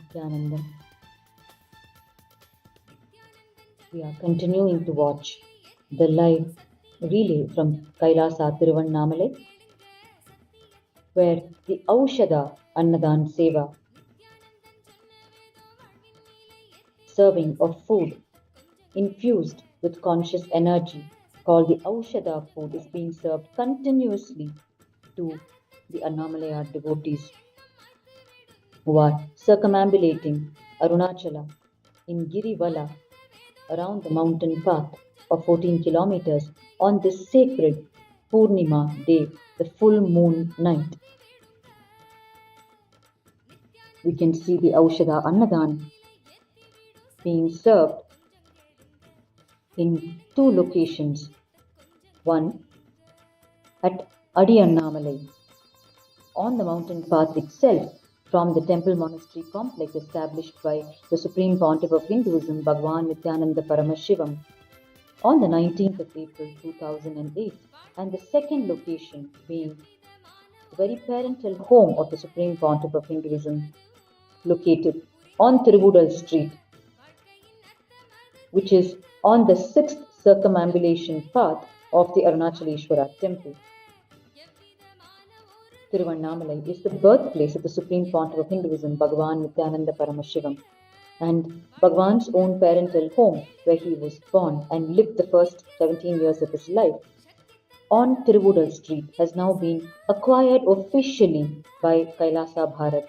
Speaker 3: Nithyananda. We are continuing to watch the live relay from Kailasa Tiruvannamalai, where the Aushadha Annadhan Seva, serving of food infused with conscious energy, called the Aushadha food, is being served continuously to the Annamalaya devotees who are circumambulating Arunachala in Girivala around the mountain path of 14 kilometers on this sacred Purnima day, the full moon night. We can see the Aushadha Annadhan being served in two locations. One at Adi Annamalai, on the mountain path itself, from the temple monastery complex established by the Supreme Pontiff of Hinduism, Bhagwan Nithyananda Paramashiva, on the 19th of April 2008, and the second location being the very parental home of the Supreme Pontiff of Hinduism, located on Tiruvudal Street, which is on the 6th circumambulation path of the Arunachaleshwara temple. Tiruvannamalai is the birthplace of the Supreme Pontiff of Hinduism, Bhagwan Nithyananda Paramashiva, and Bhagwan's own parental home, where he was born and lived the first 17 years of his life, on Tiruvudal Street, has now been acquired officially by Kailasa Bharat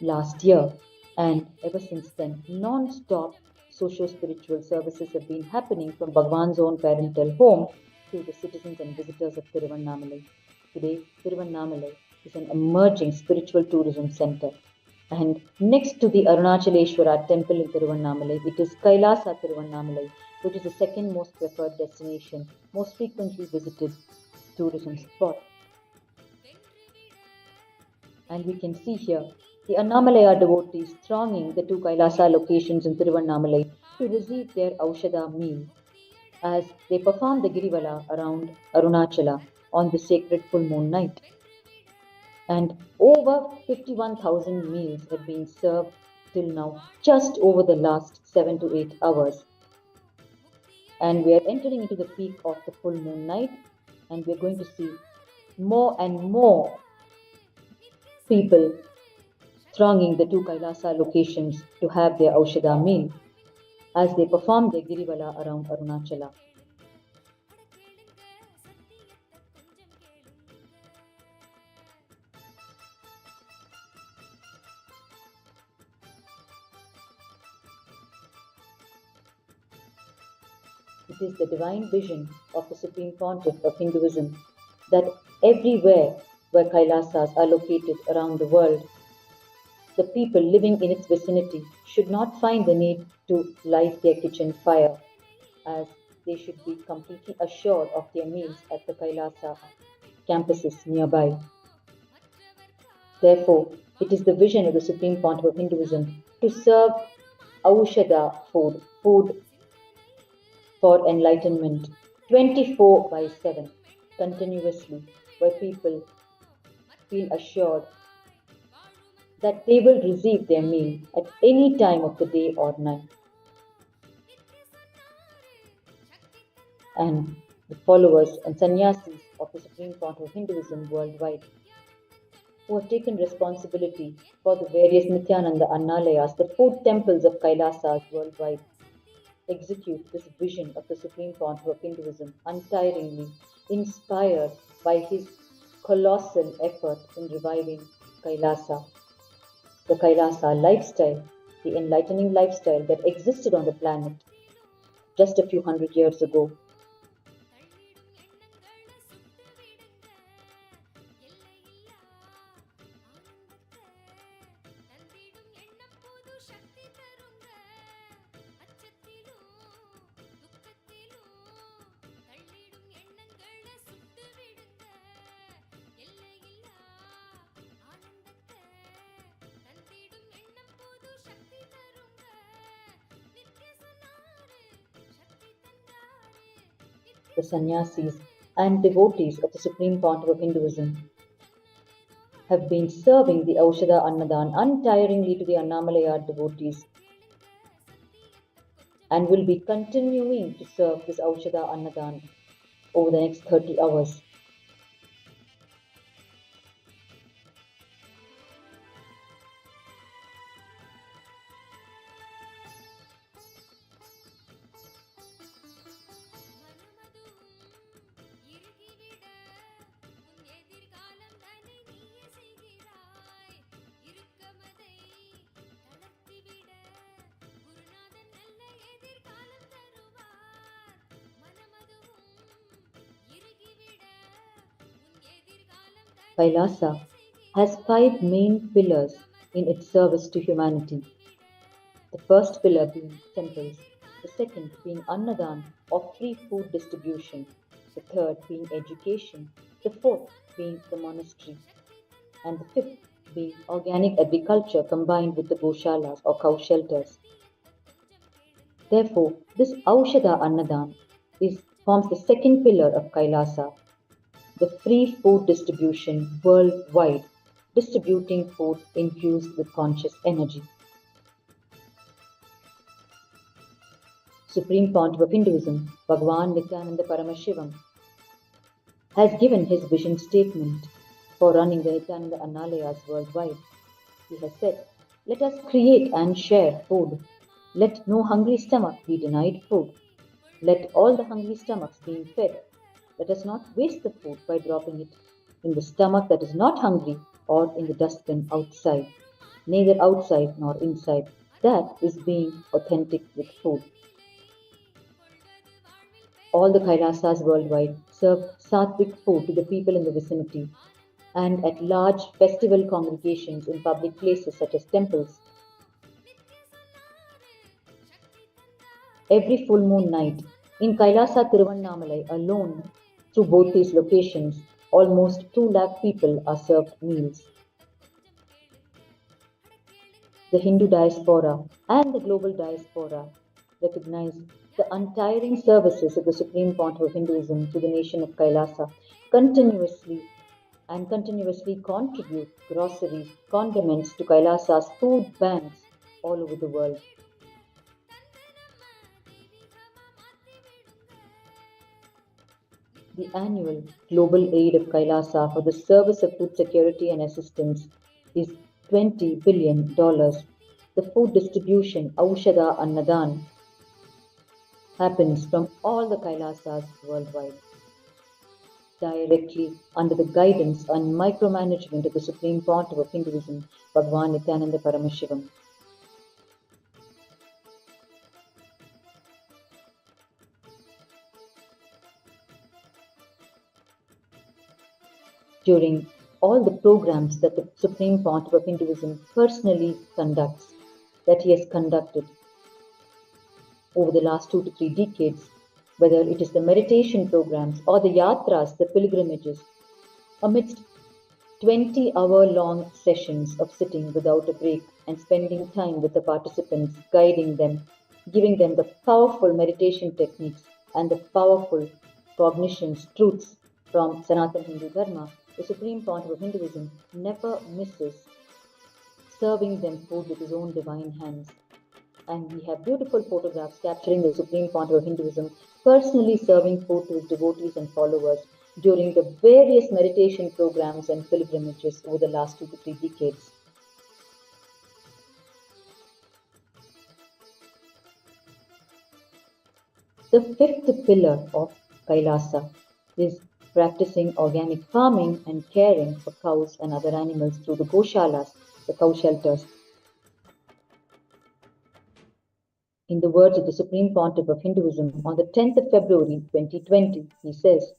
Speaker 3: last year, and ever since then, non-stop socio-spiritual services have been happening from Bhagwan's own parental home to the citizens and visitors of Tiruvannamalai. Today, Tiruvannamalai is an emerging spiritual tourism center. And next to the Arunachaleshwara temple in Tiruvannamalai, it is Kailasa Tiruvannamalai, which is the second most preferred destination, most frequently visited tourism spot. And we can see here the Annamalaya devotees thronging the two Kailasa locations in Tiruvannamalai to receive their Aushadha meal as they perform the Girivala around Arunachala on the sacred full moon night. And over 51,000 meals have been served till now, just over the last 7 to 8 hours. And we are entering into the peak of the full moon night, and we are going to see more and more people thronging the two Kailasa locations to have their Aushadha meal as they perform their Girivala around Arunachala. It is the divine vision of the Supreme Pontiff of Hinduism that everywhere where Kailasas are located around the world, the people living in its vicinity should not find the need to light their kitchen fire, as they should be completely assured of their meals at the Kailasa campuses nearby. Therefore, it is the vision of the Supreme Pontiff of Hinduism to serve Aushadha food for enlightenment 24/7, continuously, where people feel assured that they will receive their meal at any time of the day or night. And the followers and sannyasis of the Supreme Pontiff of Hinduism worldwide, who have taken responsibility for the various Nithyananda Annalayas, the 4 temples of Kailasas worldwide, execute this vision of the Supreme Pontiff of Hinduism untiringly, inspired by his colossal effort in reviving Kailasa, the Kailasa lifestyle, the enlightening lifestyle that existed on the planet just a few hundred years ago. The sannyasis and devotees of the Supreme Pontiff of Hinduism have been serving the Aushadha Annadhan untiringly to the Annamalai devotees and will be continuing to serve this Aushadha Annadhan over the next 30 hours. Kailasa has 5 main pillars in its service to humanity. The first pillar being temples, the second being Annadhan or free food distribution, the third being education, the fourth being the monastery, and the fifth being organic agriculture combined with the goshalas or cow shelters. Therefore, this Aushadha Annadhan forms the second pillar of Kailasa, the free food distribution worldwide, distributing food infused with conscious energy. Supreme Pontiff of Hinduism, Bhagavan Nithyananda Paramashiva, has given his vision statement for running the Nithyananda Annalayas worldwide. He has said, "Let us create and share food. Let no hungry stomach be denied food. Let all the hungry stomachs be fed. Let us not waste the food by dropping it in the stomach that is not hungry or in the dustbin outside, neither outside nor inside. That is being authentic with food." All the Kailasas worldwide serve sattvic food to the people in the vicinity, and at large festival congregations in public places such as temples. Every full moon night, in Kailasa Tiruvannamalai alone, through both these locations, almost 2 lakh people are served meals. The Hindu diaspora and the global diaspora recognize the untiring services of the Supreme Pontiff of Hinduism to the nation of Kailasa, continuously contribute groceries, condiments to Kailasa's food banks all over the world. The annual global aid of Kailasa for the service of food security and assistance is $20 billion. The food distribution, Aushadha Annadhan, happens from all the Kailasas worldwide, directly under the guidance and micromanagement of the Supreme Pontiff of Hinduism, Bhagavan Nithyananda Paramashiva. During all the programs that the Supreme Pontiff of Hinduism personally conducts, that he has conducted over the last 2 to 3 decades, whether it is the meditation programs or the yatras, the pilgrimages, amidst 20-hour-long sessions of sitting without a break and spending time with the participants, guiding them, giving them the powerful meditation techniques and the powerful cognitions, truths from Sanatana Hindu Dharma, the Supreme Pontiff of Hinduism never misses serving them food with his own divine hands. And we have beautiful photographs capturing the Supreme Pontiff of Hinduism personally serving food to his devotees and followers during the various meditation programs and pilgrimages over the last 2 to 3 decades. The fifth pillar of Kailasa is practicing organic farming and caring for cows and other animals through the goshalas, the cow shelters. In the words of the Supreme Pontiff of Hinduism on the 10th of February 2020, he says,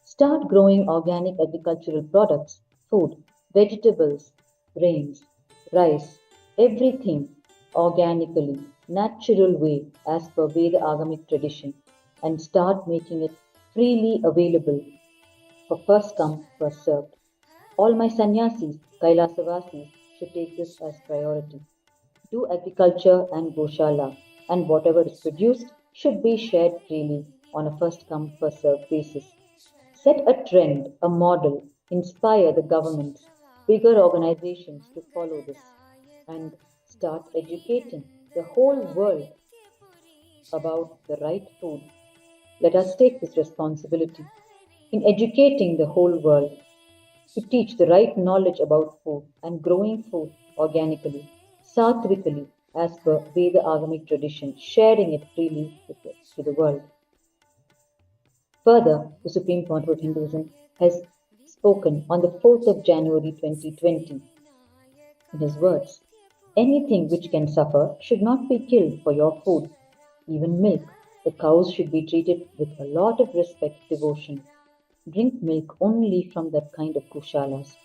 Speaker 3: "Start growing organic agricultural products, food, vegetables, grains, rice, everything organically, natural way as per Veda Agamic tradition, and start making it freely available for first come, first served. All my sannyasis, Kailasavasis, should take this as priority. Do agriculture and goshala, and whatever is produced should be shared freely on a first come, first served basis. Set a trend, a model, inspire the governments, bigger organizations to follow this and start educating the whole world about the right food. Let us take this responsibility in educating the whole world to teach the right knowledge about food and growing food organically, sattvically, as per Veda Agamic tradition, sharing it freely to the world. Further, the Supreme Council of Hinduism has spoken on the 4th of January 2020 in his words, anything which can suffer should not be killed for your food. Even milk, the cows should be treated with a lot of respect, devotion. Drink milk only from that kind of goshalas.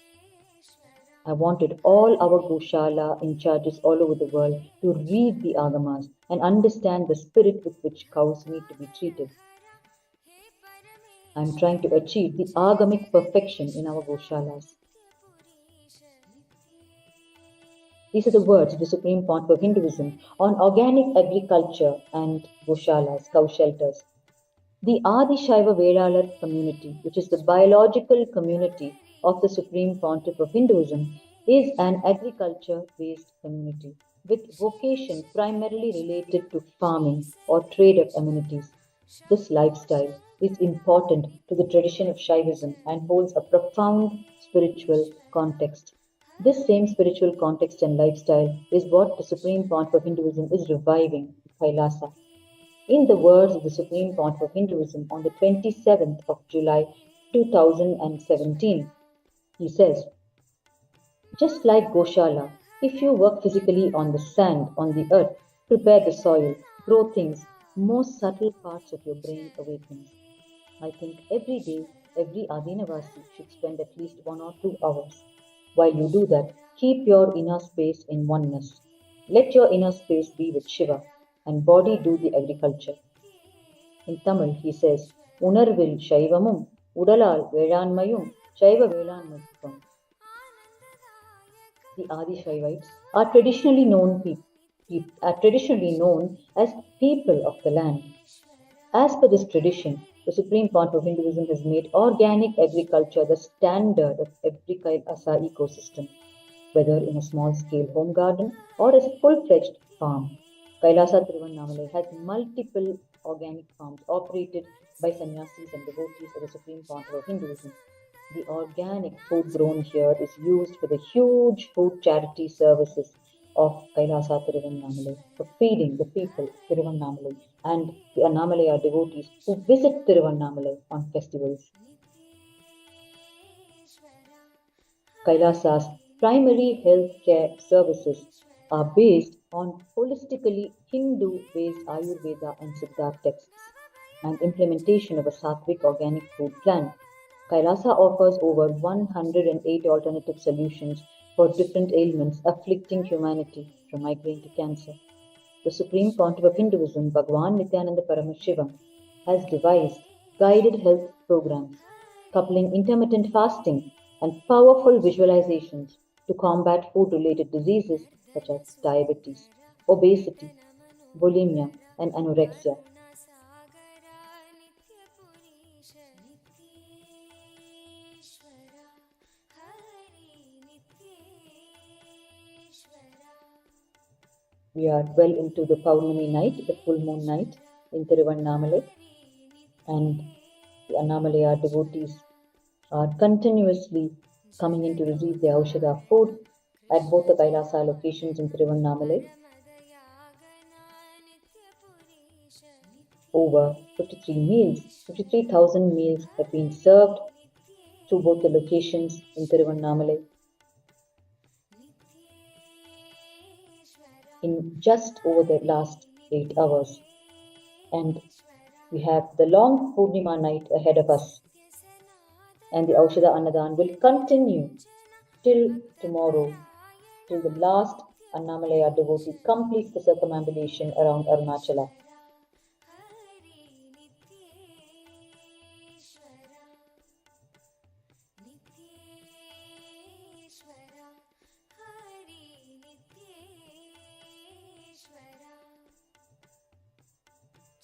Speaker 3: I wanted all our goshala in charges all over the world to read the agamas and understand the spirit with which cows need to be treated. I am trying to achieve the agamic perfection in our goshalas. These are the words of the Supreme Council of Hinduism on organic agriculture and goshalas, cow shelters. The Adi Shaiva Vedalar community, which is the biological community of the Supreme Pontiff of Hinduism, is an agriculture-based community with vocation primarily related to farming or trade of amenities. This lifestyle is important to the tradition of Shaivism and holds a profound spiritual context. This same spiritual context and lifestyle is what the Supreme Pontiff of Hinduism is reviving in Kailasa. In the words of the Supreme Pontiff of Hinduism on the 27th of July 2017, he says, just like Goshala, if you work physically on the sand, on the earth, prepare the soil, grow things, most subtle parts of your brain awakens. I think every day, every Adinavasi should spend at least 1 or 2 hours. While you do that, keep your inner space in oneness. Let your inner space be with Shiva and body do the agriculture. In Tamil, he says, Unarvil Shaivamum, Udalal Vedanmayum, Shaiva Vedanmayum. The Adi Shaivites are traditionally known as people of the land. As per this tradition, the Supreme Pontiff of Hinduism has made organic agriculture the standard of every Kailasa ecosystem, whether in a small-scale home garden or a full-fledged farm. Kailasa Tiruvannamalai has multiple organic farms operated by sannyasis and devotees of the Supreme Pontiff of Hinduism. The organic food grown here is used for the huge food charity services of Kailasa Tiruvannamalai for feeding the people of Tiruvannamalai and the Annamalaya devotees who visit Tiruvannamalai on festivals. Kailasa's primary health care services are based on holistically Hindu-based Ayurveda and Siddha texts and implementation of a sattvic organic food plan. Kailasa offers over 108 alternative solutions for different ailments afflicting humanity, from migraine to cancer. The Supreme Pontiff of Hinduism, Bhagwan Nithyananda Paramashiva, has devised guided health programs, coupling intermittent fasting and powerful visualizations to combat food-related diseases such as diabetes, obesity, bulimia, and anorexia. We are well into the Panguni night, the full moon night in Tiruvannamalai, and the Annamalaya devotees are continuously coming in to receive the Aushadha food at both the Kailasa locations in Tiruvannamalai. Over 53,000 meals have been served to both the locations in Tiruvannamalai. In just over the last 8 hours. And we have the long Purnima night ahead of us. And the Aushadha Annadhan will continue till tomorrow, till the last Annamalaya devotee completes the circumambulation around Arunachala.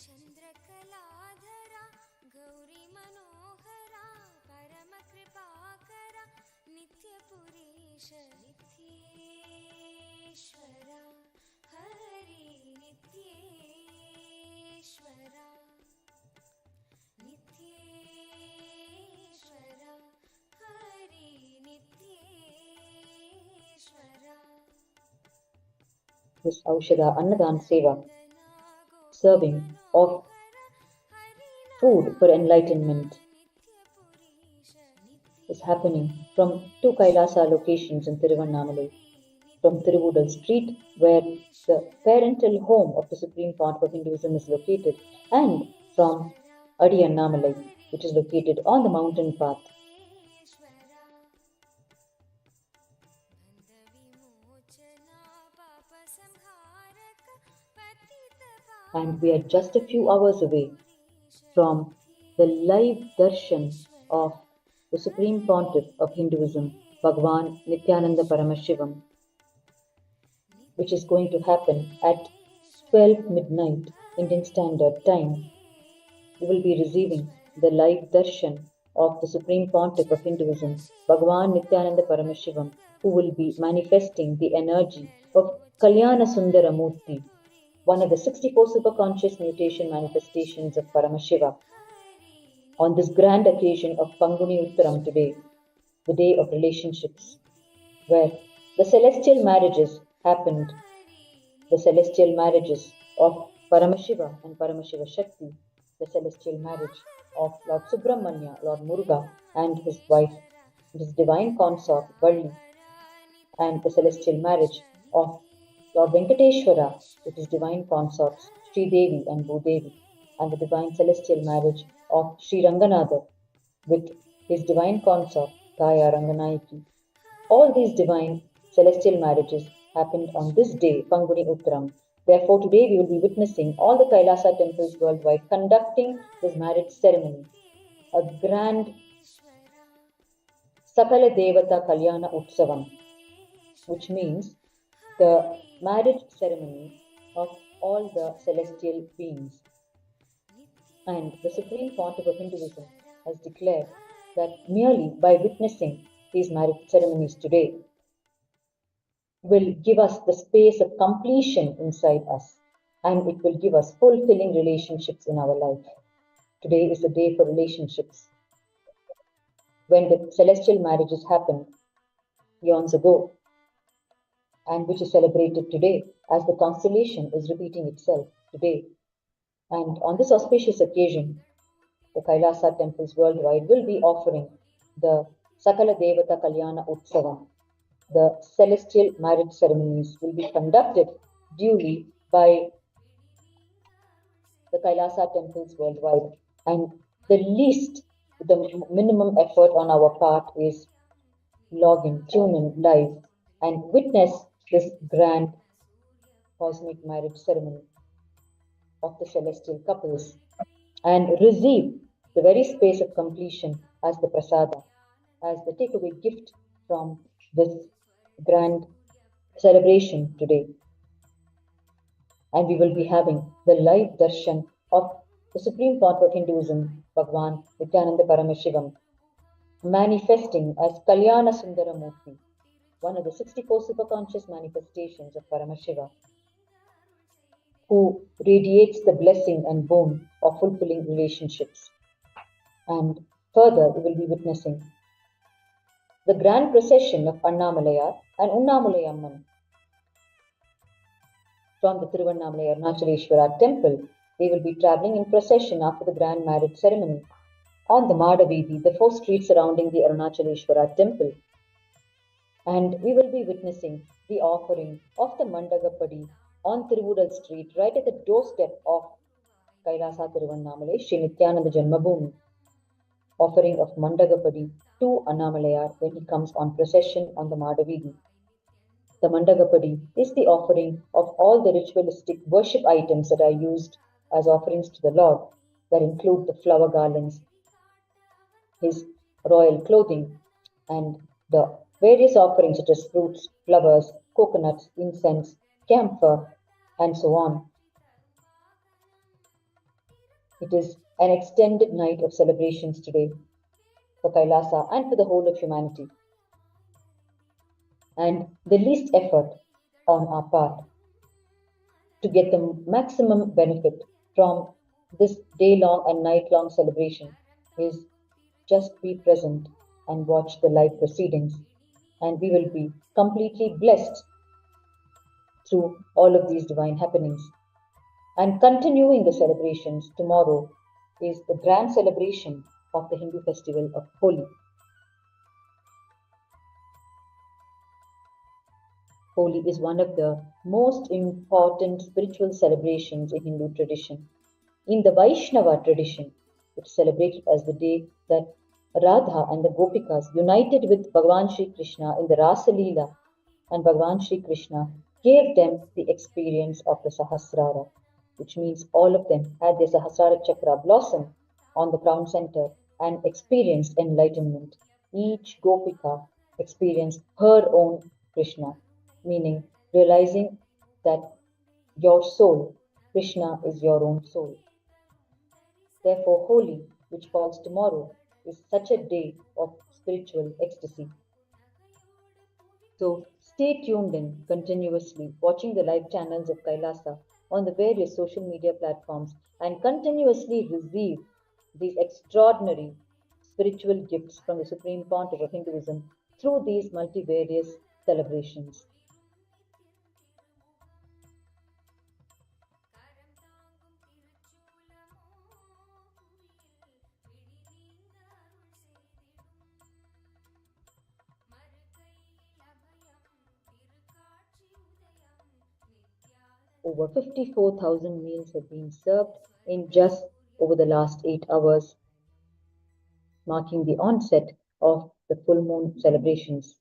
Speaker 1: चंद्रकलाधरा Gauri मनोहरा परम कृपाकरा नित्यपुरी
Speaker 3: this Aushadha Annadhan Seva, serving of food for enlightenment, is happening from two Kailasa locations in Tiruvannamalai, from Tiruvudal Street, where the parental home of the Supreme Pontiff of Hinduism is located, and from Annamalai, which is located on the mountain path. And we are just a few hours away from the live darshan of the Supreme Pontiff of Hinduism, Bhagavan Nithyananda Paramashivam, which is going to happen at 12 midnight Indian Standard Time. We will be receiving the live darshan of the Supreme Pontiff of Hinduism, Bhagavan Nithyananda Paramashivam, who will be manifesting the energy of Kalyana Sundara Murti, one of the 64 superconscious mutation manifestations of Paramashiva. On this grand occasion of Panguni Uttiram today, the day of relationships, where the celestial marriages happened, the celestial marriages of Paramashiva and Paramashiva Shakti, the celestial marriage of Lord Subramanya, Lord Muruga, and his wife, his divine consort Valli, and the celestial marriage of Lord Venkateshwara with his divine consorts Sri Devi and Bhudevi, and the divine celestial marriage of Sri Ranganatha with his divine consort Taya Ranganayaki. All these divine celestial marriages happened on this day, Panguni Uttiram. Therefore, today we will be witnessing all the Kailasa temples worldwide conducting this marriage ceremony, a grand Sakala Devata Kalyana Utsavam, which means the marriage ceremony of all the celestial beings. And the Supreme Pontiff of Hinduism has declared that merely by witnessing these marriage ceremonies today will give us the space of completion inside us, and it will give us fulfilling relationships in our life. Today is the day for relationships. When the celestial marriages happened eons ago, and which is celebrated today as the constellation is repeating itself today. And on this auspicious occasion, the Kailasa temples worldwide will be offering the Sakala Devata Kalyana Utsavam. The celestial marriage ceremonies will be conducted duly by the Kailasa temples worldwide. And the minimum effort on our part is log in, tune in live, and witness this grand cosmic marriage ceremony of the celestial couples and receive the very space of completion as the prasada, as the takeaway gift from this grand celebration today. And we will be having the live darshan of the Supreme Pontiff of Hinduism, Bhagavan Nithyananda Paramashivam, manifesting as Kalyana Sundara Murti, one of the 64 superconscious manifestations of Paramashiva, who radiates the blessing and boon of fulfilling relationships. And further, we will be witnessing the grand procession of Annamalayar and Unnamulai Amman from the Tiruvannamalai Arunachaleshwara temple. They will be traveling in procession after the grand marriage ceremony on the Madaveedi, the 4 streets surrounding the Arunachaleshwara temple. And we will be witnessing the offering of the Mandagapadi on Tiruvudal Street, right at the doorstep of Kailasa Tiruvannamalai, Sri Nithyananda Janmabhūmi, offering of Mandagapadi to Annamalayar when he comes on procession on the Madaveedi. The Mandagapadi is the offering of all the ritualistic worship items that are used as offerings to the Lord, that include the flower garlands, his royal clothing, and the various offerings such as fruits, flowers, coconuts, incense, camphor, and so on. It is an extended night of celebrations today for Kailasa and for the whole of humanity. And the least effort on our part to get the maximum benefit from this day-long and night-long celebration is just be present and watch the live proceedings, and we will be completely blessed through all of these divine happenings. And continuing the celebrations, tomorrow is the grand celebration of the Hindu festival of Holi. Holi is one of the most important spiritual celebrations in Hindu tradition. In the Vaishnava tradition, it is celebrated as the day that Radha and the Gopikas united with Bhagavan Sri Krishna in the Rasa Leela, and Bhagavan Sri Krishna gave them the experience of the Sahasrara, which means all of them had their Sahasrara chakra blossom on the crown center and experienced enlightenment. Each Gopika experienced her own Krishna, meaning realizing that your soul, Krishna, is your own soul. Therefore, Holi, which falls tomorrow, is such a day of spiritual ecstasy. So stay tuned in continuously, watching the live channels of Kailasa on the various social media platforms and continuously receive these extraordinary spiritual gifts from the Supreme Pontiff of Hinduism through these multivarious celebrations. Over 54,000 meals have been served in just over the last 8 hours, marking the onset of the full moon celebrations.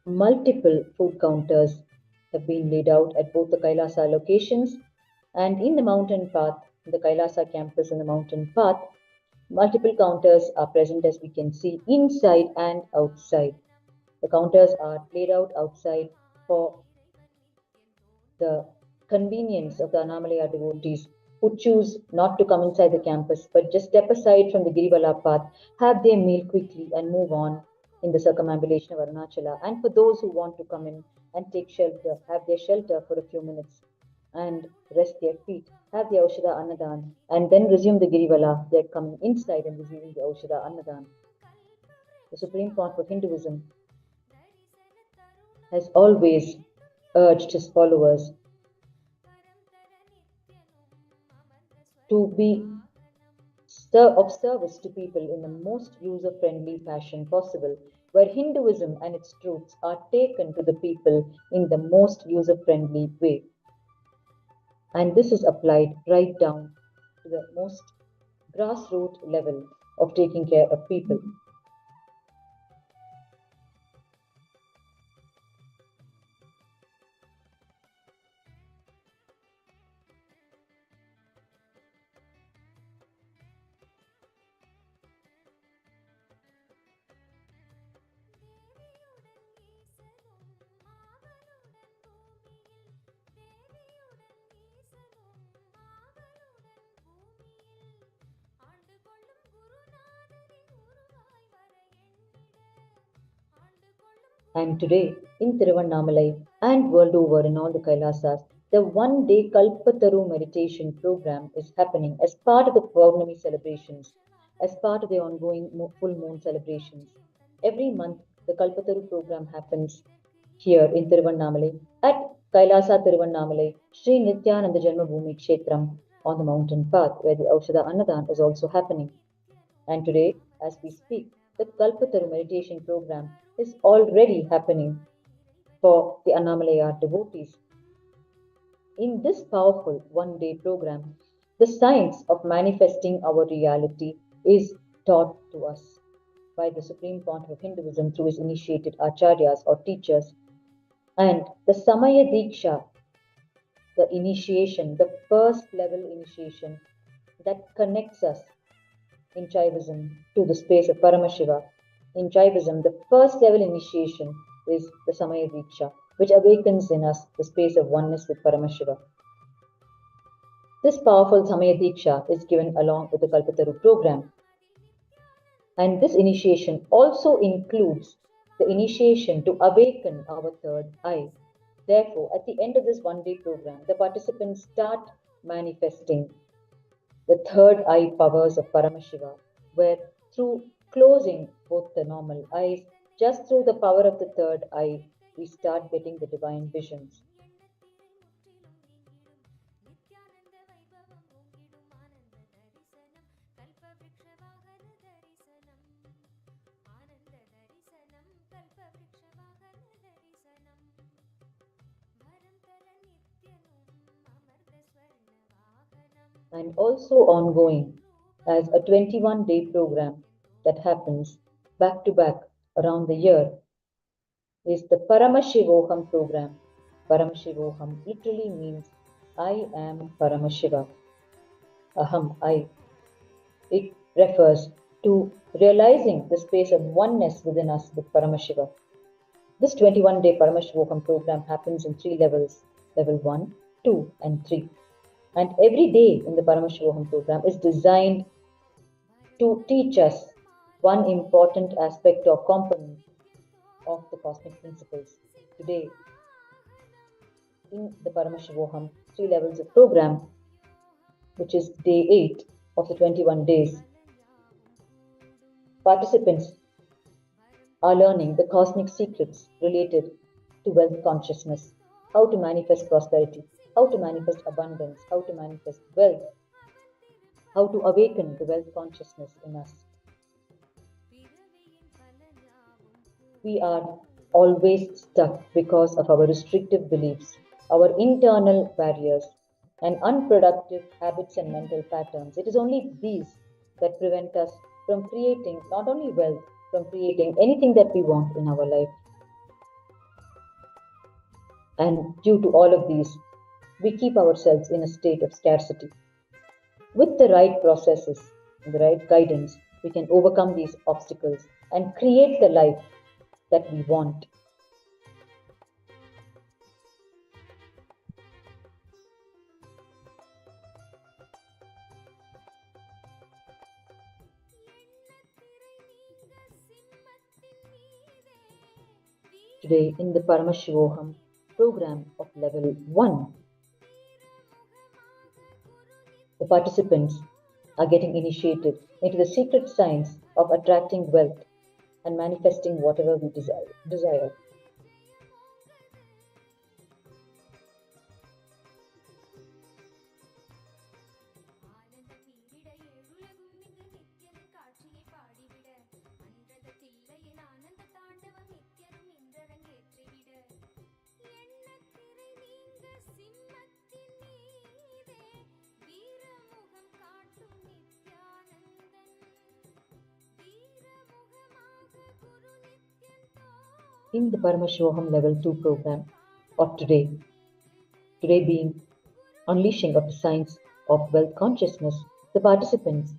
Speaker 3: Multiple food counters have been laid out at both the Kailasa locations and in the mountain path, the Kailasa campus and the mountain path. Multiple counters are present, as we can see, inside and outside. The counters are laid out outside for the convenience of the Annamalaya devotees who choose not to come inside the campus but just step aside from the Girivala path, have their meal quickly, and move on in the circumambulation of Arunachala. And for those who want to come in and take shelter, have their shelter for a few minutes and rest their feet, have the Aushadha Annadhan, and then resume the Girivala, they're coming inside and receiving the Aushadha Annadhan. The Supreme Pontiff of Hinduism has always urged his followers to be of service to people in the most user-friendly fashion possible, where Hinduism and its truths are taken to the people in the most user-friendly way. And this is applied right down to the most grassroots level of taking care of people. And today, in Tiruvannamalai and world over in all the Kailasas, the one-day Kalpataru meditation program is happening as part of the Purnami celebrations, as part of the ongoing full moon celebrations. Every month, the Kalpataru program happens here in Tiruvannamalai at Kailasa Tiruvannamalai, Sri Nithyananda Janmabhūmi Kshetram on the mountain path, where the Aushadha Annadhan is also happening. And today, as we speak, the Kalpataru meditation program is already happening for the Annamalaya devotees. In this powerful one-day program, the science of manifesting our reality is taught to us by the Supreme Pontiff of Hinduism through his initiated acharyas or teachers. And the Samaya Diksha, the initiation, the first level initiation that connects us in Shaivism to the space of Paramashiva. In Shaivism, the first level initiation is the Samaya Diksha, which awakens in us the space of oneness with Paramashiva. This powerful Samaya Diksha is given along with the Kalpataru program. And this initiation also includes the initiation to awaken our third eye. Therefore, at the end of this one-day program, the participants start manifesting the third eye powers of Paramashiva, where through closing both the normal eyes, just through the power of the third eye, we start getting the divine visions. And also ongoing as a 21-day program that happens back to back around the year is the Paramashivoham program. Paramashivoham literally means I am Paramashiva. Aham, I. It refers to realizing the space of oneness within us with Paramashiva. This 21-day Paramashivoham program happens in 3 levels, level 1, 2 and 3. And every day in the Paramashivoham program is designed to teach us one important aspect or component of the cosmic principles. Today, in the Paramashivoham 3 levels of program, which is day 8 of the 21 days, participants are learning the cosmic secrets related to wealth consciousness, how to manifest prosperity, how to manifest abundance, how to manifest wealth, how to awaken the wealth consciousness in us. We are always stuck because of our restrictive beliefs, our internal barriers, and unproductive habits and mental patterns. It is only these that prevent us from creating not only wealth, from creating anything that we want in our life. And due to all of these, we keep ourselves in a state of scarcity. With the right processes and the right guidance, we can overcome these obstacles and create the life that we want. Today, in the Paramashivoham program of level 1, the participants are getting initiated into the secret science of attracting wealth and manifesting whatever we desire. In the Paramashivoham level 2 program of today being unleashing of the science of wealth consciousness, the participants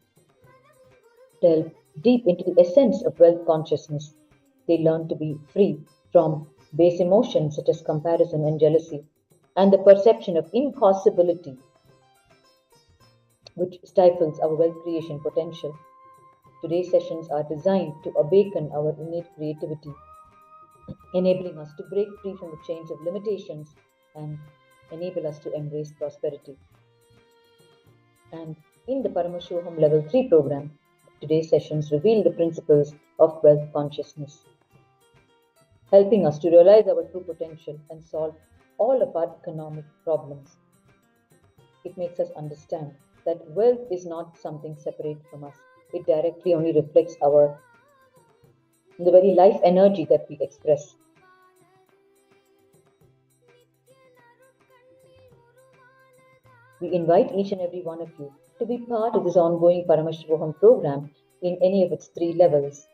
Speaker 3: delve deep into the essence of wealth consciousness. They learn to be free from base emotions such as comparison and jealousy, and the perception of impossibility, which stifles our wealth creation potential. Today's sessions are designed to awaken our innate creativity, enabling us to break free from the chains of limitations and enable us to embrace prosperity. And in the Paramashivoham Level 3 program, today's sessions reveal the principles of wealth consciousness, helping us to realize our true potential and solve all of our economic problems. It makes us understand that wealth is not something separate from us. It directly only reflects the very life energy that we express. We invite each and every one of you to be part of this ongoing Paramashivoham program in any of its 3 levels.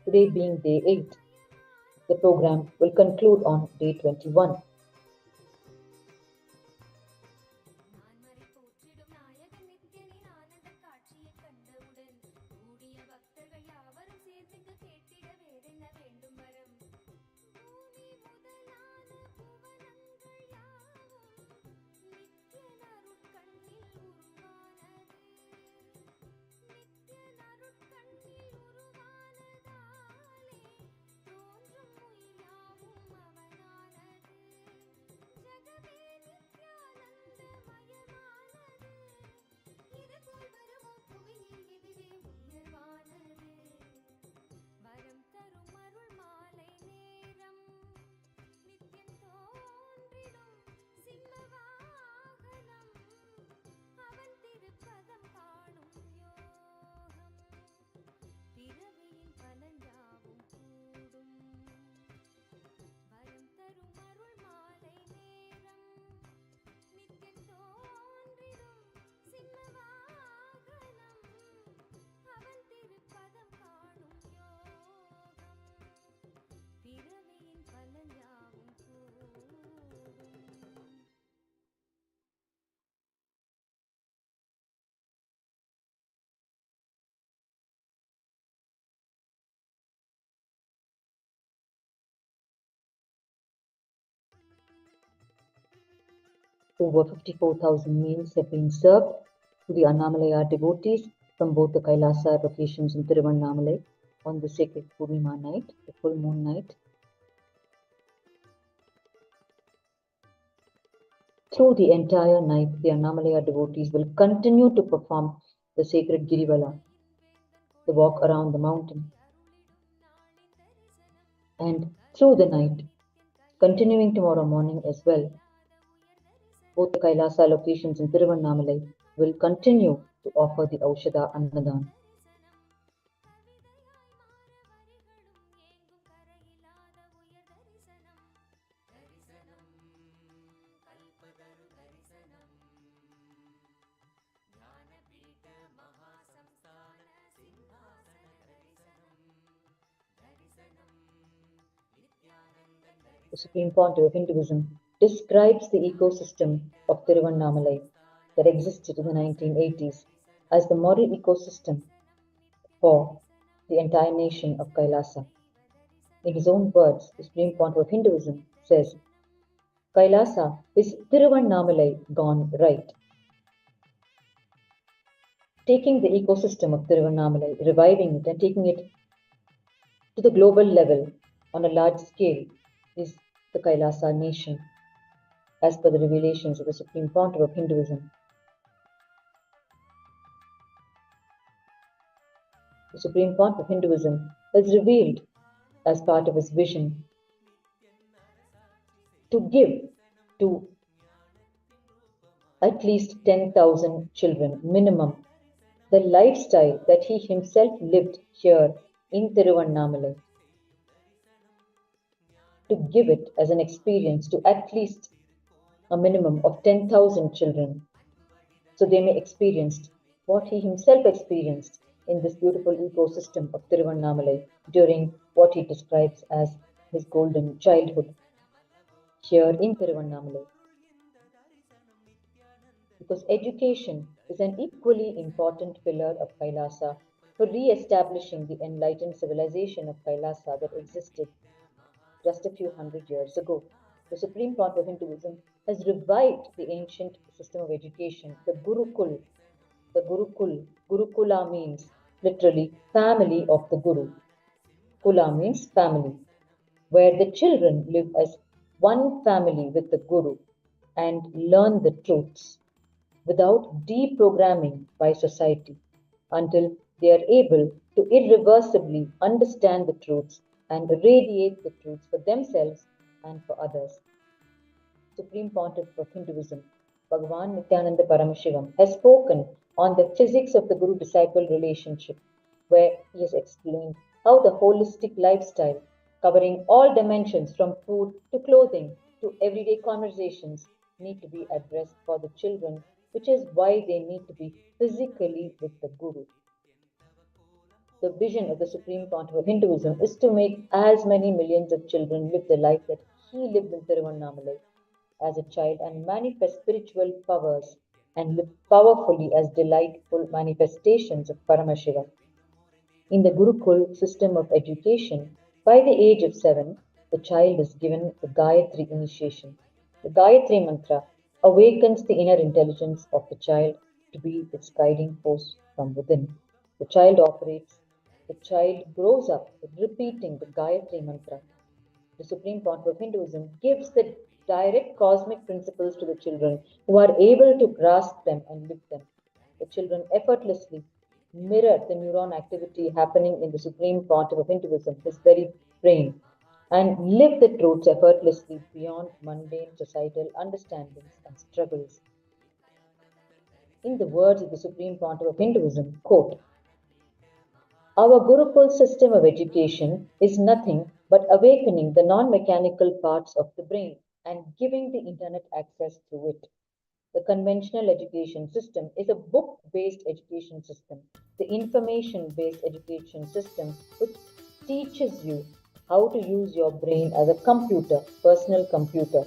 Speaker 3: Today being day 8, the program will conclude on day 21. Over 54,000 meals have been served to the Annamalaya devotees from both the Kailasa locations in Tiruvannamalai on the sacred Purnima night, the full moon night. Through the entire night, the Annamalaya devotees will continue to perform the sacred Girivala, the walk around the mountain. And through the night, continuing tomorrow morning as well, both the Kailasa locations in Tiruvannamalai will continue to offer the Aushadha Annadhan. The Supreme Pontiff of Hinduism describes the ecosystem of Tiruvannamalai that existed in the 1980s as the model ecosystem for the entire nation of Kailasa. In his own words, the Supreme Pontiff of Hinduism says, Kailasa is Tiruvannamalai gone right. Taking the ecosystem of Tiruvannamalai, reviving it and taking it to the global level on a large scale is the Kailasa nation, as per the revelations of the Supreme Pontiff of Hinduism. The Supreme Pontiff of Hinduism has revealed, as part of his vision, to give to at least 10,000 children minimum the lifestyle that he himself lived here in Tiruvannamalai, to give it as an experience to at least a minimum of 10,000 children, so they may experience what he himself experienced in this beautiful ecosystem of Tiruvannamalai during what he describes as his golden childhood here in Tiruvannamalai. Because education is an equally important pillar of Kailasa for re-establishing the enlightened civilization of Kailasa that existed just a few hundred years ago. The Supreme Pontiff of Hinduism has revived the ancient system of education, the Gurukul. The Gurukul, Gurukula means literally family of the Guru. Kula means family, where the children live as one family with the Guru and learn the truths without deprogramming by society until they are able to irreversibly understand the truths and radiate the truths for themselves and for others. Supreme Pontiff of Hinduism, Bhagavan Nithyananda Paramashiva, has spoken on the physics of the Guru-disciple relationship, where he has explained how the holistic lifestyle, covering all dimensions from food to clothing to everyday conversations, need to be addressed for the children, which is why they need to be physically with the Guru. The vision of the Supreme Pontiff of Hinduism is to make as many millions of children live the life that he lived in Tiruvannamalai as a child and manifest spiritual powers and live powerfully as delightful manifestations of Paramashiva. In the Gurukul system of education, by the age of 7, the child is given the Gayatri initiation. The Gayatri mantra awakens the inner intelligence of the child to be its guiding force from within. The child grows up repeating the Gayatri mantra. The Supreme Pontiff of Hinduism gives the direct cosmic principles to the children who are able to grasp them and live them. The children effortlessly mirror the neuron activity happening in the Supreme Pontiff of Hinduism, his very brain, and live the truths effortlessly beyond mundane societal understandings and struggles. In the words of the Supreme Pontiff of Hinduism, quote, our Gurukul system of education is nothing but awakening the non-mechanical parts of the brain and giving the internet access through it. The conventional education system is a book-based education system, the information-based education system which teaches you how to use your brain as a computer, personal computer.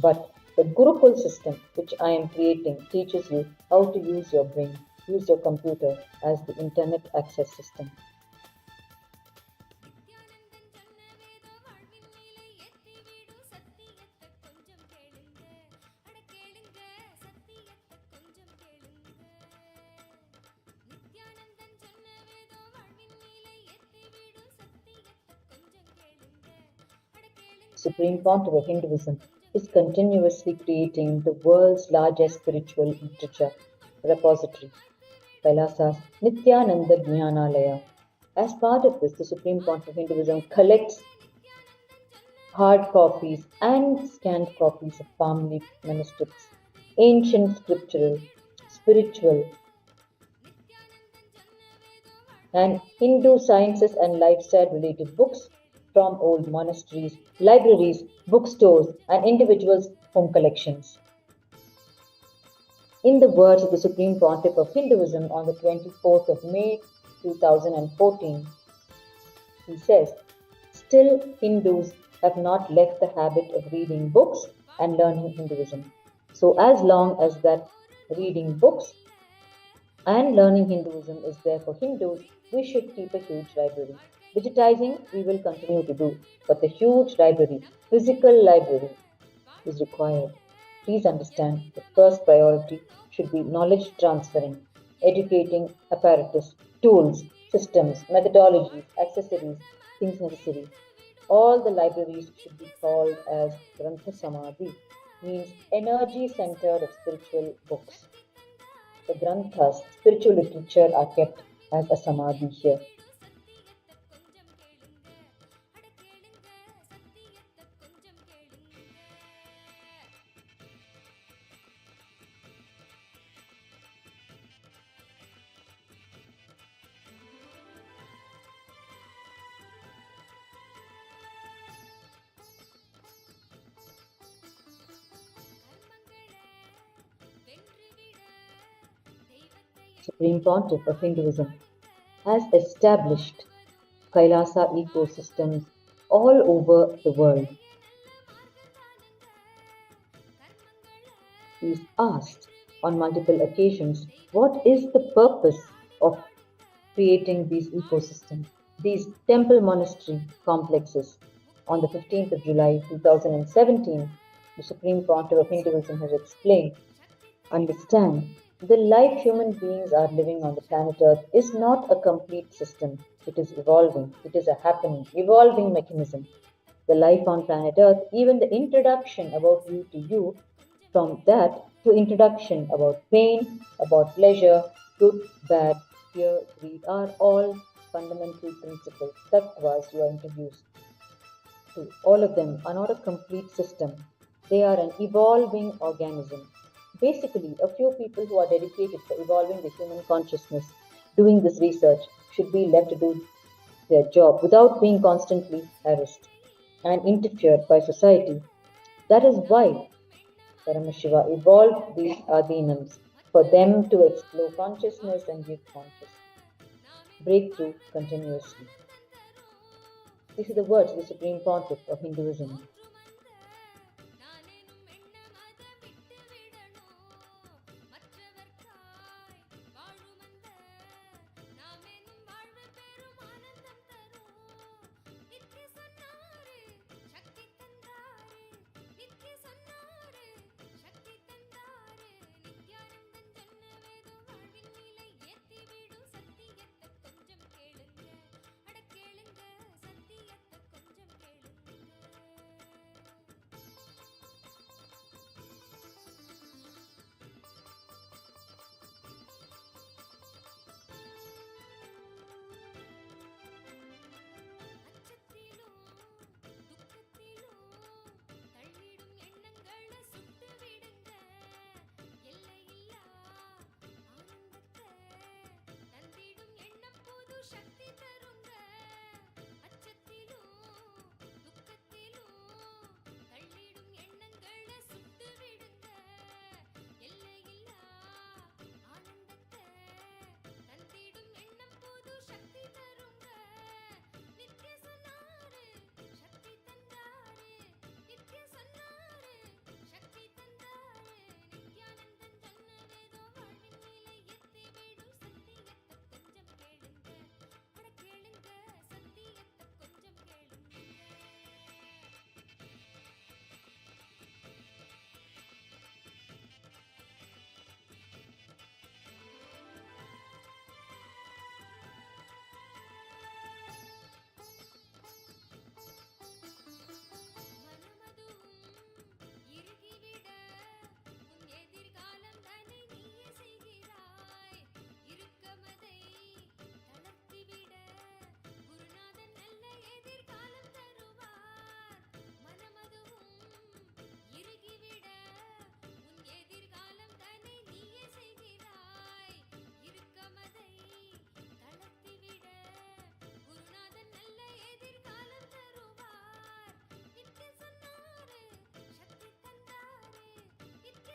Speaker 3: But the Gurukul system, which I am creating, teaches you how to use your brain, use your computer as the internet access system.
Speaker 1: Nithyanandan சொன்ன வேதம் வாழ்வின் நிலை எத்திவிடும் சத்தியத்தை கொஞ்சம் கேளுங்க அட கேளுங்க
Speaker 3: Supreme Pontiff of Hinduism, is continuously creating the world's largest spiritual literature repository, Kailasa's Nithyananda Jnanalaya. As part of this, the Supreme Pontiff of Hinduism collects hard copies and scanned copies of palm leaf manuscripts, ancient scriptural, spiritual, and Hindu sciences and lifestyle related books from old monasteries, libraries, bookstores, and individuals' home collections. In the words of the Supreme Pontiff of Hinduism on the 24th of May 2014, he says, "Still, Hindus have not left the habit of reading books and learning Hinduism. So, as long as that reading books and learning Hinduism is there for Hindus, we should keep a huge library. Digitizing, we will continue to do, but the huge library, physical library, is required. Please understand the first priority should be knowledge transferring, educating apparatus, tools, systems, methodologies, accessories, things necessary. All the libraries should be called as Grantha Samadhi, means energy centered of spiritual books. The Granthas, spiritual literature, are kept as a Samadhi here. Supreme Pontiff of Hinduism has established Kailasa ecosystems all over the world. He is asked on multiple occasions, what is the purpose of creating these ecosystems, these temple monastery complexes? On the 15th of July 2017, the Supreme Pontiff of Hinduism has explained, understand, the life human beings are living on the planet Earth is not a complete system. It is evolving. It is a happening, evolving mechanism. The life on planet Earth, even the introduction about you to you, from that to introduction about pain, about pleasure, good, bad, fear, greed, are all fundamental principles, tattvas you are introduced to. All of them are not a complete system. They are an evolving organism. Basically, a few people who are dedicated for evolving the human consciousness, doing this research, should be left to do their job without being constantly harassed and interfered by society. That is why Paramashiva evolved these adhinams, for them to explore consciousness and give conscious breakthrough continuously. These are the words of the Supreme Pontiff of Hinduism.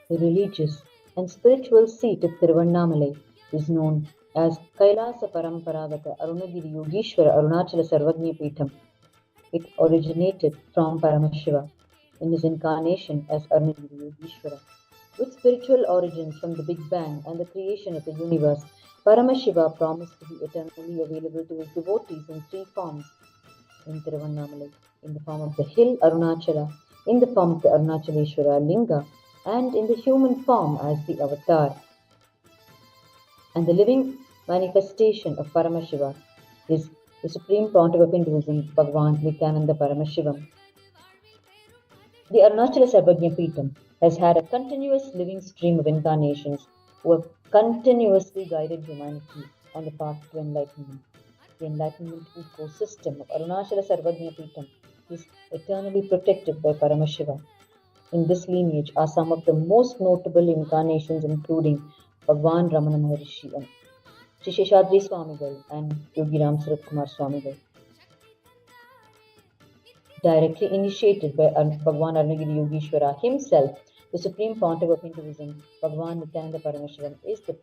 Speaker 3: The religious and spiritual seat of Tiruvannamalai is known as Kailasa Paramparagata Arunagiri Yogeshwara Arunachala Sarvagnya Peetham. It originated from Paramashiva in his incarnation as Arunagiri Yogeshwara. With spiritual origins from the Big Bang and the creation of the universe, Paramashiva promised to be eternally available to his devotees in three forms in Tiruvannamalai: in the form of the hill Arunachala, in the form of the Arunachaleshwara Linga, and in the human form as the avatar. And the living manifestation of Paramashiva is the Supreme Pontiff of Hinduism, Bhagavan Nithyananda Paramashivam. The Arunachala Sarvagnya Peetham has had a continuous living stream of incarnations who have continuously guided humanity on the path to enlightenment. The enlightenment ecosystem of Arunachala Sarvagnya Peetham is eternally protected by Paramashiva. In this lineage are some of the most notable incarnations, including Bhagwan Ramana Maharishi and Sri Sheshadri Swamigal and Yogi Ram Sarat Kumar Swamigal. Directly initiated by Bhagwan Arunagiri Yogeshwara himself, the Supreme Pontiff of Hinduism, Bhagwan Nithyananda Paramashivam, is the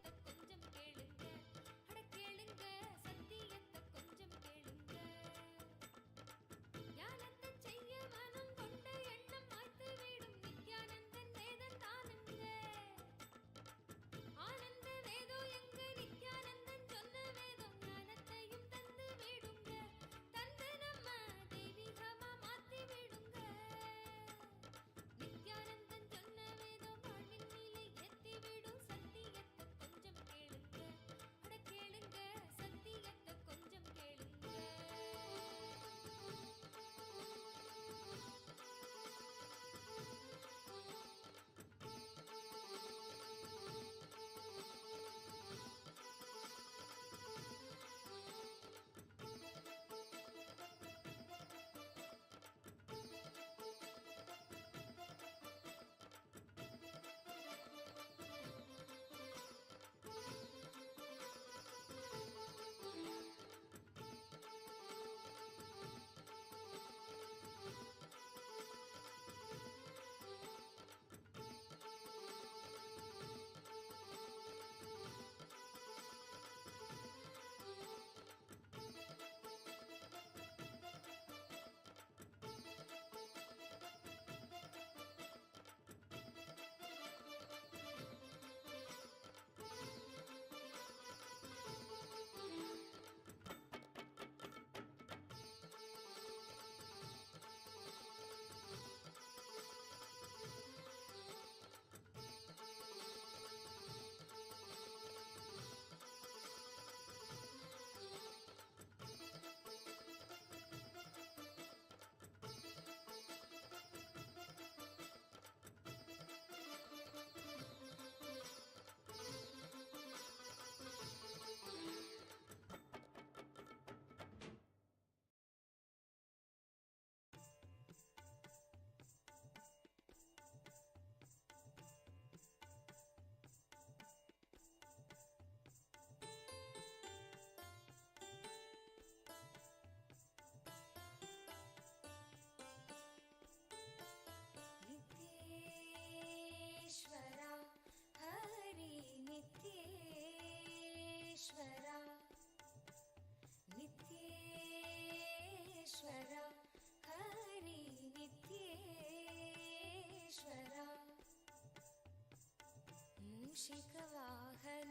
Speaker 1: मूषिकवाहन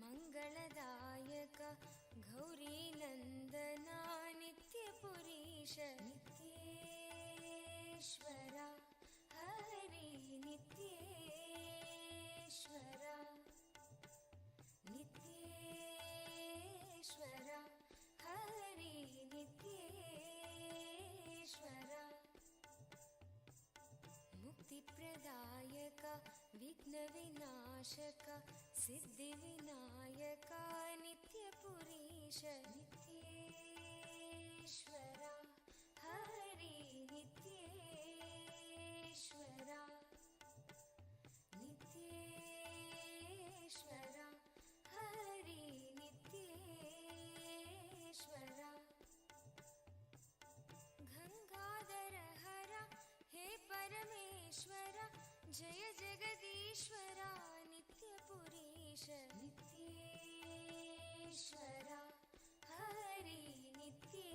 Speaker 1: मङ्गलदायक गौरीनन्दना नित्यपुरीश नित्येश्वर हरि नित्येश्वर नित्येश्वर हरि नित्येश्वर मुक्तिप्रदायक विघ्नविनाशक सिद्धिविनायक नित्यपुरीश नित्येश्वर हरि नित्येश्वर नित्येश्वर हरि नित्येश्वर गंगाधर हर हे परमेश्वर जय जगदीश नित्यपुरीश नित्येश्वरा हरि नित्येश्वरा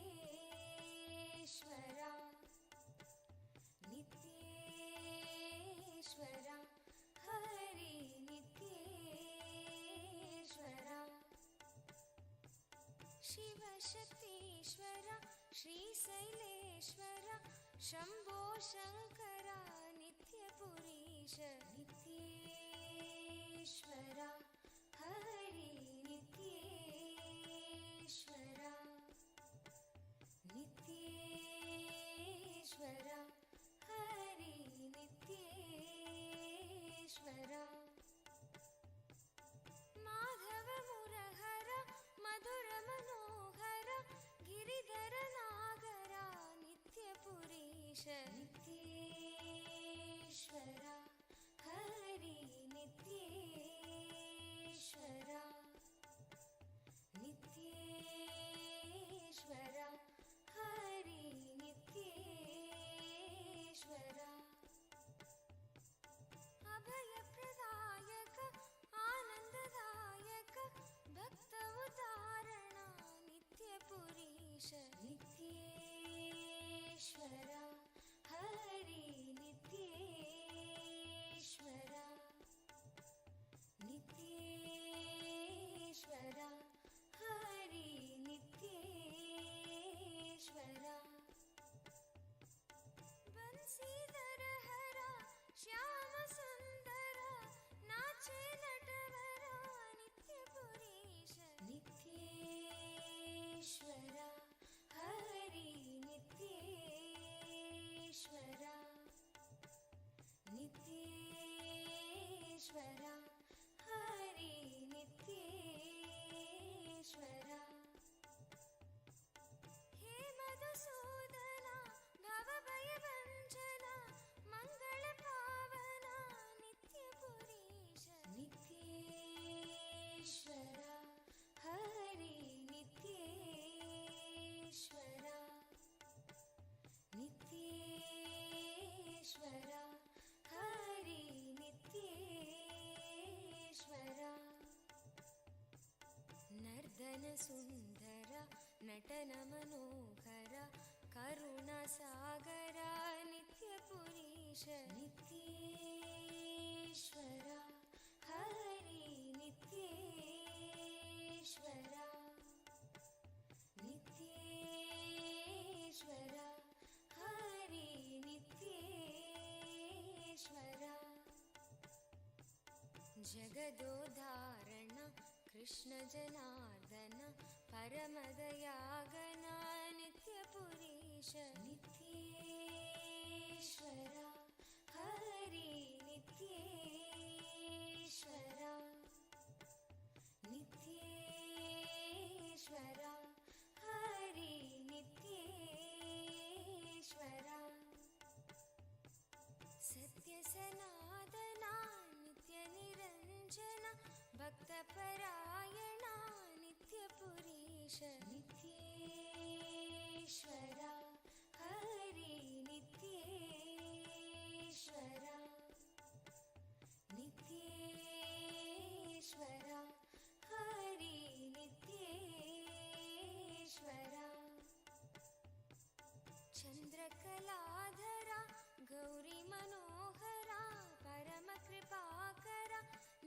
Speaker 1: नित्येश्वरा हरि नित्येश्वरा शिवशक्तीश्वरा श्रीशैलेश्वरा शम्भो शङ्करा नित्यपुरीश नित्येश्वरा हरि नित्येश्वरा नित्येश्वरा हरि नित्येश्वरा माधव मुरहर मधुर मनोहर गिरिधर नागरा नित्यपुरीश नित्येश्वरा हरि नित्येश्वरा नित्येश्वरा हरि नित्येश्वरा अभयप्रदायक आनन्ददायक भक्त उदाहरण नित्यपुरीश नित्येश्वरा हरि नित्येश्वरा नित्येश्वरा हरि नित्येश्वरा बंसीधर हरा श्याम सुंदर नाचे नटवरा नित्यपुरीश नित्येश्वरा हरि नित्येश्वरा नित्येश्वरा हरि नित्येश्वरा हे मधुसूदना भवभयभञ्जना मङ्गलपावना नित्यपुरीश नित्येश्वरा हरि नित्येश्वरा नित्येश्वरा हरि नित्येश्वरा नर्दन सुंदर नटन मनोहर करुणसागर नित्यपुरीश नित्येश्वरा हरि नित्येश्वरा नित्येश्वरा हरि नित्येश्वरा जगदोदाहरण कृष्ण जनार्दन परमदयागन नित्यपुरीश नित्येश्वरा हरि नित्येश्वरा नित्येश्वरा हरि नित्येश्वरा सत्यसनातना नित्यनिरञ्जन भक्तपरायणा नित्यपुरीश नित्येश्वरा हरि नित्येश्वरा नित्येश्वरा हरि नित्येश्वरा चन्द्रकलाधरा गौरी मनोहरा परमकृपाकरा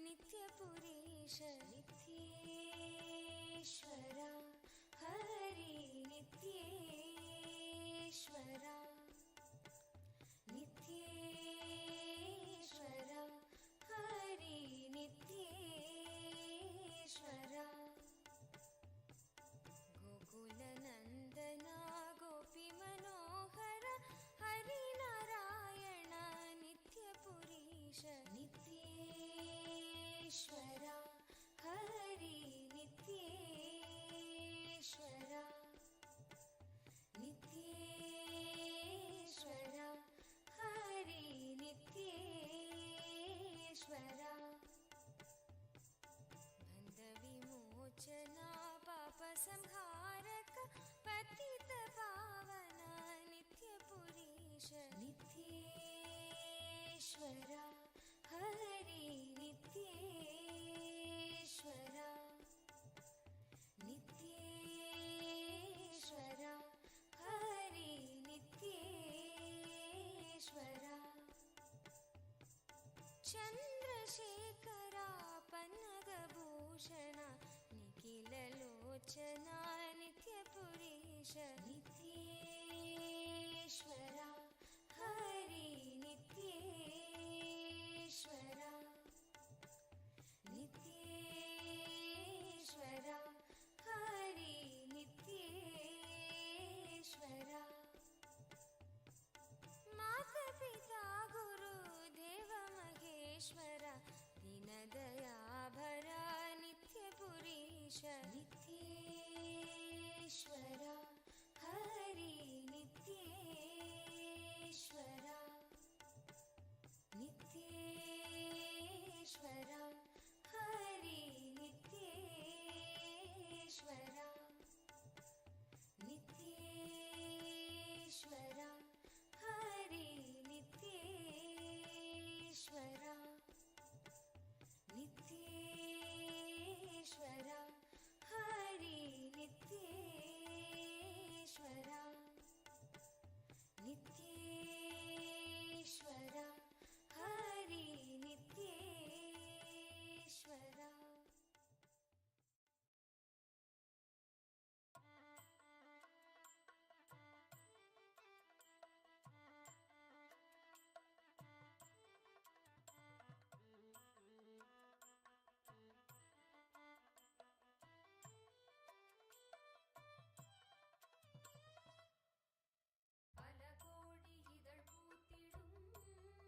Speaker 1: नित्यपुरीश नित्येश्वरा हरि नित्येश्वरा नित्येश्वरा हरि नित्येश्वरा गोकुलनन्दना गोपी मनोहर हरिनारायण नित्यपुरीश नित्येश्वरा हरि नित्येश्वरा नित्येश्वरा हरि नित्येश्वरा बन्धविमोचना पापसंहारक पतित पावन नित्यपुरीश नित्येश्वरा हरि चन्द्रशेखरा पन्नगभूषण निखिललोचना नित्यपुरीश नित्येश्वरा हरि नित्येश्वरा नित्येश्वरा हरि नित्येश्वरा माता पिता गुरु देव महेश्वर दीनदयाभरा नित्यपुरीश नित्येश्वरा हरि नित्येश्वरा नित्येश्वरा हरि नित्येश्वरा नित्येश्वरा हरि नित्येश्वरा नित्येश्वरा हरि नित्येश्वरा नित्येश्वरा हरि नित्येश्वरा பல கோடி இதழ் பூத்திடும்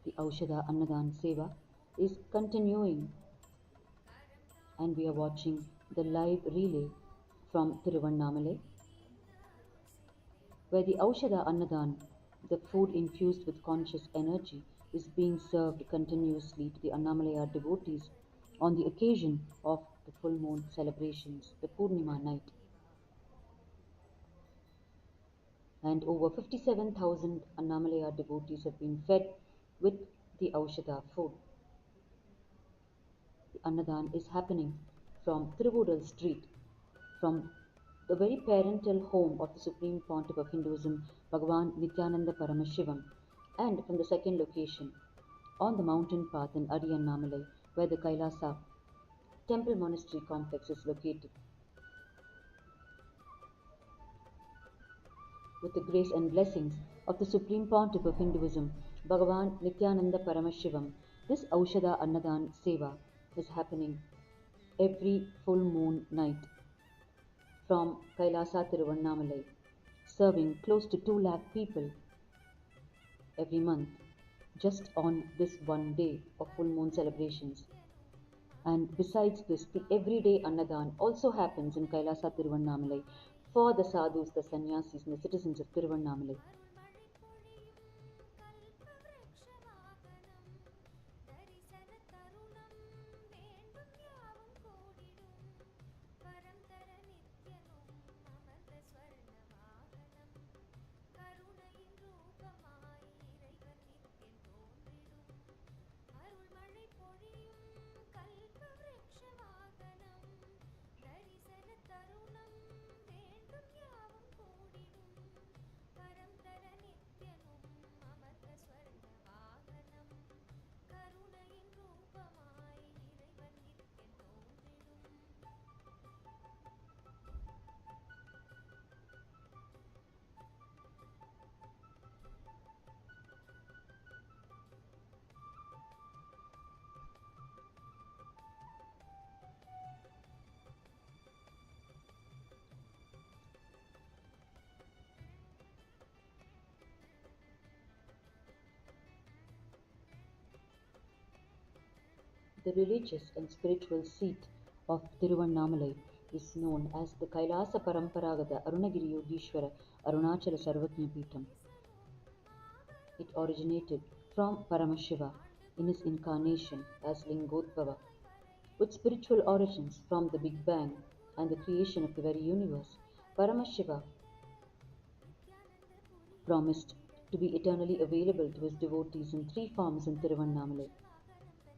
Speaker 3: The Aushadha Annadhan Seva is continuing, and we are watching the live relay from Tiruvannamalai, where the Aushadha Annadhan, the food infused with conscious energy, is being served continuously to the Annamalaya devotees on the occasion of the full moon celebrations, the Purnima night. And over 57,000 Annamalaya devotees have been fed with the Aushadha food. The Annadhan is happening from Tiruvudal Street, from the very parental home of the Supreme Pontiff of Hinduism, Bhagavan Nithyananda Paramashivam, and from the second location, on the mountain path in Adiyannamalai, where the Kailasa temple monastery complex is located. With the grace and blessings of the Supreme Pontiff of Hinduism, Bhagavan Nithyananda Paramashivam, this Aushadha Annadhan Seva is happening every full moon night from Kailasa Tiruvannamalai, serving close to 2 lakh people every month, just on this one day of full moon celebrations. And besides this, the everyday Annadhan also happens in Kailasa Tiruvannamalai for the sadhus, the sannyasis, and the citizens of Tiruvannamalai. The religious and spiritual seat of Tiruvannamalai is known as the Kailasa Paramparagata Arunagiri Yogeshwara Arunachala Sarvajna Peetham. It originated from Paramashiva in his incarnation as Lingodbhava, with spiritual origins from the Big Bang and the creation of the very universe. Paramashiva promised to be eternally available to his devotees in 3 forms in Tiruvannamalai,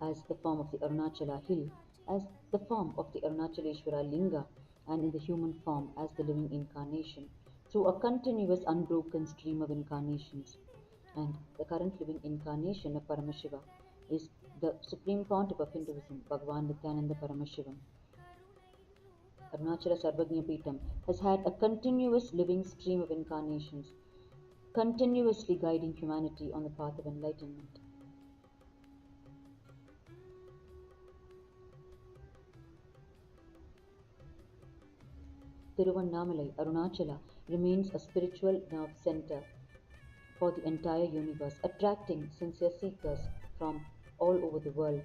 Speaker 3: as the form of the Arunachala hill, as the form of the Arunachaleshwara Linga, and in the human form as the living incarnation, through a continuous unbroken stream of incarnations. And the current living incarnation of Paramashiva is the Supreme Pontiff of Hinduism, Bhagavan Nithyananda Paramashivam. Arunachala Sarvajna Peetham has had a continuous living stream of incarnations, continuously guiding humanity on the path of enlightenment. Tiruvannamalai, Arunachala, remains a spiritual nerve center for the entire universe, attracting sincere seekers from all over the world.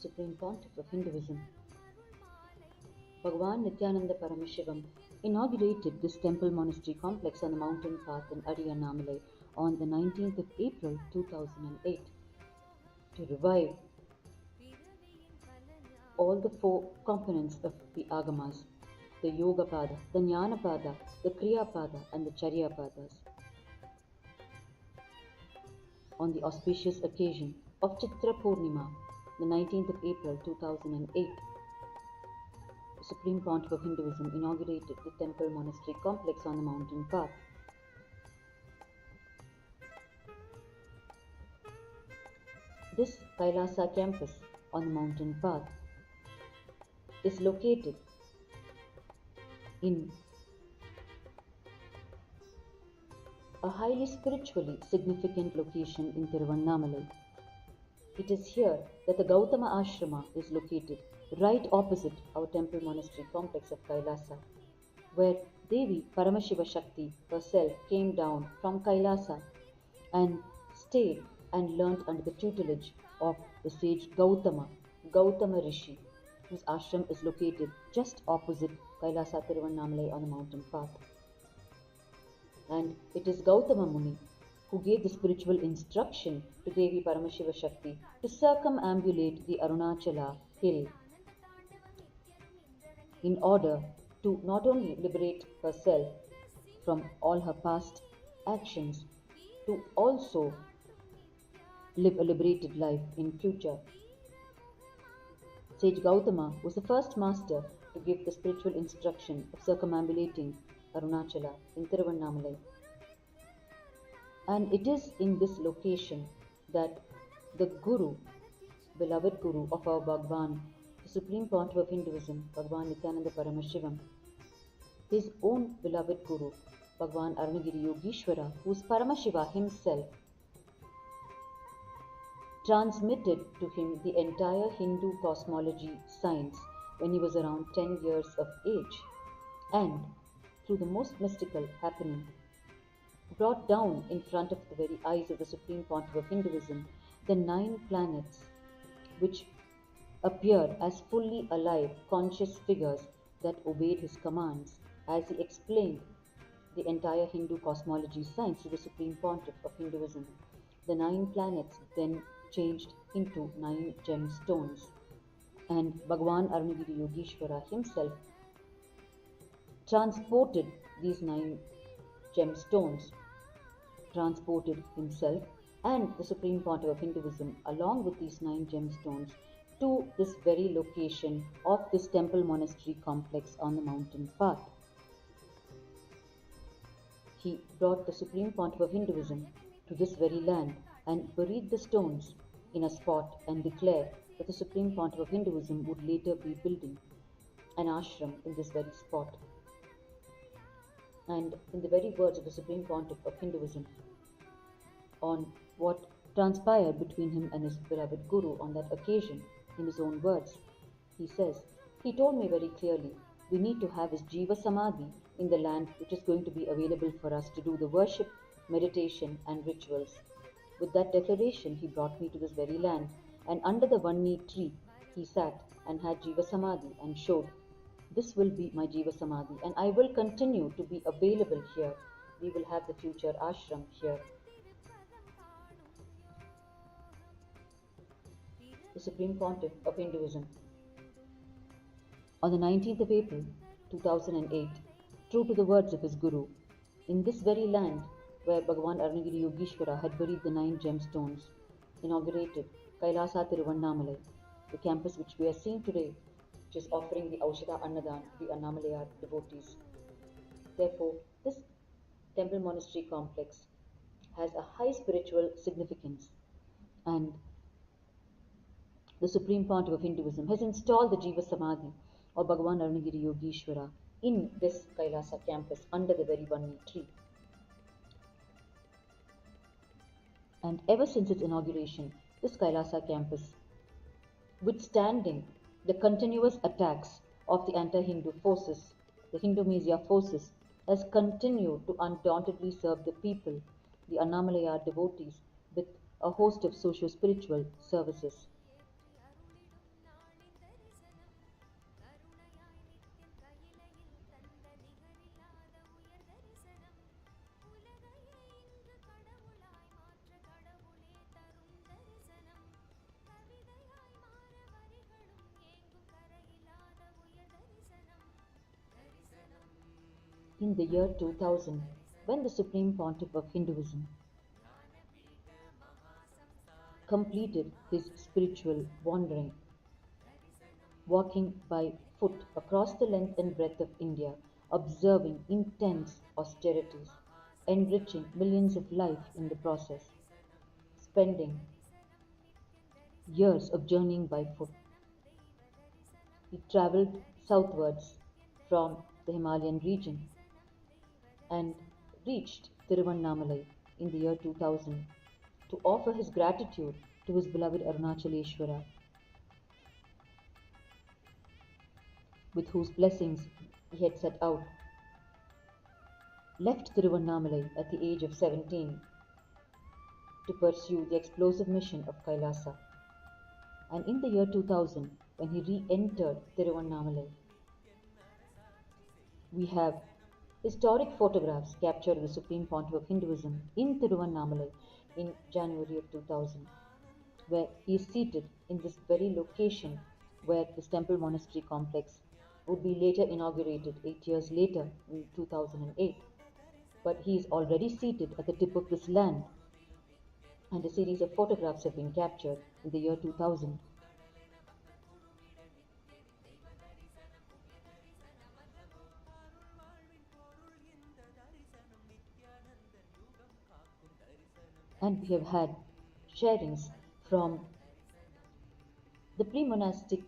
Speaker 3: Supreme Pontiff of Hinduism, Bhagavan Nithyananda Paramashivam, inaugurated this temple monastery complex on the mountain path in Annamale on the 19th of April 2008 to revive all the four components of the Agamas, the Yoga Pada, the Jnana Pada, the Kriya Pada, and the Charya Padas. On the auspicious occasion of Chitra Purnima, the 19th of April 2008, the Supreme Pontiff of Hinduism inaugurated the temple monastery complex on the mountain path. This Kailasa campus on the mountain path is located in a highly spiritually significant location in Tiruvannamalai. It is here that the Gautama Ashrama is located, right opposite our temple monastery complex of Kailasa, where Devi Paramashiva Shakti herself came down from Kailasa and stayed and learnt under the tutelage of the sage Gautama Rishi, whose ashram is located just opposite Kailasa Tiruvannamalai on the mountain path. And it is Gautama Muni who gave the spiritual instruction to Devi Paramashiva Shakti to circumambulate the Arunachala hill in order to not only liberate herself from all her past actions, to also live a liberated life in future. Sage Gautama was the first master to give the spiritual instruction of circumambulating Arunachala in Tiruvannamalai. And it is in this location that the Guru, beloved Guru of our Bhagwan, the Supreme Pontiff of Hinduism, Bhagavan Nithyananda Paramashivam, his own beloved Guru, Bhagavan Arunagiri Yogeshwara, who is Paramashiva himself, transmitted to him the entire Hindu cosmology science when he was around 10 years of age, and through the most mystical happening, brought down in front of the very eyes of the Supreme Pontiff of Hinduism the 9 planets which appeared as fully alive conscious figures that obeyed his commands, as he explained the entire Hindu cosmology science to the Supreme Pontiff of Hinduism. The 9 planets then changed into 9 gemstones, and Bhagavan Arunagiri Yogeshwara himself transported these 9 gemstones, transported himself and the Supreme Pontiff of Hinduism along with these 9 gemstones to this very location of this temple monastery complex on the mountain path. He brought the Supreme Pontiff of Hinduism to this very land and buried the stones in a spot and declared that the Supreme Pontiff of Hinduism would later be building an ashram in this very spot. And in the very words of the Supreme Pontiff of Hinduism on what transpired between him and his beloved Guru on that occasion, in his own words, he says, "He told me very clearly, we need to have his Jiva Samadhi in the land which is going to be available for us to do the worship, meditation and rituals. With that declaration, he brought me to this very land, and under the Vanni tree, he sat and had Jiva Samadhi and showed, this will be my Jiva Samadhi and I will continue to be available here. We will have the future ashram here." The Supreme Pontiff of Hinduism, on the 19th of April 2008, true to the words of his Guru, in this very land where Bhagavan Arunagiri Yogeshwara had buried the 9 gemstones, inaugurated Kailasa Tiruvannamalai, the campus which we are seeing today, which is offering the Aushadha Annadhan to the Annamalayar devotees. Therefore, this temple monastery complex has a high spiritual significance, and the Supreme Pontiff of Hinduism has installed the Jiva Samadhi of Bhagavan Arunagiri Yogeshwara in this Kailasa campus under the very Vanni tree. And ever since its inauguration, this Kailasa campus, withstanding the continuous attacks of the anti-Hindu forces, the Hindu-Mesia forces, has continued to undauntedly serve the people, the Annamalayar devotees, with a host of socio-spiritual services. in the year 2000, when the Supreme Pontiff of Hinduism completed his spiritual wandering, walking by foot across the length and breadth of India, observing intense austerities, enriching millions of life in the process, spending years of journeying by foot. He travelled southwards from the Himalayan region and reached Tiruvannamalai in the year 2000 to offer his gratitude to his beloved Arunachaleshwara, with whose blessings he had set out, left Tiruvannamalai at the age of 17 to pursue the explosive mission of Kailasa. And in the year 2000, when he re-entered Tiruvannamalai, we have historic photographs captured of the Supreme Pontiff of Hinduism in Tiruvannamalai in January of 2000, where he is seated in this very location where this temple monastery complex would be later inaugurated 8 years later in 2008. But he is already seated at the tip of this land, and a series of photographs have been captured in the year 2000. And we have had sharings from the pre-monastic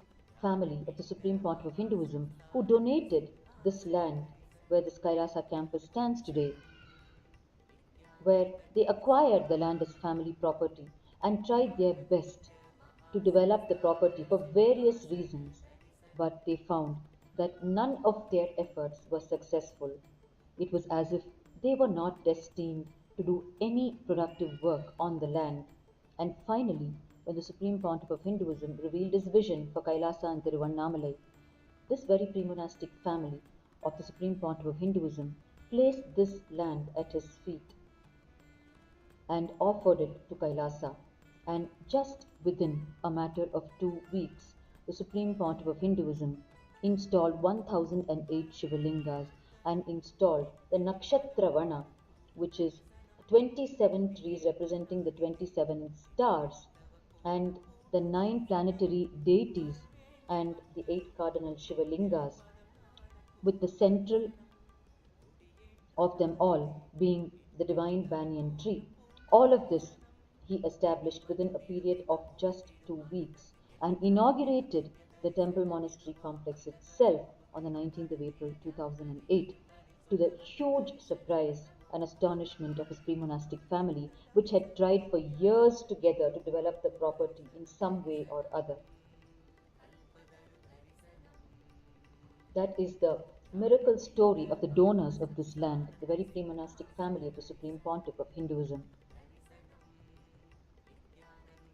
Speaker 3: family of the Supreme Pontiff of Hinduism, who donated this land where this Kailasa campus stands today, where they acquired the land as family property and tried their best to develop the property for various reasons, but they found that none of their efforts were successful. It was as if they were not destined to do any productive work on the land. And finally, when the Supreme Pontiff of Hinduism revealed his vision for Kailasa and Tiruvannamalai, this very pre-monastic family of the Supreme Pontiff of Hinduism placed this land at his feet and offered it to Kailasa. And just within a matter of 2 weeks, the Supreme Pontiff of Hinduism installed 1008 Shivalingas and installed the Nakshatra, which is 27 trees representing the 27 stars, and the 9 planetary deities and the 8 cardinal Shivalingas, with the central of them all being the divine banyan tree. All of this he established within a period of just 2 weeks and inaugurated the temple monastery complex itself on the 19th of April 2008, to the huge surprise and astonishment of his pre-monastic family, which had tried for years together to develop the property in some way or other. That is the miracle story of the donors of this land, the very pre-monastic family of the Supreme Pontiff of Hinduism.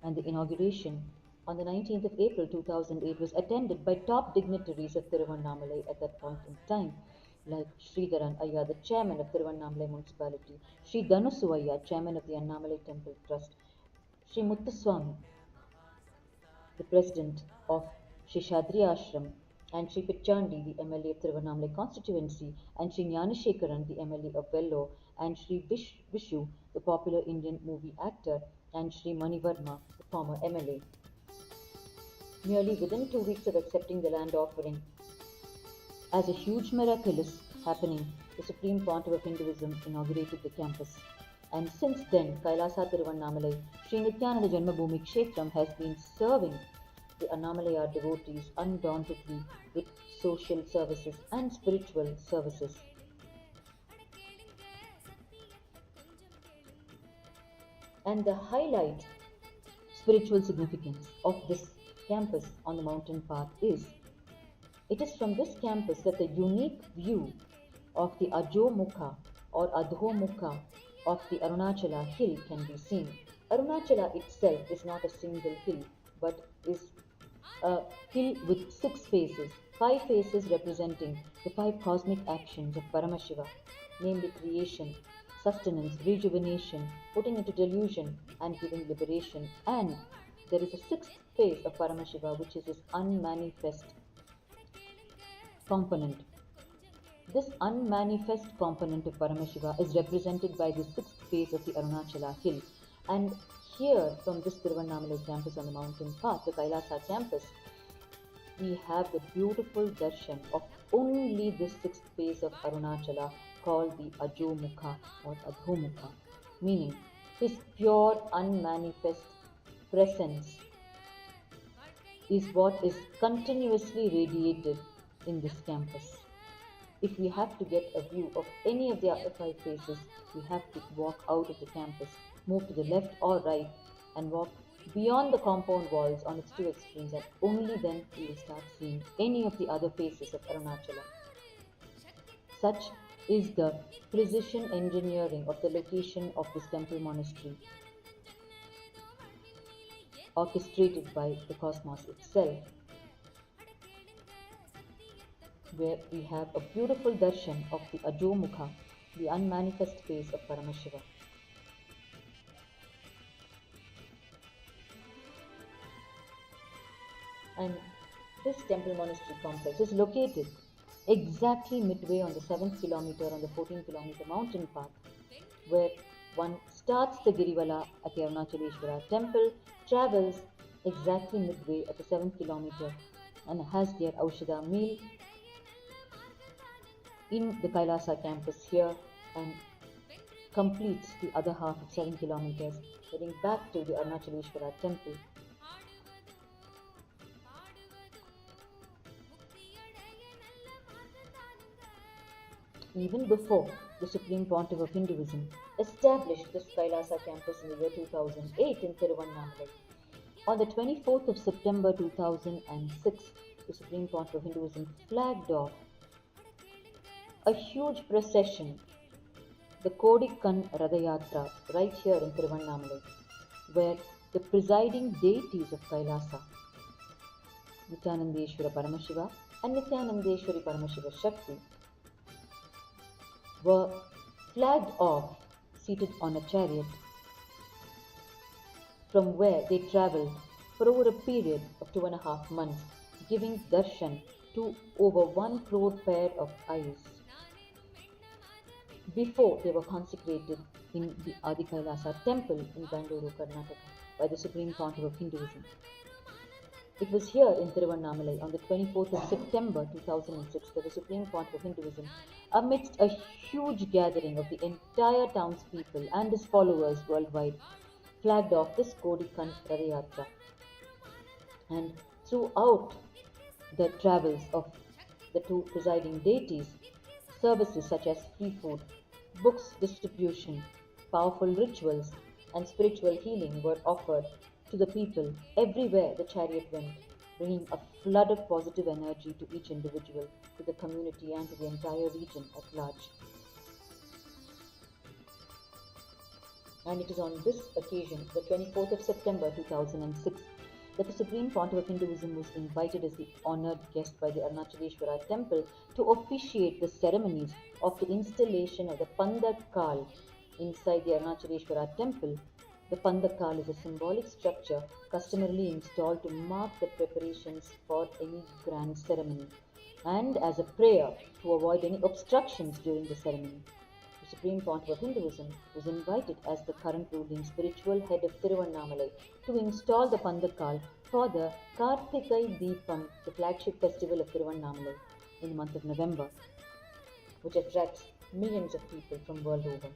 Speaker 3: And the inauguration on the 19th of April 2008 was attended by top dignitaries of Tiruvannamalai at that point in time, like Sridharan Ayya, the chairman of Tiruvannamalai municipality, Sri Dhanusu Ayya, chairman of the Annamalai Temple Trust, Sri Muthuswamy, the president of Sheshadri Ashram, and Sri Pichandi, the MLA of Tiruvannamalai constituency, and Sri Gnanashekaran, the MLA of Vellore, and Sri Vishu, the popular Indian movie actor, and Sri Mani Verma, the former MLA. Merely within 2 weeks of accepting the land offering, as a huge miracle is happening, the Supreme Pontiff of Hinduism inaugurated the campus. And since then, Kailasa Tiruvannamalai, Sri Nithyananda Janmabhūmi Kshetram has been serving the Annamalaya devotees undauntedly with social services and spiritual services. And the highlight spiritual significance of this campus on the mountain path is, it is from this campus that the unique view of the Ajomukha or Adhomukha of the Arunachala hill can be seen. Arunachala itself is not a single hill, but is a hill with 6 faces, 5 faces representing the 5 cosmic actions of Paramashiva, namely creation, sustenance, rejuvenation, putting into delusion, and giving liberation. And there is a 6th phase of Paramashiva, which is his unmanifest component, This unmanifest component of Paramashiva is represented by the sixth phase of the Arunachala hill. And here, from this Tiruvannamalai campus on the mountain path, the Kailasa campus, we have the beautiful darshan of only this sixth phase of Arunachala called the Ajomukha or Adhomukha, meaning his pure unmanifest presence is what is continuously radiated in this campus. If we have to get a view of any of the other five phases, we have to walk out of the campus, move to the left or right, and walk beyond the compound walls on its two extremes, and only then we will start seeing any of the other phases of Arunachala. Such is the precision engineering of the location of this temple monastery, orchestrated by the cosmos itself, where we have a beautiful darshan of the Ajomukha, the unmanifest face of Paramashiva. And this temple monastery complex is located exactly midway on the 7th kilometer on the 14-kilometer mountain path, where one starts the Girivala at the Arunachaleshwara temple, travels exactly midway at the 7th kilometer, and has their Aushadha meal in the Kailasa campus here, and completes the other half of 7 kilometers, heading back to the Arunachaleshwara temple. Even before the Supreme Pontiff of Hinduism established this Kailasa campus in the year 2008 in Tiruvannamalai, on the 24th of September 2006, the Supreme Pontiff of Hinduism flagged off a huge procession, the Kodikkan Radayatra, right here in Tiruvannamalai, where the presiding deities of Kailasa, Nithyananda Paramashiva and Nithyanandeshwari Paramashiva Shakti, were flagged off, seated on a chariot, from where they travelled for over a period of 2.5 months, giving darshan to over 1 crore pair of eyes, before they were consecrated in the Adi Kailasa temple in Bangalore, Karnataka, by the Supreme Pontiff of Hinduism. It was here in Tiruvannamalai on the 24th of September 2006 that the Supreme Pontiff of Hinduism, amidst a huge gathering of the entire townspeople and his followers worldwide, flagged off this Kodikkan Radayatra. And throughout the travels of the two presiding deities, services such as free food, books distribution, powerful rituals, and spiritual healing were offered to the people everywhere the chariot went, bringing a flood of positive energy to each individual, to the community, and to the entire region at large. And it is on this occasion, the 24th of September 2006, that the Supreme Pontiff of Hinduism was invited as the honoured guest by the Arunachaleshwara temple to officiate the ceremonies of the installation of the Pandakal inside the Arunachaleshwara temple. The Pandakal is a symbolic structure customarily installed to mark the preparations for any grand ceremony, and as a prayer to avoid any obstructions during the ceremony. The Supreme Pontiff of Hinduism was invited as the current ruling spiritual head of Tiruvannamalai to install the Pandakal for the Kartikai Deepam, the flagship festival of Tiruvannamalai, in the month of November, which attracts millions of people from world over.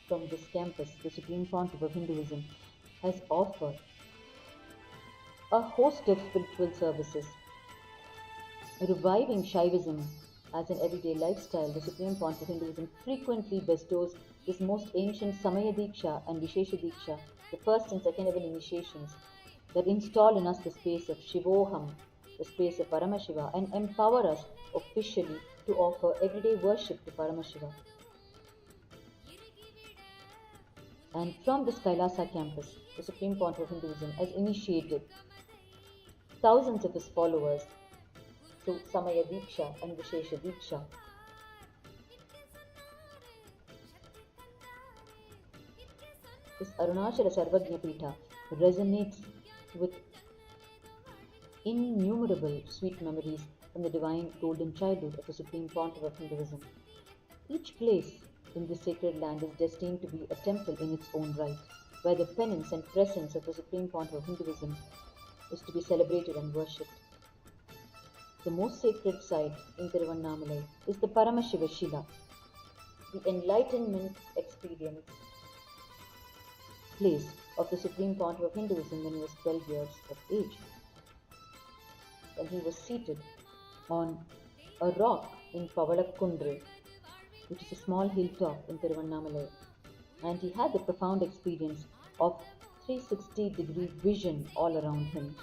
Speaker 3: From this campus, the Supreme Pontiff of Hinduism has offered a host of spiritual services. Reviving Shaivism as an everyday lifestyle, the Supreme Pontiff of Hinduism frequently bestows this most ancient Samaya Diksha and Vishesha Diksha, the first and second level initiations, that install in us the space of Shivoham, the space of Paramashiva, and empower us officially to offer everyday worship to Paramashiva. And from this Kailasa campus, the Supreme Pontiff of Hinduism has initiated thousands of his followers through Samaya Diksha and Vishesha Diksha. this Arunachala Sarvagnya Peetha resonates with innumerable sweet memories from the divine golden childhood of the Supreme Pontiff of Hinduism. Each place in this sacred land is destined to be a temple in its own right, where the penance and presence of the Supreme Pontiff of Hinduism is to be celebrated and worshipped. The most sacred site in Tiruvannamalai is the Paramashiva Shila, the enlightenment experience place of the Supreme Pontiff of Hinduism when he was 12 years of age. When he was seated on a rock in Pavalakkundru, which is a small hilltop in Tiruvannamalai, and he had the profound experience of 360-degree vision all around him,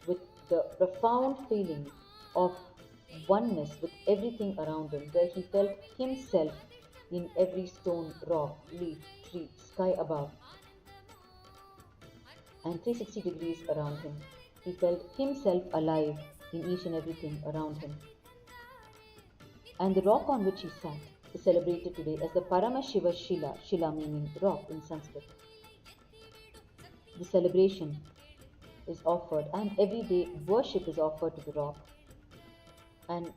Speaker 3: with the profound feeling of oneness with everything around him, where he felt himself in every stone, rock, leaf, tree, sky above, and 360 degrees around him. He felt himself alive in each and everything around him. And the rock on which he sat is celebrated today as the Paramashiva Shila, Shila meaning rock in Sanskrit. The celebration is offered, and every day worship is offered to the rock. And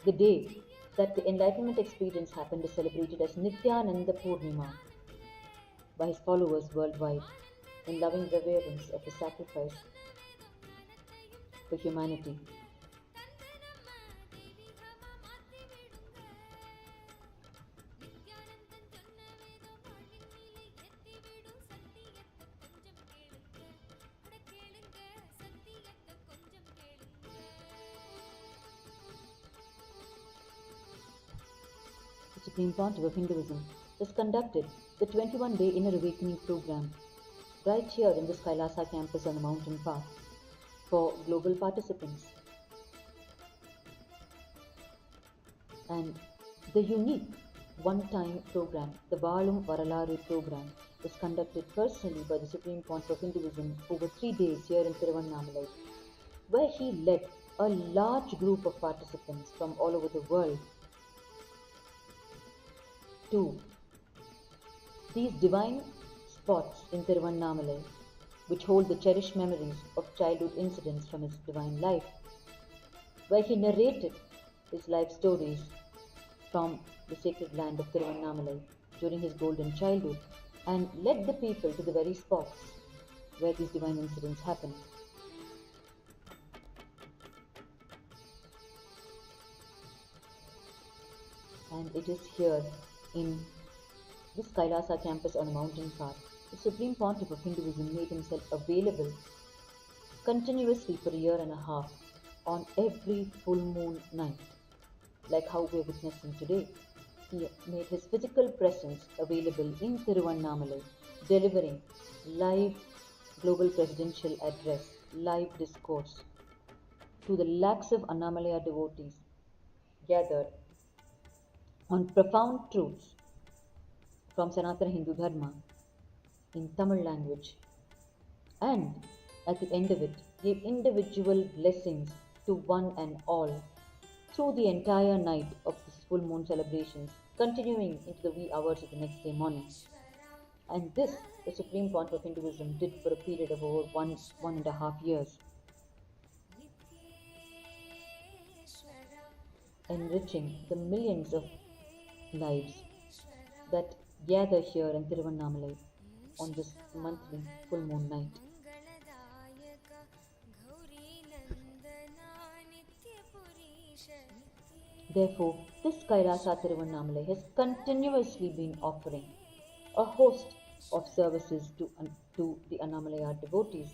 Speaker 3: the day that the enlightenment experience happened is celebrated as Nithyananda Purnima by his followers worldwide in loving reverence of the sacrifice for humanity. The Supreme Pontiff of Hinduism has conducted the 21-day Inner Awakening program right here in this Kailasa campus on the mountain path for global participants. And the unique one-time program, the Vaalum Varalaru program, was conducted personally by the Supreme Pontiff of Hinduism over 3 days here in Tiruvannamalai, where he led a large group of participants from all over the world to these divine spots in Tiruvannamalai, which hold the cherished memories of childhood incidents from his divine life, where he narrated his life stories from the sacred land of Tiruvannamalai during his golden childhood and led the people to the very spots where these divine incidents happened. And it is here in this Kailasa campus on a mountain path, the Supreme Pontiff of Hinduism made himself available continuously for a year and a half on every full moon night, like how we are witnessing today. He made his physical presence available in Tiruvannamalai, delivering live global presidential address, live discourse to the lakhs of Annamalaya devotees gathered on profound truths from Sanatana Hindu Dharma in Tamil language, and at the end of it gave individual blessings to one and all through the entire night of this full moon celebrations, continuing into the wee hours of the next day morning. And this the Supreme Pontiff of Hinduism did for a period of over 1.5 years, enriching the millions of lives that gather here in Tiruvannamalai on this monthly full moon night. Therefore, this Kailasa Tiruvannamalai has continuously been offering a host of services to the Annamalaya devotees.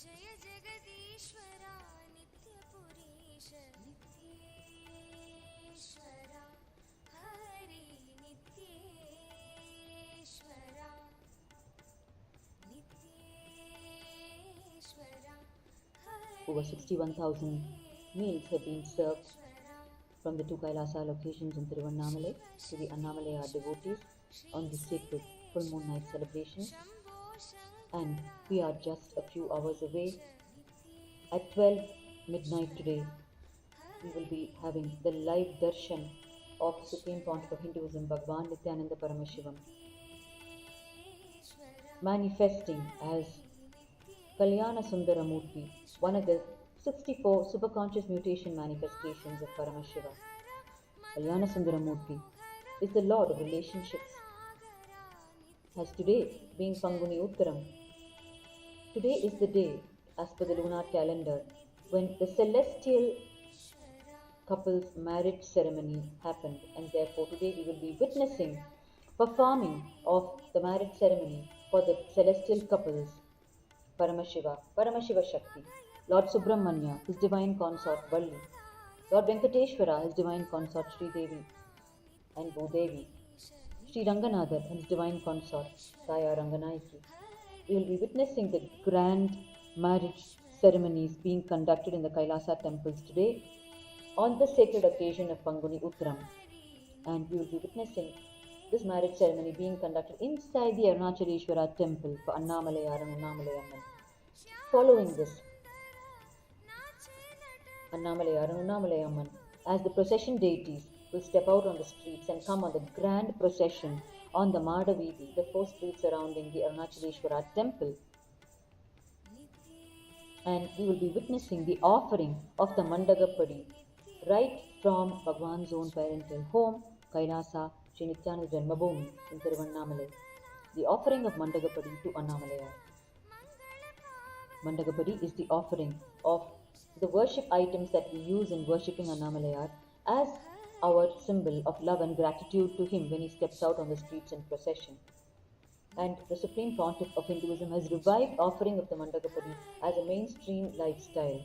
Speaker 1: जय Jagadishwara
Speaker 3: over 61,000 meals have been served from the two Kailasa locations in Tiruvannamalai to the Annamalai devotees on the sacred full moon night celebrations. And we are just a few hours away. At 12 midnight today, we will be having the live darshan of Supreme Pontiff of Hinduism, Bhagwan Nithyananda Paramashiva, manifesting as Kalyana Sundaramurti, one of the 64 superconscious mutation manifestations of Paramashiva. Kalyana Sundaramurti is the Lord of relationships. As today being Panguni Uttiram, today is the day, as per the lunar calendar, when the celestial couple's marriage ceremony happened, and therefore today we will be witnessing performing of the marriage ceremony for the celestial couples Paramashiva, Paramashiva Shakti, Lord Subramanya, his divine consort Valli, Lord Venkateshwara, his divine consort Sri Devi and Bhudevi, Sri Ranganathan and his divine consort Taya Ranganayaki. We will be witnessing the grand marriage ceremonies being conducted in the Kailasa temples today on the sacred occasion of Panguni Uttiram. And we will be witnessing this marriage ceremony being conducted inside the Arunachaleshwara temple for Annamalai Annadhan. Following this, Annamalai Amman, as the procession deities will step out on the streets and come on the grand procession on the Madaveedi, the 4 streets surrounding the Arunachaleshwara temple. And we will be witnessing the offering of the Mandagapadi right from Bhagwan's own parental home, Kailasa Sri Nithyananda Janmabhūmi in Tiruvannamalai. The offering of Mandagapadi to Annamalai. Mandagapadi is the offering of the worship items that we use in worshipping Annamalai as our symbol of love and gratitude to him when he steps out on the streets in procession. And the Supreme Pontiff of Hinduism has revived offering of the Mandagapadi as a mainstream lifestyle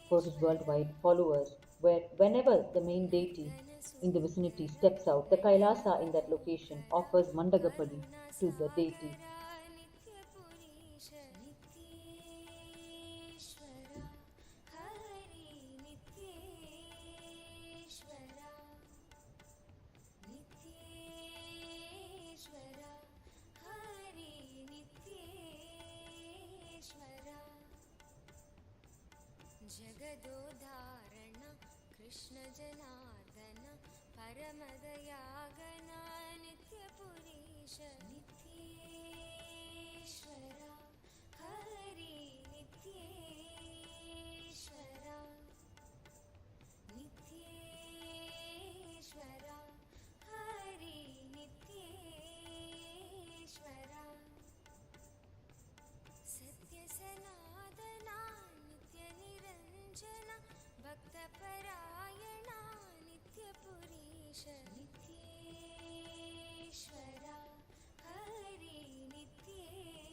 Speaker 3: for his worldwide followers, where whenever the main deity in the vicinity steps out, the Kailasa in that location offers Mandagapadi to the deity.
Speaker 1: जगदोधारण Krishna Janardan परमदयागन नित्यपुरीश नित्येश्वर Hari नित्येश्वर नित्येश्वर Hari नित्येश्वर सत्य सनातना भक्तपरायणा नित्यपुरीश नित्येश्वर हरि नित्येश्वर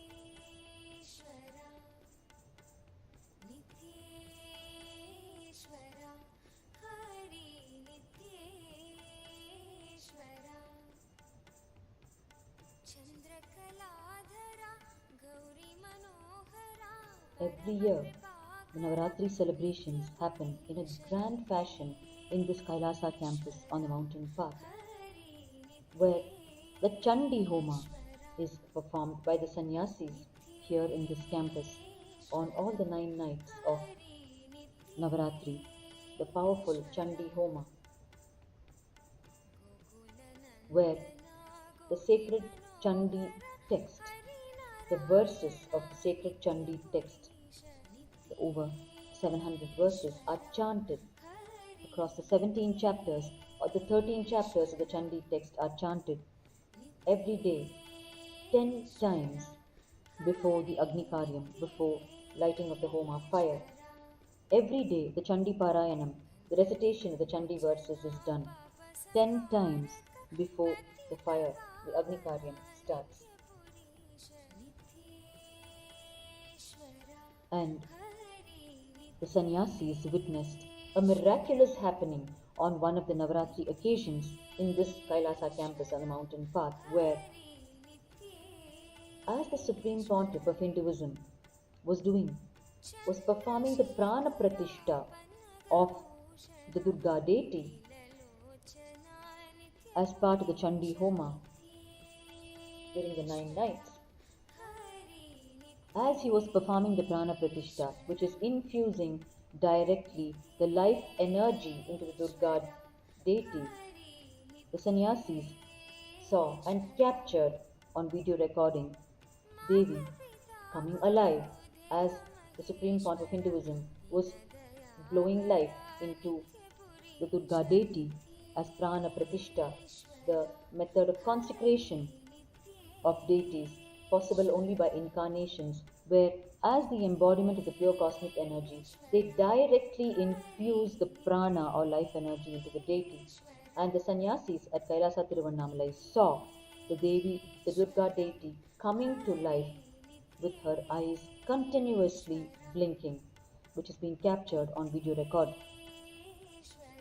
Speaker 1: नित्येश्वर हरि नित्येश्वर चन्द्रकलाधरा गौरी मनोहरा.
Speaker 3: Every year, the Navaratri celebrations happen in a grand fashion in this Kailasa campus on the mountain path, where the Chandi Homa is performed by the sannyasis here in this campus on all the 9 nights of Navaratri, the powerful Chandi Homa, where the sacred Chandi text, the verses of the sacred Chandi text, over 700 verses are chanted across the 17 chapters or the 13 chapters of the Chandi text are chanted every day 10 times before the Agni Karyam, before lighting of the Homa fire. Every day the Chandi Parayanam, the recitation of the Chandi verses is done 10 times before the fire, the Agni Karyam starts. And the sannyasis witnessed a miraculous happening on one of the Navaratri occasions in this Kailasa campus on the mountain path, where, as the Supreme Pontiff of Hinduism was doing was performing the prana pratishta of the Durga deity as part of the Chandi Homa during the 9 nights. As he was performing the prana pratishta, which is infusing directly the life energy into the Durga deity, the sannyasis saw and captured on video recording Devi coming alive as the supreme point of Hinduism was blowing life into the Durga deity as prana pratishta, the method of consecration of deities possible only by incarnations, where, as the embodiment of the pure cosmic energy, they directly infuse the prana or life energy into the deity. And the sannyasis at Kailasa Tiruvannamalai saw the Devi, the Durga deity, coming to life with her eyes continuously blinking, which has been captured on video record.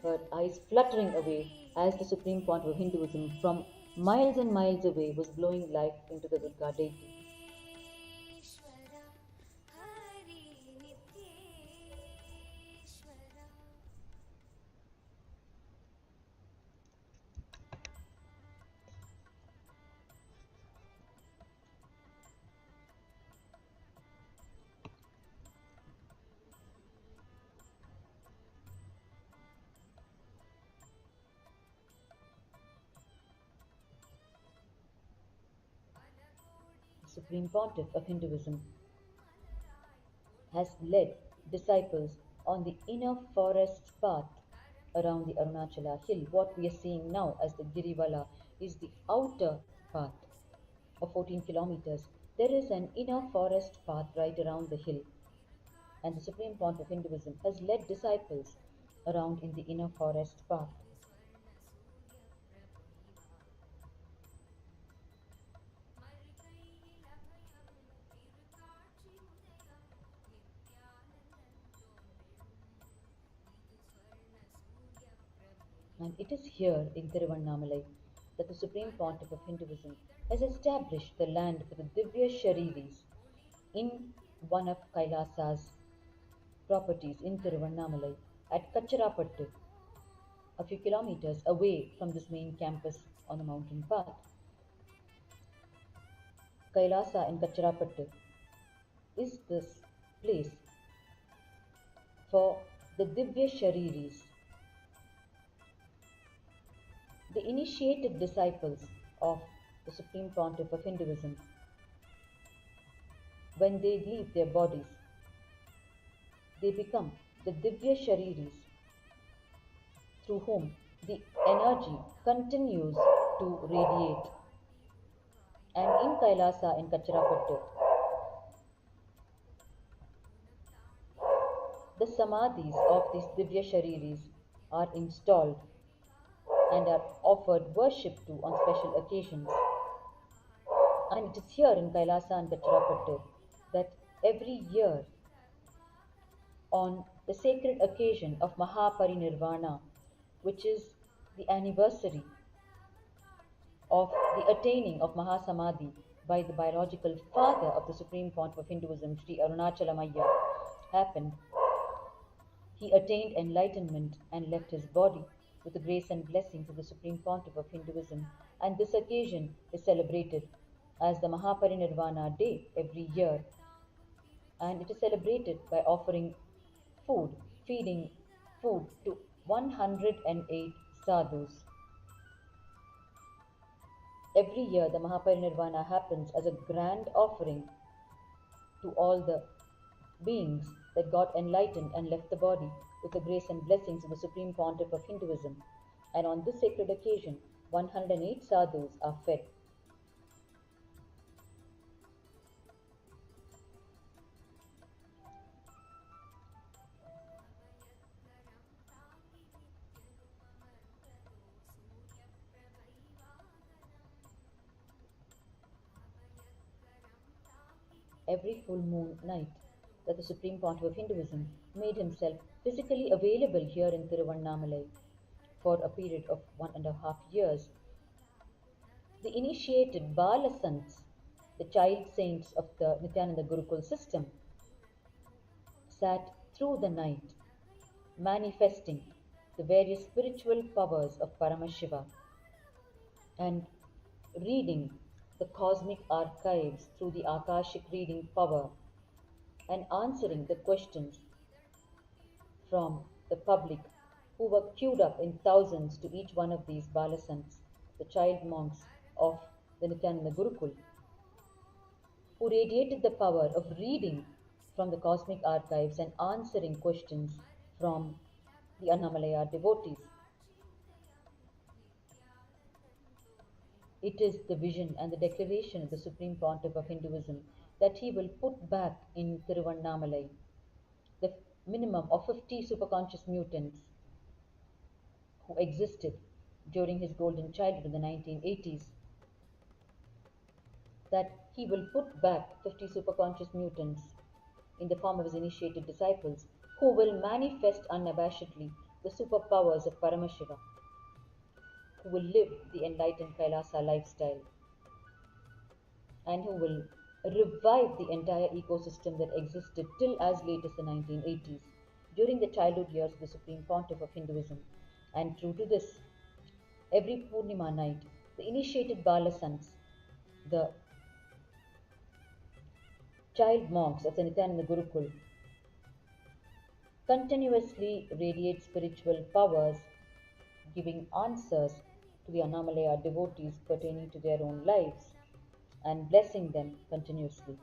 Speaker 3: Her eyes fluttering away as the supreme point of Hinduism from miles and miles away was blowing life into the Durga deity. The Supreme Pontiff of Hinduism has led disciples on the inner forest path around the Arunachala hill. What we are seeing now as the Girivala is the outer path of 14 kilometers. There is an inner forest path right around the hill, and the Supreme Pontiff of Hinduism has led disciples around in the inner forest path. And it is here in Tiruvannamalai that the Supreme Pontiff of Hinduism has established the land for the Divya Shariris in one of Kailasa's properties in Tiruvannamalai at Kacharapattu, a few kilometers away from this main campus on the mountain path. Kailasa in Kacharapattu is this place for the Divya Shariris, the initiated disciples of the Supreme Pontiff of Hinduism. When they leave their bodies, they become the Divya Shariris, through whom the energy continues to radiate. And in Kailasa in Kacharapattu, the samadhis of these Divya Shariris are installed and are offered worship to on special occasions. And it is here in Kailasa and Kacharapattu that every year on the sacred occasion of Mahaparinirvana, which is the anniversary of the attaining of Mahasamadhi by the biological father of the Supreme Pontiff of Hinduism, Sri Arunachala happened. He attained enlightenment and left his body with the grace and blessings of the Supreme Pontiff of Hinduism, and this occasion is celebrated as the Mahaparinirvana Day every year, and it is celebrated by offering food, feeding food to 108 sadhus. Every year, the Mahaparinirvana happens as a grand offering to all the beings that got enlightened and left the body with the grace and blessings of the Supreme Pontiff of Hinduism. And on this sacred occasion, 108 sadhus are fed. Every full moon night that the Supreme Pontiff of Hinduism made himself physically available here in Tiruvannamalai for a period of 1.5 years. The initiated Bala Sants, the child saints of the Nithyananda Gurukul system, sat through the night, manifesting the various spiritual powers of Paramashiva and reading the cosmic archives through the Akashic reading power and answering the questions from the public who were queued up in thousands to each one of these balasants, the child monks of the Nithyananda Gurukul, who radiated the power of reading from the cosmic archives and answering questions from the Annamalaya devotees. It is the vision and the declaration of the Supreme Pontiff of Hinduism that he will put back in Tiruvannamalai the minimum of 50 superconscious mutants who existed during his golden childhood in the 1980s, that he will put back 50 superconscious mutants in the form of his initiated disciples who will manifest unabashedly the superpowers of Paramashiva, who will live the enlightened Kailasa lifestyle, and who will revive the entire ecosystem that existed till as late as the 1980s, during the childhood years of the Supreme Pontiff of Hinduism. And true to this, every Purnima night, the initiated Balasants, the child monks of the Nithyananda Gurukul, continuously radiate spiritual powers, giving answers to the Annamalaya devotees pertaining to their own lives and blessing them continuously.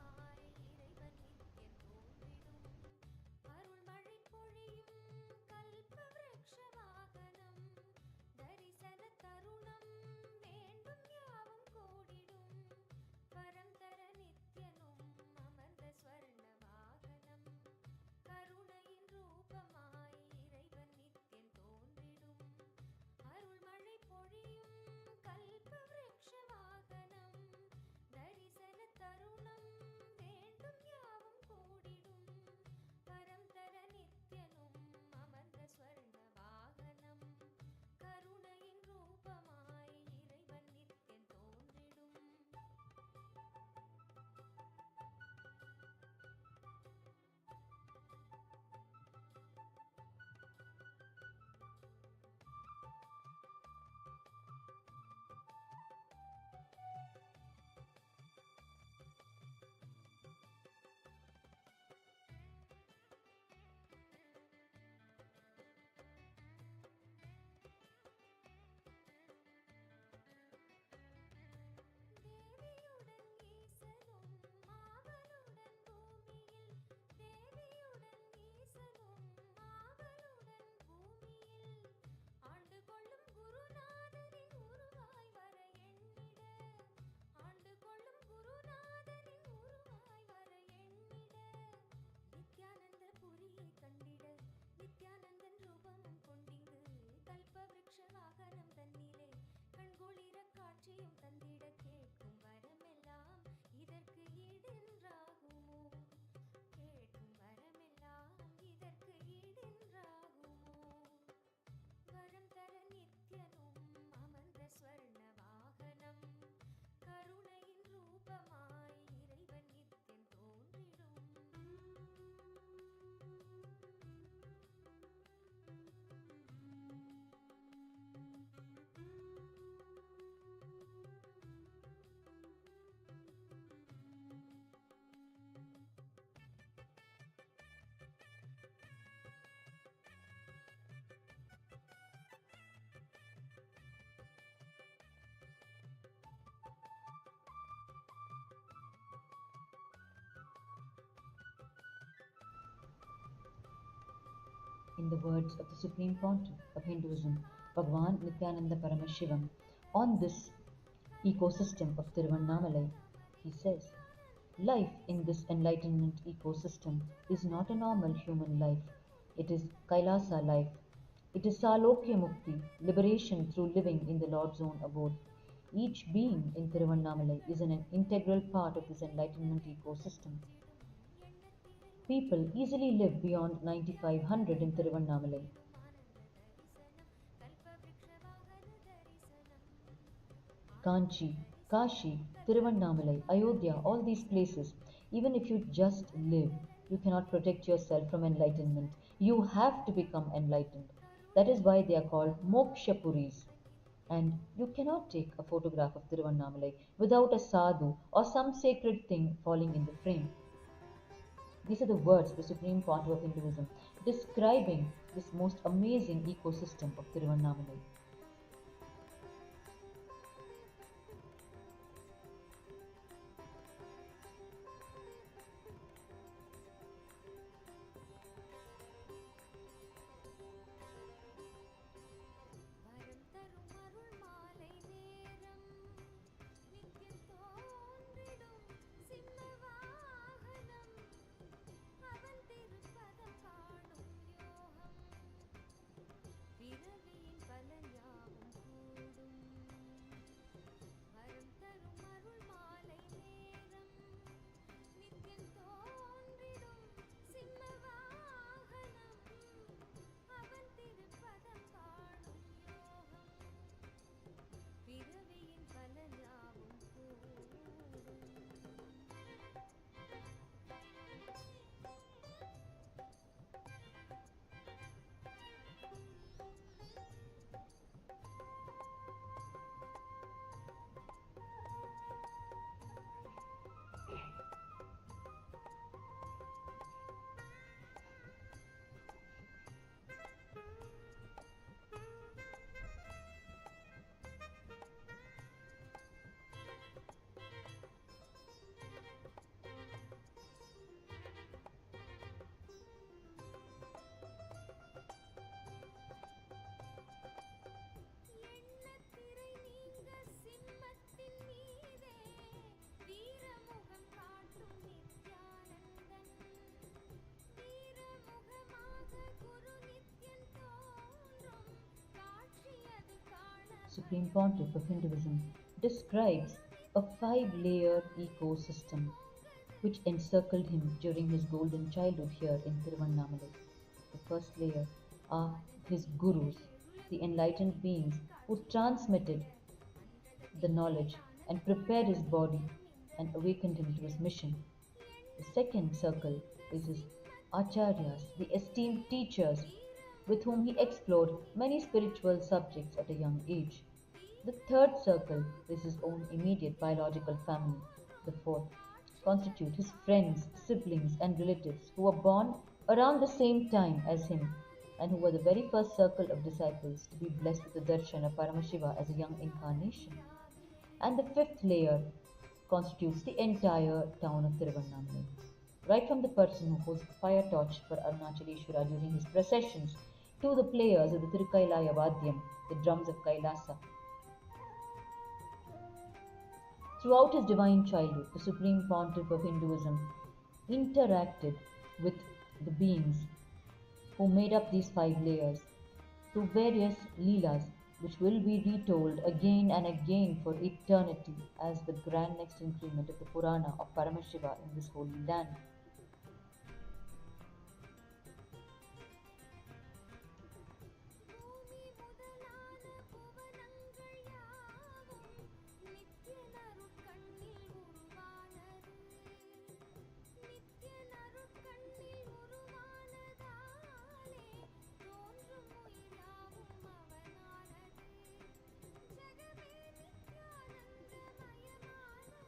Speaker 1: அருள்மழை பொழியும் கல்பவ்ருக்ஷ வாகனம் தரிசன தருணம் வேண்டும் யாவும் கூடிடும் வரம் தர நித்யனும் அமர்ந்த ஸ்வர்ண வாகனம் கருணையின் ரூபமாய் இறைவன் நித்யன் தோன்றிடும் அருள்மழை பொழியும் கல்பவ்ருக்ஷ வாகனம் தரிசன தருணம் வேண்டும் யாவும் கூடிடும் வரம் தர நித்யனும் அமர்ந்த ஸ்வர்ண வாகனம் கருணையின் ரூபமாய் இறைவன் நித்யன் தோன்றிடும் தேவியுடன் ஈசனும் ஆவலுடன் பூமியில் தேவியுடன் ஈசனும் ஆவலுடன் பூமியில் ஆண்டு கொள்ளும் குருநாதரின் உருவாய் வர எண்ணிட ஆண்டு கொள்ளும் குருநாதரின் உருவாய் வர எண்ணிட நித்யானந்த புரியை கண்டிட நித்யானந்தன் ரூபமும் கொண்டிங்கு கல்பவ்ருக்ஷ வாகனம் தன்னிலே கண்குளிர காட்சியும் தந்திட கேட்கும் வரமெல்லாம் இதற்கு ஈடென்றாகுமோ கேட்கும் வரமெல்லாம் இதற்கு ஈடென்றாகுமோ வரம் தர நித்யனும் அமர்ந்த ஸ்வர்ண வாகனம் கருணையின் ரூபமாய் இறைவன் Nithyan தோன்றிடும்
Speaker 3: In the words of the Supreme Pontiff of Hinduism, Bhagavan Nithyananda Paramashiva, on this ecosystem of Tiruvannamalai, he says, life in this enlightenment ecosystem is not a normal human life. It is Kailasa life. It is Salokya Mukti, liberation through living in the Lord's own abode. Each being in Tiruvannamalai is an integral part of this enlightenment ecosystem. People easily live beyond 9500 in Tiruvannamalai. Kanchi, Kashi, Tiruvannamalai, Ayodhya, all these places, even if you just live, You cannot protect yourself from enlightenment. You have to become enlightened. That is why they are called mokshapuris. And you cannot take a photograph of Tiruvannamalai without a sadhu or some sacred thing falling in the frame. These are the words of the Supreme Pontiff of Hinduism describing this most amazing ecosystem of Tiruvannamalai.
Speaker 1: வரம் தரும் அருள் மாலை நேரம் நித்தியம் தோன்றிடும் சிம்ம வாகனம் அவன் திருப்பதம் காணும் யோகம் பிறவியின் பலன் யாவும் கூடும் வரம் தரும் அருள் மாலை நேரம் நித்தியம் தோன்றிடும் சிம்ம வாகனம் அவன் திருப்பதம் காணும் யோகம் பிறவியின் பலன் யாவும் கூடும் எண்ணத்திரை நீங்க சிம்மத்தின் மீதே வீரமுகம் காட்டும் நித்யானந்தன் வீரமுகமாக குரு நித்யன் தோன்றும் காட்சி அது காண
Speaker 3: Supreme Pontiff of Hinduism describes a five-layer ecosystem which encircled him during his golden childhood here in Tiruvannamalai. The first layer are his gurus, the enlightened beings who transmitted the knowledge and prepared his body and awakened him to his mission. The second circle is his acharyas, the esteemed teachers with whom he explored many spiritual subjects at a young age. The third circle is his own immediate biological family. The fourth constitute his friends, siblings, and relatives who were born around the same time as him and who were the very first circle of disciples to be blessed with the darshan of Paramashiva as a young incarnation. And the fifth layer constitutes the entire town of Tiruvannamalai. Right from the person who holds the fire torch for Arunachaleshwara during his processions to the players of the Tirukailaya Vadyam, the drums of Kailasa. Throughout his divine childhood, the Supreme Pontiff of Hinduism interacted with the beings who made up these five layers through various leelas which will be retold again and again for eternity as the grand next increment of the Purana of Paramashiva in this holy land.
Speaker 1: பூமி முதலான புவனங்கள் யாவும் நித்யனருட்கண்ணில் உருவானது நித்யனருட்கண்ணில் உருவானதாலே தோன்றும் உயிர் யாவும் அவனானது Jagame நித்யானந்தமயமானது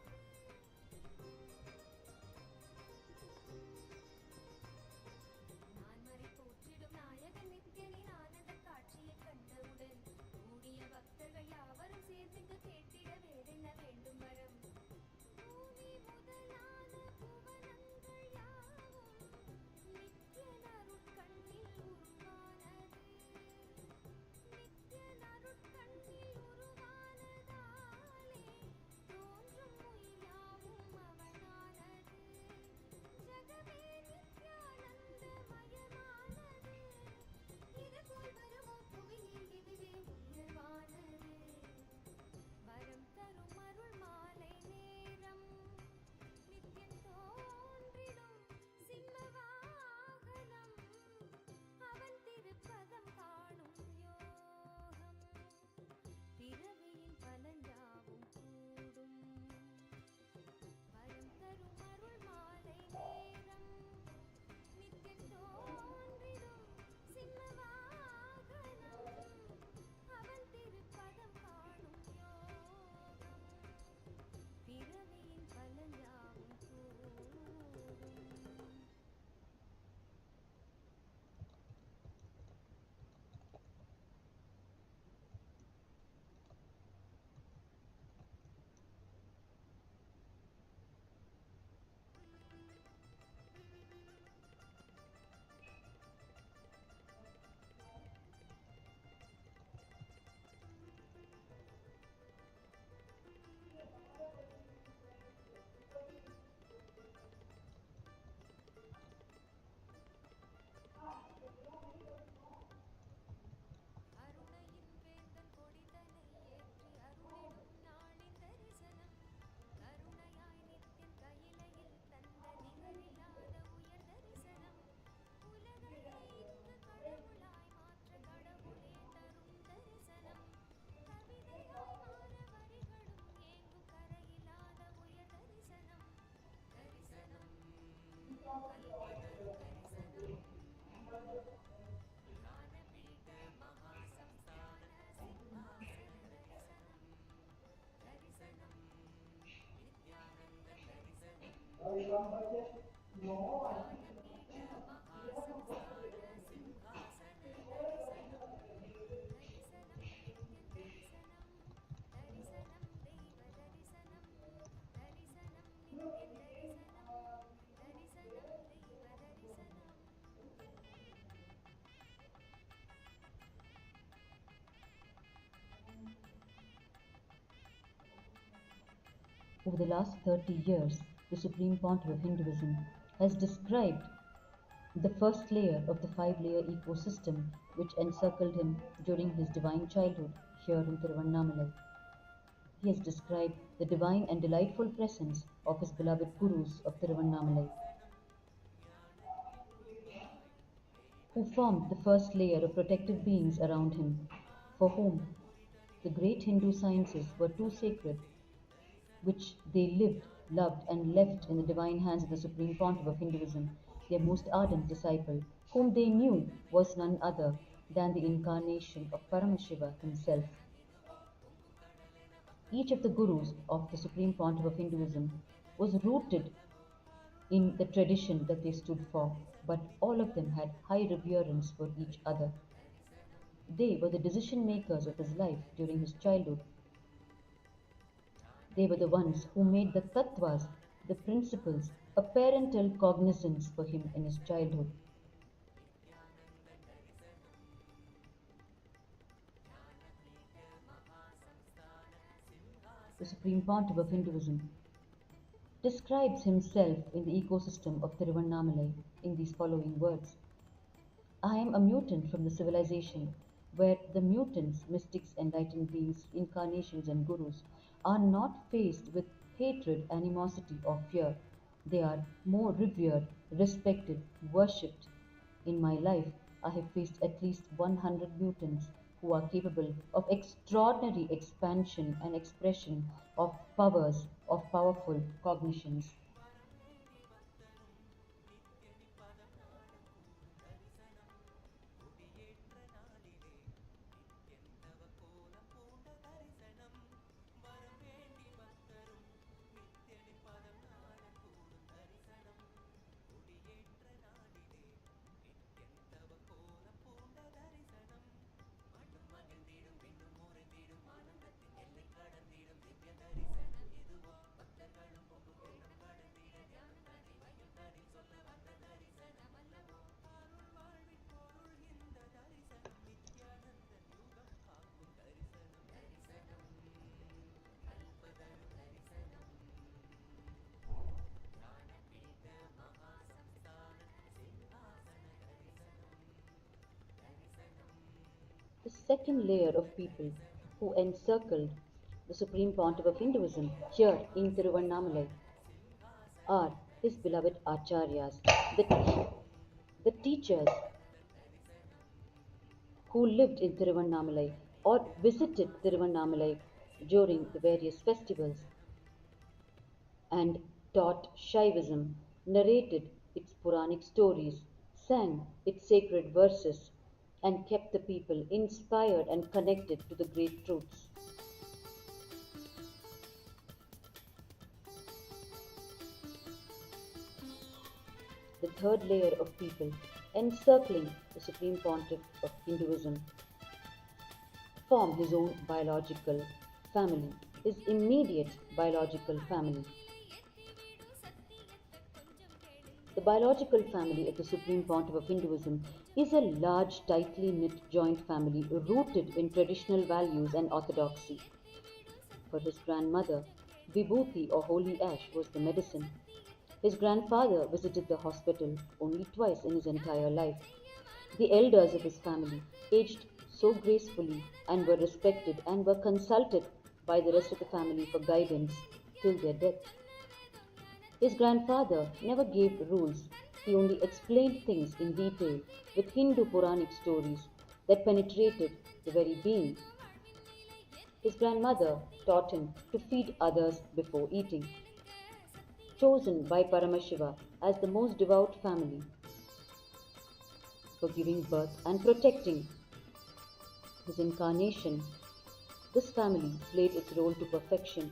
Speaker 3: Over the last 30 years, the Supreme Pontiff of Hinduism has described the first layer of the five-layer ecosystem which encircled him during his divine childhood here in Tiruvannamalai. He has described the divine and delightful presence of his beloved gurus of Tiruvannamalai, who formed the first layer of protective beings around him, for whom the great Hindu sciences were too sacred, which they lived, loved, and left in the divine hands of the Supreme Pontiff of Hinduism, their most ardent disciple, whom they knew was none other than the incarnation of Paramashiva himself. Each of the gurus of the Supreme Pontiff of Hinduism was rooted in the tradition that they stood for, but all of them had high reverence for each other. They were the decision makers of his life during his childhood. They were the ones who made the tattvas, the principles, a parental cognizance for him in his childhood. The Supreme Pontiff of Hinduism describes himself in the ecosystem of Tiruvannamalai in these following words. I am a mutant from the civilization where the mutants, mystics, enlightened beings, incarnations, and gurus are not faced with hatred, animosity, or fear. They are more revered, respected, worshipped. In my life, I have faced at least 100 mutants who are capable of extraordinary expansion and expression of powers, of powerful cognitions. The second layer of people who encircled the Supreme Pontiff of Hinduism here in Tiruvannamalai are his beloved acharyas, the teachers who lived in Tiruvannamalai or visited Tiruvannamalai during the various festivals and taught Shaivism, narrated its Puranic stories, sang its sacred verses, and kept the people inspired and connected to the great truths. The third layer of people encircling the Supreme Pontiff of Hinduism form his own biological family, his immediate biological family. The biological family of the Supreme Pontiff of Hinduism is a large, tightly knit joint family rooted in traditional values and orthodoxy. For his grandmother, Vibhuti or holy ash was the medicine. His grandfather visited the hospital only twice in his entire life. The elders of his family aged so gracefully and were respected and were consulted by the rest of the family for guidance till their death. His grandfather never gave rules, he only explained things in detail with Hindu Puranic stories that penetrated the very being. His grandmother taught him to feed others before eating. Chosen by Paramashiva as the most devout family for giving birth and protecting his incarnation, this family played its role to perfection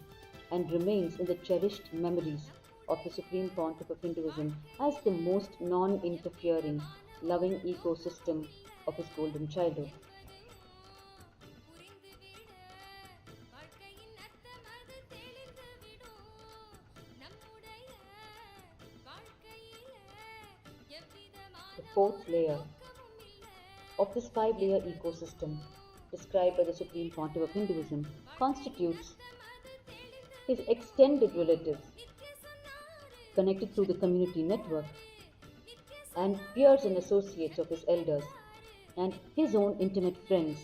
Speaker 3: and remains in the cherished memories of the Supreme Pontiff of Hinduism as the most non-interfering, loving ecosystem of his golden childhood. The fourth layer of this five-layer ecosystem described by the Supreme Pontiff of Hinduism constitutes his extended relatives, connected through the community network, and peers and associates of his elders, and his own intimate friends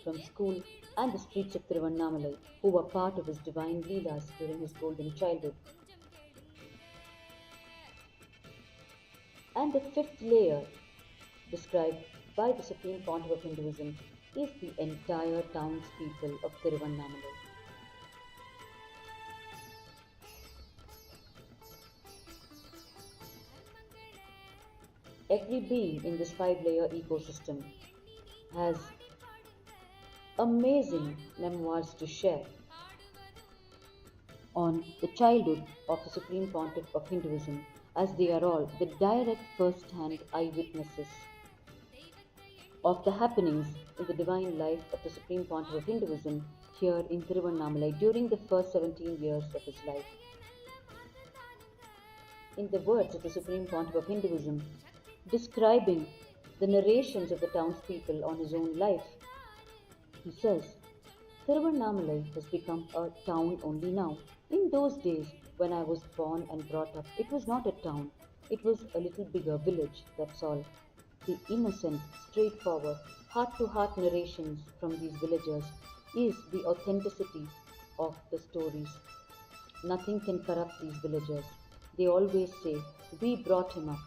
Speaker 3: from school and the streets of Tiruvannamalai, who were part of his divine leelas during his golden childhood. And the fifth layer, described by the Supreme Pontiff of Hinduism, is the entire townspeople of Tiruvannamalai. Every being in this five-layer ecosystem has amazing memoirs to share on the childhood of the Supreme Pontiff of Hinduism, as they are all the direct first-hand eyewitnesses of the happenings in the divine life of the Supreme Pontiff of Hinduism here in Tiruvannamalai during the first 17 years of his life. In the words of the Supreme Pontiff of Hinduism, describing the narrations of the townspeople on his own life, he says, Tiruvannamalai has become a town only now. In those days, when I was born and brought up, it was not a town. It was a little bigger village, that's all. The innocent, straightforward, heart-to-heart narrations from these villagers is the authenticity of the stories. Nothing can corrupt these villagers. They always say, we brought him up.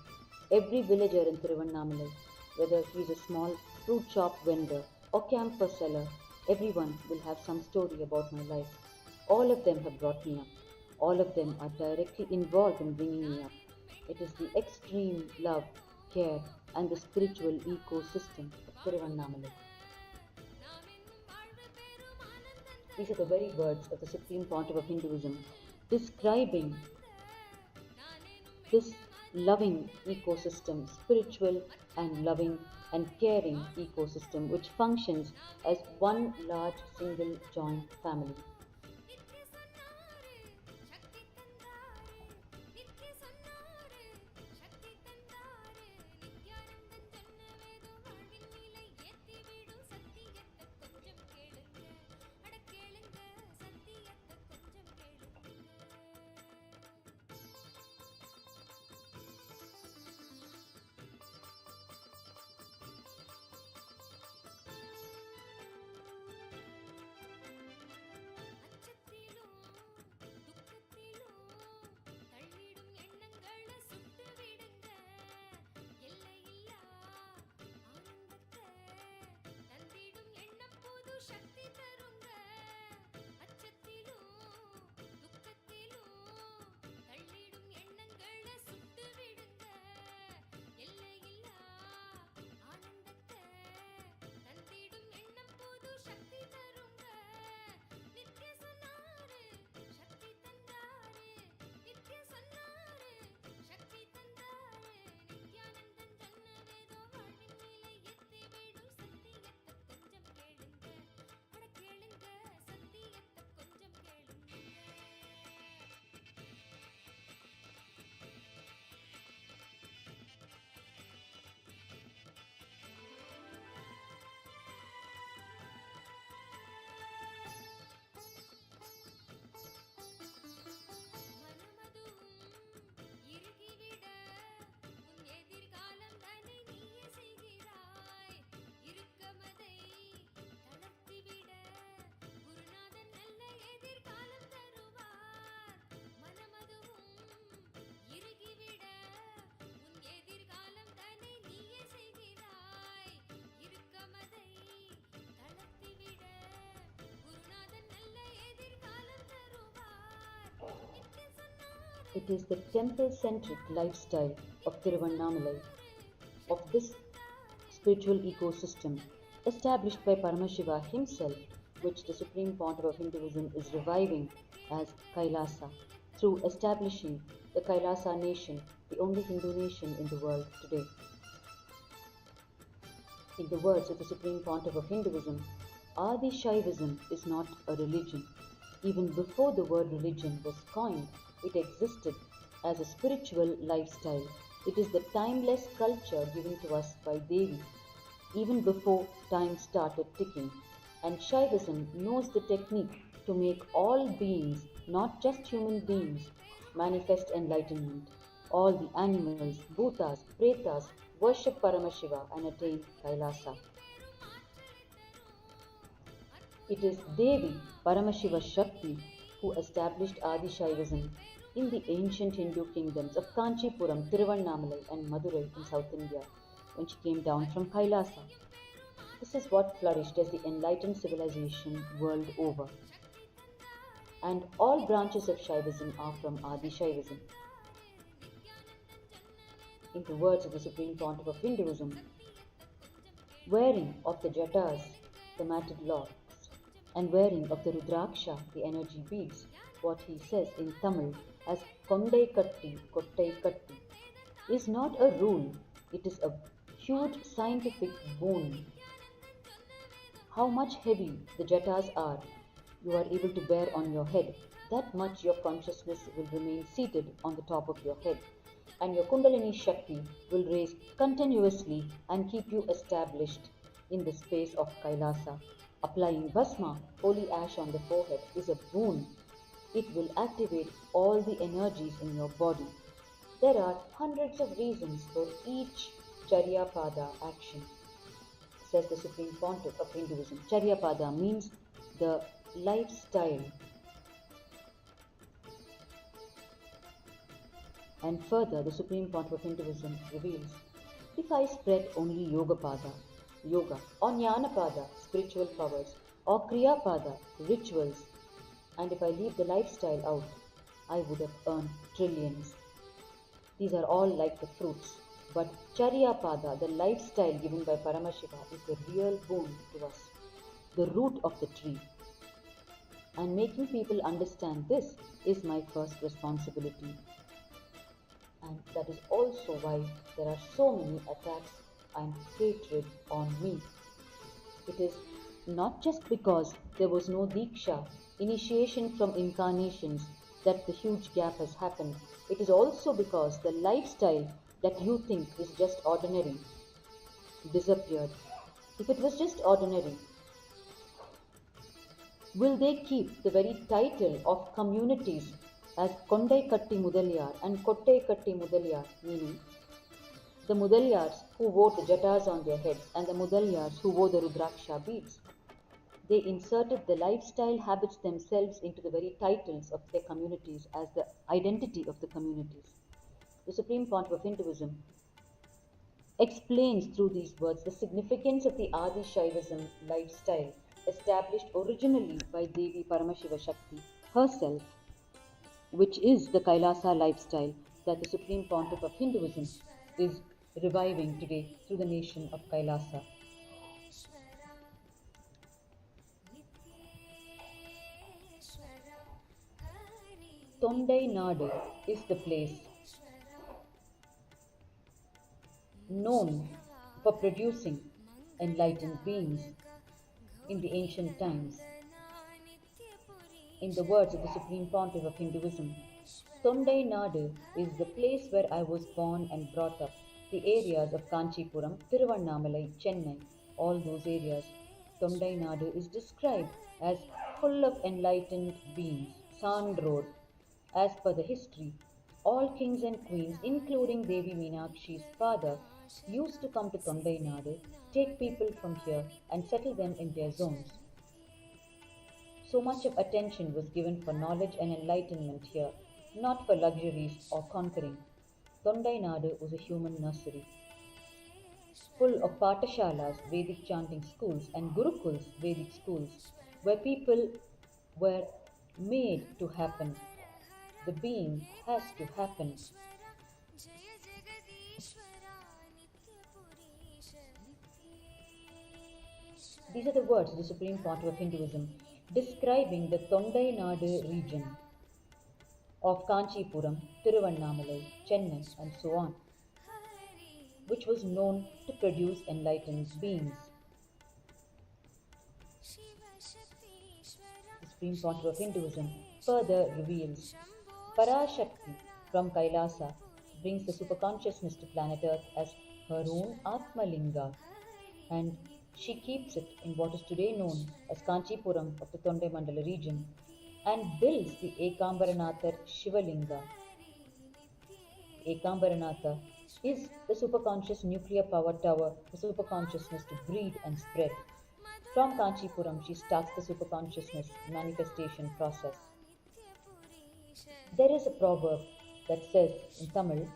Speaker 3: Every villager in Tiruvannamalai, whether he is a small fruit shop vendor or camphor seller, everyone will have some story about my life. All of them have brought me up. All of them are directly involved in bringing me up. It is the extreme love, care, and the spiritual ecosystem of Tiruvannamalai. These are the very words of the Supreme Pontiff of Hinduism describing this loving ecosystem, spiritual and loving and caring ecosystem, which functions as one large single joint family. It is the temple-centric lifestyle of Tiruvannamalai, of this spiritual ecosystem established by Paramashiva himself, which the Supreme Pontiff of Hinduism is reviving as Kailasa, through establishing the Kailasa nation, the only Hindu nation in the world today. In the words of the Supreme Pontiff of Hinduism, Adi Shaivism is not a religion. Even before the word religion was coined, it existed as a spiritual lifestyle. It is the timeless culture given to us by Devi, even before time started ticking. And Shaivism knows the technique to make all beings, not just human beings, manifest enlightenment. All the animals, bhutas, pretas worship Paramashiva and attain Kailasa. It is Devi, Paramashiva Shakti, who established Adi Shaivism in the ancient Hindu kingdoms of Kanchipuram, Tiruvannamalai, and Madurai in South India when she came down from Kailasa. This is what flourished as the enlightened civilization world over. And all branches of Shaivism are from Adi Shaivism. In the words of the Supreme Pontiff of Hinduism, wearing of the jatas, the matted locks, and wearing of the rudraksha, the energy beads, what he says in Tamil as kondai katti, kottai katti, is not a rule, it is a huge scientific boon. How much heavy the jatas are, you are able to bear on your head, that much your consciousness will remain seated on the top of your head, and your Kundalini Shakti will raise continuously and keep you established in the space of Kailasa. Applying Bhasma, holy ash on the forehead, is a boon. It will activate all the energies in your body. There are hundreds of reasons for each Charyapada action, says the Supreme Pontiff of Hinduism. Charyapada means the lifestyle. And further, the Supreme Pontiff of Hinduism reveals, if I spread only Yogapada, yoga, or Jnanapada, spiritual powers, or Kriyapada, rituals, and if I leave the lifestyle out, I would have earned trillions. These are all like the fruits, but Charyapada, the lifestyle given by Paramashiva, is the real boon to us, the root of the tree. And making people understand this is my first responsibility. And that is also why there are so many attacks and hatred on me. It is not just because there was no Diksha, initiation from incarnations, that the huge gap has happened. It is also because the lifestyle that you think is just ordinary disappeared. If it was just ordinary, will they keep the very title of communities as Kondai Katti Mudaliyar and Kottai Katti Mudaliyar, meaning the Mudaliyars who wore the jatas on their heads and the Mudaliyars who wore the Rudraksha beads? They inserted the lifestyle habits themselves into the very titles of their communities as the identity of the communities. The Supreme Pontiff of Hinduism explains through these words the significance of the Adi Shaivism lifestyle established originally by Devi Paramashiva Shakti herself, which is the Kailasa lifestyle that the Supreme Pontiff of Hinduism is reviving today through the nation of Kailasa. Tondai Nadu is the place known for producing enlightened beings in the ancient times. In the words of the Supreme Pontiff of Hinduism, Tondai Nadu is the place where I was born and brought up, the areas of Kanchipuram, Tiruvannamalai, Chennai, all those areas. Tondai Nadu is described as full of enlightened beings, Sandrod. As per the history, all kings and queens, including Devi Meenakshi's father, used to come to Tondai Nadu, take people from here and settle them in their zones. So much of attention was given for knowledge and enlightenment here, not for luxuries or conquering. Tondai Nadu was a human nursery, full of Patashalas, Vedic chanting schools, and Gurukuls, Vedic schools, where people were made to happen. The being has to happen. These are the words of the Supreme Pontiff of Hinduism describing the Tondai Nadu region of Kanchipuram, Tiruvannamalai, Chennai, and so on, which was known to produce enlightened beings. The Supreme Pontiff of Hinduism further reveals Parashakti from Kailasa brings the superconsciousness to planet Earth as her own Atmalinga, and She keeps it in what is today known as Kanchipuram of the Tondai Mandala region and builds the Ekambaranathar Shivalinga. Ekambaranatha is the superconscious nuclear power tower for superconsciousness to breed and spread. From Kanchipuram, she starts the superconsciousness manifestation process. There is a proverb that says in Tamil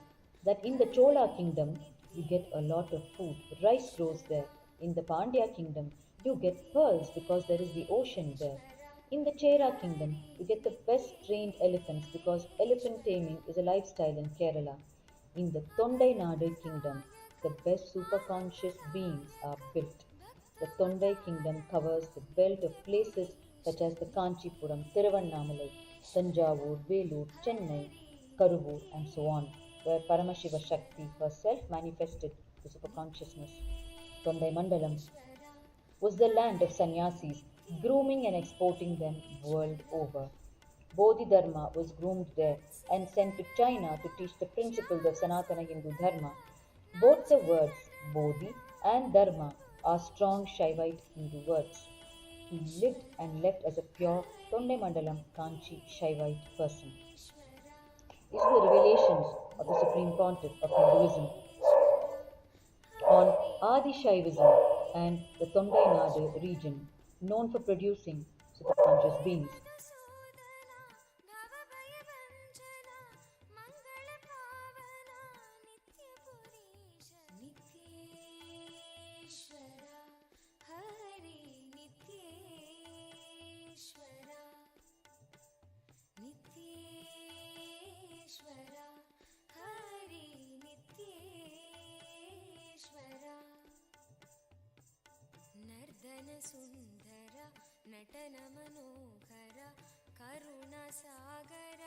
Speaker 3: that in the Chola kingdom you get a lot of food, rice grows there. In the Pandya kingdom you get pearls because there is the ocean there. In the Chera kingdom you get the best trained elephants because elephant taming is a lifestyle in Kerala. In the Tondai Nadu kingdom the best superconscious beings are built. The Tondai kingdom covers the belt of places such as the Kanchipuram, Tiruvannamalai, Tanjavur, Velur, Chennai, Karuvur, and so on, where Paramashiva Shakti herself manifested the superconsciousness. Tondai Mandalam was the land of sannyasis, grooming and exporting them world over. Bodhidharma was groomed there and sent to China to teach the principles of Sanatana Hindu Dharma. Both the words Bodhi and Dharma are strong Shaivite Hindu words. He lived and left as a pure Tondai Mandalam Kanchi Shaivite person. These were the revelations of the Supreme Pontiff of Hinduism on Adi Shaivism and the Tondai Nadu region, known for producing superconscious beings.
Speaker 1: ಸುಂದರ ನಟನ ಮನೋಹರ ಕರುಣ ಸಾಗರ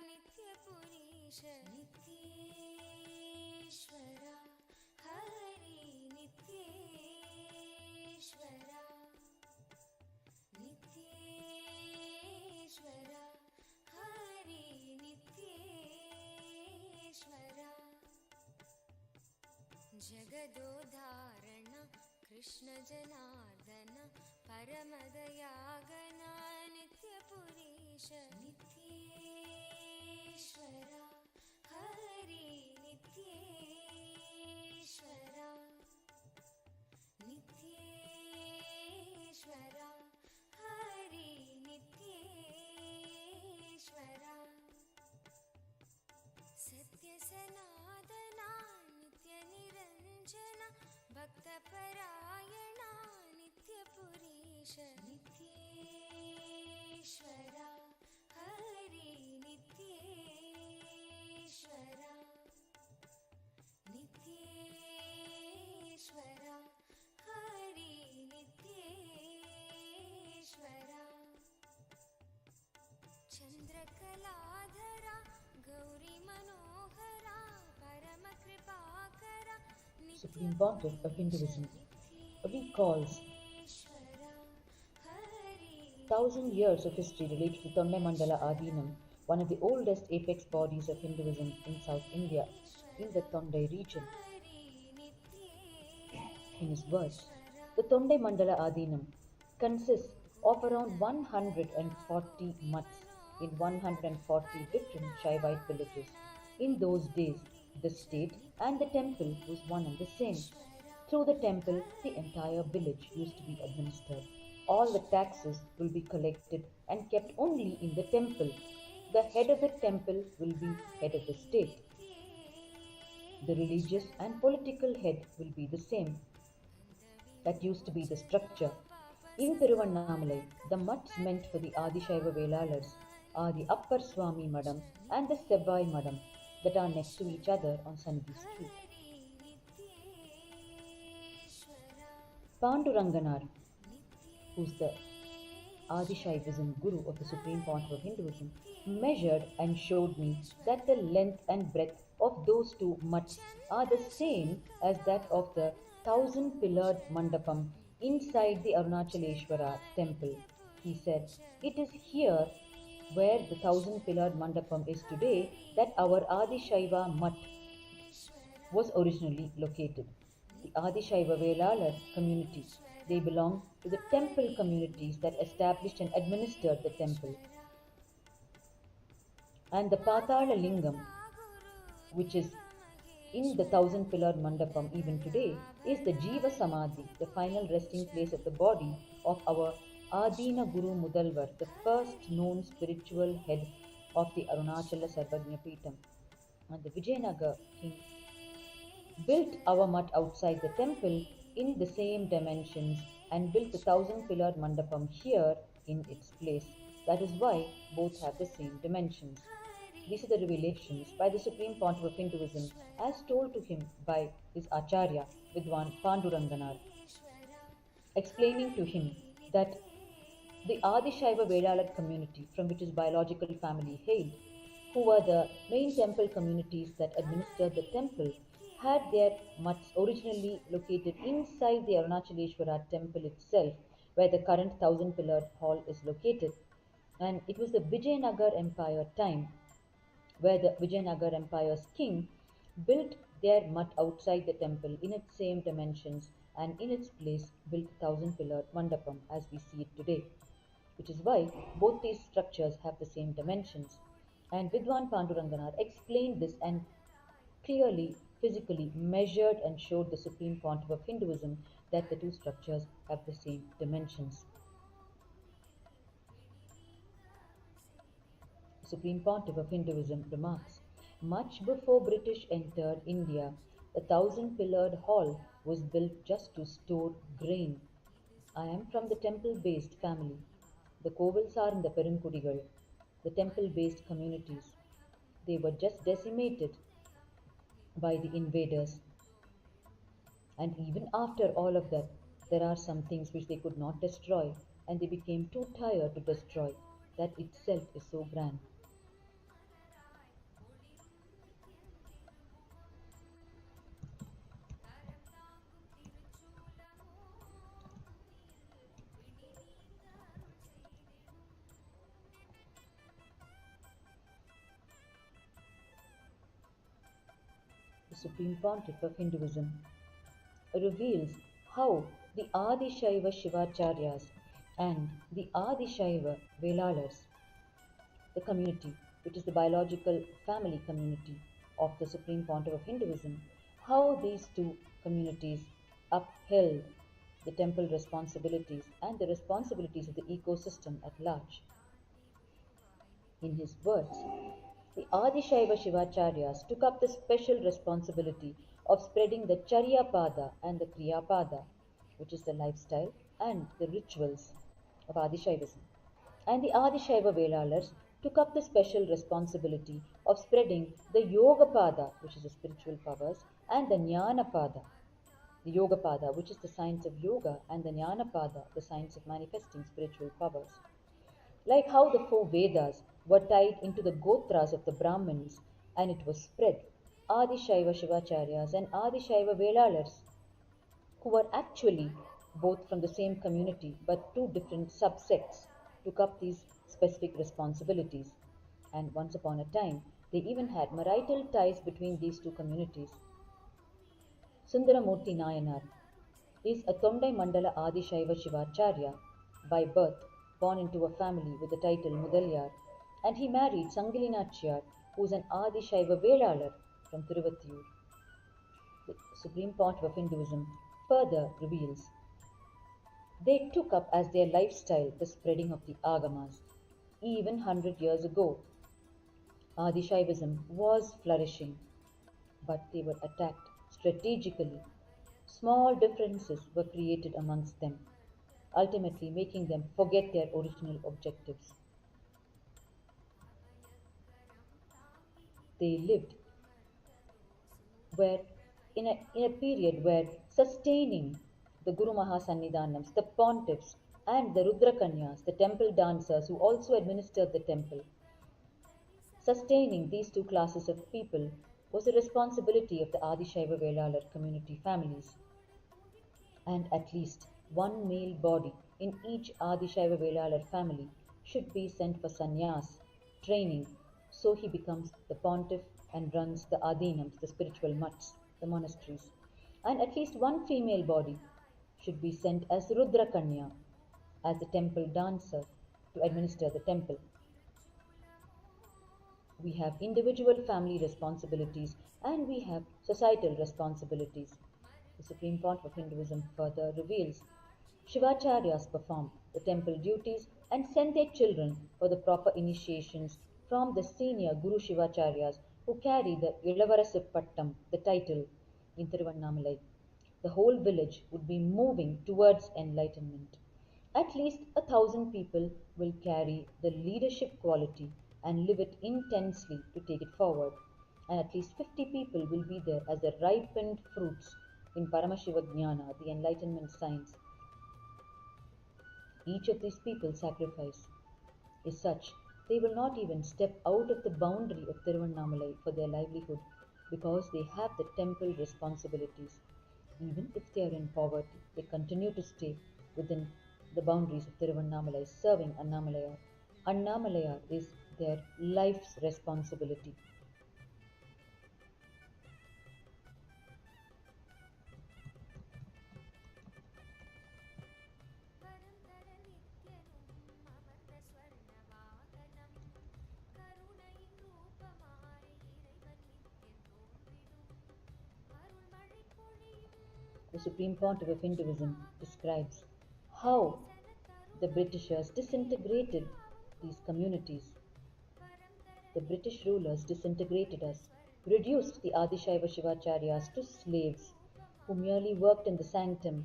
Speaker 1: ನಿತ್ಯ ಪುರೀಶ ನಿತ್ಯೇಶ್ವರ ಹರಿ ನಿತ್ಯೇಶ್ವರ ನಿತ್ಯೇಶ್ವರ ಹರಿ ನಿತ್ಯೇಶ್ವರ ಜಗದೋಧಾರಣ ಕೃಷ್ಣ ಜನಾರ್ದನ ಪರಮದಯಾಗನ ನಿತ್ಯ ಪುರೀಶ ನಿತ್ಯೇಶ್ವರ ಹರಿ ನಿತ್ಯೇಶ್ವರ ನಿತ್ಯೇಶ್ವರ ಹರಿ ನಿತ್ಯೇಶ್ವರ ಸತ್ಯ ಸನಾತನ ನಿತ್ಯ ನಿರಂಜನ ಭಕ್ತ ಪರಾಯಣ ನಿತ್ಯ ಪುರೀಶ ನಿತ್ಯೇಶ್ವರ ಹರಿ ನಿತ್ಯೇಶ್ವರ ನಿತ್ಯೇಶ್ವರ ಹರಿ ನಿತ್ಯೇಶ್ವರ ಚಂದ್ರಕಲಾಧರ ಗೌರಿ ಮನೋಹರ ಪರಮ Krupakar
Speaker 3: Supreme Pontiff of Hinduism recalls 1,000 years of history related to Tondai Mandala Adinam, one of the oldest apex bodies of Hinduism in South India, in the Tondai region. In his words, the Tondai Mandala Adinam consists of around 140 mutts in 140 different Shaivite villages. In those days, the state and the temple was one and the same. Through the temple, the entire village used to be administered. All the taxes will be collected and kept only in the temple. The head of the temple will be head of the state. The religious and political head will be the same. That used to be the structure. In Tiruvannamalai, the mutts meant for the Adi Shaiva Velalars are the Appar Swami Madam and the Sevvai Madam that are next to each other on Sannidhi Street. Panduranganar, who's the Adi Shaivism Guru of the Supreme Pontiff of Hinduism, measured and showed me that the length and breadth of those two mutts are the same as that of the 1,000-pillared mandapam inside the Arunachaleshwara temple. He said, "It is here where the 1,000-pillared mandapam is today that our Adi Shaiva mutt was originally located. The Adi Shaiva Velalar community They belong to the temple communities that established and administered the temple. And the Patala Lingam, which is in the thousand pillared mandapam even today, is the Jiva Samadhi, the final resting place of the body of our Adina Guru Mudalvar, the first known spiritual head of the Arunachala Sarvagna Peetham. And the Vijayanagar king built our mutt outside the temple in the same dimensions and built the thousand pillared mandapam here in its place. That is why both have the same dimensions. These are the revelations by the Supreme Pontiff of Hinduism as told to him by his Acharya Vidwan Panduranganar, explaining to him that the Adishaiva Vedalar community, from which his biological family hailed, who were the main temple communities that administered the temple, had their mutts originally located inside the Arunachaleshwara temple itself, where the current thousand pillared hall is located. And it was the Vijayanagar Empire time where the Vijayanagar Empire's king built their mutt outside the temple in its same dimensions and in its place built a thousand pillared mandapam as we see it today, which is why both these structures have the same dimensions. And Vidwan Panduranganar explained this and clearly, physically measured and showed the Supreme Pontiff of Hinduism that the two structures have the same dimensions. The Supreme Pontiff of Hinduism remarks, much before British entered India, the thousand pillared hall was built just to store grain. I am from the temple based family. The Kovils are in the Perunkudigal, the temple based communities. They were just decimated by the invaders. And even after all of that, there are some things which they could not destroy, and they became too tired to destroy. That itself is so grand. The Supreme Pontiff of Hinduism reveals how the Adi Shaiva Shivacharyas and the Adi Shaiva Velalars, the community, which is the biological family community of the Supreme Pontiff of Hinduism, how these two communities upheld the temple responsibilities and the responsibilities of the ecosystem at large. In his words, the Adishaiva Shivacharyas took up the special responsibility of spreading the Charyapada and the Kriyapada, which is the lifestyle and the rituals of Adishaivism. And the Adishaiva Velalars took up the special responsibility of spreading the Yogapada, which is the spiritual powers, and the Jnanapada, the Yogapada, which is the science of yoga, and the Jnanapada, the science of manifesting spiritual powers. Like how the four Vedas were tied into the Gotras of the Brahmins and it was spread, Adi Shaiva Shivacharyas and Adi Shaiva Velalars, who were actually both from the same community but two different subsects, took up these specific responsibilities. And once upon a time, they even had marital ties between these two communities. Sundaramurti Nayanar is a Tondai Mandala Adi Shaiva Shivacharya by birth, born into a family with the title Mudalyar, and he married Sangili Nachiyar, who is an Adi Shaiva Velalar from Tiruvathiyur. The Supreme Pontiff of Hinduism further reveals they took up as their lifestyle the spreading of the Agamas. Even 100 years ago, Adi Shaivism was flourishing, but they were attacked strategically. Small differences were created amongst them, ultimately making them forget their original objectives. They lived where in a period where sustaining the Guru Mahasannidhanams, the pontiffs, and the Rudrakanyas, the temple dancers who also administered the temple, sustaining these two classes of people was the responsibility of the Adishaiva Velalar community families. And at least one male body in each Adishaiva Velalar family should be sent for sannyas, training, so he becomes the pontiff and runs the adinams, the spiritual mutts, the monasteries. And at least one female body should be sent as Rudra Kanya, as the temple dancer to administer the temple. We have individual family responsibilities and we have societal responsibilities. The Supreme Pontiff of Hinduism further reveals Shivacharyas perform the temple duties and send their children for the proper initiations from the senior Guru Shivacharyas who carry the Ilavarasu Pattam, the title, in Tiruvannamalai. The whole village would be moving towards enlightenment. At least 1,000 people will carry the leadership quality and live it intensely to take it forward. And at least 50 people will be there as the ripened fruits in Paramashiva Jnana, the enlightenment science. Each of these people's sacrifice is such they will not even step out of the boundary of Tiruvannamalai for their livelihood because they have the temple responsibilities. Even if they are in poverty, they continue to stay within the boundaries of Tiruvannamalai, serving Annamalayar. Annamalayar is their life's responsibility.
Speaker 1: வரம் தர நித்யனும் அமர்ந்த ஸ்வர்ண வாகனம் கருணையின் ரூபமாய் இறைவன் நித்யம் தோன்றிடும் அருள்மழை பொழியும்
Speaker 3: The Supreme Pontiff of Hinduism describes how the Britishers disintegrated these communities. The British rulers disintegrated us, reduced the Adishaiva Shivacharyas to slaves who merely worked in the sanctum,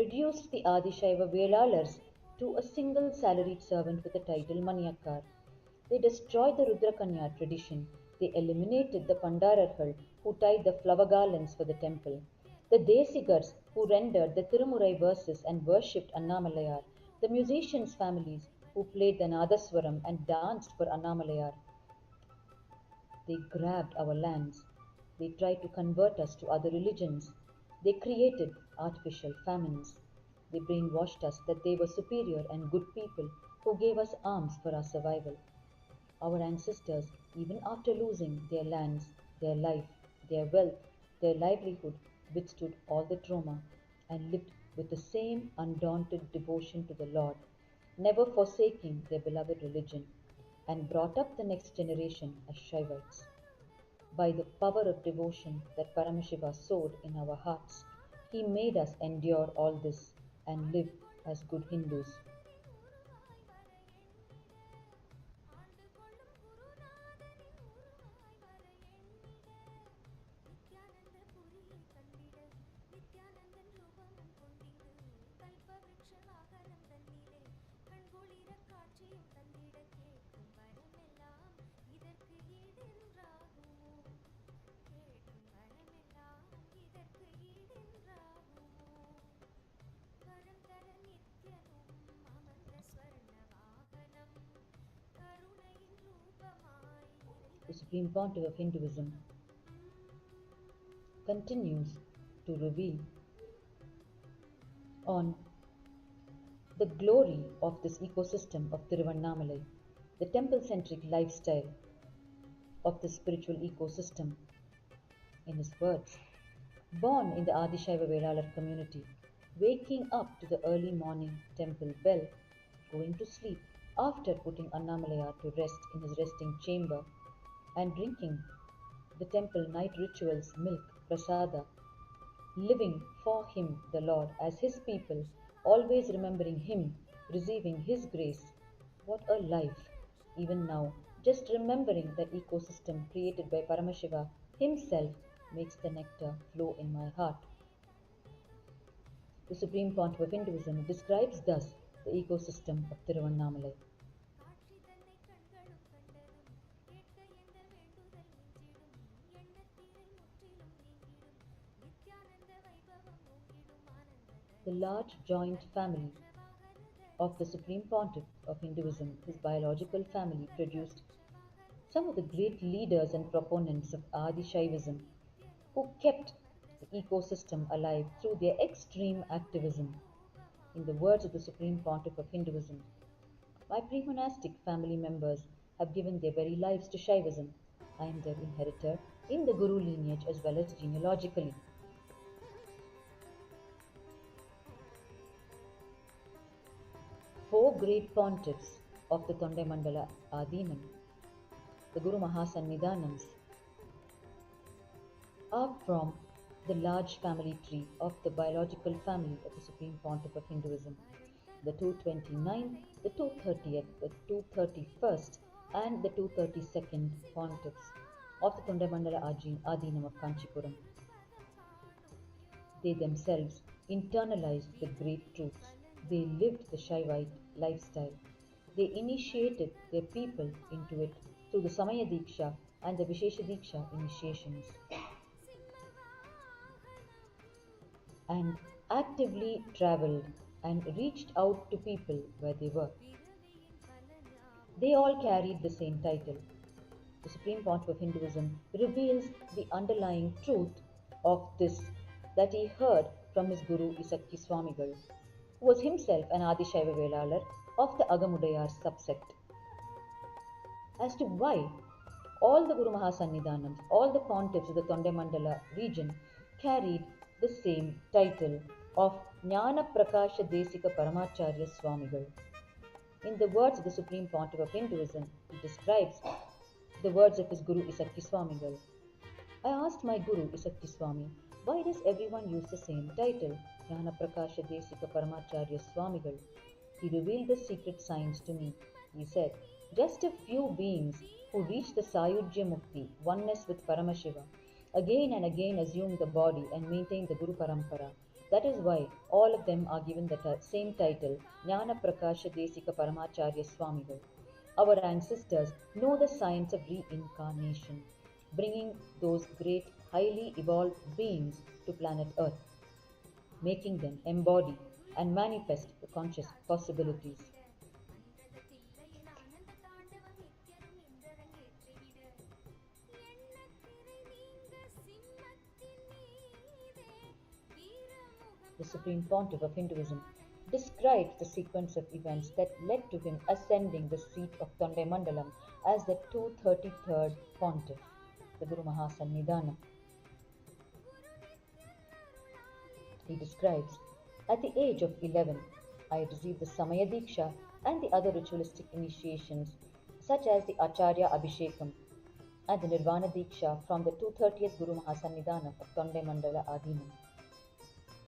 Speaker 3: reduced the Adishaiva Velalars to a single salaried servant with the title Maniyakkar. They destroyed the Rudrakanya tradition. They eliminated the Pandararhal who tied the flower garlands for the temple. The Desigars who rendered the Tirumurai verses and worshipped Annamalayar. The musicians' families who played the Nadaswaram and danced for Annamalayar. They grabbed our lands. They tried to convert us to other religions. They created artificial famines. They brainwashed us that they were superior and good people who gave us arms for our survival. Our ancestors, even after losing their lands, their life, their wealth, their livelihood, withstood all the trauma and lived with the same undaunted devotion to the Lord, never forsaking their beloved religion, and brought up the next generation as Shaivites. By the power of devotion that Paramashiva sowed in our hearts, he made us endure all this and live as good Hindus.
Speaker 1: உருவாய் வர எண்ணிட ஆண்டு கொள்ளும் குருநாதனின் உருவாய் வர எண்ணிட நித்யானந்த புரியை கண்டிட நித்யானந்தன் ரூபமும் கொண்டிங்கு கல்ப விருட்ச வாகனம் தன்னிலே கண்குளிர காட்சியும் தந்திட கேட்கும் வரமெல்லாம் இதற்கு ஈடென்றாகுமோ கேட்கும் வரமெல்லாம் இதற்கு ஈடென்றாகுமோ வரம் தர நித்யனும் அமர்ந்த ஸ்வர்ண வாகனம் கருணையின் ரூபமாய்
Speaker 3: The Supreme Pontiff of Hinduism continues to reveal on the glory of this ecosystem of Tiruvannamalai, the temple centric lifestyle of the spiritual ecosystem, in his words. Born in the Adishaiva Velalar community, waking up to the early morning temple bell, going to sleep after putting Annamalayar to rest in his resting chamber, and drinking the temple night rituals milk, prasada, living for him, the Lord, as his people, always remembering him, receiving his grace. What a life! Even now, just remembering that ecosystem created by Paramashiva himself makes the nectar flow in my heart. The Supreme Pontiff of Hinduism describes thus the ecosystem of Tiruvannamalai.
Speaker 1: காட்சி தன்னை கண்களும் கண்டதும் கேட்க எந்த வேண்டுதல் மிஞ்சிடும் எண்ணத்தீரை முற்றிலும் நீங்கிடும் நித்யானந்த வைபவம் ஓங்கிடும் ஆனந்த
Speaker 3: The large joint family of the Supreme Pontiff of Hinduism, his biological family, produced some of the great leaders and proponents of Adi Shaivism who kept the ecosystem alive through their extreme activism. In the words of the Supreme Pontiff of Hinduism, my pre-monastic family members have given their very lives to Shaivism. I am their inheritor in the Guru lineage as well as genealogically. four great pontiffs of the Tondai Adinam, the Guru Mahasannidhanams, are from the large family tree of the biological family of the Supreme Pontiff of Hinduism. The 229th, the 230th, the 231st, and the 232nd pontiffs of the Tondai Adinam of Kanchipuram. They themselves internalized the great truths. They lived the Shaivite lifestyle. They initiated their people into it through the Samaya Diksha and the Vishesha Diksha initiations, and actively traveled and reached out to people where they were. They all carried the same title. The Supreme Pontiff of Hinduism reveals the underlying truth of this that he heard from his Guru Isakki Swamigal, who was himself an Adishaiva Velalar of the Agamudayar subsect, as to why all the Guru Mahasannidhanams, all the pontiffs of the Tondai region carried the same title of Jnana Prakasha Desika Paramacharya Swamigal. In the words of the Supreme Pontiff of Hinduism, he describes the words of his Guru Isakki Swamigal. I asked my Guru Isakki Swami, why does everyone use the same title, Jnana Prakasha Desika Paramacharya Swamigal? He revealed the secret science to me. He said, just a few beings who reach the Sayujya Mukti, oneness with Paramashiva, again and again assume the body and maintain the Guru Parampara. That is why all of them are given the same title, Jnana Prakasha Desika Paramacharya Swamigal. Our ancestors know the science of reincarnation, bringing those great, highly evolved beings to planet Earth, making them embody and manifest the conscious possibilities. The Supreme Pontiff of Hinduism describes the sequence of events that led to him ascending the seat of Tondai Mandalam as the 233rd Pontiff, the Guru Mahasannidhanam. He describes, at the age of 11, I received the Samaya Diksha and the other ritualistic initiations such as the Acharya Abhishekam and the Nirvana Diksha from the 230th Guru Mahasannidhanam of Tondai Adinam.